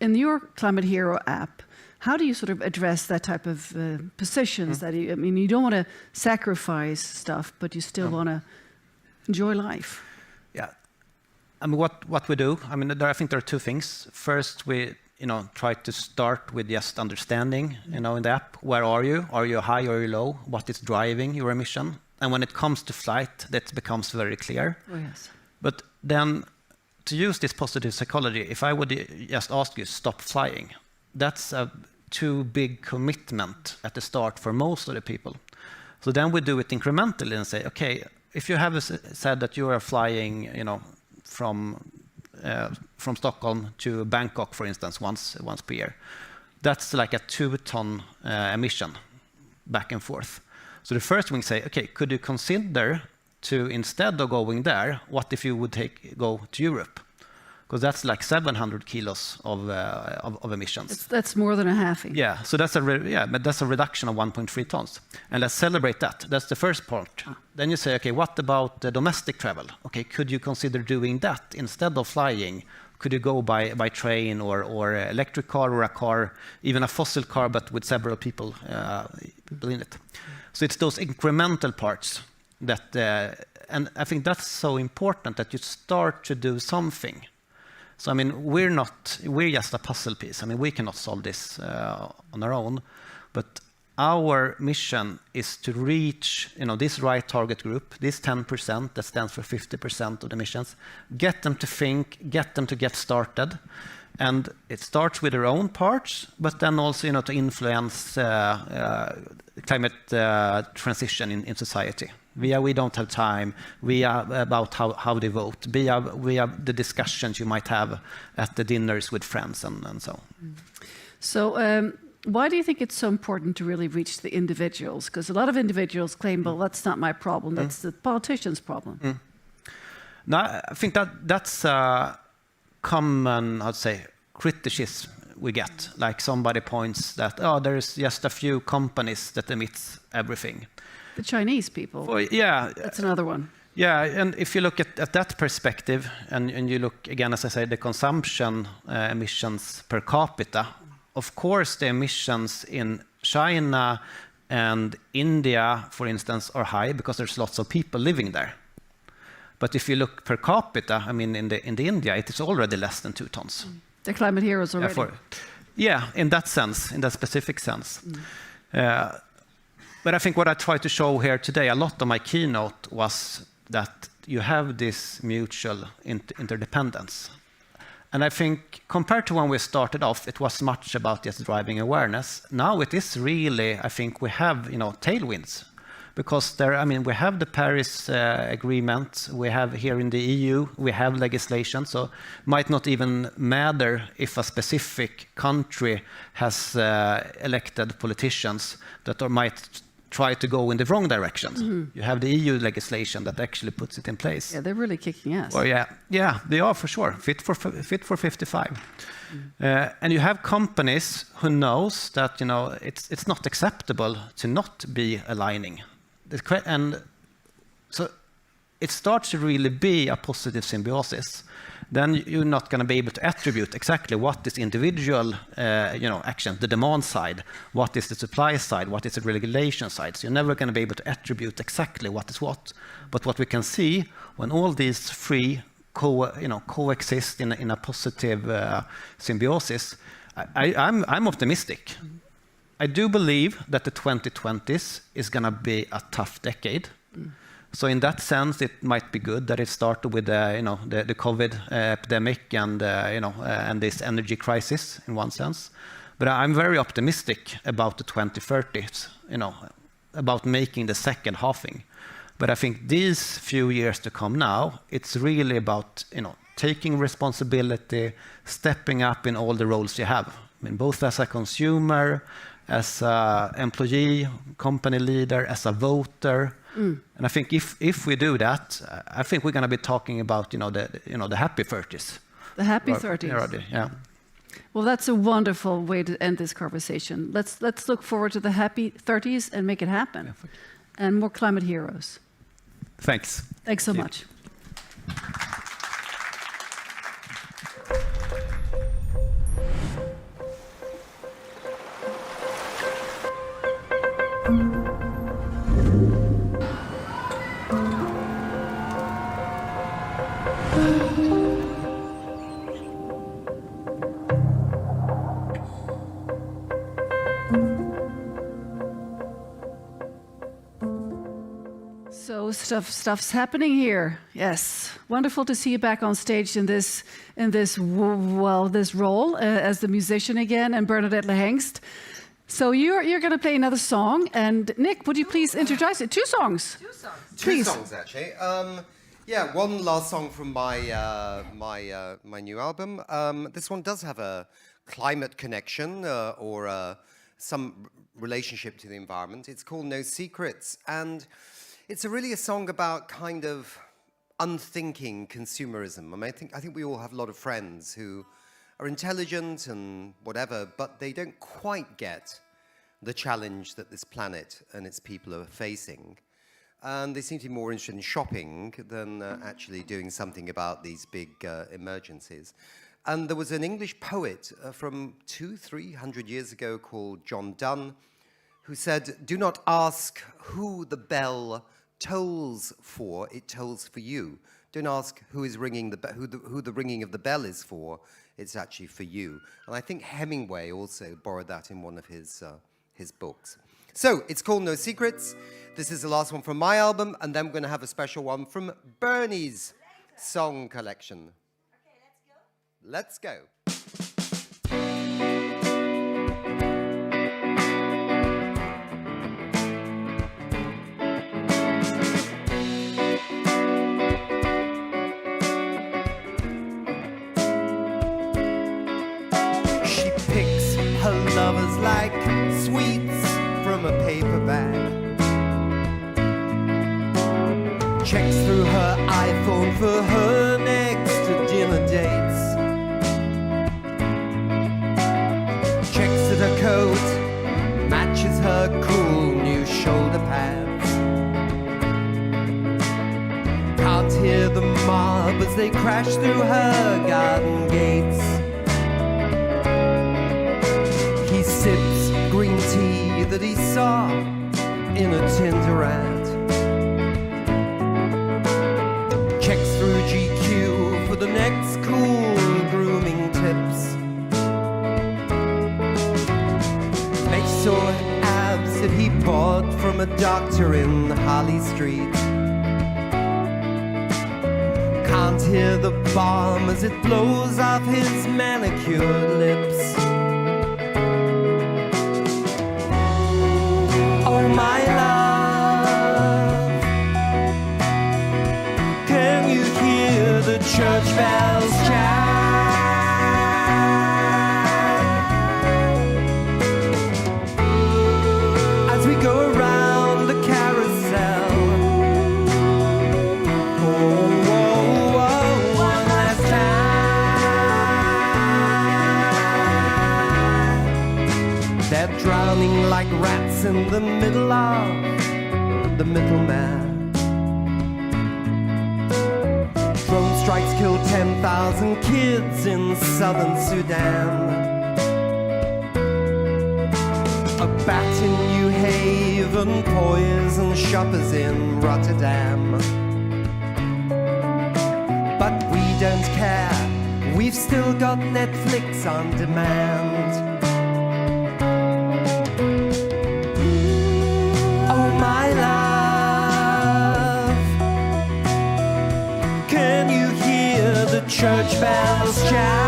in your Climate Hero app, how do you sort of address that type of positions? That I mean, you don't want to sacrifice stuff, but you still want to enjoy life. Yeah, I mean, what we do, I mean, I think there are two things. First, we, you know, try to start with just understanding, you know, in the app, where are you? Are you high or are you low? What is driving your emission? And when it comes to flight, that becomes very clear. Oh, yes. But then, to use this positive psychology, if I would just ask you, stop flying, that's a too big commitment at the start for most of the people. So then we do it incrementally and say, okay, if you have said that you are flying, you know, from Stockholm to Bangkok, for instance, once per year, that's like a 2-ton emission back and forth. So the first thing we say, okay, could you consider to, instead of going there, what if you would go to Europe? Because that's like 700 kilos of emissions. That's more than a halving. Yeah, so that's but that's a reduction of 1.3 tons. And let's celebrate that. That's the first part. Then you say, okay, what about the domestic travel? Okay, could you consider doing that instead of flying? Could you go by train or electric car or a car, even a fossil car, but with several people in it? So it's those incremental parts that, and I think that's so important, that you start to do something. So I mean, we're just a puzzle piece. I mean, we cannot solve this on our own, but our mission is to reach, this right target group, this 10% that stands for 50% of the emissions, get them to think, get them to get started. And it starts with their own parts, but then also, to influence climate transition in society. Via We Don't Have Time, via about how they vote, via the discussions you might have at the dinners with friends and so on. So why do you think it's so important to really reach the individuals? Because a lot of individuals claim, well, that's not my problem, that's the politician's problem. No, I think that's common, I'd say, criticism we get. Like somebody points that, there's just a few companies that emit everything. The Chinese people. Well, yeah. That's another one. Yeah, and if you look at that perspective, and you look, again, as I say, the consumption emissions per capita, of course, the emissions in China and India, for instance, are high because there's lots of people living there. But if you look per capita, I mean, in the India, it is already less than 2 tons. They're climate heroes already. Yeah, in that sense, in that specific sense. But I think what I tried to show here today, a lot of my keynote was that you have this mutual interdependence. And I think compared to when we started off, it was much about just driving awareness. Now it is really, I think we have, tailwinds. Because we have the Paris Agreement, we have here in the EU, we have legislation, so it might not even matter if a specific country has elected politicians that might try to go in the wrong direction. You have the EU legislation that actually puts it in place. Yeah, they're really kicking ass. Well, yeah, they are for sure, fit for 55. And you have companies who knows that it's not acceptable to not be aligning. And so it starts to really be a positive symbiosis. Then you're not going to be able to attribute exactly what is individual action, the demand side, what is the supply side, what is the regulation side. So you're never going to be able to attribute exactly what is what. But what we can see when all these three coexist in a positive symbiosis, I'm optimistic. I do believe that the 2020s is going to be a tough decade. So in that sense, it might be good that it started with the COVID epidemic and this energy crisis in one sense. But I'm very optimistic about the 2030s, about making the second halving. But I think these few years to come now, it's really about taking responsibility, stepping up in all the roles you have. I mean, both as a consumer, as an employee, company leader, as a voter. And I think if we do that, I think we're going to be talking about the happy 30s. The happy 30s. Yeah. Well, that's a wonderful way to end this conversation. Let's look forward to the happy 30s and make it happen. And more climate heroes. Thanks. Thanks so much. So stuff's happening here. Yes, wonderful to see you back on stage in this role as the musician again, and Bernadette Lehengst. So you're going to play another song, and Nick, would you please introduce it? 2 songs. 2 songs. Please. 2 songs actually. One last song from my my new album. This one does have a climate connection or some relationship to the environment. It's called No Secrets, and it's really a song about kind of unthinking consumerism. I mean, I think we all have a lot of friends who are intelligent and whatever, but they don't quite get the challenge that this planet and its people are facing. And they seem to be more interested in shopping than actually doing something about these big emergencies. And there was an English poet from 200-300 years ago called John Donne, who said, "Do not ask who the bell tolls for, it tolls for you. Don't ask who is ringing who the ringing of the bell is for, it's actually for you." And I think Hemingway also borrowed that in one of his books. So it's called No Secrets. This is the last one from my album, and then we're going to have a special one from Bernie's song collection. Okay, let's go. She picks her lovers like sweets from a paper bag. Checks through her iPhone for her next dinner dates. Checks that her coat matches her cool new shoulder pads. Can't hear the mob as they crash through her garden gates. He sips green tea that he saw in a Tinder ad. Checks through GQ for the next cool grooming tips. Makes sore abs that he bought from a doctor in Harley Street. Can't hear the bomb as it blows off his manicured lips. Oh my love, can you hear the church bells chime as we go around the carousel? Oh, oh, oh, one last time. They're drowning like rats in the middle of the middleman. Drone strikes kill 10,000 kids in southern Sudan. A bat in New Haven poison shoppers in Rotterdam. But we don't care, we've still got Netflix on demand. Oh my love, can you hear the church bells chime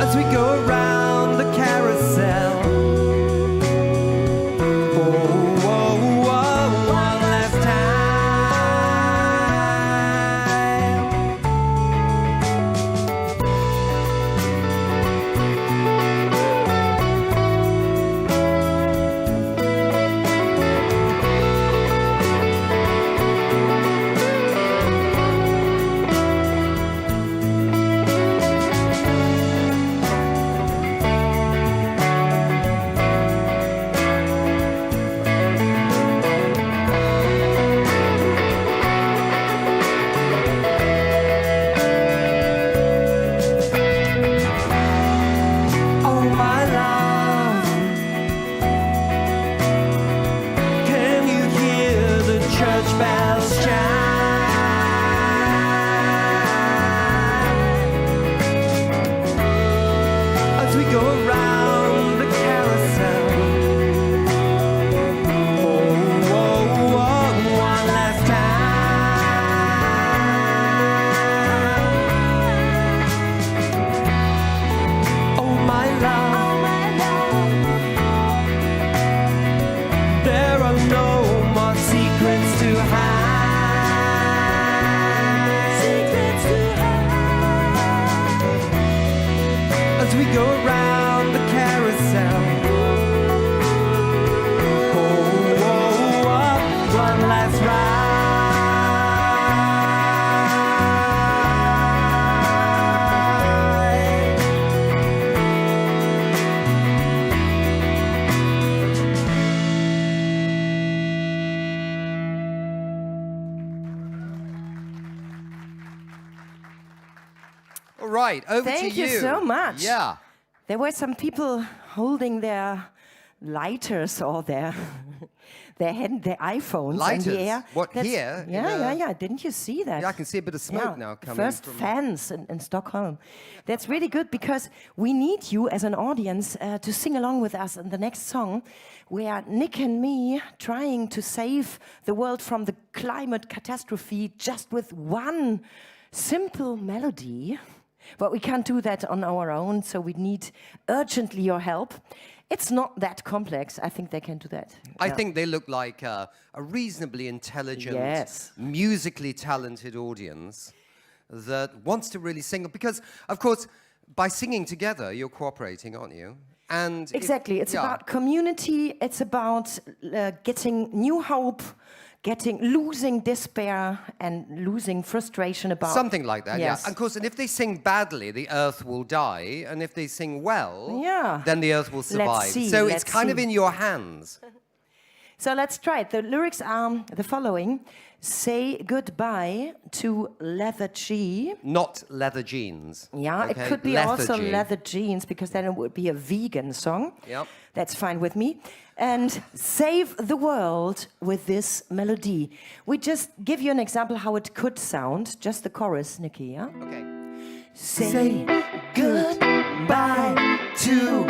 as we go around the carousel? Oh, oh, oh, one last All right, over to you. Thank you so much. Yeah. There were some people holding their lighters or their their iPhones Lighters? in the air. What, here? Yeah. Didn't you see that? Yeah, I can see a bit of smoke now coming First from... fans in Stockholm. That's really good because we need you as an audience to sing along with us in the next song, where Nick and me trying to save the world from the climate catastrophe just with one simple melody. But we can't do that on our own, so we need urgently your help. It's not that complex. I think they can do that. I think they look like a reasonably intelligent, musically talented audience that wants to really sing. Because, of course, by singing together, you're cooperating, aren't you? And exactly. It's about community. It's about getting new hope, losing despair and losing frustration about... Something like that, yeah. And of course, and if they sing badly, the Earth will die. And if they sing well, then the Earth will survive. So it's kind of in your hands. So let's try it. The lyrics are the following. Say goodbye to leather G. Not leather jeans. Yeah, okay? It could be also leather jeans, because then it would be a vegan song. Yep. That's fine with me. And save the world with this melody. We just give you an example how it could sound. Just the chorus, Nikki, yeah? Okay. Say goodbye to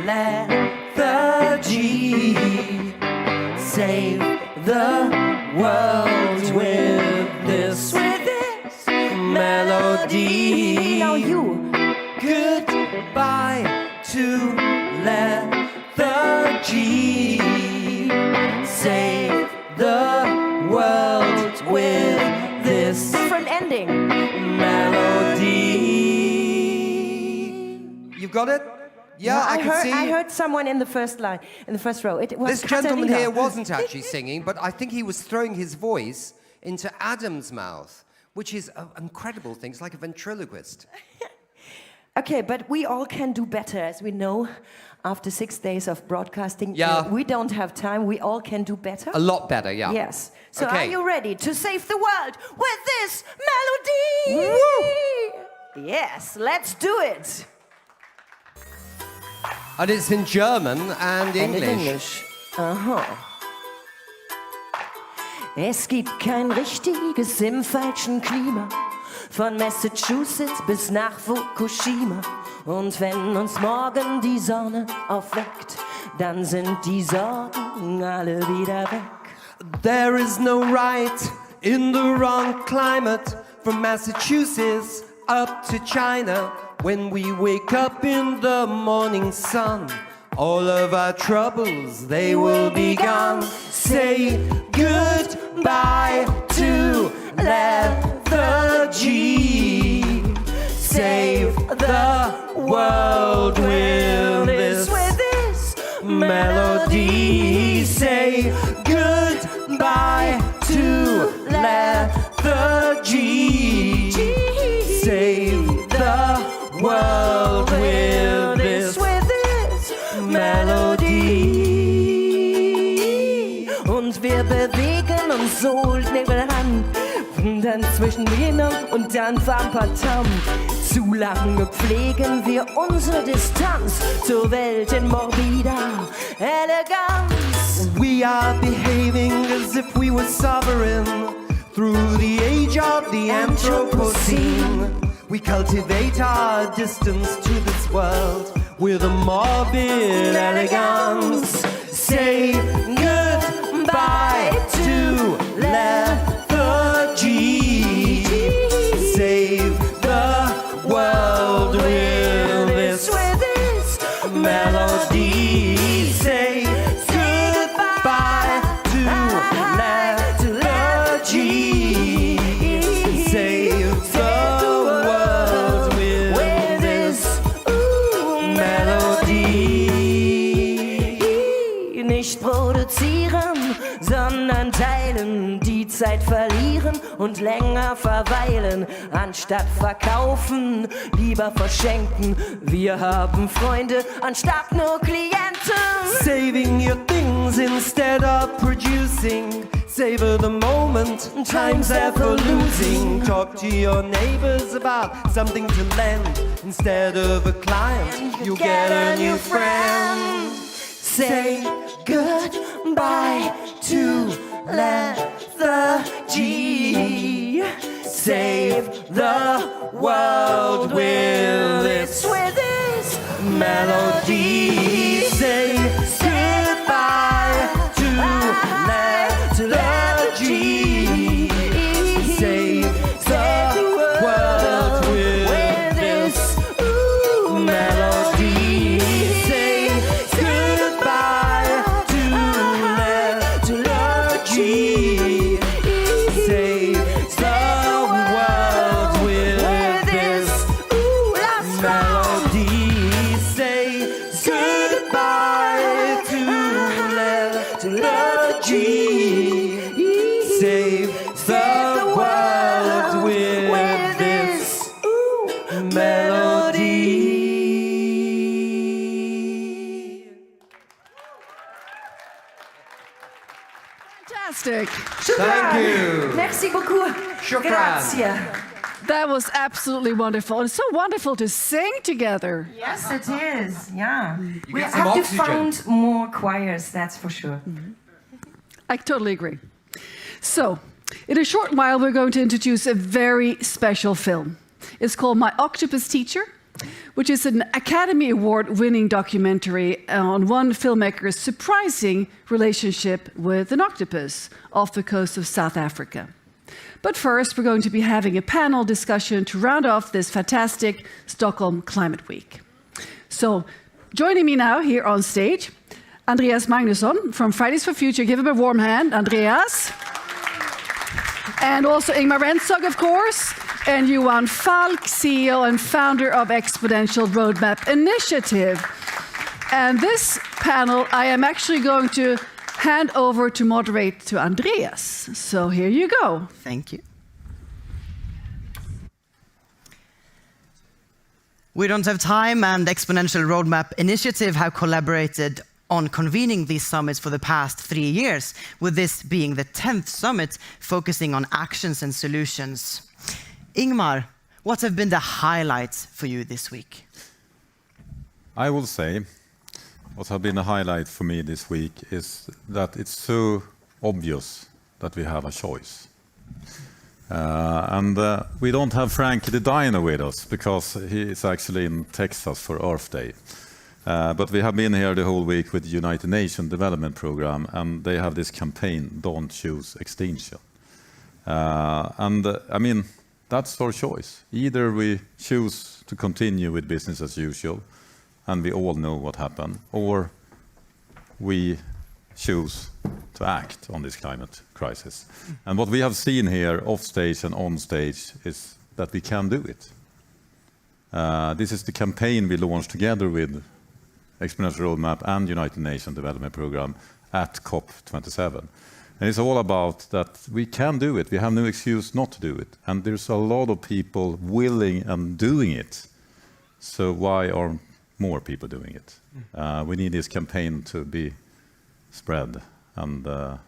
leather G. Save the world with this melody. Now you. Goodbye to leather G. Save the world with this different ending melody. You've got it? Yeah, I can see. I heard someone in the first line, in the first row. It was this gentleman here wasn't actually singing, but I think he was throwing his voice into Adam's mouth, which is an incredible thing. It's like a ventriloquist. Okay, but we all can do better, as we know, after 6 days of broadcasting. Yeah. We don't have time. We all can do better. A lot better, yeah. Yes. So okay. Are you ready to save the world with this melody? Woo! Yes, let's do it. And it's in German and English. Aha. Es gibt kein richtiges im falschen Klima, von Massachusetts bis nach Fukushima. Und wenn uns morgen die Sonne aufweckt, dann sind die Sorgen alle wieder weg. There is no right in the wrong climate, from Massachusetts up to China. When we wake up in the morning sun, all of our troubles, they will be gone. Say goodbye to leather G. Save the world with this melody. Say goodbye to leather G. Save the world with this melody. Und wir bewegen uns so Nebel an, dann zwischen Männern und dann Vampatam. Zu lange pflegen wir unsere Distanz zur Welt in morbider Eleganz. We are behaving as if we were sovereign through the age of the Anthropocene. We cultivate our distance to this world with a morbid elegance. Say goodbye to leather G. Save the world with this melody. Say goodbye to leather G. Save the world with this melody. Nicht produzieren, sondern teilen, die Zeit verlieren und länger verweilen, anstatt verkaufen, lieber verschenken. Wir haben Freunde anstatt nur Klienten. Saving your things instead of producing. Savor the moment, time's ever losing. Talk to your neighbors about something to lend. Instead of a client, you get a new friend. say goodbye to lethargy. Save the world with this melody. Say goodbye to lethargy. Save the world with this melody. Say goodbye to lethargy. Save the world with this melody. Say goodbye to lethargy. Save the world with this melody. Fantastic. Thank you. Merci beaucoup. Grazie. That was absolutely wonderful. It's so wonderful to sing together. Yes, it is. Yeah. We get some have to oxygen. found more choirs, that's for sure. I totally agree. So, in a short while, we're going to introduce a very special film. It's called My Octopus Teacher, which is an Academy Award-winning documentary on one filmmaker's surprising relationship with an octopus off the coast of South Africa. But first, we're going to be having a panel discussion to round off this fantastic Stockholm Climate Week. So, joining me now here on stage, Andreas Magnusson from Fridays for Future. Give him a warm hand, Andreas. And also Ingmar Rentzog, of course, and Johan Falk, CEO and founder of Exponential Roadmap Initiative. And this panel, I am actually going to hand over to moderate to Andreas. So here you go. Thank you. We Don't Have Time and Exponential Roadmap Initiative have collaborated on convening these summits for the past 3 years, with this being the 10th summit focusing on actions and solutions. Ingmar, what have been the highlights for you this week? I will say what has been a highlight for me this week is that it's so obvious that we have a choice. We don't have Frankie the Diner with us because he is actually in Texas for Earth Day. But we have been here the whole week with the United Nations Development Program, and they have this campaign, Don't Choose Extinction. I mean, that's our choice. Either we choose to continue with business as usual, and we all know what happened, or we choose to act on this climate crisis. And what we have seen here off stage and on stage is that we can do it. This is the campaign we launched together with Exponential Roadmap and United Nations Development Program at COP27. And it's all about that we can do it. We have no excuse not to do it. And there's a lot of people willing and doing it. So why aren't more people doing it? We need this campaign to be spread and to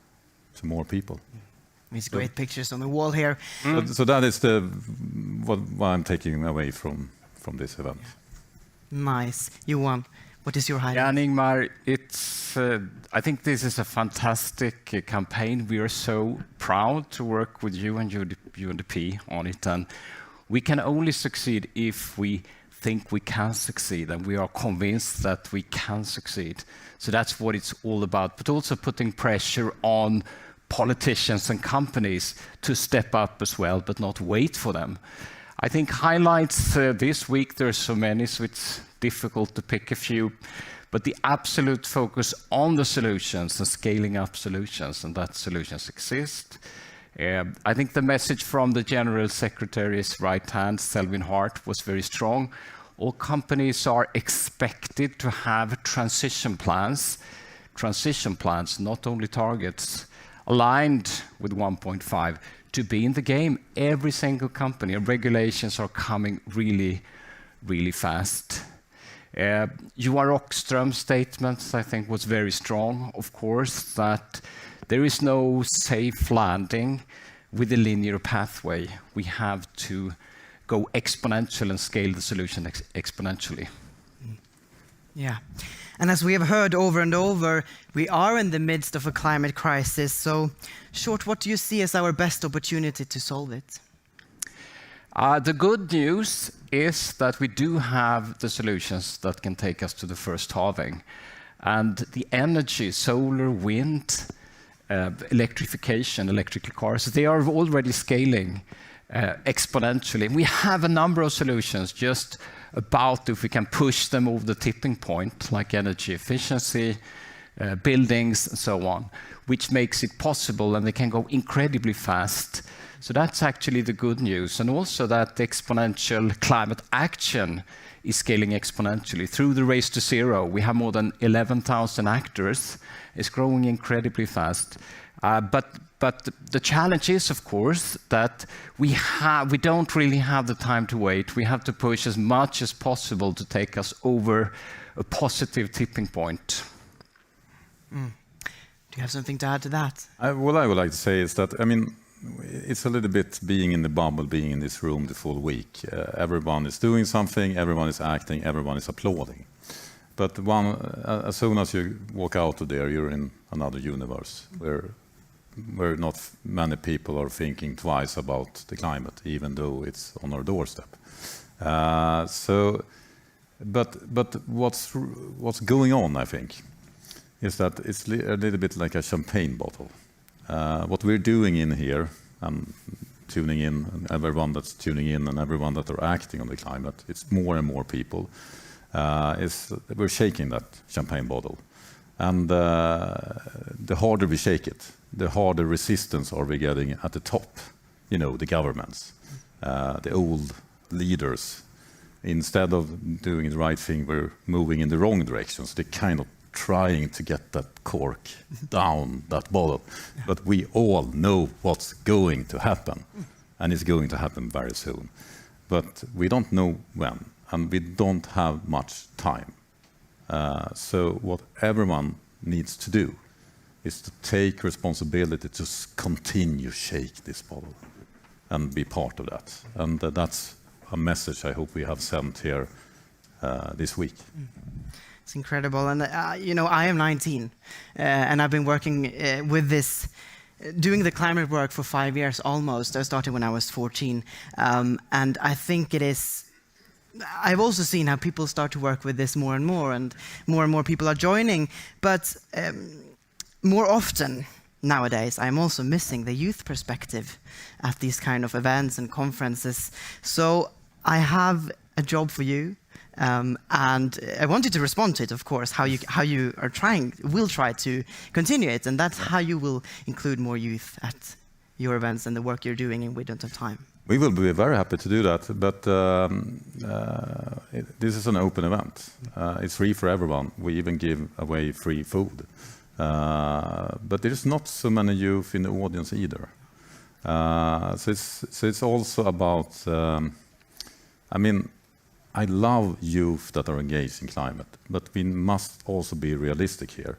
more people. These great pictures on the wall here. So that is what I'm taking away from this event. Nice. Johan, what is your highlight? Yeah, and Ingmar, I think this is a fantastic campaign. We are so proud to work with you and UNDP on it. And we can only succeed if we think we can succeed, and we are convinced that we can succeed. So that's what it's all about, but also putting pressure on politicians and companies to step up as well, but not wait for them. I think highlights this week, there are so many, so it's difficult to pick a few, but the absolute focus on the solutions and scaling up solutions, and that solutions exist. I think the message from the General Secretary's right hand, Selvin Hart, was very strong. All companies are expected to have transition plans, not only targets, aligned with 1.5 to be in the game. Every single company, and regulations are coming really, really fast. Joar Rockström's statement, I think, was very strong, of course, that there is no safe landing with a linear pathway. We have to go exponential and scale the solution exponentially. Yeah. And as we have heard over and over, we are in the midst of a climate crisis. So, Short, what do you see as our best opportunity to solve it? The good news is that we do have the solutions that can take us to the first halving. And the energy, solar, wind, electrification, electrical cars, they are already scaling exponentially. We have a number of solutions, just about if we can push them over the tipping point, like energy efficiency, buildings, and so on, which makes it possible, and they can go incredibly fast. So that's actually the good news. And also that exponential climate action is scaling exponentially. Through the Race to Zero, we have more than 11,000 actors. It's growing incredibly fast. But the challenge is, of course, that we don't really have the time to wait. We have to push as much as possible to take us over a positive tipping point. Do you have something to add to that? What I would like to say is that, I mean, it's a little bit being in the bubble, being in this room the full week. Everyone is doing something, everyone is acting, everyone is applauding. But as soon as you walk out of there, you're in another universe where not many people are thinking twice about the climate, even though it's on our doorstep. But what's going on, I think, is that it's a little bit like a champagne bottle. What we're doing in here, and tuning in, and everyone that's tuning in, and everyone that are acting on the climate, it's more and more people. We're shaking that champagne bottle, and the harder we shake it, the harder resistance are we getting at the top. You know, the governments, the old leaders. Instead of doing the right thing, we're moving in the wrong directions. They're kind of trying to get that cork down that bottle. But we all know what's going to happen, and it's going to happen very soon. But we don't know when, and we don't have much time. So what everyone needs to do is to take responsibility to continue shake this bottle and be part of that. And that's a message I hope we have sent here this week. It's incredible. And, you know, I am 19, and I've been working with this, doing the climate work for 5 years almost. I started when I was 14. And I think it is, I've also seen how people start to work with this more and more people are joining. But more often nowadays, I'm also missing the youth perspective at these kind of events and conferences. So I have a job for you. And I wanted to respond to it, of course, how you will try to continue it, and that's how you will include more youth at your events and the work you're doing, and we don't have time. We will be very happy to do that, but this is an open event. It's free for everyone. We even give away free food. But there's not so many youth in the audience either. So it's also about, I mean, I love youth that are engaged in climate, but we must also be realistic here.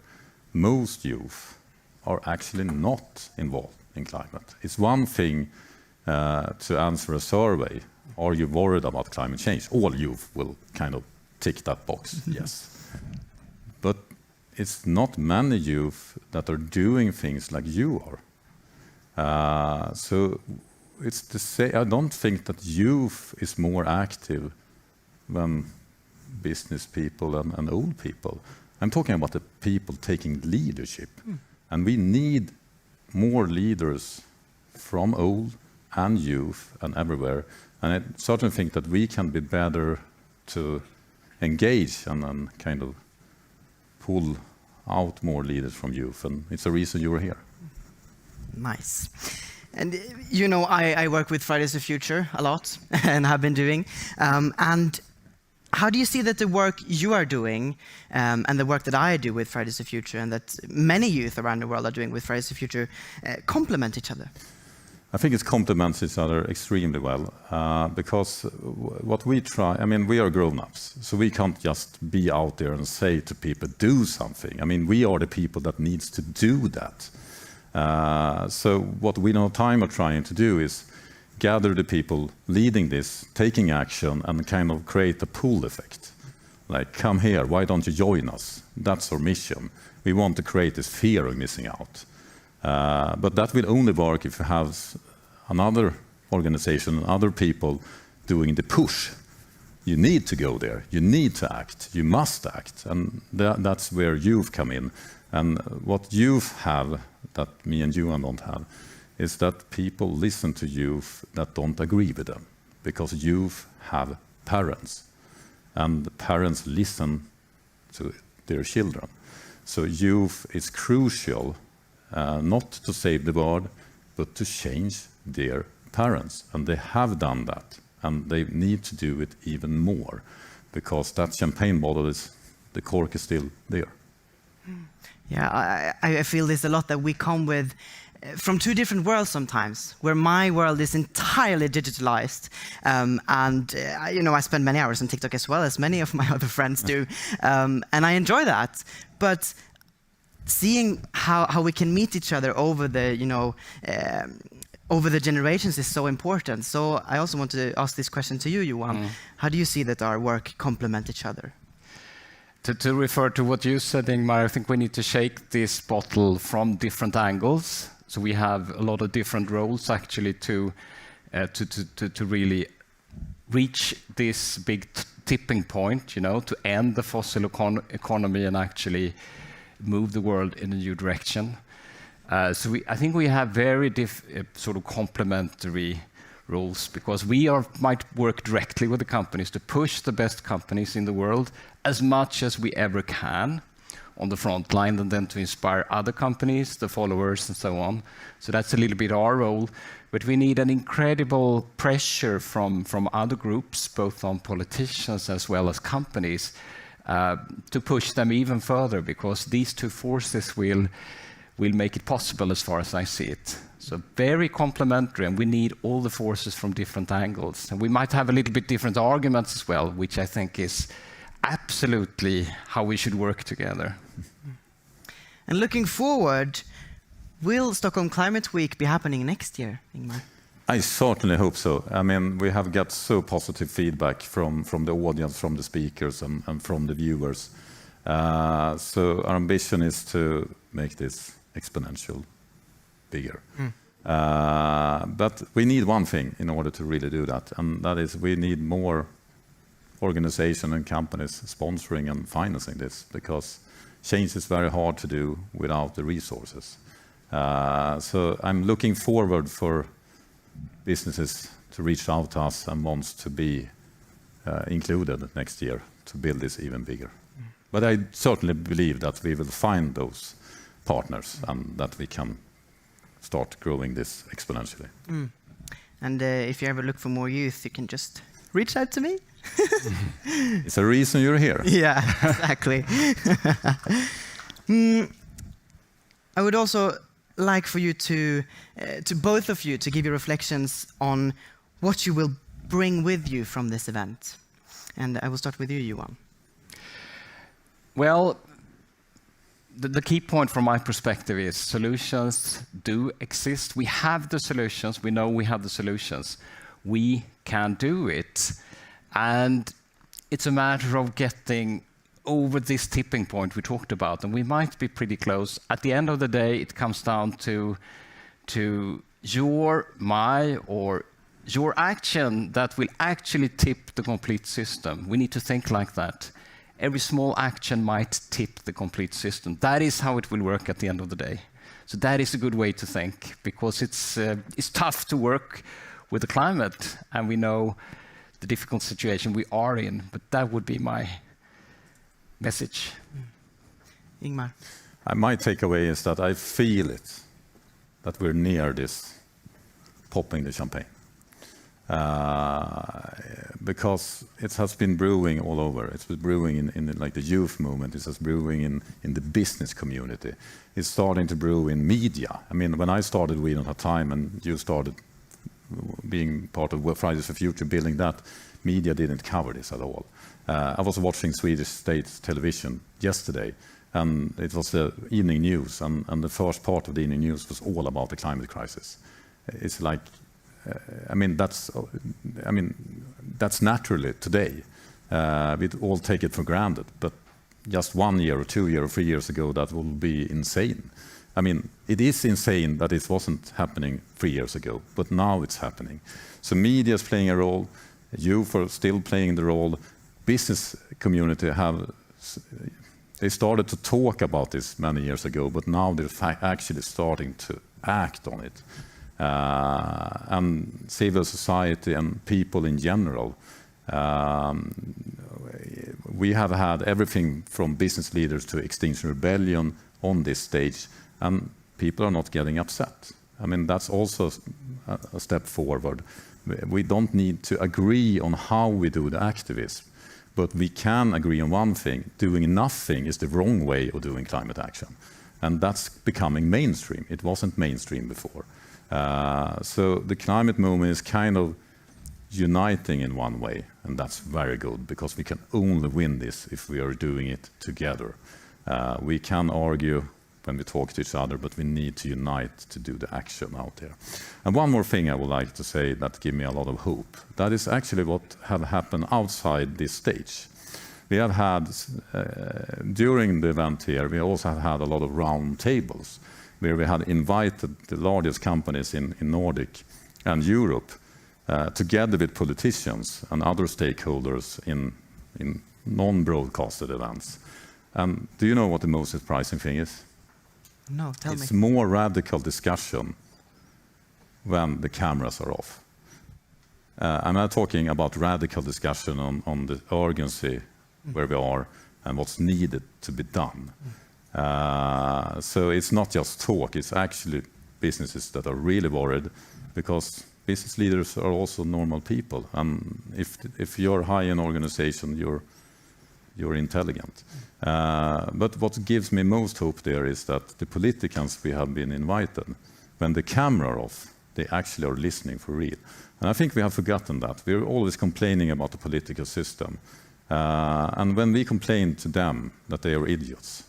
Most youth are actually not involved in climate. It's one thing to answer a survey, are you worried about climate change? All youth will kind of tick that box, yes. But it's not many youth that are doing things like you are. So it's to say, I don't think that youth is more active than business people and old people. I'm talking about the people taking leadership. And we need more leaders from old and youth and everywhere. And I certainly think that we can be better to engage and kind of pull out more leaders from youth. And it's a reason you were here. Nice. And you know, I work with Fridays for Future a lot and have been doing. And how do you see that the work you are doing and the work that I do with Fridays for Future and that many youth around the world are doing with Fridays for Future complement each other? I think it complements each other extremely well because what we try, I mean, we are grown-ups, so we can't just be out there and say to people, do something. I mean, we are the people that needs to do that. So what we know time are trying to do is gather the people leading this, taking action, and kind of create a pull effect. Like, come here, why don't you join us? That's our mission. We want to create this fear of missing out. But that will only work if you have another organization, other people doing the push. You need to go there, you need to act, you must act. And that's where youth come in. And what youth have, that me and Johan don't have, is that people listen to youth that don't agree with them. Because youth have parents. And the parents listen to their children. So youth is crucial, not to save the world, but to change their parents. And they have done that. And they need to do it even more. Because that champagne bottle the cork is still there. Yeah, I feel this a lot, that we come with from two different worlds sometimes, where my world is entirely digitalized, I spend many hours on TikTok as well, as many of my other friends do, and I enjoy that. But seeing how we can meet each other over the over the generations is so important. So I also want to ask this question to you, Johan. How do you see that our work complement each other? To refer to what you said, Ingmar, I think we need to shake this bottle from different angles. So we have a lot of different roles actually to really reach this big tipping point, to end the fossil economy and actually move the world in a new direction. I think we have very sort of complementary roles, because we might work directly with the companies to push the best companies in the world as much as we ever can on the front line, and then to inspire other companies, the followers, and so on. So that's a little bit our role. But we need an incredible pressure from other groups, both on politicians as well as companies, to push them even further, because these two forces will make it possible as far as I see it. So very complementary, and we need all the forces from different angles. And we might have a little bit different arguments as well, which I think is absolutely how we should work together. And looking forward, will Stockholm Climate Week be happening next year, Ingmar? I certainly hope so. I mean, we have got so positive feedback from the audience, from the speakers, and from the viewers. So our ambition is to make this exponential bigger. But we need one thing in order to really do that, and that is we need more organizations and companies sponsoring and financing this, because change is very hard to do without the resources. So I'm looking forward for businesses to reach out to us and wants to be included next year to build this even bigger. But I certainly believe that we will find those partners and that we can start growing this exponentially. And if you ever look for more youth, you can just reach out to me. It's a reason you're here. Yeah, exactly. I would also like for you to both of you to give your reflections on what you will bring with you from this event. And I will start with you, Johan. Well, the key point from my perspective is solutions do exist. We have the solutions. We know we have the solutions. We can do it. And it's a matter of getting over this tipping point we talked about, and we might be pretty close. At the end of the day, it comes down to your action that will actually tip the complete system. We need to think like that. Every small action might tip the complete system. That is how it will work at the end of the day. So that is a good way to think, because it's tough to work with the climate, and we know the difficult situation we are in, but that would be my message. Ingmar? My takeaway is that I feel it, that we're near this popping the champagne. Because it has been brewing all over. It's been brewing in like the youth movement. It has brewing in the business community. It's starting to brew in media. I mean, when I started We Don't Have Time and you started being part of Fridays for Future, building that, media didn't cover this at all. I was watching Swedish state television yesterday, and it was the evening news, and the first part of the evening news was all about the climate crisis. It's like, that's naturally today, We all take it for granted, but just 1 year or 2 years or 3 years ago, that will be insane. I mean, it is insane that it wasn't happening 3 years ago, but now it's happening. So media is playing a role, youth are still playing the role, business community they started to talk about this many years ago, but now they're actually starting to act on it. And civil society and people in general. We have had everything from business leaders to Extinction Rebellion on this stage, and people are not getting upset. I mean, that's also a step forward. We don't need to agree on how we do the activism, but we can agree on one thing: doing nothing is the wrong way of doing climate action. And that's becoming mainstream. It wasn't mainstream before. So the climate movement is kind of uniting in one way, and that's very good, because we can only win this if we are doing it together. We can argue when we talk to each other, but we need to unite to do the action out there. And one more thing I would like to say that gives me a lot of hope. That is actually what have happened outside this stage. We have had, during the event here, we also have had a lot of round tables where we had invited the largest companies in Nordic and Europe together with politicians and other stakeholders in non-broadcasted events. And do you know what the most surprising thing is? No, tell me. It's more radical discussion when the cameras are off. I'm not talking about radical discussion on the urgency where we are and what's needed to be done. So it's not just talk, it's actually businesses that are really worried, because business leaders are also normal people. And if you're high in organization, you're intelligent. But what gives me most hope there is that the politicians we have been invited, when the camera are off, they actually are listening for real. And I think we have forgotten that. We're always complaining about the political system. And when we complain to them that they are idiots,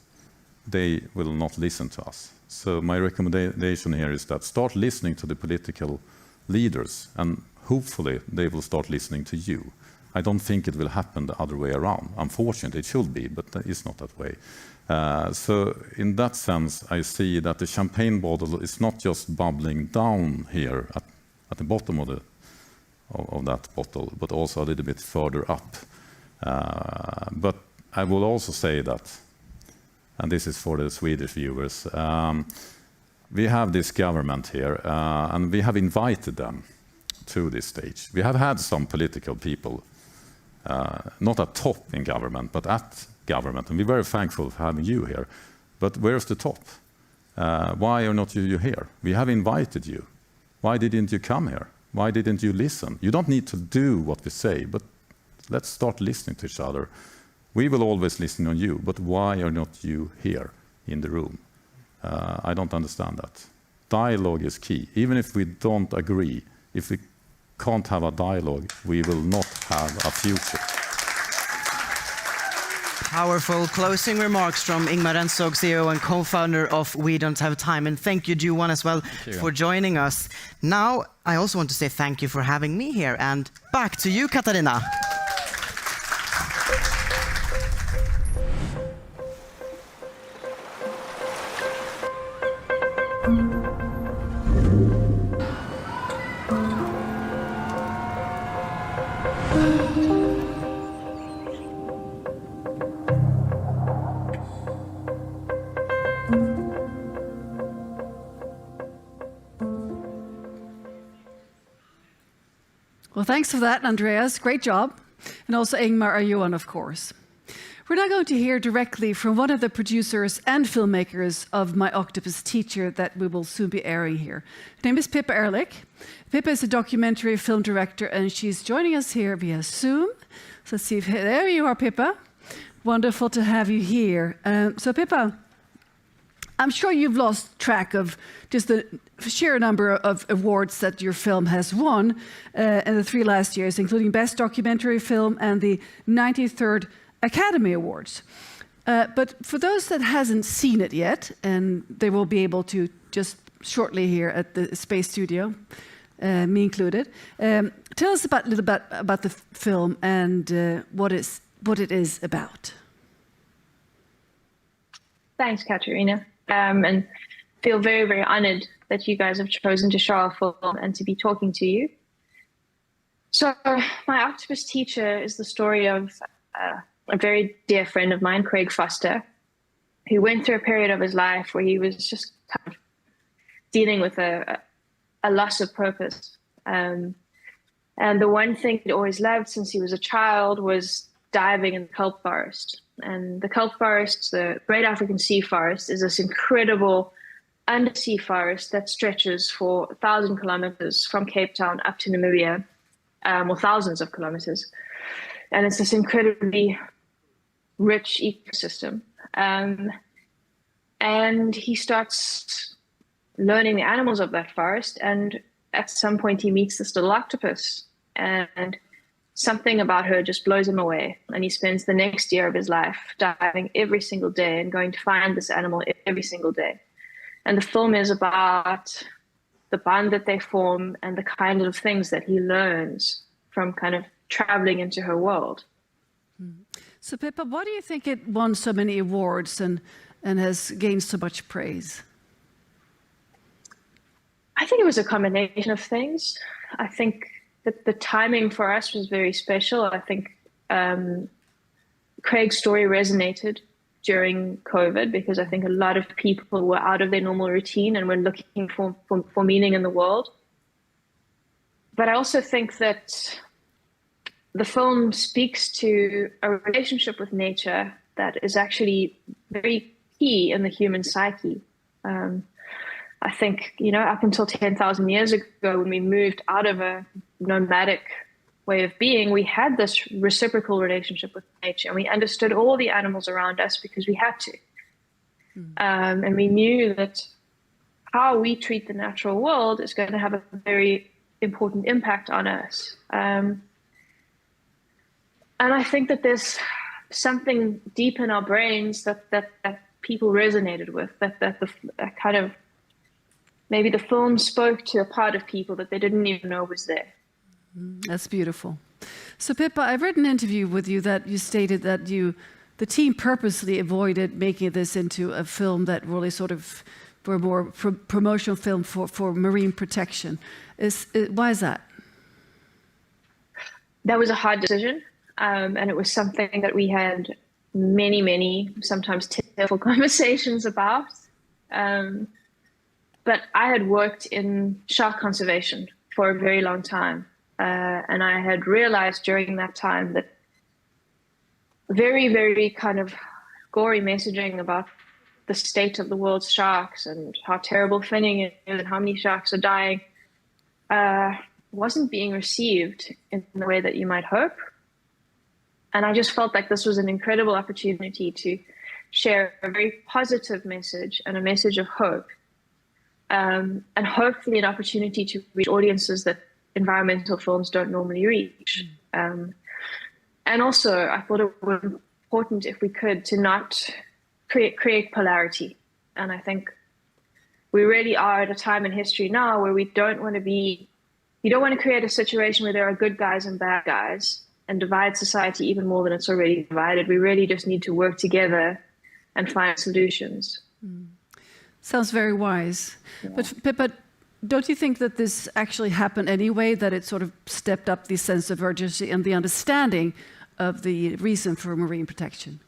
they will not listen to us. So my recommendation here is that start listening to the political leaders, and hopefully they will start listening to you. I don't think it will happen the other way around. Unfortunately, it should be, but it's not that way. So in that sense, I see that the champagne bottle is not just bubbling down here at the bottom of that bottle, but also a little bit further up. But I will also say that, and this is for the Swedish viewers, we have this government here, and we have invited them to this stage. We have had some political people, not at top in government, but at government, and we're very thankful for having you here. But where's the top? Why are not you here? We have invited you. Why didn't you come here? Why didn't you listen? You don't need to do what we say, but let's start listening to each other. We will always listen on you, but why are not you here in the room? I don't understand that. Dialogue is key. Even if we don't agree, if we can't have a dialogue, we will not have a future. Powerful closing remarks from Ingmar Rentzhog, CEO and co-founder of We Don't Have Time. And thank you, Johan, as well for joining us. Now, I also want to say thank you for having me here. And back to you, Katarina. Well, thanks for that, Andreas. Great job. And also Ingmar and Johan, of course. We're now going to hear directly from one of the producers and filmmakers of My Octopus Teacher that we will soon be airing here. Her name is Pippa Ehrlich. Pippa is a documentary film director, and she's joining us here via Zoom. So let's see if, there you are, Pippa. Wonderful to have you here. So Pippa, I'm sure you've lost track of just the sheer number of awards that your film has won in the 3 last years, including Best Documentary Film and the 93rd Academy Awards. But for those that hasn't seen it yet, and they will be able to just shortly here at the Space Studio, me included. Tell us a little bit about the film and what it is about. Thanks, Katarina. And feel very, very honored that you guys have chosen to show our film and to be talking to you. So my octopus teacher is the story of a very dear friend of mine, Craig Foster, who went through a period of his life where he was just kind of dealing with a loss of purpose. And the one thing he'd always loved since he was a child was diving in the kelp forest. And the kelp forest, the Great African Sea Forest, is this incredible undersea forest that stretches for 1,000 kilometers from Cape Town up to Namibia, or thousands of kilometers. And it's this incredibly rich ecosystem. And he starts learning the animals of that forest. And at some point he meets this little octopus, and something about her just blows him away. And he spends the next year of his life diving every single day and going to find this animal every single day. And the film is about the bond that they form and the kind of things that he learns from kind of traveling into her world. So Pippa, why do you think it won so many awards and has gained so much praise? I think it was a combination of things. I think that the timing for us was very special. I think Craig's story resonated during COVID because I think a lot of people were out of their normal routine and were looking for meaning in the world. But I also think that the film speaks to a relationship with nature that is actually very key in the human psyche. I think, up until 10,000 years ago, when we moved out of a nomadic way of being, we had this reciprocal relationship with nature, and we understood all the animals around us because we had to. And we knew that how we treat the natural world is going to have a very important impact on us. And I think that there's something deep in our brains that people resonated with, that kind of, maybe the film spoke to a part of people that they didn't even know was there. That's beautiful. So Pippa, I've read an interview with you that you stated that the team purposely avoided making this into a film that really sort of were more promotional film for marine protection. Why is that? That was a hard decision. And it was something that we had many, sometimes tearful conversations about. But I had worked in shark conservation for a very long time. And I had realized during that time that very, very kind of gory messaging about the state of the world's sharks and how terrible finning is and how many sharks are dying wasn't being received in the way that you might hope. And I just felt like this was an incredible opportunity to share a very positive message and a message of hope. And hopefully an opportunity to reach audiences that environmental films don't normally reach. And also, I thought it was important, if we could, to not create polarity. And I think we really are at a time in history now where we don't want to create a situation where there are good guys and bad guys and divide society even more than it's already divided. We really just need to work together and find solutions. Sounds very wise. Yeah. But Pippa, don't you think that this actually happened anyway, that it sort of stepped up the sense of urgency and the understanding of the reason for marine protection?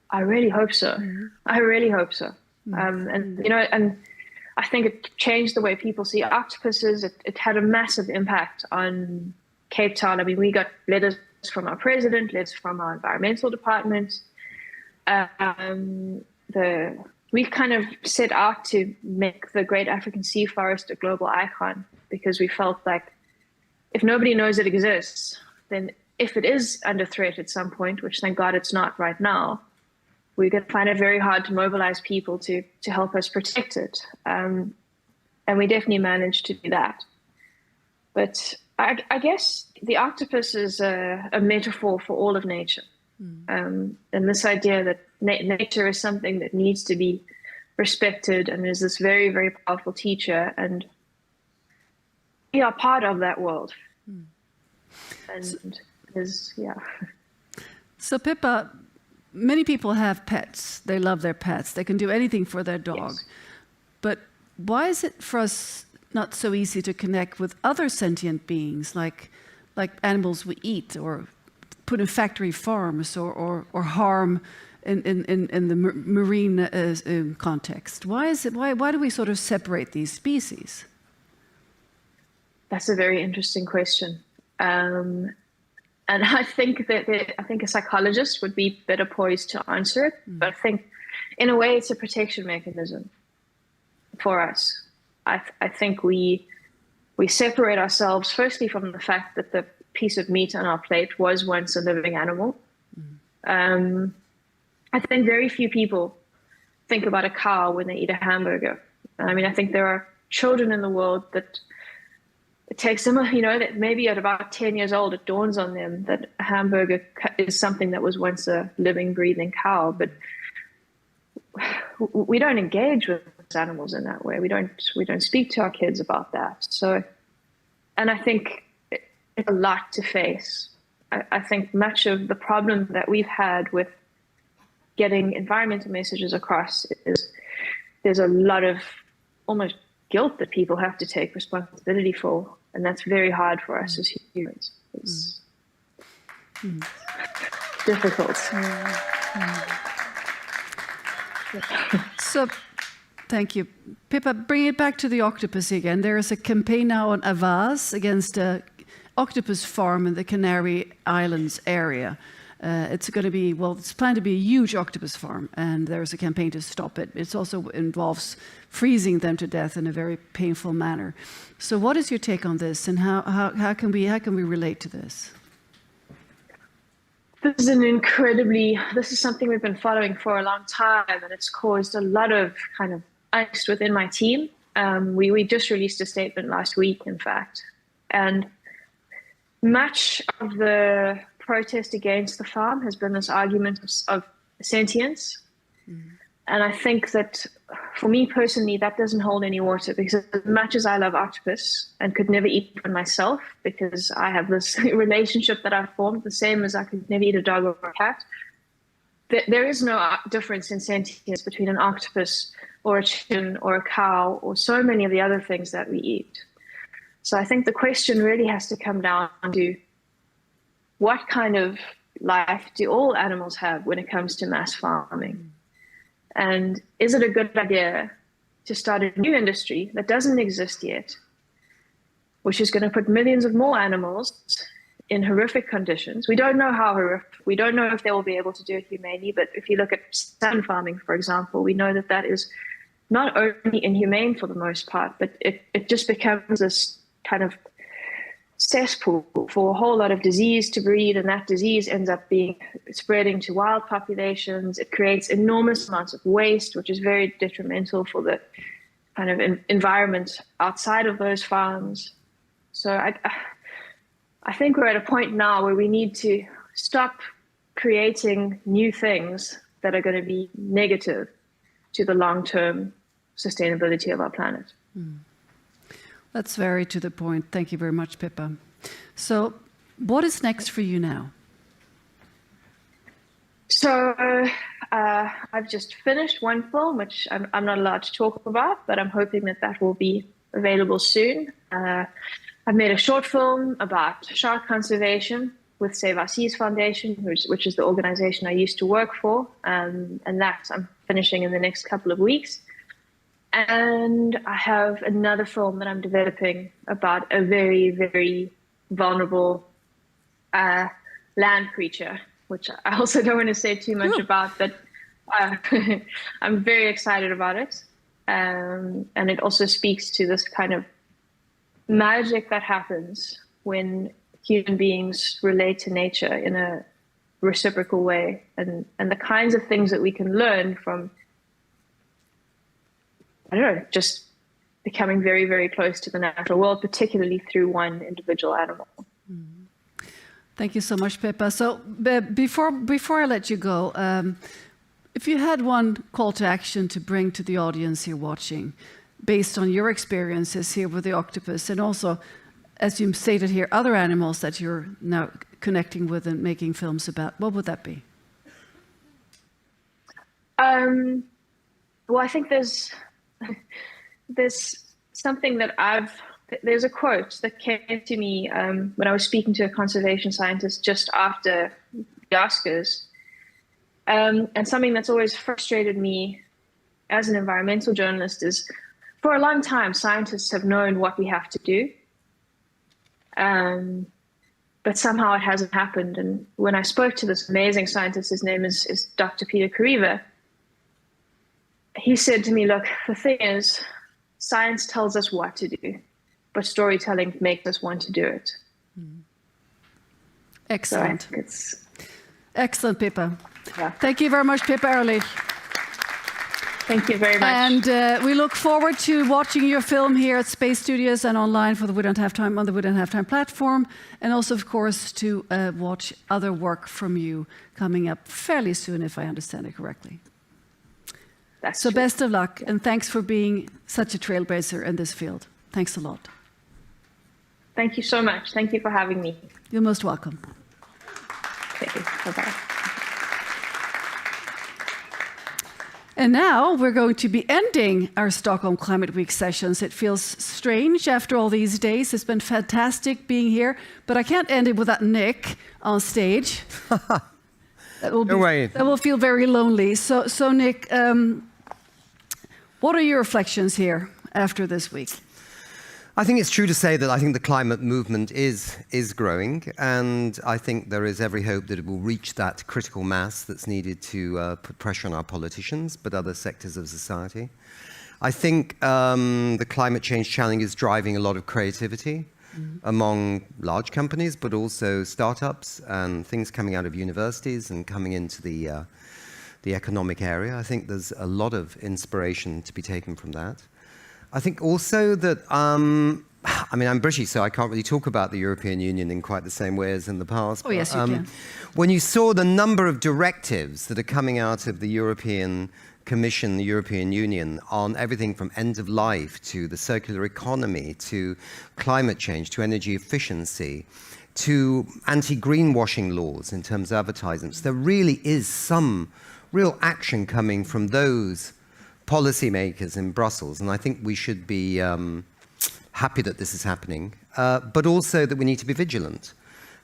I really hope so. I really hope so. And I think it changed the way people see octopuses. It had a massive impact on Cape Town. I mean, we got letters from our president, letters from our environmental department. We kind of set out to make the Great African Sea Forest a global icon because we felt like if nobody knows it exists, then if it is under threat at some point, which thank God it's not right now, we're going to find it very hard to mobilize people to help us protect it. And we definitely managed to do that. But I guess the octopus is a metaphor for all of nature. And this idea that nature is something that needs to be respected and is this very, very powerful teacher. And we are part of that world. And yeah. So Pippa, many people have pets. They love their pets. They can do anything for their dog. Yes. But why is it for us not so easy to connect with other sentient beings, like animals we eat, or put in factory farms, or harm in the marine context? Why do we sort of separate these species? That's a very interesting question. And I think a psychologist would be better poised to answer it. But I think, in a way, it's a protection mechanism for us. I think we separate ourselves firstly from the fact that the piece of meat on our plate was once a living animal. I think very few people think about a cow when they eat a hamburger. I mean, I think there are children in the world that it takes them, that maybe at about 10 years old, it dawns on them that a hamburger is something that was once a living, breathing cow. But we don't engage with animals in that way. We don't speak to our kids about that. So, and I think it's a lot to face. I think much of the problem that we've had with getting environmental messages across is there's a lot of almost guilt that people have to take responsibility for. And that's very hard for us as humans. It's difficult. So, thank you. Pippa, bring it back to the octopus again. There is a campaign now on Avaz against an octopus farm in the Canary Islands area. It's going to be, it's planned to be a huge octopus farm, and there's a campaign to stop it. It also involves freezing them to death in a very painful manner. So what is your take on this, and how can we relate to this? This is something we've been following for a long time, and it's caused a lot of kind of angst within my team. We just released a statement last week, in fact, and much of the protest against the farm has been this argument of sentience. And I think that for me personally, that doesn't hold any water, because as much as I love octopus and could never eat one myself, because I have this relationship that I've formed, the same as I could never eat a dog or a cat, there is no difference in sentience between an octopus or a chicken or a cow or so many of the other things that we eat. So I think the question really has to come down to what kind of life do all animals have when it comes to mass farming? And is it a good idea to start a new industry that doesn't exist yet, which is going to put millions of more animals in horrific conditions? We don't know how horrific. We don't know if they will be able to do it humanely. But if you look at salmon farming, for example, we know that that is not only inhumane for the most part, but it just becomes this kind of cesspool for a whole lot of disease to breed, and that disease ends up spreading to wild populations. It creates enormous amounts of waste, which is very detrimental for the kind of environment outside of those farms. So I think we're at a point now where we need to stop creating new things that are going to be negative to the long-term sustainability of our planet. That's very to the point. Thank you very much, Pippa. So what is next for you now? So I've just finished one film, which I'm not allowed to talk about, but I'm hoping that will be available soon. I've made a short film about shark conservation with Save Our Seas Foundation, which is the organization I used to work for, and that I'm finishing in the next couple of weeks. And I have another film that I'm developing about a very, very vulnerable land creature, which I also don't want to say too much about, but I'm very excited about it. And it also speaks to this kind of magic that happens when human beings relate to nature in a reciprocal way, and the kinds of things that we can learn from, I don't know, just becoming very, very close to the natural world, particularly through one individual animal. Thank you so much, Pippa. So before I let you go, if you had one call to action to bring to the audience here watching, based on your experiences here with the octopus, and also as you stated here, other animals that you're now connecting with and making films about, what would that be? Well, I think there's something that there's a quote that came to me when I was speaking to a conservation scientist just after the Oscars, and something that's always frustrated me as an environmental journalist is, for a long time, scientists have known what we have to do, but somehow it hasn't happened. And when I spoke to this amazing scientist, his name is Dr. Peter Kariva, he said to me, look, the thing is, science tells us what to do, but storytelling makes us want to do it. Excellent. So it's excellent, Pippa. Yeah. Thank you very much, Pippa Ehrlich. Thank you very much. And we look forward to watching your film here at Space Studios and online for the We Don't Have Time on the We Don't Have Time platform, and also, of course, to watch other work from you coming up fairly soon, if I understand it correctly. That's so true. best of luck, and thanks for being such a trailblazer in this field. Thanks a lot. Thank you so much. Thank you for having me. You're most welcome. Thank you. Bye-bye. And now we're going to be ending our Stockholm Climate Week sessions. It feels strange after all these days. It's been fantastic being here, but I can't end it without Nick on stage. That will feel very lonely. So Nick, what are your reflections here after this week? I think it's true to say that I think the climate movement is growing, and I think there is every hope that it will reach that critical mass that's needed to put pressure on our politicians, but other sectors of society. I think the climate change challenge is driving a lot of creativity among large companies, but also startups and things coming out of universities and coming into the economic area. I think there's a lot of inspiration to be taken from that. I think also that, I mean, I'm British, so I can't really talk about the European Union in quite the same way as in the past. Oh, yes, you can. When you saw the number of directives that are coming out of the European Commission, the European Union, on everything from end of life to the circular economy, to climate change, to energy efficiency, to anti-greenwashing laws in terms of advertisements, there really is some real action coming from those policymakers in Brussels, and I think we should be happy that this is happening, but also that we need to be vigilant.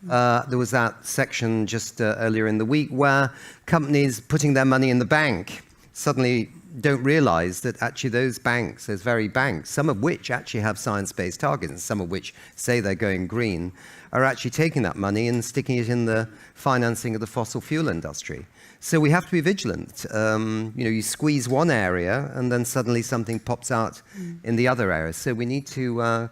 There was that section just earlier in the week where companies putting their money in the bank suddenly don't realize that actually those banks, those very banks, some of which actually have science-based targets and some of which say they're going green, are actually taking that money and sticking it in the financing of the fossil fuel industry. So we have to be vigilant. You squeeze one area and then suddenly something pops out in the other area. So we need to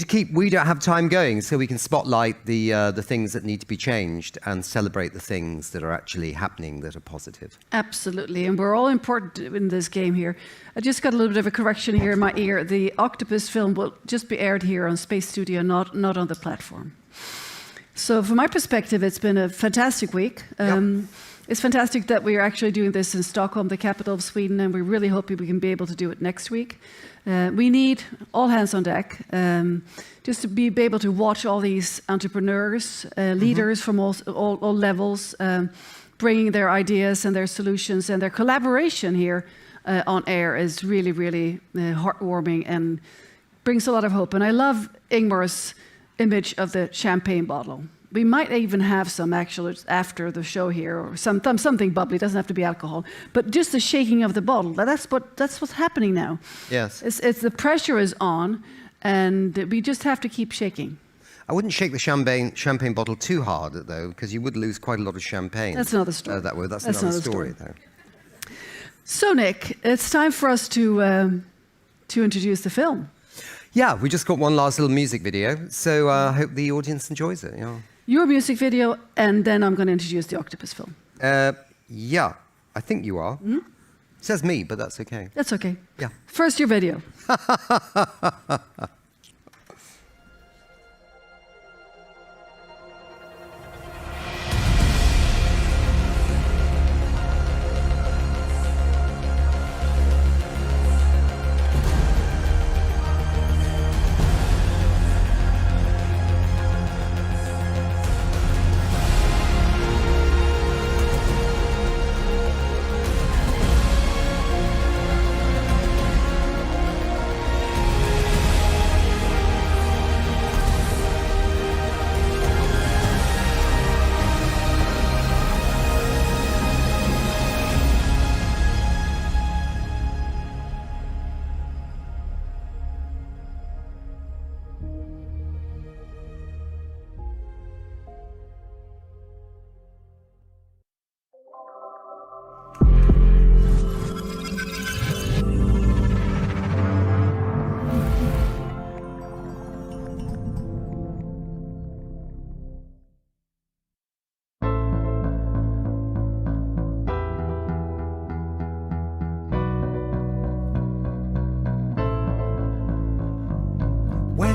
keep We Don't Have Time going so we can spotlight the things that need to be changed and celebrate the things that are actually happening that are positive. Absolutely, and we're all important in this game here. I just got a little bit of a correction here in my ear. The Octopus film will just be aired here on Space Studio, not on the platform. So from my perspective, it's been a fantastic week. It's fantastic that we are actually doing this in Stockholm, the capital of Sweden, and we really hope we can be able to do it next week. We need all hands on deck just to be able to watch all these entrepreneurs, leaders from all levels, bringing their ideas and their solutions, and their collaboration here on air is really, really heartwarming and brings a lot of hope. And I love Ingmar's image of the champagne bottle. We might even have some actually after the show here, or something bubbly. It doesn't have to be alcohol, but just the shaking of the bottle. That's what's happening now. Yes, it's the pressure is on, and we just have to keep shaking. I wouldn't shake the champagne bottle too hard, though, because you would lose quite a lot of champagne. That's another story. That's another story, though. So, Nick, it's time for us to introduce the film. Yeah, we just got one last little music video, so I hope the audience enjoys it. Yeah. Your music video, and then I'm going to introduce the Octopus film. Yeah, I think you are. It says me, but that's okay. That's okay. Yeah. First, your video.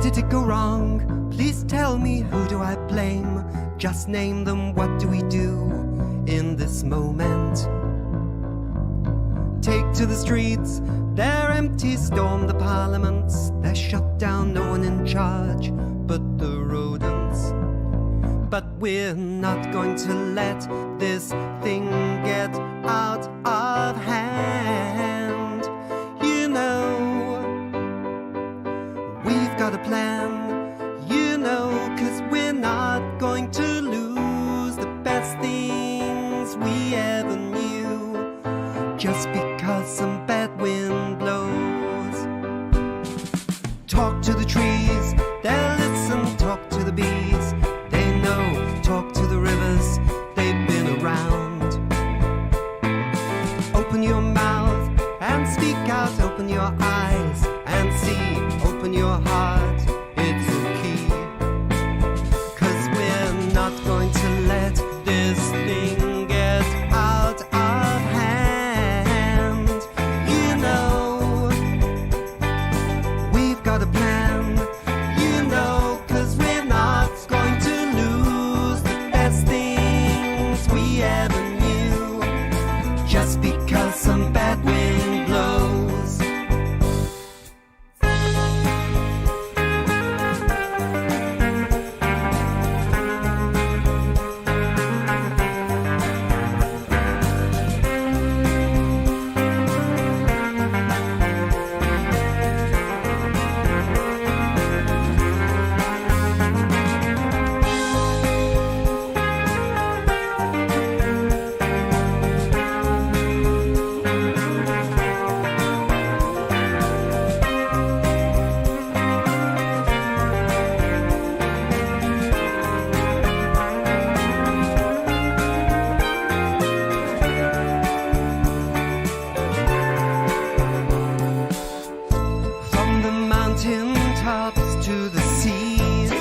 did it go wrong? Please tell me, who do I blame? Just name them, what do we do in this moment? Take to the streets, they're empty, storm the parliaments. They're shut down, no one in charge but the rodents. But we're not going to let this thing get out of hand. You know, we've got a plan, you know, 'cause we're not going to lose the best things we ever knew just because some bad wind blows. Talk to the trees, they'll listen, talk to the bees, they know, talk to the rivers, they've been around. Open your mouth and speak out, open your eyes and see, open your heart, it's the key. 'Cause we're not going to let this thing get out of hand. You know, we've got a plan, you know, 'cause we're not going to lose the best things we ever knew just because some bad wind blows. From the mountain tops to the seas,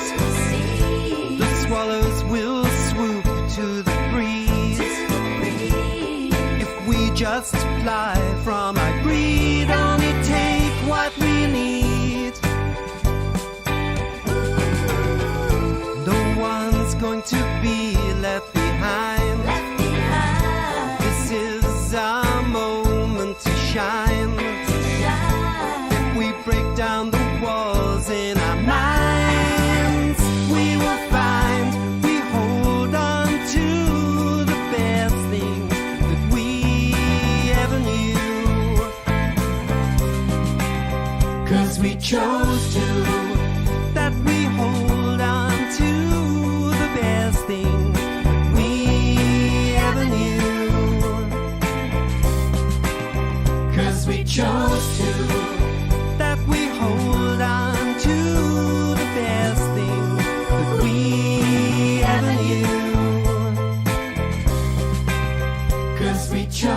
the swallows will swoop to the breeze. If we just fly from our greed, only take what we need. No one's going to be left behind. This is our moment to shine. If we break down the walls in our minds, we will find we hold on to the best things that we ever knew. 'Cause we chose to, that we hold on to the best thing that we ever knew. 'Cause we chose to, that we hold on to the best thing that we ever knew. 'Cause we chose